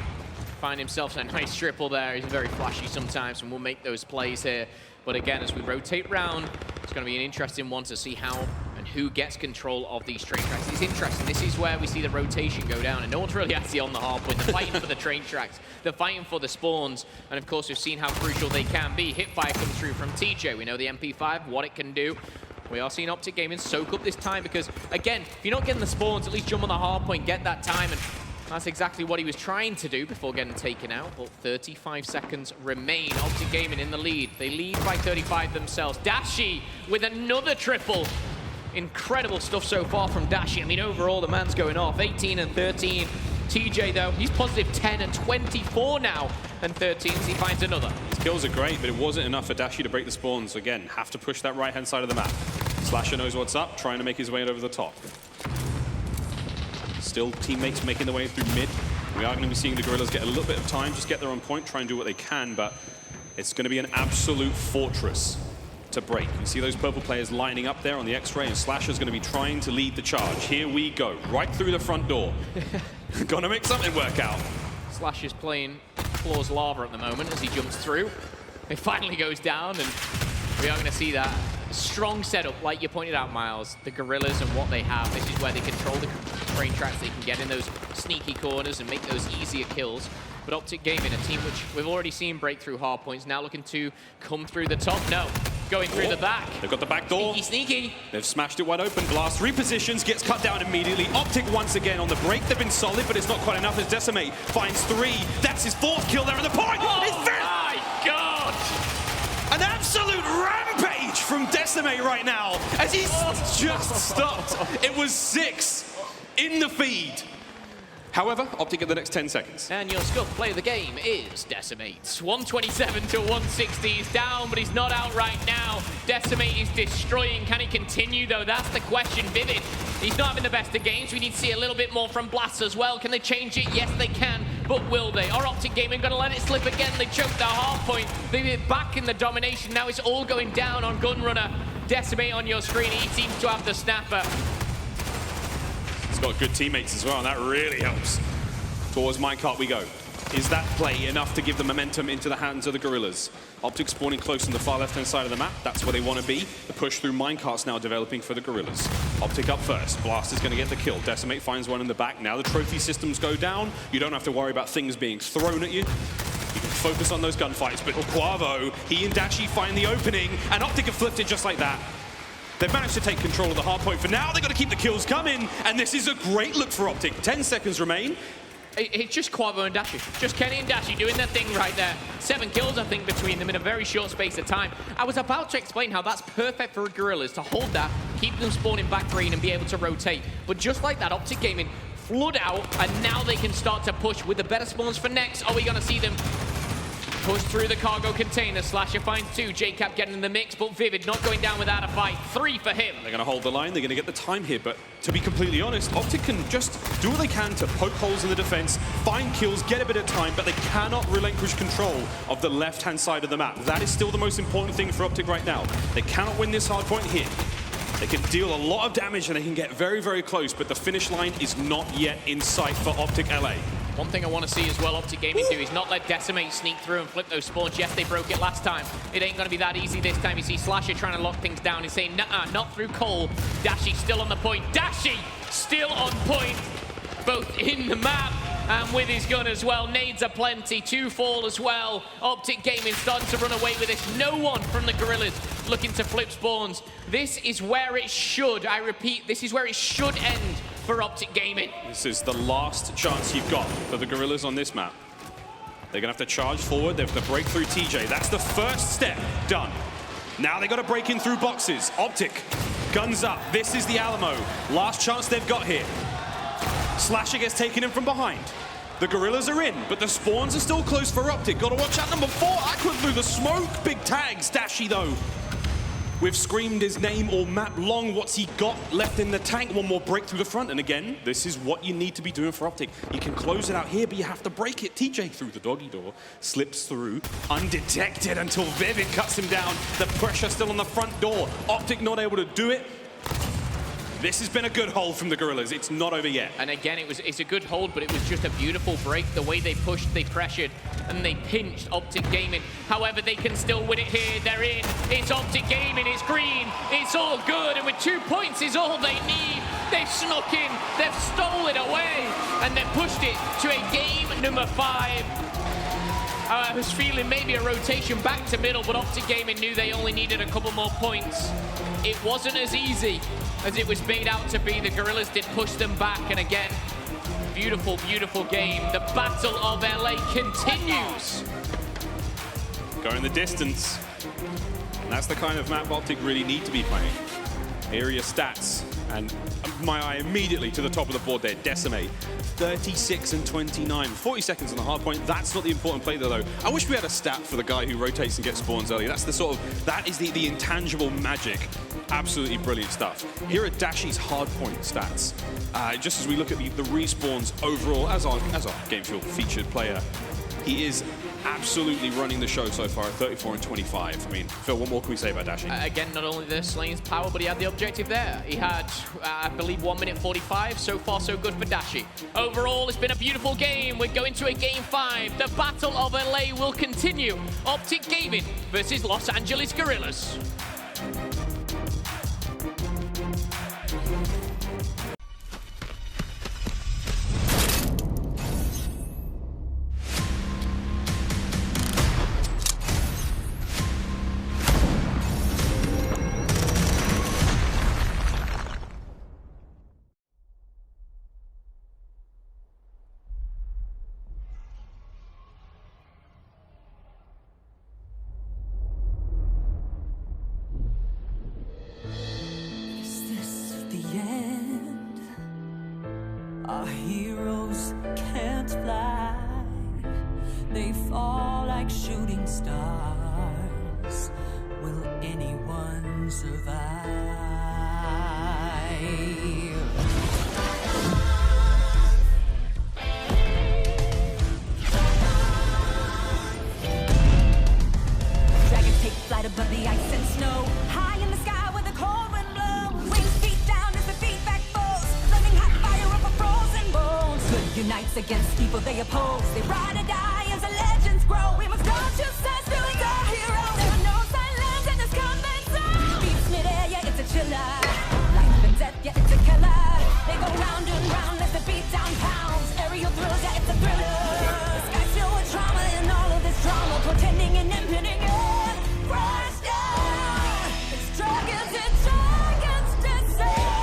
find himself a nice triple there. He's very flashy sometimes and will make those plays here. But again, as we rotate round, it's going to be an interesting one to see how and who gets control of these train tracks. It's interesting. This is where we see the rotation go down, and no one's really actually on the hard point. They're fighting for the train tracks. They're fighting for the spawns. And of course, we've seen how crucial they can be. Hipfire comes through from TJ. We know the MP5, what it can do. We are seeing Optic Gaming soak up this time because, again, if you're not getting the spawns, at least jump on the hard point, get that time, and that's exactly what he was trying to do before getting taken out. But 35 seconds remain. Optic Gaming in the lead. They lead by 35 themselves. Dashi with another triple. Incredible stuff so far from Dashi. I mean, overall, the man's going off. 18 and 13. TJ, though, he's positive 10 and 24 now. And 13, he finds another.
His kills are great, but it wasn't enough for Dashi to break the spawns. Again, have to push that right-hand side of the map. Slasher knows what's up, trying to make his way over the top. Still teammates making their way through mid. We are going to be seeing the Guerrillas get a little bit of time, just get their own point, try and do what they can, but it's going to be an absolute fortress to break. You see those purple players lining up there on the X-ray, and Slasher's going to be trying to lead the charge. Here we go, right through the front door. Gonna make something work out.
Slasher's playing Claw's Lava at the moment as he jumps through. It finally goes down, and we are going to see that strong setup, like you pointed out, Miles. The Guerrillas and what they have. This is where they control the train tracks. They can get in those sneaky corners and make those easier kills. But Optic Gaming, a team which we've already seen break through hard points, now looking to come through the top. No, going through the back.
They've got the back door.
Sneaky, sneaky.
They've smashed it wide open. Blast repositions, gets cut down immediately. Optic once again on the break. They've been solid, but it's not quite enough as Decimate finds 3. That's his 4th kill there at the point.
Oh,
it's
my God!
An absolute rampage from Decimate right now as he's just stopped. It was 6 in the feed. However, Optic at the next 10 seconds.
And your scuff play of the game is Decimate. 127 to 160. He's down, but he's not out right now. Decimate is destroying. Can he continue, though? That's the question. Vivid, he's not having the best of games. We need to see a little bit more from Blast as well. Can they change it? Yes, they can. But will they? Are Optic Gaming going to let it slip again? They choked their hard point. They're back in the domination. Now it's all going down on Gunrunner. Decimate on your screen. He seems to have the snapper.
He's got good teammates as well, and that really helps. Towards minecart we go. Is that play enough to give the momentum into the hands of the Guerrillas? Optic spawning close on the far left-hand side of the map. That's where they want to be. The push through minecarts now developing for the Guerrillas. Optic up first. Blast is going to get the kill. Decimate finds one in the back. Now the trophy systems go down. You don't have to worry about things being thrown at you. You can focus on those gunfights. But Quavo, he and Dashi find the opening, and Optic have flipped it just like that. They've managed to take control of the hard point for now. They've got to keep the kills coming, and this is a great look for Optic. 10 seconds remain.
It's just Quavo and Dashi. Just Kenny and Dashi doing their thing right there. 7 kills, I think, between them in a very short space of time. I was about to explain how that's perfect for Guerrillas to hold that, keep them spawning back green and be able to rotate. But just like that, Optic Gaming flood out, and now they can start to push with the better spawns for next. Are we going to see them push through the cargo container? Slasher finds 2. JCap getting in the mix, but Vivid not going down without a fight. 3 for him.
They're going to hold the line. They're going to get the time here. But to be completely honest, Optic can just do what they can to poke holes in the defense, find kills, get a bit of time, but they cannot relinquish control of the left-hand side of the map. That is still the most important thing for Optic right now. They cannot win this hard point here. They can deal a lot of damage and they can get very, very close, but the finish line is not yet in sight for Optic LA.
One thing I want to see as well Optic Gaming do is not let Decimate sneak through and flip those spawns. Yes, they broke it last time. It ain't going to be that easy this time. You see Slasher trying to lock things down. He's saying, nah, not through Cole. Dashi still on the point. Dashi still on point, both in the map and with his gun as well. Nades are plenty. 2 fall as well. Optic Gaming starting to run away with this. No one from the Guerrillas looking to flip spawns. This is where it should, I repeat, this is where it should end for Optic Gaming.
This is the last chance you've got for the Guerrillas on this map. They're going to have to charge forward. They have to break through TJ. That's the first step done. Now they got to break in through boxes. Optic, guns up. This is the Alamo. Last chance they've got here. Slasher gets taken in from behind. The Guerrillas are in, but the spawns are still close for Optic. Got to watch out number 4. Aqua through the smoke. Big tags. Dashi, though. We've screamed his name all map long. What's he got left in the tank? One more break through the front. And again, this is what you need to be doing for Optic. You can close it out here, but you have to break it. TJ through the doggy door, slips through, undetected until Vivid cuts him down. The pressure still on the front door. Optic not able to do it. This has been a good hold from the Guerrillas. It's not over yet.
And again, it's a good hold, but it was just a beautiful break. The way they pushed, they pressured, and they pinched Optic Gaming. However, they can still win it here. They're in. It's Optic Gaming. It's green. It's all good. And with 2 points is all they need. They've snuck in. They've stolen away. And they've pushed it to a game number 5. I was feeling maybe a rotation back to middle, but Optic Gaming knew they only needed a couple more points. It wasn't as easy as it was made out to be. The Guerrillas did push them back, and again, beautiful, beautiful game. The Battle of LA continues.
Going the distance. And that's the kind of map Optic really need to be playing. Area stats, and my eye immediately to the top of the board there, Decimate. 36 and 29, 40 seconds on the hard point. That's not the important play though. I wish we had a stat for the guy who rotates and gets spawns early. That's the sort of, that is the intangible magic. Absolutely brilliant stuff. Here are Dashi's hard point stats. Just as we look at the respawns overall, as our Game Fuel featured player, he is absolutely running the show so far at 34 and 25. I mean, Phil, what more can we say about Dashi?
Again, not only the Slane's power, but he had the objective there. He had, I believe, 1 minute 45. So far, so good for Dashi. Overall, it's been a beautiful game. We're going to a game 5. The Battle of LA will continue. Optic Gaming versus Los Angeles Guerrillas.
Our heroes can't fly. They fall like shooting stars. Will anyone survive? Dragons take flight above the ice and snow. High in the sky where the cold wind blows. Wings feet down as the feedback falls. Flaming hot fire of a frozen bones. Good unites against evil they oppose. They ride or die as the legends grow. We must go to sense to our heroes. There are no silence in this combat zone. Beats mid-air, yeah, it's a chiller. Life and death, yeah, it's a killer. They go round and round as the beat down pounds. Aerial thrills, yeah, it's a thriller. The sky's filled with trauma and all of this drama. Pretending and impending, yeah. Crash down. It's dragons and dragons descend.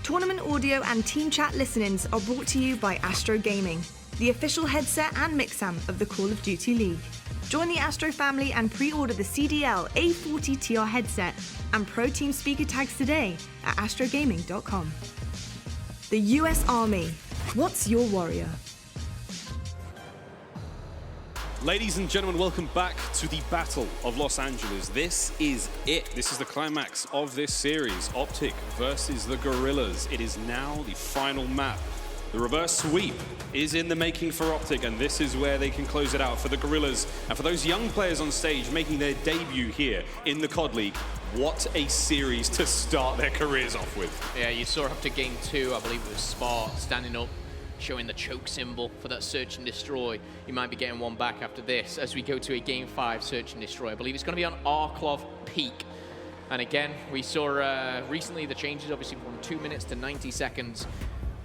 Tournament audio and team chat listen-ins are brought to you by Astro Gaming, the official headset and mixam of the Call of Duty League. Join the Astro family and pre-order the CDL A40 TR headset and Pro Team speaker tags today at astrogaming.com. The US Army. What's your warrior?
Ladies and gentlemen, welcome back to the Battle of Los Angeles. This is it. This is the climax of this series. Optic versus the Guerrillas. It is now the final map. The reverse sweep is in the making for Optic, and this is where they can close it out for the Guerrillas. And for those young players on stage making their debut here in the COD League, what a series to start their careers off with.
Yeah, you saw up to game 2, I believe it was Smart standing up, showing the choke symbol for that search and destroy. You might be getting one back after this as we go to a game 5 search and destroy. I believe it's going to be on Arklov Peak. And again, we saw recently the changes, obviously from 2 minutes to 90 seconds.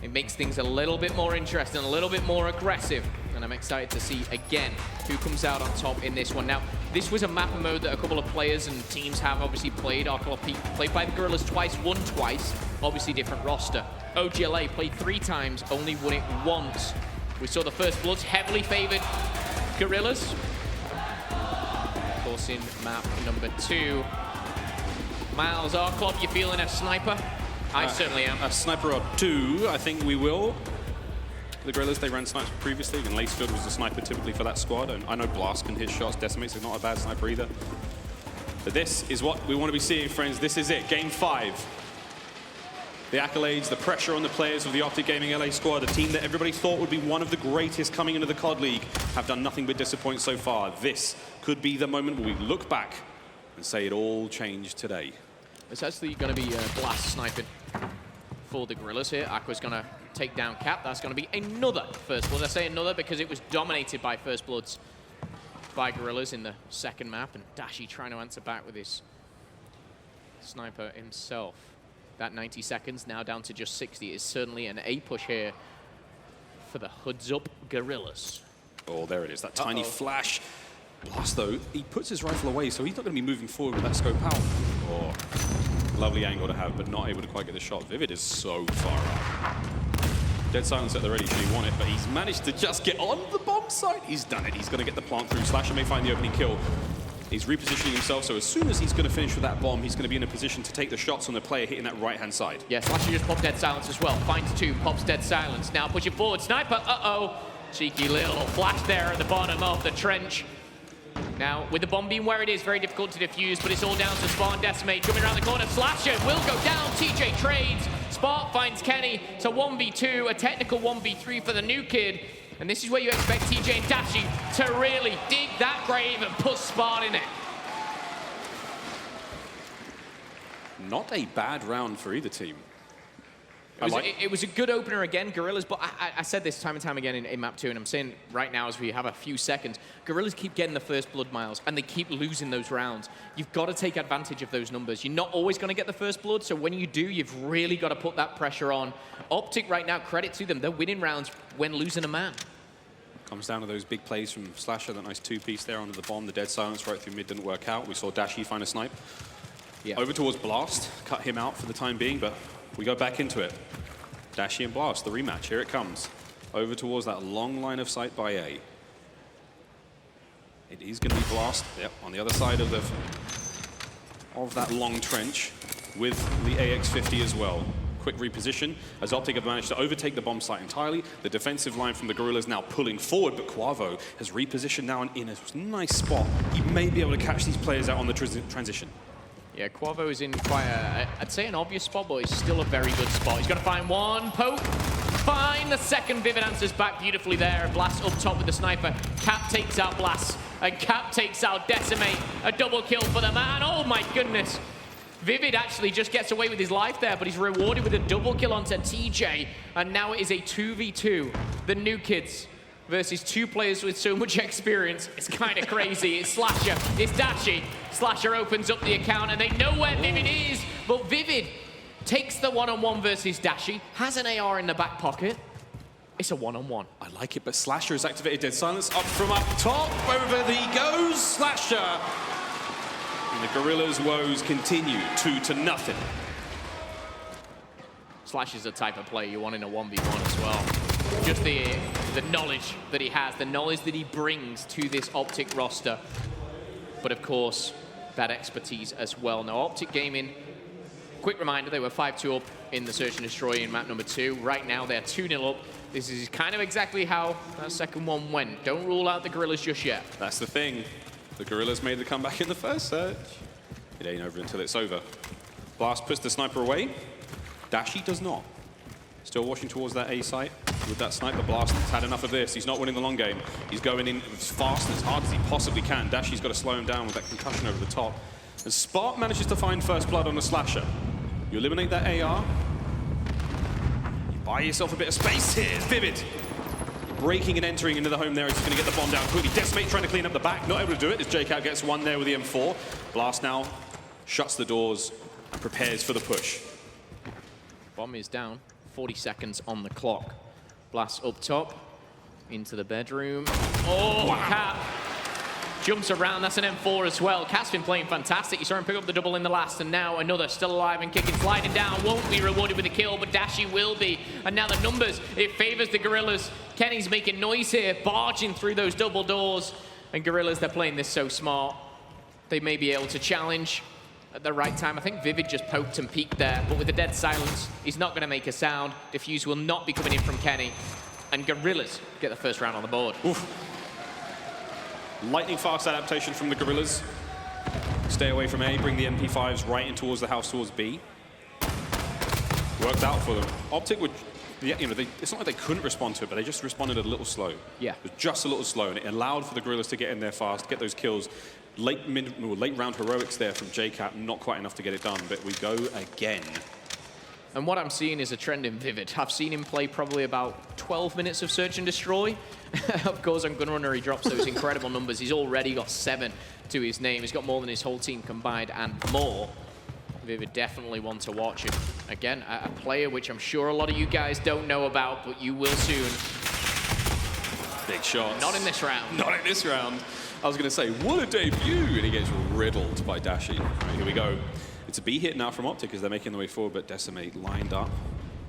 It makes things a little bit more interesting, a little bit more aggressive. And I'm excited to see, again, who comes out on top in this one. Now, this was a map and mode that a couple of players and teams have obviously played. RKLP played by the Guerrillas twice, won twice. Obviously different roster. OGLA played 3 times, only won it once. We saw the first bloods, heavily favored Guerrillas. Of course, in map number 2. Miles, RKLP, you feeling a sniper? I certainly am.
A sniper or 2, I think we will. The Guerrillas, they ran snipers previously, and Lacefield was a sniper typically for that squad. And I know Blast can hit shots, Decimate's is not a bad sniper either. But this is what we want to be seeing, friends. This is it, game 5. The accolades, the pressure on the players of the Optic Gaming LA squad, a team that everybody thought would be one of the greatest coming into the COD League, have done nothing but disappoint so far. This could be the moment where we look back and say it all changed today.
It's actually going to be Blast sniping for the Guerrillas here. Aqua's going to take down Cap. That's going to be another First Blood. I say another because it was dominated by First Bloods by Guerrillas in the second map, and Dashi trying to answer back with his sniper himself. That 90 seconds now down to just 60 is certainly an A push here for the hoods up Guerrillas.
Oh, there it is, that tiny flash. Blast, though, he puts his rifle away, so he's not going to be moving forward with that scope out. Oh, lovely angle to have, but not able to quite get the shot. Vivid is so far up. Dead silence at the ready, should he want it, but he's managed to just get on the bomb site. He's done it. He's going to get the plant through. Slasher may find the opening kill. He's repositioning himself, so as soon as he's going to finish with that bomb, he's going to be in a position to take the shots on the player hitting that right-hand side.
Yeah, Slasher just popped dead silence as well. Finds 2, pops dead silence. Now pushing forward. Sniper, uh-oh. Cheeky little flash there at the bottom of the trench. Now, with the bomb being where it is, very difficult to defuse, but it's all down to Spartan Decimate. Coming around the corner, Slasher will go down. TJ trades. Spark finds Kenny. It's a 1v2, a technical 1v3 for the new kid. And this is where you expect TJ and Dashi to really dig that grave and put Spark in it.
Not a bad round for either team.
It was a good opener again, Guerrillas, but I said this time and time again in map 2, and I'm saying right now as we have a few seconds, Guerrillas keep getting the first blood, Miles, and they keep losing those rounds. You've got to take advantage of those numbers. You're not always going to get the first blood, so when you do, you've really got to put that pressure on. Optic right now, credit to them, they're winning rounds when losing a man.
Comes down to those big plays from Slasher, that nice 2-piece there onto the bomb. The dead silence right through mid didn't work out. We saw Dashi find a snipe. Yeah. Over towards Blast, cut him out for the time being, but we go back into it. Dashi and Blast, the rematch, here it comes. Over towards that long line of sight by A. It is going to be Blast, yep, on the other side of that long trench with the AX-50 as well. Quick reposition as Optic have managed to overtake the bomb site entirely. The defensive line from the Guerrillas now pulling forward, but Quavo has repositioned now in a nice spot. He may be able to catch these players out on the transition.
Yeah, Quavo is in quite I'd say an obvious spot, but it's still a very good spot. He's got to find one poke. Find the second. Vivid answers back beautifully there. Blast up top with the sniper. Cap takes out Blast, and Cap takes out Decimate. A double kill for the man. Oh my goodness. Vivid actually just gets away with his life there, but he's rewarded with a double kill onto TJ. And now it is a 2v2. The new kids versus 2 players with so much experience. It's kind of crazy. It's Slasher, it's Dashi. Slasher opens up the account and they know where Vivid is, but Vivid takes the one-on-one versus Dashi, has an AR in the back pocket. It's a one-on-one.
I like it, but Slasher has activated Dead Silence up from up top. Over he goes, Slasher. And the Guerrillas' woes continue 2-0.
Slasher's the type of player you want in a 1v1 as well. Just the knowledge that he has, the knowledge that he brings to this Optic roster. But of course, that expertise as well. Now, Optic Gaming, quick reminder, they were 5-2 up in the Search and Destroy in map number 2. Right now, they're 2-0 up. This is kind of exactly how that second one went. Don't rule out the Guerrillas just yet.
That's the thing. The Guerrillas made the comeback in the first search. It ain't over until it's over. Blast puts the sniper away. Dashi does not. Still watching towards that A site with that sniper. Blast has had enough of this. He's not winning the long game. He's going in as fast and as hard as he possibly can. Dashi's got to slow him down with that concussion over the top. And Spark manages to find first blood on the Slasher. You eliminate that AR. You buy yourself a bit of space here. It's Vivid. Breaking and entering into the home there. He's going to get the bomb down quickly. Decimate trying to clean up the back. Not able to do it as JCat gets one there with the M4. Blast now shuts the doors and prepares for the push.
Bomb is down. 40 seconds on the clock. Blast up top, into the bedroom. Oh, wow. Cat jumps around. That's an M4 as well. Cat's been playing fantastic. You saw him pick up the double in the last, and now another still alive and kicking, sliding down. Won't be rewarded with a kill, but Dashy will be. And now the numbers, it favors the Guerrillas. Kenny's making noise here, barging through those double doors. And Guerrillas, they're playing this so smart. They may be able to challenge at the right time. I think Vivid just poked and peeked there, but with the dead silence, he's not going to make a sound. Defuse will not be coming in from Kenny. And Guerrillas get the first round on the board.
Oof. Lightning fast adaptation from the Guerrillas. Stay away from A, bring the MP5s right in towards the house, towards B. Worked out for them. Optic would, you know, it's not like they couldn't respond to it, but they just responded a little slow.
Yeah.
It was just a little slow, and it allowed for the Guerrillas to get in there fast, get those kills. Late round heroics there from JCat, not quite enough to get it done, but we go again.
And what I'm seeing is a trend in Vivid. I've seen him play probably about 12 minutes of Search and Destroy. Of course, on Gunrunner, he drops those incredible numbers. He's already got 7 to his name. He's got more than his whole team combined and more. Vivid definitely one to watch. And again, a player which I'm sure a lot of you guys don't know about, but you will soon.
Big shots.
Not in this round.
Not in this round. I was going to say, what a debut! And he gets riddled by Dashy. Right, here we go. It's a B hit now from Optic as they're making their way forward, but Decimate lined up.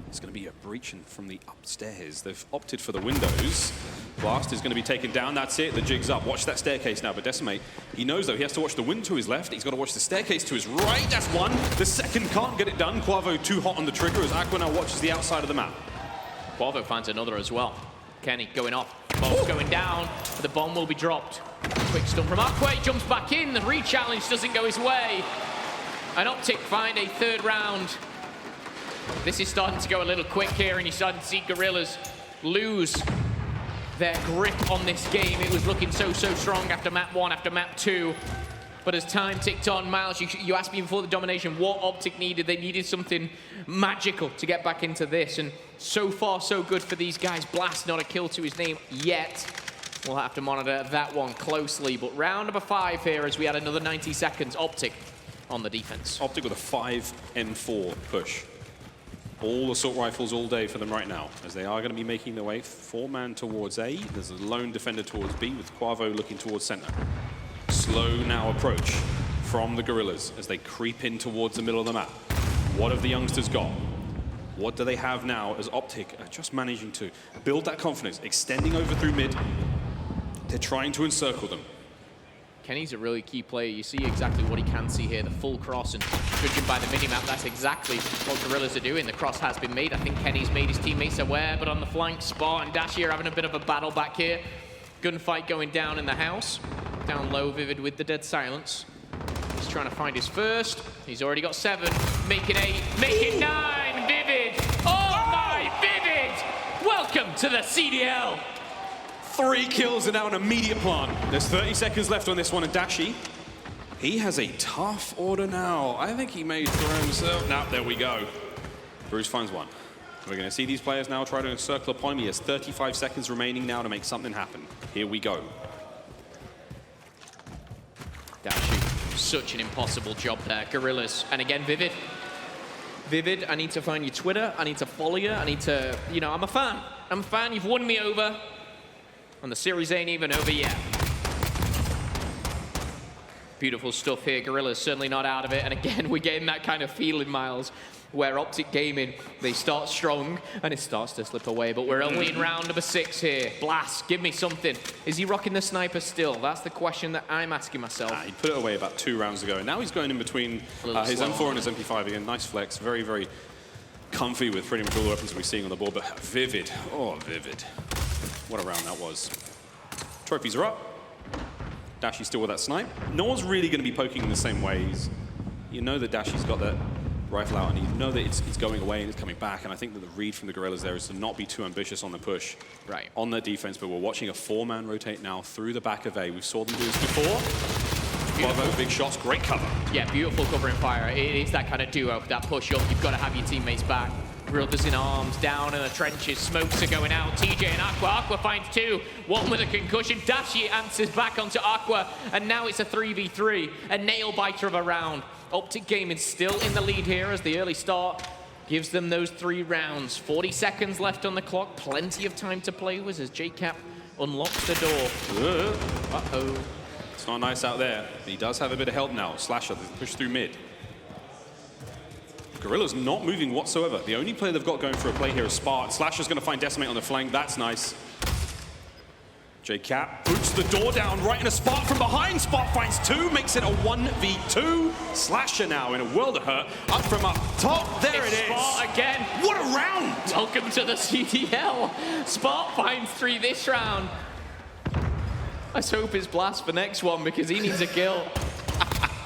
It's going to be a breach from the upstairs. They've opted for the windows. Blast is going to be taken down. That's it. The jig's up. Watch that staircase now. But Decimate, he knows, though, he has to watch the wind to his left. He's got to watch the staircase to his right. That's one. The second can't get it done. Quavo too hot on the trigger as Aqua now watches the outside of the map.
Quavo finds another as well. Kenny going off. Bomb's going down. But the bomb will be dropped. Quick stun from Aqua. He jumps back in. The re-challenge doesn't go his way. And Optic find a third round. This is starting to go a little quick here, and you're starting to see Guerrillas lose their grip on this game. It was looking so strong after map 1, after map 2. But as time ticked on, Miles, you asked me before the domination what Optic needed. They needed something magical to get back into this. And so far, so good for these guys. Blast, not a kill to his name yet. We'll have to monitor that one closely. But round number 5 here as we had another 90 seconds. Optic on the defense.
Optic with a 5-N4 push. All assault rifles all day for them right now, as they are going to be making their way 4-man towards A. There's a lone defender towards B, with Quavo looking towards center. Slow now approach from the Guerrillas as they creep in towards the middle of the map. What have the youngsters got? What do they have now as Optic are just managing to build that confidence, extending over through mid. They're trying to encircle them.
Kenny's a really key player. You see exactly what he can see here, the full cross, and judging by the minimap, that's exactly what Guerrillas are doing. The cross has been made. I think Kenny's made his teammates aware, but on the flank, Spot and Dashi are having a bit of a battle back here. Gunfight going down in the house. Down low, Vivid with the dead silence. He's trying to find his first. He's already got 7, make it 8, make it 9, Vivid! Oh my Vivid! Welcome to the CDL!
3 kills and now an immediate plant. There's 30 seconds left on this one, and Dashi, he has a tough order now. I think he may throw himself. Now, there we go. Bruce finds one. We're going to see these players now try to encircle upon him. He has 35 seconds remaining now to make something happen. Here we go.
Dashi, such an impossible job there. Guerrillas, and again, Vivid. Vivid, I need to find your Twitter. I need to follow you. I need to, you know, I'm a fan. I'm a fan. You've won me over. And the series ain't even over yet. Beautiful stuff here. Guerrillas certainly not out of it. And again, we're getting that kind of feeling, Miles, where Optic Gaming, they start strong and it starts to slip away. But we're only in round number 6 here. Blast, give me something. Is he rocking the sniper still? That's the question that I'm asking myself.
He put it away about 2 rounds ago. And now he's going in between his M4 and his MP5 again. Nice flex. Very, very comfy with pretty much all the weapons we're seeing on the board. But Vivid. Oh, Vivid. What a round that was. Trophies are up. Dashy's still with that snipe. No one's really going to be poking in the same ways. You know that Dashy's got that rifle out, and you know that it's going away and it's coming back. And I think that the read from the Guerrillas there is to not be too ambitious on the push.
Right. On
their defense, but we're watching a 4-man rotate now through the back of A. We saw them do this before. Quavo, big shots, great cover.
Yeah, beautiful cover and fire. It is that kind of duo, that push up. You've got to have your teammates back. Brothers in arms, down in the trenches, smokes are going out. TJ and Aqua. Aqua finds 2, one with a concussion. Dashi answers back onto Aqua, and now it's a 3v3, a nail-biter of a round. Optic Gaming still in the lead here as the early start gives them those 3 rounds. 40 seconds left on the clock, plenty of time to play with as JCap unlocks the door. Uh-oh.
It's not nice out there. He does have a bit of help now. Slasher push through mid. Guerrillas not moving whatsoever. The only player they've got going for a play here is Spart. Slasher's going to find Decimate on the flank. That's nice. JCap boots the door down right in a Spart from behind. Spart finds 2, makes it a 1v2. Slasher now in a world of hurt. Up from up top. There it is.
Spart again.
What a round.
Welcome to the CDL. Spart finds 3 this round. Let's hope it's Blast for next one because he needs a kill.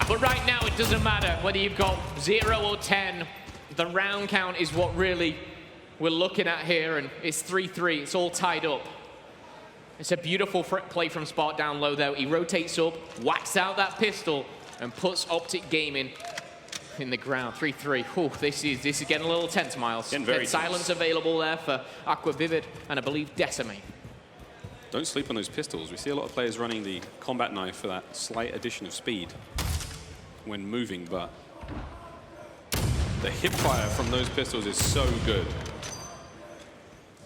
But right now it doesn't matter whether you've got 0 or 10. The round count is what really we're looking at here, and it's 3-3. It's all tied up. It's a beautiful play from Spart down low, though. He rotates up, whacks out that pistol, and puts Optic Gaming in the ground. 3-3. Whew, this is getting a little tense, Miles. There's silence available there for Aqua Vivid, and I believe Decimate.
Don't sleep on those pistols. We see a lot of players running the combat knife for that slight addition of speed when moving, but the hip fire from those pistols is so good.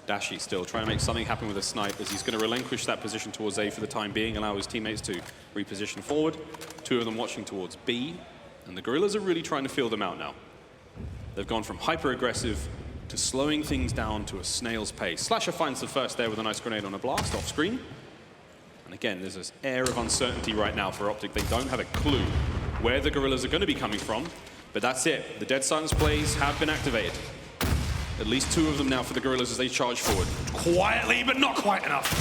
Dashy still trying to make something happen with a snipe as he's going to relinquish that position towards A for the time being, allow his teammates to reposition forward. 2 of them watching towards B, and the Guerrillas are really trying to feel them out now. They've gone from hyper-aggressive to slowing things down to a snail's pace. Slasher finds the first there with a nice grenade on a blast off screen. And again, there's this air of uncertainty right now for Optic. They don't have a clue where the Guerrillas are going to be coming from, but that's it. The Dead Silence plays have been activated. At least 2 of them now for the Guerrillas as they charge forward. Quietly, but not quite enough.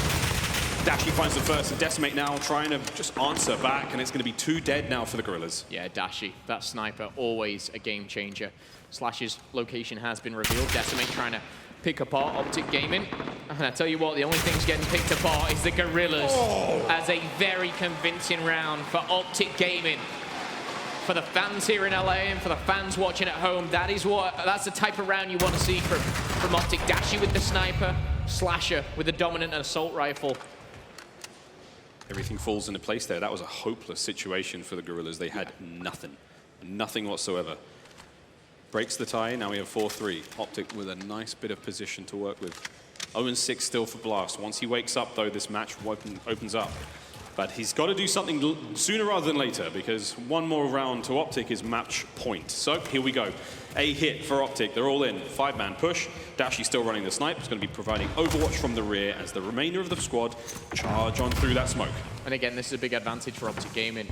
Dashy finds the first, and Decimate now trying to just answer back, and it's going to be 2 dead now for the Guerrillas.
Yeah, Dashy, that sniper, always a game changer. Slash's location has been revealed. Decimate trying to pick apart Optic Gaming. And I tell you what, the only thing's getting picked apart is the Guerrillas as a very convincing round for Optic Gaming. For the fans here in LA and for the fans watching at home, that's the type of round you want to see from Optic. Dashy with the sniper, Slasher with the dominant assault rifle.
Everything falls into place there. That was a hopeless situation for the Guerrillas. They had nothing whatsoever. Breaks the tie, now we have 4-3. Optic with a nice bit of position to work with. 0-6 still for Blast. Once he wakes up, though, this match opens up. But he's got to do something sooner rather than later, because one more round to Optic is match point. So here we go. A hit for Optic. They're all in. 5-man push. Dashy still running the snipe. He's going to be providing overwatch from the rear as the remainder of the squad charge on through that smoke.
And again, this is a big advantage for Optic Gaming,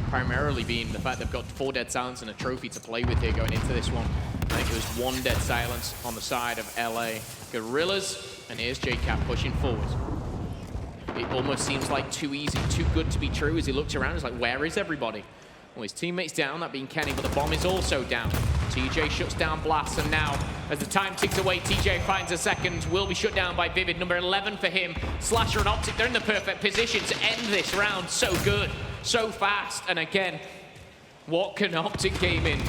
primarily being the fact they've got 4 Dead Silence and a trophy to play with here going into this one. I think it was 1 Dead Silence on the side of LA Guerrillas, and here's JCap pushing forward. It almost seems like too easy, too good to be true as he looks around. He's like, where is everybody? Well, his teammate's down, that being Kenny, but the bomb is also down. TJ shuts down Blast, and now, as the time ticks away, TJ finds a second, will be shut down by Vivid. Number 11 for him. Slasher and Optic, they're in the perfect position to end this round. So good, so fast, and again, what can Optic Gaming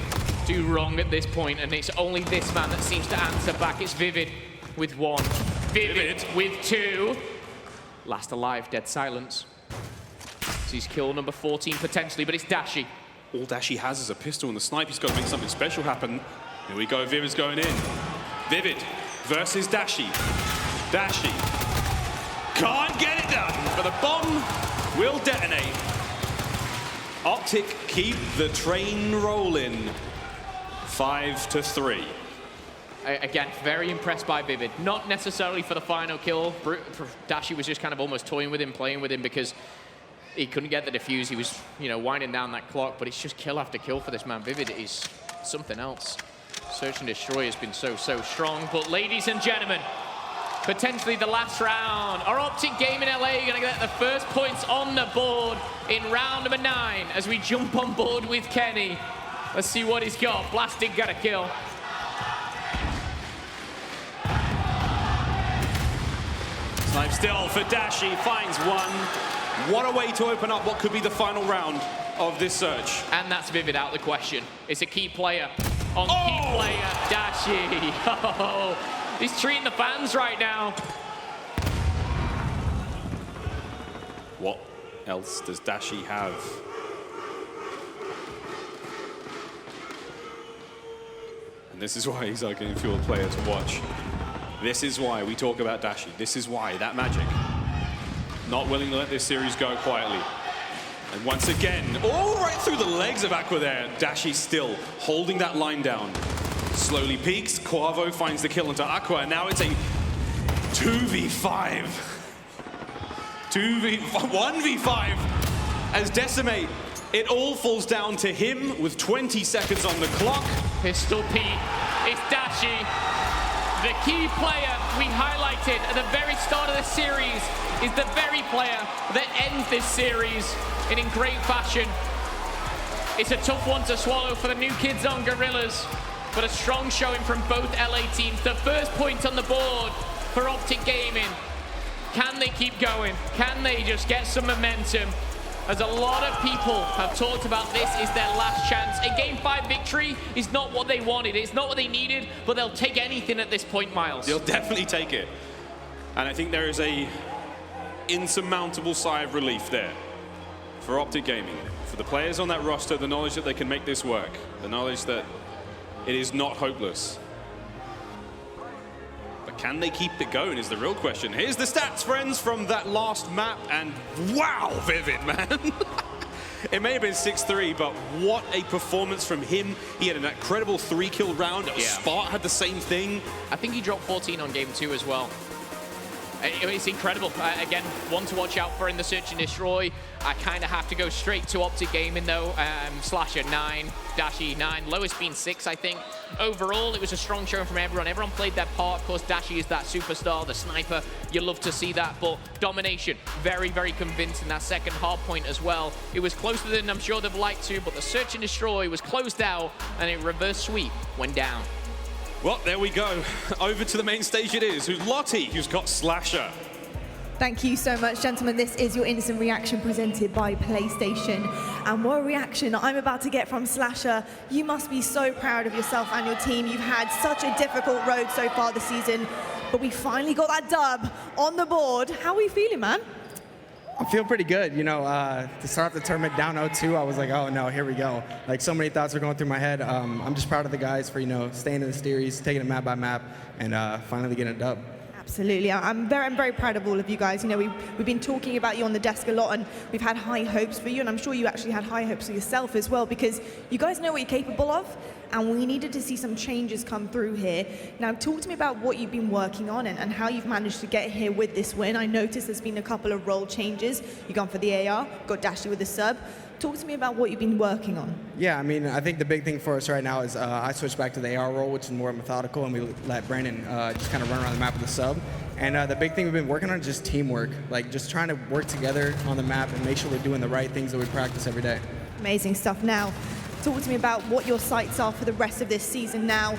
do wrong at this point? And it's only this man that seems to answer back. It's Vivid with 1. Vivid with 2. Last alive, Dead Silence. So he's kill number 14 potentially, but it's Dashy.
All Dashy has is a pistol and the snipe. He's got to make something special happen. Here we go, Vivid's going in. Vivid versus Dashy. Dashy can't get it done, but the bomb will detonate. Optic keep the train rolling. 5-3.
Again, very impressed by Vivid. Not necessarily for the final kill. Dashy was just kind of almost toying with him, playing with him because he couldn't get the defuse. He was, winding down that clock, but it's just kill after kill for this man. Vivid is something else. Search and Destroy has been so strong. But ladies and gentlemen, potentially the last round. Are Optic Gaming LA going to get the first points on the board in round number 9 as we jump on board with Kenny? Let's see what he's got. Blast did get a kill.
Snipe still for Dashy, finds 1. What a way to open up what could be the final round of this search.
And that's Vivid out of the question. It's a key player on key player, Dashy. Oh, he's treating the fans right now.
What else does Dashy have? And This is why he's our Game Fuel player to watch. This is why we talk about Dashi. This is why, that magic. Not willing to let this series go quietly. And once again, all right through the legs of Aqua there. Dashi still holding that line down. Slowly peaks, Quavo finds the kill into Aqua, and now it's a 2v5. 1v5 as Decimate. It all falls down to him with 20 seconds on the clock.
Pistol Pete, it's Dashi. The key player we highlighted at the very start of the series is the very player that ends this series in great fashion. It's a tough one to swallow for the new kids on Guerrillas, but a strong showing from both LA teams. The first point on the board for Optic Gaming. Can they keep going? Can they just get some momentum? As a lot of people have talked about, this is their last chance. A Game 5 victory is not what they wanted. It's not what they needed, but they'll take anything at this point, Miles.
They'll definitely take it. And I think there is a insurmountable sigh of relief there for Optic Gaming. For the players on that roster, the knowledge that they can make this work. The knowledge that it is not hopeless. But can they keep it going is the real question. Here's the stats, friends, from that last map. And wow, Vivid, man. It may have been 6-3, but what a performance from him. He had an incredible 3-kill round. Yeah. Spart had the same thing.
I think he dropped 14 on game 2 as well. It's incredible. Again, one to watch out for in the Search and Destroy. I kind of have to go straight to Optic Gaming, though. Slasher 9, Dashi 9, lowest being 6, I think. Overall, it was a strong showing from everyone. Everyone played their part. Of course, Dashi is that superstar, the sniper. You love to see that, but domination, very, very convincing. That second hard point as well. It was closer than I'm sure they'd like to, but the Search and Destroy was closed out, and a reverse sweep went down.
Well, there we go. Over to the main stage it is. Who's Lottie, who's got Slasher.
Thank you so much, gentlemen. This is your instant reaction presented by PlayStation. And what a reaction I'm about to get from Slasher. You must be so proud of yourself and your team. You've had such a difficult road so far this season, but we finally got that dub on the board. How are you feeling, man?
I feel pretty good. You know, to start off the tournament down 0-2, I was like, oh no, here we go. Like, so many thoughts are going through my head. I'm just proud of the guys for, you know, staying in the series, taking it map by map, and finally getting a dub.
Absolutely. I'm very proud of all of you guys. You know, we've been talking about you on the desk a lot, and we've had high hopes for you, and I'm sure you actually had high hopes for yourself as well, because you guys know what you're capable of, and we needed to see some changes come through here. Now, talk to me about what you've been working on and how you've managed to get here with this win. I noticed there's been a couple of role changes. You've gone for the AR, got Dashi with the sub. Talk to me about what you've been working on.
Yeah, I mean, I think the big thing for us right now is I switched back to the AR role, which is more methodical, and we let Brandon just kind of run around the map with the sub. And the big thing we've been working on is just teamwork, like just trying to work together on the map and make sure we're doing the right things that we practice every day.
Amazing stuff. Now, talk to me about what your sights are for the rest of this season now.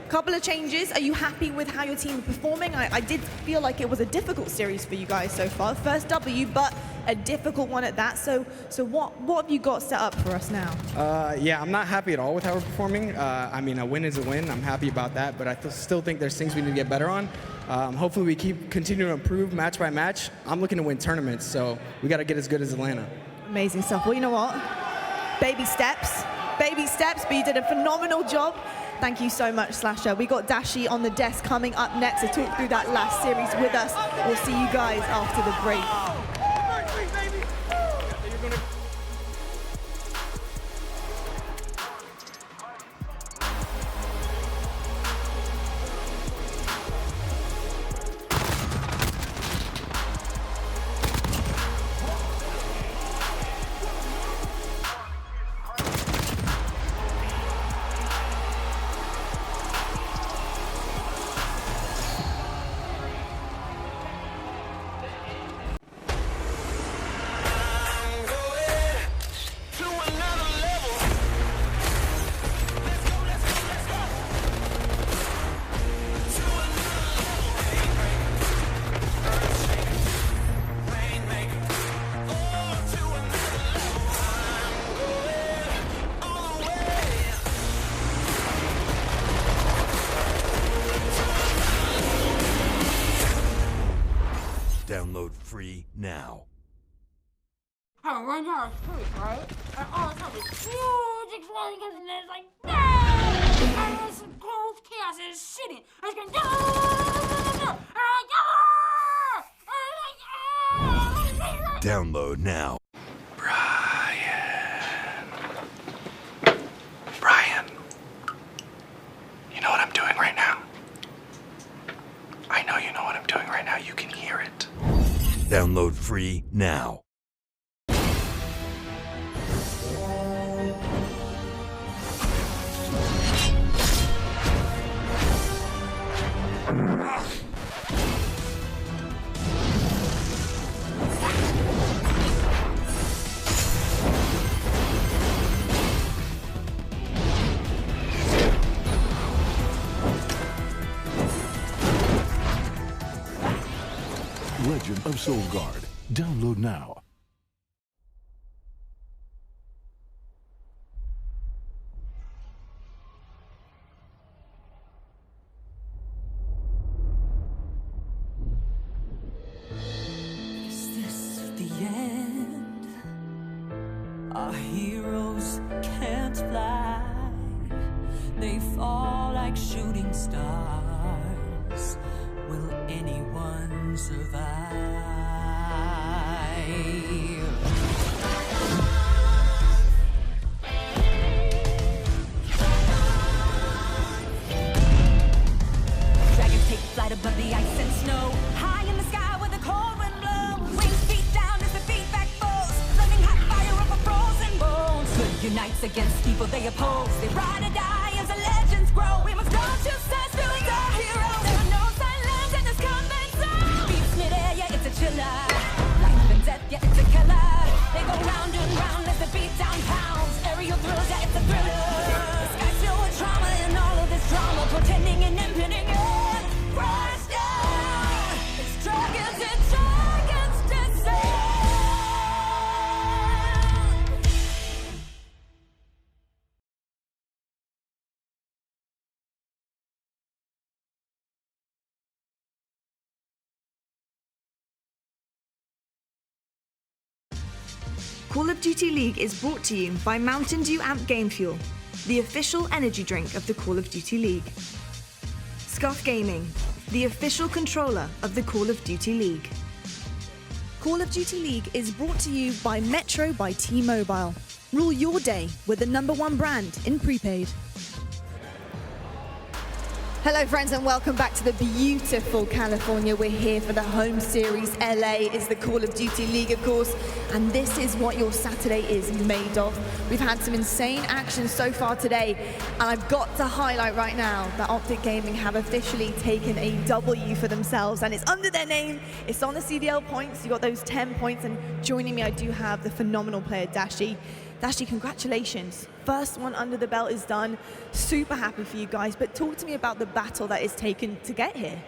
Couple of changes. Are you happy with how your team are performing? I did feel like it was a difficult series for you guys so far. First W, but a difficult one at that. So what have you got set up for us now?
Yeah, I'm not happy at all with how we're performing. I mean, a win is a win. I'm happy about that, but I still think there's things we need to get better on. Hopefully we continue to improve match by match. I'm looking to win tournaments, so we got to get as good as Atlanta.
Amazing stuff. Well, you know what? Baby steps, but you did a phenomenal job. Thank you so much, Slasher. We got Dashi on the desk coming up next to talk through that last series with us. We'll see you guys after the break.
Download free now.
I went down the street, right? And all of a sudden, huge explosion comes in there. It's like, no! And this gold chaos is shitting. I was going
Download now.
Brian, you know what I'm doing right now? I know you know what I'm doing right now. You can hear it.
Download free now.
Legend of Soulguard. Download now.
Is this the end? Our heroes can't fly. They fall like shooting stars. Will anyone survive? Dragons take flight above the ice and snow. High in the sky where the cold wind blows. Wings beat down as the beat back foes. Flaming hot fire over frozen bones. Good unites against people they oppose. They ride or die as the legends grow. We must go to sense doing our heroes. There are no silence in this combat zone. Beats midair, yeah, it's a chiller. Life and death, yeah, it's a killer. They go round and round as the beat down pounds. Aerial thrills, yeah, it's a thriller. The sky's filled with trauma and all of this drama. Pretending and impending end. Crash down. It's dragons descend.
Call of Duty League is brought to you by Mountain Dew Amp Game Fuel, the official energy drink of the Call of Duty League. Scuff Gaming, the official controller of the Call of Duty League.
Call of Duty League is brought to you by Metro by T-Mobile. Rule your day with the #1 brand in prepaid. Hello friends and welcome back to the beautiful California. We're here for the home series. LA is the Call of Duty League, of course, and this is what your Saturday is made of. We've had some insane action so far today, and I've got to highlight right now that Optic Gaming have officially taken a W for themselves, and it's under their name. It's on the CDL points. You got those 10 points, and joining me I do have the phenomenal player Dashi. Dashi, congratulations. First one under the belt is done. Super happy for you guys, but talk to me about the battle that is taken to get here.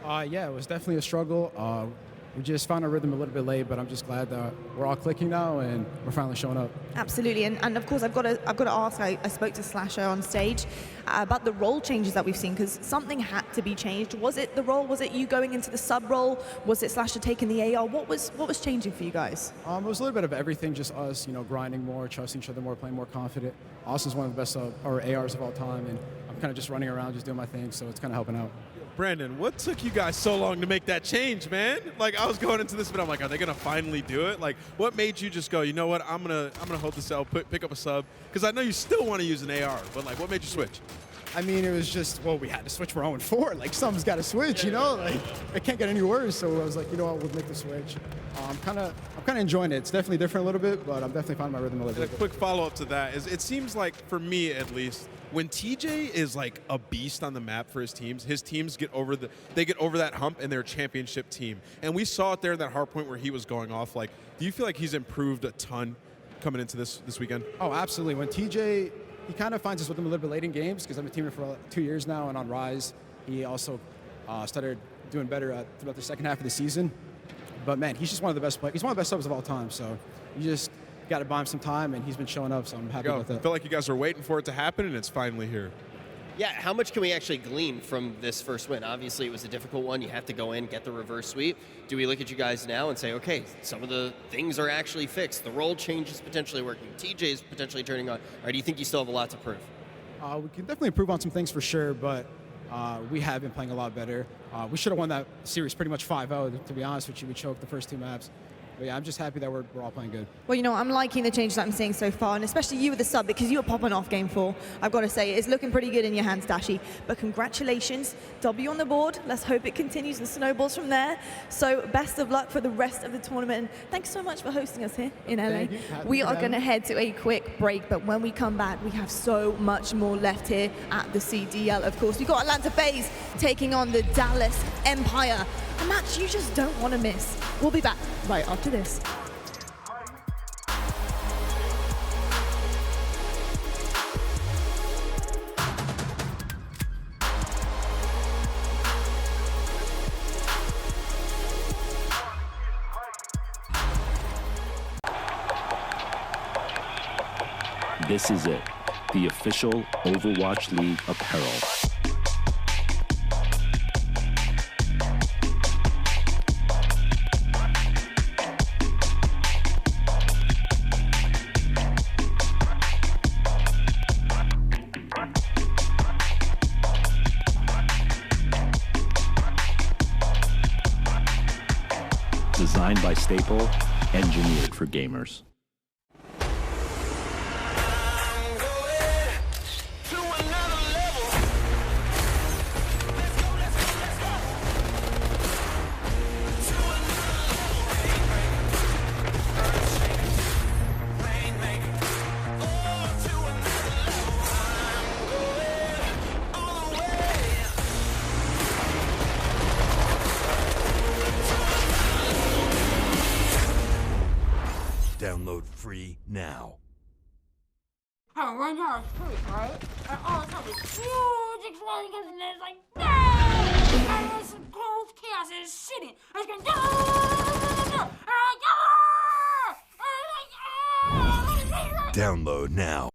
Yeah, it was definitely a struggle. We just found our rhythm a little bit late, but I'm just glad that we're all clicking now and we're finally showing up.
Absolutely, and of course I've got to ask. I spoke to Slasher on stage about the role changes that we've seen, because something had to be changed. Was it the role? Was it you going into the sub role? Was it Slasher taking the AR? What was changing for you guys?
It was a little bit of everything, just us, grinding more, trusting each other more, playing more confident. Austin's one of the best ARs of all time, and I'm kind of just running around, just doing my thing, so it's kind of helping out.
Brandon, what took you guys so long to make that change, man? Like, I was going into this, but I'm like, are they gonna finally do it? Like, what made you just go, you know what, I'm gonna hold the cell, pick up a sub? Because I know you still want to use an AR, but like, what made you switch?
I mean, it was just, well, we had to switch. We're 0-4. Like, something's got to switch, Like, it can't get any worse. So I was like, you know what, we'll make the switch. I'm kind of enjoying it. It's definitely different a little bit, but I'm definitely finding my rhythm a little bit.
A quick follow-up to that is, it seems like, for me at least, when TJ is like a beast on the map for his teams get over that hump and they're a championship team. And we saw it there in that hard point where he was going off. Like, do you feel like he's improved a ton coming into this weekend?
Oh, absolutely. When TJ, he kind of finds us with him a little bit late in games, because I've been teaming for 2 years now, and on Rise, he also started doing better throughout the second half of the season. But man, he's just one of the best players. He's one of the best subs of all time. So you just got to buy him some time, and he's been showing up, so I'm happy about that.
I feel like you guys are waiting for it to happen, and it's finally here.
Yeah, how much can we actually glean from this first win? Obviously, it was a difficult one. You have to go in, get the reverse sweep. Do we look at you guys now and say, okay, some of the things are actually fixed. The role change is potentially working. TJ is potentially turning on. Or do you think you still have a lot to prove?
We can definitely improve on some things for sure, but we have been playing a lot better. We should have won that series pretty much 5-0, to be honest with you. We choked the first 2 maps. But yeah, I'm just happy that we're all playing good.
Well, you know, I'm liking the changes that I'm seeing so far, and especially you with the sub, because you were popping off game 4. I've got to say, it's looking pretty good in your hands, Dashy. But congratulations, W on the board. Let's hope it continues and snowballs from there. So best of luck for the rest of the tournament. And thanks so much for hosting us here in LA. We are going to head to a quick break, but when we come back, we have so much more left here at the CDL. Of course, we've got Atlanta FaZe taking on the Dallas Empire. A match you just don't want to miss. We'll be back right after this.
This is it, the official Overwatch League apparel. Designed by Staple, engineered for gamers.
Download free now.
Oh, right now it's free, right? And all the time it's huge exploding and it's like, no! And this growth chaos is shitting. I was going, no!
Download now.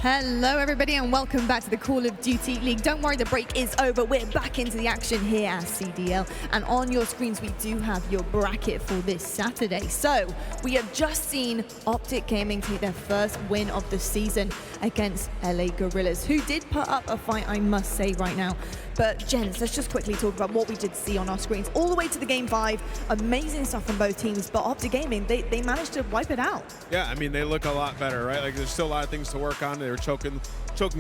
Hello everybody and welcome back to the Call of Duty League. Don't worry, the break is over. We're back into the action here at CDL. And on your screens, we do have your bracket for this Saturday. So we have just seen Optic Gaming take their first win of the season against LA Guerrillas, who did put up a fight, I must say right now. But gents, let's just quickly talk about what we did see on our screens. All the way to the game 5, amazing stuff from both teams, but Optic Gaming, they managed to wipe it out.
Yeah, I mean, they look a lot better, right? Like, there's still a lot of things to work on. They were choking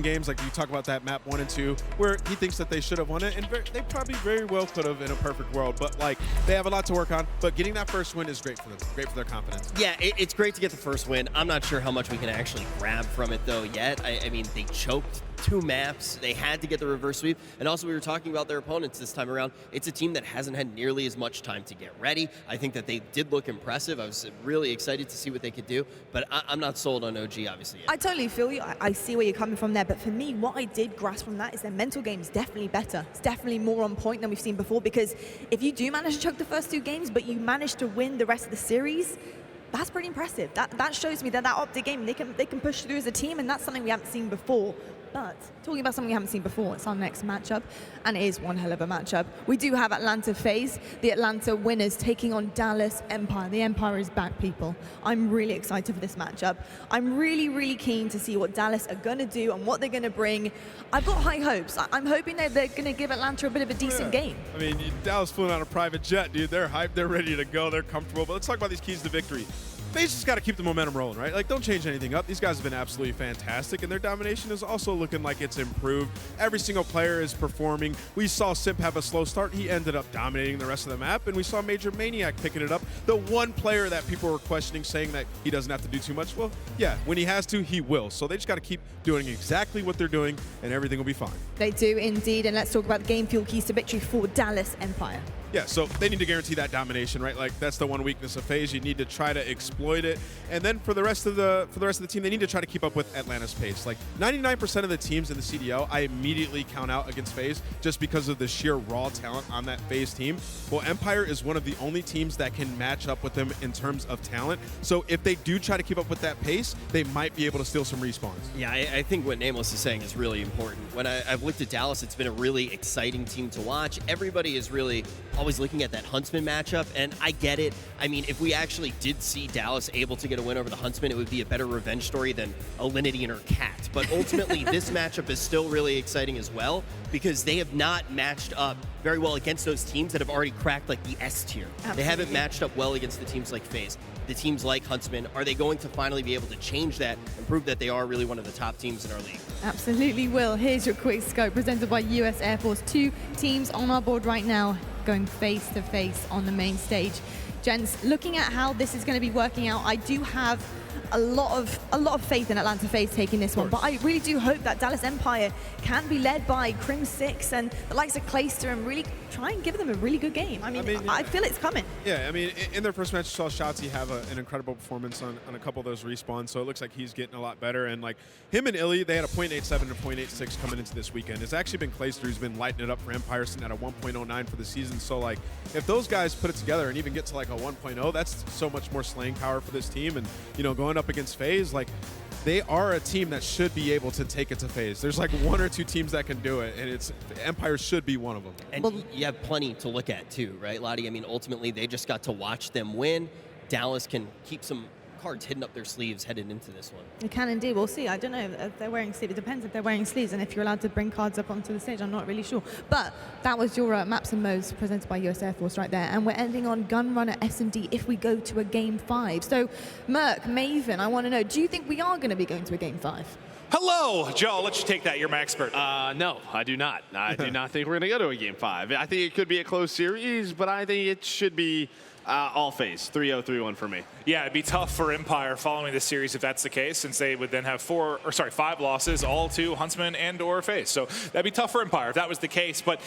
games, like you talk about that map 1 and 2, where he thinks that they should have won it, and they probably very well could have in a perfect world, but like, they have a lot to work on, but getting that first win is great for them, great for their confidence.
Yeah, it's great to get the first win. I'm not sure how much we can actually grab from it though yet. I mean, they choked 2 maps. They had to get the reverse sweep. And also, we were talking about their opponents this time around. It's a team that hasn't had nearly as much time to get ready. I think that they did look impressive. I was really excited to see what they could do, but I'm not sold on OG, obviously, yet.
I totally feel you. I see where you're coming from there, but for me, what I did grasp from that is their mental game is definitely better. It's definitely more on point than we've seen before, because if you do manage to choke the first 2 games, but you manage to win the rest of the series, that's pretty impressive. That shows me that Optic game, they can push through as a team, and that's something we haven't seen before. But talking about something we haven't seen before, it's our next matchup, and it is one hell of a matchup. We do have Atlanta FaZe, the Atlanta winners, taking on Dallas Empire. The Empire is back, people. I'm really excited for this matchup. I'm really, really keen to see what Dallas are going to do and what they're going to bring. I've got high hopes. I'm hoping that they're going to give Atlanta a bit of a decent game.
I mean, Dallas flew on a private jet, dude. They're hyped. They're ready to go. They're comfortable. But let's talk about these keys to victory. FaZe just got to keep the momentum rolling, right? Like, don't change anything up. These guys have been absolutely fantastic, and their domination is also looking like it's improved. Every single player is performing. We saw Simp have a slow start. He ended up dominating the rest of the map, and we saw Major Maniac picking it up. The one player that people were questioning, saying that he doesn't have to do too much. Well, yeah, when he has to, he will. So they just got to keep doing exactly what they're doing, and everything will be fine.
They do indeed, and let's talk about the game fuel keys to victory for Dallas Empire.
Yeah, so they need to guarantee that domination, right? Like, that's the one weakness of FaZe. You need to try to exploit it, and then for the rest of the team, they need to try to keep up with Atlanta's pace. Like 99% of the teams in the CDL, I immediately count out against FaZe just because of the sheer raw talent on that FaZe team. Well, Empire is one of the only teams that can match up with them in terms of talent. So if they do try to keep up with that pace, they might be able to steal some respawns.
Yeah, I think what Nameless is saying is really important. When I've looked at Dallas, it's been a really exciting team to watch. Everybody is really always looking at that Huntsman matchup, and I get it. I mean, if we actually did see Dallas able to get a win over the Huntsman, it would be a better revenge story than Alinity and her cat. But ultimately, this matchup is still really exciting as well, because they have not matched up very well against those teams that have already cracked like the S tier.
Absolutely.
They haven't matched up well against the teams like FaZe, the teams like Huntsman. Are they going to finally be able to change that and prove that they are really one of the top teams in our league?
Absolutely will. Here's your quick scope presented by US Air Force. 2 teams on our board right now going face to face on the main stage. Gents, looking at how this is going to be working out, I do have a lot of faith in Atlanta FaZe taking this one, but I really do hope that Dallas Empire can be led by Crim6 and the likes of Clayster and really try and give them a really good game. I mean, I feel it's coming.
Yeah, I mean, in their first match, you saw Shotzi have an incredible performance on a couple of those respawns, so it looks like he's getting a lot better. And like him and Illy, they had a .87 to .86 coming into this weekend. It's actually been Clayster who's been lighting it up for Empire, sitting at a 1.09 for the season. So like, if those guys put it together and even get to like a 1.0, that's so much more slaying power for this team. And you know, going up against FaZe, like, they are a team that should be able to take it to FaZe. There's like 1 or 2 teams that can do it, and it's Empire should be one of them.
And you have plenty to look at too, right, Lottie? I mean, ultimately, they just got to watch them win. Dallas can keep some cards hidden up their sleeves headed into this one.
They can indeed. We'll see. I don't know if they're wearing sleeves. It depends if they're wearing sleeves and if you're allowed to bring cards up onto the stage. I'm not really sure. But that was your maps and modes presented by US Air Force right there. And we're ending on Gunrunner S&D if we go to a Game 5. So, Merc, Maven, I want to know, do you think we are going to be going to a Game 5?
Hello, Joe. I'll let you take that. You're my expert.
No, I do not. I do not think we're going to go to a Game 5. I think it could be a close series, but I think it should be all FaZe. 3-0, 3-1 for me.
Yeah, it'd be tough for Empire following this series if that's the case, since they would then have 5 losses, all to Huntsman and or FaZe. So that'd be tough for Empire if that was the case. But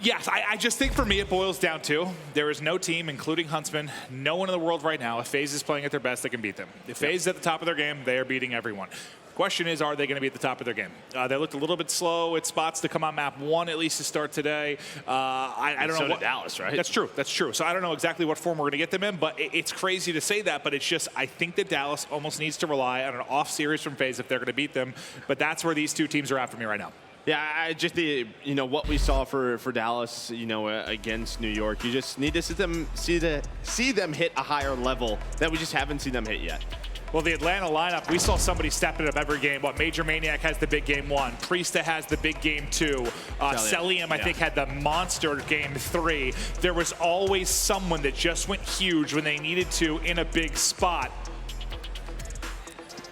yes, I just think for me it boils down to there is no team, including Huntsman, no one in the world right now, if FaZe is playing at their best, that can beat them. If FaZe is at the top of their game, they are beating everyone. Question is, are they going to be at the top of their game? They looked a little bit slow at spots to come on map 1, at least to start today. I don't know.
So did Dallas, right?
That's true. That's true. So I don't know exactly what form we're going to get them in, but it's crazy to say that. But it's just, I think that Dallas almost needs to rely on an off series from FaZe if they're going to beat them. But that's where these 2 teams are at for me right now.
Yeah, I just what we saw for Dallas, against New York. You just need to see them hit a higher level that we just haven't seen them hit yet.
Well, the Atlanta lineup, we saw somebody step it up every game. Major Maniac has the big game 1. Priesta has the big game 2. Celium, I think, had the monster game 3. There was always someone that just went huge when they needed to in a big spot.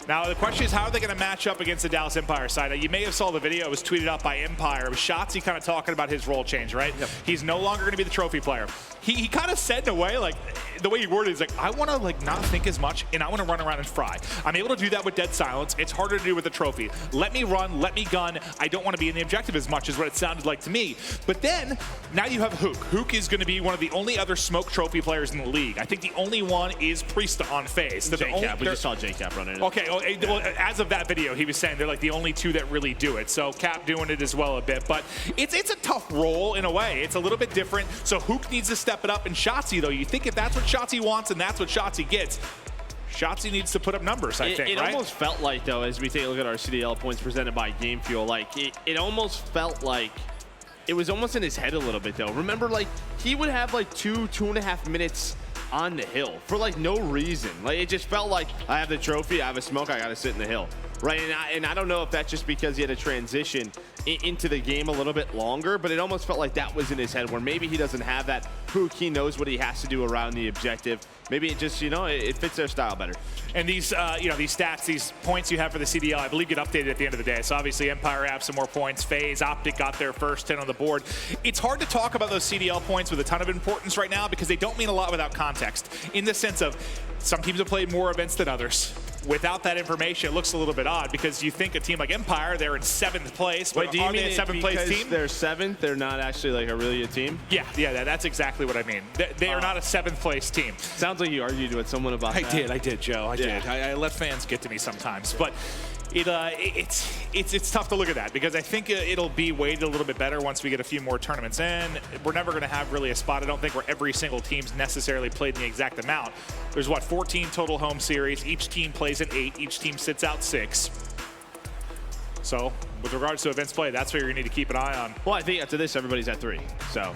Now, the question is, how are they going to match up against the Dallas Empire side? You may have saw the video. It was tweeted out by Empire. It was Shotzi kind of talking about his role change, right? Yep. He's no longer going to be the trophy player. He kind of said in a way, like, the way he worded it is like, I want to like not think as much, and I want to run around and fry. I'm able to do that with Dead Silence. It's harder to do with the trophy. Let me run, let me gun. I don't want to be in the objective as much as what it sounded like to me. But then, now you have Hook. Hook is going to be one of the only other smoke trophy players in the league. I think the only one is Priesta on FaZe.
J-Cap, we just saw J-Cap running it.
Okay, well, as of that video, he was saying they're like the only 2 that really do it. So Cap doing it as well a bit. But it's a tough role in a way. It's a little bit different. So Hook needs to step it up. And Shotzi, though, you think if that's what Shotzi wants and that's what Shotzi gets, Shotzi needs to put up numbers, I think,
it
right?
almost felt like, though, as we take a look at our CDL points presented by Game Fuel, like, it almost felt like it was almost in his head a little bit, though. Remember, like, he would have, like, 2.5 minutes on the hill for, like, no reason. Like, it just felt like, I have the trophy, I have a smoke, I got to sit in the hill. right? And I don't know if that's just because he had to transition into the game a little bit longer, but it almost felt like that was in his head, where maybe he doesn't have that hook. He knows what he has to do around the objective. Maybe it just, it fits their style better.
And these, these stats, these points you have for the CDL, I believe get updated at the end of the day. So obviously Empire have some more points. FaZe, Optic got their first 10 on the board. It's hard to talk about those CDL points with a ton of importance right now because they don't mean a lot without context. In the sense of some teams have played more events than others. Without that information, it looks a little bit odd because you think a team like Empire, they're in 7th place.
Wait, do you mean
a 7th place team?
They're 7th, they're not actually like a really a team?
Yeah, that's exactly what I mean. They are not a 7th place team.
Sounds like you argued with someone about that.
I did, Joe. I did. I let fans get to me sometimes, but it's tough to look at that because I think it'll be weighted a little bit better once we get a few more tournaments in. We're never going to have really a spot, I don't think, where every single team's necessarily played in the exact amount. There's 14 total home series. Each team plays at 8. Each team sits out 6. So with regards to events played, that's what you're going to need to keep an eye on.
Well, I think after this, everybody's at 3. So.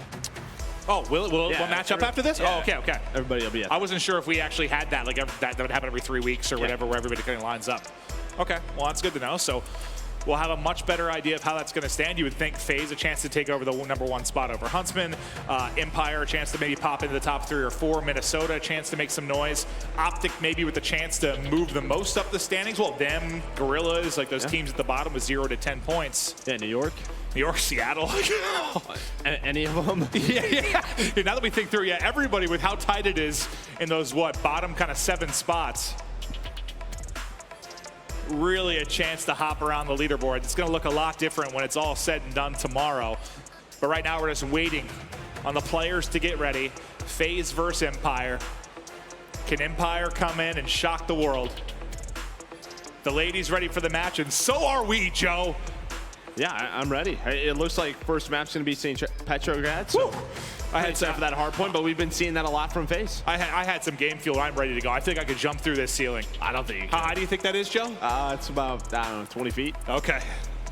Oh, will one match up after this?
Yeah.
Oh, okay.
Everybody will be at.
I wasn't sure if we actually had that, like that would happen every 3 weeks or whatever, where everybody kind of lines up. Okay, well, that's good to know. So we'll have a much better idea of how that's going to stand. You would think FaZe a chance to take over the #1 spot over Huntsman. Empire a chance to maybe pop into the top 3 or 4. Minnesota a chance to make some noise. Optic maybe with the chance to move the most up the standings. Well, them, Guerrillas, like those teams at the bottom with 0 to 10 points.
Yeah, New York,
Seattle.
Any of them?
Yeah. Now that we think through, everybody with how tight it is in those, bottom kind of 7 spots. Really a chance to hop around the leaderboard. It's going to look a lot different when it's all said and done tomorrow. But right now we're just waiting on the players to get ready. FaZe versus Empire. Can Empire come in and shock the world? The ladies ready for the match, and so are we, Joe.
Yeah, I'm ready. It looks like first map's going to be St. Petrograd. So I had set for that hard point, but we've been seeing that a lot from FaZe.
I had some game fuel. I'm ready to go. I think I could jump through this ceiling.
I don't think you can.
How high do you think that is, Joe?
It's about, 20 feet.
Okay.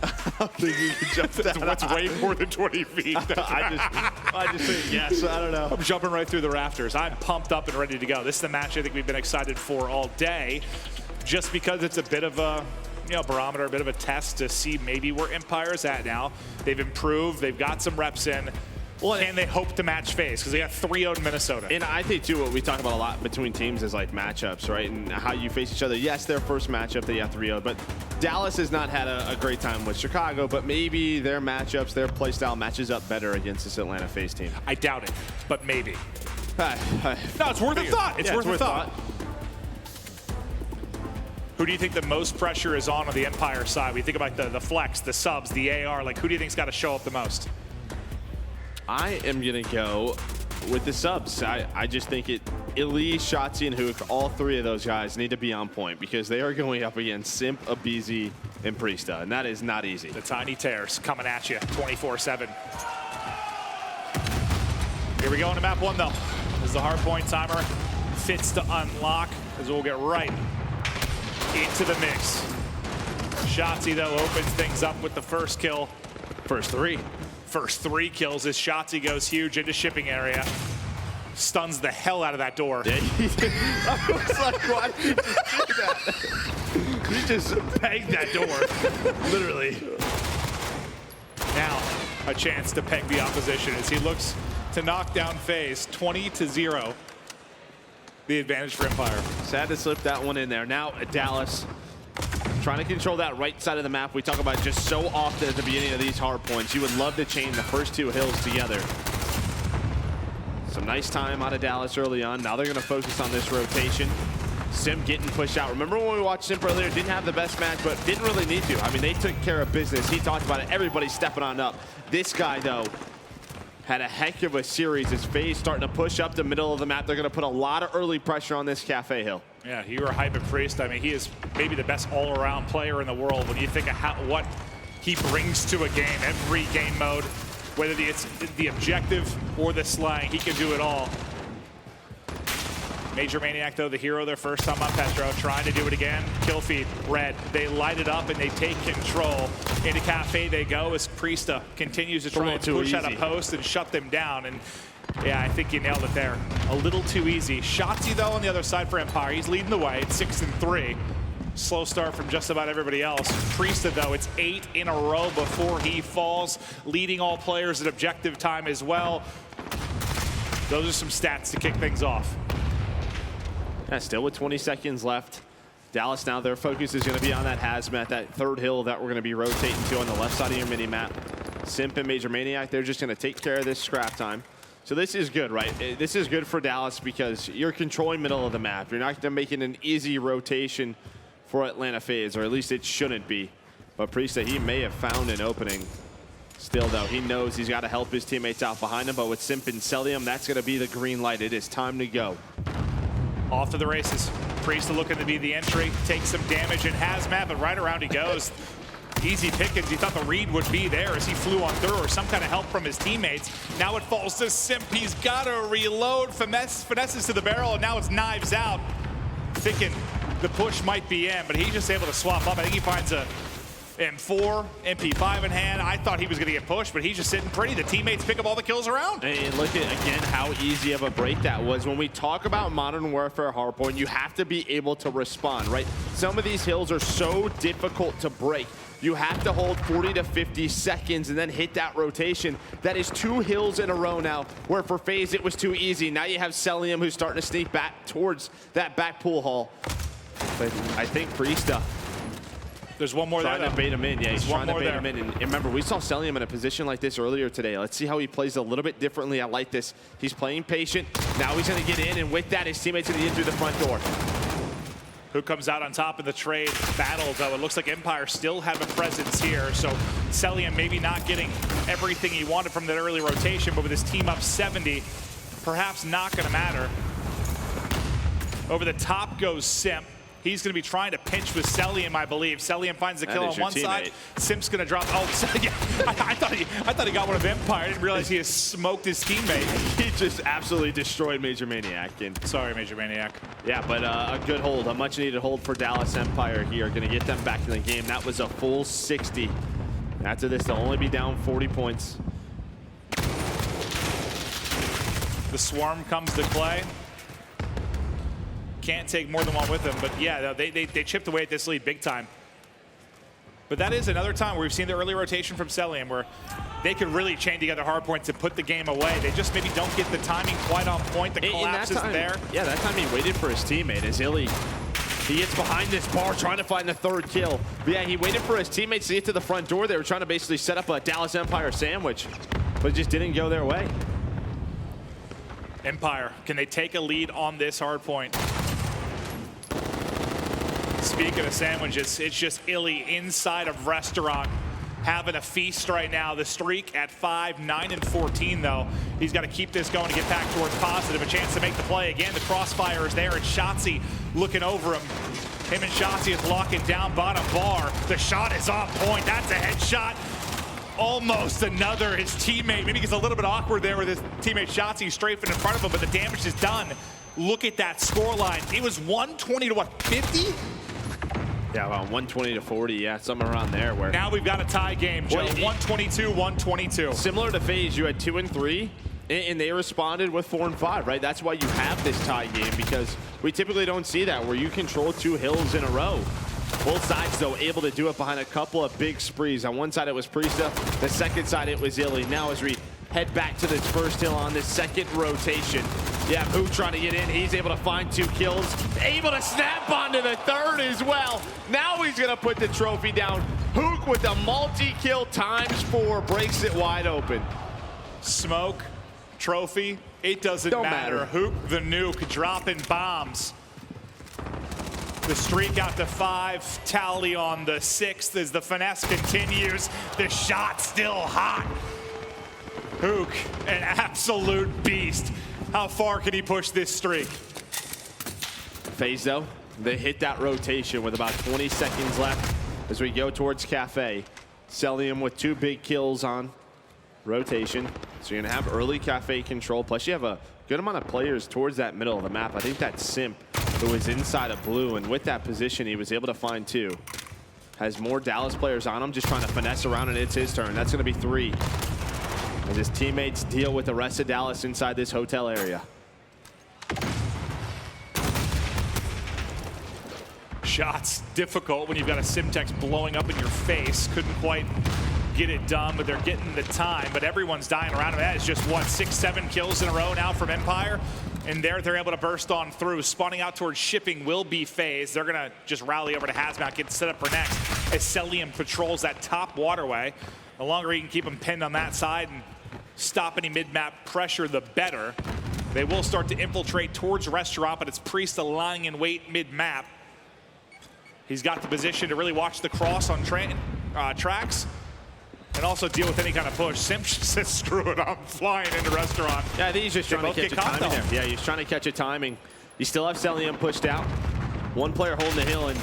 I don't think you can jump that.
That's way more than 20 feet.
I just think yes. I don't know.
I'm jumping right through the rafters. I'm pumped up and ready to go. This is the match I think we've been excited for all day, just because it's a bit of a barometer, a bit of a test to see maybe where Empire's at now. They've improved. They've got some reps in. Well, can they hope to match FaZe? Because they got 3-0 in Minnesota.
And I think, too, what we talk about a lot between teams is, matchups, right? And how you face each other. Yes, their first matchup, they got 3-0. But Dallas has not had a great time with Chicago. But maybe their matchups, their play style matches up better against this Atlanta FaZe team.
I doubt it, but maybe. No, it's worth a thought. It's worth a thought. Who do you think the most pressure is on the Empire side? We think about the flex, the subs, the AR. Who do you think's got to show up the most?
I am going to go with the subs. I just think Elise, Shotzi, and Hook, all 3 of those guys need to be on point because they are going up against Simp, Abizi, and Priesta, and that is not easy.
The tiny tears coming at you 24/7. Here we go into map 1, though. As the hardpoint timer fits to unlock, as we'll get right into the mix. Shotzi, though, opens things up with the first kill. First 3 kills as Shotzi goes huge into shipping area. Stuns the hell out of that door.
Yeah, I was like, why did you do that? He just pegged that door, literally.
Now, a chance to peg the opposition as he looks to knock down FaZe 20-0. The advantage for Empire.
Sad to slip that one in there. Now, Dallas trying to control that right side of the map. We talk about just so often at the beginning of these hard points. You would love to chain the first 2 hills together. Some nice time out of Dallas early on. Now they're going to focus on this rotation. Sim getting pushed out. Remember when we watched Sim earlier? Didn't have the best match, but didn't really need to. I mean, they took care of business. He talked about it. Everybody's stepping on up. This guy, though, had a heck of a series. As FaZe starting to push up the middle of the map. They're going to put a lot of early pressure on this Cafe Hill.
Yeah, you were hyping Priest. I mean, he is maybe the best all-around player in the world when you think of what he brings to a game, every game mode, whether it's the objective or the slang, he can do it all. Major Maniac, though, the hero their first time on Petro, trying to do it again. Kill feed, red. They light it up and they take control. Into Cafe they go as Priesta continues to try and push out a post and shut them down. And yeah, I think you nailed it there. A little too easy. Shotzi, though, on the other side for Empire. He's leading the way at 6-3. Slow start from just about everybody else. Priesta, though, it's 8 in a row before he falls, leading all players at objective time as well. Those are some stats to kick things off.
Yeah, still with 20 seconds left. Dallas now, their focus is going to be on that hazmat, that third hill that we're going to be rotating to on the left side of your mini-map. Simp and Major Maniac, they're just going to take care of this scrap time. So this is good, right? This is good for Dallas because you're controlling middle of the map. You're not going to make it an easy rotation for Atlanta FaZe, or at least it shouldn't be. But Priesta, he may have found an opening. Still, though, he knows he's got to help his teammates out behind him, but with Simp and Celium, that's going to be the green light. It is time to go.
Off to the races. Priesta looking to be the entry, takes some damage in hazmat, but right around he goes. Easy pickings. He thought the read would be there as he flew on through, or some kind of help from his teammates. Now it falls to Simp. He's got to reload. Finesses to the barrel, and now it's knives out. Thinking the push might be in, but he's just able to swap up. I think he finds a M4, MP5 in hand. I thought he was going to get pushed, but he's just sitting pretty. The teammates pick up all the kills around.
And look at, again, how easy of a break that was. When we talk about Modern Warfare Hardpoint, you have to be able to respond, right? Some of these hills are so difficult to break. You have to hold 40 to 50 seconds and then hit that rotation. That is 2 hills in a row now, where for FaZe it was too easy. Now you have Celium, who's starting to sneak back towards that back pool hall. But I think Priesta,
there's one more there.
Trying to bait him in. Yeah, he's trying to bait
there.
him in. And remember, we saw Celium in a position like this earlier today. Let's see how he plays a little bit differently. I like this. He's playing patient. Now he's going to get in, and with that, his teammates going to get through the front door.
Who comes out on top in the trade battle, though? It looks like Empire still have a presence here. So Celium maybe not getting everything he wanted from that early rotation, but with his team up 70, perhaps not going to matter. Over the top goes Simp. He's going to be trying to pinch with Celium, I believe. Celium finds the kill on one side. Simp's going to drop. Oh, yeah. I thought he got one of Empire. I didn't realize he has smoked his teammate.
He just absolutely destroyed Major Maniac. And
sorry, Major Maniac.
Yeah, but a good hold, a much-needed hold for Dallas Empire here. Going to get them back in the game. That was a full 60. After this, they'll only be down 40 points.
The swarm comes to play. Can't take more than one with them, but yeah, they chipped away at this lead big time. But that is another time where we've seen the early rotation from Celium, where they could really chain together hard points and put the game away. They just maybe don't get the timing quite on point. The collapse is there.
Yeah, that time he waited for his teammate as Illy. He gets behind this bar trying to find the third kill. But yeah, he waited for his teammates to get to the front door. They were trying to basically set up a Dallas Empire sandwich, but it just didn't go their way.
Empire, can they take a lead on this hard point? Speaking of sandwiches, it's just Illy inside of restaurant having a feast right now. The streak at 5, 9, and 14, though. He's got to keep this going to get back towards positive. A chance to make the play again. The crossfire is there, and Shotzi looking over him. Him and Shotzi is locking down bottom bar. The shot is on point. That's a headshot. Almost another. His teammate maybe gets a little bit awkward there with his teammate Shotzi strafing in front of him, but the damage is done. Look at that scoreline. It was 120 to what, 50?
Yeah, about 120 to 40, yeah, somewhere around there. Where
now we've got a tie game, Joe. 122, 122.
Similar to FaZe, you had 2 and 3, and they responded with 4 and 5, right? That's why you have this tie game, because we typically don't see that, where you control 2 hills in a row. Both sides, though, able to do it behind a couple of big sprees. On one side, it was Priesta. The second side, it was Illy. Now as we head back to this first hill on this second rotation. Yeah, Hook trying to get in. He's able to find 2 kills. Able to snap onto the third as well. Now he's going to put the trophy down. Hook with a multi-kill ×4 breaks it wide open.
Smoke, trophy, it doesn't matter. Hook the nuke dropping bombs. The streak out to 5, tally on the 6th as the finesse continues. The shot still hot. Hook, an absolute beast. How far can he push this streak?
FaZe, though, they hit that rotation with about 20 seconds left as we go towards Cafe. Celium with 2 big kills on rotation. So you're going to have early Cafe control. Plus, you have a good amount of players towards that middle of the map. I think that's Simp, who was inside of blue, and with that position, he was able to find 2. Has more Dallas players on him, just trying to finesse around, and it's his turn. That's going to be 3. As his teammates deal with the rest of Dallas inside this hotel area.
shots. Difficult when you've got a Simtex blowing up in your face. Couldn't quite get it done, but they're getting the time. But everyone's dying around him. That is just, what, 6-7 kills in a row now from Empire? And there they're able to burst on through. Spawning out towards shipping will be FaZe. They're going to just rally over to Hazmat, get set up for next as Celium patrols that top waterway. The longer he can keep him pinned on that side and stop any mid-map pressure, the better. They will start to infiltrate towards Restaurant, but it's Priest lying in wait mid-map. He's got the position to really watch the cross on tracks and also deal with any kind of push. Simp says, screw it, I'm flying into Restaurant.
Yeah, I think he's just trying to catch a timing there. Yeah, he's trying to catch a timing. You still have Celium pushed out. One player holding the hill, and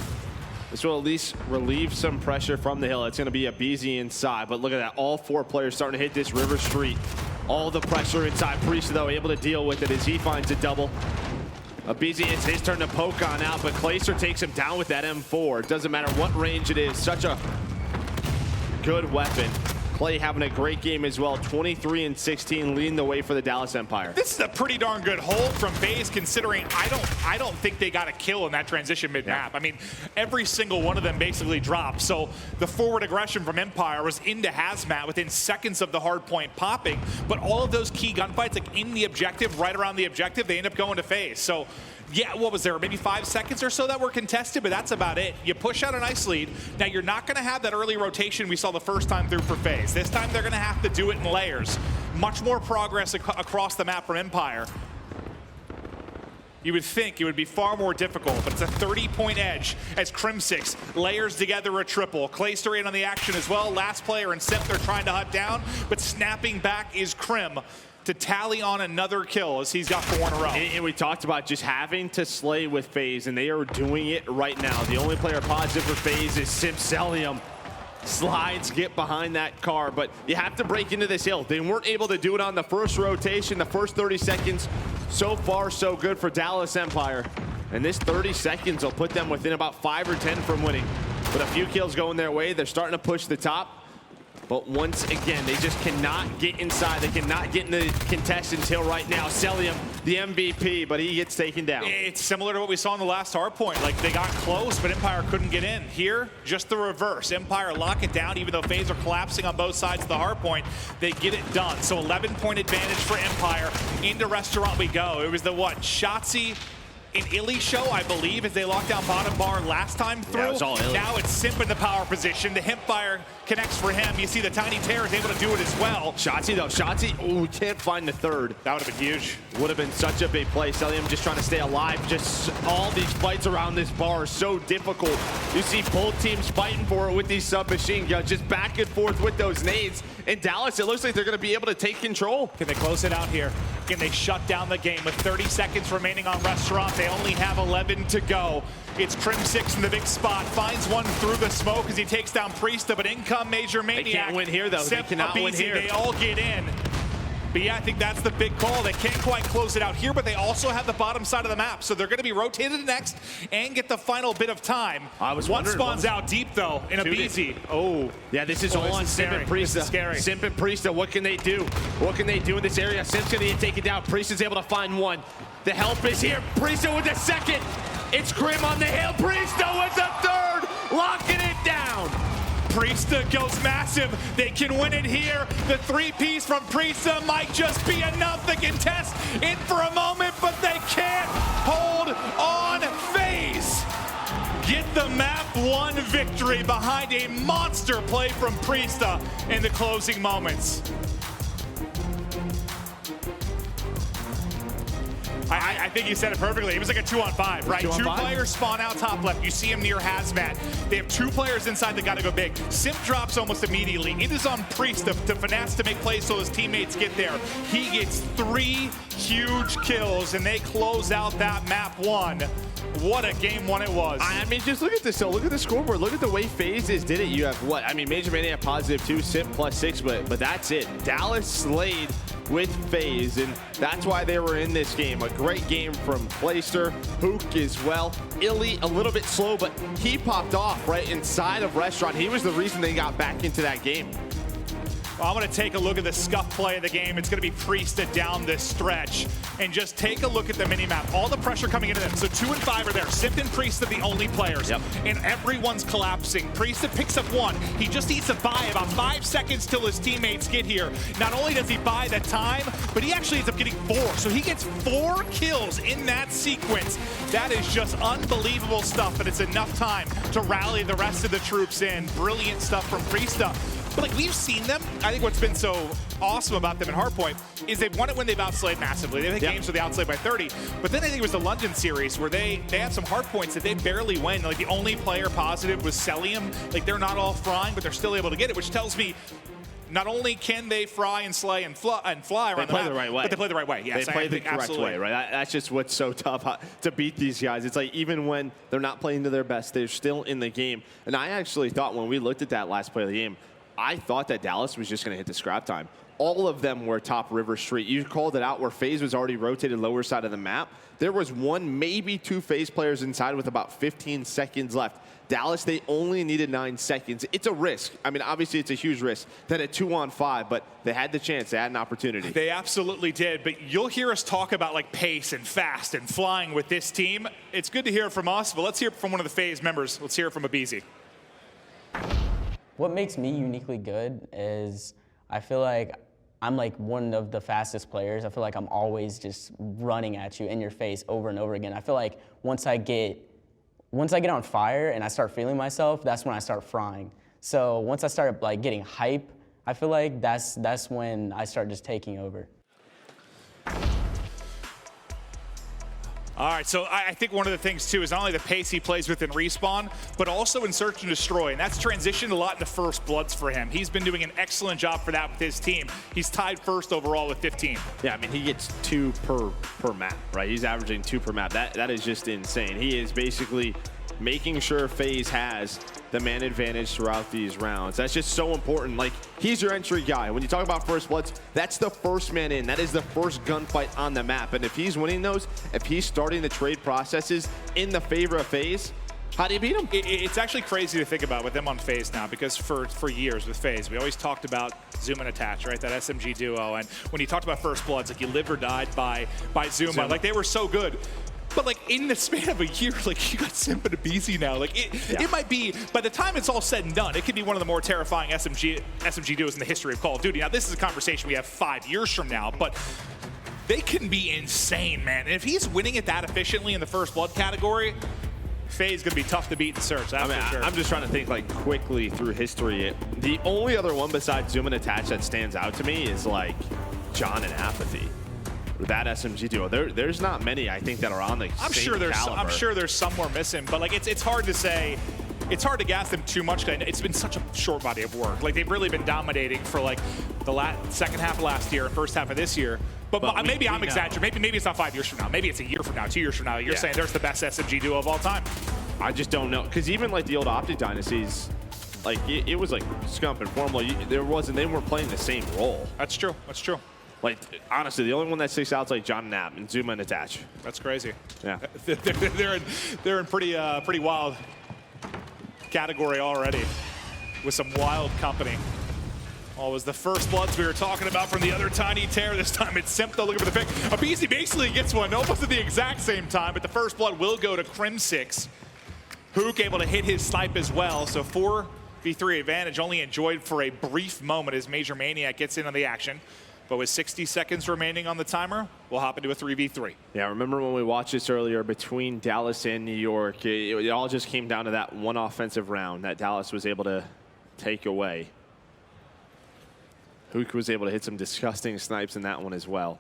this will at least relieve some pressure from the hill. It's going to be a BZ inside, but look at that. All 4 players starting to hit this River Street. All the pressure inside. Priest, though, able to deal with it as he finds a double. BZ, it's his turn to poke on out, but Clayster takes him down with that M4. It doesn't matter what range it is. Such a good weapon. Clay having a great game as well. 23-16, leading the way for the Dallas Empire.
This is a pretty darn good hold from FaZe, considering I don't think they got a kill in that transition mid-map. Yeah. I mean, every single one of them basically dropped. So the forward aggression from Empire was into Hazmat within seconds of the hard point popping. But all of those key gunfights, like in the objective, right around the objective, they end up going to FaZe. So yeah, what was there, maybe 5 seconds or so that were contested, but that's about it. You push out a nice lead. Now, you're not going to have that early rotation we saw the first time through for FaZe. This time, they're going to have to do it in layers. Much more progress across the map from Empire. You would think it would be far more difficult, but it's a 30-point edge as Crim6 layers together a triple. Clayster in on the action as well. Last player and Simp they're trying to hunt down, but snapping back is Crim to tally on another kill as he's got 4 in a row.
And we talked about just having to slay with FaZe, and they are doing it right now. The only player positive for FaZe is Simp Celium. Slides, get behind that car, but you have to break into this hill. They weren't able to do it on the first rotation, the first 30 seconds. So far, so good for Dallas Empire. And this 30 seconds will put them within about 5 or 10 from winning. With a few kills going their way, they're starting to push the top. But once again, they just cannot get inside. They cannot get in the contest until right now. Celium, the MVP, but he gets taken down.
It's similar to what we saw in the last hard point. Like, they got close, but Empire couldn't get in. Here, just the reverse. Empire lock it down, even though FaZe are collapsing on both sides of the hard point. They get it done. So 11-point advantage for Empire. Into Restaurant we go. It was the, what, Shotzi in Illy show, I believe, as they locked down bottom bar last time through.
Yeah, it was all Illy.
Now it's Simp in the power position. The Hempfire connects for him. You see the Tiny Terror is able to do it as well.
Shotzi, though. Shotzi, oh, we can't find the third.
That would have been huge.
Would have been such a big play. Celium just trying to stay alive. Just all these fights around this bar are so difficult. You see both teams fighting for it with these submachine guns, just back and forth with those nades. In Dallas, it looks like they're going to be able to take control.
Can they close it out here? Can they shut down the game with 30 seconds remaining on Restaurant? They only have 11 to go. It's Crim6 in the big spot. Finds one through the smoke as he takes down Priesta, but in come Major Maniac.
They can't win here, though. They cannot win here.
They all get in. But yeah, I think that's the big call. They can't quite close it out here, but they also have the bottom side of the map. So they're going to be rotated next and get the final bit of time. One spawns out deep, though, in a BZ.
Oh, yeah, this is all on Simp and Priesta.
Scary.
Simp and Priesta, what can they do? What can they do in this area? Simp's going to get taken down. Priesta's able to find one. The help is here. Priesta with the second. It's Grim on the hill. Priesta with the third. Locking it down.
Priesta goes massive. They can win it here. The 3-piece from Priesta might just be enough. They can test in for a moment, but they can't hold on. FaZe get the map 1 victory behind a monster play from Priesta in the closing moments. I think you said it perfectly. It was like a 2-on-5, right? 2 players spawn out top left. You see him near Hazmat. They have 2 players inside that got to go big. Simp drops almost immediately. It is on Priest to finesse to make plays so his teammates get there. He gets 3 huge kills, and they close out that map 1. What a game 1 it was.
I mean, just look at this. So look at the scoreboard. Look at the way FaZe did it. You have what? I mean, Major Maniac positive 2, Simp +6, but that's it. Dallas slayed with FaZe, and that's why they were in this game. A great game from Clayster, Hook as well. Illy a little bit slow, but he popped off right inside of Restaurant. He was the reason they got back into that game.
Well, I'm going to take a look at the scuff play of the game. It's going to be Priesta down this stretch. And just take a look at the minimap. All the pressure coming into them. So 2 and 5 are there. Simt and Priesta the only players.
Yep.
And everyone's collapsing. Priesta picks up 1. He just needs to buy about 5 seconds till his teammates get here. Not only does he buy the time, but he actually ends up getting 4. So he gets 4 kills in that sequence. That is just unbelievable stuff, but it's enough time to rally the rest of the troops in. Brilliant stuff from Priesta. But like we've seen them, I think what's been so awesome about them in Hardpoint is they've won it when they've outslayed massively. They've had games where they outslayed by 30. But then I think it was the London series where they had some Hardpoints that they barely win. Like the only player positive was Celium. Like they're not all frying, but they're still able to get it, which tells me not only can they fry and slay and fly around
they play the right way.
but they play the right way. Yes,
they play the correct way, right? That's just what's so tough to beat these guys. It's like even when they're not playing to their best, they're still in the game. And I actually thought when we looked at that last play of the game, I thought that Dallas was just going to hit the scrap time. All of them were top River Street. You called it out where FaZe was already rotated lower side of the map. There was 1, maybe 2 FaZe players inside with about 15 seconds left. Dallas, they only needed 9 seconds. It's a risk. I mean, obviously, it's a huge risk. Then at 2-on-5, but they had the chance. They had an opportunity.
They absolutely did, but you'll hear us talk about like pace and fast and flying with this team. It's good to hear it from us, but let's hear it from one of the FaZe members. Let's hear it from Abizi.
What makes me uniquely good is I feel like I'm like one of the fastest players. I feel like I'm always just running at you in your face over and over again. I feel like once I get on fire and I start feeling myself, that's when I start frying. So once I start like getting hype, I feel like that's when I start just taking over.
All right, so I think one of the things, too, is not only the pace he plays with in Respawn, but also in Search and Destroy, and that's transitioned a lot into First Bloods for him. He's been doing an excellent job for that with his team. He's tied first overall with 15.
Yeah, I mean, he gets 2 per map, right? He's averaging 2 per map. That is just insane. He is basically making sure FaZe has the man advantage throughout these rounds. That's just so important. Like, he's your entry guy. When you talk about First Bloods, that's the first man in. That is the first gunfight on the map. And if he's winning those, if he's starting the trade processes in the favor of FaZe, how do you beat him?
It's actually crazy to think about with them on FaZe now, because for years with FaZe, we always talked about Zoom and Attach, right? That SMG duo. And when you talked about First Bloods, like you lived or died by Zuma. Like they were so good. But like in the span of a year, like you got Simp and Abizi now. Like it might be, by the time it's all said and done, it could be one of the more terrifying SMG duos in the history of Call of Duty. Now this is a conversation we have 5 years from now, but they can be insane, man. And if he's winning it that efficiently in the First Blood category, FaZe gonna be tough to beat in Search. That's for sure.
I'm just trying to think like quickly through history. The only other one besides Zoom and Attach that stands out to me is like John and Apathy. That SMG duo, there's not many I think that are on the same caliber.
I'm sure there's some more missing, but like it's hard to say. It's hard to gas them too much because it's been such a short body of work. Like they've really been dominating for like the second half of last year and first half of this year. But maybe I'm exaggerating. Maybe it's not 5 years from now. Maybe it's a year from now, 2 years from now. You're saying there's the best SMG duo of all time.
I just don't know, because even like the old Optic dynasties, like it was like Scump and Formal. They weren't playing the same role.
That's true. That's true.
Like, honestly, the only one that sticks out is like John Knapp and Zuma and Attach.
That's crazy.
Yeah.
they're in pretty wild category already with some wild company. Oh, it was the First Bloods we were talking about from the other Tiny Tear. This time it's Simp looking for the pick. Abizi basically gets one almost at the exact same time, but the First Blood will go to Crim6. Hook able to hit his snipe as well, so 4v3 advantage only enjoyed for a brief moment as Major Maniac gets in on the action. But with 60 seconds remaining on the timer, we'll hop into a 3v3.
Yeah, remember when we watched this earlier between Dallas and New York, it all just came down to that one offensive round that Dallas was able to take away. Hook was able to hit some disgusting snipes in that one as well.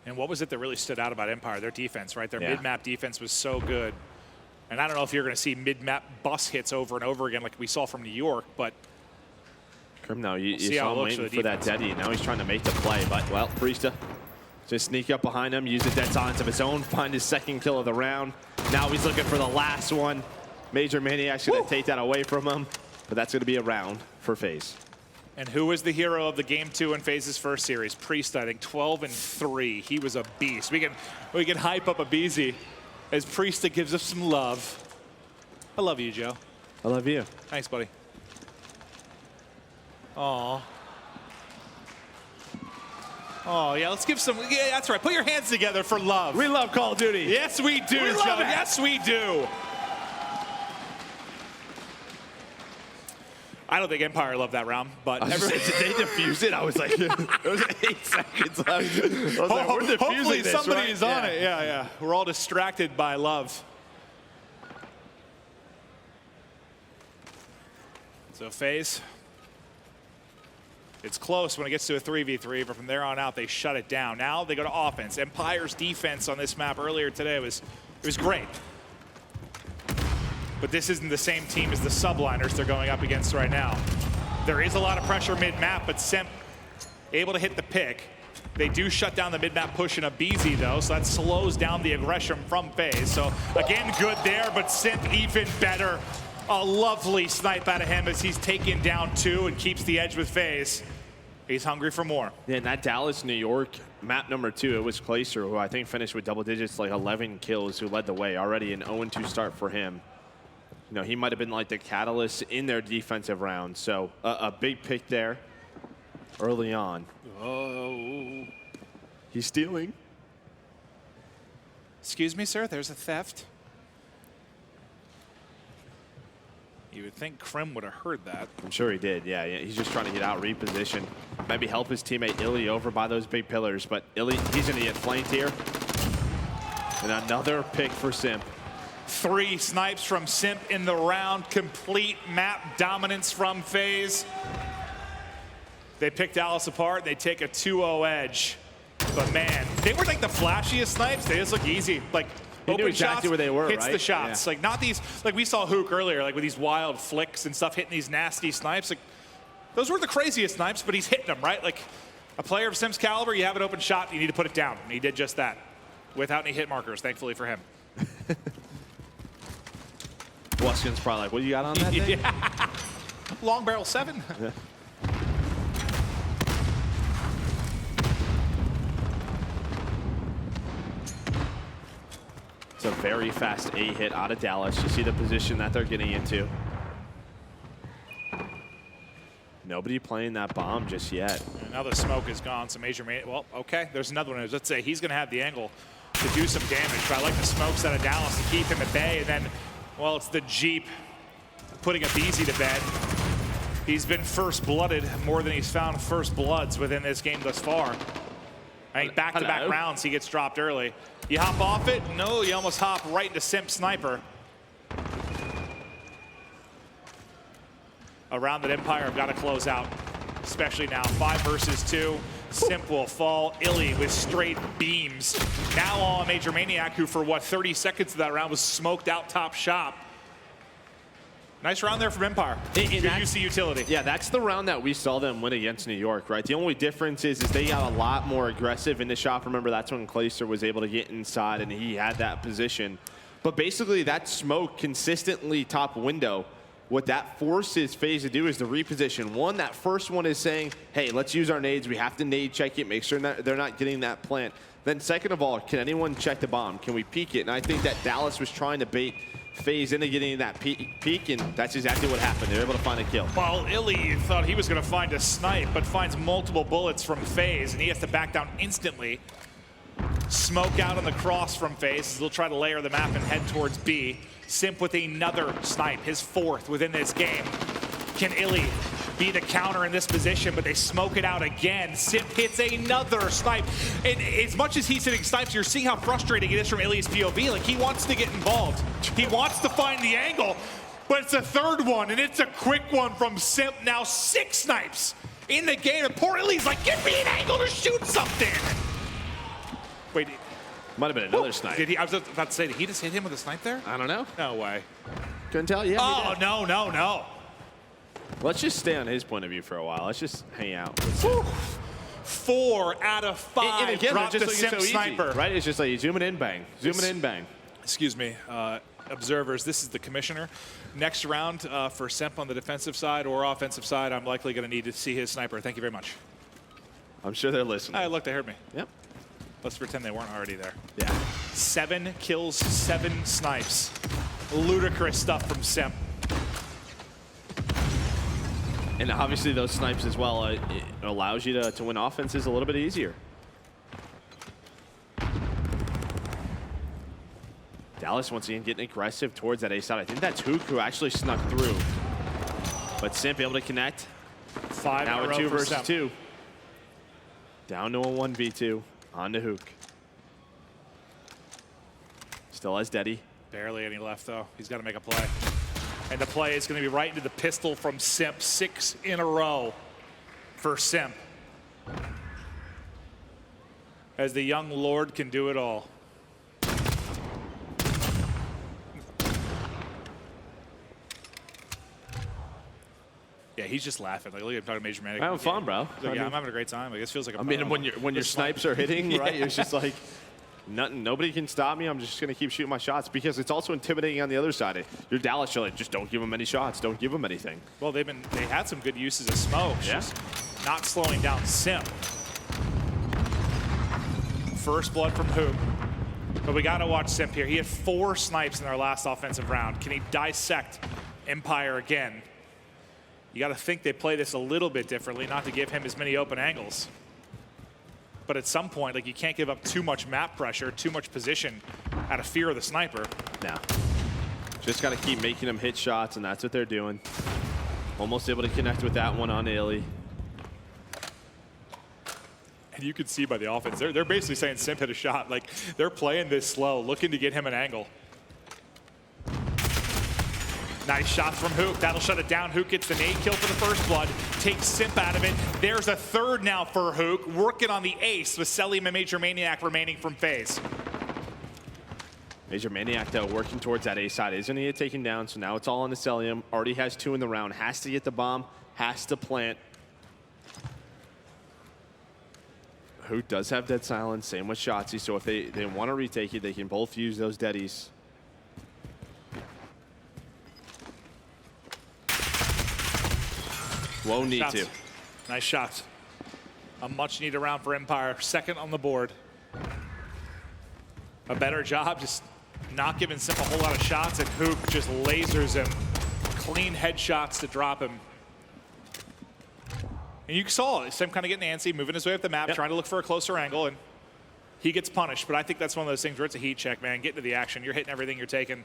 And what was it that really stood out about Empire? Their defense, right? Their mid-map defense was so good. And I don't know if you're going to see mid-map bus hits over and over again like we saw from New York, but
now you saw him waiting for that Deddy. Now he's trying to make the play, but, well, Priesta just sneak up behind him, use the dead silence of his own, find his second kill of the round. Now he's looking for the last one. Major Maniac's going to take that away from him, but that's going to be a round for FaZe.
And who was the hero of the game 2 in FaZe's first series? Priesta, I think 12-3. He was a beast. We can hype up Abizi as Priesta gives us some love. I love you, Joe.
I love you.
Thanks, buddy. Oh. Oh, yeah, let's give some, yeah, that's right. Put your hands together for love.
We love Call of Duty.
Yes, we do,
We
Joe.
love it.
Yes, we do. I don't think Empire loved that round, but
Did they defuse it? I was like, there was 8 seconds left. I was like, we're defusing
hopefully
this,
somebody
right?
is on it. Yeah, yeah. We're all distracted by love. So FaZe, it's close when it gets to a 3v3, but from there on out, they shut it down. Now they go to offense. Empire's defense on this map earlier today was great. But this isn't the same team as the Subliners they're going up against right now. There is a lot of pressure mid-map, but Simp able to hit the pick. They do shut down the mid-map push in a BZ though, so that slows down the aggression from FaZe. So again, good there, but Simp even better. A lovely snipe out of him as he's taken down 2 and keeps the edge with FaZe. He's hungry for more.
Yeah, and that Dallas, New York, map number 2, it was Glacier, who I think finished with double digits, like 11 kills, who led the way. Already an 0-2 start for him. You know, he might have been like the catalyst in their defensive round. So a big pick there early on. Oh, he's stealing.
Excuse me, sir, there's a theft. You would think Krim would have heard that.
I'm sure he did, yeah. He's just trying to get out, reposition. Maybe help his teammate Illy over by those big pillars, but Illy, he's gonna get flanked here. And another pick for Simp.
3 snipes from Simp in the round. Complete map dominance from FaZe. They pick Dallas apart. They take a 2-0 edge. But man, they were like the flashiest snipes. They just look easy. Like
He knew
open
exactly
shots,
where they were,
hits
right?
the shots.
Yeah.
Like not these, like we saw Røkkr earlier, like with these wild flicks and stuff, hitting these nasty snipes. Like those were the craziest snipes, but he's hitting them, right? Like a player of Simp's caliber, you have an open shot, you need to put it down. And he did just that without any hit markers, thankfully for him.
Weston's probably like, what do you got on that thing?
Yeah. Long barrel 7.
Yeah. It's a very fast A hit out of Dallas. You see the position that they're getting into. Nobody playing that bomb just yet.
And now the smoke is gone, so well, okay, there's another one. Let's say he's gonna have the angle to do some damage, but I like the smokes out of Dallas to keep him at bay, and then, well, it's the Jeep putting a BZ to bed. He's been first blooded more than he's found first bloods within this game thus far. I think back-to-back rounds, he gets dropped early. You hop off it? No, you almost hop right into Simp Sniper. A round that Empire have got to close out, especially now. 5 versus 2. Simp will fall. Illy with straight beams. Now on Major Maniac, who for what, 30 seconds of that round was smoked out top shop. Nice round there from Empire. Good UC utility.
Yeah, that's the round that we saw them win against New York, right? The only difference is they got a lot more aggressive in the shop. Remember, that's when Glacier was able to get inside and he had that position. But basically, that smoke consistently top window, what that forces FaZe to do is to reposition. One, that first one is saying, hey, let's use our nades. We have to nade check it, make sure that they're not getting that plant. Then second of all, can anyone check the bomb? Can we peek it? And I think that Dallas was trying to bait FaZe into getting that peek, and that's exactly what happened. They were able to find a kill.
Well, Illy thought he was going to find a snipe, but finds multiple bullets from FaZe, and he has to back down instantly. Smoke out on the cross from FaZe. They'll try to layer the map and head towards B. Simp with another snipe, his 4th within this game. Can Illy be the counter in this position, but they smoke it out again. Simp hits another snipe. And as much as he's hitting snipes, you're seeing how frustrating it is from Illy's POV. Like, he wants to get involved. He wants to find the angle, but it's a 3rd one, and it's a quick one from Simp. Now 6 snipes in the game, and poor Illy's like, give me an angle to shoot something. Wait.
Might have been another snipe.
Did he? I was about to say, did he just hit him with a snipe there?
I don't know.
No way.
Couldn't tell you.
Oh, no, no, no.
Let's just stay on his point of view for a while. Let's just hang out.
4 out of 5.
And again,
drop
just
the
like
Simp
so easy,
sniper.
right? It's just like you zoom it in, bang. Zoom it in, bang.
Excuse me, observers. This is the commissioner. Next round for Simp on the defensive side or offensive side, I'm likely going to need to see his sniper. Thank you very much.
I'm sure they're listening.
Look, they heard me.
Yep.
Let's pretend they weren't already there.
Yeah.
7 kills, 7 snipes. Ludicrous stuff from Simp.
And obviously those snipes as well, it allows you to win offenses a little bit easier. Dallas once again getting aggressive towards that A side. I think that's Røkkr who actually snuck through. But Simp able to connect.
5
now
in a
a
row
2
for
versus
Simp.
2. Down to a 1v2. On to Røkkr. Still has Deddy.
Barely any left, though. He's got to make a play. And the play is going to be right into the pistol from Simp. 6 in a row for Simp. As the young lord can do it all. Yeah, he's just laughing. Like, look at him talking to Major Manic.
I'm having fun, bro.
He's like, yeah, I'm having a great time. Like, this feels like a
I mean, when your snipes are hitting, right?
Yeah.
It's just like nobody can stop me. I'm just gonna keep shooting my shots because it's also intimidating on the other side. Your Dallas, you're like, just don't give them any shots. Don't give them anything.
Well, they had some good uses of smoke.
Yeah.
Just not slowing down Simp. First blood from Røkkr. But we got to watch Simp here. He had 4 snipes in our last offensive round. Can he dissect Empire again? You got to think they play this a little bit differently, not to give him as many open angles. But at some point, like, you can't give up too much map pressure, too much position out of fear of the sniper.
No. Just got to keep making them hit shots, and that's what they're doing. Almost able to connect with that one on Ailey.
And you can see by the offense, they're basically saying Simp hit a shot. Like, they're playing this slow, looking to get him an angle. Nice shot from Røkkr. That'll shut it down. Røkkr gets the nade kill for the first blood. Takes Simp out of it. There's a third now for Røkkr. Working on the ace with Selim and Major Maniac remaining from FaZe.
Major Maniac, though, working towards that A side. Isn't he taken down? So now it's all on the Selim. Already has 2 in the round. Has to get the bomb. Has to plant. Røkkr does have dead silence. Same with Shotzzy. So if they want to retake it, they can both use those deadies. Won't need to.
Nice shots. A much needed round for Empire. 2nd on the board. A better job just not giving Simp a whole lot of shots, and Røkkr just lasers him. Clean headshots to drop him. And you saw it. Simp kind of getting antsy, moving his way up the map, trying to look for a closer angle, and he gets punished. But I think that's one of those things where it's a heat check, man. Get into the action. You're hitting everything you're taking.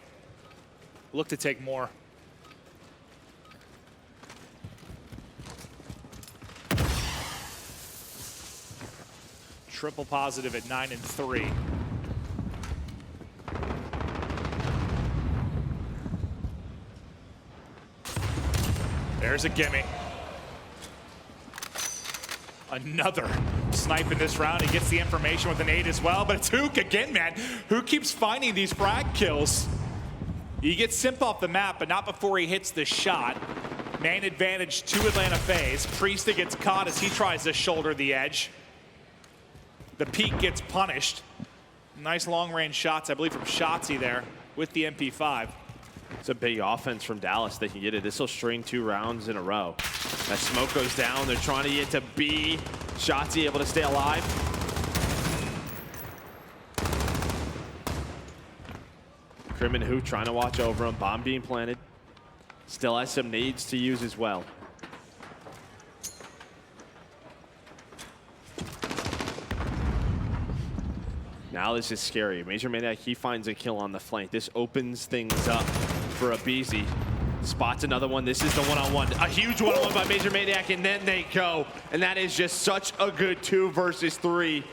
Look to take more. Triple positive at 9 and 3. There's a gimme. Another snipe in this round. He gets the information with an 8 as well, but it's Røkkr again, man. Who keeps finding these frag kills? He gets Simp off the map, but not before he hits the shot. Man advantage to Atlanta FaZe. Priesta gets caught as he tries to shoulder the edge. The peak gets punished. Nice long-range shots, I believe, from Shotzzy there with the MP5.
It's a big offense from Dallas. They can get it. This will string 2 rounds in a row. That smoke goes down. They're trying to get to B. Shotzzy able to stay alive. Crim and Røkkr trying to watch over him. Bomb being planted. Still has some nades to use as well. Now this is scary. Major Maniac, he finds a kill on the flank. This opens things up for a BZ. Spots another one. This is the one-on-one. A huge one-on-one by Major Maniac, and then they go. And that is just such a good 2 versus 3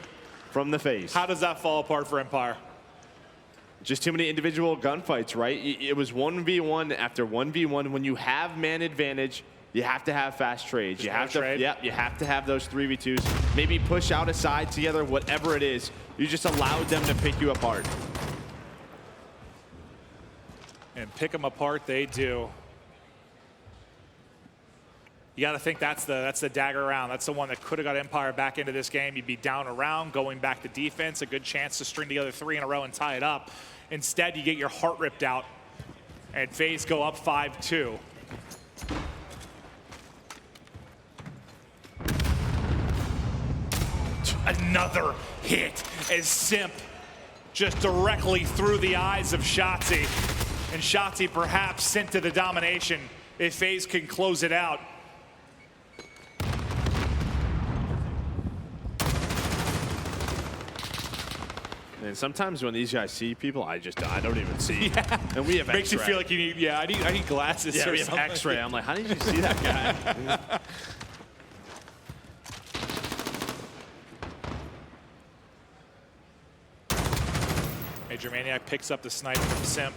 from the FaZe.
How does that fall apart for Empire?
Just too many individual gunfights, right? It was 1v1 after 1v1. When you have man advantage, you have to have fast trades. You have to, you have to have those 3v2s. Maybe push out a side together, whatever it is. You just allowed them to pick you apart.
And pick them apart they do. You got to think that's the dagger round. That's the one that could have got Empire back into this game. You'd be down a round, going back to defense, a good chance to string together 3 in a row and tie it up. Instead, you get your heart ripped out, and FaZe go up 5-2. Another hit as Simp just directly through the eyes of Shotzzy. And Shotzzy perhaps sent to the domination if FaZe can close it out.
And sometimes when these guys see people, I don't even see.
Yeah.
And we have
Makes
X-ray.
you feel like you need, yeah, I need glasses
Yeah,
or
we have
something.
X-ray. I'm like, how did you see that guy?
Major Maniac picks up the snipe from Simp.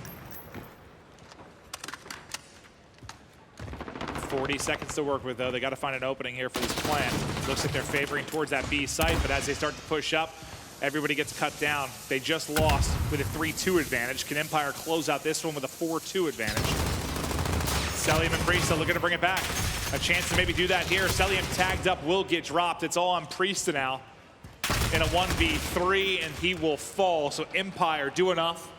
40 seconds to work with, though. They got to find an opening here for this plant. Looks like they're favoring towards that B site, but as they start to push up, everybody gets cut down. They just lost with a 3-2 advantage. Can Empire close out this one with a 4-2 advantage? Cellium and Priesta looking to bring it back. A chance to maybe do that here. Cellium tagged up, will get dropped. It's all on Priesta now in a 1v3, and he will fall. So Empire do enough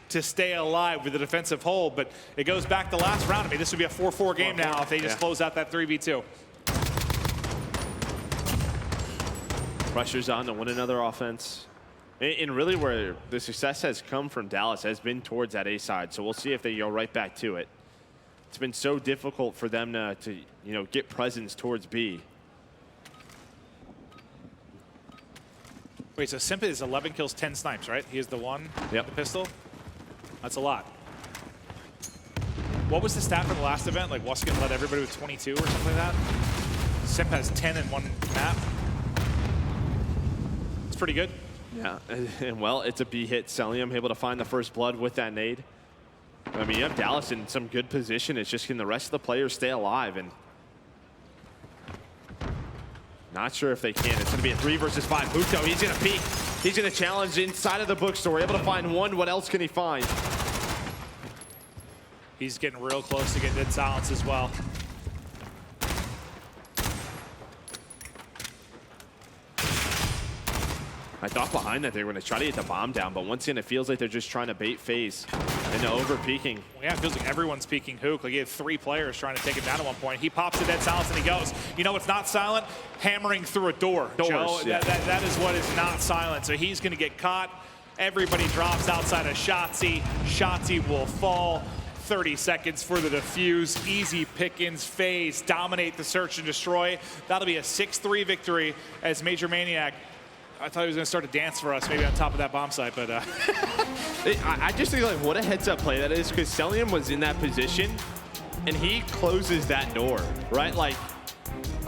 to stay alive with the defensive hold, but it goes back to last round. I mean, this would be a 4-4 game now if they just close out that 3v2.
Pressure's on to win another offense. And really where the success has come from Dallas has been towards that A side, so we'll see if they go right back to it. It's been so difficult for them to you know, get presence towards B.
Wait, so Simp is 11 kills, 10 snipes, right? He is the one,
yep.
The pistol. That's a lot. What was the stat from the last event? Like Wuskin led everybody with 22 or something like that? Simp has 10 in one map. It's pretty good.
Yeah, and well, it's a B hit. Cellium able to find the first blood with that nade. I mean, you have Dallas in some good position. It's just can the rest of the players stay alive, and not sure if they can. It's going to be a 3 versus 5. Huto, he's going to peek. He's going to challenge inside of the bookstore. Able to find one. What else can he find?
He's getting real close to getting dead silence as well.
I thought behind that they were going to try to get the bomb down, but once again, it feels like they're just trying to bait FaZe into over-peeking.
Well, yeah, it feels like everyone's peeking Hook. Like he had 3 players trying to take him down at one point. He pops the dead silence and he goes. You know what's not silent? Hammering through a door.
Doors,
Joe,
yeah.
that is what is not silent. So he's going to get caught. Everybody drops outside of Shotzzy. Shotzzy will fall. 30 seconds for the defuse. Easy pickings. FaZe dominate the search and destroy. That'll be a 6-3 victory as Major Maniac. I thought he was going to start to dance for us, maybe on top of that bomb site, but
I just think, like, what a heads-up play that is, because Cellium was in that position, and he closes that door, right? Like,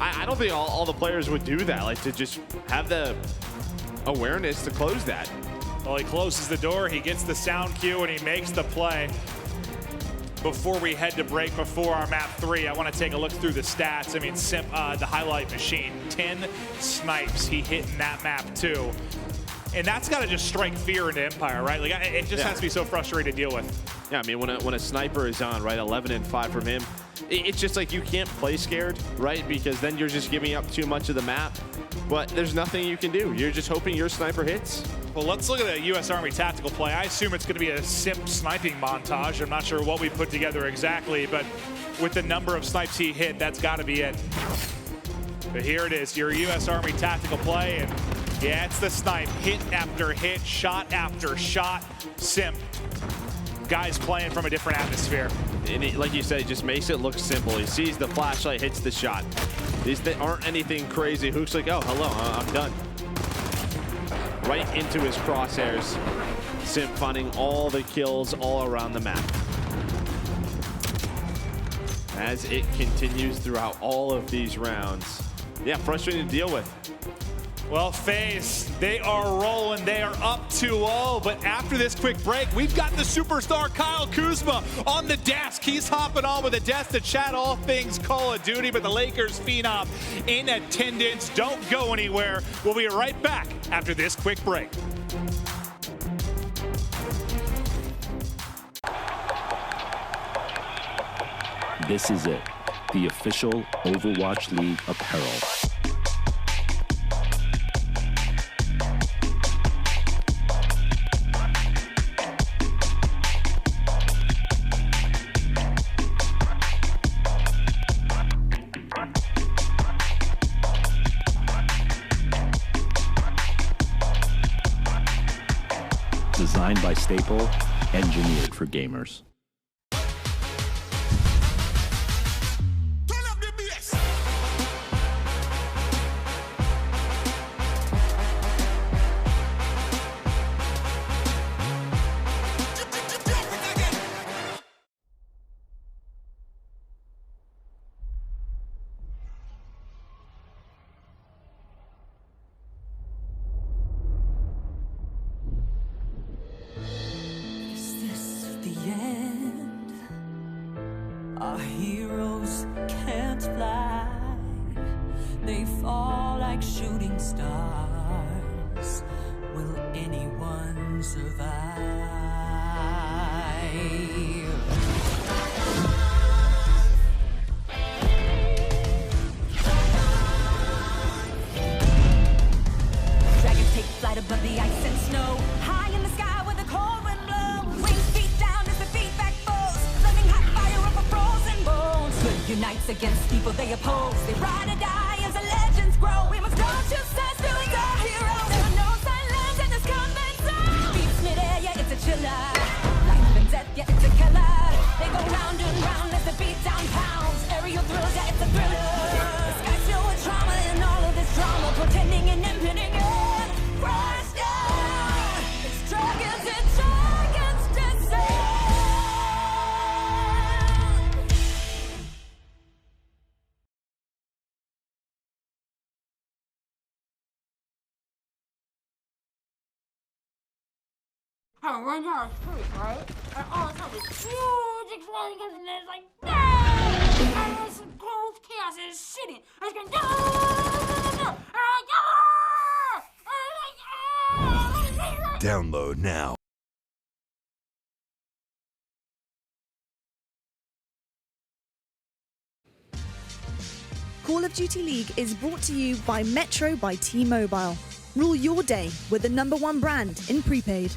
I don't think all the players would do that, like, to just have the awareness to close that.
Well, he closes the door, he gets the sound cue, and he makes the play. Before we head to break, before our map 3, I want to take a look through the stats. I mean, Simp, the highlight machine, 10 snipes he hit in that map too. And that's got to just strike fear into Empire, right? Like, it just has to be so frustrating to deal with.
Yeah, I mean, when a sniper is on, right, 11 and 5 from him, it's just like you can't play scared, right? Because then you're just giving up too much of the map. But there's nothing you can do. You're just hoping your sniper hits.
Well, let's look at a U.S. Army tactical play. I assume it's going to be a Simp sniping montage. I'm not sure what we put together exactly, but with the number of snipes he hit, that's got to be it. But here it is, your U.S. Army tactical play, and yeah, it's the snipe. Hit after hit, shot after shot. Simp. Guys playing from a different atmosphere.
And he, like you said, he just makes it look simple. He sees the flashlight, hits the shot. These aren't anything crazy. Hook's like, oh, hello, I'm done. Right into his crosshairs. Simp finding all the kills all around the map. As it continues throughout all of these rounds. Yeah, frustrating to deal with.
Well, FaZe, they are rolling. They are up 2-0. But after this quick break, we've got the superstar Kyle Kuzma on the desk. He's hopping on with a desk to chat all things Call of Duty. But the Lakers phenom in attendance. Don't go anywhere. We'll be right back after this quick break.
This is it, the official Overwatch League apparel. Designed by Staple, engineered for gamers.
Our heroes can't fly. They fall like shooting stars. Will anyone survive? Dragons take flight above the ice and snow. High in the sky where the cold wind blows. Wings feet down as the feedback falls. Flaming hot fire over frozen bones. Good unites against evil they oppose. They ride or die as the legends grow. We must don't choose sides, feelings are heroes. There are no silence in this combat zone. Beats midair, yeah, it's a chiller. Life and death, yeah, it's a killer. They go round and round as the beat down pounds. Aerial thrills, yeah, it's a thriller. The sky's filled with trauma and all of this drama. Pretending and impending, yeah. Crash down. It's dragons descend.
Oh, right now it's free, right? And all of a sudden, this huge explosion comes in, and it's like, no! And this cold chaos is shitting. And it's going, no! And I'm like, ah! And I'm like, ah!
Download now.
Call of Duty League is brought to you by Metro by T-Mobile. Rule your day with the #1 brand in prepaid.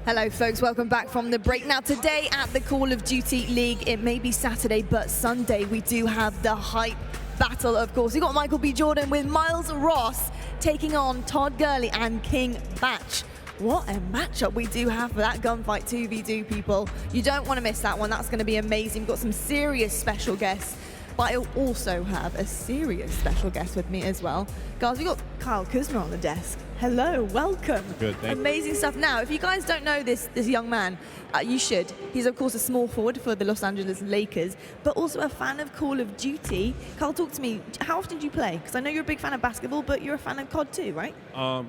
Hello folks, welcome back from the break. Now today at the Call of Duty League, it may be Saturday, but Sunday we do have the hype battle, of course. We got Michael B. Jordan with Miles Ross taking on Todd Gurley and King Batch. What a matchup we do have for that gunfight 2v2, people. You don't want to miss that one. That's going to be amazing. We've got some serious special guests, but I also have a serious special guest with me as well. Guys, we got Kyle Kuzma on the desk. Hello, welcome.
Good, thank you.
Amazing stuff. Now, if you guys don't know this young man, you should. He's, of course, a small forward for the Los Angeles Lakers, but also a fan of Call of Duty. Kyle, talk to me. How often do you play? Because I know you're a big fan of basketball, but you're a fan of COD too, right?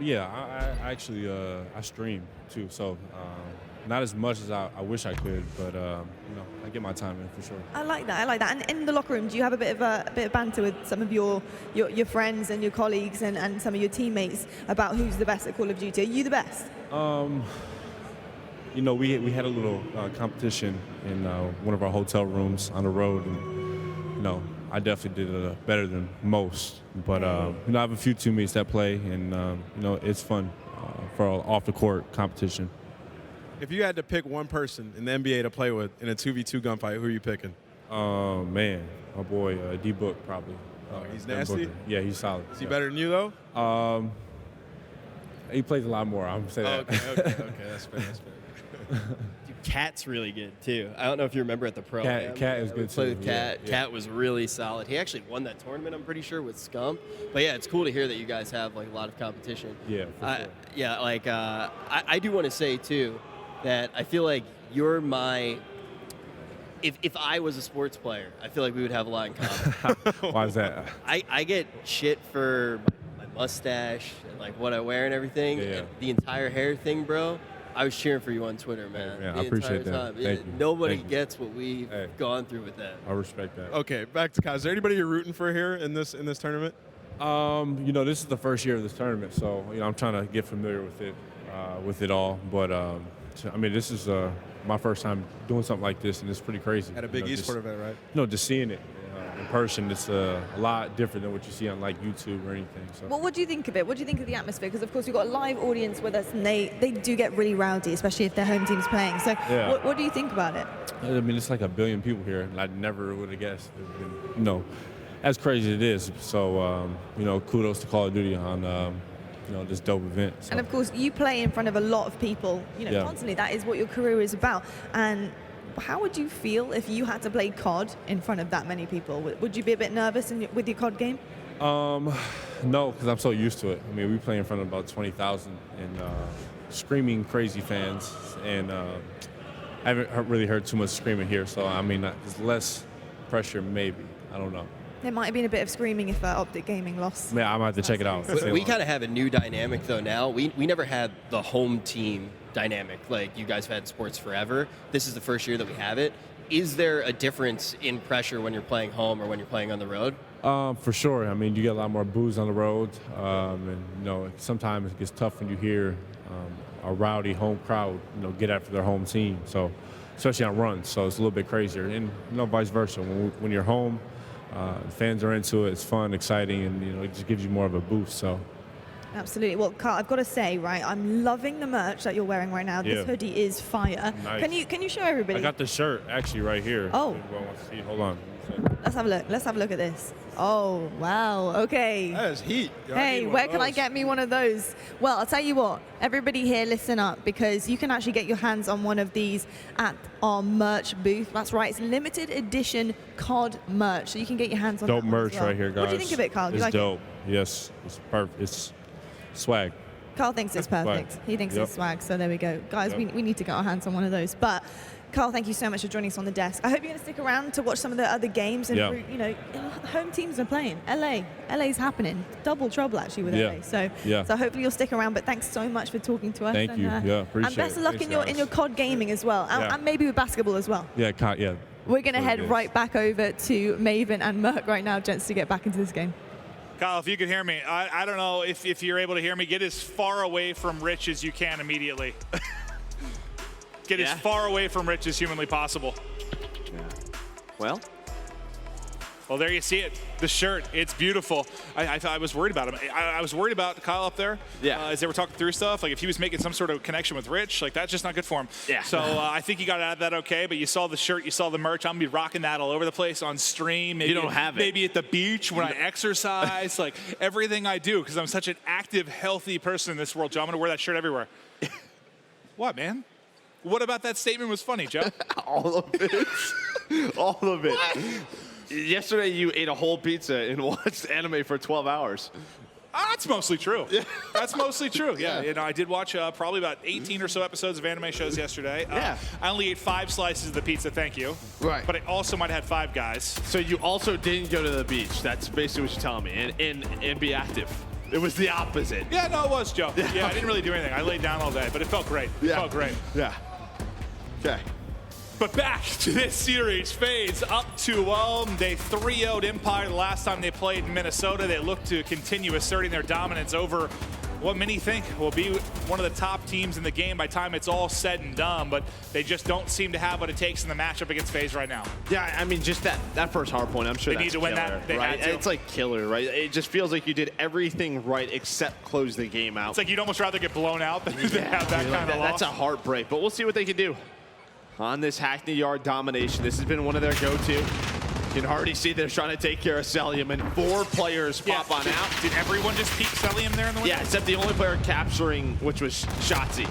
Yeah, I actually I stream too, so not as much as I wish I could, but I get my time in for sure.
I like that. I like that. And in the locker room, do you have a bit of banter with some of your friends and your colleagues and some of your teammates about who's the best at Call of Duty? Are you the best?
We had a little competition in one of our hotel rooms on the road, and I definitely did better than most. But I have a few teammates that play, and it's fun for off the court competition.
If you had to pick one person in the NBA to play with in a 2v2 gunfight, who are you picking?
Man, my boy D-Book probably.
He's nasty?
Yeah, he's solid.
Is he better than you, though?
He plays a lot more, I'm saying that.
Okay, that's fair.
Dude, Cat's really good, too. I don't know if you remember at the Pro.
Cat is good, too.
Played with Cat.
Yeah.
Cat was really solid. He actually won that tournament, I'm pretty sure, with Scum. But, yeah, it's cool to hear that you guys have, like, a lot of competition.
Yeah, for sure.
Yeah, like, I do want to say, too, that I feel like you're my... If I was a sports player, I feel like we would have a lot in common.
Why is that?
I get shit for my mustache and like what I wear and everything.
Yeah.
And the entire hair thing, bro. I was cheering for you on Twitter, man.
Yeah,
the
I appreciate
entire
that.
time.
Thank you.
Nobody
Thank you.
gets what we've gone through with that.
I respect that.
Okay, back to Kyle. Is there anybody you're rooting for here in this tournament?
This is the first year of this tournament, so I'm trying to get familiar with it all. But this is my first time doing something like this, and it's pretty crazy.
At a big eSport event, right?
No, just seeing it in person, it's a lot different than what you see on like YouTube or anything. So.
Well, what do you think of it? What do you think of the atmosphere? Because, of course, we've got a live audience with us, and they do get really rowdy, especially if their home team's playing. So
Yeah.
what do you think about it?
I mean, it's like 1 billion people here, and I never would have guessed. As crazy as it is. So, kudos to Call of Duty on, this dope event. So.
And, of course, you play in front of a lot of people,
Yeah.
constantly. That is what your career is about. And how would you feel if you had to play COD in front of that many people? Would you be a bit nervous with your COD game?
No, because I'm so used to it. I mean, we play in front of about 20,000 and screaming crazy fans, and I haven't really heard too much screaming here. So, I mean, there's less pressure, maybe. I don't know.
There might have been a bit of screaming if Optic Gaming lost.
Yeah, I'm gonna have to check it out.
We kind of have a new dynamic though now. We never had the home team dynamic like you guys have had sports forever. This is the first year that we have it. Is there a difference in pressure when you're playing home or when you're playing on the road?
For sure. I mean, you get a lot more boos on the road, and you know sometimes it gets tough when you hear a rowdy home crowd, you know, get after their home team. So, especially on runs, so it's a little bit crazier, and you know, vice versa. When you're home, fans are into it. It's fun, exciting, and you know, it just gives you more of a boost. So.
Absolutely. Well, Carl, I've got to say, right, I'm loving the merch that you're wearing right now. This
Yeah.
hoodie is fire.
Nice.
Can you show everybody?
I got the shirt actually right here.
Oh.
If anyone wants to see it. Hold on.
Let's have a look. Let's have a look at this. Oh, wow. Okay.
That is heat. Yo,
Hey, where can I get me one of those? Well, I'll tell you what. Everybody here, listen up, because you can actually get your hands on one of these at our merch booth. That's right. It's limited edition COD merch, so you can get your hands on
Dope
that one as
merch
well.
right here, guys.
What do you think of it, Carl? Do
It's
you like
dope. Yes, it's perfect. It's swag.
Carl thinks it's perfect.
Swag.
He thinks
Yep.
it's swag, so there we go. Guys,
Yep.
we need to get our hands on one of those. But Carl, thank you so much for joining us on the desk. I hope you're going to stick around to watch some of the other games. And,
Yeah.
you know, home teams are playing. LA's happening. Double trouble, actually, with
Yeah.
LA. So,
Yeah.
so hopefully you'll stick around. But thanks so much for talking to us.
Thank
and,
you. Yeah, appreciate
And best of
it.
luck
Thanks,
in your
guys.
COD gaming as well.
Yeah.
And maybe with basketball as well.
Yeah, yeah.
We're going to
Really
head
good.
right back over to Maven and Merc right now, gents, to get back into this game.
Kyle, if you could hear me, I don't know if you're able to hear me. Get as far away from Rich as you can immediately. Get as far away from Rich as humanly possible.
Well,
there you see it. The shirt, it's beautiful. I was worried about him. I was worried about Kyle up there.
Yeah.
As they were talking through stuff, like if he was making some sort of connection with Rich, like that's just not good for him.
Yeah.
So I think he got out of that okay. But you saw the shirt, you saw the merch. I'm gonna be rocking that all over the place on stream. Maybe,
You don't have it.
Maybe at the beach when I exercise, like everything I do, because I'm such an active, healthy person in this world, Joe. I'm gonna wear that shirt everywhere. What, man? What about that statement was funny, Joe?
All of it. All of it. Yesterday you ate a whole pizza and watched anime for 12 hours.
That's mostly true. That's mostly true. Yeah, you know, I did watch probably about 18 or so episodes of anime shows yesterday.
Yeah.
I only ate 5 slices of the pizza, thank you.
Right.
But I also might have had 5 guys.
So you also didn't go to the beach. That's basically what you're telling me. And be active. It was the opposite.
Yeah, no, it was, Joe. Yeah, I didn't really do anything. I laid down all day, but it felt great. It felt great.
Yeah. Okay.
But back to this series, FaZe up 2-0. They 3-0'd Empire the last time they played in Minnesota. They look to continue asserting their dominance over what many think will be one of the top teams in the game by the time it's all said and done, but they just don't seem to have what it takes in the matchup against FaZe right now.
Yeah, I mean, just that first hard point, I'm sure
They
that's
need to win
killer,
that. They
right?
had to.
It's like killer, right? It just feels like you did everything right except close the game out.
It's like you'd almost rather get blown out than to have that kind of loss.
That's a heartbreak, but we'll see what they can do on this Hackney Yard domination. This has been one of their go-to. You can already see they're trying to take care of Celium, and 4 players pop on out.
Did everyone just peek Celium there in the window?
Yeah, except the only player capturing, which was Shotzi.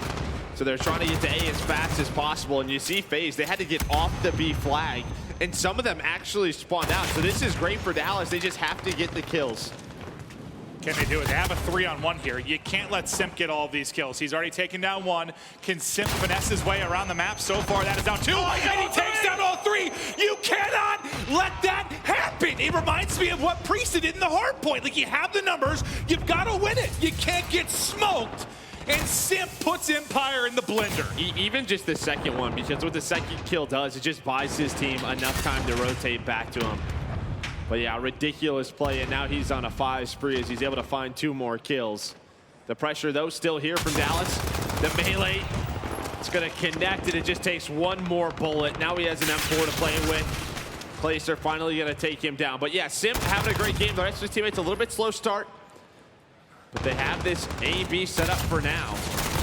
So they're trying to get to A as fast as possible, and you see FaZe, they had to get off the B flag, and some of them actually spawned out. So this is great for Dallas. They just have to get the kills.
Can they do it? They have a 3-on-1 here. You can't let Simp get all of these kills. He's already taken down 1. Can Simp finesse his way around the map? So far, that is down 2, and he takes down all 3. You cannot let that happen. It reminds me of what Priest did in the hard point. Like, you have the numbers, you've got to win it. You can't get smoked. And Simp puts Empire in the blender.
Even just the second one, because what the second kill does, it just buys his team enough time to rotate back to him. But yeah, ridiculous play, and now he's on a 5 spree as he's able to find 2 more kills. The pressure, though, still here from Dallas. The melee, it's going to connect, and it just takes 1 more bullet. Now he has an M4 to play with. Placer finally going to take him down. But yeah, Simp having a great game. The rest of his teammates, a little bit slow start. But they have this A-B set up for now.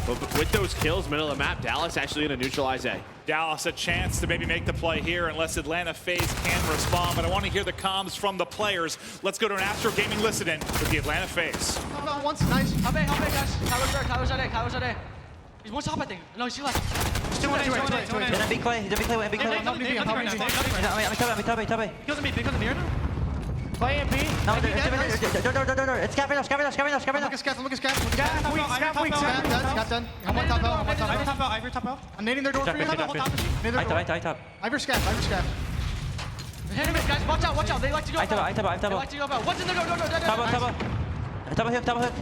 But with those kills, middle of the map, Dallas actually going to neutralize A.
Dallas a chance to maybe make the play here unless Atlanta FaZe can respond, but I want to hear the comms from the players. Let's go to an Astro Gaming listen-in with the Atlanta FaZe.
Once, nice. How big, guys? Kylo's there. He's one top, I think. No, he's 2 left. He's 2 in.
Big play, big play.
He kills him, he kills him here now. Play in B.
No, it's scav right now.
Look at scav. Scav done. I'm one top out. Ivy top out. I'm nading their door for you.
I top.
Ivy scav. Hit him, guys. Watch out, watch out. They like to go about. They like to go about. What's in the door?
Top of hook.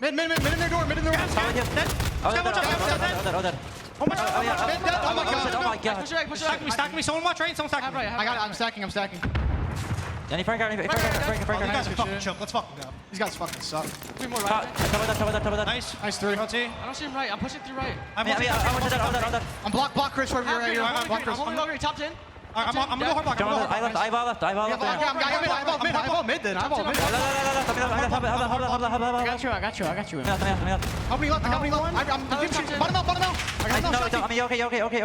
Mid in their door. Mid in their door.
Oh my god.
Push it.
Stack me. Someone watch right. Someone stack me.
I got it. I'm stacking.
Any Frank.
You guys are fucking choke. Let's fucking go. These guys fucking suck. 3 more right. Nice 3. I don't see him right. I'm pushing through right. I'm block Chris wherever you're at. You're block Chris. I'm only top 10. I'm gonna go hard block.
I ball mid then. I got you. Help me left. I'm bottom out. I got no.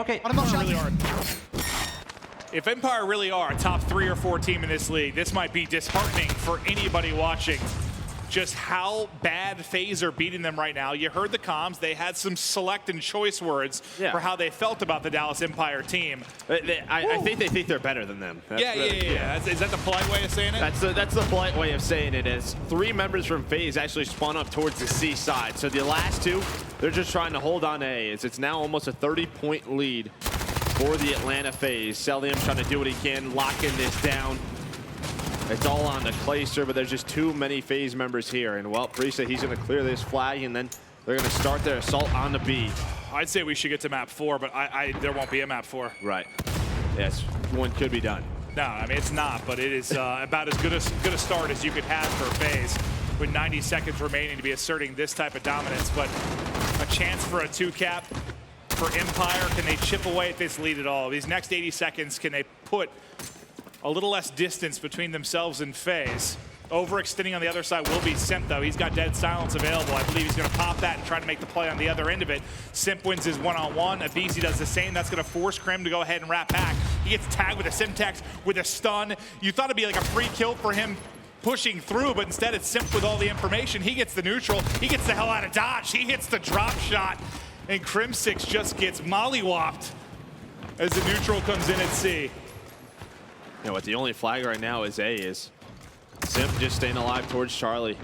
Okay. Bottom out.
Really hard. If Empire really are a top 3 or 4 team in this league, this might be disheartening for anybody watching. Just how bad FaZe are beating them right now. You heard the comms. They had some select and choice words for how they felt about the Dallas Empire team.
I think they think they're better than them.
Yeah. Is that the polite way of saying it?
That's the polite way of saying it. Is 3 members from FaZe actually spun up towards the C side. So the last 2, they're just trying to hold on A. It's now almost a 30-point lead for the Atlanta FaZe. Celium trying to do what he can, locking this down. It's all on the Clayster, but there's just too many FaZe members here. And well, Priest, he's going to clear this flag, and then they're going to start their assault on the B.
I'd say we should get to map 4, but there won't be a map 4.
Right. Yes, one could be done.
No, I mean, it's not, but it is about as good a start as you could have for FaZe with 90 seconds remaining to be asserting this type of dominance. But a chance for a 2-cap for Empire. Can they chip away at this lead at all? These next 80 seconds, can they put a little less distance between themselves and FaZe? Overextending on the other side will be Simp, though. He's got dead silence available. I believe he's going to pop that and try to make the play on the other end of it. Simp wins his one-on-one. Abisi does the same. That's going to force Krim to go ahead and wrap back. He gets tagged with a Simtex with a stun. You thought it'd be like a free kill for him pushing through, but instead it's Simp with all the information. He gets the neutral. He gets the hell out of dodge. He hits the drop shot, and Crim6 just gets mollywopped as the neutral comes in at C.
You know what, the only flag right now is A is Simp just staying alive towards Charlie.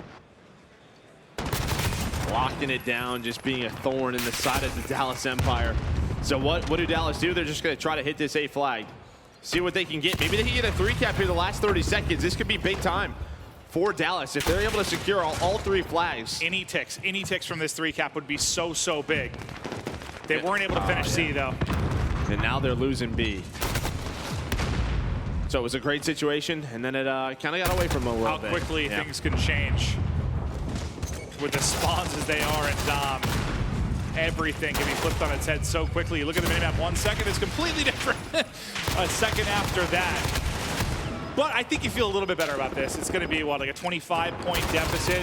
Locking it down, just being a thorn in the side of the Dallas Empire. So what do Dallas do? They're just going to try to hit this A flag. See what they can get. Maybe they can get a 3-cap here the last 30 seconds. This could be big time for Dallas if they're able to secure all 3 flags.
Any ticks from this 3-cap would be so big. They weren't able to finish C, though.
And now they're losing B. So it was a great situation, and then it kind of got away from them a little bit.
How quickly things can change with the spawns as they are in Dom. Everything can be flipped on its head so quickly. You look at the minimap, 1 second is completely different. A second after that. But I think you feel a little bit better about this. It's going to be, what, like a 25-point deficit?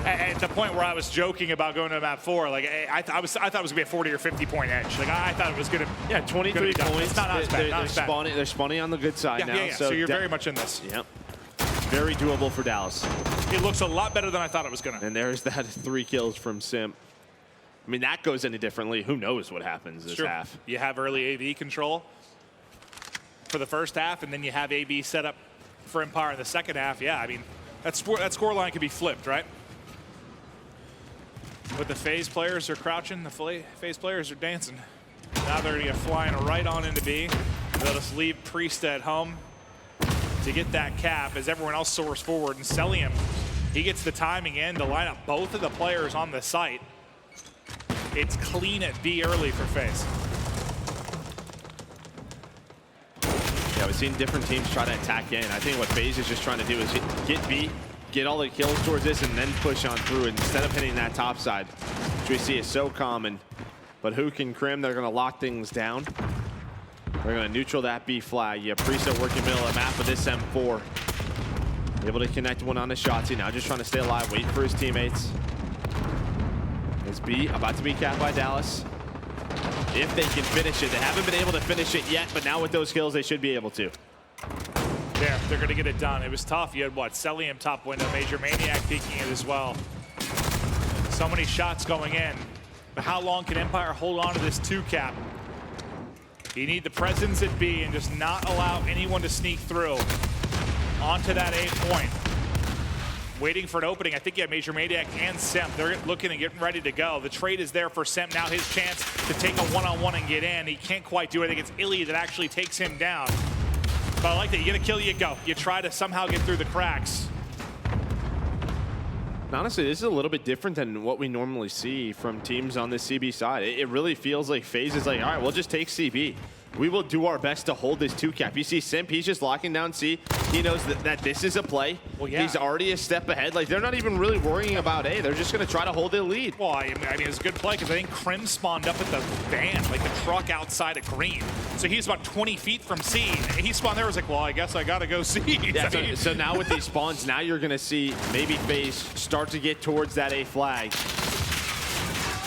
At the point where I was joking about going to map 4, like I thought it was going to be a 40 or 50-point edge. Like I thought it was going to.
Yeah, 23 points.
It's not as bad.
They're spawning on the good side now.
Yeah. So you're very much in this.
Yep. Very doable for Dallas.
It looks a lot better than I thought it was going to.
And there's that 3 kills from Simp. I mean, that goes any differently. Who knows what happens this half?
You have early AV control for the first half, and then you have AB set up for Empire in the second half. Yeah, I mean, that score line could be flipped, right? But the FaZe players are crouching, the FaZe players are dancing. Now they're going to get flying right on into B. They'll just leave Priest at home to get that cap as everyone else soars forward. And Celium, he gets the timing in to line up both of the players on the site. It's clean at B early for FaZe.
Yeah, we've seen different teams try to attack in. I think what FaZe is just trying to do is get B, get all the kills towards this, and then push on through instead of hitting that top side, which we see is so common. But Hook and Krim, they're going to lock things down. They're going to neutral that B flag. Yeah, Priest working middle of the map with this M4. Able to connect one on the Shotzi. Now just trying to stay alive, waiting for his teammates. It's B, about to be capped by Dallas. If they can finish it. They haven't been able to finish it yet, but now with those kills, they should be able to.
Yeah, they're going to get it done. It was tough. You had, what, Celium top window, Major Maniac peeking it as well. So many shots going in. But how long can Empire hold on to this 2-cap? You need the presence at B and just not allow anyone to sneak through onto that A point. Waiting for an opening. I think you have Major Maniac and Simp. They're looking and getting ready to go. The trade is there for Simp. Now his chance to take a one-on-one and get in. He can't quite do it. I think it's Illy that actually takes him down. But I like that. You get a kill, you go. You try to somehow get through the cracks.
Honestly, this is a little bit different than what we normally see from teams on the CB side. It really feels like FaZe is like, all right, we'll just take CB. We will do our best to hold this 2-cap. You see Simp, he's just locking down C. He knows that this is a play.
Well, yeah.
He's already a step ahead. Like, they're not even really worrying about A. They're just going to try to hold their lead.
Well, I mean, it's a good play because I think Krim spawned up at the van, like the truck outside of green. So he's about 20 feet from C. He spawned there, was like, well, I guess I got to go C.
Yeah, so now with these spawns, now you're going to see maybe FaZe start to get towards that A flag.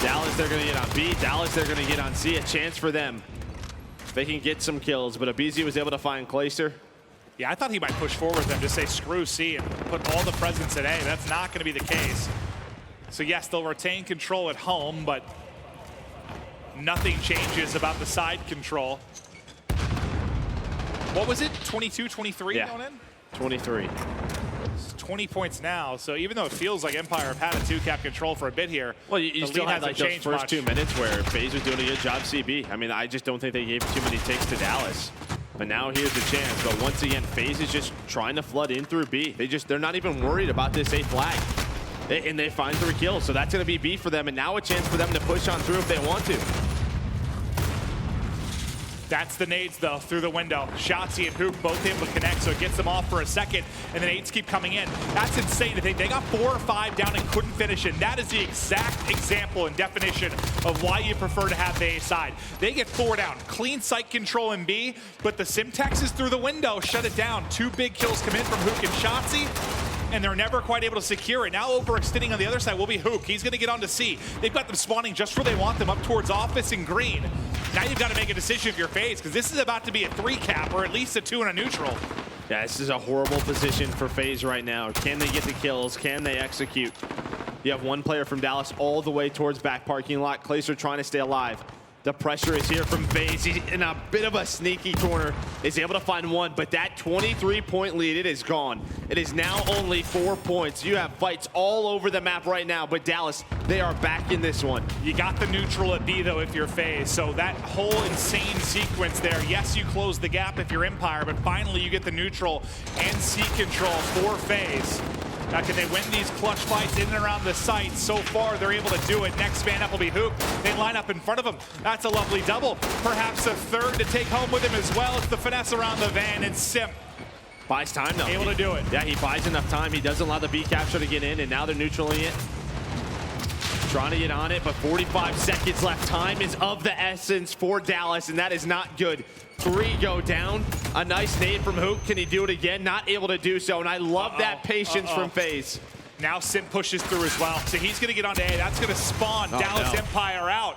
Dallas, they're going to get on B. Dallas, they're going to get on C. A chance for them. They can get some kills, but Abizi was able to find Clayster.
Yeah, I thought he might push forward and just say screw C and put all the presence at A. That's not going to be the case. So yes, they'll retain control at home, but nothing changes about the side control. What was it? 22, 23 going in?
23.
It's 20 points now, so even though it feels like Empire have had a 2-cap control for a bit here,
well, you still had like those first
much.
2 minutes where FaZe was doing a good job CB. I mean, I just don't think they gave too many takes to Dallas. But now here's the chance. But once again, FaZe is just trying to flood in through B. They're not even worried about this A flag. And they find 3 kills, so that's going to be B for them. And now a chance for them to push on through if they want to.
That's the nades, though, through the window. Shotzzy and Hoop both able to connect, so it gets them off for a second, and the nades keep coming in. That's insane to think. They got 4 or 5 down and couldn't finish it. That is the exact example and definition of why you prefer to have the A side. They get 4 down. Clean site control in B, but the Simtex is through the window. Shut it down. 2 big kills come in from Hook and Shotzzy, and they're never quite able to secure it. Now overextending on the other side will be Hook. He's going to get onto C. They've got them spawning just where they want them, up towards Office and Green. Now you've got to make a decision if you're FaZe, because this is about to be a 3-cap or at least a 2 and a neutral.
Yeah, this is a horrible position for FaZe right now. Can they get the kills? Can they execute? You have one player from Dallas all the way towards back parking lot. Clayster trying to stay alive. The pressure is here from FaZe. He's in a bit of a sneaky corner. Is able to find 1, but that 23-point lead, it is gone. It is now only 4 points. You have fights all over the map right now, but Dallas, they are back in this one.
You got the neutral at B, though, if you're FaZe. So that whole insane sequence there, yes, you close the gap if you're Empire, but finally you get the neutral and C control for FaZe. Now, can they win these clutch fights in and around the site? So far, they're able to do it. Next man up will be Hoop. They line up in front of him. That's a lovely double. Perhaps a third to take home with him as well. It's the finesse around the van, and Simp
buys time, though.
Able to do it.
Yeah, he buys enough time. He doesn't allow the B capture to get in, and now they're neutraling it. Trying to get on it, but 45 seconds left. Time is of the essence for Dallas, and that is not good. 3 go down. A nice nade from Hook. Can he do it again? Not able to do so, and I love that patience from FaZe.
Now Simp pushes through as well, so he's going to get onto A. That's going to spawn Dallas Empire out.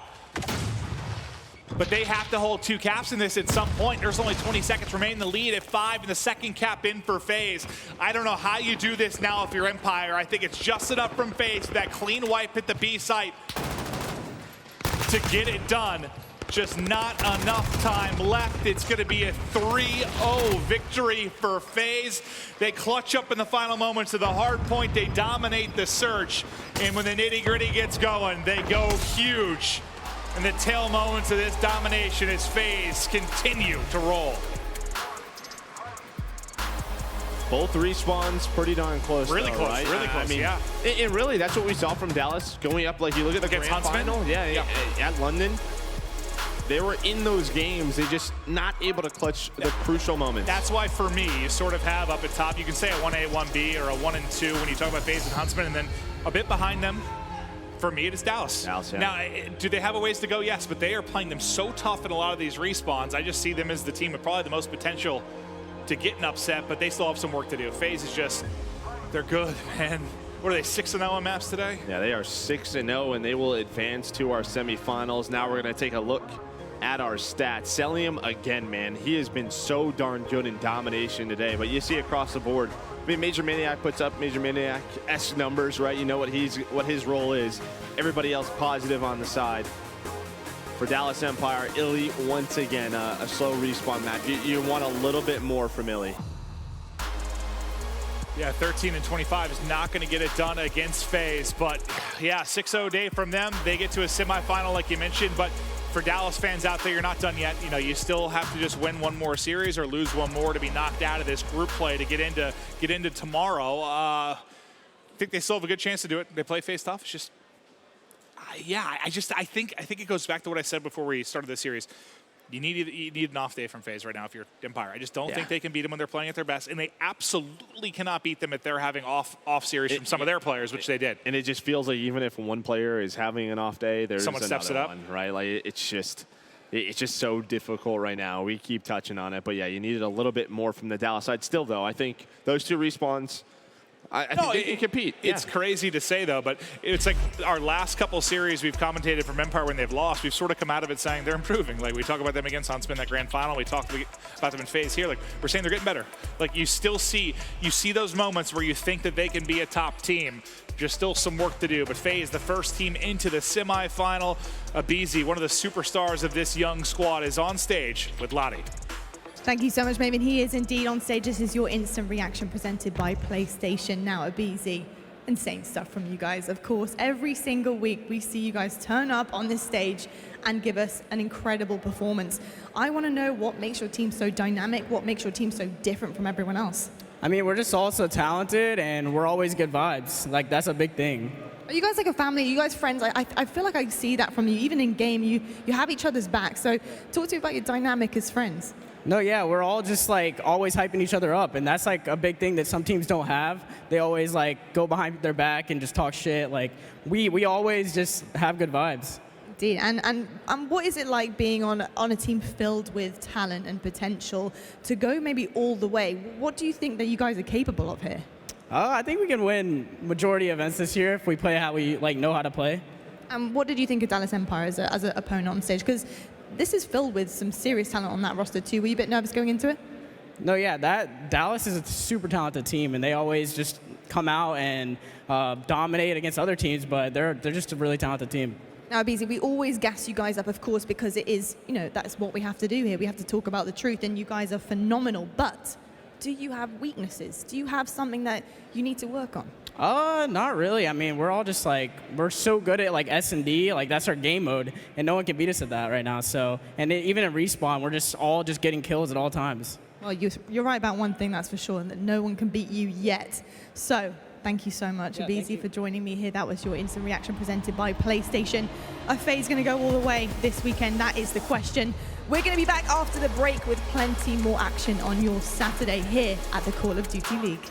But they have to hold 2 caps in this at some point. There's only 20 seconds remaining. The lead at 5 and the second cap in for FaZe. I don't know how you do this now if you're Empire. I think it's just enough from FaZe, that clean wipe at the B site to get it done. Just not enough time left. It's going to be a 3-0 victory for FaZe. They clutch up in the final moments of the hard point. They dominate the search. And when the nitty-gritty gets going, they go huge. And the tail moments of this domination as FaZe continue to roll.
Both respawns pretty darn close.
Really
though,
close,
right?
really close,
I mean,
yeah.
And really, that's what we saw from Dallas going up. Like, you look at the
Against
grand
Huntsman?
final. Yeah, at London. They were in those games. They just not able to clutch the crucial moments.
That's why, for me, you sort of have up at top, you can say a 1A, 1B, or a 1 and 2 when you talk about FaZe and Huntsman, and then a bit behind them, for me, it is Dallas.
Yeah.
Now, do they have a ways to go? Yes, but they are playing them so tough in a lot of these respawns. I just see them as the team with probably the most potential to get an upset, but they still have some work to do. FaZe is just, they're good, man. What are they, 6-0 on maps today?
Yeah, they are 6-0, and they will advance to our semifinals. Now we're going to take a look at our stats. Celium, again, man, he has been so darn good in domination today, but you see across the board, I mean, Major Maniac puts up Major Maniac-esque numbers, right? You know what his role is. Everybody else positive on the side. For Dallas Empire, Illy, once again, a slow respawn match. You want a little bit more from Illy.
Yeah, 13 and 25 is not going to get it done against FaZe, but yeah, 6-0 day from them. They get to a semifinal like you mentioned, but for Dallas fans out there, you're not done yet. You know, you still have to just win one more series or lose one more to be knocked out of this group play to get into tomorrow. I think they still have a good chance to do it. They play FaZe tough. It's just, yeah, I think it goes back to what I said before we started this series. You need an off day from FaZe right now if you're Empire. I just don't think they can beat them when they're playing at their best, and they absolutely cannot beat them if they're having off series from some of their players, which they did.
And it just feels like even if one player is having an off day, there's
someone steps it up,
one, right? Like it's just so difficult right now. We keep touching on it, but yeah, you needed a little bit more from the Dallas side. Still, though, I think those two respawns, I think they can compete.
It's crazy to say, though, but it's like our last couple series we've commentated from Empire when they've lost, we've sort of come out of it saying they're improving. Like, we talk about them against Huntsman, that grand final. We talk about them in FaZe here. Like, we're saying they're getting better. Like, you see those moments where you think that they can be a top team. There's still some work to do, but FaZe, the first team into the semifinal. Abizi, one of the superstars of this young squad, is on stage with Lottie.
Thank you so much, Maven. He is indeed on stage. This is your instant reaction presented by PlayStation. Now, Abizi, insane stuff from you guys. Of course, every single week we see you guys turn up on this stage and give us an incredible performance. I want to know what makes your team so dynamic, what makes your team so different from everyone else.
I mean, we're just all so talented, and we're always good vibes. Like, that's a big thing.
Are you guys like a family? Are you guys friends? I feel like I see that from you. Even in game, you have each other's back. So talk to me about your dynamic as friends.
No, yeah, we're all just like always hyping each other up, and that's like a big thing that some teams don't have. They always like go behind their back and just talk shit. Like we always just have good vibes.
Indeed, and what is it like being on a team filled with talent and potential to go maybe all the way? What do you think that you guys are capable of here?
I think we can win majority of events this year if we play how we like know how to play.
And what did you think of Dallas Empire as an opponent on stage? Because this is filled with some serious talent on that roster too. Were you a bit nervous going into it?
No, yeah, Dallas is a super talented team, and they always just come out and dominate against other teams, but they're just a really talented team.
Now, Abizi, we always gas you guys up, of course, because it is, that's what we have to do here. We have to talk about the truth, and you guys are phenomenal. But do you have weaknesses? Do you have something that you need to work on?
Not really. I mean, we're all just like, we're so good at like S&D, like that's our game mode, and no one can beat us at that right now. So, and even in respawn, we're just all just getting kills at all times.
Well, you're right about one thing, that's for sure, and that no one can beat you yet. So, thank you so much, Abizi, for joining me here. That was your instant reaction presented by PlayStation. Are FaZe going to go all the way this weekend? That is the question. We're going to be back after the break with plenty more action on your Saturday here at the Call of Duty League.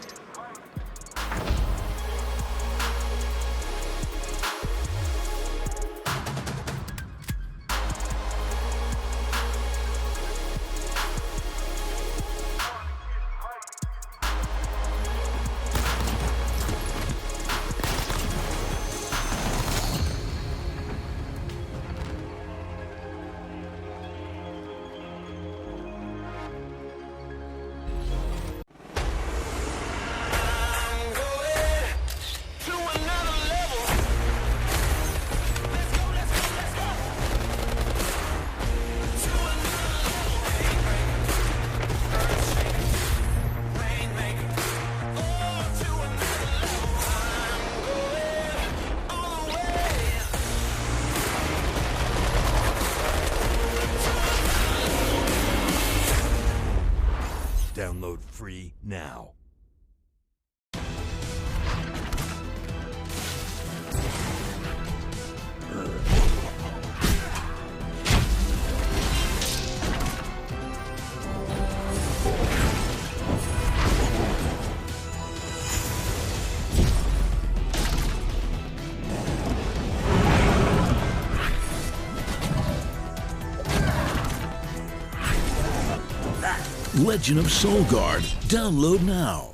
Download free now.
Legend of Soulguard. Download now.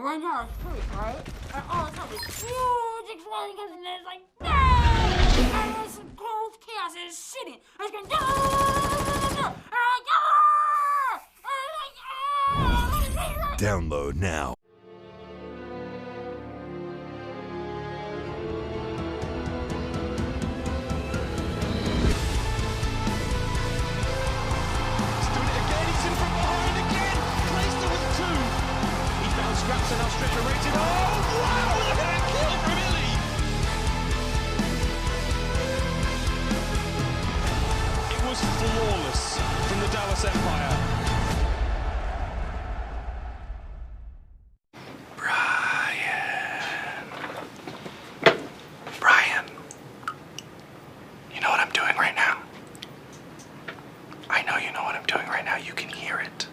Right now it's free, right? And all the time it's huge exploding because it's like, no! And this growth chaos is shitting. I was going, no!
Download now.
Scraps and now stretcher rated. Oh, wow! Look at that kill from Illy! It was flawless from the Dallas Empire.
Brian, you know what I'm doing right now? I know you know what I'm doing right now. You can hear it.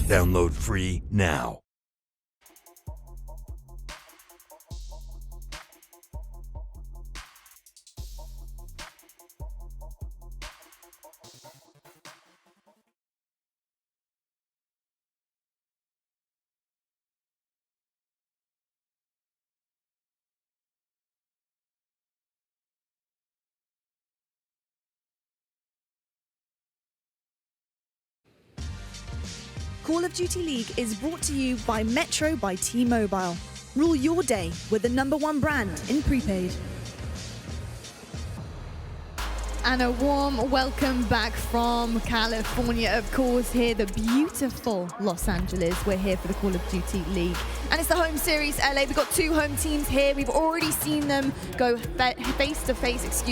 Download free now.
Call of Duty League is brought to you by Metro by T-Mobile. Rule your day with the #1 brand in prepaid.
And a warm welcome back from California, of course, here, the beautiful Los Angeles. We're here for the Call of Duty League. And it's the home series, LA. We've got 2 home teams here. We've already seen them go face-to-face,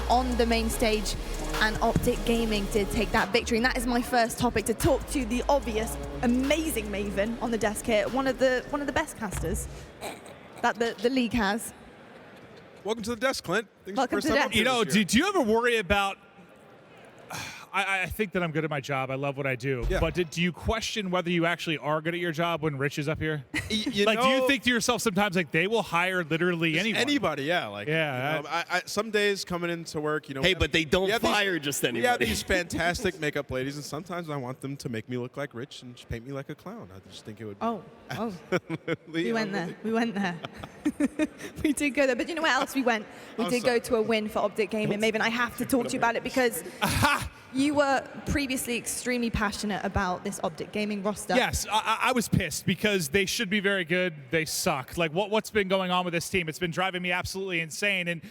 on the main stage. And Optic Gaming did take that victory. And that is my first topic to talk to the obvious, amazing Maven on the desk here. One of the best casters that the league has.
Welcome to the desk, Clint.
Welcome to the desk.
You know, do you ever worry about... I think that I'm good at my job. I love what I do.
Yeah.
But do you question whether you actually are good at your job when Rich is up here? Do you
know,
think to yourself sometimes, like, they will hire literally anyone?
Anybody, yeah. Like,
yeah.
You know, some days coming into work, you know.
Hey, but they don't fire just anybody.
We have these fantastic makeup ladies, and sometimes I want them to make me look like Rich and paint me like a clown. I just think it would be
We went there. We did go there. But you know where else we went? We did go to a win for Optic Gaming. Maven, I have to talk to you about it because you were previously extremely passionate about this Optic Gaming roster.
Yes, I was pissed because they should be very good. They suck. Like, what's been going on with this team? It's been driving me absolutely insane. And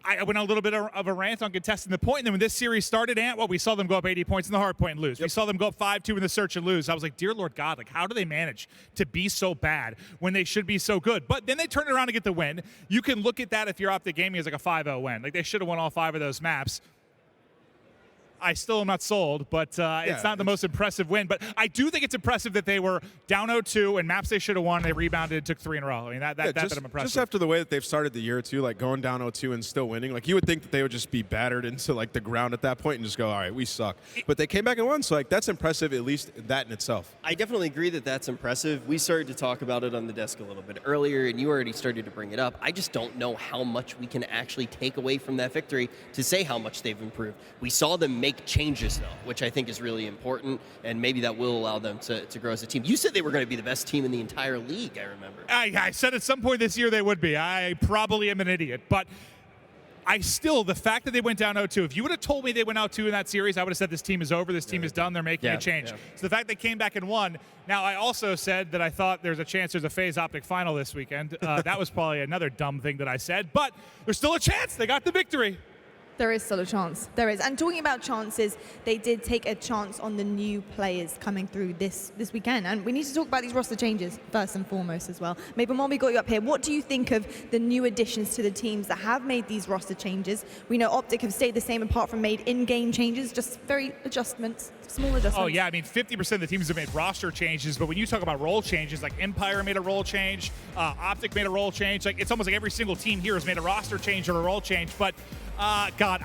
I went on a little bit of a rant on contesting the point. And then when this series started, we saw them go up 80 points in the hard point and lose. Yep. We saw them go up 5-2 in the search and lose. I was like, dear Lord God, like, how do they manage to be so bad when they should be so good? But then they turned around to get the win. You can look at that if you're Optic Gaming as like a 5-0 win. Like, they should have won all 5 of those maps. I still am not sold, but it's not the most impressive win. But I do think it's impressive that they were down 0-2 and maps they should have won. They rebounded, took 3 in a row. I mean, that's I'm impressed.
Just after the way that they've started the year too, like going down 0-2 and still winning, like you would think that they would just be battered into like the ground at that point and just go, all right, we suck. But they came back and won, so like that's impressive, at least that in itself.
I definitely agree that that's impressive. We started to talk about it on the desk a little bit earlier, and you already started to bring it up. I just don't know how much we can actually take away from that victory to say how much they've improved. We saw them make changes, though, which I think is really important, and maybe that will allow them to grow as a team. You said they were going to be the best team in the entire league, I remember.
I said at some point this year they would be. I probably am an idiot, but the fact that they went down 0-2, if you would have told me they went out 2 in that series, I would have said this team is over, this team is done, they're making a change. Yeah. So the fact they came back and won. Now, I also said that I thought there's a chance there's a FaZe Optic final this weekend. That was probably another dumb thing that I said, but there's still a chance. They got the victory.
There is still a chance. There is. And talking about chances, they did take a chance on the new players coming through this weekend. And we need to talk about these roster changes first and foremost as well. Maybe while we got you up here, what do you think of the new additions to the teams that have made these roster changes? We know Optic have stayed the same apart from made in-game changes, just very adjustments, small adjustments.
Oh, yeah. I mean, 50% of the teams have made roster changes, but when you talk about role changes, like Empire made a role change, Optic made a role change, like it's almost like every single team here has made a roster change or a role change, but God,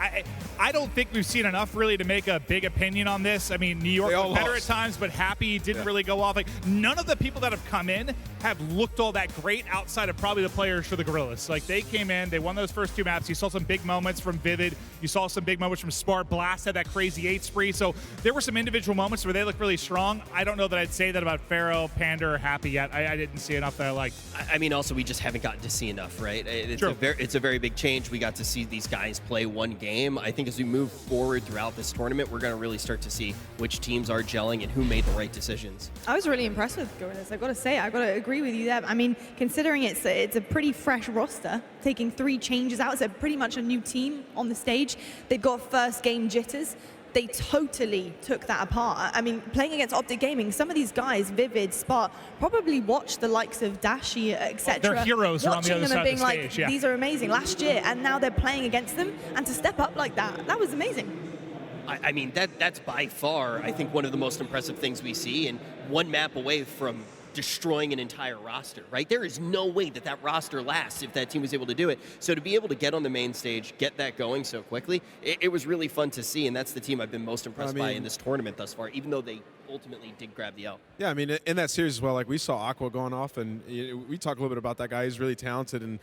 I don't think we've seen enough really to make a big opinion on this. I mean, New York was better at times, but Happy didn't really go off. Like, none of the people that have come in have looked all that great outside of probably the players for the Guerrillas. Like, they came in, they won those first 2 maps. You saw some big moments from Vivid. You saw some big moments from Smart. Blast had that crazy 8 spree. So there were some individual moments where they looked really strong. I don't know that I'd say that about Pharaoh, Panda, or Happy yet. I didn't see enough that I liked.
I mean, also, we just haven't gotten to see enough, right? It's a very big change. We got to see these guys play one game. I think as we move forward throughout this tournament, we're going to really start to see which teams are gelling and who made the right decisions.
I was really impressed with Guerrillas. I've got to say, I've got to agree with you there. I mean, considering it's a pretty fresh roster, taking 3 changes out, it's pretty much a new team on the stage. They've got first game jitters. They totally took that apart. I mean, playing against Optic Gaming, some of these guys, Vivid, Spot, probably watched the likes of Dashi, etc.
Their heroes are on the other side of the stage, yeah.
These are amazing last year, and now they're playing against them, and to step up like that was amazing.
I mean, that's by far, I think, one of the most impressive things we see, and one map away from destroying an entire roster, right? There is no way that roster lasts if that team was able to do it. So to be able to get on the main stage, get that going so quickly, it was really fun to see, and that's the team I've been most impressed by in this tournament thus far, even though they ultimately did grab the L.
Yeah, I mean, in that series as well, like we saw Aqua going off, and we talked a little bit about that guy. He's really talented, and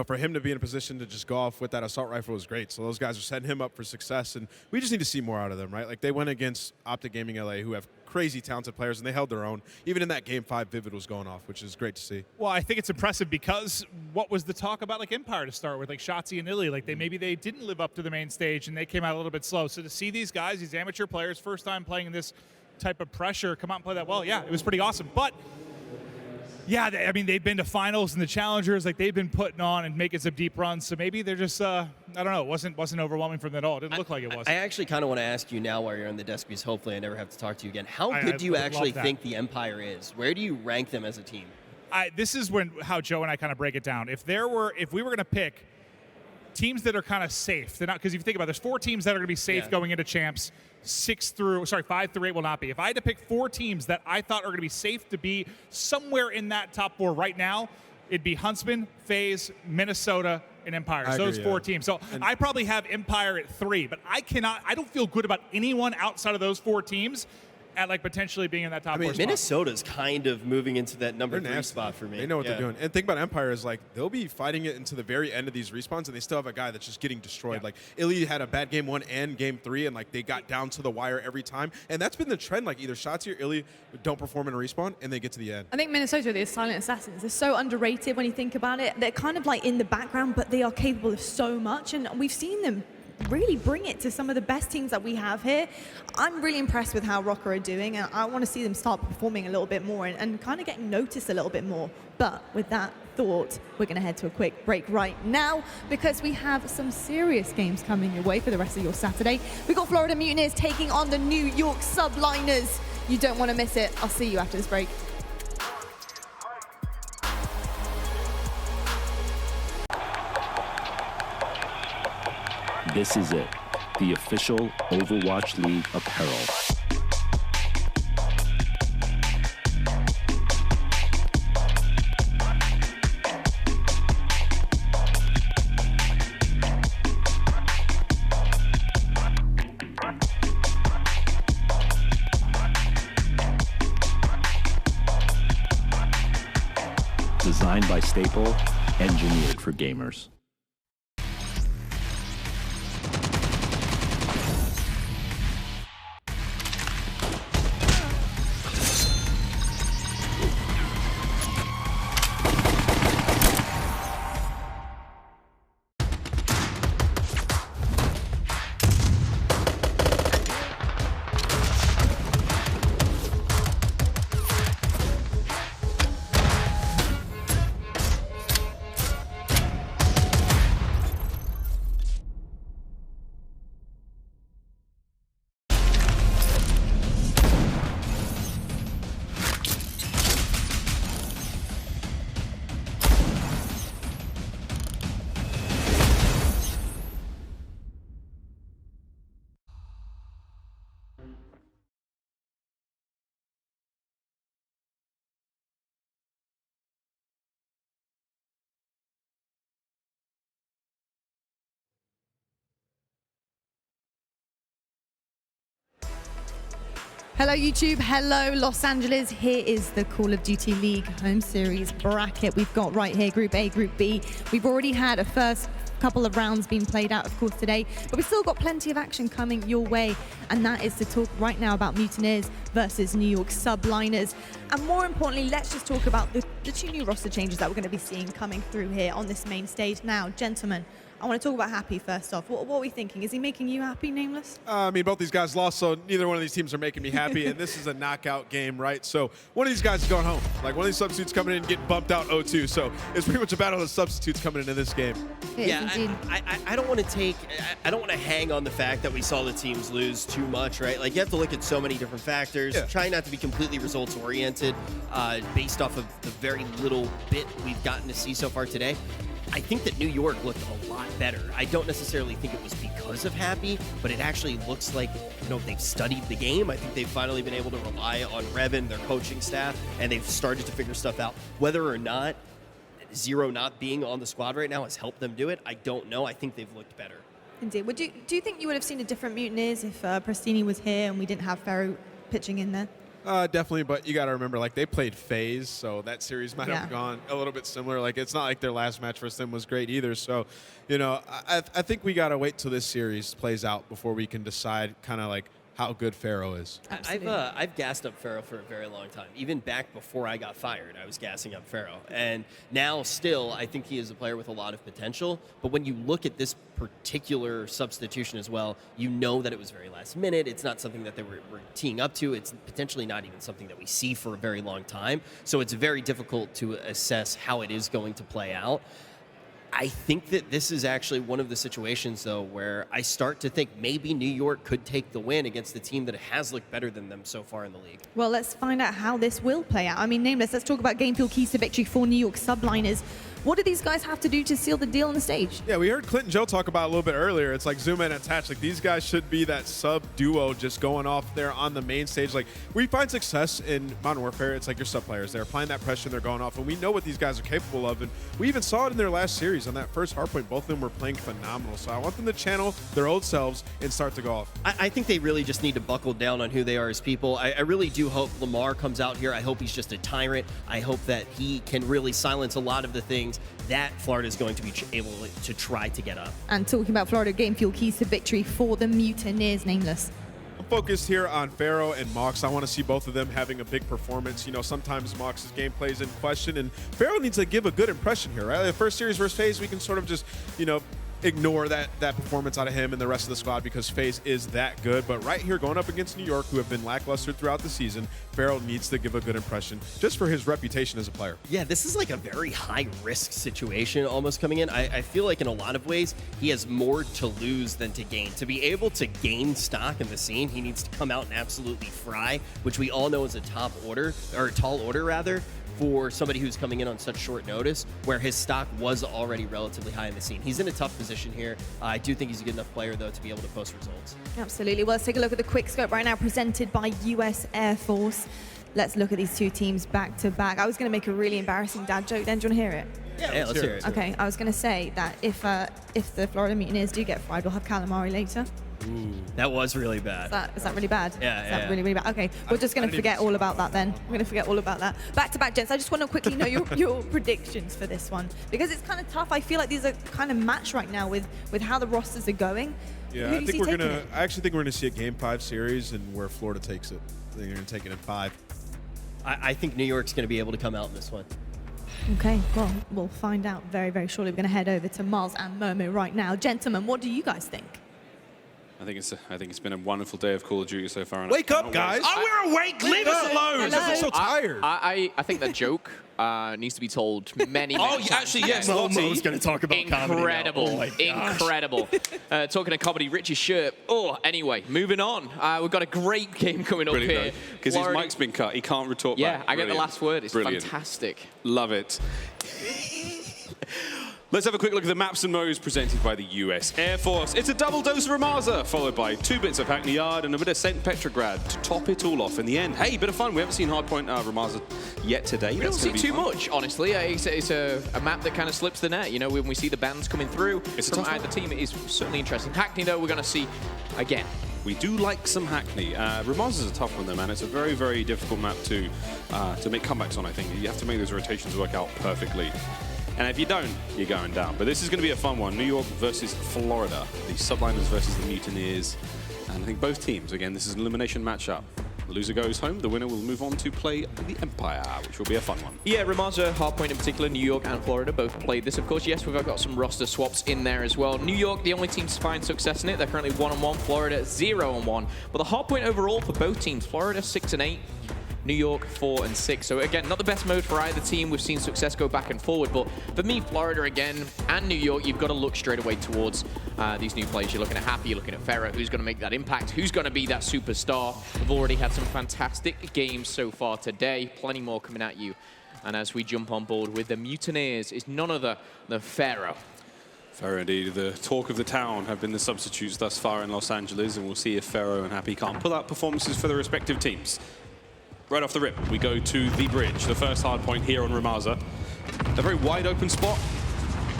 for him to be in a position to just go off with that assault rifle was great. So those guys are setting him up for success, and we just need to see more out of them, right? Like they went against Optic Gaming LA, who have crazy talented players, and they held their own. Even in that Game 5, Vivid was going off, which is great to see.
Well, I think it's impressive because what was the talk about like Empire to start with, like Shotzi and Illy, like maybe they didn't live up to the main stage and they came out a little bit slow. So to see these guys, these amateur players, first time playing in this type of pressure, come out and play that well, yeah, it was pretty awesome. But yeah, I mean, they've been to finals and the challengers, like they've been putting on and making some deep runs. So maybe they're just, I don't know, it wasn't overwhelming for them at all. It didn't look like it was.
I actually kind of want to ask you now while you're on the desk, because hopefully I never have to talk to you again. How good do you actually think the Empire is? Where do you rank them as a team?
This is how Joe and I kind of break it down. If we were going to pick teams that are kind of safe, they're not, because if you think about it, there's 4 teams that are going to be safe going into champs. 5 through 8 will not be. If I had to pick 4 teams that I thought are going to be safe to be somewhere in that top 4 right now, it'd be Huntsman, FaZe, Minnesota, and Empire. Those 4 teams. So I probably have Empire at 3, but I don't feel good about anyone outside of those 4 teams at like potentially being in that top 4 spot.
Minnesota's kind of moving into that number 3 spot for me.
They know what they're doing. And think about Empire is like they'll be fighting it into the very end of these respawns, and they still have a guy that's just getting destroyed. Like Illy had a bad game 1 and game 3, and like they got down to the wire every time. And that's been the trend. Like either Shotzi or Illy don't perform in a respawn, and they get to the end.
I think Minnesota, the silent assassins, they're so underrated when you think about it. They're kind of like in the background, but they are capable of so much, and we've seen them really bring it to some of the best teams that we have here. I'm really impressed with how Røkkr are doing, and I want to see them start performing a little bit more and kind of getting noticed a little bit more. But with that thought, we're going to head to a quick break right now because we have some serious games coming your way for the rest of your Saturday. We've got Florida Mutineers taking on the New York Subliners. You don't want to miss it. I'll see you after this break.
This is it, the official Overwatch League apparel. Designed by Staple, engineered for gamers.
Hello YouTube, hello Los Angeles. Here is the Call of Duty League home series bracket we've got right here, Group A, Group B. We've already had a first couple of rounds being played out, of course, today, but we've still got plenty of action coming your way, and that is to talk right now about Mutineers versus New York Subliners. And more importantly, let's just talk about the two new roster changes that we're going to be seeing coming through here on this main stage. Now, gentlemen, I want to talk about Happy first off. What are we thinking? Is he making you happy, Nameless?
I mean, both these guys lost, so neither one of these teams are making me happy, and this is a knockout game, right? So one of these guys is going home. Like, one of these substitutes coming in and getting bumped out 0-2, so it's pretty much a battle of substitutes coming into this game.
Yeah, I don't want to I don't want to hang on the fact that we saw the teams lose too much, right? Like, you have to look at so many different factors. Yeah. Try not to be completely results-oriented based off of the very little bit we've gotten to see so far today. I think that New York looked a lot better. I don't necessarily think it was because of Happy, but it actually looks like, you know, they've studied the game. I think they've finally been able to rely on Revan, their coaching staff, and they've started to figure stuff out. Whether or not Zero not being on the squad right now has helped them do it, I don't know. I think they've looked better.
Indeed. Do you think you would have seen a different Mutineers if Prestini was here and we didn't have Pharaoh pitching in there?
Definitely, but you got to remember, like, they played FaZe, so that series might have gone a little bit similar. Like, it's not like their last match versus them was great either. So, you know, I think we got to wait till this series plays out before we can decide kind of like how good Pharaoh is.
I've gassed up Pharaoh for a very long time. Even back before I got fired, I was gassing up Pharaoh. And now still, I think he is a player with a lot of potential. But when you look at this particular substitution as well, you know that it was very last minute. It's not something that they were teeing up to. It's potentially not even something that we see for a very long time. So it's very difficult to assess how it is going to play out. I think that this is actually one of the situations, though, where I start to think maybe New York could take the win against the team that has looked better than them so far in the league.
Well, let's find out how this will play out. I mean, Nameless, let's talk about game fuel keys to victory for New York Subliners. What do these guys have to do to seal the deal on the stage?
Yeah, we heard Clint and Joe talk about it a little bit earlier. It's like zoom in and attach. Like, these guys should be that sub duo just going off there on the main stage. Like, we find success in Modern Warfare. It's like your sub players. They're applying that pressure and they're going off. And we know what these guys are capable of. And we even saw it in their last series on that first hardpoint. Both of them were playing phenomenal. So I want them to channel their old selves and start to go off.
I think they really just need to buckle down on who they are as people. I really do hope Lamar comes out here. I hope he's just a tyrant. I hope that he can really silence a lot of the things that Florida is going to be able to try to get up.
And talking about Florida, game fuel keys to victory for the Mutineers, Nameless.
I'm focused here on Pharaoh and Mox. I want to see both of them having a big performance. You know, sometimes Mox's gameplay is in question, and Pharaoh needs to give a good impression here, right? The first series versus FaZe, we can sort of just, you know, ignore that performance out of him and the rest of the squad because FaZe is that good. But right here, going up against New York, who have been lackluster throughout the season, Pharaoh needs to give a good impression just for his reputation as a player.
Yeah, this is like a very high-risk situation almost coming in. I feel like in a lot of ways, he has more to lose than to gain. To be able to gain stock in the scene, he needs to come out and absolutely fry, which we all know is a tall order rather, for somebody who's coming in on such short notice, where his stock was already relatively high in the scene. He's in a tough position here. I do think he's a good enough player, though, to be able to post results.
Absolutely. Well, let's take a look at the quick scope right now presented by US Air Force. Let's look at these two teams back to back. I was going to make a really embarrassing dad joke then. Do you want to hear it?
Yeah, let's hear it.
Okay, I was going to say that if the Florida Mutineers do get fried, we'll have calamari later.
Ooh, that was really bad.
Is that really bad?
Yeah,
Is that really, really bad? Okay, we're just going to forget all about that then. We're going to forget all about that. Back to back, gents. I just want to quickly know your predictions for this one because it's kind of tough. I feel like these are kind of matched right now with how the rosters are going.
Yeah, I actually think we're gonna see a Game 5 series and where Florida takes it. I think they're gonna take it in 5.
I think New York's gonna be able to come out in this one.
Okay, well, we'll find out very, very shortly. We're going to head over to Miles and Momo right now. Gentlemen, what do you guys think?
I think it's been a wonderful day of Call of Duty so far. And
Wake up, guys!
Oh, we're awake! Leave us alone!
I'm so tired.
I think that joke needs to be told many times.
Actually, yes.
Momo's going to talk about
incredible,
comedy now.
incredible. Talking of comedy, Richie's shirt. Oh, anyway, moving on. We've got a great game coming up here.
Because his mic's been cut. He can't retort back.
Yeah, I get the last word. It's
Brilliant.
fantastic.
Love it. Let's have a quick look at the maps and modes presented by the US Air Force. It's a double dose of Ramaza, followed by 2 bits of Hackney Yard and a bit of St. Petrograd to top it all off in the end. Hey, bit of fun. We haven't seen Hardpoint Ramaza yet today.
We don't see too much, honestly. It's a map that kind of slips the net. You know, when we see the bands coming through from either team, it is certainly interesting. Hackney, though, we're going to see, again,
We do like some Hackney. Ramaz is a tough one though, man. It's a very, very difficult map to make comebacks on, I think. You have to make those rotations work out perfectly. And if you don't, you're going down. But this is going to be a fun one. New York versus Florida. The Subliners versus the Mutineers. And I think both teams, again, this is an elimination matchup. The loser goes home. The winner will move on to play the Empire, which will be a fun one.
Yeah, Ramaza, Hardpoint in particular, New York and Florida both played this. Of course, yes, we've got some roster swaps in there as well. New York, the only team to find success in it. They're currently 1-1. Florida, 0-1. But the Hardpoint overall for both teams, Florida 6-8. New York 4-6. So again, not the best mode for either team. We've seen success go back and forward, but for me, Florida again and New York, you've got to look straight away towards these new players. You're looking at Happy, you're looking at Ferro, who's going to make that impact, who's going to be that superstar. We've already had some fantastic games so far today, plenty more coming at you. And as we jump on board with the Mutineers, is none other than Ferro.
Ferro indeed. The talk of the town have been the substitutes thus far in Los Angeles, and we'll see if Ferro and Happy can't pull out performances for the respective teams. Right off the rip, we go to the bridge, the first hard point here on Ramaza. A very wide open spot,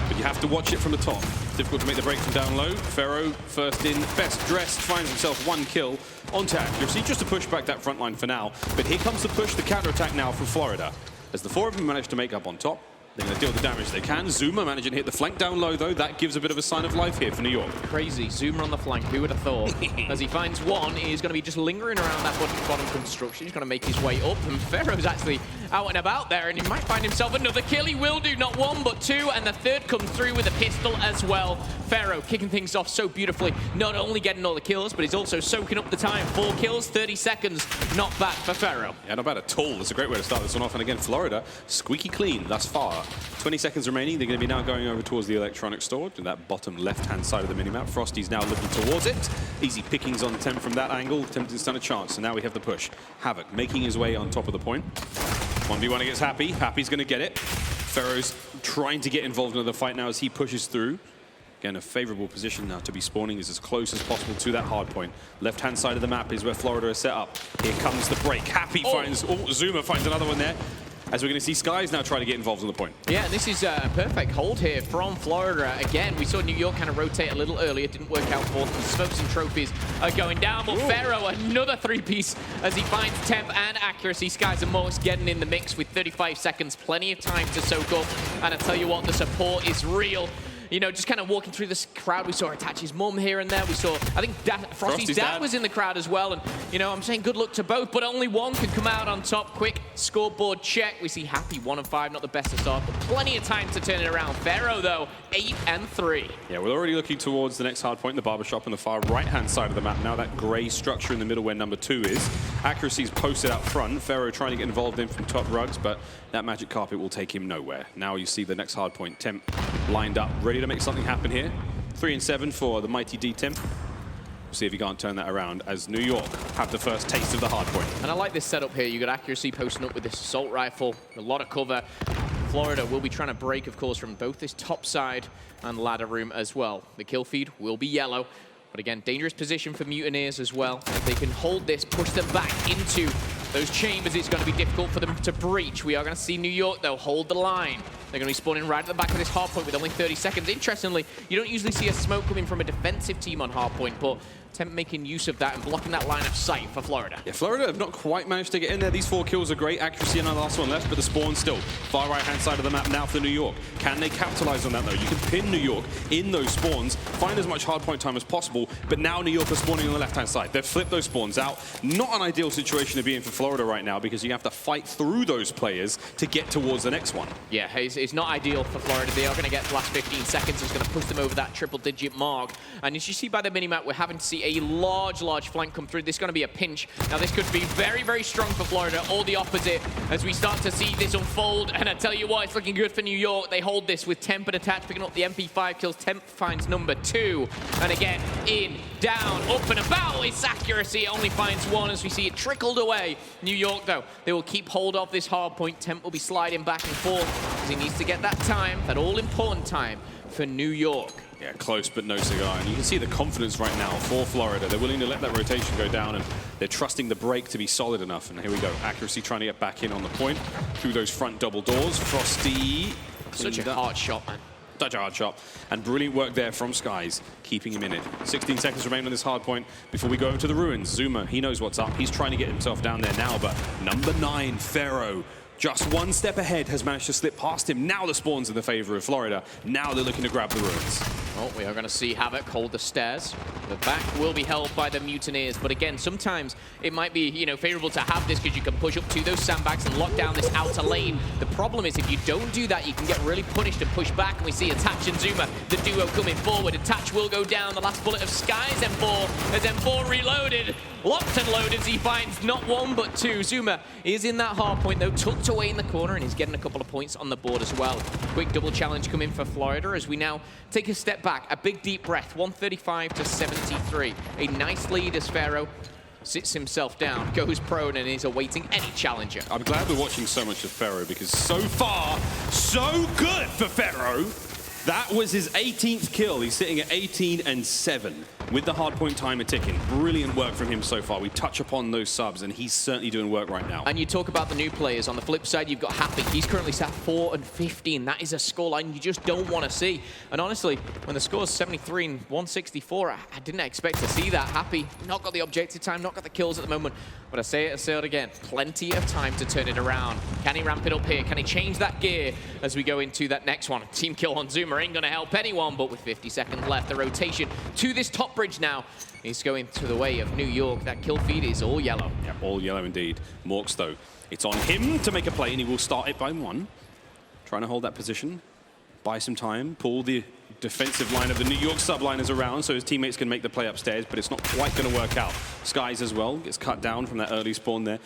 but you have to watch it from the top. Difficult to make the break from down low. Ferro, first in, best dressed, finds himself 1 kill onto accuracy, just to push back that front line for now. But here comes the push, the counter-attack now from Florida. As the 4 of them manage to make up on top, they're going to deal the damage they can. Zuma managing to hit the flank down low, though. That gives a bit of a sign of life here for New York.
Crazy. Zuma on the flank. Who would have thought? As he finds one, he's going to be just lingering around that bottom construction. He's going to make his way up. And Ferro's actually out and about there, and he might find himself another kill. He will do not 1, but 2, and the 3rd comes through with a pistol as well. Ferro kicking things off so beautifully. Not only getting all the kills, but he's also soaking up the time. 4 kills, 30 seconds. Not bad for Ferro.
Yeah, not bad at all. That's a great way to start this one off. And again, Florida, squeaky clean thus far. 20 seconds remaining. They're going to be now going over towards the electronic store, to that bottom left-hand side of the minimap. Frosty's now looking towards it. Easy pickings on Temp from that angle. Temp didn't stand a chance, so now we have the push. Havoc making his way on top of the point. 1v1 against Happy. Happy's going to get it. Ferro's trying to get involved in the fight now as he pushes through. Again, a favorable position now to be spawning is as close as possible to that hard point. Left-hand side of the map is where Florida is set up. Here comes the break. Happy finds... Oh, Zuma finds another one there. As we're going to see Skies now try to get involved on the point.
Yeah, and this is a perfect hold here from Florida. Again, we saw New York kind of rotate a little earlier. It didn't work out for them. Smokes and trophies are going down. But Ferro, another 3-piece as he finds Temp and accuracy. Skies and Morse getting in the mix with 35 seconds. Plenty of time to soak up. And I tell you what, the support is real. You know, just kind of walking through this crowd, we saw Itachi's mum here and there. We saw, I think, Frosty's dad was in the crowd as well. And, you know, I'm saying good luck to both, but only one can come out on top. Quick scoreboard check. We see Happy 1 of 5, not the best to start, but plenty of time to turn it around. Ferro, though, 8 and 3.
Yeah, we're already looking towards the next hard point, the barbershop on the far right-hand side of the map. Now that grey structure in the middle where number 2 is. Accuracy's posted out front. Ferro trying to get involved in from top rugs, but that magic carpet will take him nowhere. Now you see the next hard point. Temp lined up, ready to make something happen here. 3 and 7 for the mighty D Temp. We'll see if he can't turn that around as New York have the first taste of the hard point.
And I like this setup here. You got accuracy posting up with this assault rifle, a lot of cover. Florida will be trying to break, of course, from both this top side and ladder room as well. The kill feed will be yellow. But again, dangerous position for Mutineers as well. If they can hold this, push them back into those chambers, it's going to be difficult for them to breach. We are going to see New York, though, hold the line. They're going to be spawning right at the back of this hardpoint with only 30 seconds. Interestingly, you don't usually see a smoke coming from a defensive team on hardpoint, but Temp making use of that and blocking that line of sight for Florida.
Yeah, Florida have not quite managed to get in there. These 4 kills are great. Accuracy and the last one left, but the spawn still. Far right-hand side of the map now for New York. Can they capitalize on that, though? You can pin New York in those spawns, find as much hardpoint time as possible, but now New York are spawning on the left-hand side. They've flipped those spawns out. Not an ideal situation to be in for Florida right now because you have to fight through those players to get towards the next one.
Yeah, it's not ideal for Florida. They are going to get the last 15 seconds. It's going to push them over that triple-digit mark. And as you see by the minimap, we're having to see a large flank come through. This is going to be a pinch. Now, this could be very, very strong for Florida, or the opposite, as we start to see this unfold. And I tell you what, it's looking good for New York. They hold this with Temp and attached, picking up the MP5 kills. Temp finds number 2. And again, in, down, up and about. It's accuracy. It only finds 1 as we see it trickled away. New York, though, they will keep hold of this hard point. Temp will be sliding back and forth because he needs to get that time, that all-important time for New York.
Yeah, close but no cigar. And you can see the confidence right now for Florida. They're willing to let that rotation go down, and they're trusting the break to be solid enough. And here we go. Accuracy trying to get back in on the point through those front double doors. Frosty.
Such a hard shot, man.
such a hard shot. And brilliant work there from Skies, keeping him in it. 16 seconds remain on this hard point before we go over to the ruins. Zuma, he knows what's up. He's trying to get himself down there now, but number 9, Pharaoh, just one step ahead, has managed to slip past him. Now the spawn's in the favor of Florida. Now they're looking to grab the ruins.
Oh, we are going to see Havoc hold the stairs. The back will be held by the Mutineers, but again, sometimes it might be, you know, favorable to have this because you can push up to those sandbags and lock down this outer lane. The problem is if you don't do that, you can get really punished and push back, and we see Attach and Zuma, the duo coming forward. Attach will go down. The last bullet of Skies M4 as M4 reloaded. Locked and loaded as he finds not one but two. Zuma is in that hard point though, tucked away in the corner, and he's getting a couple of points on the board as well. Quick double challenge coming for Florida as we now take a step back, a big deep breath, 135 to 73. A nice lead as Pharaoh sits himself down, goes prone, and is awaiting any challenger.
I'm glad we're watching so much of Pharaoh because so far, so good for Pharaoh. That was his 18th kill. He's sitting at 18 and 7 with the hardpoint timer ticking. Brilliant work from him so far. We touch upon those subs, and he's certainly doing work right now.
And you talk about the new players. On the flip side, you've got Happy. He's currently sat 4 and 15. That is a scoreline you just don't want to see. And honestly, when the score's 73 and 164, I didn't expect to see that. Happy, not got the objective time, not got the kills at the moment. But I say it again, plenty of time to turn it around. Can he ramp it up here? Can he change that gear as we go into that next one? Team kill on Zuma ain't going to help anyone, but with 50 seconds left, the rotation to this top bridge now is going to the way of New York. That kill feed is all yellow.
Yeah, all yellow indeed. Morks, though, it's on him to make a play, and he will start it by 1. Trying to hold that position, buy some time, pull the defensive line of the New York Subliners around so his teammates can make the play upstairs, but it's not quite going to work out. Skies as well gets cut down from that early spawn there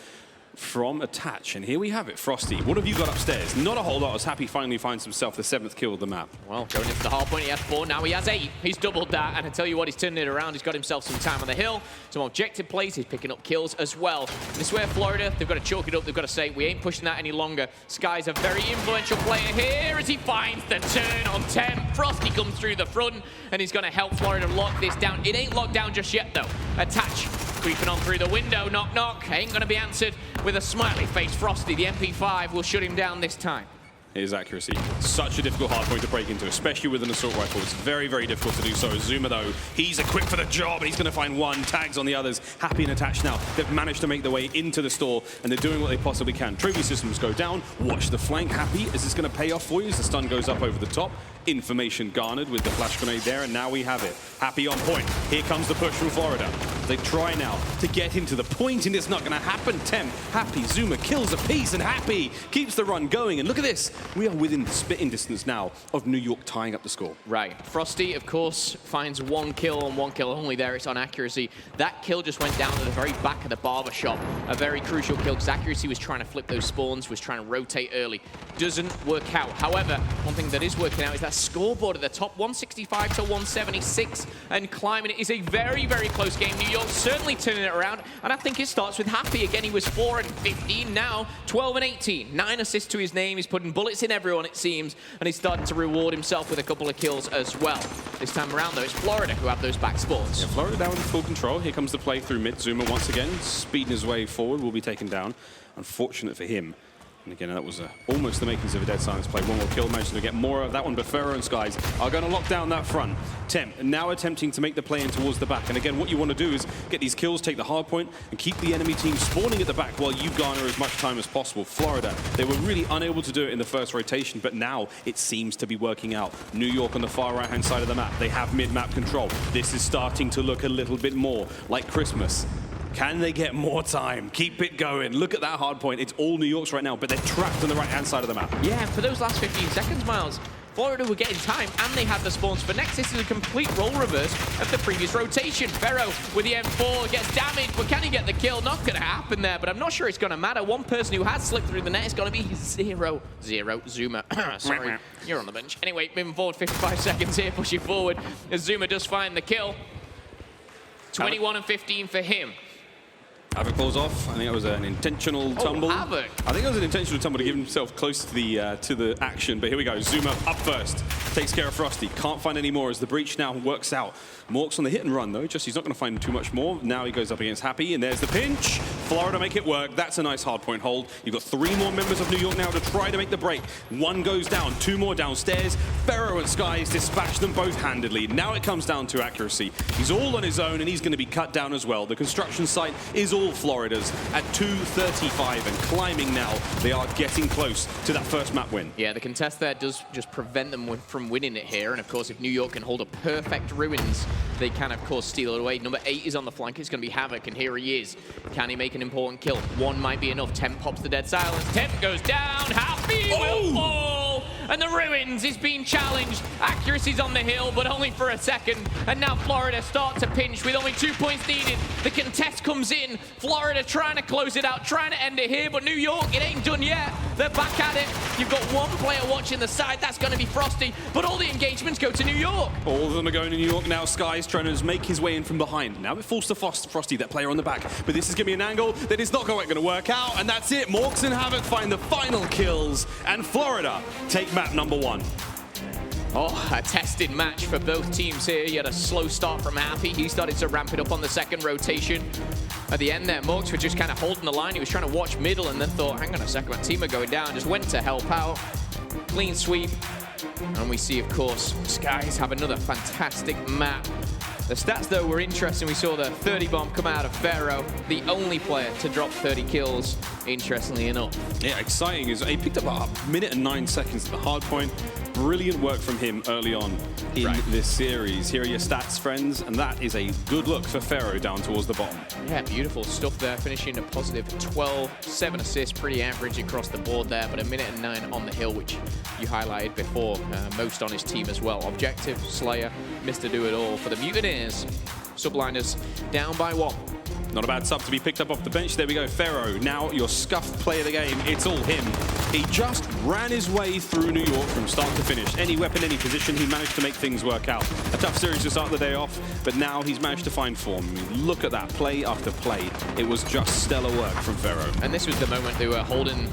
from Attach. And here we have it, Frosty. What have you got upstairs? Not a whole lot as Happy finally finds himself the 7th kill of the map.
Well, going into the hard point, he has 4, now he has 8. He's doubled that, and I tell you what, he's turning it around. He's got himself some time on the hill, some objective plays, he's picking up kills as well. And this is where Florida, they've got to chalk it up, they've got to say, we ain't pushing that any longer. Sky's a very influential player here as he finds the turn on 10. Frosty comes through the front, and he's going to help Florida lock this down. It ain't locked down just yet, though. Attach creeping on through the window, knock knock, ain't going to be answered with a smiley face. Frosty, the MP5 will shut him down this time.
His accuracy, such a difficult hard point to break into, especially with an assault rifle. It's very, very difficult to do so. Zuma, though, he's equipped for the job, and he's going to find 1. Tags on the others. Happy and Attached now. They've managed to make their way into the store, and they're doing what they possibly can. Trophy systems go down. Watch the flank. Happy. Is this going to pay off for you as the stun goes up over the top? Information garnered with the flash grenade there, and now we have it. Happy on point. Here comes the push from Florida. They try now to get into the point, and it's not going to happen. Temp, Happy, Zuma kills a piece, and Happy keeps the run going. And look at this. We are within spitting distance now of New York tying up the score.
Right. Frosty, of course, finds 1 kill and 1 kill only there. It's on accuracy. That kill just went down to the very back of the barber shop. A very crucial kill because accuracy was trying to flip those spawns, was trying to rotate early. Doesn't work out. However, one thing that is working out is that scoreboard at the top, 165 to 176 and climbing. It is a very, very close game. New York certainly turning it around, and I think it starts with Happy. Again, he was 4 and 15, now 12 and 18. 9 assists to his name. He's putting bullets in everyone, it seems, and he's starting to reward himself with a couple of kills as well. This time around, though, it's Florida who have those back spawns.
Yeah, Florida down in full control. Here comes the play through mid. Zuma once again, speeding his way forward, will be taken down. Unfortunate for him. And again, that was almost the makings of a Dead Silence play. 1 more kill, managing to get more of that one, but Pharaoh and Skies are going to lock down that front. Temp now attempting to make the play in towards the back. And again, what you want to do is get these kills, take the hard point, and keep the enemy team spawning at the back while you garner as much time as possible. Florida, they were really unable to do it in the first rotation, but now it seems to be working out. New York on the far right-hand side of the map. They have mid-map control. This is starting to look a little bit more like Christmas. Can they get more time? Keep it going. Look at that hard point. It's all New York's right now, but they're trapped on the right-hand side of the map.
Yeah, for those last 15 seconds, Miles, Florida were getting time, and they had the spawns for next. This is a complete role reverse of the previous rotation. Pharaoh with the M4 gets damaged, but can he get the kill? Not going to happen there, but I'm not sure it's going to matter. One person who has slipped through the net is going to be 0-0 Zuma. Sorry, you're on the bench. Anyway, moving forward, 55 seconds here, pushing forward as Zuma does find the kill. 21 and 15 for him.
Havoc falls off. I think it was an intentional tumble.
Havoc.
I think it was an intentional tumble to give himself close to the action. But here we go. Zuma up first. Takes care of Frosty. Can't find any more as the breach now works out. Mork's on the hit and run though. Just he's not going to find too much more. Now he goes up against Happy, and there's the pinch. Florida make it work. That's a nice hard point hold. You've got 3 more members of New York now to try to make the break. 1 goes down, 2 more downstairs. Ferro and Skies dispatch them both handedly. Now it comes down to accuracy. He's all on his own, and he's going to be cut down as well. The construction site is all Florida's at 2:35 and climbing now. They are getting close to that first map win.
Yeah, the contest there does just prevent them from winning it here. And of course, if New York can hold a perfect Ruins, they can, of course, steal it away. Number 8 is on the flank. It's going to be Havoc, and here he is. Can he make an important kill? 1 might be enough. Temp pops the dead silence. Temp goes down. Happy will fall. And the Ruins is being challenged. Accuracy's on the hill, but only for a second. And now Florida start to pinch with only 2 points needed. The contest comes in. Florida trying to close it out, trying to end it here, but New York, it ain't done yet. They're back at it. You've got 1 player watching the side. That's going to be Frosty, but all the engagements go to New York.
All of them are going to New York now. Sky's trying to make his way in from behind. Now it falls to Frosty, that player on the back. But this is going to be an angle that is not going to work out, and that's it. Morks and Havoc find the final kills, and Florida take map number 1.
Oh, a tested match for both teams here. You had a slow start from Happy. He started to ramp it up on the second rotation. At the end there, Morks were just kind of holding the line. He was trying to watch middle and then thought, hang on a second, my team are going down. Just went to help out. Clean sweep. And we see, of course, Skies have another fantastic map. The stats, though, were interesting. We saw the 30 bomb come out of Ferro, the only player to drop 30 kills, interestingly enough.
Yeah, exciting. He picked up about 1 minute and 9 seconds at the hard point. Brilliant work from him early on in this series. Here are your stats, friends, and that is a good look for Ferro down towards the bottom.
Yeah, beautiful stuff there, finishing a positive 12, 7 assists, pretty average across the board there, but 1 minute and 9 on the hill, which you highlighted before, most on his team as well. Objective, Slayer, Mr. Do-It-All for the Mutineers. Subliners down by 1.
Not a bad sub to be picked up off the bench. There we go, Ferro, now your scuffed play of the game. It's all him. He just ran his way through New York from start to finish. Any weapon, any position, he managed to make things work out. A tough series to start the day off, but now he's managed to find form. I mean, look at that, play after play. It was just stellar work from Ferro.
And this was the moment they were holding,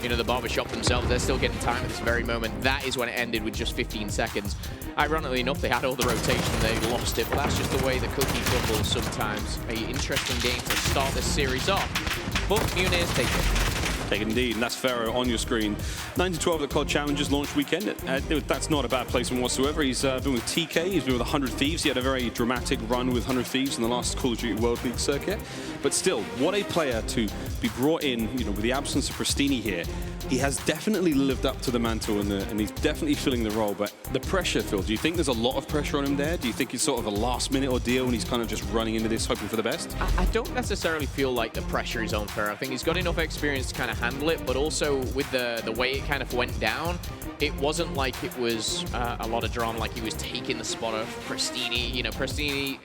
you know, the barbershop themselves. They're still getting time at this very moment. That is when it ended with just 15 seconds. Ironically enough, they had all the rotation, they lost it, but that's just the way the cookie crumbles sometimes. An interesting game to start this series off, but Mutineers take it.
Take it indeed, and that's Ferro on your screen. 9-12 at the COD Challenges launch weekend. That's not a bad placement whatsoever. He's been with TK, he's been with 100 Thieves. He had a very dramatic run with 100 Thieves in the last Call of Duty World League circuit. But still, what a player to be brought in, you know, with the absence of Pristini here. He has definitely lived up to the mantle, and he's definitely filling the role. But the pressure, Phil, do you think there's a lot of pressure on him there? Do you think it's sort of a last-minute ordeal and he's kind of just running into this hoping for the best?
I don't necessarily feel like the pressure is on Ferro. I think he's got enough experience to kind of handle it, but also with the way it kind of went down, it wasn't like it was a lot of drama, like he was taking the spot of Pristini. You know, Pristini,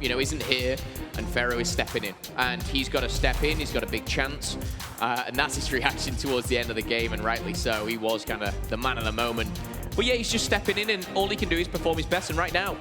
you know, isn't here, and Ferro is stepping in. And he's got to step in, he's got a big chance, and that's his reaction towards the end of the game, and rightly so. He was kind of the man of the moment. But yeah, he's just stepping in, and all he can do is perform his best, and right now,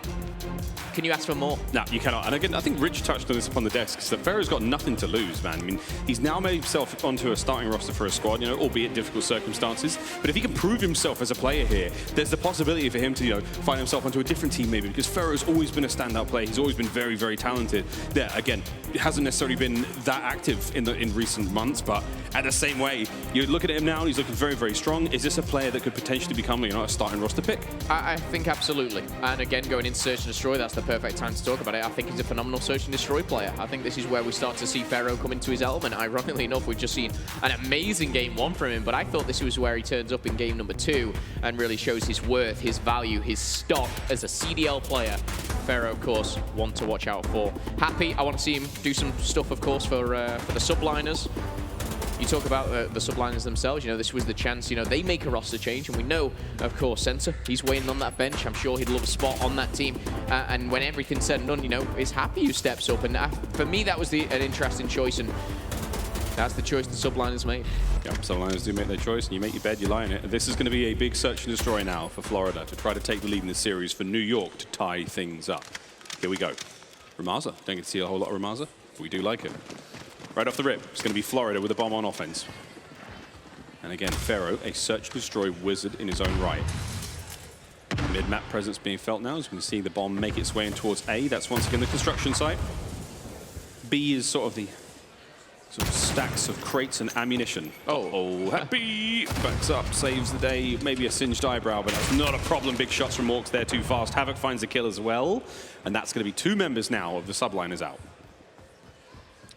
can you ask for more?
No, you cannot. And again, I think Rich touched on this upon the desk, because Ferro's got nothing to lose, man. I mean, he's now made himself onto a starting roster for a squad, you know, albeit difficult circumstances. But if he can prove himself as a player here, there's the possibility for him to, you know, find himself onto a different team maybe, because Ferro's always been a standout player. He's always been very, very talented. There, again, it hasn't necessarily been that active in recent months, but at the same way, you're looking at him now, and he's looking very, very strong. Is this a player that could potentially become, you know, a starting roster pick?
I think absolutely. And again, going into Search and Destroy, that's the perfect time to talk about it. I think he's a phenomenal Search and Destroy player. I think this is where we start to see Ferro come into his element. Ironically enough, we've just seen an amazing game 1 from him, but I thought this was where he turns up in game number 2 and really shows his worth, his value, his stock as a CDL player. Ferro, of course, one to watch out for. Happy, I want to see him do some stuff, of course, for the Subliners. You talk about the Subliners themselves, you know, this was the chance, you know, they make a roster change, and we know, of course, Sensor, he's waiting on that bench. I'm sure he'd love a spot on that team. And when everything's said and done, you know, it's Happy who steps up. And for me, that was an interesting choice, and that's the choice the Subliners made.
Yeah, Subliners do make their choice, and you make your bed, you lie in it. This is going to be a big Search and Destroy now for Florida to try to take the lead in this series for New York to tie things up. Here we go. Ramaza. Don't get to see a whole lot of Ramaza, but we do like it. Right off the rip, it's going to be Florida with a bomb on offense. And again, Ferro, a Search and Destroy wizard in his own right. mid-map presence being felt now, as we can see the bomb make its way in towards A. That's once again the construction site. B is sort of the stacks of crates and ammunition. Oh, Happy backs up, saves the day. Maybe a singed eyebrow, but that's not a problem. Big shots from Orcs there too fast. Havoc finds the kill as well, and that's going to be 2 members now of the Subliners out.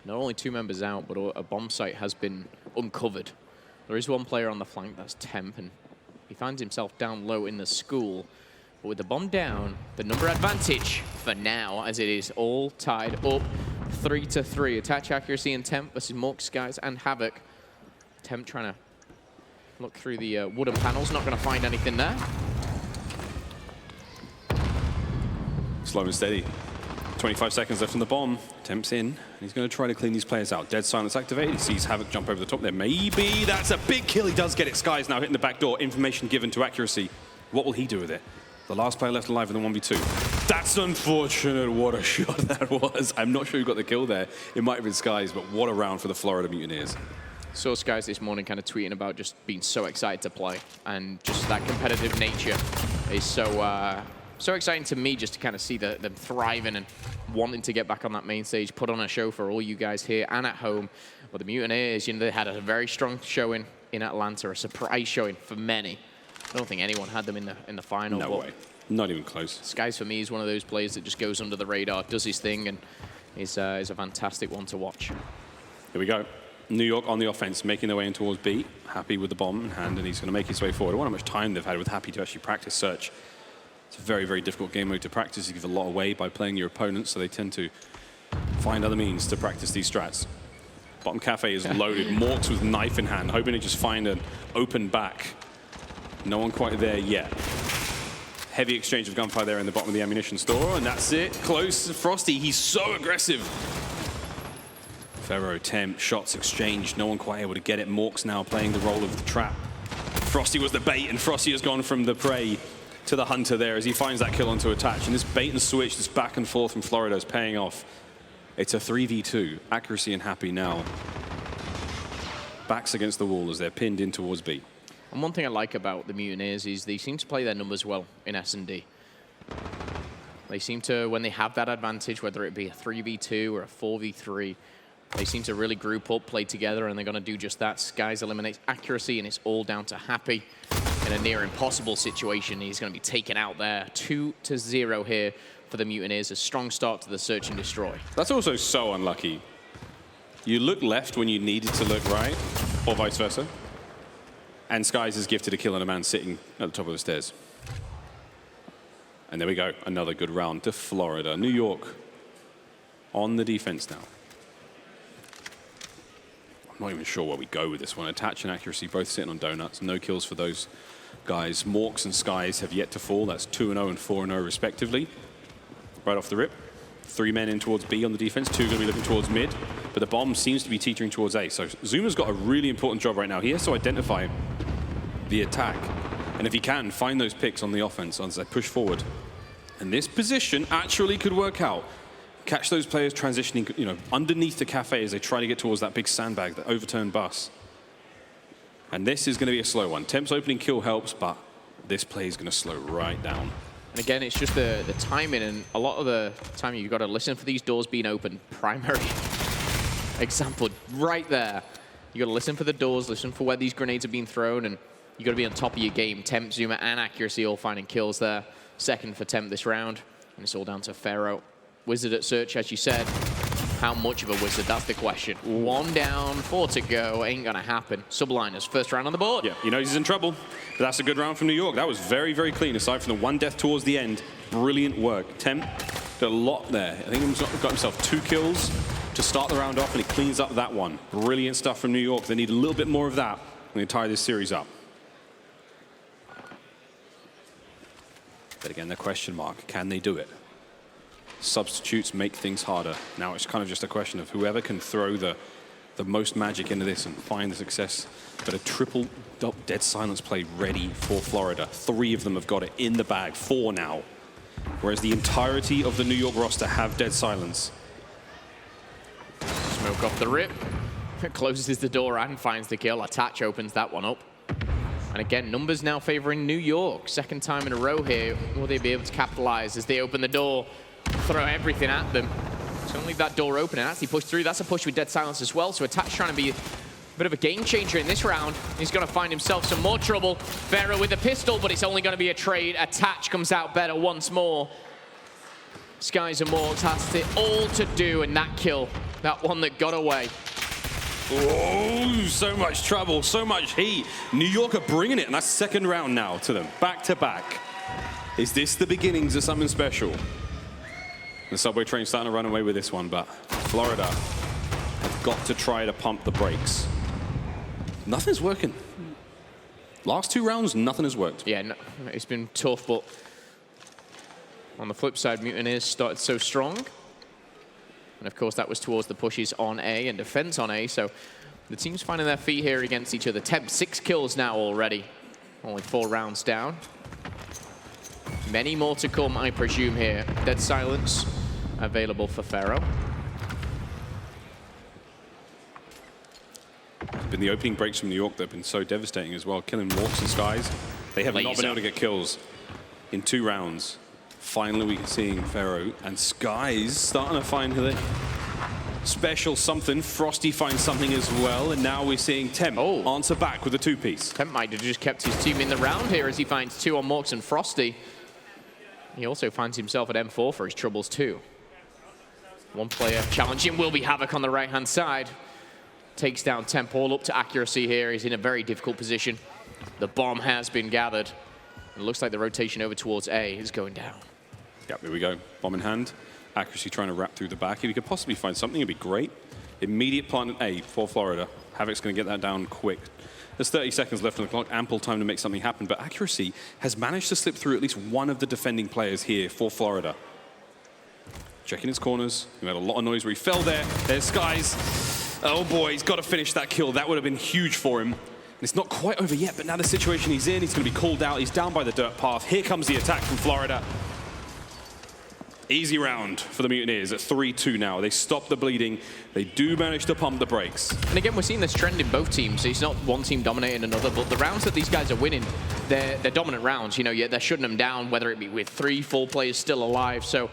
Not only 2 members out, but a bomb site has been uncovered. There is 1 player on the flank, that's Temp, and he finds himself down low in the school. But with the bomb down, the number advantage for now, as it is all tied up 3-3. Attach accuracy and Temp versus Mork, Skies, and Havoc. Temp trying to look through the wooden panels, not going to find anything there.
Slow and steady. 25 seconds left on the bomb. Temp's in, and he's going to try to clean these players out. Dead silence activated. He sees Havoc jump over the top there. Maybe that's a big kill. He does get it. Skies now hitting the back door. Information given to accuracy. What will he do with it? The last player left alive in the 1v2. That's unfortunate. What a shot that was. I'm not sure who got the kill there. It might have been Skies, but what a round for the Florida Mutineers.
Saw Skies this morning kind of tweeting about just being so excited to play, and just that competitive nature is so exciting to me, just to kind of see them thriving and wanting to get back on that main stage, put on a show for all you guys here and at home. But the Mutineers, you know, they had a very strong showing in Atlanta, a surprise showing for many. I don't think anyone had them in the final.
No way. Not even close.
Skies, for me, is one of those players that just goes under the radar, does his thing, and is a fantastic one to watch.
Here we go. New York on the offense, making their way in towards B. Happy with the bomb in hand, and he's going to make his way forward. I wonder how much time they've had with Happy to actually practice Search. It's a very, very difficult game mode to practice. You give a lot away by playing your opponents, so they tend to find other means to practice these strats. Bottom cafe is loaded. Morks with knife in hand, hoping to just find an open back. No one quite there yet. Heavy exchange of gunfire there in the bottom of the ammunition store, and that's it. Close. Frosty, he's so aggressive. Ferro, Temp, shots exchanged. No one quite able to get it. Morks now playing the role of the trap. Frosty was the bait, and Frosty has gone from the prey to the hunter there as he finds that kill onto Attach. And this bait and switch, this back and forth from Florida is paying off. It's a 3v2. Accuracy and Happy now. Backs against the wall as they're pinned in towards B.
And one thing I like about the Mutineers is they seem to play their numbers well in S&D. They seem to, when they have that advantage, whether it be a 3v2 or a 4v3, they seem to really group up, play together, and they're going to do just that. Skies eliminates accuracy, and it's all down to Happy. In a near impossible situation, he's going to be taken out there. 2-0 here for the Mutineers. A strong start to the Search and Destroy.
That's also so unlucky. You look left when you needed to look right, or vice versa. And Skies is gifted a kill on a man sitting at the top of the stairs. And there we go. Another good round to Florida. New York on the defense now. I'm not even sure where we go with this one. Attach and accuracy both sitting on donuts. No kills for those guys. Morks and Skies have yet to fall. That's 2-0 and 4-0 respectively. Right off the rip. 3 men in towards B on the defense. 2 going to be looking towards mid. But the bomb seems to be teetering towards A. So Zuma's got a really important job right now. He has to identify the attack. And if he can, find those picks on the offense as they push forward. And this position actually could work out. Catch those players transitioning, you know, underneath the cafe as they try to get towards that big sandbag, the overturned bus. And this is going to be a slow one. Temp's opening kill helps, but this play is going to slow right down.
And again, it's just the timing, and a lot of the time you've got to listen for these doors being open. Primary example right there. You got to listen for the doors, listen for where these grenades are being thrown, and you got to be on top of your game. Temp, Zuma, and accuracy all finding kills there. Second for Temp this round, and it's all down to Pharaoh. Wizard at Search, as you said. How much of a wizard? That's the question. 1 down, 4 to go. Ain't gonna happen. Subliners, first round on the board.
Yeah, he knows he's in trouble. But that's a good round from New York. That was very, very clean. Aside from the 1 death towards the end, brilliant work. Temp did a lot there. I think he's got himself 2 kills to start the round off, and he cleans up that one. Brilliant stuff from New York. They need a little bit more of that when they tie this series up. But again, the question mark, can they do it? Substitutes make things harder. Now it's kind of just a question of whoever can throw the most magic into this and find the success. But a triple dead silence play ready for Florida. 3 of them have got it in the bag, 4 now. Whereas the entirety of the New York roster have dead silence.
Smoke off the rip. Closes the door and finds the kill. Attach opens that one up. And again, numbers now favoring New York. Second time in a row here. Will they be able to capitalize as they open the door, throw everything at them? So don't leave that door open and actually push through. That's a push with Dead Silence as well. So Attach trying to be a bit of a game changer in this round. He's going to find himself some more trouble. Pharah with the pistol, but it's only going to be a trade. Attach comes out better once more. Skies and Morgs has it all to do in that kill. That one that got away.
Oh, so much trouble, so much heat. New York are bringing it, and that's second round now to them, back to back. Is this the beginnings of something special? The subway train's starting to run away with this one, but Florida have got to try to pump the brakes. Nothing's working. Last 2 rounds, nothing has worked.
Yeah, no, it's been tough, but on the flip side, Mutineers started so strong. And of course, that was towards the pushes on A and defense on A. So the team's finding their feet here against each other. Temp 6 kills now already. Only 4 rounds down. Many more to come, I presume, here. Dead Silence available for Pharah.
It's been the opening breaks from New York that have been so devastating as well. Killing Morks and Skies. They have not been able to get kills in 2 rounds. Finally, we're seeing Pharah and Skies starting to find the special something. Frosty finds something as well, and now we're seeing Temp answer back with a 2-piece.
Temp might have just kept his team in the round here as he finds 2 on Morks and Frosty. He also finds himself at M4 for his troubles too. One player challenging will be Havoc on the right-hand side. Takes down Temp all up to accuracy here. He's in a very difficult position. The bomb has been gathered. It looks like the rotation over towards A is going down.
Yep, here we go. Bomb in hand. Accuracy trying to wrap through the back. If we could possibly find something, it'd be great. Immediate plant at A for Florida. Havoc's going to get that down quick. There's 30 seconds left on the clock. Ample time to make something happen. But Accuracy has managed to slip through at least one of the defending players here for Florida. Checking his corners. He made a lot of noise where he fell there. There's Skies. Oh boy, he's got to finish that kill. That would have been huge for him. And it's not quite over yet, but now the situation he's in, he's going to be called out. He's down by the dirt path. Here comes the attack from Florida. Easy round for the Mutineers at 3-2 now. They stop the bleeding. They do manage to pump the brakes.
And again, we're seeing this trend in both teams. It's not one team dominating another, but the rounds that these guys are winning, they're dominant rounds. You know, they're shutting them down, whether it be with 3, 4 players still alive. So,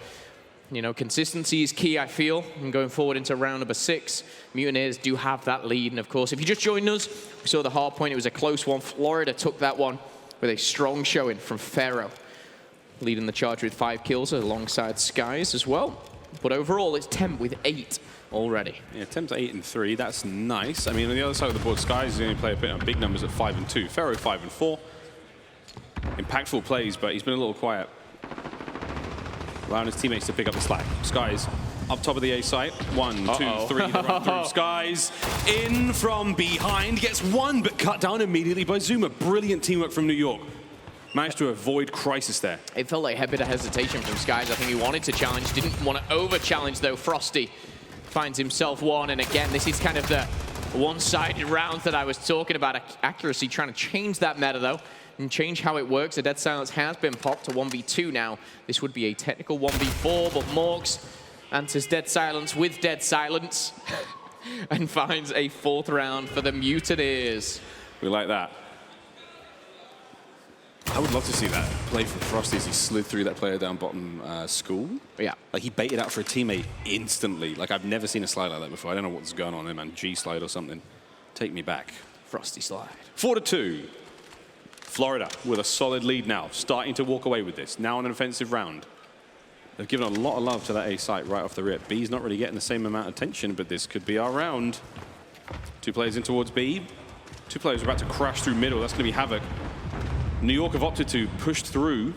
you know, consistency is key, I feel. And going forward into round number 6, Mutineers do have that lead. And of course, if you just joined us, we saw the hard point. It was a close one. Florida took that one with a strong showing from Pharah, leading the charge with 5 kills alongside Skies as well. But overall, it's Temp with 8 already.
Yeah, Temp's 8 and 3. That's nice. I mean, on the other side of the board, Skies is the only player putting up big numbers at 5 and 2. Pharah 5 and 4. Impactful plays, but he's been a little quiet. Allowing his teammates to pick up the slack. Skies up top of the A site. 1, 2, 3. The run through. Skies in from behind. Gets 1, but cut down immediately by Zuma. Brilliant teamwork from New York. Managed to avoid crisis there.
It felt like a bit of hesitation from Skies. I think he wanted to challenge, didn't want to over-challenge though. Frosty finds himself 1, and again, this is kind of the one-sided round that I was talking about. Accuracy trying to change that meta though, and change how it works. A Dead Silence has been popped to 1v2 now. This would be a technical 1v4, but Morgs answers Dead Silence with Dead Silence and finds a 4th round for the Mutineers.
We like that. I would love to see that play from Frosty as he slid through that player down bottom school.
Yeah.
Like he baited out for a teammate instantly. Like I've never seen a slide like that before. I don't know what's going on there, man. G slide or something. Take me back.
Frosty slide.
4-2. Florida with a solid lead now. Starting to walk away with this. Now an offensive round. They've given a lot of love to that A site right off the rip. B's not really getting the same amount of attention, but this could be our round. 2 players in towards B. 2 players are about to crash through middle. That's going to be Havoc. New York have opted to push through,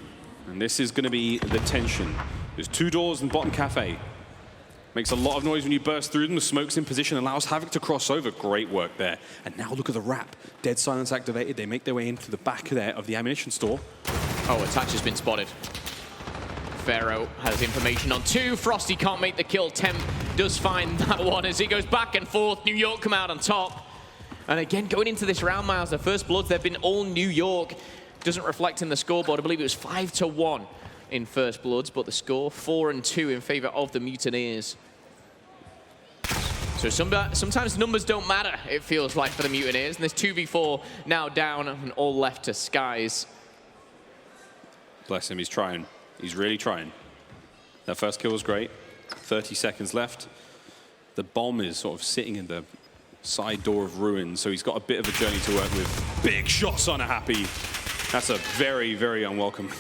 and this is going to be the tension. There's 2 doors in bottom cafe. Makes a lot of noise when you burst through them. The smoke's in position, allows Havoc to cross over. Great work there. And now look at the wrap. Dead Silence activated. They make their way into the back there of the ammunition store.
Oh, Attach has been spotted. Pharah has information on 2. Frosty can't make the kill. Temp does find that one as he goes back and forth. New York come out on top. And again, going into this round, Miles, the first bloods, they've been all New York. Doesn't reflect in the scoreboard. I believe it was 5-1 in first bloods, but the score 4-2 in favor of the Mutineers. So sometimes numbers don't matter, it feels like, for the Mutineers. And this 2v4 now down and all left to Skies.
Bless him, he's trying. He's really trying. That first kill was great. 30 seconds left. The bomb is sort of sitting in the side door of ruin, so he's got a bit of a journey to work with. Big shots on a Happy. That's a very, very unwelcoming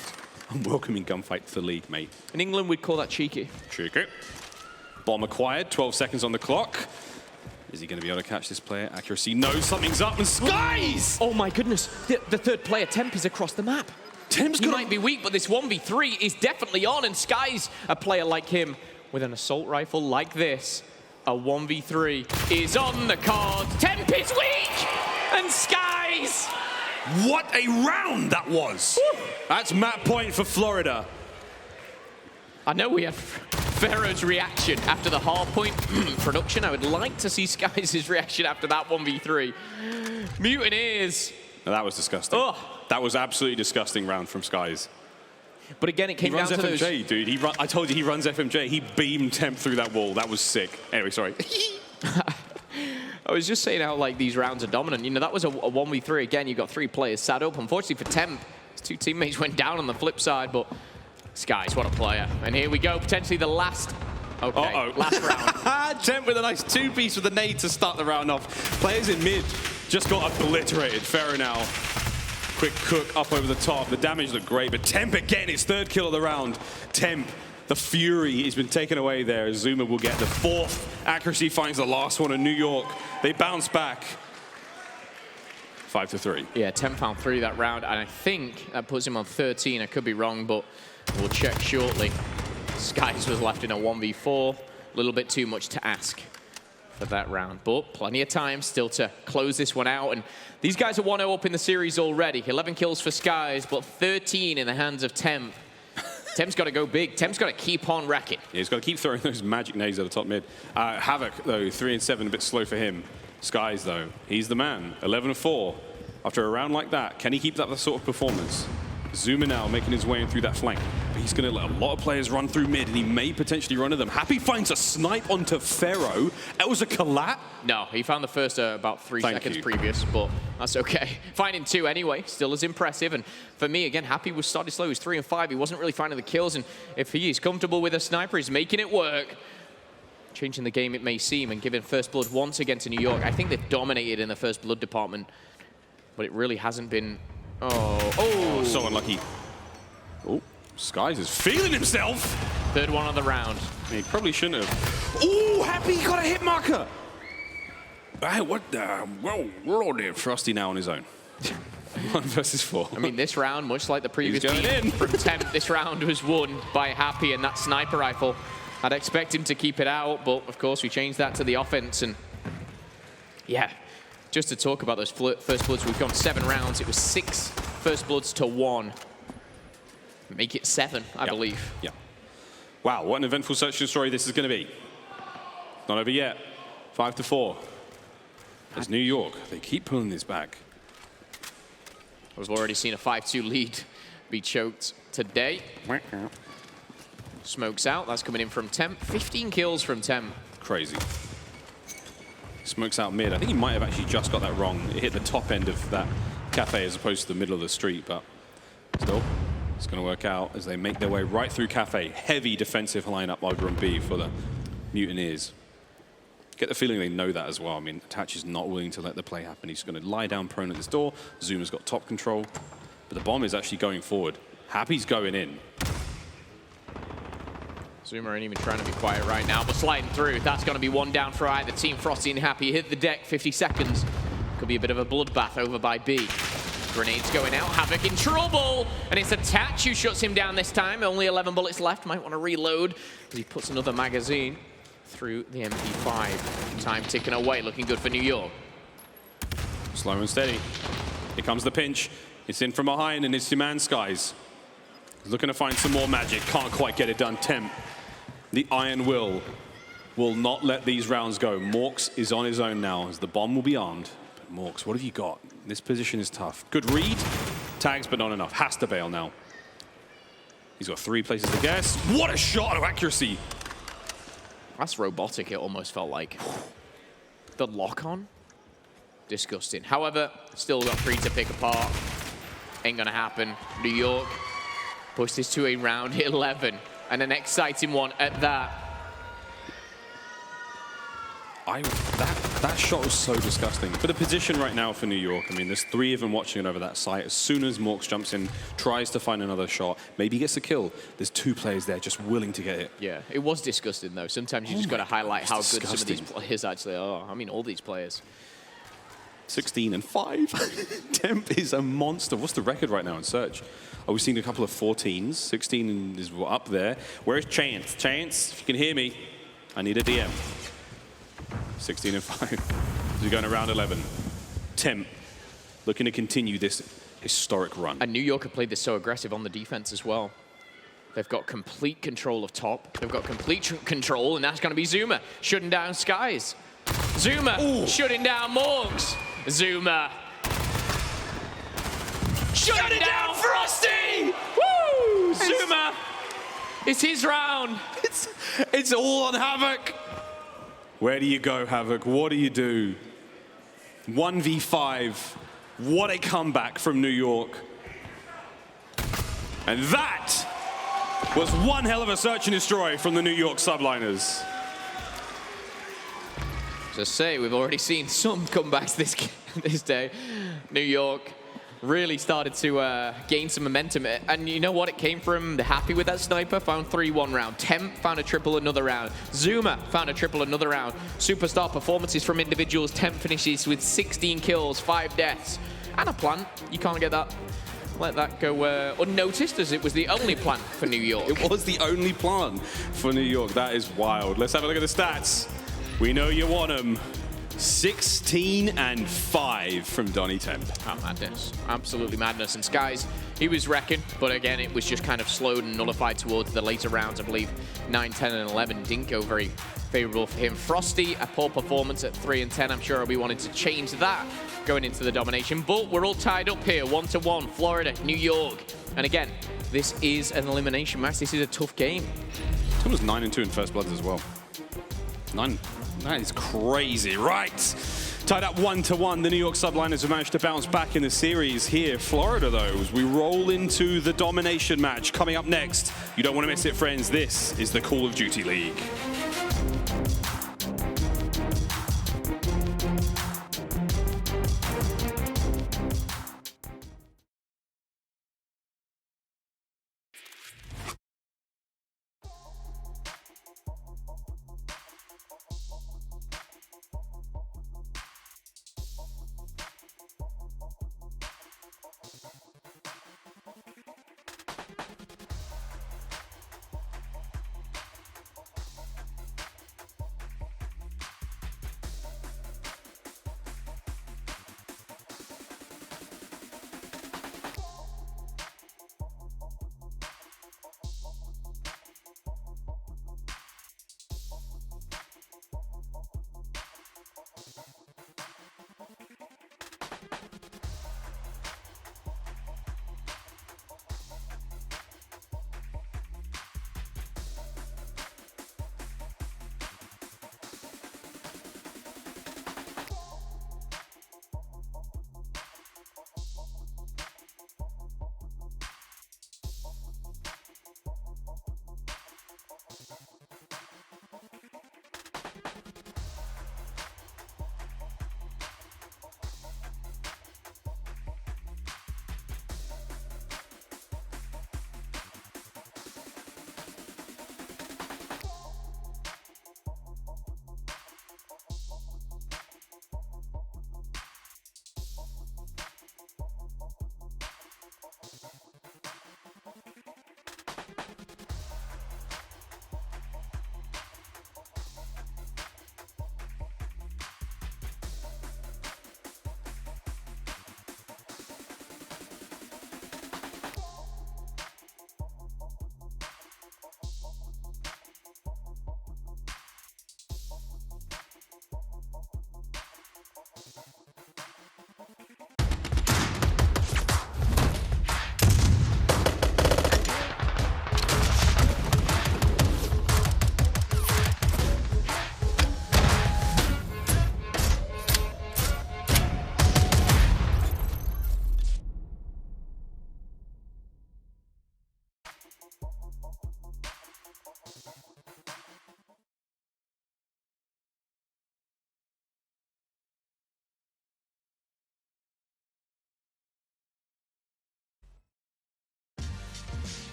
gunfight for the league, mate.
In England, we'd call that cheeky.
Cheeky. Bomb acquired, 12 seconds on the clock. Is he going to be able to catch this player? Accuracy, no, something's up, and Skies!
Oh my goodness, the third player, Temp, is across the map. He might be weak, but this 1v3 is definitely on, and Skies, a player like him, with an assault rifle like this, a 1v3 is on the cards. Temp is weak, and Skies!
What a round that was! Woo. That's map point for Florida.
I know we have Pharaoh's reaction after the hardpoint production. I would like to see Skies' reaction after that 1v3. Mutineers.
No, that was disgusting.
Oh.
That was absolutely disgusting round from Skies.
But again, it came down to those...
FMJ, dude. I told you he runs FMJ. He beamed Temp through that wall. That was sick. Anyway, sorry.
I was just saying how like these rounds are dominant. You know, that was a 1v3. Again, you got 3 players sat up. Unfortunately for Temp, his 2 teammates went down on the flip side, but Skies, what a player. And here we go, potentially the last... Okay, last round.
Temp with a nice 2-piece with a nade to start the round off. Players in mid just got obliterated. Pharaoh now. Quick cook up over the top. The damage looked great, but Temp again, his 3rd kill of the round. Temp, the fury has been taken away there. Zuma will get the 4th. Accuracy finds the last one in New York. They bounce back. 5-3.
Yeah, Temp found 3 that round, and I think that puts him on 13. I could be wrong, but we'll check shortly. Skies was left in a 1v4. A little bit too much to ask for that round, but plenty of time still to close this one out. And these guys are 1-0 up in the series already. 11 kills for Skies, but 13 in the hands of Temp. Temp's got to go big. Temp's got to keep on wrecking.
Yeah, he's got to keep throwing those magic nades at the top mid. Havoc, though, 3 and 7, a bit slow for him. Skies, though, he's the man. 11-4. After a round like that, can he keep that sort of performance? Zuma now making his way in through that flank. But he's going to let a lot of players run through mid, and he may potentially run to them. Happy finds a snipe onto Pharaoh. That was a collat.
No, he found the first about 3 seconds previous, but that's okay. Finding 2 anyway, still as impressive. And for me, again, Happy was started slow. He was 3 and 5. He wasn't really finding the kills, and if he is comfortable with a sniper, he's making it work. Changing the game, it may seem, and giving First Blood once again to New York. I think they've dominated in the First Blood department, but it really hasn't been... Oh,
so unlucky. Oh, Skies is feeling himself.
3rd one on the round.
He probably shouldn't have. Oh, Happy got a hit marker. Hey, what the? Whoa, we're all there. Frosty now on his own. 1 versus 4.
I mean, this round, much like the previous beat from Temp, this round was won by Happy and that sniper rifle. I'd expect him to keep it out, but of course we changed that to the offense. And yeah, just to talk about those First Bloods, we've gone 7 rounds. It was 6 First Bloods to 1. Make it 7, I believe.
Yeah. Wow, what an eventful search story this is going to be. Not over yet. 5-4. As New York, they keep pulling this back.
We've already seen a 5-2 lead be choked today. Smokes out, that's coming in from Temp. 15 kills from Temp.
Crazy. Smokes out mid. I think he might have actually just got that wrong. It hit the top end of that cafe as opposed to the middle of the street, but still, it's going to work out as they make their way right through cafe. Heavy defensive lineup over on B for the Mutineers. Get the feeling they know that as well. I mean, Attach is not willing to let the play happen. He's going to lie down prone at this door. Zuma's got top control, but the bomb is actually going forward. Happy's going in.
Zuma ain't even trying to be quiet right now, but sliding through. That's going to be 1 down for either team. Frosty and Happy hit the deck, 50 seconds. Could be a bit of a bloodbath over by B. Grenades going out, Havoc in trouble, and it's Attach who shuts him down this time. Only 11 bullets left, might want to reload as he puts another magazine through the MP5. Time ticking away, looking good for New York.
Slow and steady. Here comes the pinch. It's in from behind, and it's your man Skies. Looking to find some more magic, can't quite get it done. Temp. The Iron Will not let these rounds go. Morks is on his own now as the bomb will be armed. But Morks, what have you got? This position is tough. Good read. Tags, but not enough. Has to bail now. He's got 3 places to guess. What a shot of accuracy.
That's robotic, it almost felt like. The lock-on? Disgusting. However, still got 3 to pick apart. Ain't gonna happen. New York push this to a round 11, and an exciting one at that.
That shot was so disgusting. For the position right now for New York, I mean, there's 3 of them watching it over that site. As soon as Morks jumps in, tries to find another shot, maybe gets a kill, there's 2 players there just willing to get it.
Yeah, it was disgusting, though. Sometimes you just got to highlight how good some of these players actually are. I mean, all these players.
16 and 5. Temp is a monster. What's the record right now in Search? Oh, we've seen a couple of 14s. 16 is up there. Where's Chance? Chance, if you can hear me, I need a DM. 16 and 5. We're going to round 11. Temp looking to continue this historic run.
And New York have played this so aggressive on the defense as well. They've got complete control of top. They've got complete control, and that's going to be Zuma shutting down Skies. Zuma shutting down Morgs. Zuma shutting down Frosty. Woo! Zuma. It's his round.
It's all on Havoc. Where do you go, Havoc? What do you do? 1v5. What a comeback from New York. And that was one hell of a search and destroy from the New York Subliners.
Just say, we've already seen some comebacks this day. New York really started to gain some momentum. And you know what? It came from the happy with that sniper, found 3 one round. Temp found a triple another round. Zuma found a triple another round. Superstar performances from individuals. Temp finishes with 16 kills, 5 deaths, and a plant. You can't get that. Let that go unnoticed, as it was the only plant for New York.
It was the only plant for New York. That is wild. Let's have a look at the stats. We know you want them. 16 and 5 from Donnie Temp.
Oh, madness. Absolutely madness. And Skies, he was wrecking, but again, it was just kind of slowed and nullified towards the later rounds. I believe 9, 10, and 11 didn't go very favorable for him. Frosty, a poor performance at 3 and 10. I'm sure we wanted to change that going into the domination, but we're all tied up here, 1-1, Florida, New York. And again, this is an elimination match. This is a tough game.
It was 9 and 2 in First Bloods as well. 9. That is crazy. Right. Tied up 1-1. The New York Subliners have managed to bounce back in the series here. Florida, though, as we roll into the domination match coming up next. You don't want to miss it, friends. This is the Call of Duty League.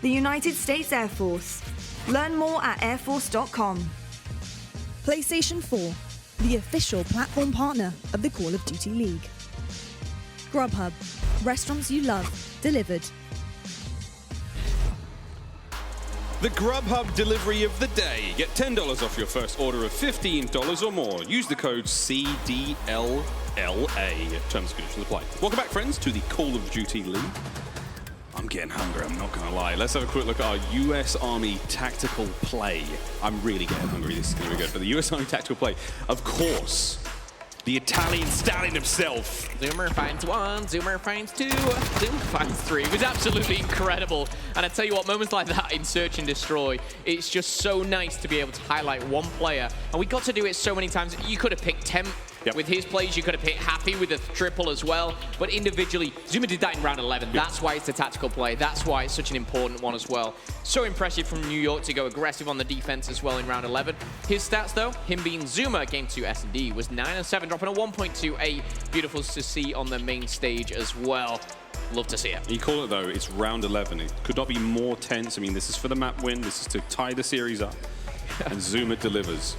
the United States Air Force. Learn more at airforce.com. PlayStation 4, the official platform partner of the Call of Duty League. Grubhub, restaurants you love, delivered.
The Grubhub delivery of the day. Get $10 off your first order of $15 or more. Use the code CDLLA. Terms and conditions apply. Welcome back, friends, to the Call of Duty League. I'm getting hungry, I'm not gonna lie. Let's have a quick look at our US Army tactical play. I'm really getting hungry, this is gonna be good. But the US Army tactical play, of course, the Italian stallion himself.
Zoomer finds 1, Zoomer finds 2, Zoomer finds 3. It was absolutely incredible. And I tell you what, moments like that in Search and Destroy, it's just so nice to be able to highlight one player. And we got to do it so many times. You could have picked Temp. Yep. With his plays, you could have picked Happy with a triple as well. But individually, Zoomer did that in round 11. Yep. That's why it's a tactical play. That's why it's such an important one as well. So impressive from New York to go aggressive on the defense as well in round 11. His stats, though, him being Zoomer, game 2 S&D, was 9-7, dropping a 1.28. Beautiful to see on the main stage as well. Love to see it.
You call it, though, it's round 11. It could not be more tense. I mean, this is for the map win. This is to tie the series up. And Zoomer delivers.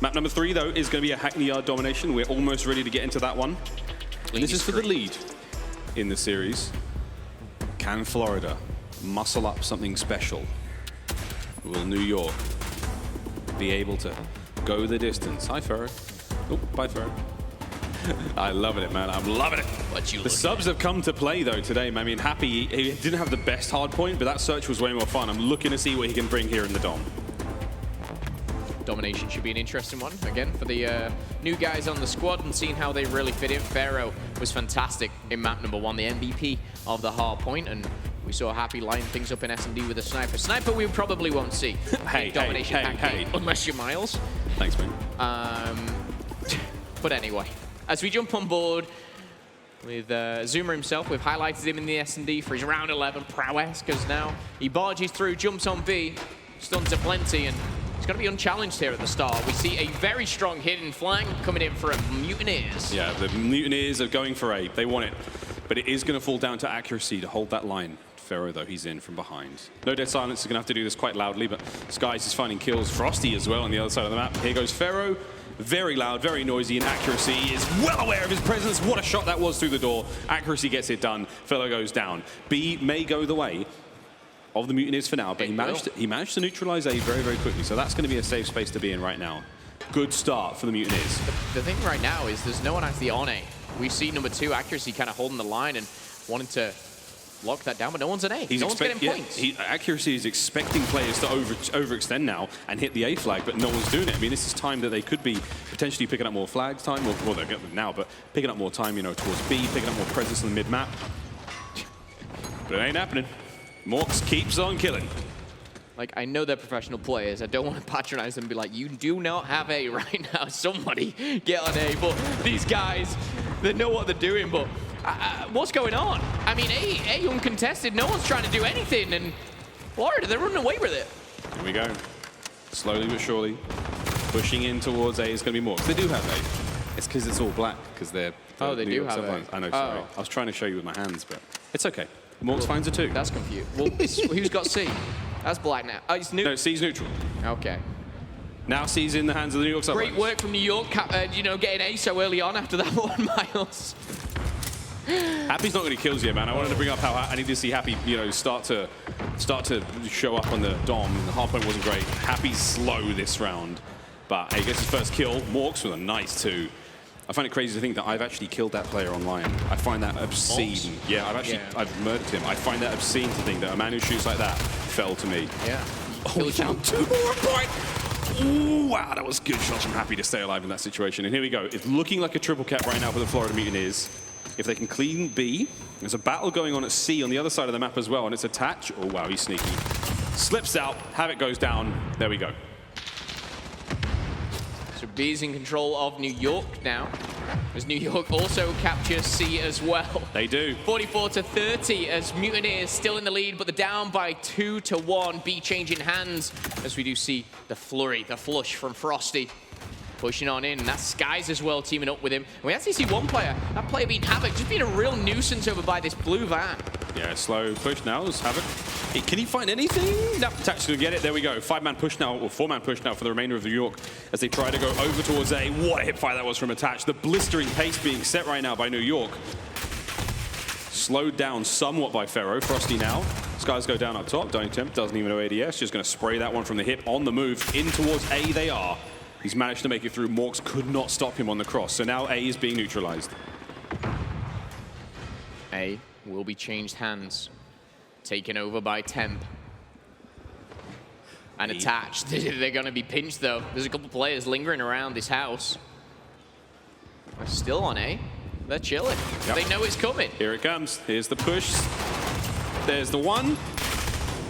Map number 3, though, is going to be a Hackney Yard domination. We're almost ready to get into that one. And this is for the lead in the series. Can Florida muscle up something special? Will New York be able to go the distance? Hi, Ferro. Oh, bye, Ferro. I'm loving it, man. I'm loving it. The subs have come to play, though, today. I mean, Happy, he didn't have the best hard point, but that search was way more fun. I'm looking to see what he can bring here in the Dom.
Domination should be an interesting one, again, for the new guys on the squad and seeing how they really fit in. Pharaoh was fantastic in map number 1, the MVP of the hard point, and we saw Happy line things up in S&D with a sniper. Sniper we probably won't see.
Hey,
unless you're Miles.
Thanks, man.
But anyway, as we jump on board with Zoomer himself, we've highlighted him in the S&D for his round 11 prowess, because now he barges through, jumps on B, stuns aplenty, and he's going to be unchallenged here at the start. We see a very strong hidden flank coming in for a Mutineers.
Yeah, the Mutineers are going for A. They want it. But it is going to fall down to accuracy to hold that line. Pharaoh, though, he's in from behind. No Dead Silence is going to have to do this quite loudly, but Skies is finding kills. Frosty as well on the other side of the map. Here goes Pharaoh. Very loud, very noisy, and accuracy is well aware of his presence. What a shot that was through the door. Accuracy gets it done. Pharaoh goes down. B may go the way of the Mutineers for now, but he managed to neutralize A very, very quickly. So that's going to be a safe space to be in right now. Good start for the Mutineers.
The thing right now is there's no one actually on A. We see number 2, accuracy, kind of holding the line and wanting to lock that down, but no one's an A. No one's getting points.
Accuracy is expecting players to overextend now and hit the A flag, but no one's doing it. I mean, this is time that they could be potentially picking up more flags time, well, they're getting them now, but picking up more time, you know, towards B, picking up more presence in the mid-map. But it ain't happening. Morks keeps on killing.
Like, I know they're professional players. I don't want to patronize them and be like, you do not have A right now. Somebody get on A. But these guys, they know what they're doing, but what's going on? I mean, A uncontested. No one's trying to do anything, and Florida, they're running away with it.
Here we go. Slowly but surely, pushing in towards A is going to be Morks. They do have A. It's because it's all black, because they're...
Oh, they do have A.
I know, sorry. I was trying to show you with my hands, but it's okay. Morks finds a 2.
That's confused. Well, who's got C? That's black now. Oh, it's neutral.
No, C's neutral.
Okay.
Now C's in the hands of the New York Subliners.
Great work from New York, you know, getting A so early on after that 1 Miles.
Happy's not going to kills yet, man. I wanted to bring up how I need to see Happy, you know, start to show up on the Dom. The hard point wasn't great. Happy's slow this round, but he gets his first kill. Morks with a nice 2. I find it crazy to think that I've actually killed that player online. I find that obscene. Morks? Yeah, I've murdered him. I find that obscene to think that a man who shoots like that fell to me.
Yeah.
Oh, he found 2 more point. Ooh, wow, that was good shots. I'm happy to stay alive in that situation. And here we go. It's looking like a triple cap right now for the Florida Mutineers. If they can clean B, there's a battle going on at C on the other side of the map as well, and it's attached. Oh, wow, he's sneaky. Slips out, Havoc goes down. There we go.
So B's in control of New York now, as New York also captures C as well.
They do.
44-30 as Mutineers still in the lead, but they're down by 2-1. B changing hands as we do see the flurry, the flush from Frosty. Pushing on in, and that's Skies as well, teaming up with him. And we actually see one player, that player being Havoc, just being a real nuisance over by this blue van.
Yeah, slow push now is Havoc. Can he find anything? Nope, Tac's gonna get it. There we go. 5-man push now, or 4-man push now for the remainder of New York as they try to go over towards A. What a hip fire that was from Attach. The blistering pace being set right now by New York. Slowed down somewhat by Pharaoh. Frosty now. Skies go down up top. Don't attempt, doesn't even know ADS. Just gonna spray that one from the hip on the move. In towards A they are. He's managed to make it through. Morks could not stop him on the cross. So now A is being neutralized.
A will be changed hands. Taken over by Temp. And Attached. They're going to be pinched, though. There's a couple players lingering around this house. They're still on A. They're chilling. Yep. They know it's coming.
Here it comes. Here's the push. There's the one.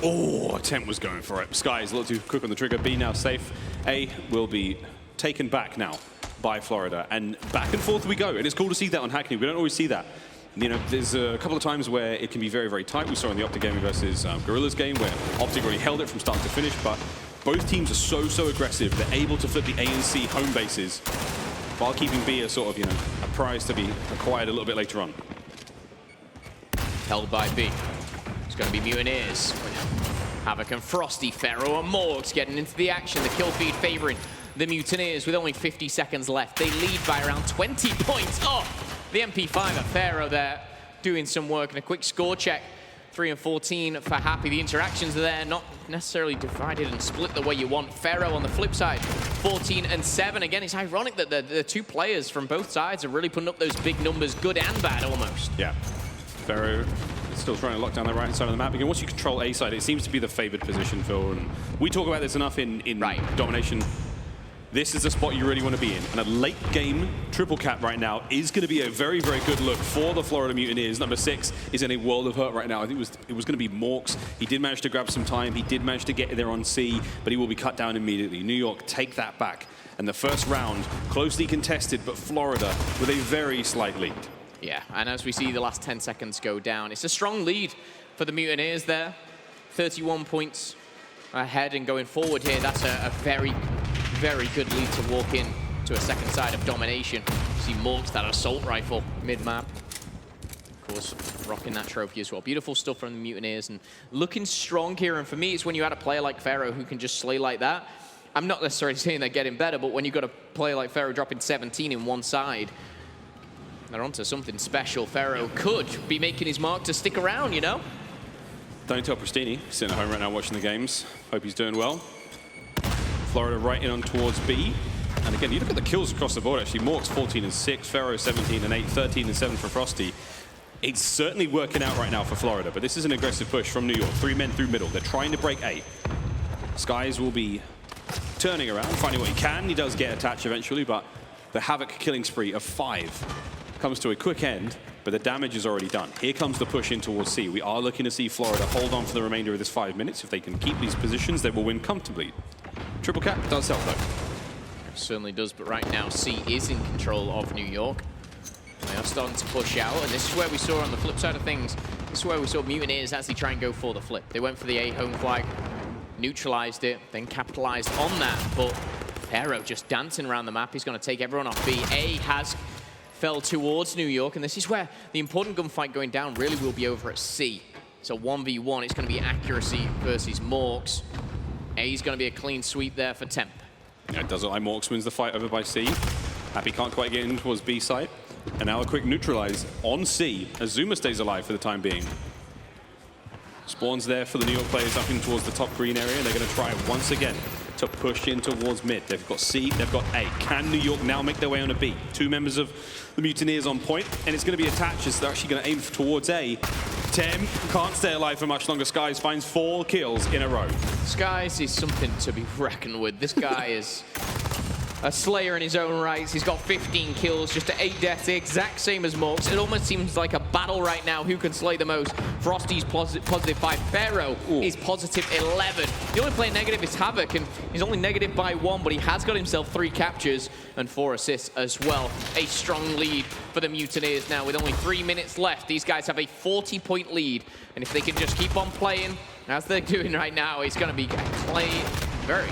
Oh, Temp was going for it. Sky is a little too quick on the trigger. B now safe. A will be taken back now by Florida. And back and forth we go. And it's cool to see that on Hackney. We don't always see that. You know, there's a couple of times where it can be very, very tight. We saw in the Optic game versus Guerrillas game where Optic already held it from start to finish, but both teams are so aggressive. They're able to flip the A and C home bases while keeping B a sort of, you know, a prize to be acquired a little bit later on.
Held by B. It's going to be Mutineers. Havoc and Frosty, Pharaoh and Morgs getting into the action. The kill feed favoring the Mutineers with only 50 seconds left. They lead by around 20 points. Oh! The MP5 at Pharaoh there doing some work and a quick score check. 3 and 14 for Happy. The interactions are there, not necessarily divided and split the way you want. Pharaoh on the flip side, 14 and 7. Again, it's ironic that the two players from both sides are really putting up those big numbers, good and bad almost.
Yeah. Pharaoh still trying to lock down the right side of the map. Again, once you control A side, it seems to be the favored position, Phil. And we talk about this enough in domination. This is the spot you really want to be in. And a late game triple cap right now is going to be a very, very good look for the Florida Mutineers. Number 6 is in a world of hurt right now. I think it was going to be Morks. He did manage to grab some time. He did manage to get there on C, but he will be cut down immediately. New York take that back. And the first round, closely contested, but Florida with a very slight lead.
Yeah, and as we see the last 10 seconds go down, it's a strong lead for the Mutineers there. 31 points ahead and going forward here. That's a very good lead to walk in to a second side of domination. You see Morks, that assault rifle mid-map. Of course, rocking that trophy as well. Beautiful stuff from the Mutineers and looking strong here. And for me, it's when you add a player like Pharaoh who can just slay like that. I'm not necessarily saying they're getting better, but when you've got a player like Pharaoh dropping 17 in one side, they're onto something special. Pharaoh could be making his mark to stick around, you know?
Don't tell Pristini, sitting at home right now watching the games. Hope he's doing well. Florida right in on towards B. And again, you look at the kills across the board, actually. Morks 14 and 6, Pharaoh 17 and 8, 13 and 7 for Frosty. It's certainly working out right now for Florida, but this is an aggressive push from New York. 3 men through middle. They're trying to break A. Skies will be turning around, finding what he can. He does get attached eventually, but the Havoc killing spree of 5 comes to a quick end, but the damage is already done. Here comes the push in towards C. We are looking to see Florida hold on for the remainder of this 5 minutes. If they can keep these positions, they will win comfortably. Triple cap does help though.
It certainly does, but right now C is in control of New York. They are starting to push out, and this is where we saw on the flip side of things, this is where we saw Mutineers actually try and go for the flip. They went for the A home flag, neutralized it, then capitalized on that, but Pharaoh just dancing around the map. He's going to take everyone off B. A has fell towards New York, and this is where the important gunfight going down really will be over at C. So 1v1, it's going to be accuracy versus Morks. A's going to be a clean sweep there for Temp.
Yeah, it does look like Morks wins the fight over by C. Happy can't quite get in towards B side. And now a quick neutralize on C as Zuma stays alive for the time being. Spawns there for the New York players up in towards the top green area, and they're going to try once again to push in towards mid. They've got C, they've got A. Can New York now make their way on a B? 2 members of the Mutineers on point, and it's going to be attached as they're actually going to aim towards A. Tem can't stay alive for much longer. Skies finds 4 kills in a row.
Skies is something to be reckoned with. This guy is a slayer in his own rights. He's got 15 kills, just 8 deaths, the exact same as Morks. It almost seems like a battle right now. Who can slay the most? Frosty's positive 5. Pharaoh is positive 11. The only player negative is Havoc, and he's only negative by 1, but he has got himself 3 captures and 4 assists as well. A strong lead for the Mutineers now with only 3 minutes left. These guys have a 40-point lead, and if they can just keep on playing as they're doing right now, it's going to be very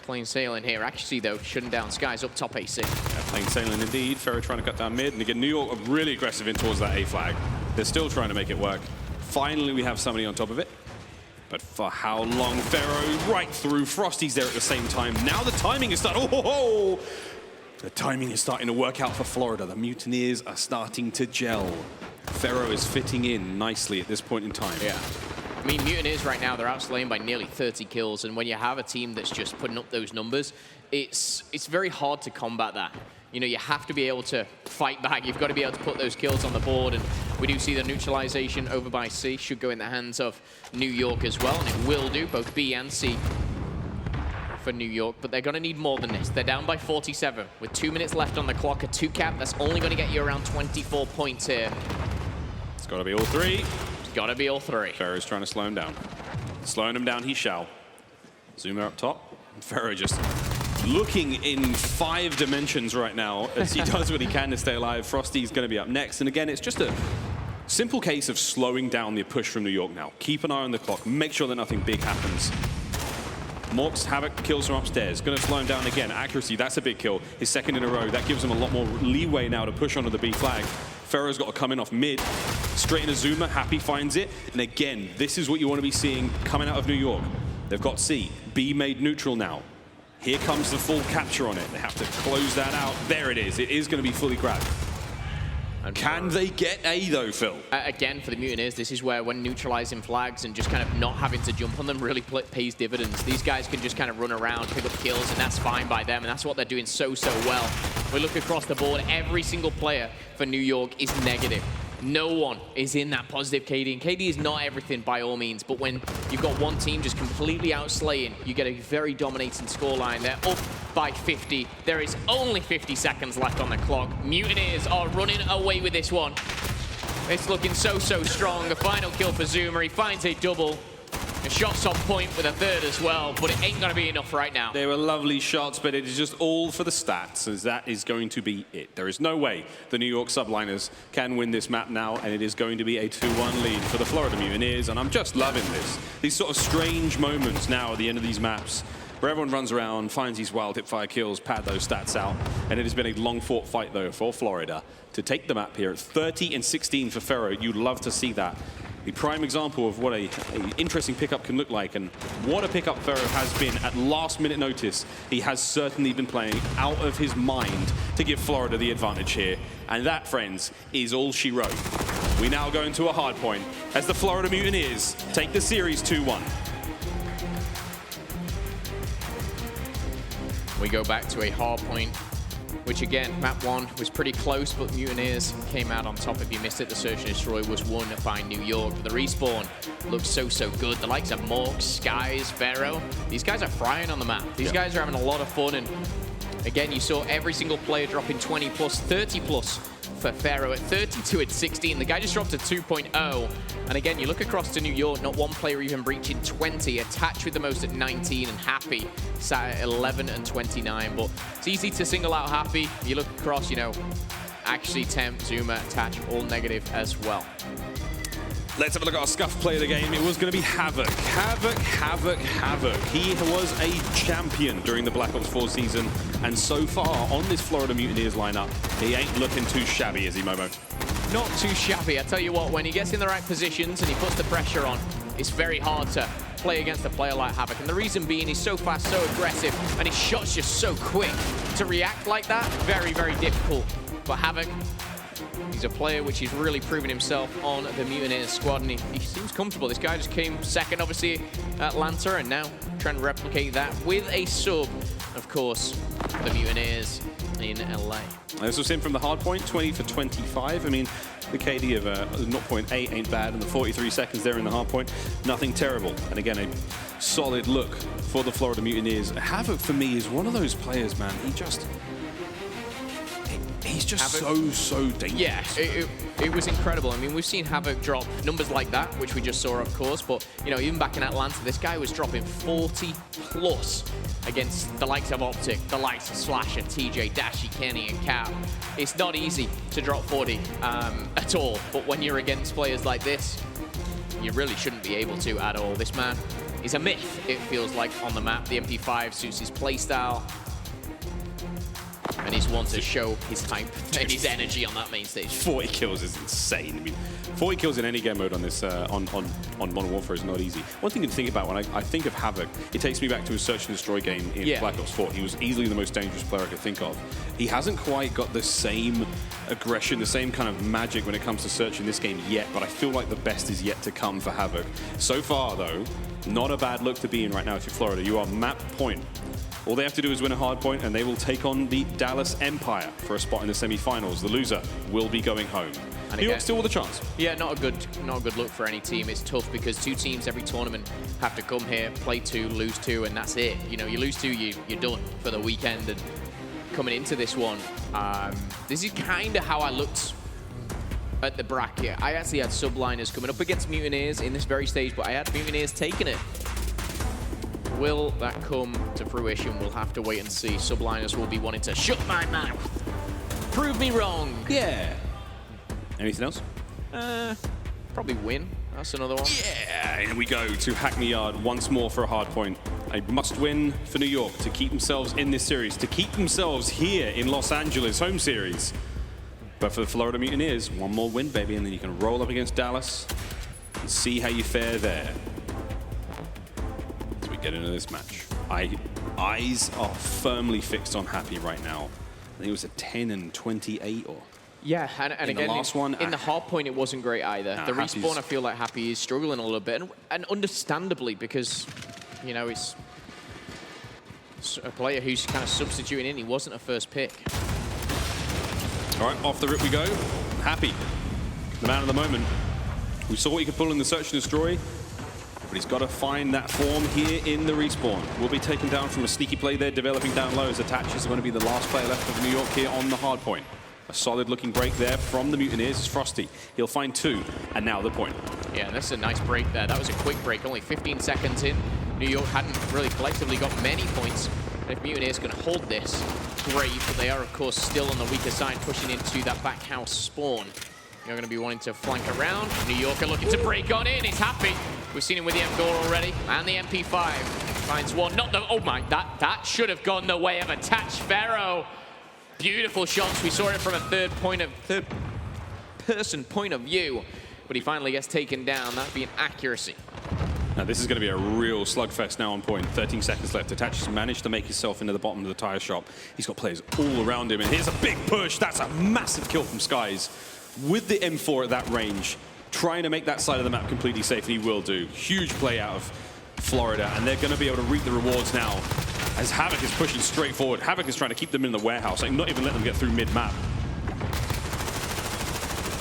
plain sailing here. Actually, though, shutting down Skies up top AC.
Yeah, plain sailing indeed. Pharaoh trying to cut down mid. And again, New York are really aggressive in towards that A flag. They're still trying to make it work. Finally, we have somebody on top of it. But for how long? Pharaoh right through. Frosty's there at the same time. Now the timing is starting. Oh, the timing is starting to work out for Florida. The Mutineers are starting to gel. Pharaoh is fitting in nicely at this point in time.
Yeah. I mean, Mutineers right now, they're outslaying by nearly 30 kills. And when you have a team that's just putting up those numbers, it's very hard to combat that. You know, you have to be able to fight back. You've got to be able to put those kills on the board. And we do see the neutralization over by C should go in the hands of New York as well. And it will do, both B and C for New York. But they're going to need more than this. They're down by 47 with 2 minutes left on the clock. A 2-cap, that's only going to get you around 24 points here.
It's got to be all three.
It's got to be all three.
Pharaoh's trying to slow him down. Slowing him down, he shall. Zoomer up top. Pharaoh just looking in 5 dimensions right now as he does what he can to stay alive. Frosty's going to be up next. And again, it's just a simple case of slowing down the push from New York now. Keep an eye on the clock. Make sure that nothing big happens. Morks, Havoc kills from upstairs. Going to slow him down again. Accuracy, that's a big kill. His second in a row. That gives him a lot more leeway now to push onto the B flag. Pharaoh's got to come in off mid. Straight into Zoomer. Happy finds it. And again, this is what you want to be seeing coming out of New York. They've got C. B made neutral now. Here comes the full capture on it. They have to close that out. There it is. It is going to be fully grabbed. And can they get A, though, Phil?
Again, for the Mutineers, this is where when neutralizing flags and just kind of not having to jump on them really pays dividends. These guys can just kind of run around, pick up kills, and that's fine by them, and that's what they're doing so well. We look across the board, every single player for New York is negative. No one is in that positive KD, and KD is not everything by all means, but when you've got one team just completely outslaying, you get a very dominating scoreline. They're up by 50. There is only 50 seconds left on the clock. Mutineers are running away with this one. It's looking so strong. The final kill for Zoomer. He finds a double. The shot's on point with a third as well, but it ain't going to be enough right now.
They were lovely shots, but it is just all for the stats, as that is going to be it. There is no way the New York Subliners can win this map now, and it is going to be a 2-1 lead for the Florida Mutineers, and I'm just loving this. These sort of strange moments now at the end of these maps, where everyone runs around, finds these wild hipfire kills, pad those stats out, and it has been a long-fought fight, though, for Florida to take the map here at 30-16 for Pharaoh. You'd love to see that. The prime example of what a interesting pickup can look like, and what a pickup Pharaoh has been at last-minute notice. He has certainly been playing out of his mind to give Florida the advantage here. And that, friends, is all she wrote. We now go into a hard point as the Florida Mutineers take the series 2-1.
We go back to a hard point, which again, map 1 was pretty close, but Mutineers came out on top. If you missed it, the Search and Destroy was won by New York. But the respawn looks so good. The likes of Morks, Skies, Pharaoh, these guys are frying on the map. These guys are having a lot of fun, and again, you saw every single player dropping 20+, 30+ for Pharaoh at 32 at 16. The guy just dropped a 2.0. And again, you look across to New York, not one player even breaching 20. Attach with the most at 19, and Happy sat at 11 and 29. But it's easy to single out Happy. You look across, you know, actually Temp, Zoomer, Attach, all negative as well.
Let's have a look at our scuff play of the game. It was going to be Havoc. Havoc. He was a champion during the Black Ops 4 season, and so far on this Florida Mutineers lineup, he ain't looking too shabby, is he, Momo?
Not too shabby. I tell you what, when he gets in the right positions and he puts the pressure on, it's very hard to play against a player like Havoc. And the reason being, he's so fast, so aggressive, and his shot's just so quick. To react like that, very difficult. But Havoc, he's a player which he's really proven himself on the Mutineers squad, and he seems comfortable. This guy just came second, obviously, at Atlanta, and now trying to replicate that with a sub, of course, the Mutineers in LA.
This was him from the hard point, 20 for 25. I mean, the KD of 0.8 ain't bad, and the 43 seconds there in the hard point, nothing terrible. And again, a solid look for the Florida Mutineers. Havoc, for me, is one of those players, man. He's just so dangerous.
Yeah, it was incredible. I mean, we've seen Havoc drop numbers like that, which we just saw, of course, but, you know, even back in Atlanta, this guy was dropping 40+ against the likes of Optic, the likes of Slasher, TJ, Dashy, Kenny, and Cap. It's not easy to drop 40 at all, but when you're against players like this, you really shouldn't be able to at all. This man is a myth, it feels like, on the map. The MP5 suits his playstyle. And he's one to show his hype and his energy on that main stage.
40 kills is insane. I mean, 40 kills in any game mode on this on Modern Warfare is not easy. One thing to think about when I think of Havoc, it takes me back to his Search and Destroy game in Black Ops 4. He was easily the most dangerous player I could think of. He hasn't quite got the same aggression, the same kind of magic when it comes to Search in this game yet, but I feel like the best is yet to come for Havoc. So far, though, not a bad look to be in right now if you're Florida. You are map point. All they have to do is win a hard point, and they will take on the Dallas Empire for a spot in the semi-finals. The loser will be going home. And New York still with a chance.
Yeah, not a good look for any team. It's tough because 2 teams every tournament have to come here, play 2, lose 2, and that's it. You know, you lose 2, you're done for the weekend. And coming into this one, this is kind of how I looked at the bracket. I actually had Subliners coming up against Mutineers in this very stage, but I had Mutineers taking it. Will that come to fruition? We'll have to wait and see. Subliners will be wanting to shut my mouth. Prove me wrong.
Yeah. Anything else?
Probably win. That's another one.
Yeah, here we go to Hackney Yard once more for a hard point. A must-win for New York to keep themselves in this series, to keep themselves here in Los Angeles, home series. But for the Florida Mutineers, one more win, baby, and then you can roll up against Dallas and see how you fare there. As we get into this match, eyes are firmly fixed on Happy right now. I think it was a 10 and 28 or...
Yeah, and again,
the last one,
in the hard point, it wasn't great either. The respawn, I feel like Happy is struggling a little bit, and understandably, because, you know, it's a player who's kind of substituting in. He wasn't a first pick.
All right, off the rip we go. Happy, the man of the moment. We saw what he could pull in the Search and Destroy, but he's got to find that form here in the respawn. Will be taken down from a sneaky play there, developing down low as Attaches are going to be the last player left of New York here on the hard point. A solid looking break there from the Mutineers is Frosty. He'll find 2, and now the point.
Yeah, and that's a nice break there. That was a quick break, only 15 seconds in. New York hadn't really collectively got many points. And if Mutineers can hold this, great, but they are, of course, still on the weaker side, pushing into that back house spawn. You're going to be wanting to flank around. New York are looking to break on in. He's Happy. We've seen him with the M4 already, and the MP5. Finds one, not the, oh my, that should have gone the way of Attach Pharaoh. Beautiful shots. We saw it from a third person point of view, but he finally gets taken down. That'd be an accuracy.
Now this is going to be a real slugfest now on point. 13 seconds left. Attaches managed to make himself into the bottom of the tire shop. He's got players all around him, and here's a big push. That's a massive kill from Skies. With the M4 at that range, trying to make that side of the map completely safe, and he will do. Huge play out of Florida, and they're going to be able to reap the rewards now as Havoc is pushing straight forward. Havoc is trying to keep them in the warehouse, like not even let them get through mid-map.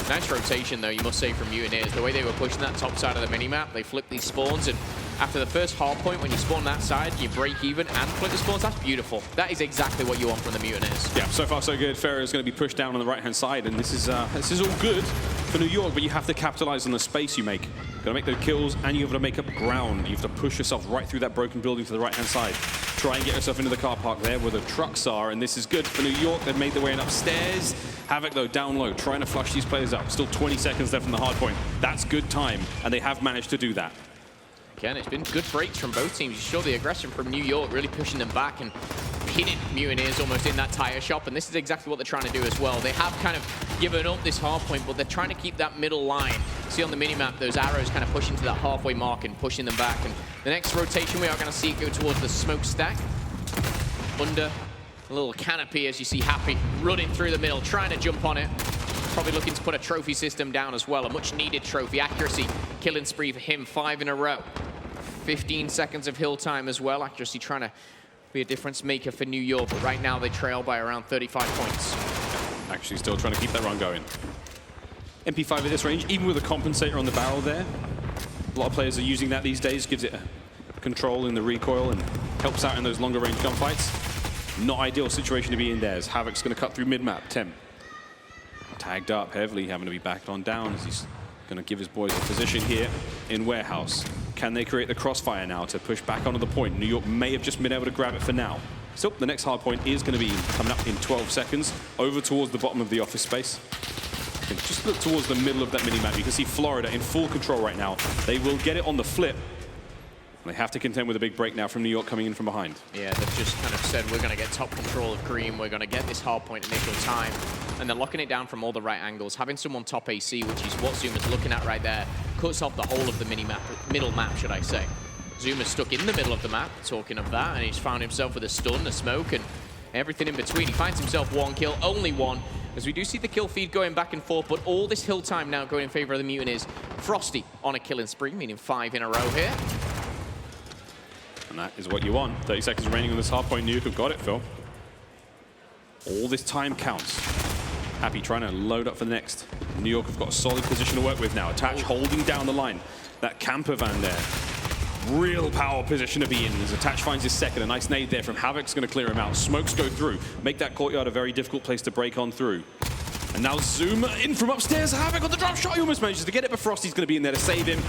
Nice rotation, though, you must say, from Mutineers. The way they were pushing that top side of the minimap, they flipped these spawns, and after the first hard point, when you spawn that side, you break even and flip the spawns. That's beautiful. That is exactly what you want from the Mutineers.
Yeah, so far so good. Pharaoh is going to be pushed down on the right-hand side, and this is all good for New York, but you have to capitalize on the space you make. Got to make the kills, and you have to make up ground. You have to push yourself right through that broken building to the right-hand side. Try and get yourself into the car park there where the trucks are, and this is good for New York. They've made their way in upstairs. Havoc, though, down low, trying to flush these players up. Still 20 seconds left from the hard point. That's good time, and they have managed to do that.
Again, it's been good breaks from both teams. You saw the aggression from New York, really pushing them back and hitting Mutineers almost in that tire shop, and this is exactly what they're trying to do as well. They have kind of given up this hard point, but they're trying to keep that middle line. See on the minimap, those arrows kind of pushing to that halfway mark and pushing them back. And the next rotation, we are going to see it go towards the smokestack. Under a little canopy, as you see Happy running through the middle, trying to jump on it. Probably looking to put a trophy system down as well, a much needed trophy. Accuracy, killing spree for him, 5 in a row. 15 seconds of hill time as well. Accuracy trying to be a difference maker for New York, but right now they trail by around 35 points.
Actually still trying to keep that run going. MP5 at this range, even with a compensator on the barrel there. A lot of players are using that these days, gives it a control in the recoil and helps out in those longer range gunfights. Not ideal situation to be in there as Havoc's going to cut through mid-map. Tem tagged up heavily, having to be backed on down as he's going to give his boys a position here in warehouse. Can they create the crossfire now to push back onto the point? New York may have just been able to grab it for now. So the next hard point is going to be coming up in 12 seconds, over towards the bottom of the office space. And just look towards the middle of that mini-map. You can see Florida in full control right now. They will get it on the flip. They have to contend with a big break now from New York coming in from behind.
Yeah, they've just kind of said, we're going to get top control of Green, we're going to get this hard point initial time, and they're locking it down from all the right angles. Having someone top AC, which is what Zuma's looking at right there, cuts off the whole of the middle map, should I say. Zuma's stuck in the middle of the map, talking of that, and he's found himself with a stun, a smoke, and everything in between. He finds himself one kill, only one, as we do see the kill feed going back and forth, but all this hill time now going in favor of the Mutineers. Frosty on a killing spree, meaning 5 in a row here.
And that is what you want. 30 seconds remaining on this hard point. New York have got it, Phil. All this time counts. Happy trying to load up for the next. New York have got a solid position to work with now. Attach holding down the line. That camper van there. Real power position to be in as Attach finds his second. A nice nade there from Havoc's going to clear him out. Smokes go through. Make that courtyard a very difficult place to break on through. And now Zuma in from upstairs. Havoc on the drop shot. He almost manages to get it, but Frosty's going to be in there to save him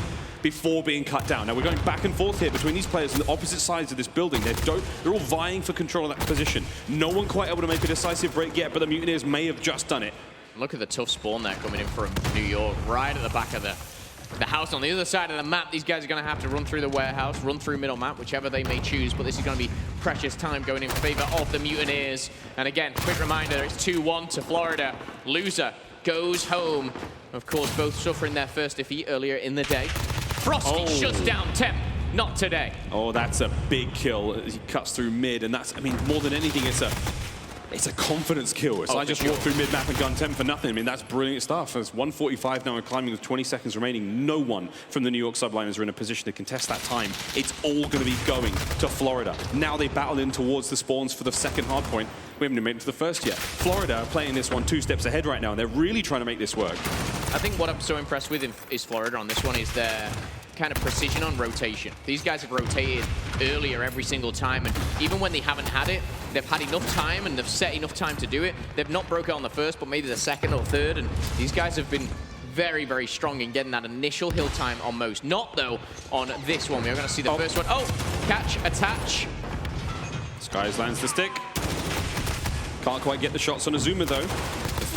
before being cut down. Now we're going back and forth here between these players on the opposite sides of this building. They're all vying for control of that position. No one quite able to make a decisive break yet, but the Mutineers may have just done it.
Look at the tough spawn there coming in from New York, right at the back of the house on the other side of the map. These guys are going to have to run through the warehouse, run through middle map, whichever they may choose, but this is going to be precious time going in favor of the Mutineers. And again, quick reminder, it's 2-1 to Florida. Loser goes home. Of course, both suffering their first defeat earlier in the day. Frosty shuts down Temp. Not today.
Oh, that's a big kill as he cuts through mid, and that's, I mean, more than anything, it's a confidence kill. It's I just walked through mid-map and gun Temp for nothing. I mean, that's brilliant stuff. It's 145 now and climbing with 20 seconds remaining. No one from the New York Subliners are in a position to contest that time. It's all going to be going to Florida. Now they battle in towards the spawns for the second hard point. We haven't even made it to the first yet. Florida are playing this one 2 steps ahead right now, and they're really trying to make this work.
I think what I'm so impressed with is Florida on this one is their kind of precision on rotation. These guys have rotated earlier every single time, and even when they haven't had it, they've had enough time and they've set enough time to do it. They've not broken on the first, but maybe the second or third, and these guys have been very, very strong in getting that initial hill time on most. Not, though, on this one. We're going to see the first one. Oh, catch, attach.
Skies lands the stick. Can't quite get the shots on Azuma, though.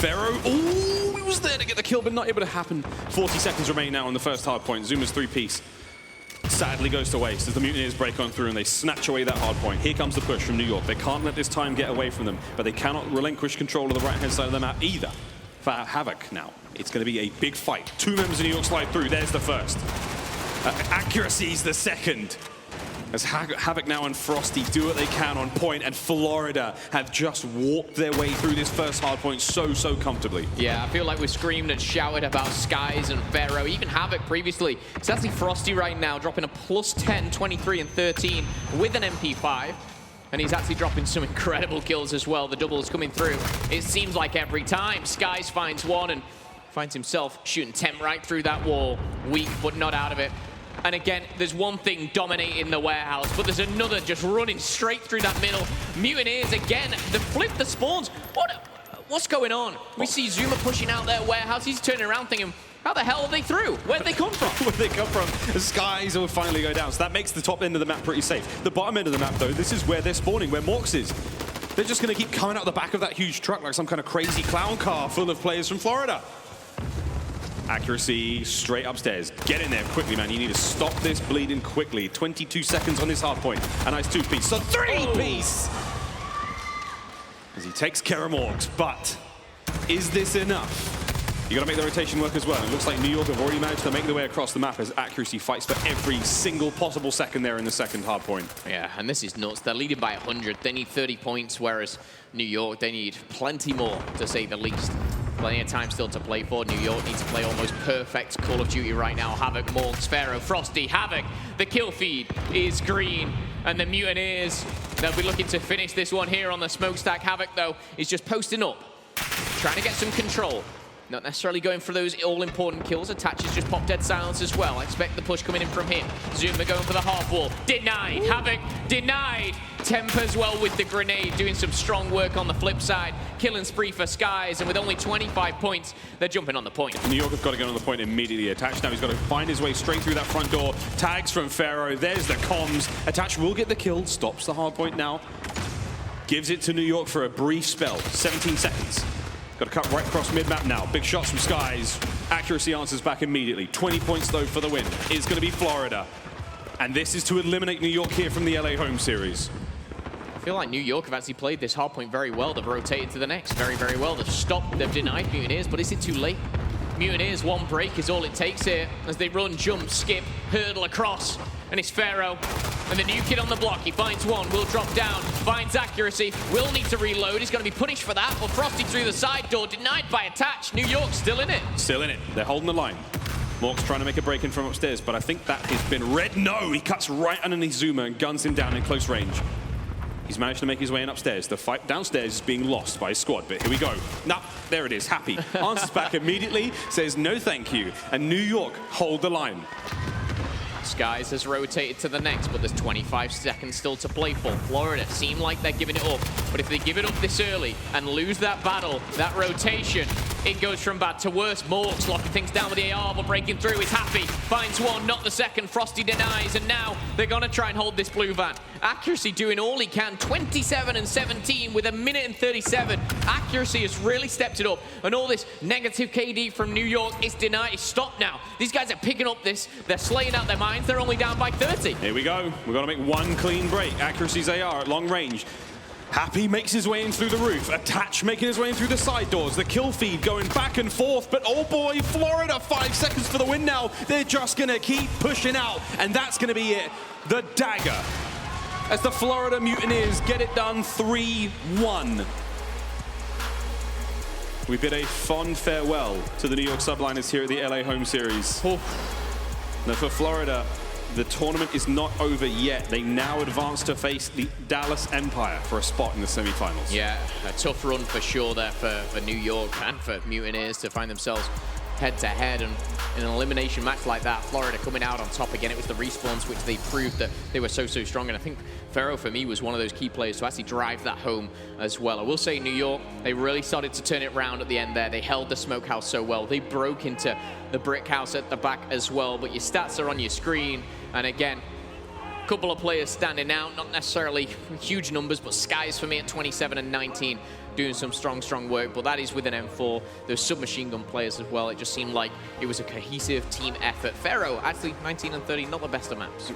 Pharaoh, he was there to get the kill, but not able to happen. 40 seconds remaining now on the first hard point. Zuma's 3-piece sadly goes to waste as the Mutineers break on through and they snatch away that hard point. Here comes the push from New York. They can't let this time get away from them, but they cannot relinquish control of the right-hand side of the map either. For Havoc now, it's going to be a big fight. 2 members of New York slide through. There's the first. Accuracy's the second. As Havoc now and Frosty do what they can on point, and Florida have just walked their way through this first hard point so comfortably.
Yeah, I feel like we screamed and shouted about Skies and Pharaoh, even Havoc previously. It's actually Frosty right now, dropping a +10, 23, and 13 with an MP5. And he's actually dropping some incredible kills as well. The doubles coming through. It seems like every time. Skies finds one and finds himself shooting Temp right through that wall. Weak, but not out of it. And again, there's one thing dominating the warehouse, but there's another just running straight through that middle. Mutineers again, they flip the spawns. What's going on? We see Zuma pushing out their warehouse. He's turning around thinking, how the hell are they through? Where'd they come from?
Where'd they come from? The Skies will finally go down. So that makes the top end of the map pretty safe. The bottom end of the map, though, this is where they're spawning, where Morks is. They're just going to keep coming out the back of that huge truck like some kind of crazy clown car full of players from Florida. Accuracy straight upstairs. Get in there quickly, man. You need to stop this bleeding quickly. 22 seconds on this hard point. A nice 2-piece. So 3-piece! As he takes care of Morgs. But is this enough? You got to make the rotation work as well. It looks like New York have already managed to make their way across the map as Accuracy fights for every single possible second there in the second hard point.
Yeah, and this is nuts. They're leading by 100. They need 30 points, whereas New York, they need plenty more, to say the least. Plenty of time still to play for. New York needs to play almost perfect Call of Duty right now. Havoc, Morgs, Pharaoh, Frosty, Havoc. The kill feed is green. And the Mutineers, they'll be looking to finish this one here on the smokestack. Havoc, though, is just posting up, trying to get some control. Not necessarily going for those all-important kills. Attaches just pop dead silence as well. I expect the push coming in from him. Zuma going for the half wall. Denied. Havoc denied. Temp as well with the grenade, doing some strong work on the flip side. Killing spree for Skies, and with only 25 points, they're jumping on the point.
New York have got to get on the point immediately. Attach now, he's got to find his way straight through that front door. Tags from Pharaoh. There's the comms. Attach will get the kill. Stops the hard point now. Gives it to New York for a brief spell. 17 seconds. Got to cut right across mid-map now. Big shots from Skies. Accuracy answers back immediately. 20 points, though, for the win. It's going to be Florida. And this is to eliminate New York here from the LA home series.
I feel like New York have actually played this hardpoint very well. They've rotated to the next very, very well. They've stopped, they've denied Mutineers, but is it too late? Mutineers, one break is all it takes here as they run, jump, skip, hurdle across. And it's Pharaoh. And the new kid on the block, he finds one, will drop down, finds accuracy, will need to reload. He's going to be punished for that. Well, Frosty through the side door, denied by attach. New York still in it.
Still in it. They're holding the line. Mork's trying to make a break in from upstairs, but I think that has been read. No, he cuts right underneath Zuma and guns him down in close range. He's managed to make his way in upstairs. The fight downstairs is being lost by his squad, but here we go. Nah, there it is, happy. Answers back immediately, says no thank you, and New York hold the line.
Skies has rotated to the next, but there's 25 seconds still to play for. Florida seem like they're giving it up, but if they give it up this early and lose that battle, that rotation, it goes from bad to worse. Mork's locking things down with the AR, but breaking through is happy. Finds one, not the second. Frosty denies, and now they're going to try and hold this blue van. Accuracy doing all he can. 27 and 17 with 1:37. Accuracy has really stepped it up, and all this negative KD from New York is denied. It's stopped now. These guys are picking up this. They're slaying out their minds. They're only down by 30.
Here we go. We've got to make one clean break. Accuracy's AR at long range. Happy makes his way in through the roof. Attach making his way in through the side doors. The kill feed going back and forth. But oh boy, Florida, 5 seconds for the win now. They're just going to keep pushing out. And that's going to be it. The dagger. As the Florida Mutineers get it done 3-1. We bid a fond farewell to the New York Subliners here at the LA home series. Now for Florida, the tournament is not over yet. They now advance to face the Dallas Empire for a spot in the semifinals.
Yeah, a tough run for sure there for New York and for Mutineers to find themselves head-to-head, and in an elimination match like that, Florida coming out on top again. It was the respawns which they proved that they were so strong, and I think Pharaoh for me was one of those key players to actually drive that home as well. I will say New York, they really started to turn it around at the end there. They held the smokehouse so well. They broke into the brick house at the back as well, but your stats are on your screen, and again, a couple of players standing out, not necessarily huge numbers, but Skies for me at 27 and 19, doing some strong work, but that is with an M4. Those submachine gun players as well. It just seemed like it was a cohesive team effort. Pharaoh, actually 19 and 30, not the best of maps.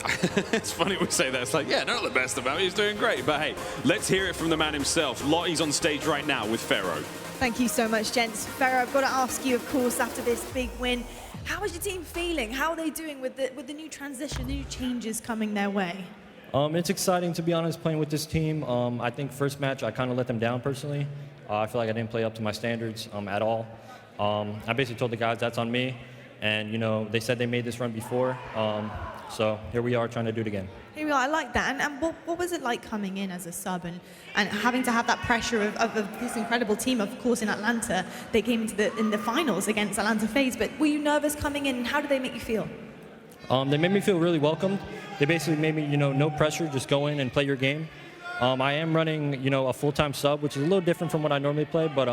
It's funny we say that. It's like, yeah, not the best of maps. He's doing great. But hey, let's hear it from the man himself. Lottie's on stage right now with Pharaoh.
Thank you so much, gents. Pharaoh, I've got to ask you, of course, after this big win, how is your team feeling? How are they doing with the new transition, the new changes coming their way?
It's exciting, to be honest, playing with this team. I think first match, I kind of let them down personally. I feel like I didn't play up to my standards at all. I basically told the guys that's on me. And, you know, they said they made this run before. So here we are trying to do it again.
Here we are, I like that. And what was it like coming in as a sub and having to have that pressure of this incredible team, of course, in Atlanta? They came into in the finals against Atlanta FaZe, but were you nervous coming in? How did they make you feel?
They made me feel really welcomed. They basically made me, you know, no pressure, just go in and play your game. I am running, you know, a full-time sub, which is a little different from what I normally play, but,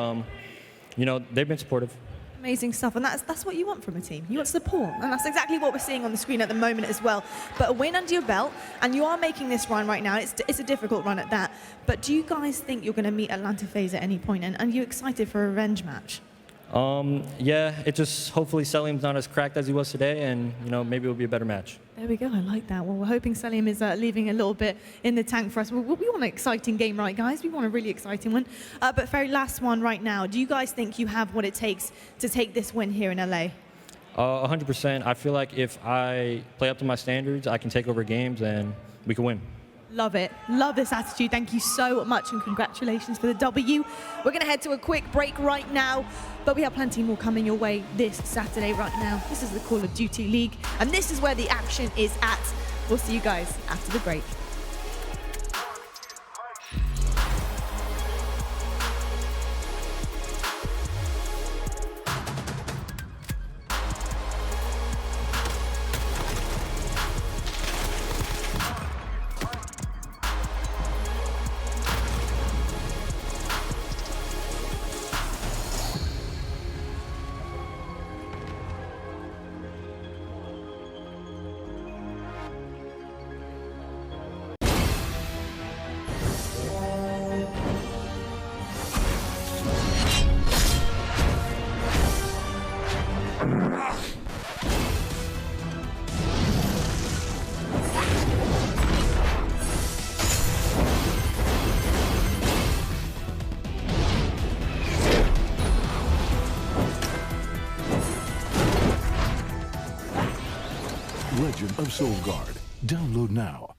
you know, they've been supportive.
Amazing stuff, and that's what you want from a team. You want support, and that's exactly what we're seeing on the screen at the moment as well. But a win under your belt, and you are making this run right now. It's a difficult run at that. But do you guys think you're going to meet Atlanta FaZe at any point, and are you excited for a revenge match?
Yeah, it just, hopefully Selim's not as cracked as he was today, and, you know, maybe it'll be a better match.
There we go, I like that. Well, we're hoping Selim is leaving a little bit in the tank for us. We want an exciting game, right, guys? We want a really exciting one. But very last one right now, do you guys think you have what it takes to take this win here in LA?
100%. I feel like if I play up to my standards, I can take over games and we can win.
Love it. Love this attitude. Thank you so much, and congratulations for the W. We're going to head to a quick break right now, but we have plenty more coming your way this Saturday right now. This is the Call of Duty League, and this is where the action is at. We'll see you guys after the break.
Legend of Soul Guard. Download now.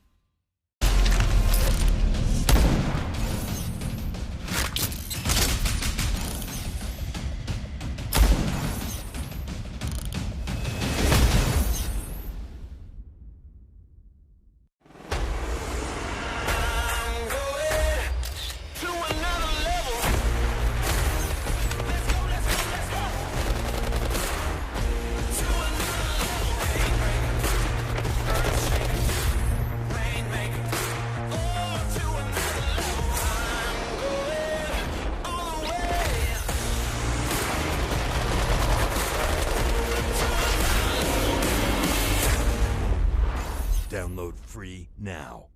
Download free now.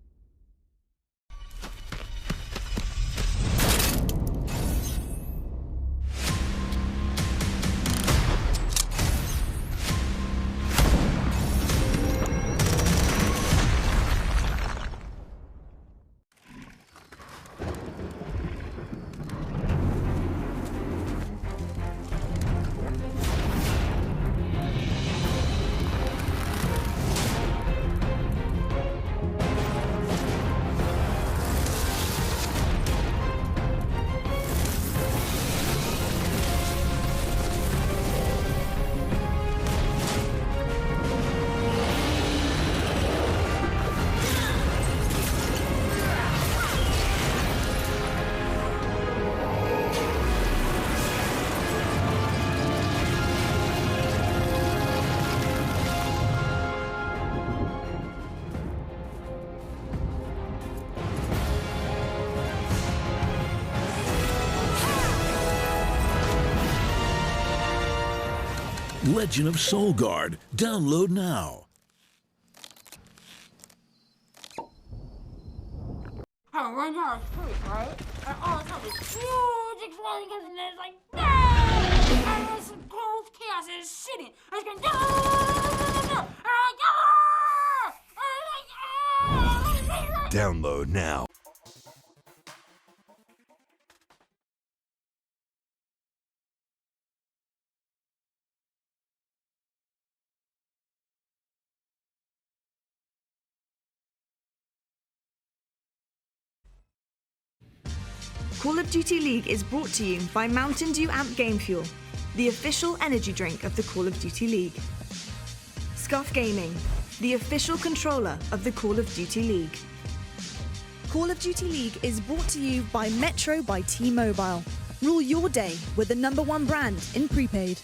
Legend of Soul Guard. Download now.
I'm running down the street, right? And all of a sudden, this huge explosion comes in, and it's like, no! And there's some cold chaos, and it's shitting. I was going, no! And I'm like,
Download now.
Call of Duty League is brought to you by Mountain Dew Amp Game Fuel, the official energy drink of the Call of Duty League. Scuff Gaming, the official controller of the Call of Duty League.
Call of Duty League is brought to you by Metro by T-Mobile. Rule your day with the #1 brand in prepaid.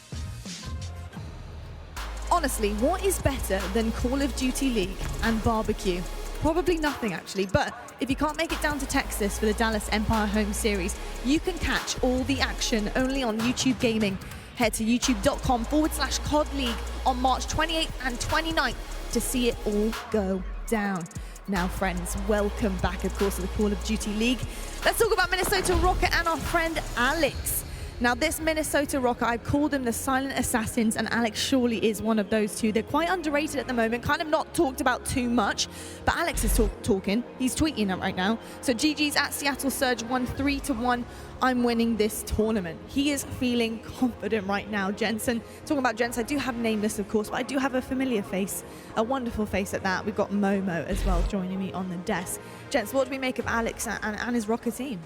Honestly, what is better than Call of Duty League and barbecue? Probably nothing actually, but if you can't make it down to Texas for the Dallas Empire Home Series, you can catch all the action only on YouTube Gaming. Head to youtube.com/COD League on March 28th and 29th to see it all go down. Now friends, welcome back of course to the Call of Duty League. Let's talk about Minnesota Røkkr and our friend Alex. Now this Minnesota Røkkr, I've called them the silent assassins, and Alex surely is one of those two. They're quite underrated at the moment, kind of not talked about too much, but Alex is talking. He's tweeting it right now. So GG's at Seattle Surge won 3-1. I'm winning this tournament. He is feeling confident right now, gents. And talking about gents, I do have Nameless, of course, but I do have a familiar face, a wonderful face at that. We've got Momo as well joining me on the desk. Gents, what do we make of Alex and his Røkkr team?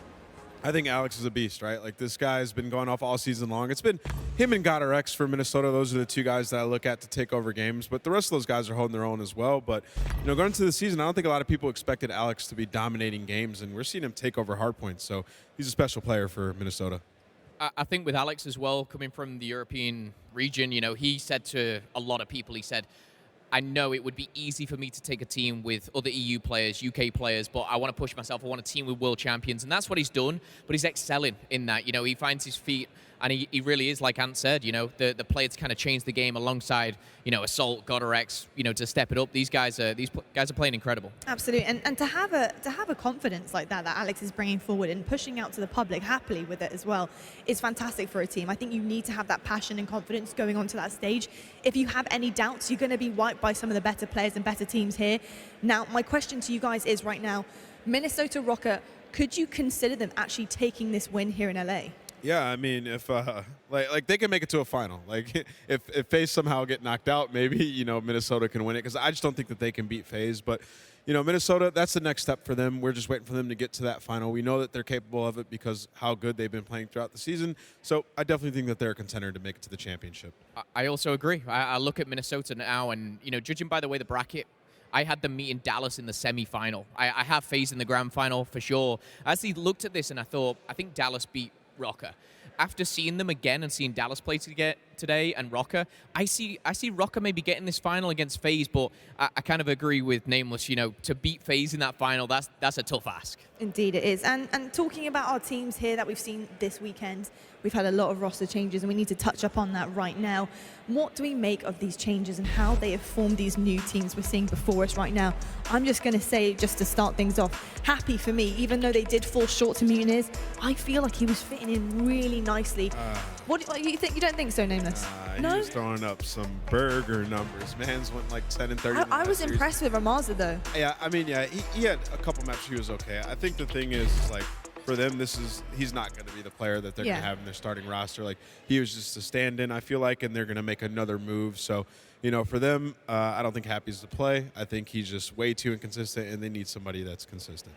I think Alex is a beast, right? Like, this guy's been going off all season long. It's been him and Guerrillas for Minnesota. Those are the two guys that I look at to take over games. But the rest of those guys are holding their own as well. But, you know, going into the season, I don't think a lot of people expected Alex to be dominating games, and we're seeing him take over hardpoints. So he's a special player for Minnesota.
I think with Alex as well, coming from the European region, you know, he said to a lot of people, he said, I know it would be easy for me to take a team with other EU players, UK players, but I want to push myself. I want a team with world champions, and that's what he's done. But he's excelling in that. You know, he finds his feet, and he really is, like Ant said, you know, the player to kind of change the game alongside, you know, Assault, Guerrillas, you know, to step it up. These guys are playing incredible.
Absolutely, and to have a confidence like that Alex is bringing forward and pushing out to the public happily with it as well is fantastic for a team. I think you need to have that passion and confidence going onto that stage. If you have any doubts, you're going to be wiped by some of the better players and better teams here. Now, my question to you guys is right now, Minnesota Røkkr, could you consider them actually taking this win here in LA?
Yeah, I mean, if like they can make it to a final. Like if FaZe somehow get knocked out, maybe Minnesota can win it, because I just don't think that they can beat FaZe. But Minnesota, that's the next step for them. We're just waiting for them to get to that final. We know that they're capable of it because how good they've been playing throughout the season. So I definitely think that they're a contender to make it to the championship.
I also agree. I look at Minnesota now, and judging by the way the bracket, I had them meet in Dallas in the semi-final. I have FaZe in the grand final for sure. As he looked at this, and I think Dallas beat Røkkr. After seeing them again and seeing Dallas play today and Røkkr, I see Røkkr maybe getting this final against FaZe, but I kind of agree with Nameless. To beat FaZe in that final, that's a tough ask.
Indeed it is. And talking about our teams here that we've seen this weekend, we've had a lot of roster changes, and we need to touch upon that right now. What do we make of these changes and how they have formed these new teams we're seeing before us right now? I'm just going to say, just to start things off, happy for me. Even though they did fall short to Mutineers, I feel like he was fitting in really nicely. What you think? You don't think so, Nameless? No?
He's throwing up some burger numbers. Man's went like 10 and 30.
I was impressed with Ramaza, though.
Yeah, I mean, he had a couple matches he was okay. I think the thing is, like, for them, he's not going to be the player that they're going to have in their starting roster. Like, he was just a stand-in, I feel like, and they're going to make another move. So, for them, I don't think Happy's the play. I think he's just way too inconsistent, and they need somebody that's consistent.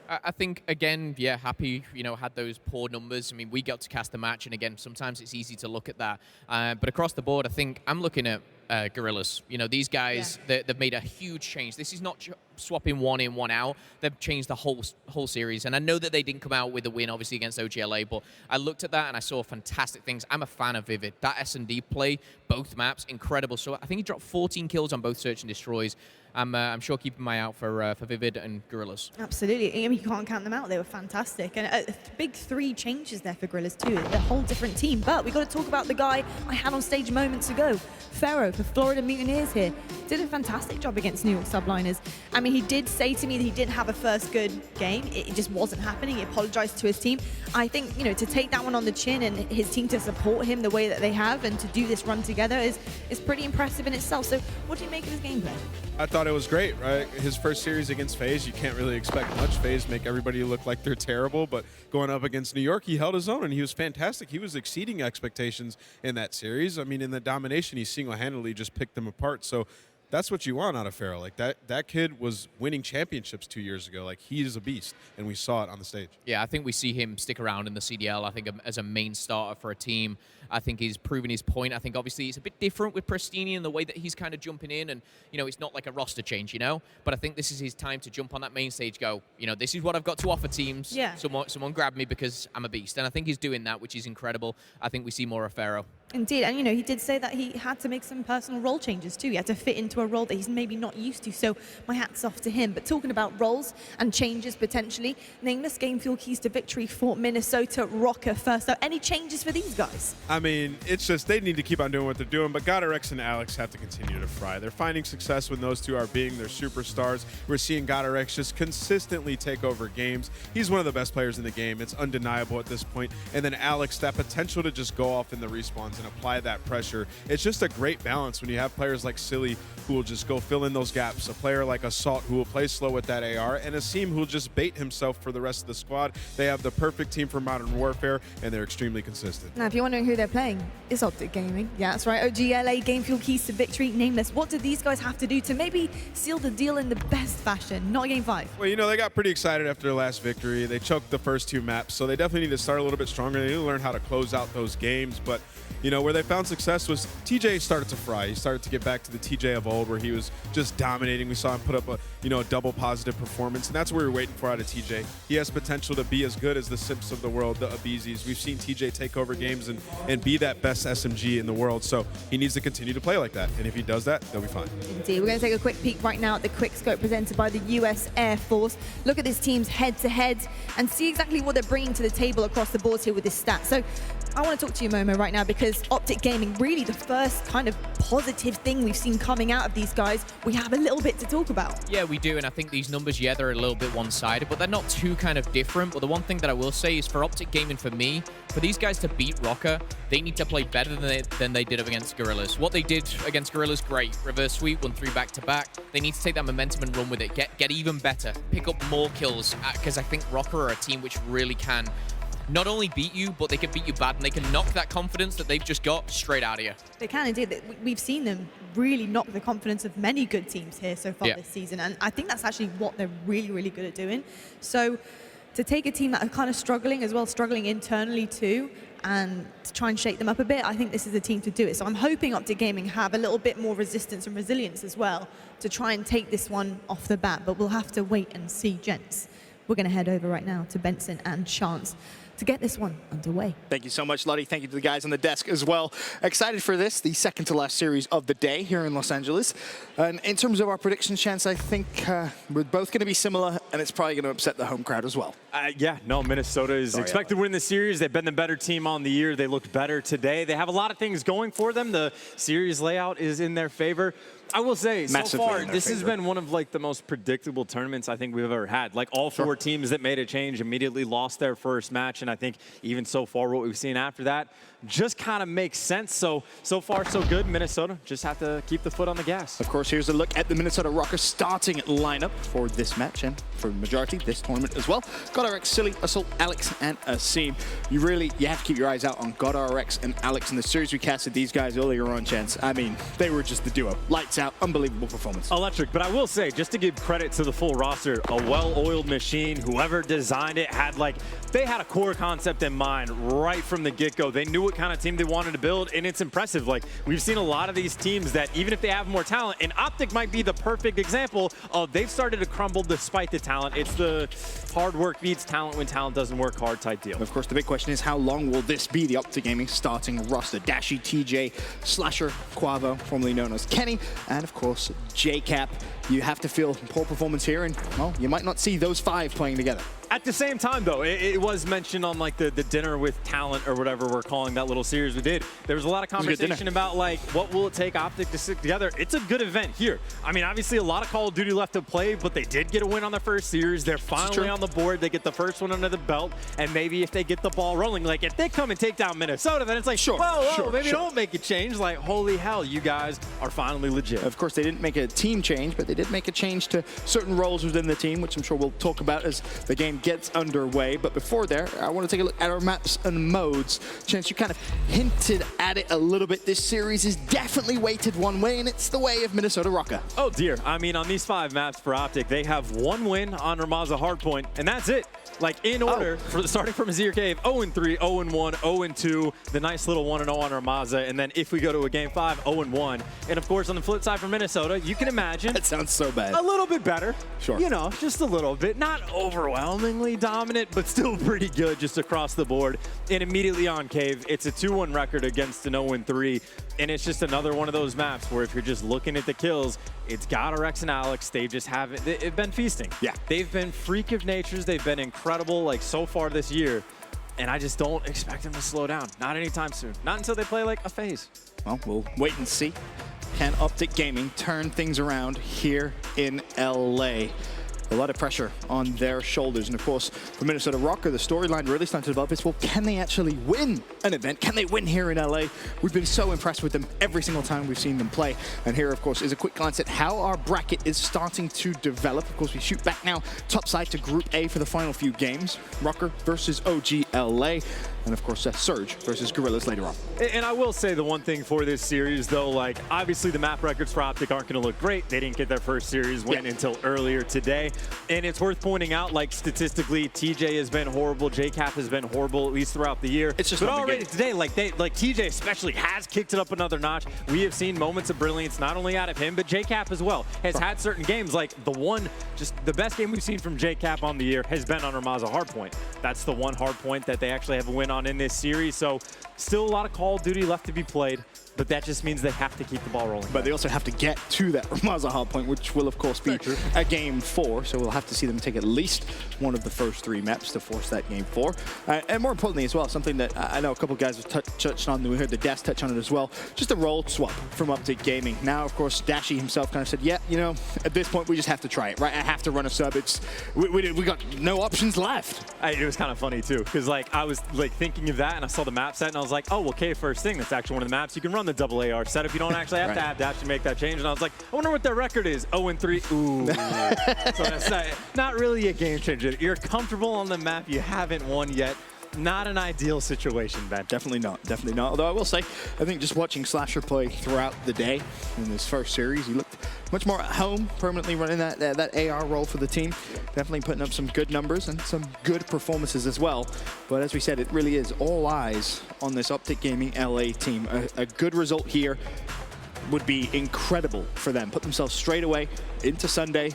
I think, again, Happy, had those poor numbers. I mean, we got to cast the match, and again, sometimes it's easy to look at that. But across the board, I think I'm looking at Guerrillas. These guys, they've made a huge change. This is not swapping one in, one out. They've changed the whole series. And I know that they didn't come out with a win, obviously, against OGLA, but I looked at that and I saw fantastic things. I'm a fan of Vivid. That S&D play, both maps, incredible. So I think he dropped 14 kills on both Search and Destroys. I'm sure keeping my eye out for Vivid and Guerrillas.
Absolutely. I mean, you can't count them out. They were fantastic. And a big 3 changes there for Guerrillas too. A whole different team. But we got to talk about the guy I had on stage moments ago. Pharaoh for Florida Mutineers here. Did a fantastic job against New York Subliners. I mean, he did say to me that he didn't have a first good game. It just wasn't happening. He apologized to his team. I think, to take that one on the chin and his team to support him the way that they have and to do this run together is pretty impressive in itself. So what do you make of his gameplay?
I thought it was great, right? His first series against FaZe, you can't really expect much. FaZe make everybody look like they're terrible, but going up against New York, he held his own, and he was fantastic. He was exceeding expectations in that series. I mean, in the domination, he single-handedly just picked them apart. So that's what you want out of Pharaoh. Like, that kid was winning championships 2 years ago. Like, he is a beast, and we saw it on the stage.
Yeah, I think we see him stick around in the CDL, I think, as a main starter for a team. I think he's proven his point. I think, obviously, it's a bit different with Pristini in the way that he's kind of jumping in, and, it's not like a roster change, But I think this is his time to jump on that main stage, go, this is what I've got to offer teams.
Yeah.
Someone grab me because I'm a beast. And I think he's doing that, which is incredible. I think we see more of Pharaoh.
Indeed, and he did say that he had to make some personal role changes too. He had to fit into a role that he's maybe not used to, so my hat's off to him. But talking about roles and changes potentially, Nameless game fuel keys to victory for Minnesota Røkkr first. So any changes for these guys?
I mean, it's just they need to keep on doing what they're doing, but Guerrillas and Alex have to continue to fry. They're finding success when those two are being their superstars. We're seeing Guerrillas just consistently take over games. He's one of the best players in the game. It's undeniable at this point. And then Alex, that potential to just go off in the respawns and apply that pressure. It's just a great balance when you have players like Silly who will just go fill in those gaps, a player like Assault who will play slow with that AR, and Asim who will just bait himself for the rest of the squad. They have the perfect team for Modern Warfare, and they're extremely consistent.
Now, if you're wondering who they're playing, it's Optic Gaming. Yeah, that's right. OGLA, game fuel keys to victory, Nameless. What do these guys have to do to maybe seal the deal in the best fashion? Not Game 5.
Well, they got pretty excited after their last victory. They choked the first 2 maps, so they definitely need to start a little bit stronger. They need to learn how to close out those games, but where they found success was TJ started to fry. He started to get back to the TJ of old where he was just dominating. We saw him put up a double positive performance, and that's what we were waiting for out of TJ. He has potential to be as good as the Sips of the world, the Abizis. We've seen TJ take over games and be that best SMG in the world, so he needs to continue to play like that, and if he does that, they'll be fine.
Indeed. We're going to take a quick peek right now at the quick scope presented by the US Air Force. Look at this team's head-to-head and see exactly what they're bringing to the table across the board here with this stat. So I want to talk to you, Momo, right now, because Optic Gaming, really the first kind of positive thing we've seen coming out of these guys. We have a little bit to talk about.
Yeah, we do, and I think these numbers, they're a little bit one-sided, but they're not too kind of different. But the one thing that I will say is for Optic Gaming, for me, for these guys to beat Røkkr, they need to play better than they did against Guerrillas. What they did against Guerrillas, great. Reverse sweep, won 3 back-to-back. They need to take that momentum and run with it. Get even better. Pick up more kills, because I think Røkkr are a team which really can not only beat you, but they can beat you bad, and they can knock that confidence that they've just got straight out of you.
They can indeed. We've seen them really knock the confidence of many good teams here so far
Yeah.
this season, and I think that's actually what they're really, really good at doing. So to take a team that are kind of struggling as well, struggling internally too, and to try and shake them up a bit, I think this is the team to do it. So I'm hoping Optic Gaming have a little bit more resistance and resilience as well to try and take this one off the bat, but we'll have to wait and see, gents. We're going to head over right now to Benson and Chance to get this one underway.
Thank you so much, Lottie. Thank you to the guys on the desk as well. Excited for this, the second to last series of the day here in Los Angeles. And in terms of our predictions, Chance, I think we're both going to be similar, and it's probably going to upset the home crowd as well.
Yeah, no, Minnesota is expected to win the series. They've been the better team on the year. They looked better today. They have a lot of things going for them. The series layout is in their favor. I will say, so far, this has been one of like the most predictable tournaments I think we've ever had. Like all four teams that made a change immediately lost their first match, and I think even so far what we've seen after that just kind of makes sense. So far so good. Minnesota just have to keep the foot on the gas.
Of course, here's a look at the Minnesota Røkkr starting lineup for this match and for the majority this tournament as well. GodRx, Silly, Assault, Alex, and Asim. You have to keep your eyes out on GodRx and Alex. In the series we casted these guys earlier on, Chance, I mean, they were just the duo. Lights out, unbelievable performance.
Electric, but I will say, just to give credit to the full roster, a well-oiled machine. Whoever designed it had they had a core concept in mind right from the get-go. They knew what kind of team they wanted to build, and it's impressive. Like, we've seen a lot of these teams that even if they have more talent, and Optic might be the perfect example of they've started to crumble despite the talent. It's the hard work beats talent when talent doesn't work hard type deal.
Of course, the big question is how long will this be the Optic Gaming starting roster? Dashi, TJ, Slasher, Quavo, formerly known as Kenny, and of course, JCap. You have to feel poor performance here, and well, you might not see those five playing together.
At the same time, though, it was mentioned on like the dinner with talent or whatever we're calling that little series we did. There was a lot of conversation about like what will it take Optic to stick together. It's a good event here. I mean, obviously a lot of Call of Duty left to play, but they did get a win on their first series. They're finally on the board. They get the first one under the belt, and maybe if they get the ball rolling, like if they come and take down Minnesota, then it's like, maybe don't make a change. Like, holy hell, you guys are finally legit.
Of course, they didn't make a team change, but they did make a change to certain roles within the team, which I'm sure we'll talk about as the game gets underway. But before there, I want to take a look at our maps and modes. Chance, you kind of hinted at it a little bit. This series is definitely weighted one way, and it's the way of Minnesota Røkkr.
Oh dear. I mean, on these 5 maps for Optic, they have 1 win on Ramaza Hardpoint, and that's it. Like in order, starting from Azir Cave, 0-3, 0-1, 0-2, the nice little 1-0 on Ramaza, and then if we go to a game 5, 0-1. And of course, on the flip side for Minnesota, you can imagine.
That sounds so bad.
A little bit better.
Sure.
You know, just a little bit. Not overwhelmingly dominant, but still pretty good just across the board. And immediately on Cave, it's a 2-1 record against an 0-3. And it's just another one of those maps where if you're just looking at the kills, it's GodRx and Alex. They just haven't, they've been feasting.
Yeah.
They've been freak of natures. They've been incredible, like so far this year. And I just don't expect them to slow down. Not anytime soon. Not until they play like a FaZe.
Well, we'll wait and see. Can Optic Gaming turn things around here in LA? A lot of pressure on their shoulders. And of course, for Minnesota Røkkr, the storyline really starting to develop is, well, can they actually win an event? Can they win here in LA? We've been so impressed with them every single time we've seen them play. And here, of course, is a quick glance at how our bracket is starting to develop. Of course, we shoot back now top side to Group A for the final few games. Røkkr versus OG LA. And of course, Surge versus Guerrillas later on.
And I will say the one thing for this series, though, like obviously the map records for Optic aren't going to look great. They didn't get their first series win until earlier today. And it's worth pointing out, like statistically, TJ has been horrible. JCap has been horrible, at least throughout the year.
It's just
but already today, like TJ especially has kicked it up another notch. We have seen moments of brilliance, not only out of him, but JCap as well. Has had certain games, like the best game we've seen from JCap on the year has been on Ramaza Hardpoint. That's the one Hardpoint that they actually have a win on in this series. So still a lot of Call of Duty left to be played, but that just means they have to keep the ball rolling.
But they also have to get to that Ramaza Hardpoint, which will, of course, be a game 4. So we'll have to see them take at least one of the first 3 maps to force that game 4. And more importantly as well, something that I know a couple guys have touched on, we heard the Dash touch on it as well, just a role swap from Optic Gaming. Now, of course, Dashi himself kind of said, yeah, you know, at this point, we just have to try it, right? I have to run a sub. We got no options left.
It was kind of funny, too, because like I was like thinking of that, and I saw the map set, and I was like, oh, okay, first thing, that's actually one of the maps. You can run the double AR setup. You don't actually have to have Dash to make that change. And I was like, I wonder what their record is. 0-3. Ooh. So that's not really a game changer. You're comfortable on the map. You haven't won yet. Not an ideal situation, Ben.
Definitely not. Definitely not. Although I will say, I think just watching Slasher play throughout the day in this first series, he looked much more at home, permanently running that AR role for the team. Definitely putting up some good numbers and some good performances as well. But as we said, it really is all eyes on this Optic Gaming LA team. A good result here would be incredible for them. Put themselves straight away into Sunday,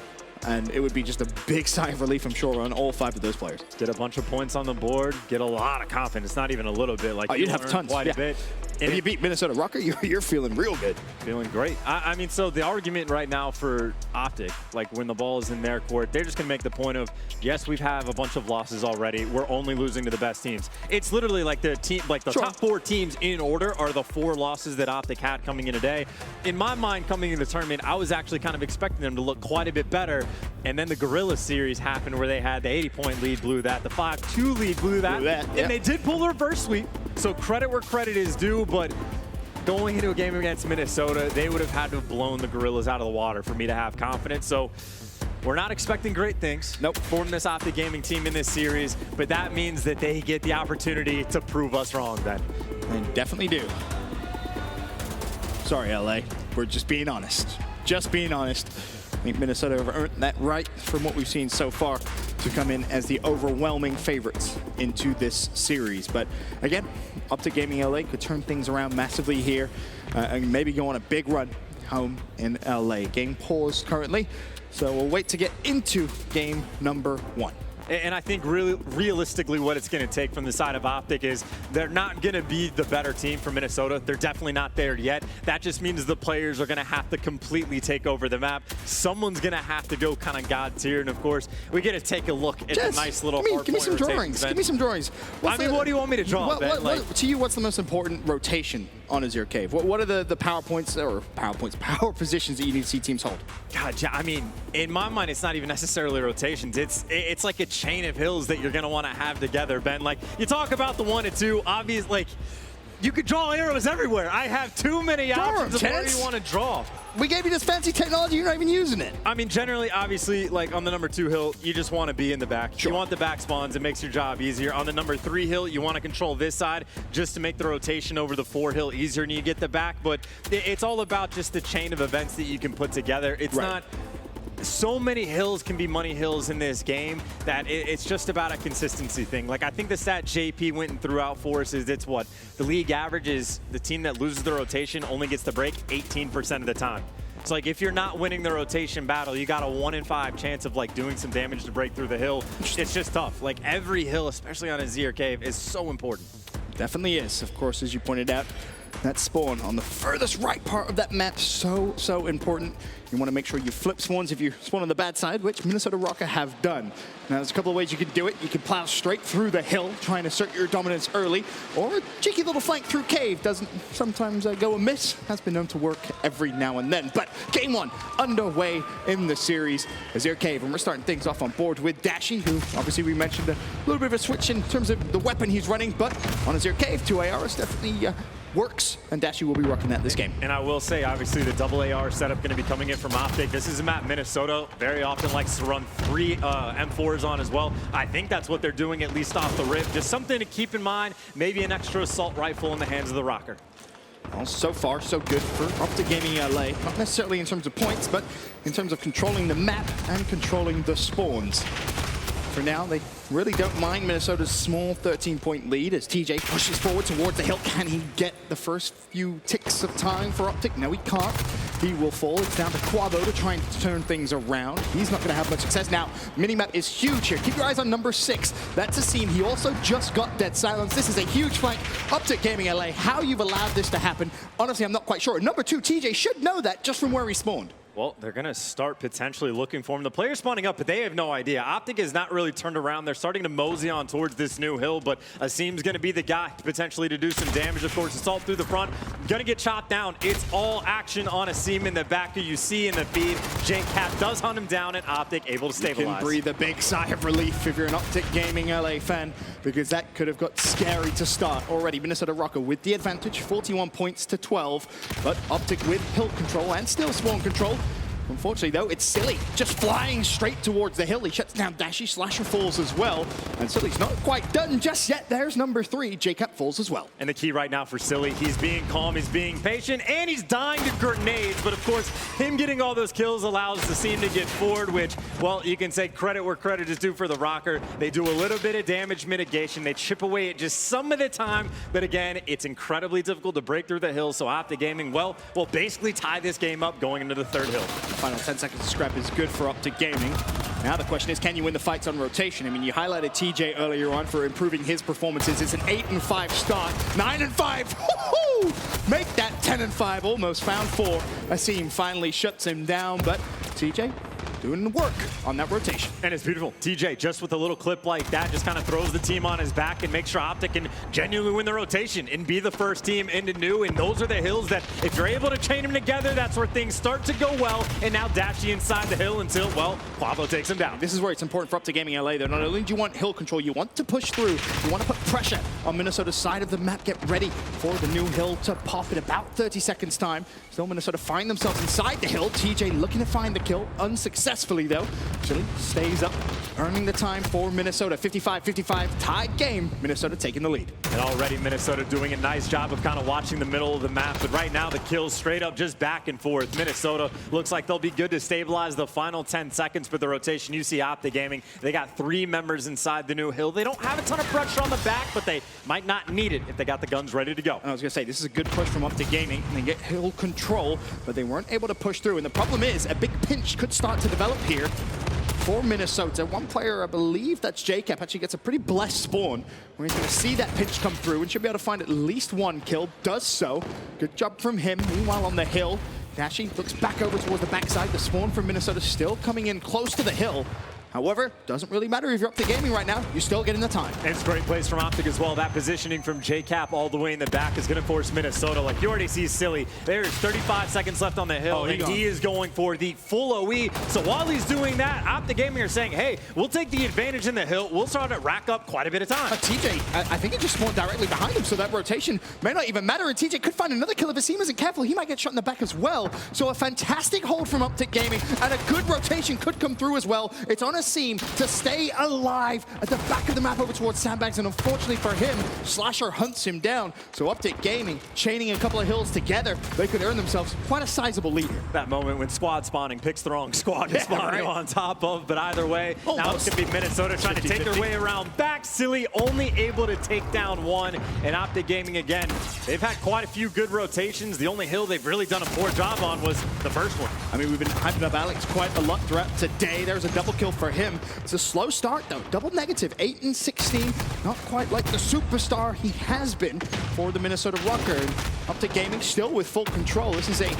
and it would be just a big sigh of relief, I'm sure, on all 5 of those players.
Get a bunch of points on the board, get a lot of confidence, not even a little bit. Like,
you'd have tons,
quite a bit.
If you beat Minnesota Røkkr, you're feeling real good.
Feeling great. I mean, so the argument right now for Optic, like when the ball is in their court, they're just going to make the point of, yes, we've had a bunch of losses already. We're only losing to the best teams. It's literally like the team, like the top 4 teams in order are the 4 losses that Optic had coming in today. In my mind, coming into the tournament, I was actually kind of expecting them to look quite a bit better. And then the Guerrillas series happened where they had the 80-point lead, blew that. The 5-2 lead blew that. And they did pull the reverse sweep. So credit where credit is due, but going into a game against Minnesota, they would have had to have blown the Guerrillas out of the water for me to have confidence. So we're not expecting great things from this Optic Gaming team in this series, but that means that they get the opportunity to prove us wrong then.
They definitely do. Sorry, LA. We're just being honest. Just being honest. I think Minnesota have earned that right from what we've seen so far to come in as the overwhelming favorites into this series. But again, Optic Gaming LA could turn things around massively here and maybe go on a big run home in LA. Game paused currently, so we'll wait to get into game number 1.
And I think really realistically what it's going to take from the side of Optic is they're not going to be the better team for Minnesota. They're definitely not there yet. That just means the players are going to have to completely take over the map. Someone's going to have to go kind of God tier. And of course, we get to take a look at the nice little
give me some drawings. Give me some drawings.
What do you want me to draw, Ben?
To you, what's the most important rotation on Azure Cave? What are the power positions that you need to see teams hold?
God, yeah, I mean, in my mind, it's not even necessarily rotations. It's like a chain of hills that you're going to want to have together, Ben. Like, you talk about the 1 and 2, obviously, like, you could draw arrows everywhere. I have too many options of where you want to draw.
We gave you this fancy technology, you're not even using it.
I mean, generally, obviously, like on the number 2 hill, you just want to be in the back. You want the back spawns, it makes your job easier. On the number 3 hill, you want to control this side just to make the rotation over the 4 hill easier and you get the back. But it's all about just the chain of events that you can put together. It's not... So many hills can be money hills in this game that it's just about a consistency thing. Like, I think the stat JP went and threw out for us is it's what? The league average is the team that loses the rotation only gets the break 18% of the time. It's like if you're not winning the rotation battle, you got a 1 in 5 chance of like doing some damage to break through the hill. It's just tough. Like every hill, especially on a Azure Cave, is so important.
Definitely is. Of course, as you pointed out, that spawn on the furthest right part of that map, so important. You want to make sure you flip spawns if you spawn on the bad side, which Minnesota Røkkr have done. Now, there's a couple of ways you can do it. You can plow straight through the hill, try and assert your dominance early, or a cheeky little flank through cave. Doesn't sometimes go amiss. Has been known to work every now and then. But game 1 underway in the series. Azure Cave, and we're starting things off on board with Dashy, who obviously we mentioned a little bit of a switch in terms of the weapon he's running, but on Azure Cave, 2 ARs definitely works, and Dashy will be rocking that this game.
And I will say, obviously, the double AR setup going to be coming in from Optic. This is a map Minnesota very often likes to run 3 M4s on as well. I think that's what they're doing, at least off the rip. Just something to keep in mind, maybe an extra assault rifle in the hands of the Røkkr.
Well, so far, so good for Optic Gaming LA. Not necessarily in terms of points, but in terms of controlling the map and controlling the spawns. For now, they really don't mind Minnesota's small 13-point lead as TJ pushes forward towards the hill. Can he get the first few ticks of time for Optic? No, he can't. He will fall. It's down to Quavo to try and turn things around. He's not going to have much success. Now, minimap is huge here. Keep your eyes on number 6. That's a scene. He also just got dead silence. This is a huge flank. Optic Gaming LA, how you've allowed this to happen, honestly, I'm not quite sure. Number 2, TJ should know that just from where he spawned.
Well, they're going to start potentially looking for him. The player's spawning up, but they have no idea. Optic has not really turned around. They're starting to mosey on towards this new hill, but Asim's going to be the guy potentially to do some damage. Of course, it's all through the front. Going to get chopped down. It's all action on Asim in the back, who you see in the feed. Jake Cat does hunt him down, and Optic able to stabilize.
You can breathe a big sigh of relief if you're an Optic Gaming LA fan, because that could have got scary to start already. Minnesota Røkkr with the advantage, 41 points to 12, but Optic with hill control and still spawn control. Unfortunately, though, it's Silly just flying straight towards the hill. He shuts down Dashy. Slasher falls as well. And Silly's not quite done just yet. There's number 3. Jacob falls as well.
And the key right now for Silly, he's being calm, he's being patient, and he's dying to grenades. But of course, him getting all those kills allows the team to get forward, which, well, you can say credit where credit is due for the Røkkr. They do a little bit of damage mitigation. They chip away at just some of the time. But again, it's incredibly difficult to break through the hill. So Optic Gaming, well, will basically tie this game up going into the 3rd hill.
Final 10 seconds of scrap is good for Optic Gaming. Now the question is, can you win the fights on rotation? I mean, you highlighted TJ earlier on for improving his performances. It's an 8-5 start, 9-5. Make that 10-5. Almost found 4. Asim finally shuts him down, but TJ doing the work on that rotation.
And it's beautiful. TJ, just with a little clip like that, just kind of throws the team on his back and makes sure Optic can genuinely win the rotation and be the first team into new. And those are the hills that, if you're able to chain them together, that's where things start to go well. And now Dashy inside the hill until, well, Pablo takes him down.
This is where it's important for Optic Gaming LA, though. Not only do you want hill control, you want to push through. You want to put pressure on Minnesota's side of the map. Get ready for the new hill to pop in about 30 seconds time. Still Minnesota find themselves inside the hill. TJ looking to find the kill, unsuccessfully though. Chile stays up, earning the time for Minnesota. 55-55, tied game. Minnesota taking the lead.
And already Minnesota doing a nice job of kind of watching the middle of the map. But right now the kills straight up just back and forth. Minnesota looks like they'll be good to stabilize the final 10 seconds for the rotation. You see Optic Gaming, they got 3 members inside the new hill. They don't have a ton of pressure on the back, but they might not need it if they got the guns ready to go.
And I was going to say, this is a good push from Optic Gaming, and they get hill control, but they weren't able to push through. And the problem is, a big pinch could start to develop here for Minnesota. One player, I believe that's Jacob, actually gets a pretty blessed spawn where he's going to see that pinch come through and should be able to find at least 1 kill. Does so. Good job from him. Meanwhile, on the hill, Dashy looks back over towards the backside. The spawn from Minnesota still coming in close to the hill. However, doesn't really matter if you're Optic Gaming right now, you're still getting the time.
And it's a great place from Optic as well. That positioning from JCap all the way in the back is going to force Minnesota. Like you already see Silly, there's 35 seconds left on the hill, and he is going for the full OE. So while he's doing that, Optic Gaming are saying, hey, we'll take the advantage in the hill. We'll start to rack up quite a bit of time.
TJ, I think it just spawned directly behind him, so that rotation may not even matter. And TJ could find another kill if Asim isn't careful. He might get shot in the back as well. So a fantastic hold from Optic Gaming, and a good rotation could come through as well. It's on Asim to stay alive at the back of the map over towards Sandbags, and unfortunately for him, Slasher hunts him down. So Optic Gaming chaining a couple of hills together, they could earn themselves quite a sizable lead here.
That moment when squad spawning picks the wrong squad to spawn on top of, but either way, now it's going to be Minnesota trying to take their way around back. Silly only able to take down 1, and Optic Gaming again, they've had quite a few good rotations. The only hill they've really done a poor job on was the first one.
I mean, we've been hyping up Alex quite a lot throughout today. There's a double kill for him. It's a slow start though, double negative, 8-16. Not quite like the superstar he has been for the Minnesota Røkkr. And Optic Gaming still with full control. This is a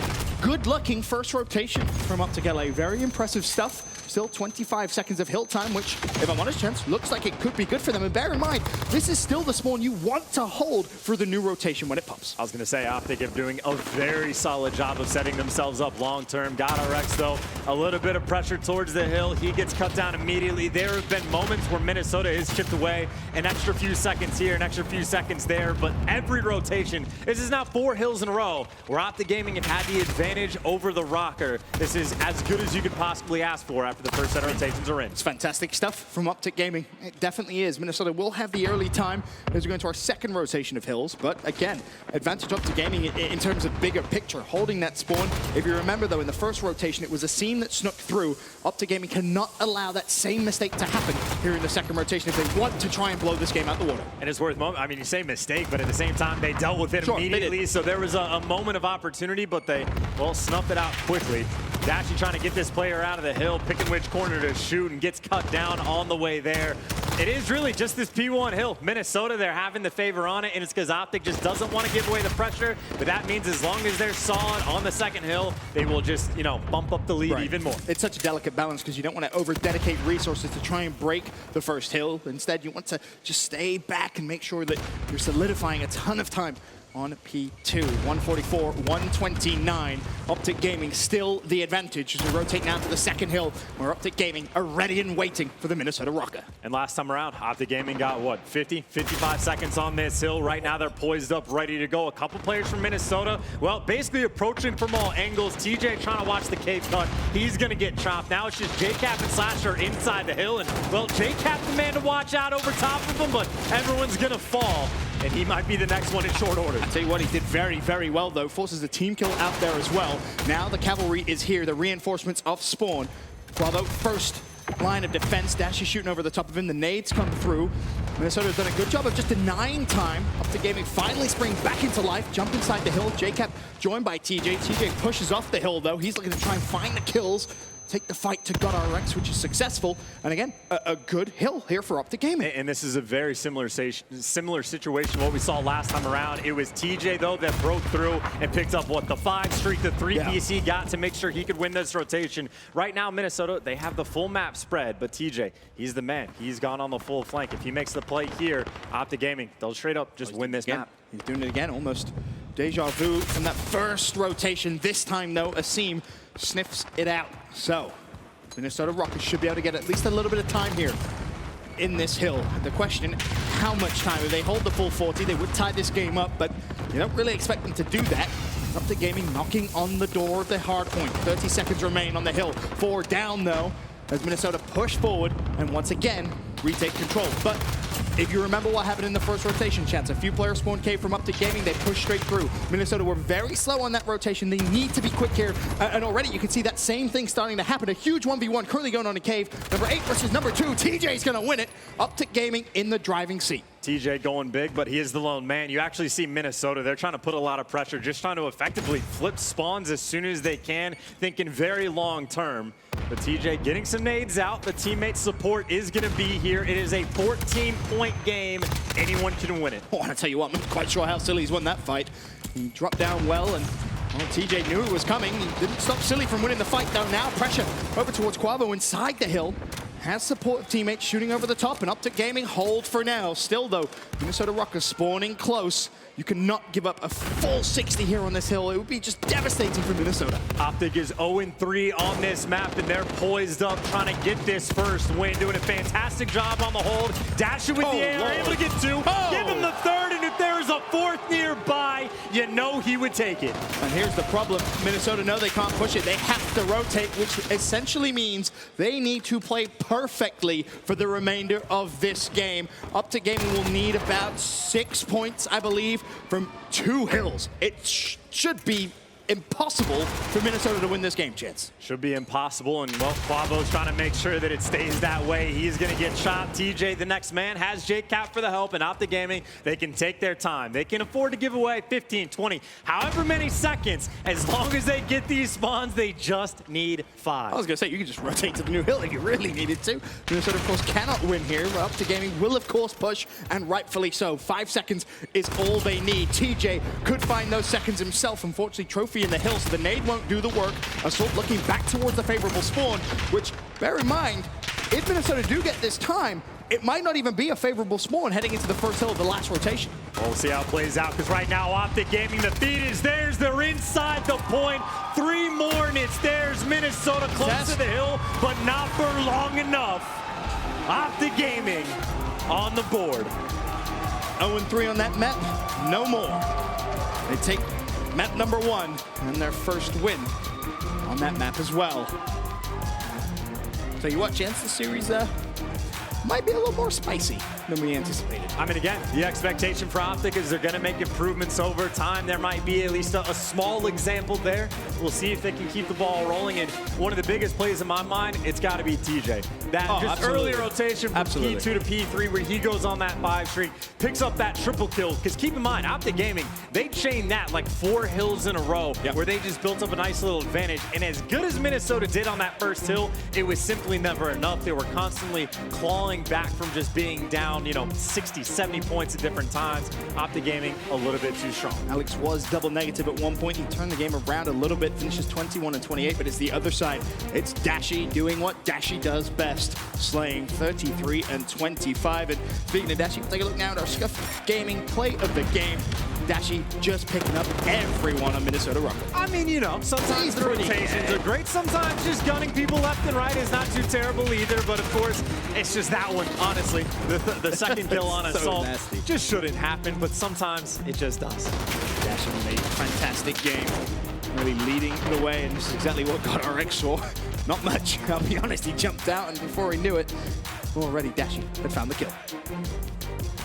good-looking first rotation from Optic LA. Very impressive stuff. Still 25 seconds of hill time, which, if I'm honest, gents, looks like it could be good for them. And bear in mind, this is still the spawn you want to hold for the new rotation when it pops.
I was going to say, Optic are doing a very solid job of setting themselves up long-term. Got RX, though, a little bit of pressure towards the hill. He gets cut down immediately. There have been moments where Minnesota is chipped away. An extra few seconds here, an extra few seconds there. But every rotation, this is now 4 hills in a row where Optic Gaming have had the advantage over the Røkkr. This is as good as you could possibly ask for after the first set of rotations are in.
It's fantastic stuff from Optic Gaming. It definitely is. Minnesota will have the early time as we go into our second rotation of hills. But again, advantage Optic Gaming in terms of bigger picture, holding that spawn. If you remember though, in the first rotation, it was Asim that snuck through. Optic Gaming cannot allow that same mistake to happen here in the second rotation if they want to try and blow this game out the water.
And it's worth I mean, you say mistake, but at the same time, they dealt with it immediately. So there was a moment of opportunity, but they, well, snuffed it out quickly. Dashy trying to get this player out of the hill, picking which corner to shoot, and gets cut down on the way there. It is really just this P1 hill. Minnesota, they're having the favor on it, and it's because Optic just doesn't want to give away the pressure. But that means as long as they're solid on the second hill, they will just, you know, bump up the lead even more.
It's such a delicate balance because you don't want to over-dedicate resources to try and break the first hill. Instead, you want to just stay back and make sure that you're solidifying a ton of time on P2. 144, 129. Optic Gaming still the advantage as we rotate now to the second hill, where Optic Gaming are ready and waiting for the Minnesota Røkkr.
And last time around, Optic Gaming got, what, 50, 55 seconds on this hill. Right now, they're poised up, ready to go. A couple players from Minnesota, well, basically approaching from all angles. TJ trying to watch the cave cut. He's going to get chopped. Now it's just JCap and Slasher inside the hill. And, well, JCap the man to watch out over top of him, but everyone's going to fall. And he might be the next one in short order.
I'll tell you what, he did very, very well, though. Forces a team kill out there as well. Now the cavalry is here, the reinforcements of spawn. Bravo, first line of defense. Dashy shooting over the top of him. The nades come through. Minnesota's done a good job of just denying time. Optic Gaming finally spring back into life. Jump inside the hill. JCap joined by TJ. TJ pushes off the hill, though. He's looking to try and find the kills. Take the fight to God RX, which is successful. And again, a good hill here for Optic Gaming.
And this is a very similar situation to what we saw last time around. It was TJ, though, that broke through and picked up, what, the 5 streak, the 3 PC got to make sure he could win this rotation. Right now, Minnesota, they have the full map spread, but TJ, he's the man. He's gone on the full flank. If he makes the play here, Optic Gaming, they'll straight up just win this map.
He's doing it again, almost deja vu from that first rotation. This time, though, Asim sniffs it out. So, Minnesota Røkkr should be able to get at least a little bit of time here in this hill. The question, how much time? If they hold the full 40, they would tie this game up, but you don't really expect them to do that. Optic Gaming knocking on the door of the hard point. 30 seconds remain on the hill. 4 down, though, as Minnesota push forward and once again retake control. But if you remember what happened in the first rotation, Chance, a few players spawned cave from Optic Gaming, they pushed straight through. Minnesota were very slow on that rotation. They need to be quick here. And already you can see that same thing starting to happen. A huge 1v1 currently going on in cave. Number 8 versus number 2. TJ's going to win it. Optic Gaming in the driving seat.
TJ going big, but he is the lone man. You actually see Minnesota, they're trying to put a lot of pressure, just trying to effectively flip spawns as soon as they can, thinking very long term. But TJ getting some nades out. The teammate support is going to be here. It is a 14-point game. Anyone can win it.
Oh, I tell you what, I'm not quite sure how Silly's won that fight. He dropped down well, and well, TJ knew it was coming. He didn't stop Silly from winning the fight, though. Now pressure over towards Quavo inside the hill. Has support teammates shooting over the top, and Optic Gaming hold for now. Still, though, Minnesota Røkkr spawning close. You cannot give up a full 60 here on this hill. It would be just devastating for Minnesota.
Optic is 0-3 on this map, and they're poised up trying to get this first win. Doing a fantastic job on the hold. Dashing with the air, able to get 2. Give him the 3rd, and if there is a 4th nearby, you know he would take it.
And here's the problem. Minnesota know they can't push it. They have to rotate, which essentially means they need to play perfectly for the remainder of this game. Optic Gaming will need about 6 points, I believe, from 2 hills. It should be impossible for Minnesota to win this game, Chance.
Should be impossible, and well, Quavo's trying to make sure that it stays that way. He's going to get shot. TJ, the next man, has JCap for the help, and Optic Gaming, they can take their time. They can afford to give away 15, 20, however many seconds. As long as they get these spawns, they just need 5.
I was going to say, you can just rotate to the new hill if you really needed to. Minnesota, of course, cannot win here. Optic Gaming will, of course, push, and rightfully so. 5 seconds is all they need. TJ could find those seconds himself. Unfortunately, Trophy in the hill, so the nade won't do the work. Assault looking back towards the favorable spawn, which, bear in mind, if Minnesota do get this time, it might not even be a favorable spawn heading into the first hill of the last rotation.
We'll see how it plays out, because right now Optic Gaming, the feed is theirs. They're inside the point. 3 more, and it's theirs. Minnesota close to the hill, but not for long enough. Optic Gaming on the board.
0-3 on that map, no more. They take map number 1 and their first win on that map as well. Tell you what, Chance, the series might be a little more spicy than we anticipated.
I mean, again, the expectation for Optic is they're going to make improvements over time. There might be at least a small example there. We'll see if they can keep the ball rolling. And one of the biggest plays in my mind, it's got to be TJ. That early rotation from P2 to P3 where he goes on that 5 streak, picks up that triple kill. Because keep in mind, Optic Gaming, they chained that like 4 hills in a row where they just built up a nice little advantage. And as good as Minnesota did on that first hill, it was simply never enough. They were constantly clawing back from just being down, you know, 60, 70 points at different times. Optic Gaming a little bit too strong.
Alex was double negative at one point. He turned the game around a little bit, finishes 21-28, but it's the other side. It's Dashy doing what Dashy does best, slaying 33-25. And speaking of Dashy, we'll take a look now at our Scuff Gaming play of the game. Dashi just picking up everyone on Minnesota Røkkr.
I mean, you know, sometimes the rotations are great. Sometimes just gunning people left and right is not too terrible either. But of course, it's just that one, honestly. The second kill on Assault just shouldn't happen, but sometimes it just does.
Dashi made a fantastic game, really leading the way, and this is exactly what got our XOR. Not much, I'll be honest. He jumped out, and before he knew it, already Dashi had found the kill.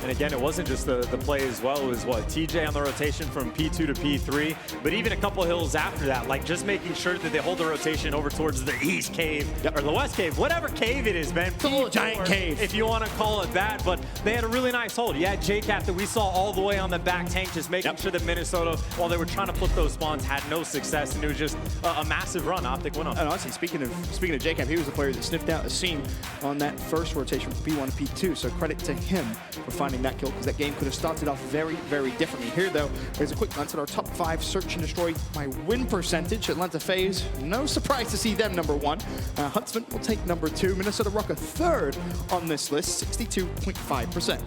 And again, it wasn't just the play as well. It was what, TJ on the rotation from P2 to P3, but even a couple hills after that, like just making sure that they hold the rotation over towards the east cave, or the west cave, whatever cave it is, man.
It's a little giant cave,
if you want to call it that, but they had a really nice hold. You had JCap that we saw all the way on the back tank, just making sure that Minnesota, while they were trying to put those spawns, had no success, and it was just a massive run. Optic went on.
And honestly, speaking of JCap, he was the player that sniffed out a seam on that first rotation from P1 to P2, so credit to him for finding that kill, because that game could have started off very, very differently. Here, though, there's a quick glance at our top 5 search and destroy by win percentage. Atlanta FaZe, no surprise to see them #1. Huntsman will take #2. Minnesota Røkkr 3rd on this list, 62.5%.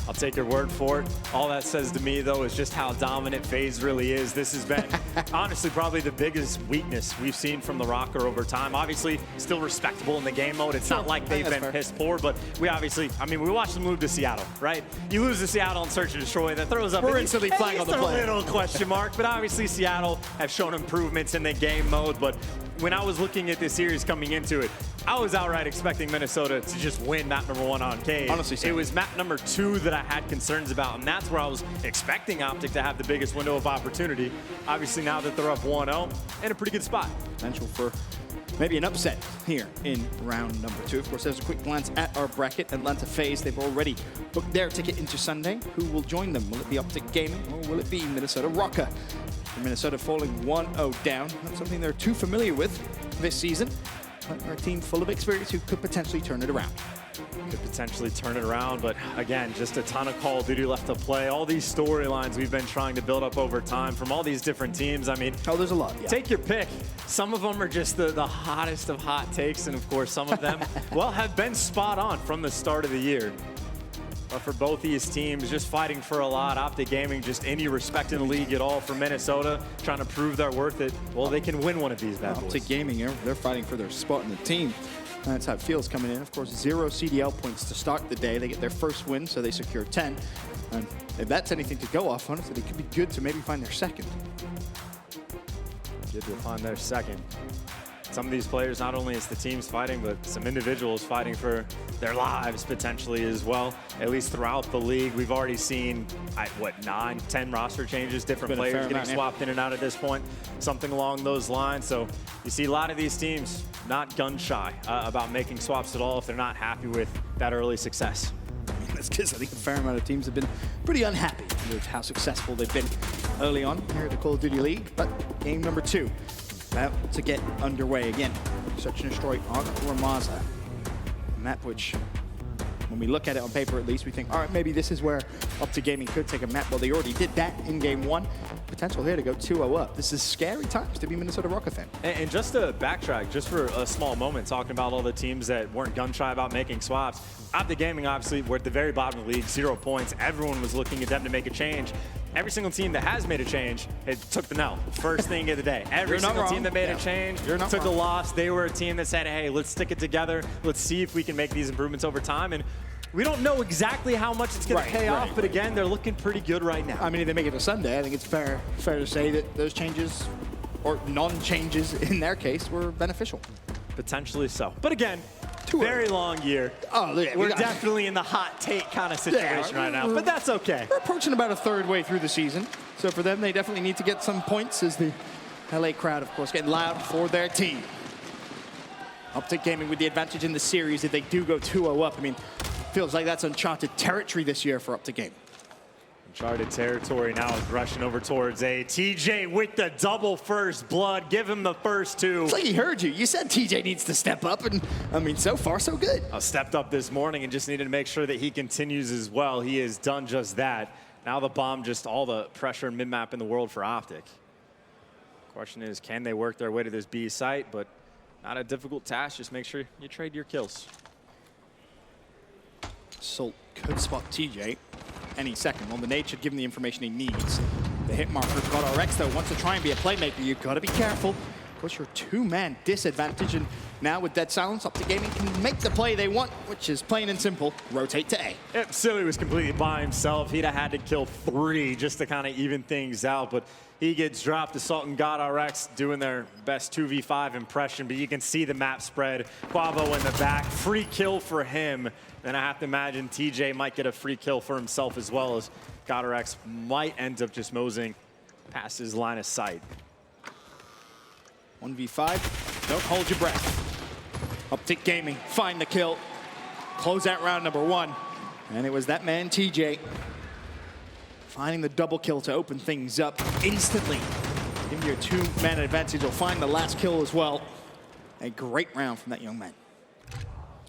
I'll take your word for it. All that says to me, though, is just how dominant FaZe really is. This has been, honestly, probably the biggest weakness we've seen from the Røkkr over time. Obviously, still respectable in the game mode. It's not like they've been piss poor, but we obviously, I mean, we watched them lose to Seattle, right? You lose to Seattle and search and destroy, that throws up
We're instantly flying on the play.
A little question mark, but obviously Seattle have shown improvements in the game mode. But when I was looking at this series coming into it, I was outright expecting Minnesota to just win map #1 on Cave.
Honestly,
it was map #2 that I had concerns about, and that's where I was expecting Optic to have the biggest window of opportunity. Obviously, now that they're up 1-0, in a pretty good spot.
Potential for maybe an upset here in round #2. Of course, there's a quick glance at our bracket. Atlanta FaZe, they've already booked their ticket into Sunday. Who will join them? Will it be Optic Gaming, or will it be Minnesota Røkkr? Minnesota falling 1-0 down. Not something they're too familiar with this season. But they're a team full of experience who could potentially turn it around.
Could potentially turn it around, but again, just a ton of Call of Duty left to play. All these storylines we've been trying to build up over time from all these different teams. I mean,
there's a lot. Yeah.
Take your pick. Some of them are just the hottest of hot takes, and of course, some of them, well, have been spot on from the start of the year. But for both these teams, just fighting for a lot. Optic Gaming, just any respect in the league at all for Minnesota, trying to prove they're worth it. Well, they can win one of these bad boys.
Optic Gaming, they're fighting for their spot in the team. That's how it feels coming in. Of course, 0 CDL points to start the day. They get their first win, so they secure 10. And if that's anything to go off, honestly, it could be good to maybe find their second.
Good to find their second. Some of these players, not only is the teams fighting, but some individuals fighting for their lives potentially as well. At least throughout the league, we've already seen, 9, 10 roster changes, different players getting swapped in and out at this point, something along those lines. So you see a lot of these teams not gun shy about making swaps at all if they're not happy with that early success.
That's because I think a fair amount of teams have been pretty unhappy with how successful they've been early on here at the Call of Duty League. But game #2. About to get underway again. Search and destroy on Ramaza. A map which, when we look at it on paper at least, we think, all right, maybe this is where Optic Gaming could take a map. Well, they already did that in game 1. Potential here to go 2-0 up. This is scary times to be a Minnesota Røkkr fan.
And just to backtrack, just for a small moment, talking about all the teams that weren't gun shy about making swaps. Optic Gaming, obviously, we're at the very bottom of the league, 0 points. Everyone was looking at them to make a change. Every single team that has made a change, it took the L first thing of the day. Every single team that made a change took a loss. They were a team that said, hey, let's stick it together. Let's see if we can make these improvements over time. And we don't know exactly how much it's going to pay off, but again, they're looking pretty good right now.
I mean, if they make it to Sunday, I think it's fair to say that those changes, or non-changes in their case, were beneficial.
Potentially so. But again, very long year.
Oh, yeah,
we're definitely in the hot take kind of situation right now, but that's okay.
We're approaching about a third way through the season. So for them, they definitely need to get some points as the LA crowd, of course, getting loud for their team. Optic Gaming with the advantage in the series if they do go 2-0 up. I mean, feels like that's uncharted territory this year for Optic Gaming.
Uncharted territory now, rushing over towards A. TJ with the double first blood. Give him the first 2.
It's like he heard you. You said TJ needs to step up, and I mean, so far, so good.
I stepped up this morning and just needed to make sure that he continues as well. He has done just that. Now the bomb, just all the pressure and mid-map in the world for Optic. Question is, can they work their way to this B site? But not a difficult task. Just make sure you trade your kills.
Salt could spot TJ. any second. Well, the nade should give him the information he needs. The hit marker got Røkkr, though, wants to try and be a playmaker. You've got to be careful. Of course, your two-man disadvantage, and now with Dead Silence, Optic Gaming can make the play they want, which is plain and simple, rotate to A.
If Silly was completely by himself, he'd have had to kill 3 just to kind of even things out, but he gets dropped. Assault and God Røkkr doing their best 2v5 impression, but you can see the map spread. Quavo in the back, free kill for him. Then I have to imagine TJ might get a free kill for himself as well, as God Røkkr might end up just moseying past his line of sight.
1v5, don't hold your breath. Optic Gaming, find the kill. Close out round number 1. And it was that man, TJ, finding the double kill to open things up instantly. Give you a two-man advantage. You'll find the last kill as well. A great round from that young man.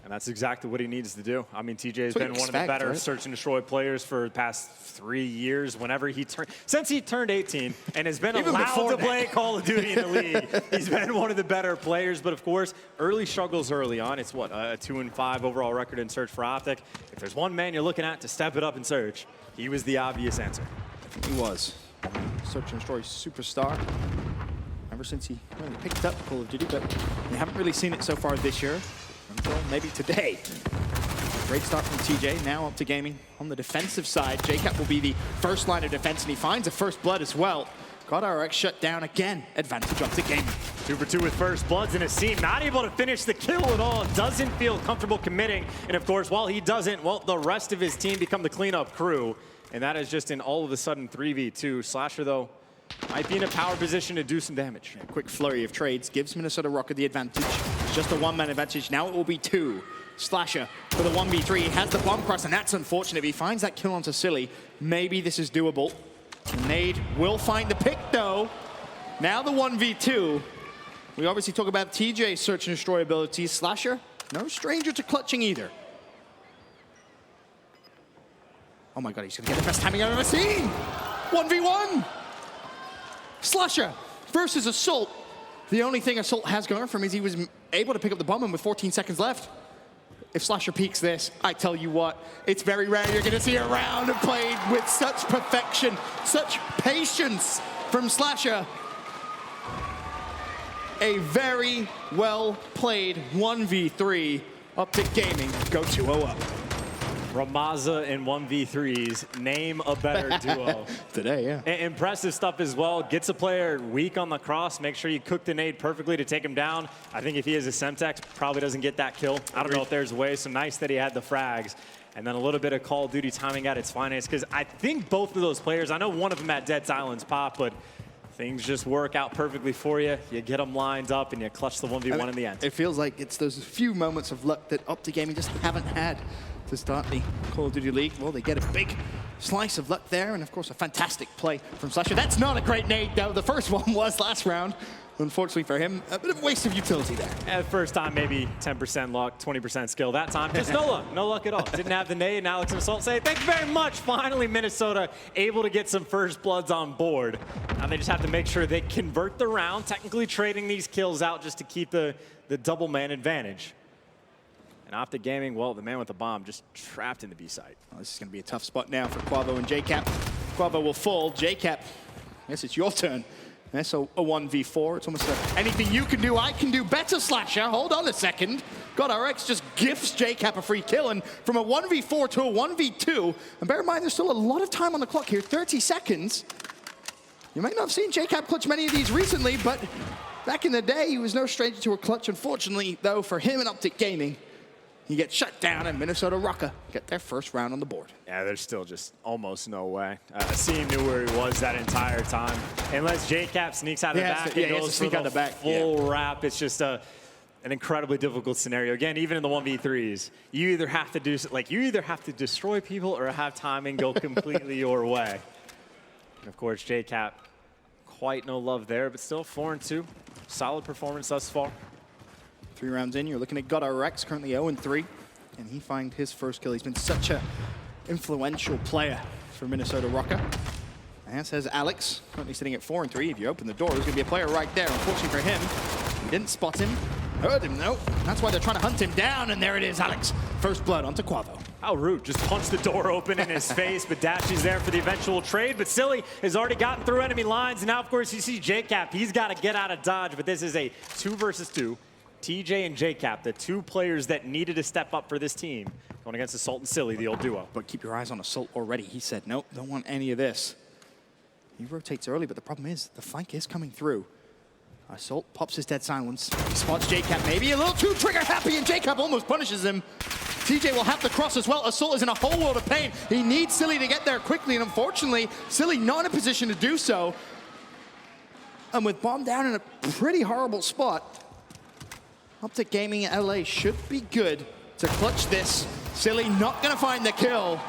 And that's exactly what he needs to do. I mean, TJ has been one of the better search and destroy players for the past 3 years. Whenever he turned, since he turned 18 and has been allowed to play Call of Duty in the league, he's been one of the better players. But of course, early struggles early on. It's what, a 2-5 overall record in search for Optic. If there's one man you're looking at to step it up in search, he was the obvious answer.
He was. Search and destroy superstar. Ever since he really picked up Call of Duty, but we haven't really seen it so far this year. Until maybe today. Great start from TJ, now up to Gaming. On the defensive side, JCap will be the first line of defense, and he finds a first blood as well. Got Røkkr shut down again. Advantage up to Gaming.
2 for 2 with first bloods in his team. Not able to finish the kill at all. Doesn't feel comfortable committing. And of course, while he doesn't, well, the rest of his team become the cleanup crew. And that is just an all of a sudden 3v2. Slasher, though, might be in a power position to do some damage.
A quick flurry of trades gives Minnesota Røkkr the advantage. It's just a one-man advantage. Now it will be 2. Slasher for the 1v3. He has the bomb cross, and that's unfortunate. If he finds that kill onto Silly, maybe this is doable. The nade will find the pick, though. Now the 1v2. We obviously talk about TJ's search and destroy abilities. Slasher, no stranger to clutching either. Oh my god, he's gonna get the best timing I've ever seen! 1v1! Slasher versus Assault. The only thing Assault has going for him is he was able to pick up the bomb, and with 14 seconds left, if Slasher peaks this, I tell you what, it's very rare you're gonna see a round played with such perfection, such patience from Slasher. A very well played 1v3. Optic Gaming go 2-0 up.
Ramaza and 1v3s, name a better duo.
Today, yeah.
Impressive stuff as well. Gets a player weak on the cross. Make sure you cook the nade perfectly to take him down. I think if he is a Semtex, probably doesn't get that kill. I don't know if there's a way. So nice that he had the frags. And then a little bit of Call of Duty timing at its finest. Because I think both of those players, I know one of them had Dead Silence pop, but things just work out perfectly for you. You get them lined up and you clutch the 1v1 in the end.
It feels like it's those few moments of luck that Optic Gaming just haven't had to start the Call of Duty League. Well, they get a big slice of luck there, and of course a fantastic play from Slasher. That's not a great nade, though. The first one was last round. Unfortunately for him, a bit of a waste of utility there.
At first time, maybe 10% luck, 20% skill. That time, just no luck. No luck at all. Didn't have the nade, and Alex and Assault say, thank you very much. Finally, Minnesota able to get some first bloods on board. Now they just have to make sure they convert the round, technically trading these kills out just to keep the double man advantage. And Optic Gaming, well, the man with the bomb just trapped in the B site.
Well, this is going to be a tough spot now for Quavo and JCap. Quavo will fall. JCap, I guess it's your turn. That's a 1v4. It's almost anything you can do, I can do better, Slasher. Hold on a second. God, Røkkr just gifts JCap a free kill. And from a 1v4 to a 1v2, and bear in mind, there's still a lot of time on the clock here, 30 seconds. You might not have seen JCap clutch many of these recently, but back in the day, he was no stranger to a clutch. Unfortunately, though, for him and Optic Gaming, he gets shut down, and Minnesota Røkkr get their first round on the board.
Yeah, there's still just almost no way. Asim knew where he was that entire time. Unless JCap sneaks out of the back and goes for the full wrap, it's just an incredibly difficult scenario. Again, even in the 1v3s, you either have to do you either have to destroy people or have timing go completely your way. And of course, JCap, quite no love there, but still 4-2. Solid performance thus far.
3 rounds in, you're looking at Røkkr, currently 0-3, and he finds his first kill. He's been such an influential player for Minnesota Røkkr. As has Alex, currently sitting at 4-3. If you open the door, there's going to be a player right there. Unfortunately for him, he didn't spot him. Heard him, though. That's why they're trying to hunt him down, and there it is, Alex. First blood onto Quavo.
How rude, just punched the door open in his face, but Dashy's there for the eventual trade. But Silly has already gotten through enemy lines, and now, of course, you see JCap. He's got to get out of dodge, but this is a 2 versus 2. TJ and JCap, the 2 players that needed to step up for this team, going against Assault and Silly, the old duo.
But keep your eyes on Assault already. He said, nope, don't want any of this. He rotates early, but the problem is the flank is coming through. Assault pops his dead silence. He spots JCap maybe a little too trigger happy, and JCap almost punishes him. TJ will have to cross as well. Assault is in a whole world of pain. He needs Silly to get there quickly, and unfortunately, Silly not in a position to do so. And with Bomb down in a pretty horrible spot, Optic Gaming in LA should be good to clutch this. Silly not gonna find the kill.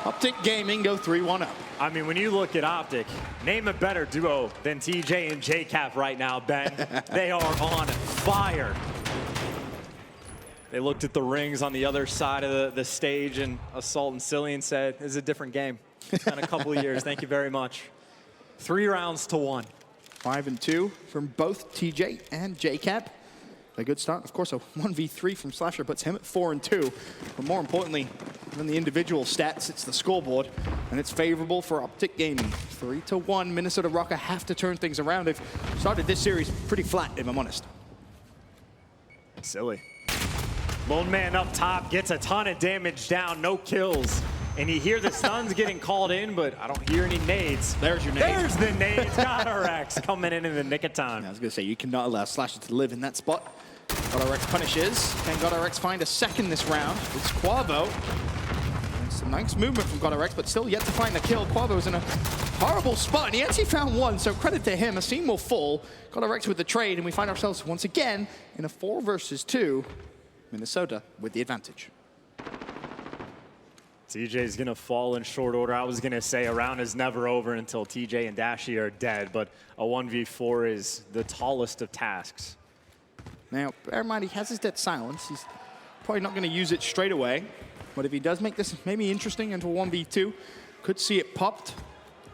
Optic Gaming go 3-1 up.
I mean, when you look at Optic, name a better duo than TJ and JCap right now, Ben. They are on fire. They looked at the rings on the other side of the stage, and Assault and Silly and said, this is a different game. It's been a couple of years. Thank you very much. 3 rounds to 1.
5 and 2 from both TJ and JCap. A good start. Of course, a 1v3 from Slasher puts him at 4 and 2. But more importantly than the individual stats, it's the scoreboard, and it's favorable for Optic Gaming. 3-1. Minnesota Røkkr have to turn things around. They've started this series pretty flat, if I'm honest.
Silly. Lone man up top gets a ton of damage down, no kills. And you hear the stuns getting called in, but I don't hear any nades.
There's your nade.
There's the nades. GodRx coming in the nick of time.
I was going to say, you cannot allow Slasher to live in that spot. GodRx punishes. Can GodRx find a second this round? It's Quavo. And some nice movement from GodRx, but still yet to find the kill. Quavo's in a horrible spot, and he actually found one, so credit to him. A scene will fall. GodRx with the trade, and we find ourselves once again in a 4 versus 2. Minnesota with the advantage.
TJ's gonna fall in short order. I was gonna say a round is never over until TJ and Dashy are dead, but a 1v4 is the tallest of tasks.
Now, bear in mind, he has his dead silence. He's probably not gonna use it straight away, but if he does make this maybe interesting into a 1v2, could see it popped.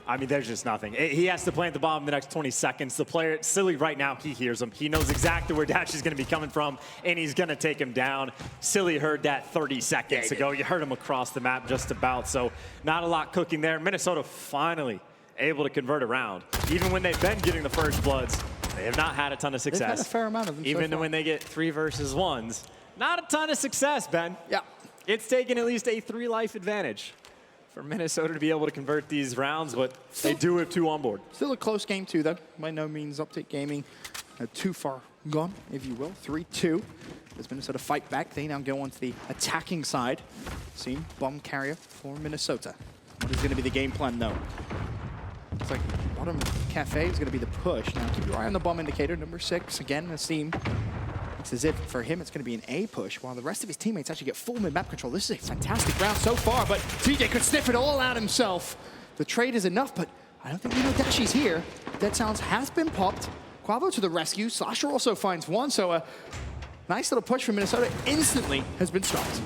I mean, there's just nothing. He has to plant the bomb in the next 20 seconds. The player, Silly right now, he hears him. He knows exactly where Dash is going to be coming from, and he's going to take him down. Silly heard that 30 seconds ago. You heard him across the map just about, so not a lot cooking there. Minnesota finally able to convert around. Even when they've been getting the first bloods, they have not had a ton of success.
They've had a fair amount of them
Even
so far.
when they get 3 versus 1s, not a ton of success, Ben.
Yeah.
It's taken at least a 3-life advantage for Minnesota to be able to convert these rounds, but they do have 2 on board.
Still a close game too, though. By no means Optic Gaming too far gone, if you will. 3-2. As Minnesota fight back, they now go onto the attacking side. Seen bomb carrier for Minnesota. What is going to be the game plan, though? It's like bottom cafe is going to be the push. Now keep your eye on the bomb indicator, number 6. Again, Nassim. It's as if for him it's going to be an A push, while the rest of his teammates actually get full mid-map control. This is a fantastic round so far, but TJ could sniff it all out himself. The trade is enough, but I don't think we know Dashy's here. Dead Silence has been popped. Quavo to the rescue. Slasher also finds one, so a nice little push from Minnesota instantly has been stopped.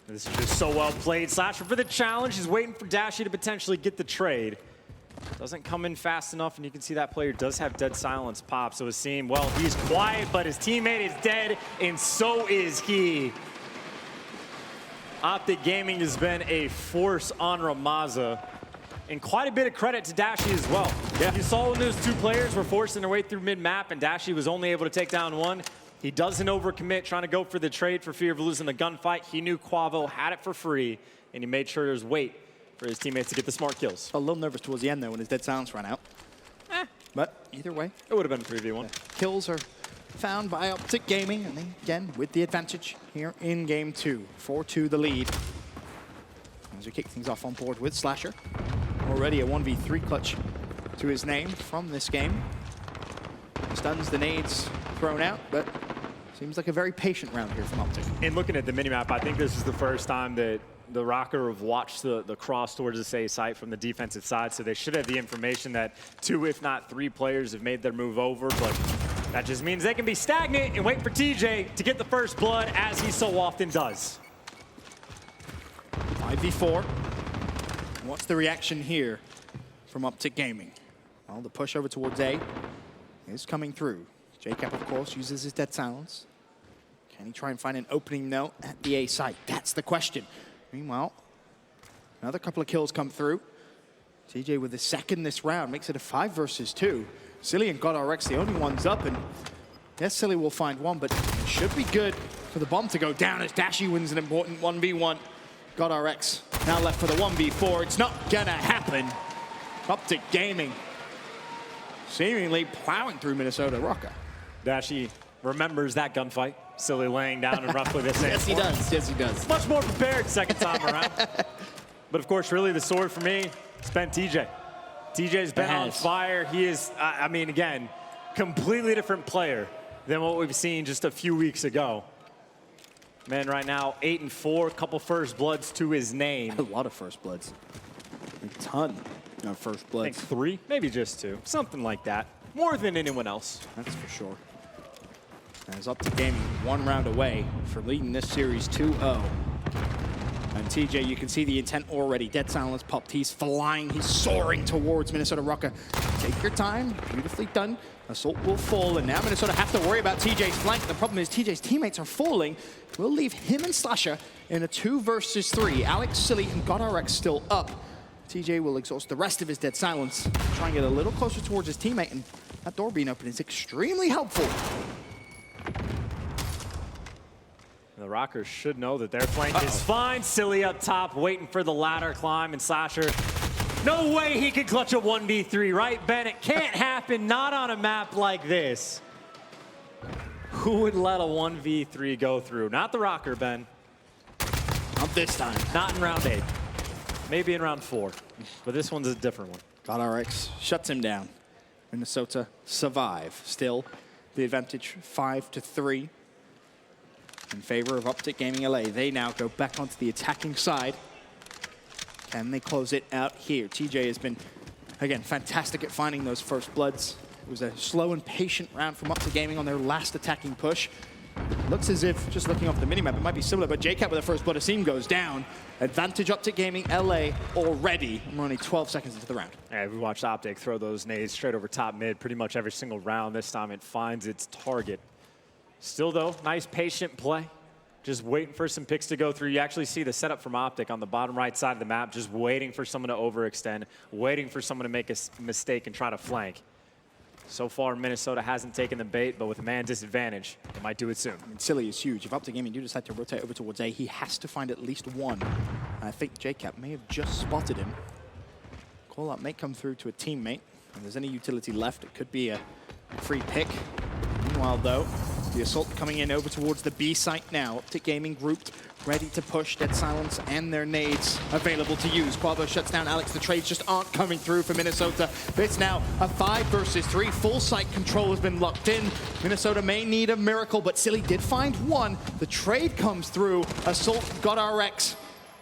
This is just so well played. Slasher for the challenge. He's waiting for Dashy to potentially get the trade. Doesn't come in fast enough, and you can see that player does have dead silence pop. So Asim, well, he's quiet, but his teammate is dead, and so is he. Optic Gaming has been a force on Ramaza, and quite a bit of credit to Dashy as well. Yeah. You saw when those 2 players were forcing their way through mid-map, and Dashy was only able to take down 1. He doesn't overcommit, trying to go for the trade for fear of losing the gunfight. He knew Quavo had it for free, and he made sure there's weight for his teammates to get the smart kills.
A little nervous towards the end, though, when his dead silence ran out. But either way,
it would have been a 3v1.
Kills are found by Optic Gaming, and they, again, with the advantage here in game 2. 4-2 the lead. As we kick things off on board with Slasher. Already a 1v3 clutch to his name from this game. Stuns, the nades thrown out, but seems like a very patient round here from Optic.
And looking at the minimap, I think this is the first time that the Røkkr have watched the cross towards the A site from the defensive side, so they should have the information that 2, if not 3 players have made their move over, but that just means they can be stagnant and wait for TJ to get the first blood, as he so often does.
5v4. What's the reaction here from Optic Gaming? Well, the push over towards A is coming through. JCap, of course, uses his dead silence. Can he try and find an opening note at the A site? That's the question. Meanwhile, another couple of kills come through. TJ with the second this round makes it a 5 versus 2. Silly and GodRx the only ones up, and yes, Silly will find one, but it should be good for the bomb to go down as Dashy wins an important 1v1. GodRx now left for the 1v4. It's not gonna happen. Optic Gaming seemingly plowing through Minnesota Røkkr.
Dashy remembers that gunfight. Silly laying down in roughly the same
Yes, he does. Yes, he does.
Much more prepared second time around. But of course, really the sword for me, it's been TJ. TJ's been on fire. He is, I mean, again, completely different player than what we've seen just a few weeks ago. Man, right now, 8-4, couple first bloods to his name.
A lot of first bloods. A ton of first bloods.
I think 3, maybe just 2, something like that. More than anyone else.
That's for sure. As Optic Gaming 1 round away for leading this series 2-0. And TJ, you can see the intent already. Dead silence popped. He's flying. He's soaring towards Minnesota Røkkr. Take your time. Beautifully done. Assault will fall, and now Minnesota have to worry about TJ's flank. The problem is TJ's teammates are falling. We'll leave him and Slasher in a 2 versus 3. Alex, Silly, and GodRx still up. TJ will exhaust the rest of his dead silence. Try and get a little closer towards his teammate, and that door being open is extremely helpful.
The Røkkr should know that their flank is fine. Silly up top, waiting for the ladder climb, and Slasher, no way he can clutch a 1v3, right, Ben? It can't happen, not on a map like this. Who would let a 1v3 go through? Not the Røkkr, Ben.
Not this time.
Not in round 8. Maybe in round 4, but this one's a different one.
GodRx shuts him down. Minnesota survive. Still, the advantage 5-3 in favor of Optic Gaming LA. They now go back onto the attacking side. Can they close it out here? TJ has been, again, fantastic at finding those first bloods. It was a slow and patient round from Optic Gaming on their last attacking push. Looks as if, just looking off the minimap, it might be similar, but JCat with the first blood, Asim goes down. Advantage Optic Gaming LA already. We're only 12 seconds into the round.
Yeah, we watched Optic throw those nades straight over top mid pretty much every single round. This time it finds its target. Still though, nice patient play. Just waiting for some picks to go through. You actually see the setup from Optic on the bottom right side of the map, just waiting for someone to overextend, waiting for someone to make a mistake and try to flank. So far, Minnesota hasn't taken the bait, but with a man disadvantage, they might do it soon.
I mean, Silly is huge. If Optic Gaming do decide to rotate over towards A, he has to find at least one. And I think JCat may have just spotted him. Call out may come through to a teammate. If there's any utility left, it could be a free pick. Meanwhile, though, the assault coming in over towards the B site now. Optic Gaming grouped, ready to push. Dead silence and their nades available to use. Quavo shuts down Alex. The trades just aren't coming through for Minnesota. It's now a 5 versus 3. Full site control has been locked in. Minnesota may need a miracle, but Silly did find one. The trade comes through. Assault GodRx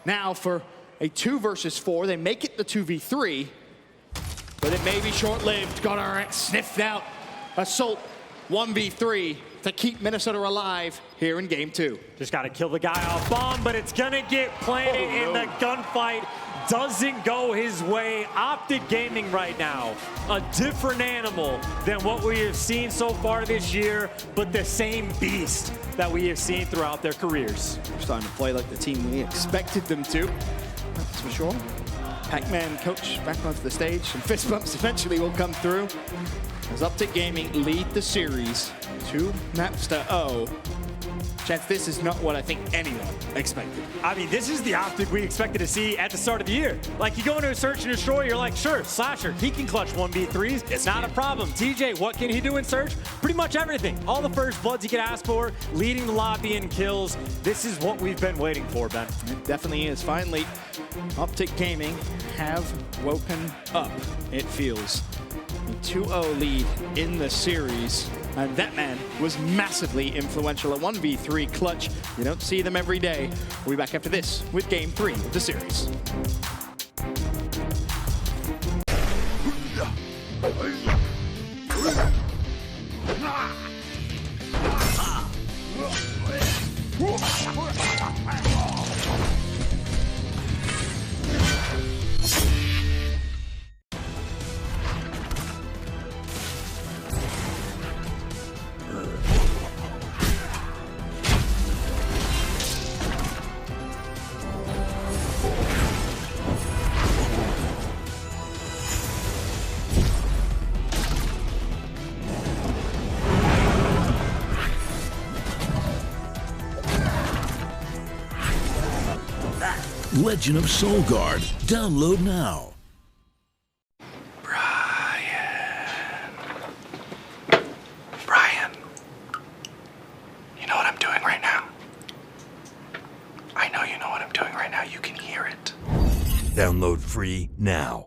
now for a 2 versus 4. They make it the 2v3, but it may be short-lived. GodRx sniffed out Assault 1v3 to keep Minnesota alive here in game 2.
Just got to kill the guy off bomb, but it's going to get planted and the gunfight doesn't go his way. Optic Gaming right now, a different animal than what we have seen so far this year, but the same beast that we have seen throughout their careers.
Starting to play like the team we expected them to, that's for sure. Pac-Man coach back onto the stage. Some fist bumps eventually will come through as Optic Gaming lead the series 2 maps to 0. Chance, this is not what I think anyone expected.
I mean, this is the Optic we expected to see at the start of the year. Like, you go into a search and destroy, you're like, sure, Slasher, he can clutch 1v3s. It's not a problem. TJ, what can he do in search? Pretty much everything. All the first bloods he could ask for, leading the lobby in kills. This is what we've been waiting for, Ben.
It definitely is. Finally, Optic Gaming have woken up, it feels. A 2-0 lead in the series. And that man was massively influential. A 1v3 clutch. You don't see them every day. We'll be back after this with game 3 of the series.
Legend of Soul Guard. Download now.
Brian, you know what I'm doing right now? I know you know what I'm doing right now. You can hear it.
Download free now.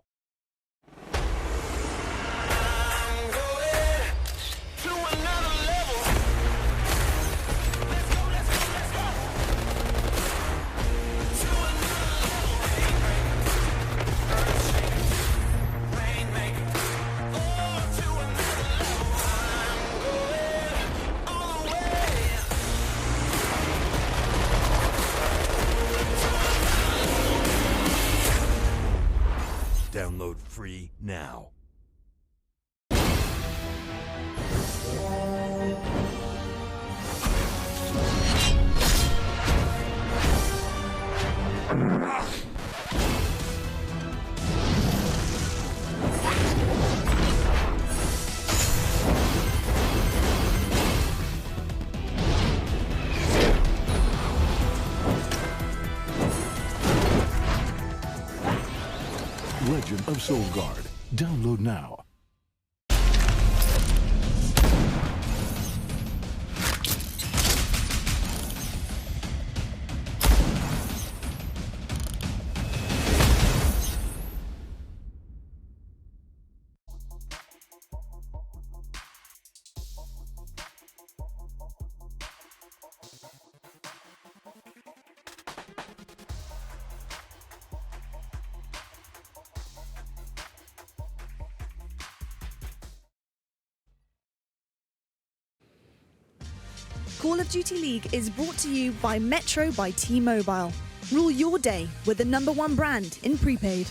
Download free now.
Legend of Soul Guard. Download now.
Call of Duty League is brought to you by Metro by T-Mobile. Rule your day with the #1 brand in prepaid.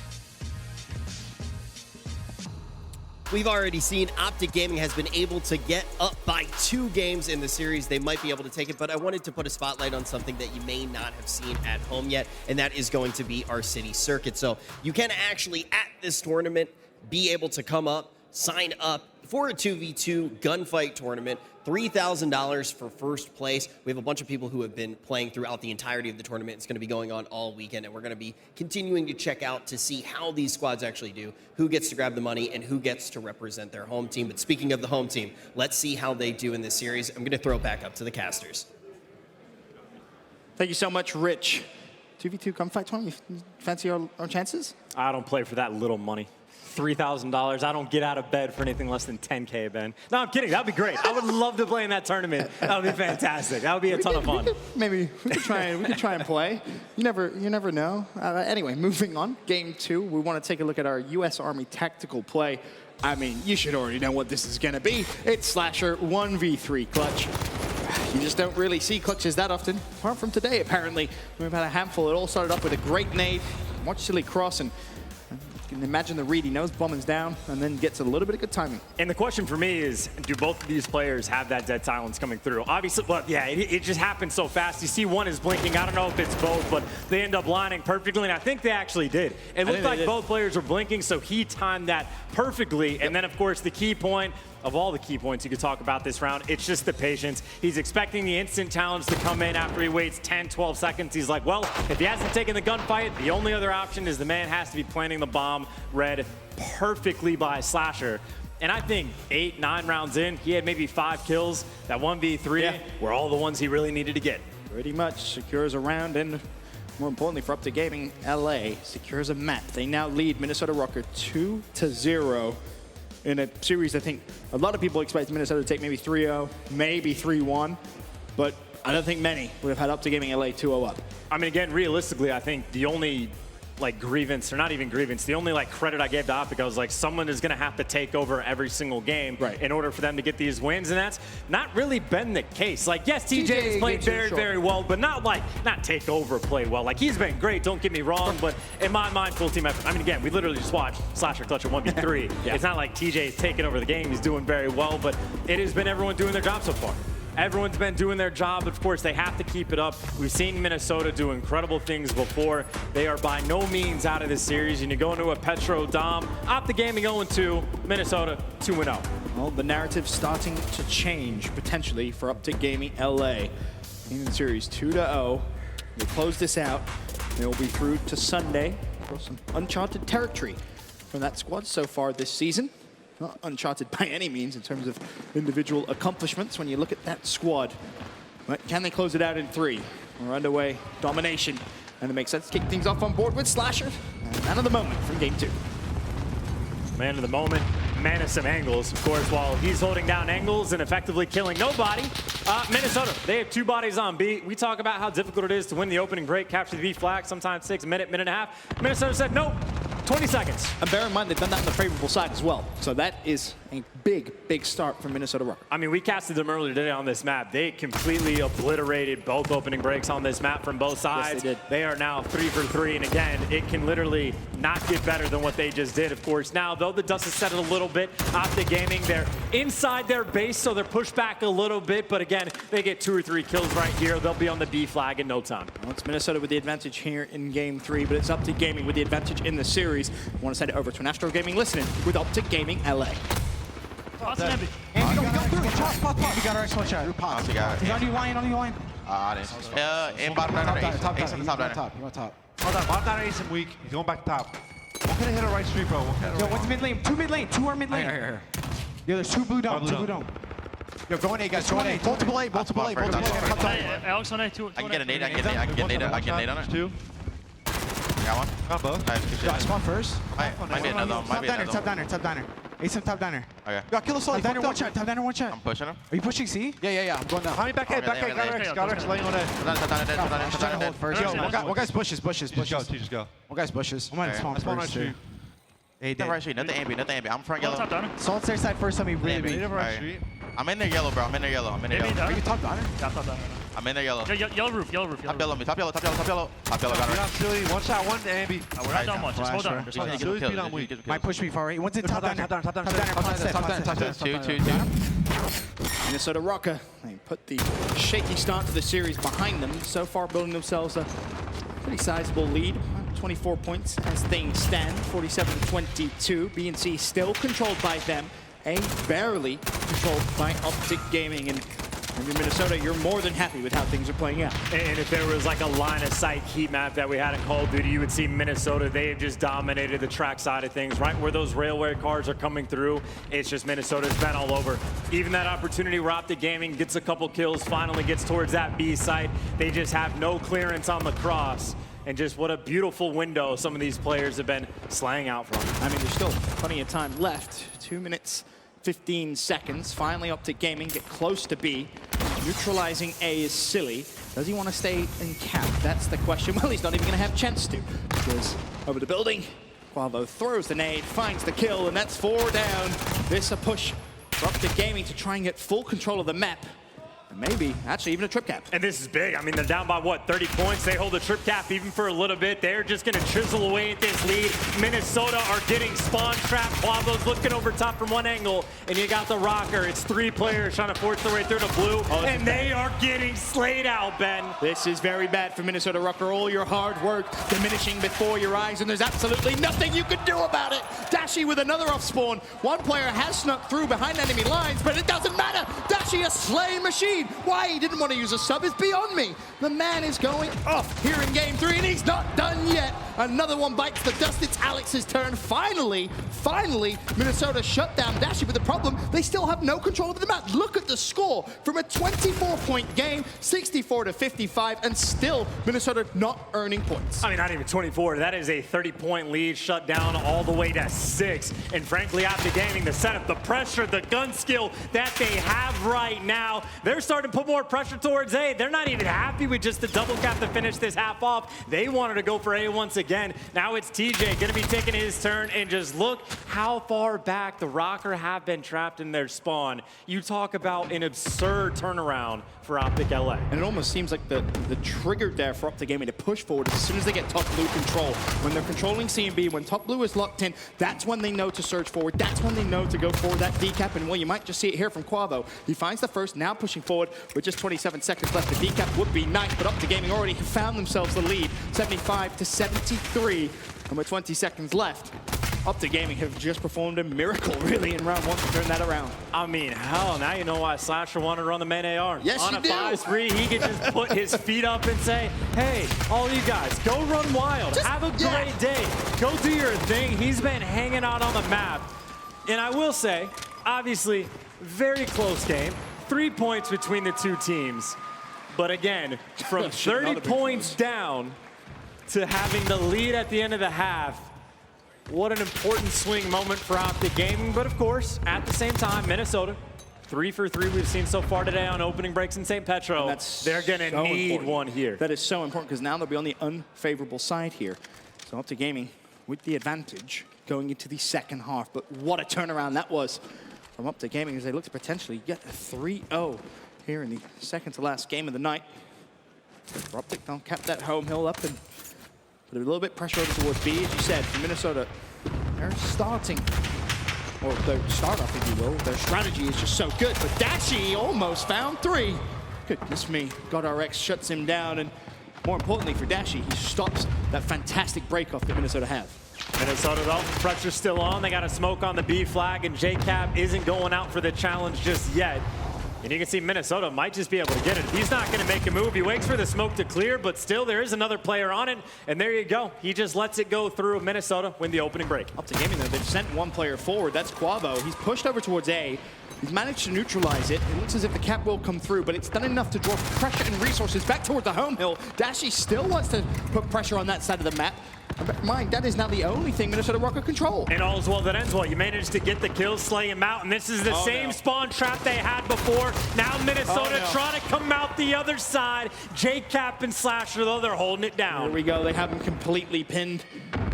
We've already seen Optic Gaming has been able to get up by 2 games in the series. They might be able to take it, but I wanted to put a spotlight on something that you may not have seen at home yet, and that is going to be our city circuit. So you can actually, at this tournament, be able to come up, sign up for a 2v2 gunfight tournament. $3,000 for first place. We have a bunch of people who have been playing throughout the entirety of the tournament. It's going to be going on all weekend, and we're going to be continuing to check out to see how these squads actually do, who gets to grab the money, and who gets to represent their home team. But speaking of the home team, let's see how they do in this series. I'm going to throw it back up to the casters.
Thank you so much, Rich. 2v2 gunfight tournament, you fancy our chances?
I don't play for that little money. $3,000. I don't get out of bed for anything less than 10K, Ben. No, I'm kidding. That'd be great. I would love to play in that tournament. That would be fantastic. That would be a ton of fun.
Maybe we could try and play. You never know. Anyway, moving on. Game 2. We want to take a look at our U.S. Army tactical play. I mean, you should already know what this is going to be. It's Slasher 1v3 clutch. You just don't really see clutches that often, apart from today, apparently. We've had a handful. It all started off with a great nade, watch silly cross, and you can imagine the read. He knows bombing's down, and then gets a little bit of good timing.
And the question for me is, do both of these players have that dead silence coming through? Obviously, well, yeah, it just happens so fast. You see one is blinking. I don't know if it's both, but they end up lining perfectly, and I think they actually did. It looked like both players were blinking, so he timed that perfectly. Yep. And then, of course, the key point of all the key points you could talk about this round, it's just the patience. He's expecting the instant challenge to come in after he waits 10, 12 seconds. He's like, well, if he hasn't taken the gunfight, the only other option is the man has to be planting the bomb, read perfectly by Slasher. And I think 8, 9 rounds in, he had maybe 5 kills. That 1v3 were all the ones he really needed to get.
Pretty much secures a round, and more importantly for Optic Gaming, LA secures a map. They now lead Minnesota Røkkr 2-0. In a series, I think a lot of people expect Minnesota to take maybe 3-0, maybe 3-1, but I don't think many would have had Optic Gaming LA 2-0 up.
I mean, again, realistically, I think the only grievance, or not even grievance, the only credit I gave to Optic, I was like, someone is going to have to take over every single game in order for them to get these wins, and that's not really been the case. Yes, TJ has played very well, but not take over play well. He's been great, don't get me wrong, but in my mind, full team effort. I mean, again, we literally just watched Slasher clutch a 1v3. It's not like TJ is taking over the game, he's doing very well, but it has been everyone doing their job so far. Everyone's been doing their job. Of course, they have to keep it up. We've seen Minnesota do incredible things before. They are by no means out of this series. And you go into a Petro Dom, Optic Gaming 0-2, Minnesota 2-0.
Well, the narrative's starting to change, potentially, for Optic Gaming LA. In the series 2-0. We close this out. They will be through to Sunday for some uncharted territory from that squad so far this season. Not uncharted by any means in terms of individual accomplishments when you look at that squad. But can they close it out in 3? We're underway, domination. And it makes sense to kick things off on board with Slasher. And man of the moment from game 2.
Man of the moment, man of some angles. Of course, while he's holding down angles and effectively killing nobody, Minnesota, they have 2 bodies on B. We talk about how difficult it is to win the opening break, capture the B flag, sometimes takes a minute, minute and a half. Minnesota said, nope, 20 seconds.
And bear in mind, they've done that on the favorable side as well. So that is a big, big start from Minnesota Røkkr.
I mean, we casted them earlier today on this map. They completely obliterated both opening breaks on this map from both sides.
Yes, they did.
They are now 3 for 3, and again, it can literally not get better than what they just did, of course. Now, though the dust has settled a little bit, Optic Gaming, they're inside their base, so they're pushed back a little bit, but again, they get 2 or 3 kills right here. They'll be on the B flag in no time.
Well, it's Minnesota with the advantage here in game 3, but it's Optic Gaming with the advantage in the series. I want to send it over to an Astro Gaming listening with Optic Gaming LA.
Andy, go through. Pop. You got our excellent shot.
Optic got it.
He's on your line,
I didn't. In bottom diner, ace. Ace on the top diner.
You want top.
Hold on, bottom diner ace him weak. He's going back top. What can I hit a right street, bro?
Yo, what's mid lane? 2 mid lane. 2 are mid lane. Here. Yo, there's 2 blue dome. 2 blue dome. Yo, go in A, guys. Go in A. Multiple A.
Alex on A, 2.
I can get a nade. I can get nade on it. 2. Got one.
Got both.
Nice.
Yo, I spawn first.
Might be another one.
Top diner. Ace him top diner.
Okay.
Yo, kill us all. Top diner, one shot.
I'm pushing him.
Are you pushing C? Yeah. I'm going down.
How many back A? Back A. Got Rex laying on A.
Top diner hold first. Yo, one guy's bushes.
Just go.
One guy's bushes. I'm gonna spawn
right
first.
street.
Hey, nothing right street. Nothing ambi. I'm front yellow.
Salt stairs side first. Let me really be.
Right street.
I'm in there yellow, bro. I'm in there yellow.
Are you top diner?
Yeah, top diner.
I'm in there yellow.
Yellow roof.
Top yellow. Top yellow. Got
You're
it.
not silly. One shot, one ambi.
We're not
done much. Just hold on. Silly's beat on weak.
Might push me far right. One's in top diner. Top diner.
2.
Minnesota Røkkr, they put the shaky start to the series behind them. So far building themselves a pretty sizable lead. 24 points as things stand, 47-22. B and C still controlled by them. A barely controlled by Optic Gaming. And in Minnesota, you're more than happy with how things are playing out.
And if there was like a line of sight heat map that we had in Call of Duty, you would see Minnesota. They have just dominated the track side of things. Right where those railway cars are coming through, it's just Minnesota's been all over. Even that opportunity where Optic Gaming gets a couple kills, finally gets towards that B site, they just have no clearance on the cross. And just what a beautiful window some of these players have been slaying out from.
I mean, there's still plenty of time left. 2 minutes, 15 seconds. Finally, Optic Gaming get close to B. Neutralizing A is silly. Does he want to stay in cap? That's the question. Well, he's not even going to have a chance to. Because over the building, Quavo throws the nade, finds the kill, and that's 4 down. This a push for Optic Gaming to try and get full control of the map. And maybe, actually, even a trip cap.
And this is big. I mean, they're down by, what, 30 points? They hold the trip cap even for a little bit. They're just going to chisel away at this lead. Minnesota are getting spawn trapped. Quavo's looking over top from one angle. And you got the Røkkr. It's 3 players trying to force their way through to blue. And they are getting slayed out, Ben.
This is very bad for Minnesota Røkkr. All your hard work diminishing before your eyes, and there's absolutely nothing you can do about it. Dashi with another off spawn. One player has snuck through behind enemy lines, but it doesn't matter. Dashi, a slaying machine. Why he didn't want to use a sub is beyond me. The man is going off here in game 3, and he's not done yet. Another one bites the dust. It's Alex's turn. Finally, Minnesota shut down Dashi, but the problem, they still have no control over the map. Look at the score from a 24-point game, 64-55, and still Minnesota not earning points.
I mean, not even 24. That is a 30-point lead shut down all the way to 6. And frankly, Optic Gaming, the setup, the pressure, the gun skill that they have right now, they're starting to put more pressure towards A. They're not even happy with just the double cap to finish this half off. They wanted to go for A once again. Now it's TJ going to be taking his turn, and just look how far back the Røkkr have been trapped in their spawn. You talk about an absurd turnaround for Optic LA.
And it almost seems like the trigger there for Optic Gaming to push forward as soon as they get top blue control. When they're controlling C and B, when top blue is locked in, that's when they know to surge forward. That's when they know to go for that decap. And well, you might just see it here from Quavo. He finds the first, now pushing forward with just 27 seconds left. The decap would be nice, but Optic Gaming already found themselves the lead, 75-73. And with 20 seconds left, Optic Gaming have just performed a miracle, really, in round 1 to turn that around.
I mean, hell, now you know why Slasher wanted to run the main AR.
Yes,
on
you
a
do.
5-3, he could just put his feet up and say, hey, all you guys, go run wild. Have a great day. Go do your thing. He's been hanging out on the map. And I will say, obviously, very close game. 3 points between the two teams. But again, from 30 points down to having the lead at the end of the half, what an important swing moment for Optic Gaming. But of course, at the same time, Minnesota, 3 for 3 we've seen so far today on opening breaks in St. Petro. They're going to need one here.
That is so important because now they'll be on the unfavorable side here. So Optic Gaming with the advantage going into the second half. But what a turnaround that was from Optic Gaming as they look to potentially get a 3-0 here in the second to last game of the night. Optic don't kept that home hill up and put a little bit pressure over towards B. As you said, for Minnesota, they're starting, or their startup, if you will. Their strategy is just so good. But Dashy almost found 3. Goodness me. GodRx shuts him down. And more importantly for Dashy, he stops that fantastic breakoff that Minnesota have.
Minnesota, though, pressure's still on. They got a smoke on the B flag, and JCap isn't going out for the challenge just yet. And you can see Minnesota might just be able to get it. He's not going to make a move. He waits for the smoke to clear, but still there is another player on it. And there you go. He just lets it go through. Minnesota win the opening break.
Optic Gaming, though, they've sent one player forward. That's Quavo. He's pushed over towards A. He's managed to neutralize it. It looks as if the cap will come through, but it's done enough to draw pressure and resources back toward the home hill. Dashy still wants to put pressure on that side of the map. And bear in mind, that is now the only thing Minnesota Røkkr control.
And all's well that ends well. You managed to get the kill, slay him out, and this is the same spawn trap they had before. Now Minnesota trying to come out the other side. JCap and Slasher, though, they're holding it down.
Here we go. They have him completely pinned.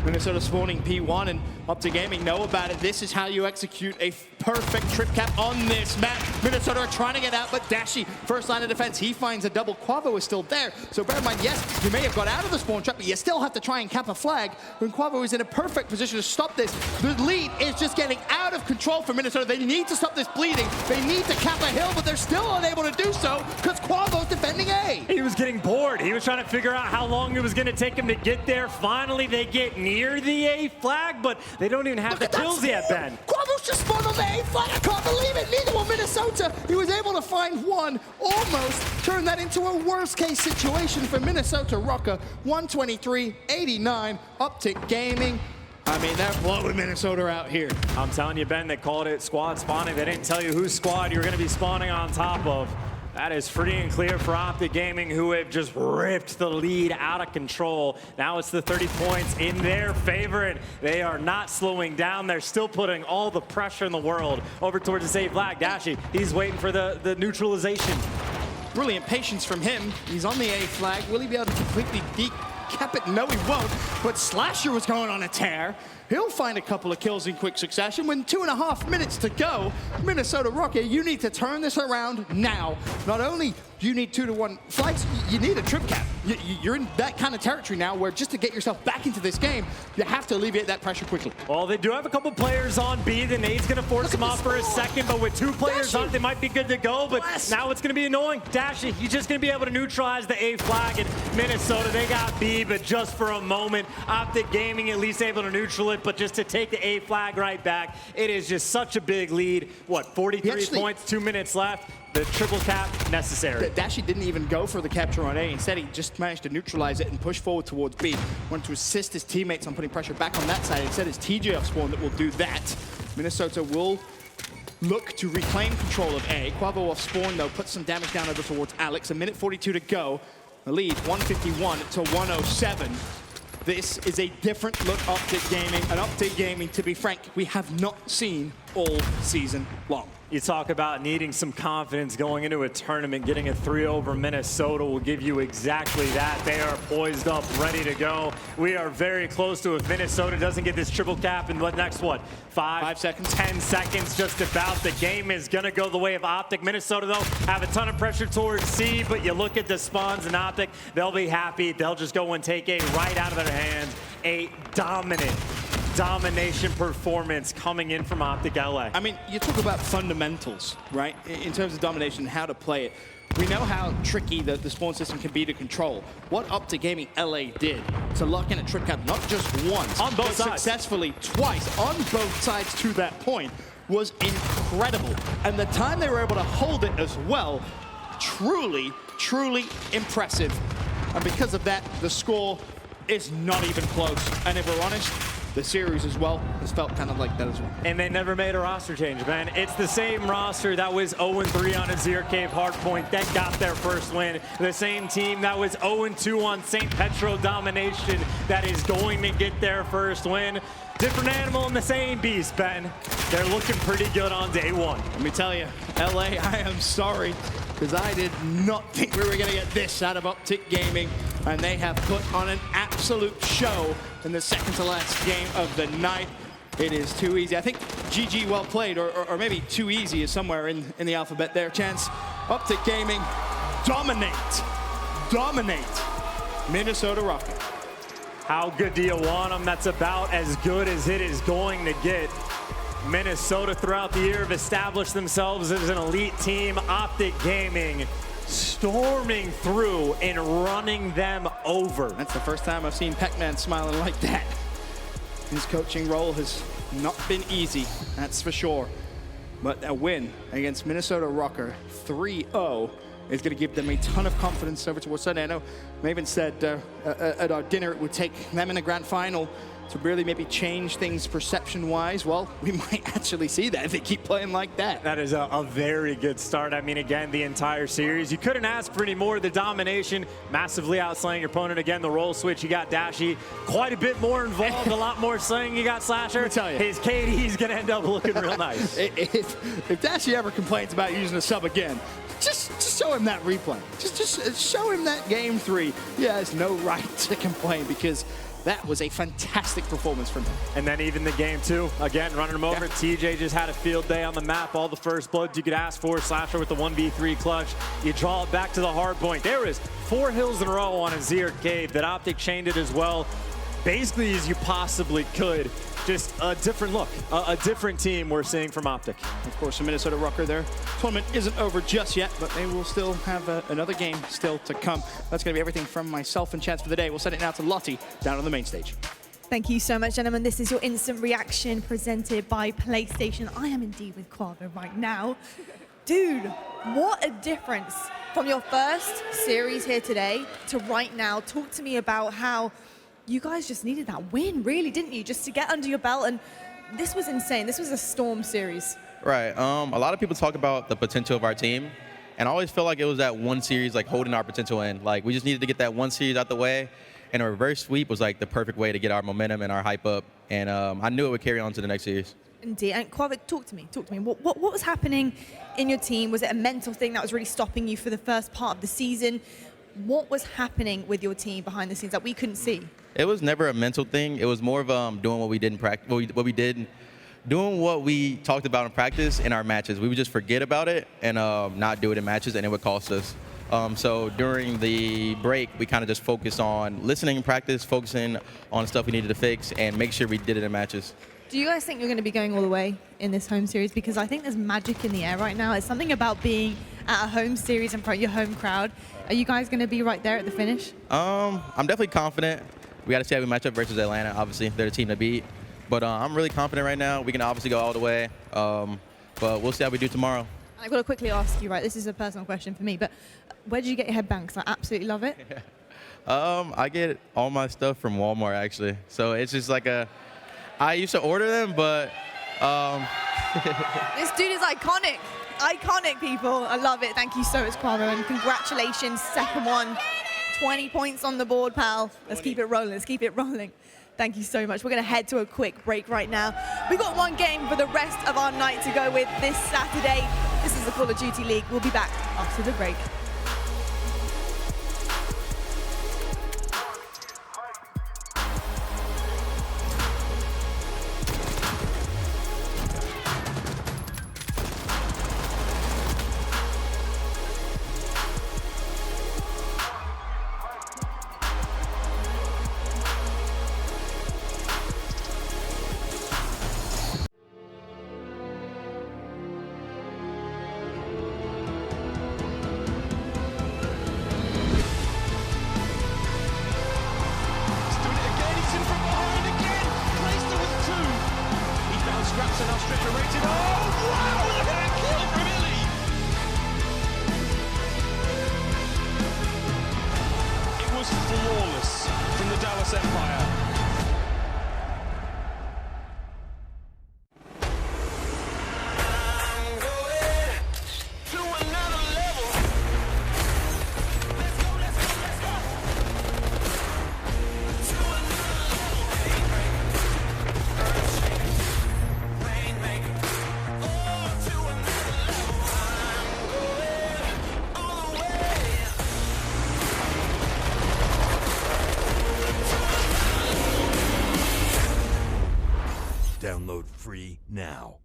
Minnesota spawning P1, and Optic Gaming know about it. This is how you execute a perfect trip cap on this map. Minnesota are trying to get out, but Dashy, first line of defense, he finds a double. Quavo is still there. So bear in mind, yes, you may have got out of the spawn trap, but you still have to try and cap a flag. When Quavo is in a perfect position to stop this. The lead is just getting out of control for Minnesota. They need to stop this bleeding. They need to cap a hill, but they're still unable to do so because Quavo's defending A.
He was getting bored. He was trying to figure out how long it was going to take him to get there. Finally, they get near the A flag, but they don't even have the kills yet, Ben.
Quavo's just spawned on the A flag. I can't believe it. Neither will Minnesota. He was able to find one, almost turn that into a worst-case situation for Minnesota Røkkr. 123-89. Optic Gaming. I mean, they're blowing Minnesota out here.
I'm telling you, Ben, they called it squad spawning. They didn't tell you whose squad you're going to be spawning on top of. That is free and clear for Optic Gaming, who have just ripped the lead out of control. Now it's the 30 points in their favor, and they are not slowing down. They're still putting all the pressure in the world over towards the safe flag. Dashy, he's waiting for the neutralization.
Brilliant patience from him. He's on the A flag. Will he be able to completely decap it? No, he won't. But Slasher was going on a tear. He'll find a couple of kills in quick succession. With 2.5 minutes to go, Minnesota Røkkr, you need to turn this around now. Not only do you need 2-to-1 flags, you need a trip cap. You're in that kind of territory now where just to get yourself back into this game, you have to alleviate that pressure quickly.
Well, they do have a couple players on B. The nade's going to force them off for a second, but with 2 players on, they might be good to go. But now it's going to be annoying. Dashy, you're just going to be able to neutralize the A flag. And Minnesota, they got B, but just for a moment. Optic Gaming at least able to neutral it, but just to take the A flag right back, it is just such a big lead. What, 43 points, 2 minutes left. The triple cap necessary.
Dashy didn't even go for the capture on A. Instead, he just managed to neutralize it and push forward towards B. Wanted to assist his teammates on putting pressure back on that side. Instead, it's TJ off spawn that will do that. Minnesota will look to reclaim control of A. Quavo off spawn, though, puts some damage down over towards Alex. A minute 42 to go. The lead, 151 to 107. This is a different look Optic Gaming. And Optic Gaming, to be frank, we have not seen all season long.
You talk about needing some confidence going into a tournament. Getting a 3 over Minnesota will give you exactly that. They are poised up, ready to go. We are very close to if Minnesota doesn't get this triple cap in the next, what, 5
seconds?
10 seconds just about. The game is going to go the way of Optic. Minnesota, though, have a ton of pressure towards C, but you look at the spawns and Optic, they'll be happy. They'll just go and take A right out of their hands. A domination performance coming in from Optic LA.
I mean, you talk about fundamentals, right? In terms of domination, how to play it. We know how tricky the spawn system can be to control. What Optic Gaming LA did to lock in a trip cap not just once,
on both
but
sides,
successfully twice on both sides to that point was incredible. And the time they were able to hold it as well, truly, truly impressive. And because of that, the score is not even close. And if we're honest, the series as well has felt kind of like that as well.
And they never made a roster change, man. It's the same roster that was 0-3 on Azir Cave Hardpoint that got their first win. The same team that was 0-2 on St. Petro Domination that is going to get their first win. Different animal and the same beast, Ben. They're looking pretty good on day one.
Let me tell you, LA, I am sorry, because I did not think we were going to get this out of Optic Gaming, and they have put on an absolute show in the second to last game of the night. It is too easy. I think GG well played, or maybe too easy is somewhere in the alphabet there. Chance, Optic Gaming dominate Minnesota Røkkr.
How good do you want them? That's about as good as it is going to get. Minnesota throughout the year have established themselves as an elite team. Optic Gaming storming through and running them over.
That's the first time I've seen Pac-Man smiling like that. His coaching role has not been easy, that's for sure. But a win against Minnesota Røkkr 3-0 is going to give them a ton of confidence over towards Sunday. I know Maven said at our dinner it would take them in the grand final to really maybe change things perception-wise. Well, we might actually see that if they keep playing like that.
That is a very good start. I mean, again, the entire series. You couldn't ask for any more. The domination, massively outslaying your opponent. Again, the roll switch, you got Dashy. Quite a bit more involved, a lot more slaying. You got Slasher.
Let me tell you.
His KD's going to end up looking real nice.
If Dashy ever complains about using a sub again, just show him that replay. Just show him that game 3. He has no right to complain, because that was a fantastic performance from him.
And then even the game 2, again, running him over. Yeah. TJ just had a field day on the map. All the first bloods you could ask for. Slasher with the 1v3 clutch. You draw it back to the hard point. There is 4 hills in a row on Azir Cave that Optic chained it as well. Basically as you possibly could. Just a different look, a different team we're seeing from Optic.
Of course, the Minnesota Røkkr, their tournament isn't over just yet, but they will still have another game still to come. That's going to be everything from myself and Chance for the day. We'll send it now to Lottie down on the main stage.
Thank you so much, gentlemen. This is your instant reaction presented by PlayStation. I am indeed with Quavo right now. Dude, what a difference from your first series here today to right now. Talk to me about how you guys just needed that win, really, didn't you? Just to get under your belt, and this was insane. This was a storm series.
Right. A lot of people talk about the potential of our team, and I always felt like it was that one series, like, holding our potential in. Like, we just needed to get that one series out the way, and a reverse sweep was, like, the perfect way to get our momentum and our hype up, and I knew it would carry on to the next series.
Indeed. And Quavo, talk to me. What was happening in your team? Was it a mental thing that was really stopping you for the first part of the season? What was happening with your team behind the scenes that we couldn't see?
It was never a mental thing. It was more of doing what we did in practice, doing what we talked about in practice in our matches. We would just forget about it and not do it in matches, and it would cost us. So during the break, we kind of just focused on listening in practice, focusing on stuff we needed to fix, and make sure we did it in matches.
Do you guys think you're going to be going all the way in this home series? Because I think there's magic in the air right now. It's something about being at a home series in front of your home crowd. Are you guys going to be right there at the finish?
I'm definitely confident. We got to see how we match up versus Atlanta. Obviously, they're the team to beat. But I'm really confident right now. We can obviously go all the way. But we'll see how we do tomorrow.
I've got to quickly ask you, right, this is a personal question for me, but where did you get your headband? Because I absolutely love it.
I get all my stuff from Walmart, actually. So it's just like I used to order them, but
This dude is iconic. Iconic, people. I love it. Thank you so much, Quavo, and congratulations. Second one. 20 points on the board, pal. Let's keep it rolling. Let's keep it rolling. Thank you so much. We're going to head to a quick break right now. We've got one game for the rest of our night to go with this Saturday. This is the Call of Duty League. We'll be back after the break.
Download free now.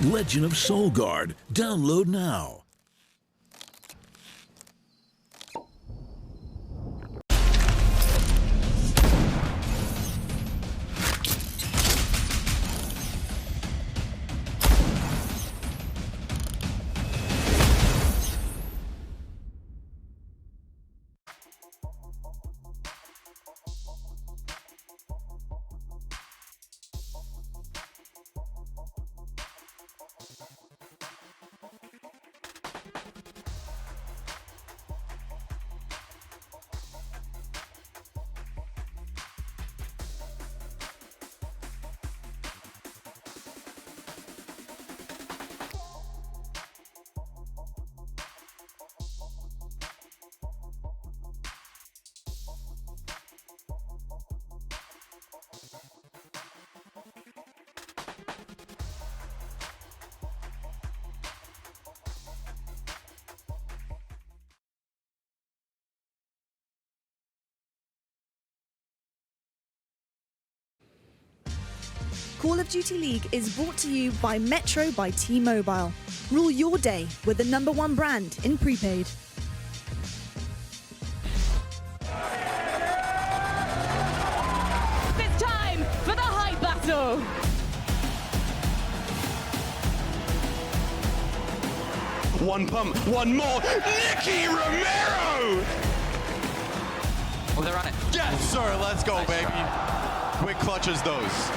Legend of Soulguard. Download now.
Call of Duty League is brought to you by Metro by T-Mobile. Rule your day with the #1 brand in prepaid.
It's time for the hype battle.
One pump, one more. Nicky Romero!
Oh, they're on it.
Yes, sir. Let's go, baby. Quick clutches those.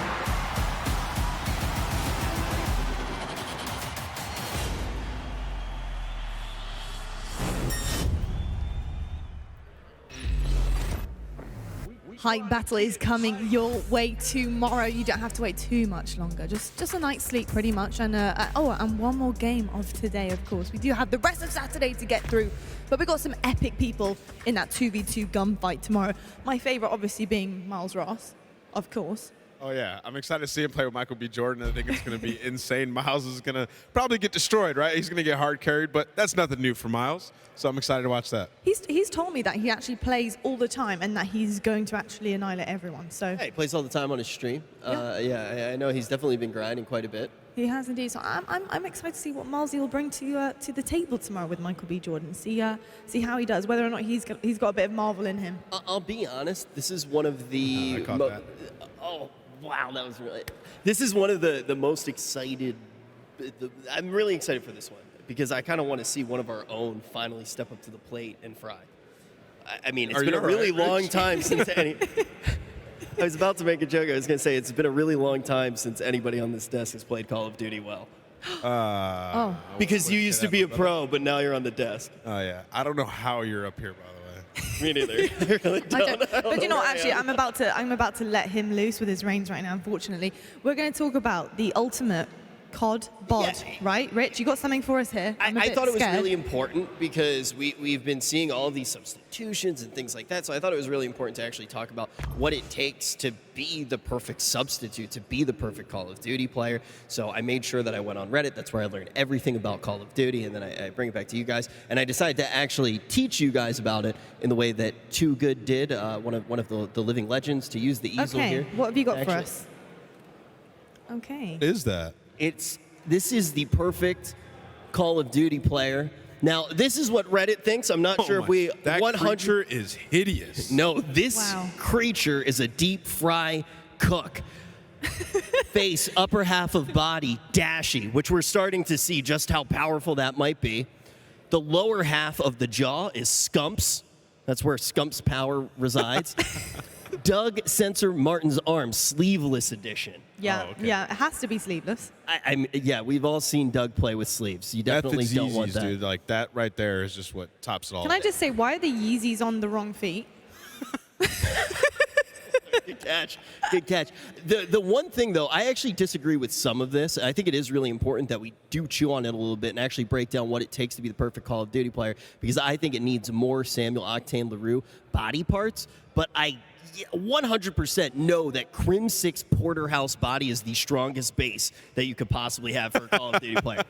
Hype battle is coming your way tomorrow. You don't have to wait too much longer. Just a night's sleep, pretty much. And and one more game of today, of course. We do have the rest of Saturday to get through, but we got some epic people in that 2v2 gunfight tomorrow. My favorite, obviously, being Miles Ross, of course.
Oh, yeah. I'm excited to see him play with Michael B. Jordan. I think it's going to be insane. Miles is going to probably get destroyed, right? He's going to get hard carried, but that's nothing new for Miles. So I'm excited to watch that.
He's told me that he actually plays all the time and that he's going to actually annihilate everyone. So
yeah, he plays all the time on his stream. Yeah, I know he's definitely been grinding quite a bit.
He has indeed. So I'm excited to see what Milesy will bring to the table tomorrow with Michael B. Jordan. See how he does. Whether or not he's got a bit of Marvel in him.
I'll be honest. This is one of the.
I caught that.
Oh. Wow, that was really. This is one of the most excited. I'm really excited for this one because I kind of want to see one of our own finally step up to the plate and fry. I mean, it's been a really long time since any. I was about to make a joke. I was going to say it's been a really long time since anybody on this desk has played Call of Duty well. Because you used to be a pro, but now you're on the desk.
Oh, yeah. I don't know how you're up here, by the way.
Me neither. I really don't.
But you know, actually, I'm about to let him loose with his reins right now. Unfortunately, we're going to talk about the ultimate COD bod, right? Rich, you got something for us here?
I thought it was really important because we've been seeing all these substitutions and things like that. So I thought it was really important to actually talk about what it takes to be the perfect substitute, to be the perfect Call of Duty player. So I made sure that I went on Reddit. That's where I learned everything about Call of Duty, and then I bring it back to you guys. And I decided to actually teach you guys about it in the way that Too Good did, one of the living legends, to use the easel here.
What have you got for us? Okay.
What is that?
This is the perfect Call of Duty player. Now, this is what Reddit thinks. I'm not sure if we...
That creature is hideous.
No, this creature is a deep fry cook. Face, upper half of body, dashy, which we're starting to see just how powerful that might be. The lower half of the jaw is Scump's. That's where Scump's power resides. Doug Sensor Martin's arm, sleeveless edition.
Yeah, yeah, it has to be sleeveless.
Yeah, we've all seen Doug play with sleeves. You definitely don't want that.
Dude, like that right there is just what tops it all.
Can I just say, why are the Yeezys on the wrong feet?
Good catch. Good catch. The one thing, though, I actually disagree with some of this. I think it is really important that we do chew on it a little bit and actually break down what it takes to be the perfect Call of Duty player, because I think it needs more Samuel Octane LaRue body parts, but I 100% know that Crim 6 Porterhouse body is the strongest base that you could possibly have for a Call of Duty player.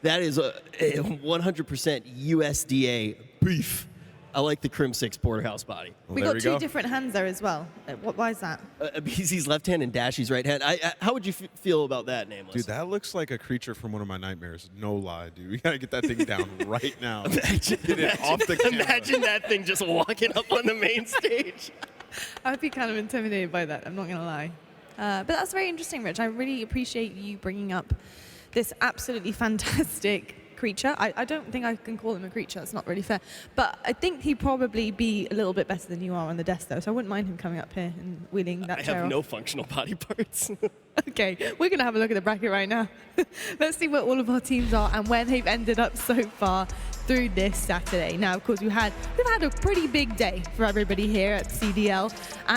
That is a 100% USDA beef. I like the Crim 6 Porterhouse body.
We got two different hands there as well. Why is that?
BZ's left hand and Dashy's right hand. How would you feel about that, Nameless?
Dude, that looks like a creature from one of my nightmares. No lie, dude. We gotta get that thing down right now.
Imagine that thing just walking up on the main stage.
I'd be kind of intimidated by that, I'm not going to lie. But that's very interesting, Rich. I really appreciate you bringing up this absolutely fantastic creature. I don't think I can call him a creature. It's not really fair. But I think he'd probably be a little bit better than you are on the desk, though. So I wouldn't mind him coming up here and wheeling that chair
I have
off.
no functional body parts.
Okay, we're going to have a look at the bracket right now. Let's see where all of our teams are and where they've ended up so far through this Saturday. Now, of course, we've had a pretty big day for everybody here at CDL.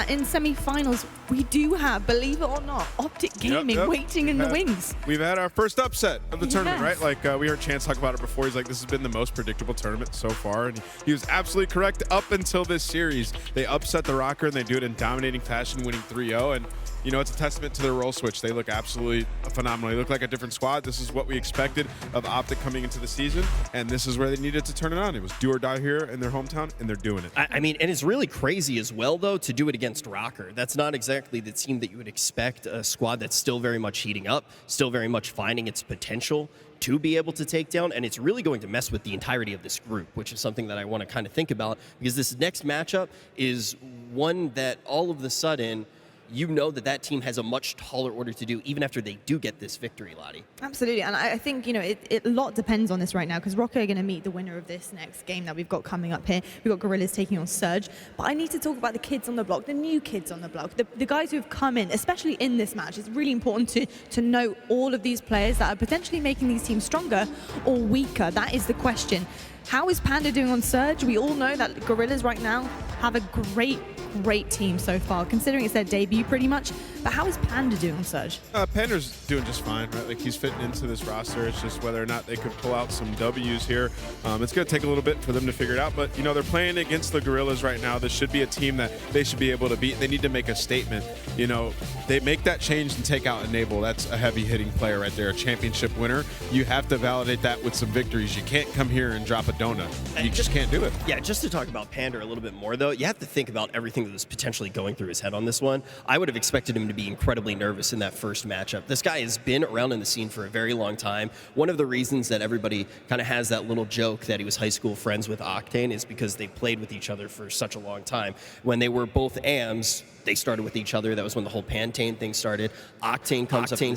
In semi-finals, we do have, believe it or not, Optic Gaming waiting in the wings.
We've had our first upset of the tournament,
Yes.
right? Like we heard Chance talk about it before. He's like, this has been the most predictable tournament so far, and he was absolutely correct up until this series. They upset the Røkkr, and they do it in dominating fashion, winning 3-0, and you know, it's a testament to their role switch. They look absolutely phenomenal. They look like a different squad. This is what we expected of Optic coming into the season, and this is where they needed to turn it on. It was do or die here in their hometown, and they're doing it.
I mean, and it's really crazy as well, though, to do it against Røkkr. That's not exactly the team that you would expect, a squad that's still very much heating up, still very much finding its potential to be able to take down, and it's really going to mess with the entirety of this group, which is something that I want to kind of think about, because this next matchup is one that all of a sudden you know that team has a much taller order to do, even after they do get this victory, Lottie.
Absolutely, and I think, you know, a lot depends on this right now, because Røkkr are going to meet the winner of this next game that we've got coming up here. We've got Guerrillas taking on Surge, but I need to talk about the kids on the block, the new kids on the block, the guys who have come in, especially in this match. It's really important to know all of these players that are potentially making these teams stronger or weaker. That is the question. How is Panda doing on Surge? We all know that Guerrillas right now have a great team so far, considering it's their debut pretty much. But how is Panda doing on Surge?
Panda's doing just fine, right? Like, he's fitting into this roster. It's just whether or not they could pull out some W's here. It's going to take a little bit for them to figure it out, but, you know, they're playing against the Guerrillas right now. This should be a team that they should be able to beat. They need to make a statement. You know, they make that change and take out Enable. That's a heavy-hitting player right there, a championship winner. You have to validate that with some victories. You can't come here and drop a donut. You just can't do it.
Yeah, just to talk about Panda a little bit more, though, you have to think about everything that was potentially going through his head on this one. I would have expected him to be incredibly nervous in that first matchup. This guy has been around in the scene for a very long time. One of the reasons that everybody kind of has that little joke that he was high school friends with Octane is because they played with each other for such a long time. When they were both AMs, they started with each other. That was when the whole Pantane thing started. Octane comes up, then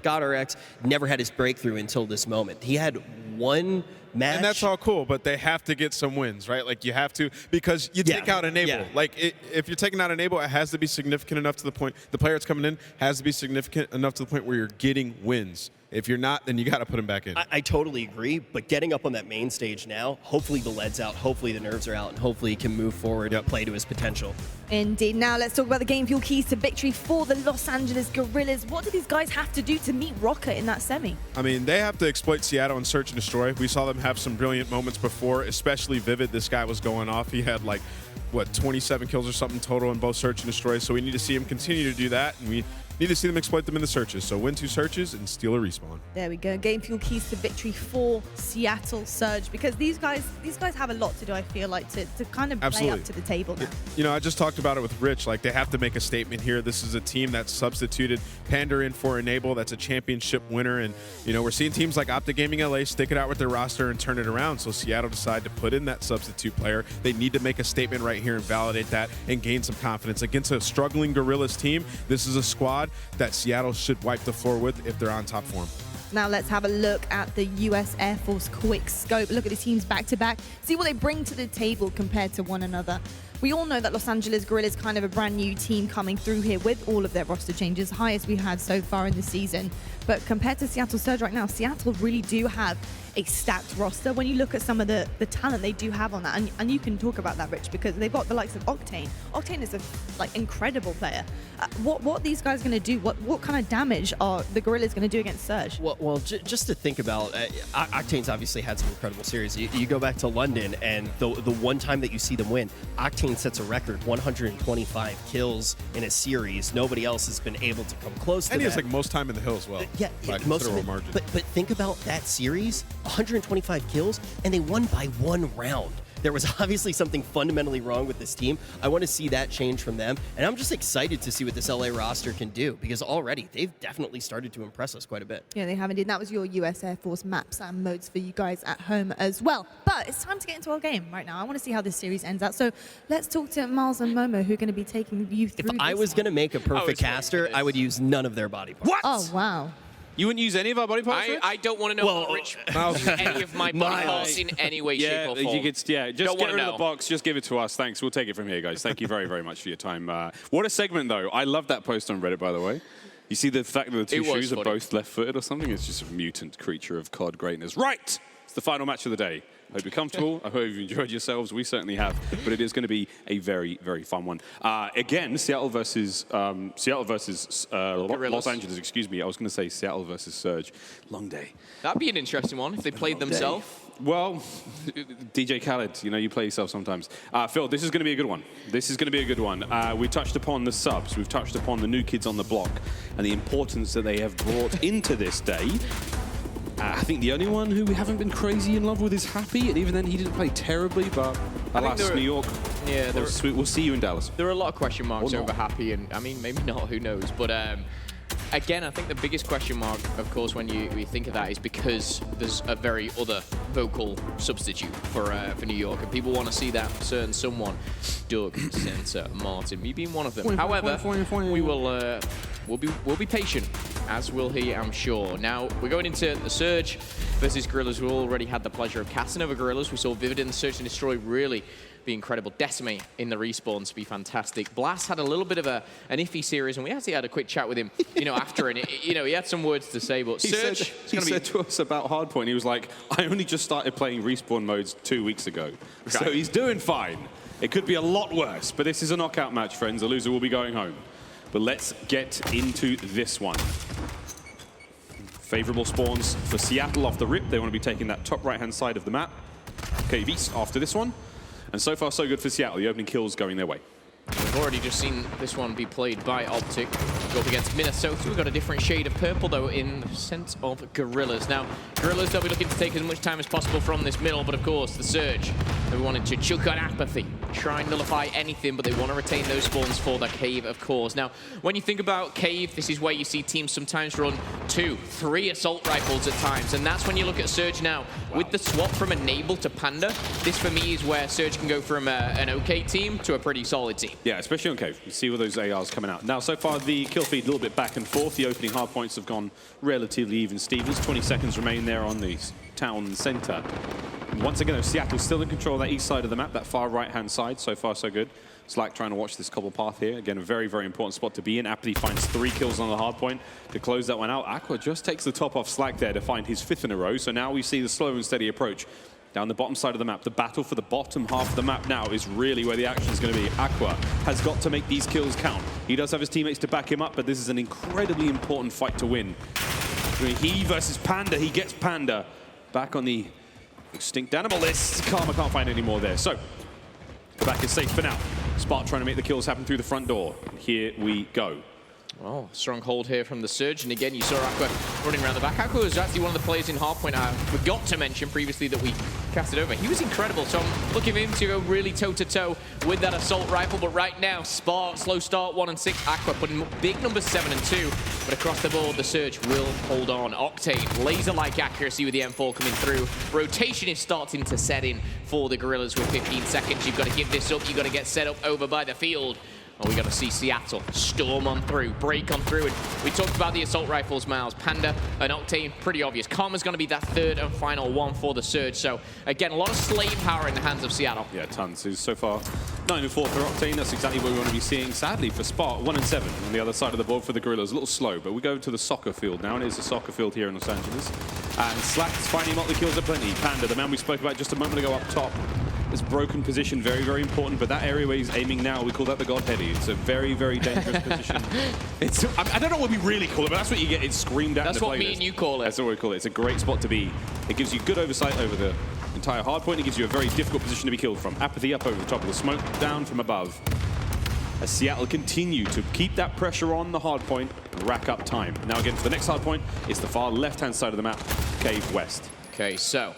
GodRx never had his breakthrough until this moment. He had one match.
And that's all cool, but they have to get some wins, right? Like, you have to, because you take out Enable.
Yeah.
Like, if you're taking out Enable, it has to be significant enough to the point, the player that's coming in has to be significant enough to the point where you're getting wins. If you're not, then you got to put him back in.
I totally agree, but getting up on that main stage now, hopefully the lead's out, hopefully the nerves are out, and hopefully he can move forward and play to his potential.
Indeed. Now let's talk about the Game Fuel keys to victory for the Los Angeles Guerrillas. What do these guys have to do to meet Røkkr in that semi?
I mean, they have to exploit Seattle and search and destroy. We saw them have some brilliant moments before, especially Vivid. This guy was going off. He had, like, what, 27 kills or something total in both search and destroy. So we need to see him continue to do that, and we need to see them exploit them in the searches. So win 2 searches and steal a respawn.
There we go. Game Fuel keys to victory for Seattle Surge, because these guys have a lot to do, I feel like, to kind of play up to the table now.
You know, I just talked about it with Rich. Like, they have to make a statement here. This is a team that's substituted Panda in for Enable. That's a championship winner. And, you know, we're seeing teams like Optic Gaming LA stick it out with their roster and turn it around. So Seattle decided to put in that substitute player. They need to make a statement right here and validate that and gain some confidence. Against a struggling Guerrillas team, this is a squad that Seattle should wipe the floor with if they're on top form.
Now let's have a look at the US Air Force quick scope. Look at the teams back-to-back. See what they bring to the table compared to one another. We all know that Los Angeles Guerrillas kind of a brand new team coming through here with all of their roster changes, highest we've had so far in the season. But compared to Seattle Surge right now, Seattle really do have a stacked roster. When you look at some of the talent they do have on that, and you can talk about that, Rich, because they've got the likes of Octane. Octane is a incredible player. What are these guys going to do? What kind of damage are the Guerrillas going to do against Surge?
Well, just to think about, Octane's obviously had some incredible series. You go back to London, and the one time that you see them win, Octane sets a record, 125 kills in a series. Nobody else has been able to come close to that.
And he has like most time in the hill as well.
Yeah,
by
most
considerable
of it.
margin.
But think about that series, 125 kills, and they won by 1 round. There was obviously something fundamentally wrong with this team. I want to see that change from them, and I'm just excited to see what this LA roster can do, because already they've definitely started to impress us quite a bit.
Yeah, they have indeed. That was your US Air Force maps and modes for you guys at home as well. But it's time to get into our game right now. I want to see how this series ends out. So let's talk to Miles and Momo, who are going to be taking you through
If I was going to make a perfect caster, I would use none of their body parts.
What? Oh, wow.
You wouldn't use any of our body parts?
I don't want to know how Rich any of my body parts in any way, shape, or form.
Just get rid of the box. Just give it to us. Thanks. We'll take it from here, guys. Thank you very, very much for your time. What a segment, though. I love that post on Reddit, by the way. You see the fact that the two shoes are both left-footed or something? It's just a mutant creature of COD greatness. Right! It's the final match of the day. I hope you're comfortable. I hope you've enjoyed yourselves. We certainly have. But it is going to be a very, very fun one. Again, Seattle versus Los Angeles. Excuse me. I was going to say Seattle versus Surge. Long day.
That'd be an interesting one if they played themselves.
Well, DJ Khaled, you know, you play yourself sometimes. Phil, this is going to be a good one. This is going to be a good one. We touched upon the subs. We've touched upon the new kids on the block and the importance that they have brought into this day. I think the only one who we haven't been crazy in love with is Happy, and even then he didn't play terribly, but alas, New York,
yeah,
we'll see you in Dallas.
There are a lot of question marks over Happy, and I mean, maybe not, who knows, but again, I think the biggest question mark, of course, when you think of that is because there's a very other vocal substitute for New York, and people want to see that certain someone, Doug, Sensor, Martin, me being one of them. However, we will we'll be patient, as will he, I'm sure. Now, we're going into the Surge versus Guerrillas. We already had the pleasure of casting over Guerrillas. We saw Vivid in the Search and Destroy really be incredible. Decimate in the respawns be fantastic. Blast had a little bit of an iffy series, and we actually had a quick chat with him, after, and he had some words to say, but Surge...
He said to us about Hardpoint, he was like, I only just started playing respawn modes 2 weeks ago. Okay. So he's doing fine. It could be a lot worse, but this is a knockout match, friends. The loser will be going home. But let's get into this one. Favorable spawns for Seattle off the rip. They want to be taking that top right-hand side of the map. KVs after this one. And so far, so good for Seattle. The opening kills going their way.
We've already just seen this one be played by Optic. Go up against Minnesota. We've got a different shade of purple, though, in the sense of Guerrillas. Now, Guerrillas, they'll be looking to take as much time as possible from this middle, but of course, the Surge, they wanted to chuck on apathy, try and nullify anything, but they want to retain those spawns for the Cave, of course. Now, when you think about Cave, this is where you see teams sometimes run 2, 3 assault rifles at times, and that's when you look at Surge now. With the swap from Enable to Panda, this for me is where Surge can go from an okay team to a pretty solid team.
Yeah, especially on Cave. You see where those ARs coming out. Now, so far, the kill feed a little bit back and forth. The opening hard points have gone relatively even Stevens. 20 seconds remain there on the town center. And once again, Seattle's still in control of that east side of the map, that far right-hand side. So far, so good. Slack trying to watch this cobble path here. Again, a very, very important spot to be in. Apathy finds 3 kills on the hard point to close that one out. Aqua just takes the top off Slack there to find his 5th in a row. So now we see the slow and steady approach down the bottom side of the map. The battle for the bottom half of the map now is really where the action is going to be. Aqua has got to make these kills count. He does have his teammates to back him up, but this is an incredibly important fight to win. He versus Panda. He gets Panda back on the extinct animal list. Karma can't find any more there. So, the back is safe for now. Spark trying to make the kills happen through the front door. Here we go.
Oh, strong hold here from the Surge, and again you saw Aqua running around the back. Aqua was actually one of the players in Hardpoint I forgot to mention previously that we casted over. He was incredible, so I'm looking for him to go really toe-to-toe with that assault rifle, but right now, Spark, slow start, 1 and 6, Aqua putting big numbers 7 and 2, but across the board, the Surge will hold on. Octane, laser-like accuracy with the M4 coming through. Rotation is starting to set in for the Guerrillas with 15 seconds. You've got to give this up, you've got to get set up over by the field. And we're going to see Seattle storm on through, break on through. And we talked about the assault rifles, Miles. Panda and Octane, pretty obvious. Karma's going to be that third and final one for the Surge. So, again, a lot of slave power in the hands of Seattle.
Yeah, tons. So far, 9-4 for Octane. That's exactly what we want to be seeing. Sadly, for Spark, 1-7 on the other side of the board for the Guerrillas. A little slow, but we go to the soccer field now. And it is a soccer field here in Los Angeles. And Slack's finding Motley kills aplenty. Panda, the man we spoke about just a moment ago up top, this broken position, very, very important. But that area where he's aiming now, we call that the God Heavy. It's a very, very dangerous position. I don't know what we really call it, but that's what you get. It's screamed at.
That's what me and you call it.
That's what we call it. It's a great spot to be. It gives you good oversight over the entire hardpoint. It gives you a very difficult position to be killed from. Apathy up over the top of the smoke, down from above. As Seattle continue to keep that pressure on the hardpoint and rack up time. Now again, for the next hardpoint, it's the far left-hand side of the map, Cave West.
Okay, so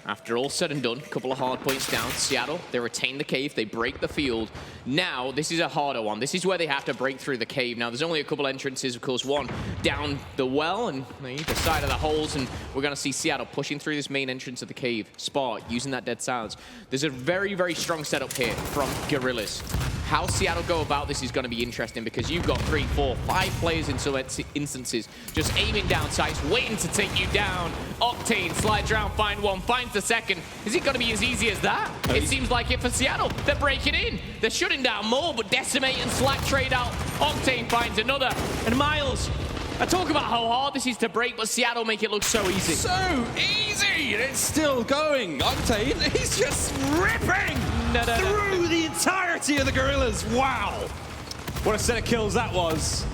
after all said and done, a couple of hard points down. Seattle, they retain the cave, they break the field. Now, this is a harder one. This is where they have to break through the cave. Now, there's only a couple entrances, of course, one down the well and either side of the holes, and we're going to see Seattle pushing through this main entrance of the cave. Spark using that dead silence. There's a very, very strong setup here from Guerrillas. How Seattle go about this is going to be interesting because you've got 3, 4, 5 players in some instances just aiming down sights, waiting to take you down. Octane slides around, find one, finds the second. Is it going to be as easy as that? It seems like it for Seattle. They're breaking in. They're shutting down more, but Decimate and Slack trade out. Octane finds another. And Miles, I talk about how hard this is to break, but Seattle make it look so easy.
So easy! And it's still going. Octane, he's just ripping through the entirety of the Guerrillas. Wow. What a set of kills that was.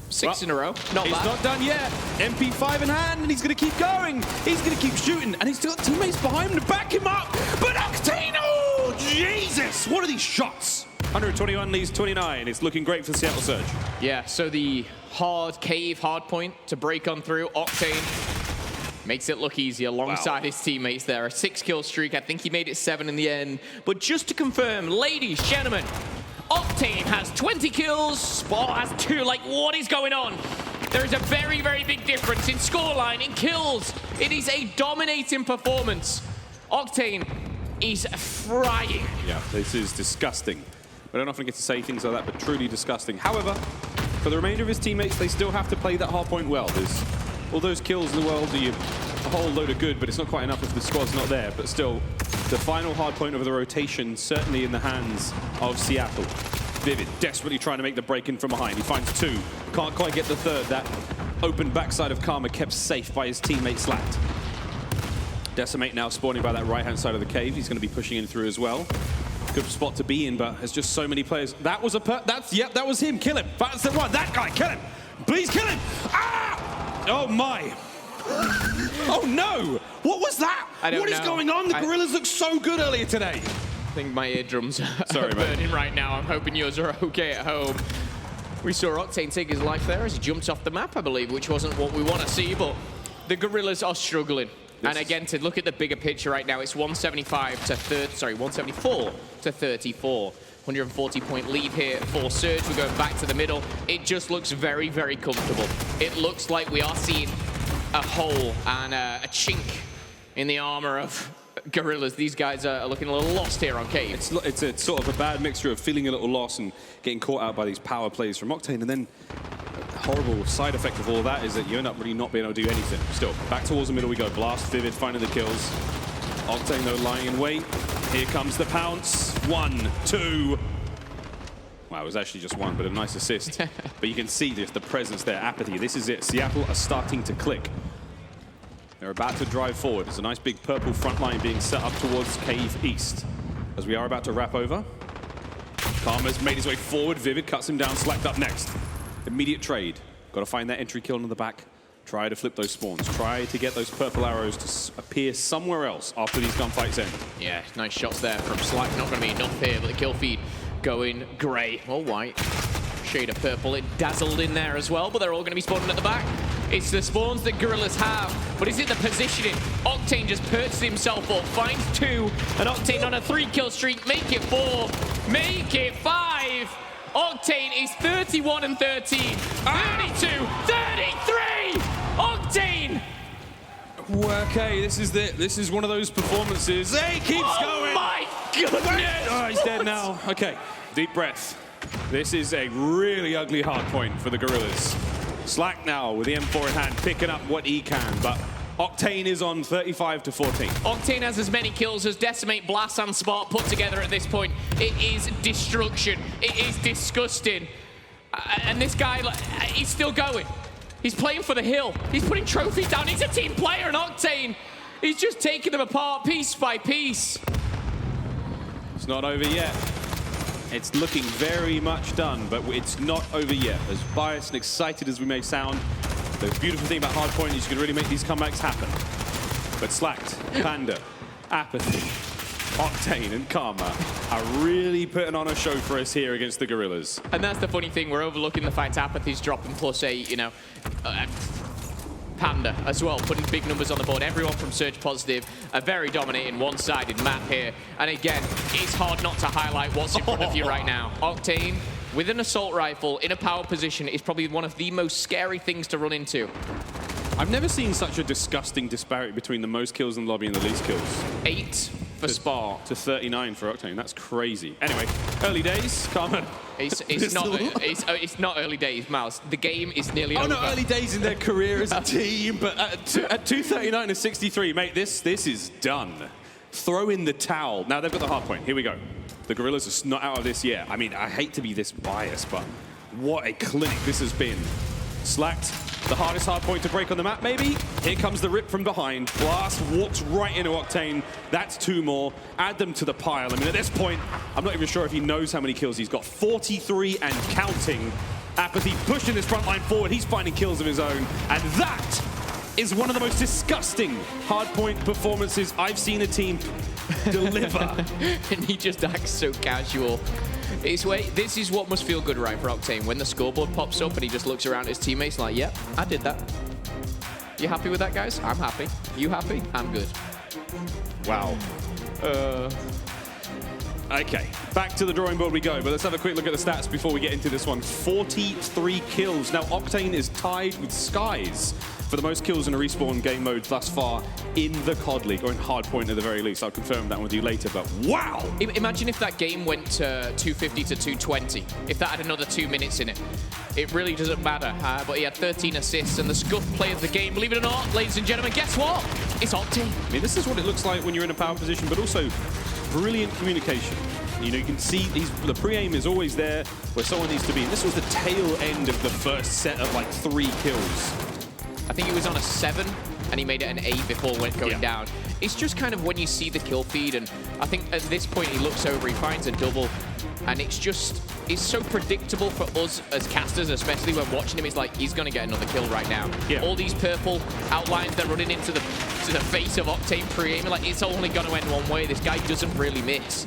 6 in a row. Not
he's
bad.
not done yet. MP5 in hand, and he's going to keep going. He's going to keep shooting, and he's still got teammates behind him to back him up. But Octane, oh, Jesus! What are these shots? 121 leads 29. It's looking great for the Seattle Surge.
Yeah, so the hard cave, hard point to break on through. Octane makes it look easy alongside his teammates there. A 6-kill streak. I think he made it 7 in the end. But just to confirm, ladies, gentlemen, Octane has 20 kills, Sport has 2. Like, what is going on? There is a very, very big difference in scoreline, in kills. It is a dominating performance. Octane is frying.
Yeah, this is disgusting. We don't often get to say things like that, but truly disgusting. However, for the remainder of his teammates, they still have to play that hard point well. There's all those kills in the world, a whole load of good, but it's not quite enough if the squad's not there. But still, the final hard point of the rotation, certainly in the hands of Seattle. Vivid, desperately trying to make the break in from behind. He finds 2, can't quite get the third. That open backside of Karma kept safe by his teammate Slacked. Decimate now spawning by that right-hand side of the cave. He's going to be pushing in through as well. Good spot to be in, but there's just so many players. That was that was him. Kill him. That's the one. That guy. Kill him. Please kill him. Ah! Oh my. Oh no. What was that? What is going on? The Guerrillas looked so good earlier today.
I think my eardrums are burning right now. I'm hoping yours are okay at home. We saw Octane take his life there as he jumped off the map, I believe, which wasn't what we want to see, but the Guerrillas are struggling. And again, to look at the bigger picture right now, it's 174 to 34. 140-point lead here for Surge. We're going back to the middle. It just looks very, very comfortable. It looks like we are seeing a hole and a chink in the armor of Guerrillas. These guys are looking a little lost here on Cave.
It's a sort of a bad mixture of feeling a little lost and getting caught out by these power plays from Octane, and then horrible side effect of all that is that you end up really not being able to do anything. Still, back towards the middle we go. Blast, Vivid finding the kills. Octane, though, lying in wait. Here comes the pounce. 1, 2. Wow, it was actually just 1, but a nice assist. But you can see just the presence there, apathy. This is it. Seattle are starting to click. They're about to drive forward. There's a nice big purple front line being set up towards Cave East. As we are about to wrap over. Karma's made his way forward. Vivid cuts him down, Slacked up next. Immediate trade. Got to find that entry kill in the back. Try to flip those spawns. Try to get those purple arrows to appear somewhere else after these gunfights end.
Yeah, nice shots there from Slack. Not going to be enough here, but the kill feed going grey or white. Shade of purple. It dazzled in there as well, but they're all going to be spawning at the back. It's the spawns that Guerrillas have, but is it the positioning? Octane just perches himself up, finds 2, and Octane on a 3-kill streak. Make it 4, make it 5. Octane is 31 and 13, 32, 33. Octane.
Okay, this is one of those performances. He keeps going.
Oh my goodness!
Oh, he's dead now. Okay, deep breath. This is a really ugly hard point for the Guerrillas. Slack now with the M4 in hand, picking up what he can, but Octane is on 35 to 14.
Octane has as many kills as Decimate, Blast, and Spark put together at this point. It is destruction. It is disgusting. And this guy, he's still going. He's playing for the hill. He's putting trophies down. He's a team player, and Octane, he's just taking them apart piece by piece.
It's not over yet. It's looking very much done, but it's not over yet. As biased and excited as we may sound, the beautiful thing about Hardpoint is you can really make these comebacks happen. But Slacked, Panda, Apathy, Octane, and Karma are really putting on a show for us here against the Guerrillas.
And that's the funny thing, we're overlooking the fact Apathy's dropping +8, you know. Panda as well, putting big numbers on the board. Everyone from Surge Positive, a very dominating one-sided map here. And again, it's hard not to highlight what's in front of you right now. Octane, with an assault rifle in a power position, is probably one of the most scary things to run into.
I've never seen such a disgusting disparity between the most kills in the lobby and the least kills.
8 for Spark.
To 39 for Octane. That's crazy. Anyway, early days. Carmen.
It's not early days, Miles. The game is nearly over.
Oh, no, early days in their career as a team. But at 239 to 63, mate, this is done. Throw in the towel. Now, they've got the hard point. Here we go. The Guerrillas are not out of this yet. I mean, I hate to be this biased, but what a clinic this has been. Slacked, the hardest hard point to break on the map, maybe. Here comes the rip from behind. Blast walks right into Octane. That's 2 more. Add them to the pile. I mean, at this point, I'm not even sure if he knows how many kills he's got. 43 and counting. Apathy pushing his front line forward. He's finding kills of his own. And that is one of the most disgusting hardpoint performances I've seen a team deliver.
And he just acts so casual. This is what must feel good, right, for Octane. When the scoreboard pops up and he just looks around at his teammates like, yep, I did that. You happy with that, guys? I'm happy. You happy? I'm good.
Wow. Okay, back to the drawing board we go, but let's have a quick look at the stats before we get into this one. 43 kills. Now, Octane is tied with Skies for the most kills in a respawn game mode thus far in the COD League, or in Hardpoint at the very least. I'll confirm that with you later, but wow!
Imagine if that game went to 250 to 220, if that had another 2 minutes in it. It really doesn't matter, but he had 13 assists, and the Scuff player of the game, believe it or not, ladies and gentlemen, guess what? It's Octane.
I mean, this is what it looks like when you're in a power position, but also brilliant communication. You know, you can see the pre-aim is always there where someone needs to be. And this was the tail end of the first set of like 3 kills.
I think he was on a 7, and he made it an 8 before going down. It's just kind of when you see the kill feed, and I think at this point he looks over, he finds a double, and it's so predictable for us as casters, especially when watching him. It's like, he's going to get another kill right now.
Yeah.
All these purple outlines, they're running into the face of Octane pre-aim, like it's only going to end one way. This guy doesn't really miss.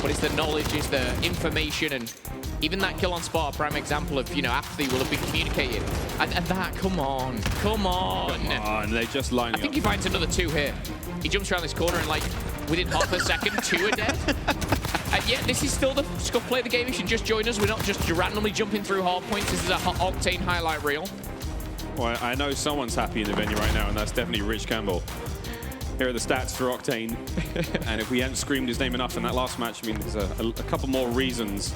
But it's the knowledge, it's the information, and even that kill on Spot, a prime example of, you know, Apathy will have been communicated. And that, come on.
Come on, they just line up.
I think he finds another 2 here. He jumps around this corner and, like, within half a second, 2 are dead. And yet, this is still the Scuff play of the game. You should just join us. We're not just randomly jumping through hard points. This is a Octane highlight reel.
Well, I know someone's happy in the venue right now, and that's definitely Rich Campbell. Here are the stats for Octane. And if we hadn't screamed his name enough in that last match, I mean, there's a couple more reasons.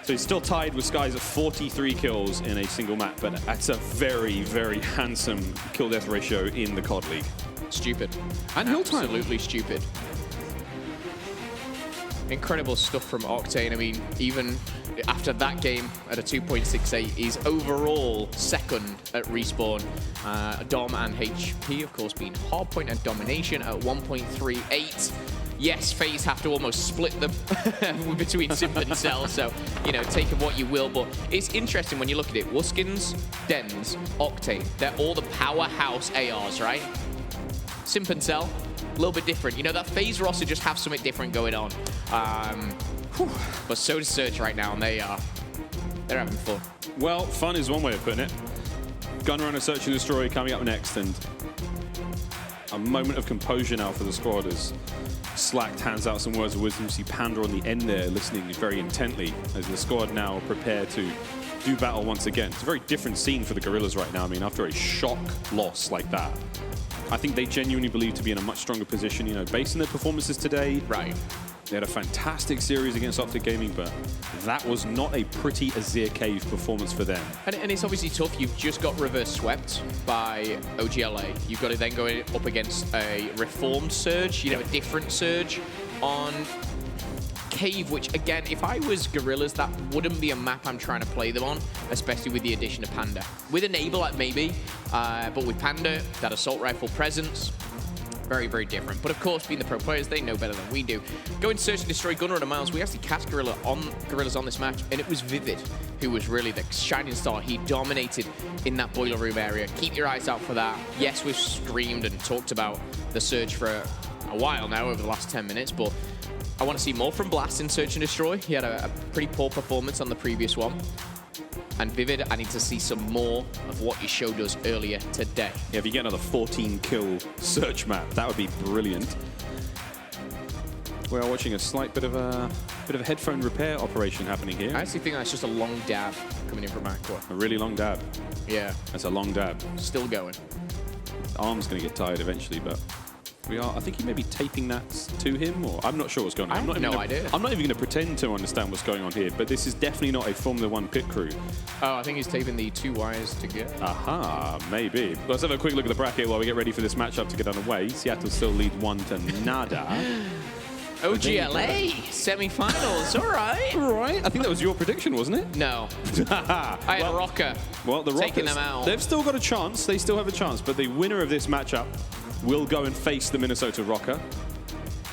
So he's still tied with Skies at 43 kills in a single map, but that's a very, very handsome kill-death ratio in the COD League.
Stupid.
And hill time.
Absolutely stupid. Incredible stuff from Octane. I mean, even after that game at a 2.68, he's overall 2nd at Respawn. Dom and HP, of course, being Hardpoint and Domination at 1.38. Yes, FaZe have to almost split them between Simp and Cell, so, you know, take of what you will. But it's interesting when you look at it. Wuskins, Dens, Octane, they're all the powerhouse ARs, right? Simp and Cell, a little bit different. You know, that FaZe roster just have something different going on. But so does Surge right now, and they're having fun.
Well, fun is one way of putting it. Gunrunner Search and Destroy coming up next, and a moment of composure now for the squad as Slacked hands out some words of wisdom. See Panda on the end there listening very intently as the squad now prepare to do battle once again. It's a very different scene for the Guerrillas right now. I mean, after a shock loss like that, I think they genuinely believe to be in a much stronger position, you know, based on their performances today.
Right.
They had a fantastic series against Optic Gaming, but that was not a pretty Azir Cave performance for them.
And it's obviously tough. You've just got reverse swept by OGLA. You've got to then go up against a reformed Surge, you know, a different Surge on Cave, which, again, if I was Guerrillas, that wouldn't be a map I'm trying to play them on, especially with the addition of Panda. With Enable, maybe, but with Panda, that assault rifle presence, very, very different. But of course, being the pro players, they know better than we do. Go and search and destroy Gunner and Miles. We actually catch Guerrillas on this match, and it was Vivid who was really the shining star. He dominated in that boiler room area. Keep your eyes out for that. Yes, we've screamed and talked about the Surge for a while now, over the last 10 minutes, but I want to see more from Blast in Search and Destroy. He had a pretty poor performance on the previous one. And Vivid, I need to see some more of what he showed us earlier today.
Yeah, if you get another 14-kill Search map, that would be brilliant. We're watching a slight bit of a headphone repair operation happening here.
I actually think that's just a long dab coming in from Aqua.
A really long dab.
Yeah.
That's a long dab.
Still going.
The arm's going to get tired eventually, but I think he may be taping that to him, or I'm not sure what's going on.
I have no idea.
I'm not even going to pretend to understand what's going on here, but this is definitely not a Formula 1 pit crew.
Oh, I think he's taping the 2 wires together.
Aha, maybe. Let's have a quick look at the bracket while we get ready for this matchup to get underway. Seattle still lead 1-0.
OGLA semi-finals, all right.
All right. I think that was your prediction, wasn't it?
No. I had Røkkr.
Well, the
taking
Rockets,
them out.
They've still got a chance. They still have a chance, but the winner of this matchup will go and face the Minnesota Røkkr.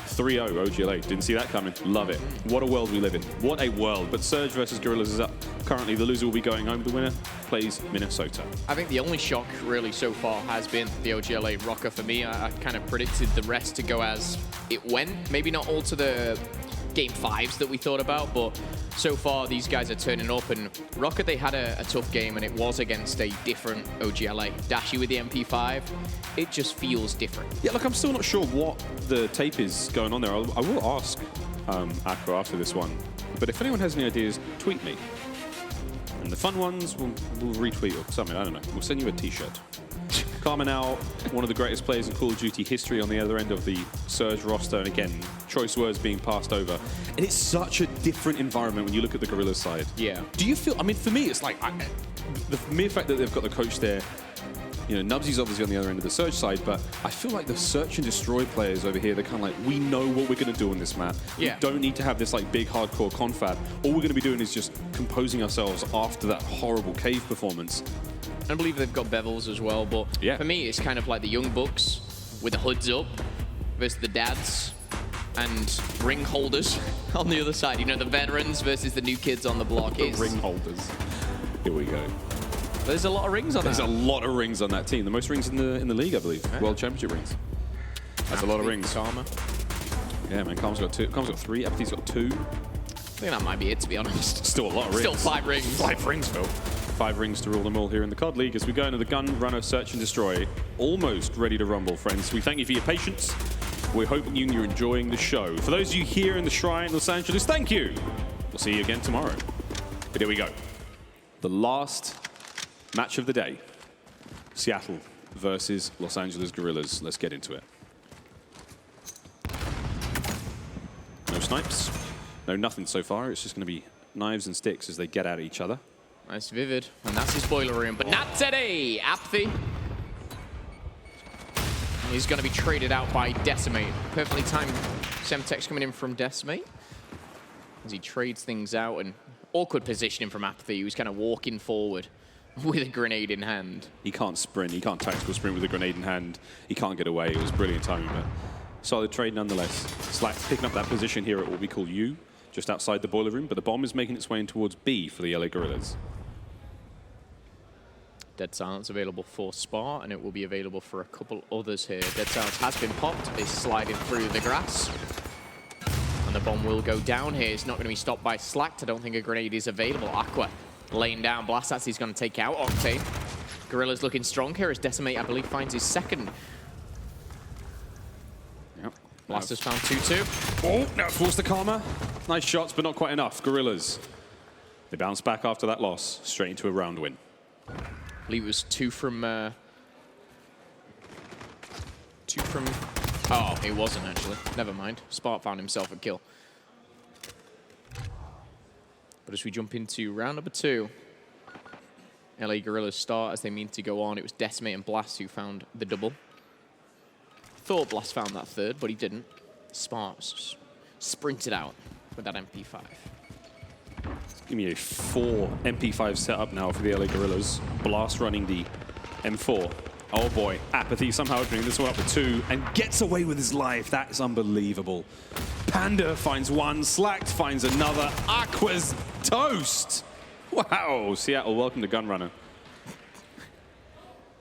3-0 OGLA. Didn't see that coming. Love it. What a world we live in. What a world. But Surge versus Guerrillas is up. Currently, the loser will be going home. The winner plays Minnesota.
I think the only shock, really, so far has been the OGLA Røkkr for me. I kind of predicted the rest to go as it went. Maybe not all to the Game 5s that we thought about, but so far these guys are turning up. And Røkkr, they had a tough game, and it was against a different OGLA. Dashy with the MP5, it just feels different.
Yeah, look, I'm still not sure what the tape is going on there. I will ask Aqua after this one. But if anyone has any ideas, tweet me. And the fun ones, we'll retweet or something. I don't know. We'll send you a T-shirt. Karma now, one of the greatest players in Call of Duty history on the other end of the Surge roster. And again, choice words being passed over. And it's such a different environment when you look at the Guerrillas side.
Yeah.
Do you feel, I mean, for me, it's like, the mere fact that they've got the coach there, you know, Nubsy's obviously on the other end of the Surge side, but I feel like the Search and Destroy players over here, they're kind of like, we know what we're going to do on this map.
Yeah.
We don't need to have this like big hardcore confab. All we're going to be doing is just composing ourselves after that horrible cave performance.
I believe they've got bevels as well, but
yeah.
For me, it's kind of like the young bucks with the hoods up versus the dads and ring holders on the other side. You know, the veterans versus the new kids on the block.
The ring holders. Here we go.
There's a lot of rings on that.
There's a lot of rings on that team. The most rings in the league, I believe. Yeah. World Championship rings. That's a lot of rings.
Karma.
Yeah, man. Karma's got 2. Karma's got 3. Apathy's got 2.
I think that might be it, to be honest.
Still a lot of rings.
Still 5 rings.
5 rings, Phil. 5 rings to rule them all here in the COD League as we go into the Gun Runner Search and Destroy. Almost ready to rumble, friends. We thank you for your patience. We're hoping you're enjoying the show. For those of you here in the Shrine, Los Angeles, thank you. We'll see you again tomorrow. But here we go. The last match of the day. Seattle versus Los Angeles Guerrillas. Let's get into it. No snipes. No nothing so far. It's just going to be knives and sticks as they get at each other.
Nice Vivid. And that's his boiler room. But not today. Apathy. He's going to be traded out by Decimate. Perfectly timed Semtex coming in from Decimate. As he trades things out, and awkward positioning from Apathy. He was kind of walking forward with a grenade in hand.
He can't sprint. He can't tactical sprint with a grenade in hand. He can't get away. It was brilliant timing, but solid trade nonetheless. Slack picking up that position here at what we call U, just outside the boiler room, but the bomb is making its way in towards B for the LA Guerrillas.
Dead Silence available for Spa, and it will be available for a couple others here. Dead Silence has been popped. It's sliding through the grass. And the bomb will go down here. It's not going to be stopped by Slacked. I don't think a grenade is available. Aqua laying down. Blastats is going to take out Octane. Guerrillas looking strong here as Decimate, I believe, finds his second.
Yep.
Blasters found 2-2.
Oh, now forced the Karma. Nice shots, but not quite enough. Guerrillas. They bounce back after that loss, straight into a round win.
I believe it was 2 from 2 from... Oh, it wasn't actually. Never mind. Spark found himself a kill. But as we jump into round number 2, LA Guerrillas start as they mean to go on. It was Decimate and Blast who found the double. Thought Blast found that third, but he didn't. Sparks sprinted out with that MP5.
Give me a 4 MP5 setup now for the LA Guerrillas. Blast running the M4. Oh boy, Apathy somehow opening this one up to 2 and gets away with his life. That is unbelievable. Panda finds one, Slacked finds another. Aqua's toast. Wow, Seattle, welcome to Gunrunner.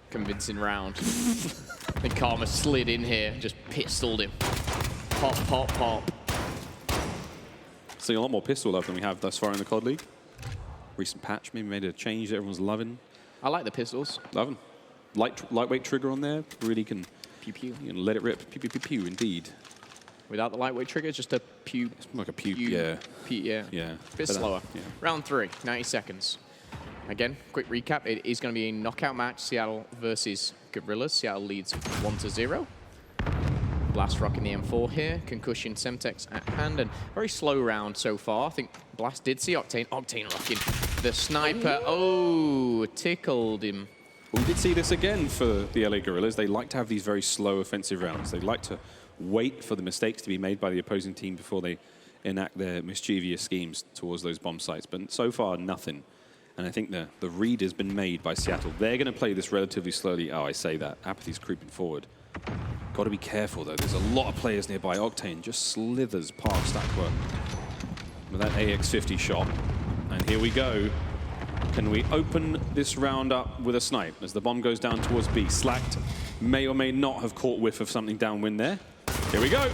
Convincing round. And Karma slid in here, just pistoled him. Pop, pop, pop.
Seeing a lot more pistol love than we have thus far in the COD League. Recent patch maybe made a change that everyone's loving.
I like the pistols.
Loving. Lightweight trigger on there, really can
pew pew.
You can let it rip. Pew pew pew pew, indeed.
Without the lightweight trigger, just a pew.
It's like a pew. Yeah.
Yeah.
Yeah.
A bit slower. Yeah. Round 3, 90 seconds. Again, quick recap. It is going to be a knockout match. Seattle versus Guerrillas. Seattle leads 1-0. Blast rocking the M4 here. Concussion, Semtex at hand, and very slow round so far. I think Blast did see Octane. Octane rocking the sniper. Oh, tickled him.
We did see this again for the LA Guerrillas. They like to have these very slow offensive rounds. They like to wait for the mistakes to be made by the opposing team before they enact their mischievous schemes towards those bomb sites. But so far, nothing. And I think the read has been made by Seattle. They're going to play this relatively slowly. Oh, I say that. Apathy's creeping forward. Got to be careful, though. There's a lot of players nearby. Octane just slithers past Aqua with that AX-50 shot. And here we go. Can we open this round up with a snipe as the bomb goes down towards B? Slacked may or may not have caught whiff of something downwind there. Here we go.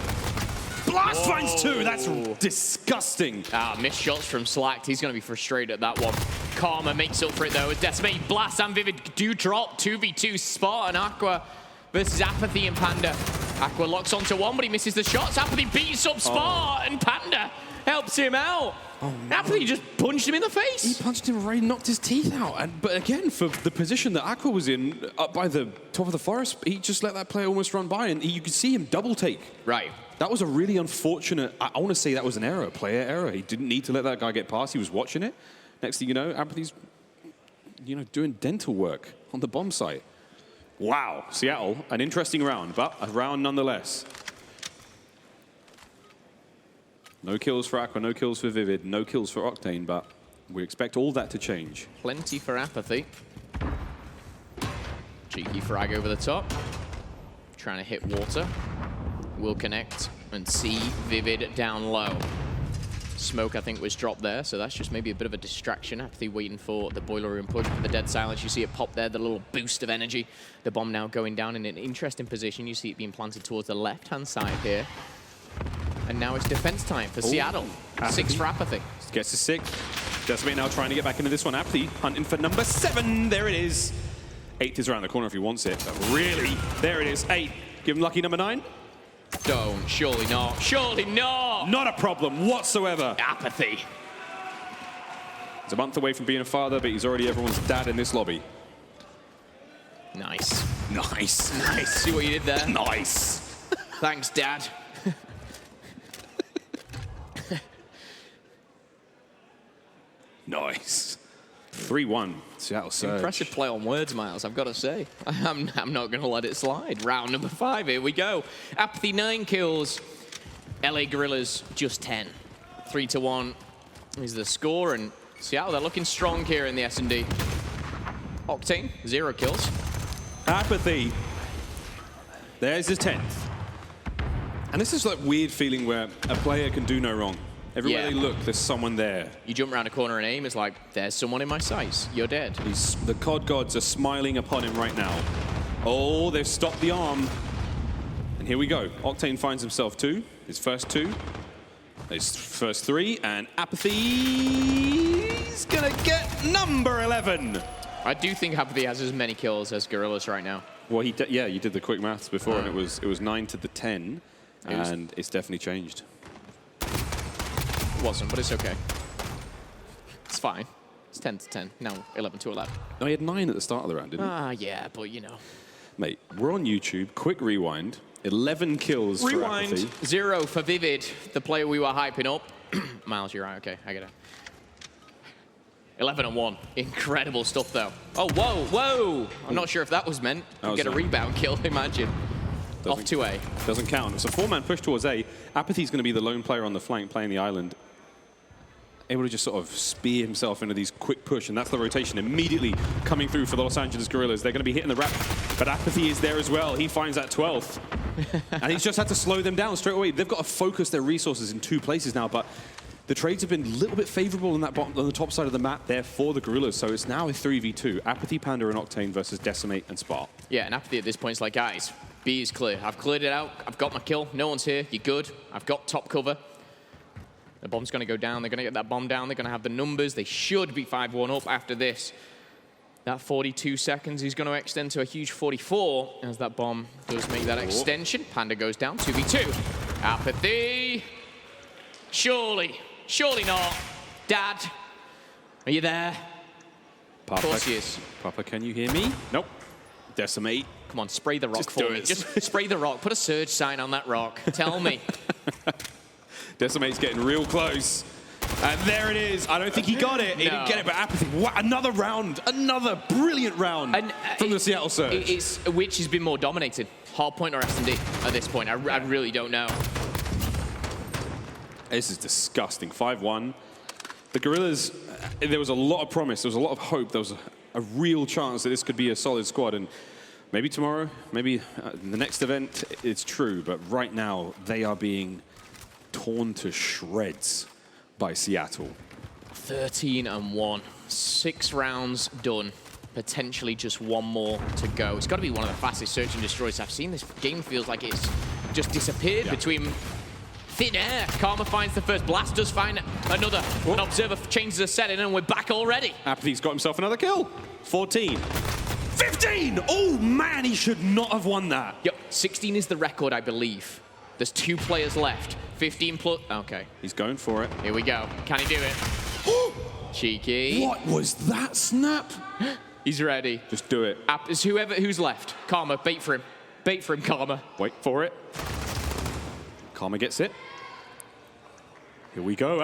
Blast finds 2. That's disgusting.
Missed shots from Slacked. He's going to be frustrated at that one. Karma makes up for it, though. Decimate, Blast, and Vivid do drop. 2v2 Spot and Aqua versus Apathy and Panda. Aqua locks onto one, but he misses the shots. Apathy beats up Spot, and Panda helps him out. Oh, no. Apathy just punched him in the face.
He punched him right, knocked his teeth out. But again, for the position that Aqua was in, up by the top of the forest, he just let that player almost run by, and you could see him double take.
Right.
That was a really unfortunate, I want to say that was an error, player error. He didn't need to let that guy get past. He was watching it. Next thing you know, Apathy's, doing dental work on the bomb site. Wow, Seattle, an interesting round, but a round nonetheless. No kills for Aqua, no kills for Vivid, no kills for Octane, but we expect all that to change.
Plenty for Apathy. Cheeky frag over the top. Trying to hit water. Will connect and see Vivid down low. Smoke, I think, was dropped there, so that's just maybe a bit of a distraction. Apathy waiting for the boiler room push for the dead silence. You see it pop there, the little boost of energy. The bomb now going down in an interesting position. You see it being planted towards the left-hand side here. And now it's defense time for Seattle.
Apathy.
6 for Apathy.
Gets to 6. Decimate now trying to get back into this one. Apathy hunting for number 7. There it is. 8th is around the corner if he wants it. But really, there it is. 8. Give him lucky number 9.
Don't. Surely not. Surely not.
Not a problem whatsoever.
Apathy.
He's a month away from being a father, but he's already everyone's dad in this lobby.
Nice.
Nice.
Nice. See what you did there?
Nice.
Thanks, Dad.
Nice. 3-1. Seattle Surge.
Impressive play on words, Miles, I've got to say. I'm not going to let it slide. Round number 5, here we go. Apathy 9 kills. LA Guerrillas just 10. 3-1 is the score, and Seattle, they're looking strong here in the S&D. Octane, 0 kills.
Apathy. There's his 10th. And this is like weird feeling where a player can do no wrong. Everywhere they look, there's someone there.
You jump around a corner and aim, it's like, there's someone in my sights. You're dead.
The COD gods are smiling upon him right now. Oh, they've stopped the arm. And here we go. Octane finds himself 2. His first 2. His first 3. And Apathy's gonna get number 11.
I do think Apathy has as many kills as Guerrillas right now.
Well, you did the quick maths before, and it was 9 to the 10. And it's definitely changed.
It wasn't, but it's okay. It's fine. It's 10 to 10. Now 11 to 11.
No, he had 9 at the start of the round, didn't he?
Yeah, but you know.
Mate, we're on YouTube. Quick rewind. 11 kills for Apathy.
0 for Vivid, the player we were hyping up. Miles, you're right. Okay, I get it. 11-1. Incredible stuff, though. Oh, whoa, whoa. I'm not sure if that was meant. Get a rebound kill, imagine. Off to A.
Doesn't count. It's a 4-man push towards A. Apathy's going to be the lone player on the flank playing the island. Able to just sort of spear himself into these quick push, and that's the rotation immediately coming through for the Los Angeles Guerrillas. They're going to be hitting the wrap, but Apathy is there as well. He finds that 12th. And he's just had to slow them down straight away. They've got to focus their resources in 2 places now, but the trades have been a little bit favorable on that on the top side of the map there for the Guerrillas, so it's now a 3v2. Apathy, Panda, and Octane versus Decimate and Spark.
Yeah, and Apathy at this point is like, guys, B is clear. I've cleared it out. I've got my kill. No one's here. You're good. I've got top cover. The bomb's going to go down. They're going to get that bomb down. They're going to have the numbers. They should be 5-1 up after this. That 42 seconds is going to extend to a huge 44 as that bomb does make that extension. Panda goes down, 2v2. Apathy. Surely. Surely not. Dad, are you there?
Papa,
of course he is.
Papa, can you hear me? Nope. Decimate.
Come on, spray the rock for me. Just spray the rock. Put a surge sign on that rock. Tell me.
Decimate's getting real close. And there it is. I don't think he got it. He didn't get it, but Apathy. What? Another round. Another brilliant round from the Seattle Surge.
Which has been more dominated? Hardpoint or S&D at this point? I really don't know.
This is disgusting. 5-1. The Guerrillas, there was a lot of promise. There was a lot of hope. There was a real chance that this could be a solid squad. And maybe tomorrow, maybe the next event, it's true. But right now, they are being torn to shreds by Seattle.
13-1. 6 rounds done. Potentially just 1 more to go. It's got to be one of the fastest search and destroys I've seen. This game feels like it's just disappeared between thin air. Karma finds the first blast, does find another. An observer changes the setting, and we're back already.
Apathy's got himself another kill. 14. 15! Oh, man, he should not have won that.
Yep, 16 is the record, I believe. There's 2 players left. 15 plus. Okay.
He's going for it.
Here we go. Can he do it? Cheeky.
What was that snap?
He's ready.
Just do it.
It's who's left. Karma, bait for him. Bait for him, Karma.
Wait for it. Karma gets it. Here we go,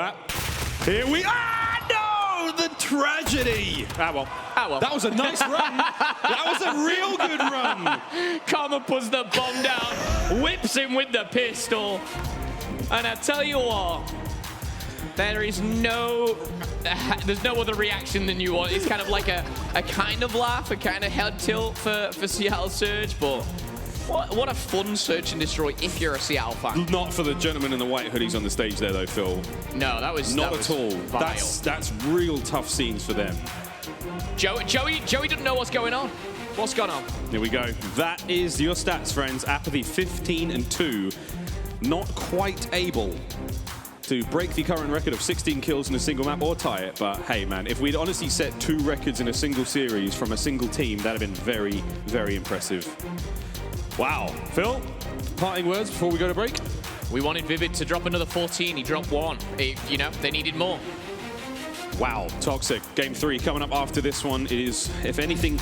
Here we no! The tragedy!
Well.
That was a nice run. That was a real good run.
Karma puts the bomb down, whips him with the pistol. And I tell you what, there's no other reaction than you want. It's kind of like a kind of laugh, a kind of head tilt for Seattle Surge, but what a fun search and destroy if you're a Seattle fan.
Not for the gentleman in the white hoodies on the stage there, though, Phil.
No, that was
not at all.
Vile.
That's real tough scenes for them.
Joey doesn't know what's going on. What's going on?
Here we go. That is your stats, friends. Apathy 15-2. Not quite able to break the current record of 16 kills in a single map or tie it. But hey, man, if we'd honestly set 2 records in a single series from a single team, that'd have been very, very impressive. Wow. Phil, parting words before we go to break?
We wanted Vivid to drop another 14. He dropped 1. You know, they needed more.
Wow. Toxic. Game 3 coming up after this one. It is, if anything,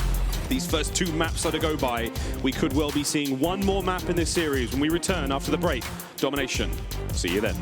these first 2 maps are to go by. We could well be seeing 1 more map in this series when we return after the break. Domination. See you then.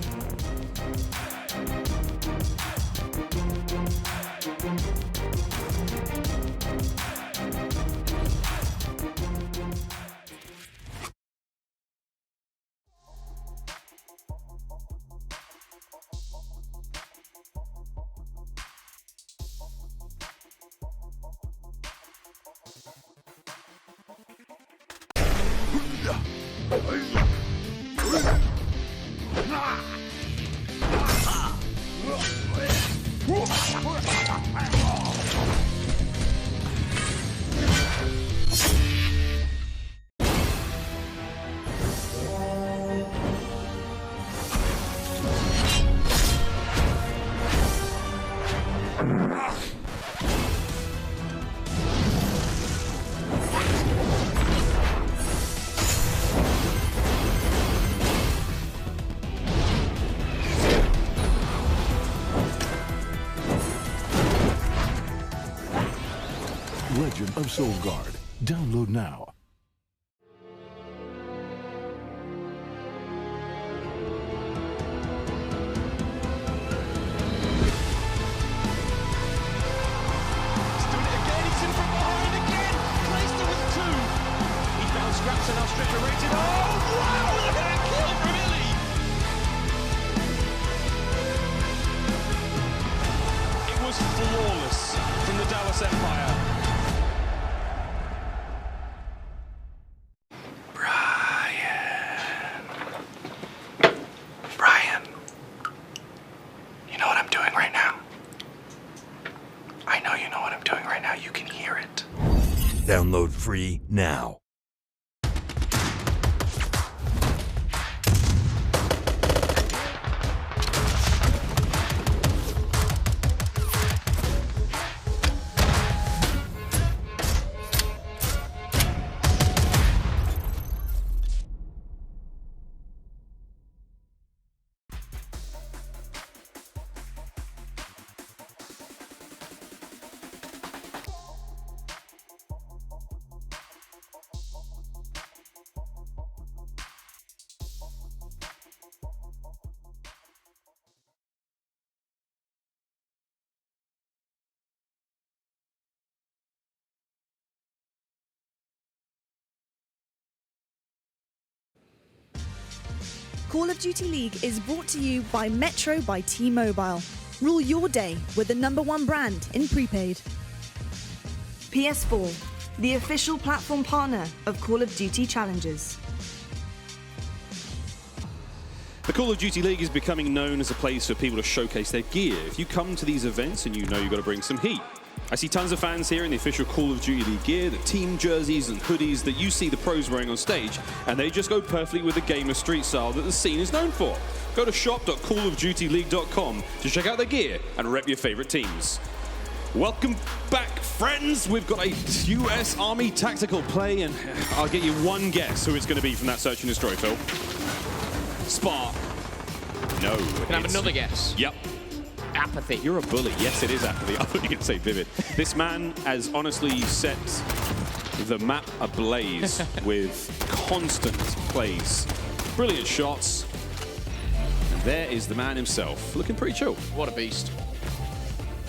Legend of Soulguard. Download now.
Download free now.
Call of Duty League is brought to you by Metro by T-Mobile. Rule your day with the #1 brand in prepaid. PS4, the official platform partner of Call of Duty Challenges.
The Call of Duty League is becoming known as a place for people to showcase their gear. If you come to these events and you know you've got to bring some heat. I see tons of fans here in the official Call of Duty League gear, the team jerseys and hoodies that you see the pros wearing on stage, and they just go perfectly with the gamer street style that the scene is known for. Go to shop.callofdutyleague.com to check out their gear and rep your favorite teams. Welcome back, friends. We've got a US Army tactical play, and I'll get you one guess who it's going to be from that Search and Destroy, Phil. Spark. No.
Can I have another guess?
Yep.
Apathy.
You're a bully. Yes, it is Apathy. I thought you were going to say Vivid. This man has honestly set the map ablaze with constant plays. Brilliant shots. And there is the man himself, looking pretty chill.
What a beast.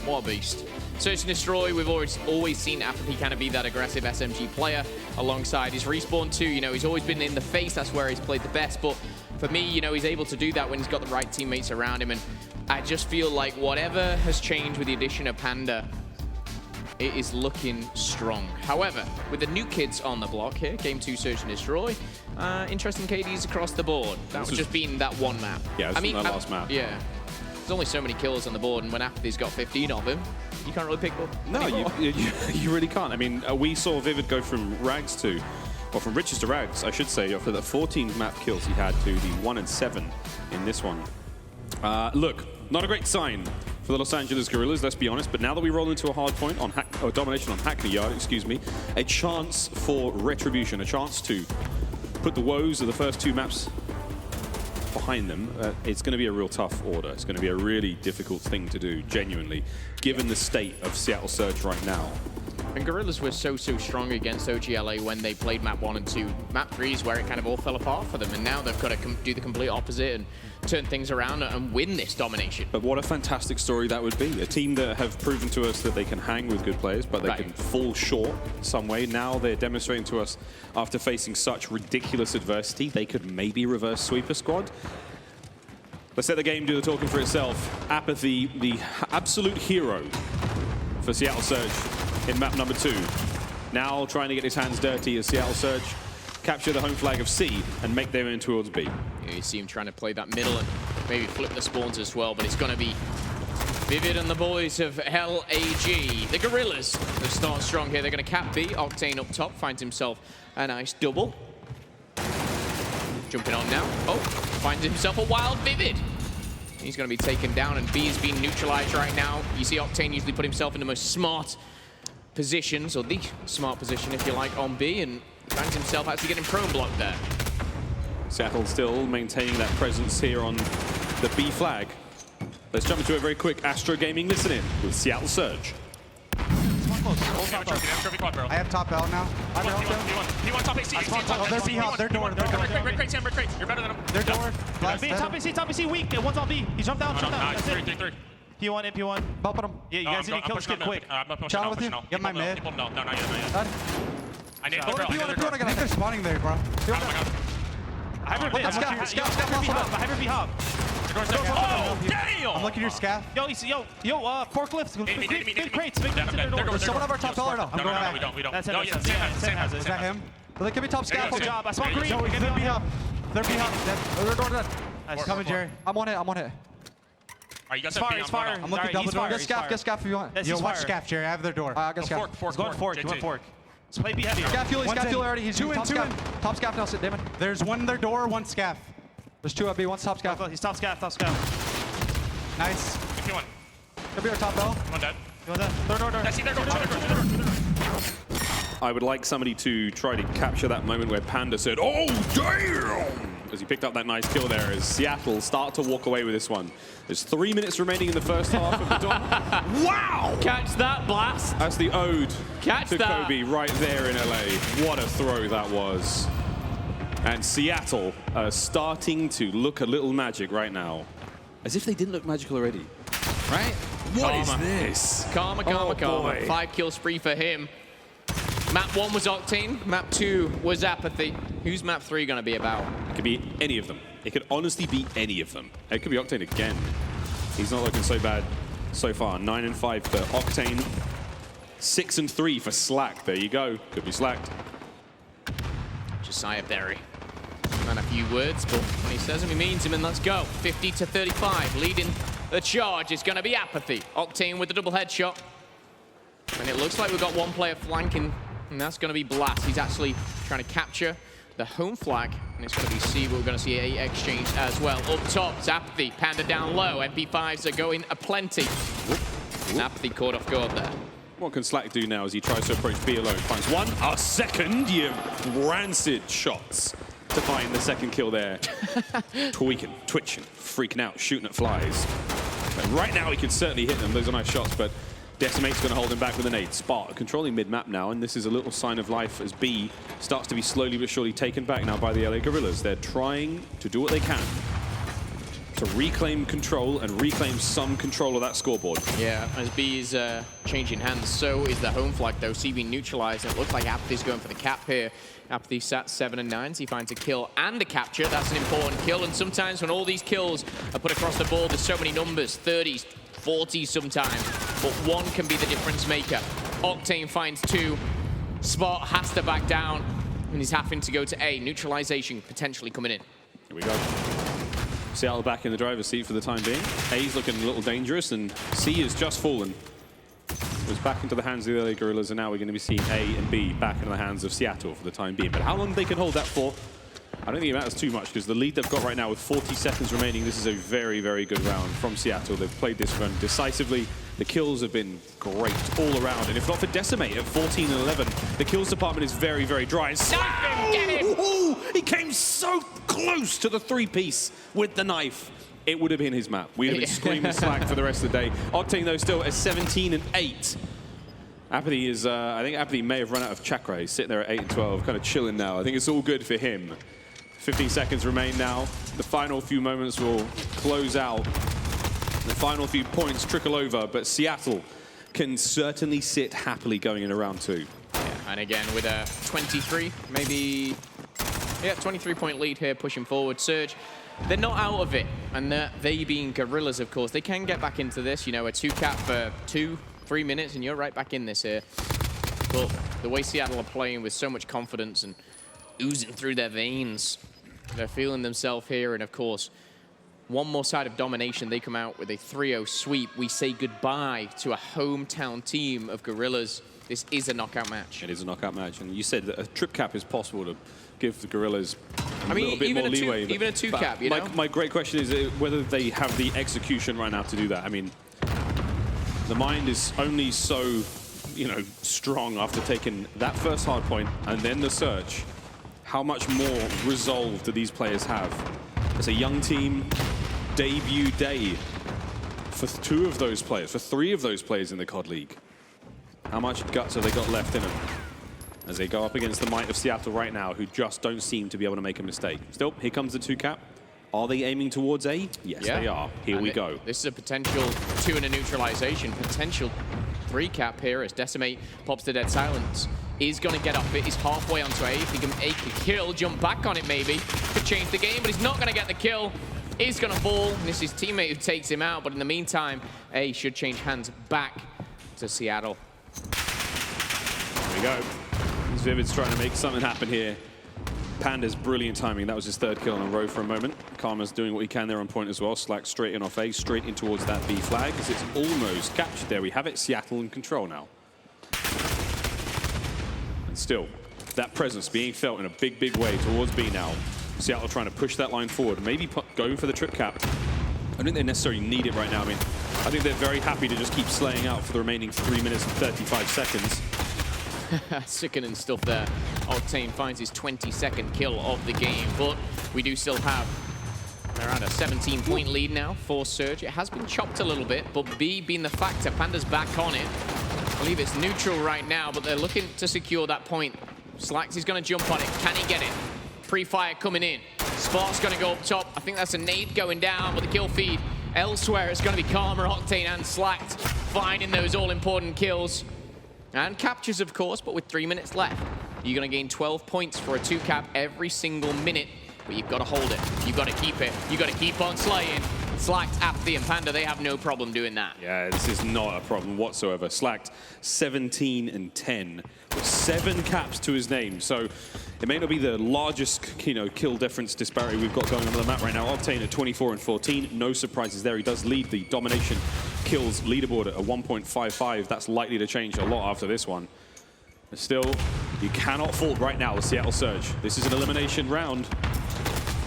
What a beast. Search and Destroy, we've always seen Apathy kind of be that aggressive SMG player alongside his Respawn too. You know, he's always been in the face. That's where he's played the best. But for me, you know, he's able to do that when he's got the right teammates around him. And I just feel like whatever has changed with the addition of Panda, it is looking strong. However, with the new kids on the block here, Game 2 Search and Destroy, interesting KDs across the board. That was just being that one map.
Yeah, I mean, that last map.
Yeah. There's only so many kills on the board, and when Apathy's got 15 of him, you can't really pick up.
No, you really can't. I mean, we saw Vivid go from rags to, or from riches to rags, I should say, for the 14 map kills he had to the 1 and 7 in this one. Look, not a great sign for the Los Angeles Guerrillas, let's be honest, but now that we roll into a hard point on domination on Hackney Yard, excuse me, a chance for retribution, a chance to put the woes of the first two maps behind them. It's going to be a real tough order. It's going to be a really difficult thing to do, genuinely, given the state of Seattle Surge right now.
And Guerrillas were so strong against OGLA when they played map 1 and 2. Map 3 is where it kind of all fell apart for them, and now they've got to do the complete opposite and turn things around and win this domination.
But what a fantastic story that would be. A team that have proven to us that they can hang with good players, but they can fall short some way. Now they're demonstrating to us, after facing such ridiculous adversity, they could maybe reverse sweep a squad. Let's let the game do the talking for itself. Apathy, the absolute hero for Seattle Surge in map number 2. Now trying to get his hands dirty as Seattle Surge capture the home flag of C and make their way in towards B.
Yeah, you see him trying to play that middle and maybe flip the spawns as well, but it's going to be Vivid and the boys of LAG. The Guerrillas, they start strong here. They're going to cap B. Octane up top finds himself a nice double. Jumping on now. Oh, finds himself a wild Vivid. He's going to be taken down, and B is being neutralized right now. You see Octane usually put himself in the most smart positions, or the smart position, if you like, on B, and finds himself actually getting prone blocked there.
Seattle still maintaining that presence here on the B flag. Let's jump into a very quick Astro Gaming listen-in with Seattle Surge.
I have top L now.
P1 top AC.
Oh, they're B hub. They're door.
Break crate, You're better than him.
They're door.
Top AC weak. One's on B. He jumped down. That's it. 3.
P1 in P1. Bump him. Yeah, you guys need to kill this kid quick. Channel with you. Get my mid.
No, not yet. I need to
I think they're spawning there, bro.
Hybrid B hub. Oh, damn!
I'm looking at your scaff.
Yo, forklifts. Big crates.
There's someone over top taller now. I'm going back.
We don't.
That's him. Sam has it. Is that him? Well, they could be top scaff.
Good job. I spawned green.
They're B hub. They're B hub. They're door dead. Coming, Jerry. I'm on hit.
Alright, you guys
have fire. I'm looking double door. Get scaff if you want. Yo, watch scaff, Jerry. I have their door. I got scaff.
Fork. You want fork.
Let's play B heavy.
Scaff fuel,
One's in.
already. He's
two in,
top
two
scaff.
in.
Top scaff now, sit Damon.
There's one in their door, one scaff.
There's two up B, one's top scaff.
He's top scaff, top scaff. Nice.
If you want.
Could be our top L.
One dead.
You want that? Third door.
I see their door.
I would like somebody to try to capture that moment where Panda said, "Oh, damn!" as he picked up that nice kill there, as Seattle start to walk away with this one. There's 3 minutes remaining in the first half of the dawn. Wow!
Catch that, Blast.
That's the ode
Catch
to
that.
Kobe right there in LA. What a throw that was. And Seattle starting to look a little magic right now. As if they didn't look magical already. Right? What is this?
Karma.
Boy.
5 kill spree for him. Map 1 was Octane, map 2 was Apathy. Who's map 3 going to be about?
It could be any of them. It could honestly be any of them. It could be Octane again. He's not looking so bad so far. 9 and 5 for Octane. 6 and 3 for Slack. There you go. Could be Slacked.
Josiah Berry. And a few words, but when he says them, he means them, and let's go. 50 to 35. Leading the charge is going to be Apathy. Octane with the double headshot. And it looks like we've got one player flanking, and that's going to be Blast. He's actually trying to capture the home flag, and it's going to be C, but we're going to see a exchange as well. Up top, it's Apathy. Panda down low. MP5s are going aplenty. And Apathy caught off guard there.
What can Slack do now as he tries to approach B alone? Finds one, a second, you rancid shots to find the second kill there. Tweaking, twitching, freaking out, shooting at flies. But right now he can certainly hit them. Those are nice shots, but Decimate's going to hold him back with an 8. Spot controlling mid-map now, and this is a little sign of life as B starts to be slowly but surely taken back now by the LA Guerrillas. They're trying to do what they can to reclaim control and reclaim some control of that scoreboard.
Yeah, as B is changing hands, so is the home flag though. C being neutralized, and it looks like Apathy's going for the cap here. Apathy sat 7 and 9, so he finds a kill and a capture. That's an important kill, and sometimes when all these kills are put across the board, there's so many numbers, 30s, 40s sometimes, but one can be the difference maker. Octane finds 2. Spot has to back down, and he's having to go to A. Neutralization potentially coming in.
Here we go. Seattle back in the driver's seat for the time being. A's looking a little dangerous, and C has just fallen. It was back into the hands of the LA Guerrillas, and now we're going to be seeing A and B back into the hands of Seattle for the time being. But how long they can hold that for, I don't think it matters too much, because the lead they've got right now with 40 seconds remaining, this is a very, very good round from Seattle. They've played this run decisively. The kills have been great all around, and if not for Decimate at 14 and 11, the kills department is very, very dry.
Knife him, get him!
Ooh, he came so close to the 3-piece with the knife. It would have been his map. We would have been screaming Slack for the rest of the day. Octane, though, still at 17 and 8. Apathy is, I think Apathy may have run out of chakra. He's sitting there at 8 and 12, kind of chilling now. I think it's all good for him. 15 seconds remain now. The final few moments will close out. The final few points trickle over, but Seattle can certainly sit happily going into round 2.
Yeah, and again with a 23, maybe, yeah, 23-point lead here, pushing forward. Surge, they're not out of it, and they being Guerrillas, of course, they can get back into this. You know, a 2-cap for 2-3 minutes, and you're right back in this here. But the way Seattle are playing with so much confidence and oozing through their veins, they're feeling themselves here, and of course, one more side of domination, they come out with a 3-0 sweep. We say goodbye to a hometown team of Guerrillas. This is a knockout match.
It is a knockout match, and you said that a trip cap is possible to give the Guerrillas a little bit more leeway.
Even a 2-cap, you know?
My great question is whether they have the execution right now to do that. I mean, the mind is only so, you know, strong after taking that first hard point and then the search. How much more resolve do these players have? As a young team, debut day for 2 of those players, for 3 of those players in the COD League. How much guts have they got left in them as they go up against the might of Seattle right now, who just don't seem to be able to make a mistake? Still, here comes the 2-cap. Are they aiming towards A? Yes,
yeah.
they are. Here we go.
This is a potential 2 and a neutralization, potential 3-cap here as Decimate pops to dead silence. He's going to get off it. He's halfway onto A. If he can make a kill, jump back on it maybe. Could change the game, but he's not going to get the kill. He's going to fall. And it's his teammate who takes him out. But in the meantime, A should change hands back to Seattle.
There we go. Vivid's trying to make something happen here. Panda's brilliant timing. That was his 3rd kill on a row for a moment. Karma's doing what he can there on point as well. Slack straight in off A, straight in towards that B flag as it's almost captured. There we have it. Seattle in control now. And still, that presence being felt in a big, big way towards B now. Seattle trying to push that line forward, maybe going for the trip cap. I don't think they necessarily need it right now. I mean, I think they're very happy to just keep slaying out for the remaining 3 minutes and 35 seconds.
Sickening stuff there. Octane finds his 22nd kill of the game, but we do still have around a 17-point lead now for Surge. It has been chopped a little bit, but B being the factor, Panda's back on it. I believe it's neutral right now, but they're looking to secure that point. Slacks is going to jump on it. Can he get it? Pre-fire coming in. Spark's going to go up top. I think that's a nade going down, but the kill feed elsewhere is going to be Karma, Octane, and Slacked finding those all-important kills. And captures, of course, but with 3 minutes left. You're going to gain 12 points for a 2-cap every single minute, but you've got to hold it. You've got to keep it. You've got to keep on slaying. Slacked, Apathy, and Panda, they have no problem doing that.
Yeah, this is not a problem whatsoever. Slacked 17 and 10 with 7 caps to his name. So it may not be the largest, kill difference disparity we've got going on the map right now. Octane at 24 and 14. No surprises there. He does lead the domination kills leaderboard at a 1.55. That's likely to change a lot after this one. But still, you cannot fault right now the Seattle Surge. This is an elimination round.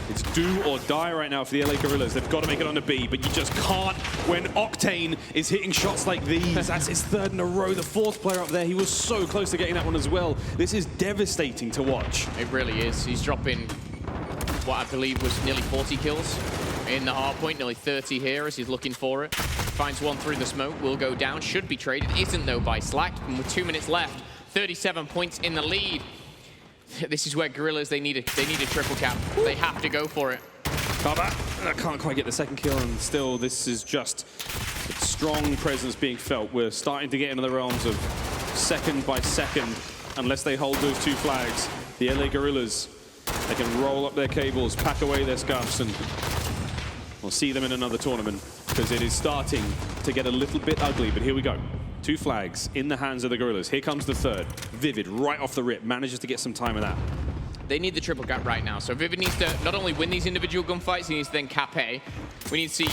It's do or die right now for the LA Guerrillas. They've got to make it on the B, but you just can't when Octane is hitting shots like these. That's his 3rd in a row, the 4th player up there. He was so close to getting that one as well. This is devastating to watch.
It really is. He's dropping what I believe was nearly 40 kills in the hard point, nearly 30 here as he's looking for it. Finds one through the smoke, will go down, should be traded. Isn't though by Slack, and with 2 minutes left, 37 points in the lead. This is where Guerrillas, they need a triple cap. They have to go for it.
I can't quite get the 2nd kill, and still this is just a strong presence being felt. We're starting to get into the realms of second by second, unless they hold those 2 flags. The LA Guerrillas, they can roll up their cables, pack away their scuffs, and we'll see them in another tournament, because it is starting to get a little bit ugly, but here we go. 2 flags in the hands of the Guerrillas. Here comes the 3rd. Vivid, right off the rip, manages to get some time of that.
They need the triple cap right now. So Vivid needs to not only win these individual gunfights, he needs to then cap A. We need to see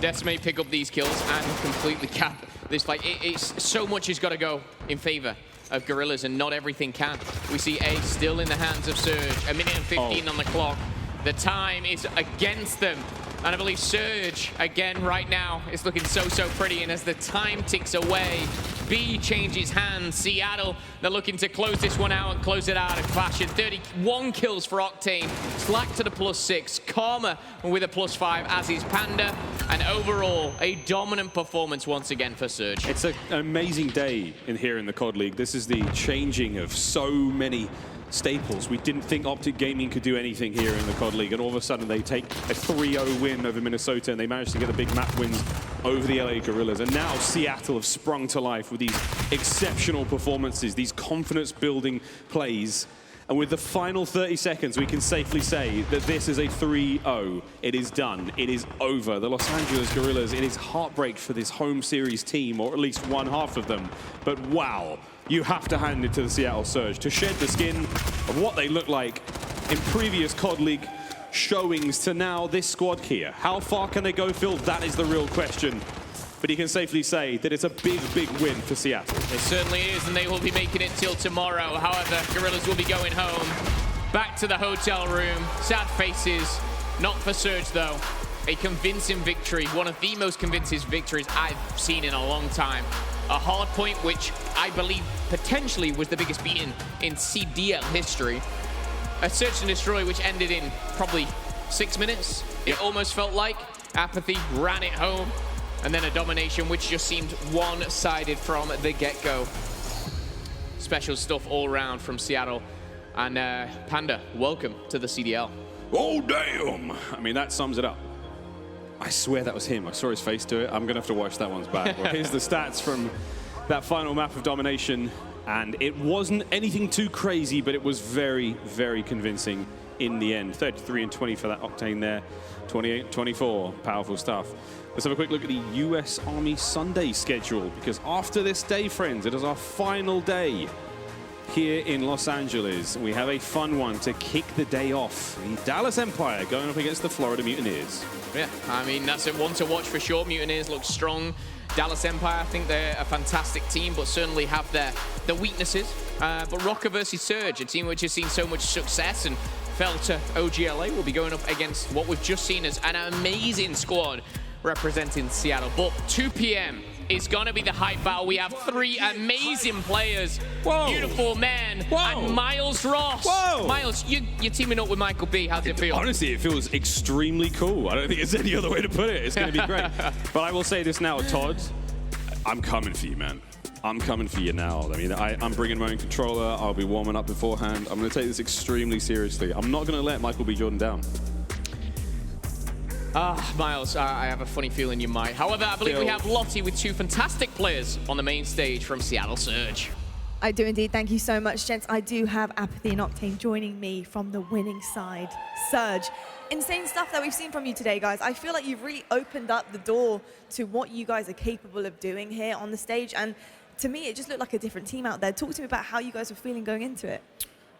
Decimate pick up these kills and completely cap this fight. It's so much has got to go in favor of Guerrillas, and not everything can. We see A still in the hands of Surge. 1 minute and 15 on the clock. The time is against them. And I believe Surge, again, right now, is looking so pretty. And as the time ticks away, B changes hands. Seattle, they're looking to close this one out and close it out in fashion. 31 kills for Octane. Slack to the +6. Karma with a +5, as is Panda. And overall, a dominant performance once again for Surge.
It's an amazing day here in the COD League. This is the changing of so many staples. We didn't think Optic Gaming could do anything here in the COD League, and all of a sudden they take a 3-0 win over Minnesota, and they managed to get the big map wins over the LA Guerrillas. And now Seattle have sprung to life with these exceptional performances, these confidence-building plays. And with the final 30 seconds, we can safely say that this is a 3-0. It is done. It is over. The Los Angeles Guerrillas, it is heartbreak for this home series team, or at least one half of them. But wow, you have to hand it to the Seattle Surge to shed the skin of what they look like in previous COD League showings to now this squad here. How far can they go, Phil? That is the real question. But he can safely say that it's a big win for Seattle.
It certainly is, and they will be making it till tomorrow. However, Guerrillas will be going home, back to the hotel room. Sad faces, not for Surge though. A convincing victory, one of the most convincing victories I've seen in a long time. A hard point, which I believe potentially was the biggest beating in CDL history. A search and destroy, which ended in probably 6 minutes. It almost felt like Apathy ran it home. And then a domination, which just seemed one-sided from the get-go. Special stuff all around from Seattle. And Panda, welcome to the CDL.
Oh, damn! I mean, that sums it up. I swear that was him. I saw his face do it. I'm going to have to watch that one's back. Well, here's the stats from that final map of domination. And it wasn't anything too crazy, but it was very convincing in the end. 33 and 20 for that Octane there. 28-24. Powerful stuff. Let's have a quick look at the US Army Sunday schedule, because after this day, friends, it is our final day here in Los Angeles. We have a fun one to kick the day off. The Dallas Empire going up against the Florida Mutineers.
Yeah, I mean, that's one to watch for sure. Mutineers look strong Dallas Empire, I think they're a fantastic team, but certainly have their weaknesses. But Røkkr versus Surge, a team which has seen so much success and fell to OGLA, will be going up against what we've just seen as an amazing squad representing Seattle. But 2 p.m. is going to be the hype battle. We have 3 amazing players.
Whoa.
Beautiful man.
Whoa.
And Miles Ross.
Whoa.
Miles, you're teaming up with Michael B. How does it feel?
Honestly, it feels extremely cool. I don't think there's any other way to put it. It's going to be great. But I will say this now, Todd, I'm coming for you, man. I'm coming for you now. I mean, I'm bringing my own controller. I'll be warming up beforehand. I'm going to take this extremely seriously. I'm not going to let Michael B. Jordan down.
Miles, I have a funny feeling you might. However, I believe we have Lottie with 2 fantastic players on the main stage from Seattle Surge.
I do indeed. Thank you so much, gents. I do have Apathy and Octane joining me from the winning side, Surge. Insane stuff that we've seen from you today, guys. I feel like you've really opened up the door to what you guys are capable of doing here on the stage. And to me, it just looked like a different team out there. Talk to me about how you guys were feeling going into it.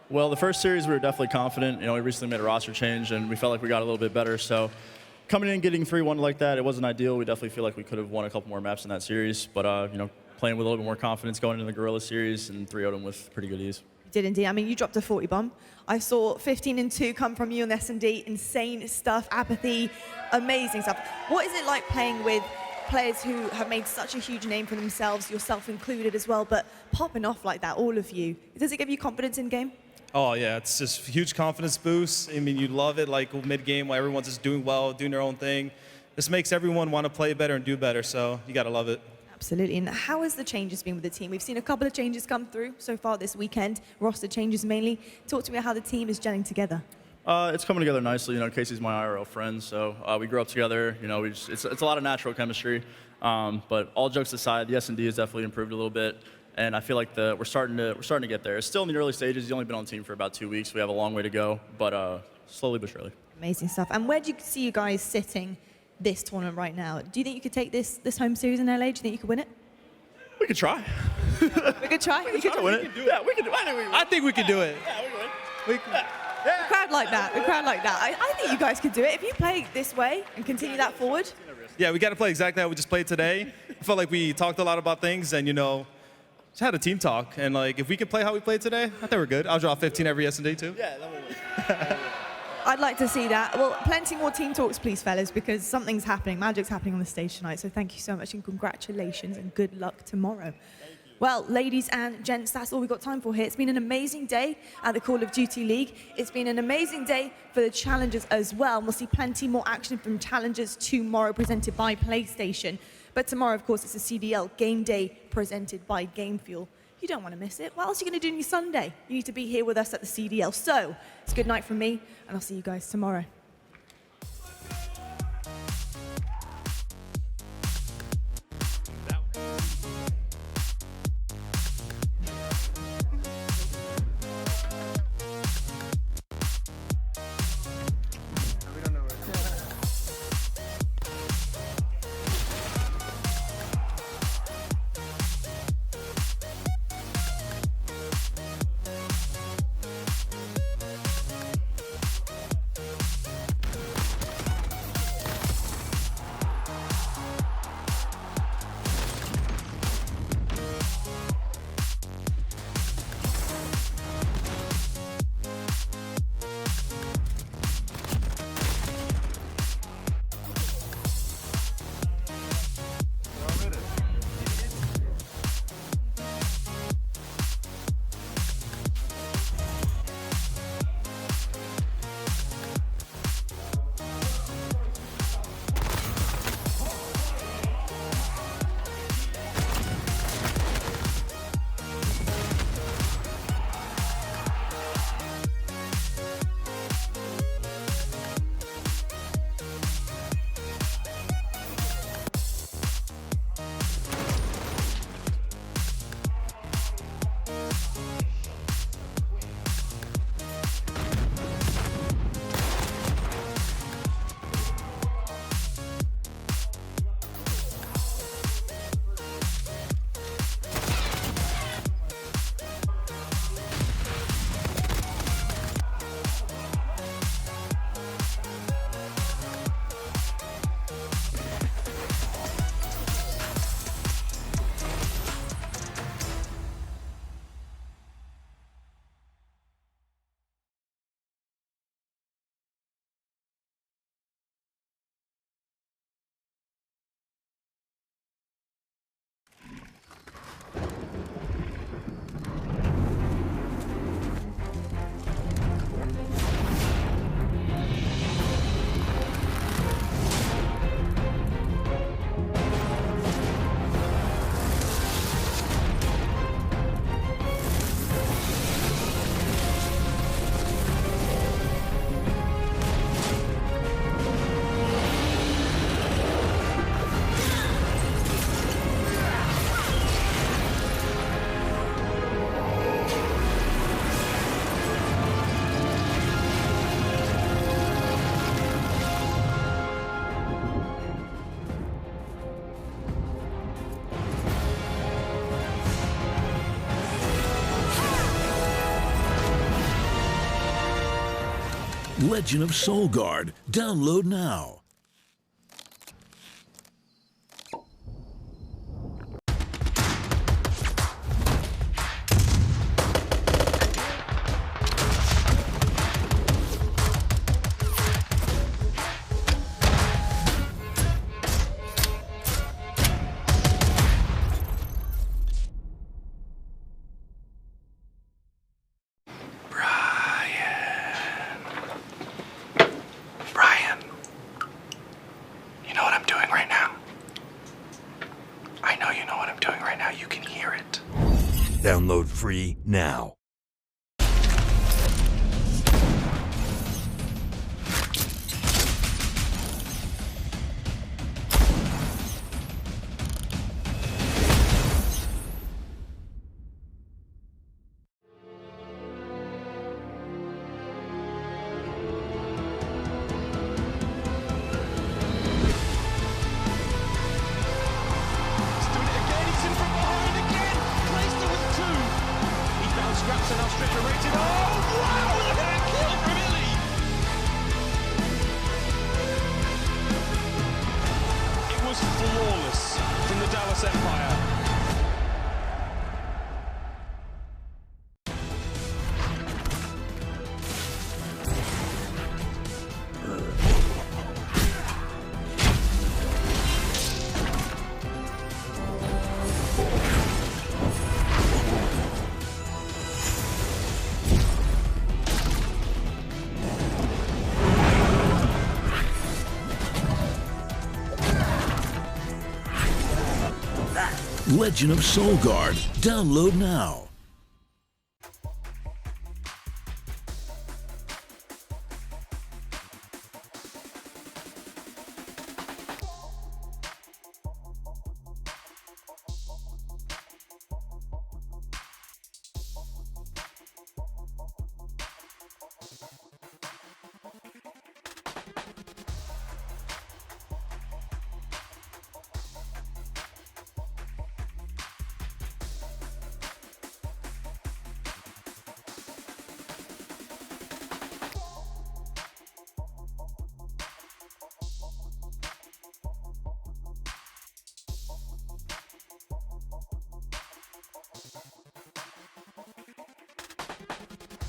Well, the first series, we were definitely confident. You know, we recently made a roster change, and we felt like we got a little bit better. So coming in, getting 3-1 like that, it wasn't ideal. We definitely feel like we could have won a couple more maps in that series. But, you know, playing with a little bit more confidence going into the Guerrillas series and 3-0'd them with pretty good ease.
You did indeed. I mean, you dropped a 40 bomb. I saw 15 and 2 come from you on S&D. Insane stuff, Apathy, amazing stuff. What is it like playing with players who have made such a huge name for themselves, yourself included as well, but popping off like that, all of you? Does it give you confidence in game?
Oh, yeah, it's just a huge confidence boost. I mean, you love it, like mid-game, while everyone's just doing well, doing their own thing. This makes everyone want to play better and do better, so you got to love it.
Absolutely. And how has the changes been with the team? We've seen a couple of changes come through so far this weekend, roster changes mainly. Talk to me about how the team is gelling together.
It's coming together nicely. You know, Casey's my IRL friend, so we grew up together. You know, it's a lot of natural chemistry. But all jokes aside, the S&D has definitely improved a little bit, and I feel like we're starting to get there. It's still in the early stages. He's only been on the team for about 2 weeks. We have a long way to go, but slowly but surely.
Amazing stuff. And where do you see you guys sitting this tournament right now? Do you think you could take this home series in LA? Do you think you could win it?
We could try.
We could try.
We could win it. Yeah, we could do it.
I think we could do it.
Yeah, we could win.
We could.
A crowd like that. A crowd like that. I think you guys could do it if you play this way and continue that forward.
Yeah, we got to play exactly how we just played today. I felt like we talked a lot about things, and you know, just had a team talk. And like, if we could play how we played today, I think we're good. I'll draw 15 every S&D too.
Yeah, that would work.
I'd like to see that. Well, plenty more team talks, please, fellas, because something's happening. Magic's happening on the stage tonight. So thank you so much, and congratulations, and good luck tomorrow. Well, ladies and gents, that's all we've got time for here. It's been an amazing day at the Call of Duty League. It's been an amazing day for the challengers as well. And we'll see plenty more action from challengers tomorrow, presented by PlayStation. But tomorrow, of course, it's a CDL game day presented by Game Fuel. You don't want to miss it. What else are you going to do on your Sunday? You need to be here with us at the CDL. So it's good night from me, and I'll see you guys tomorrow.
Legend of Soul Guard. Download now.
Brian, you know what I'm doing right now? I know you know what I'm doing right now. You can hear it.
Download free now.
Scraps and now Stricker rated. Oh, wow! Look at that kill from Illy! It was flawless from the Dallas Empire.
Legend of Soul Guard. Download now.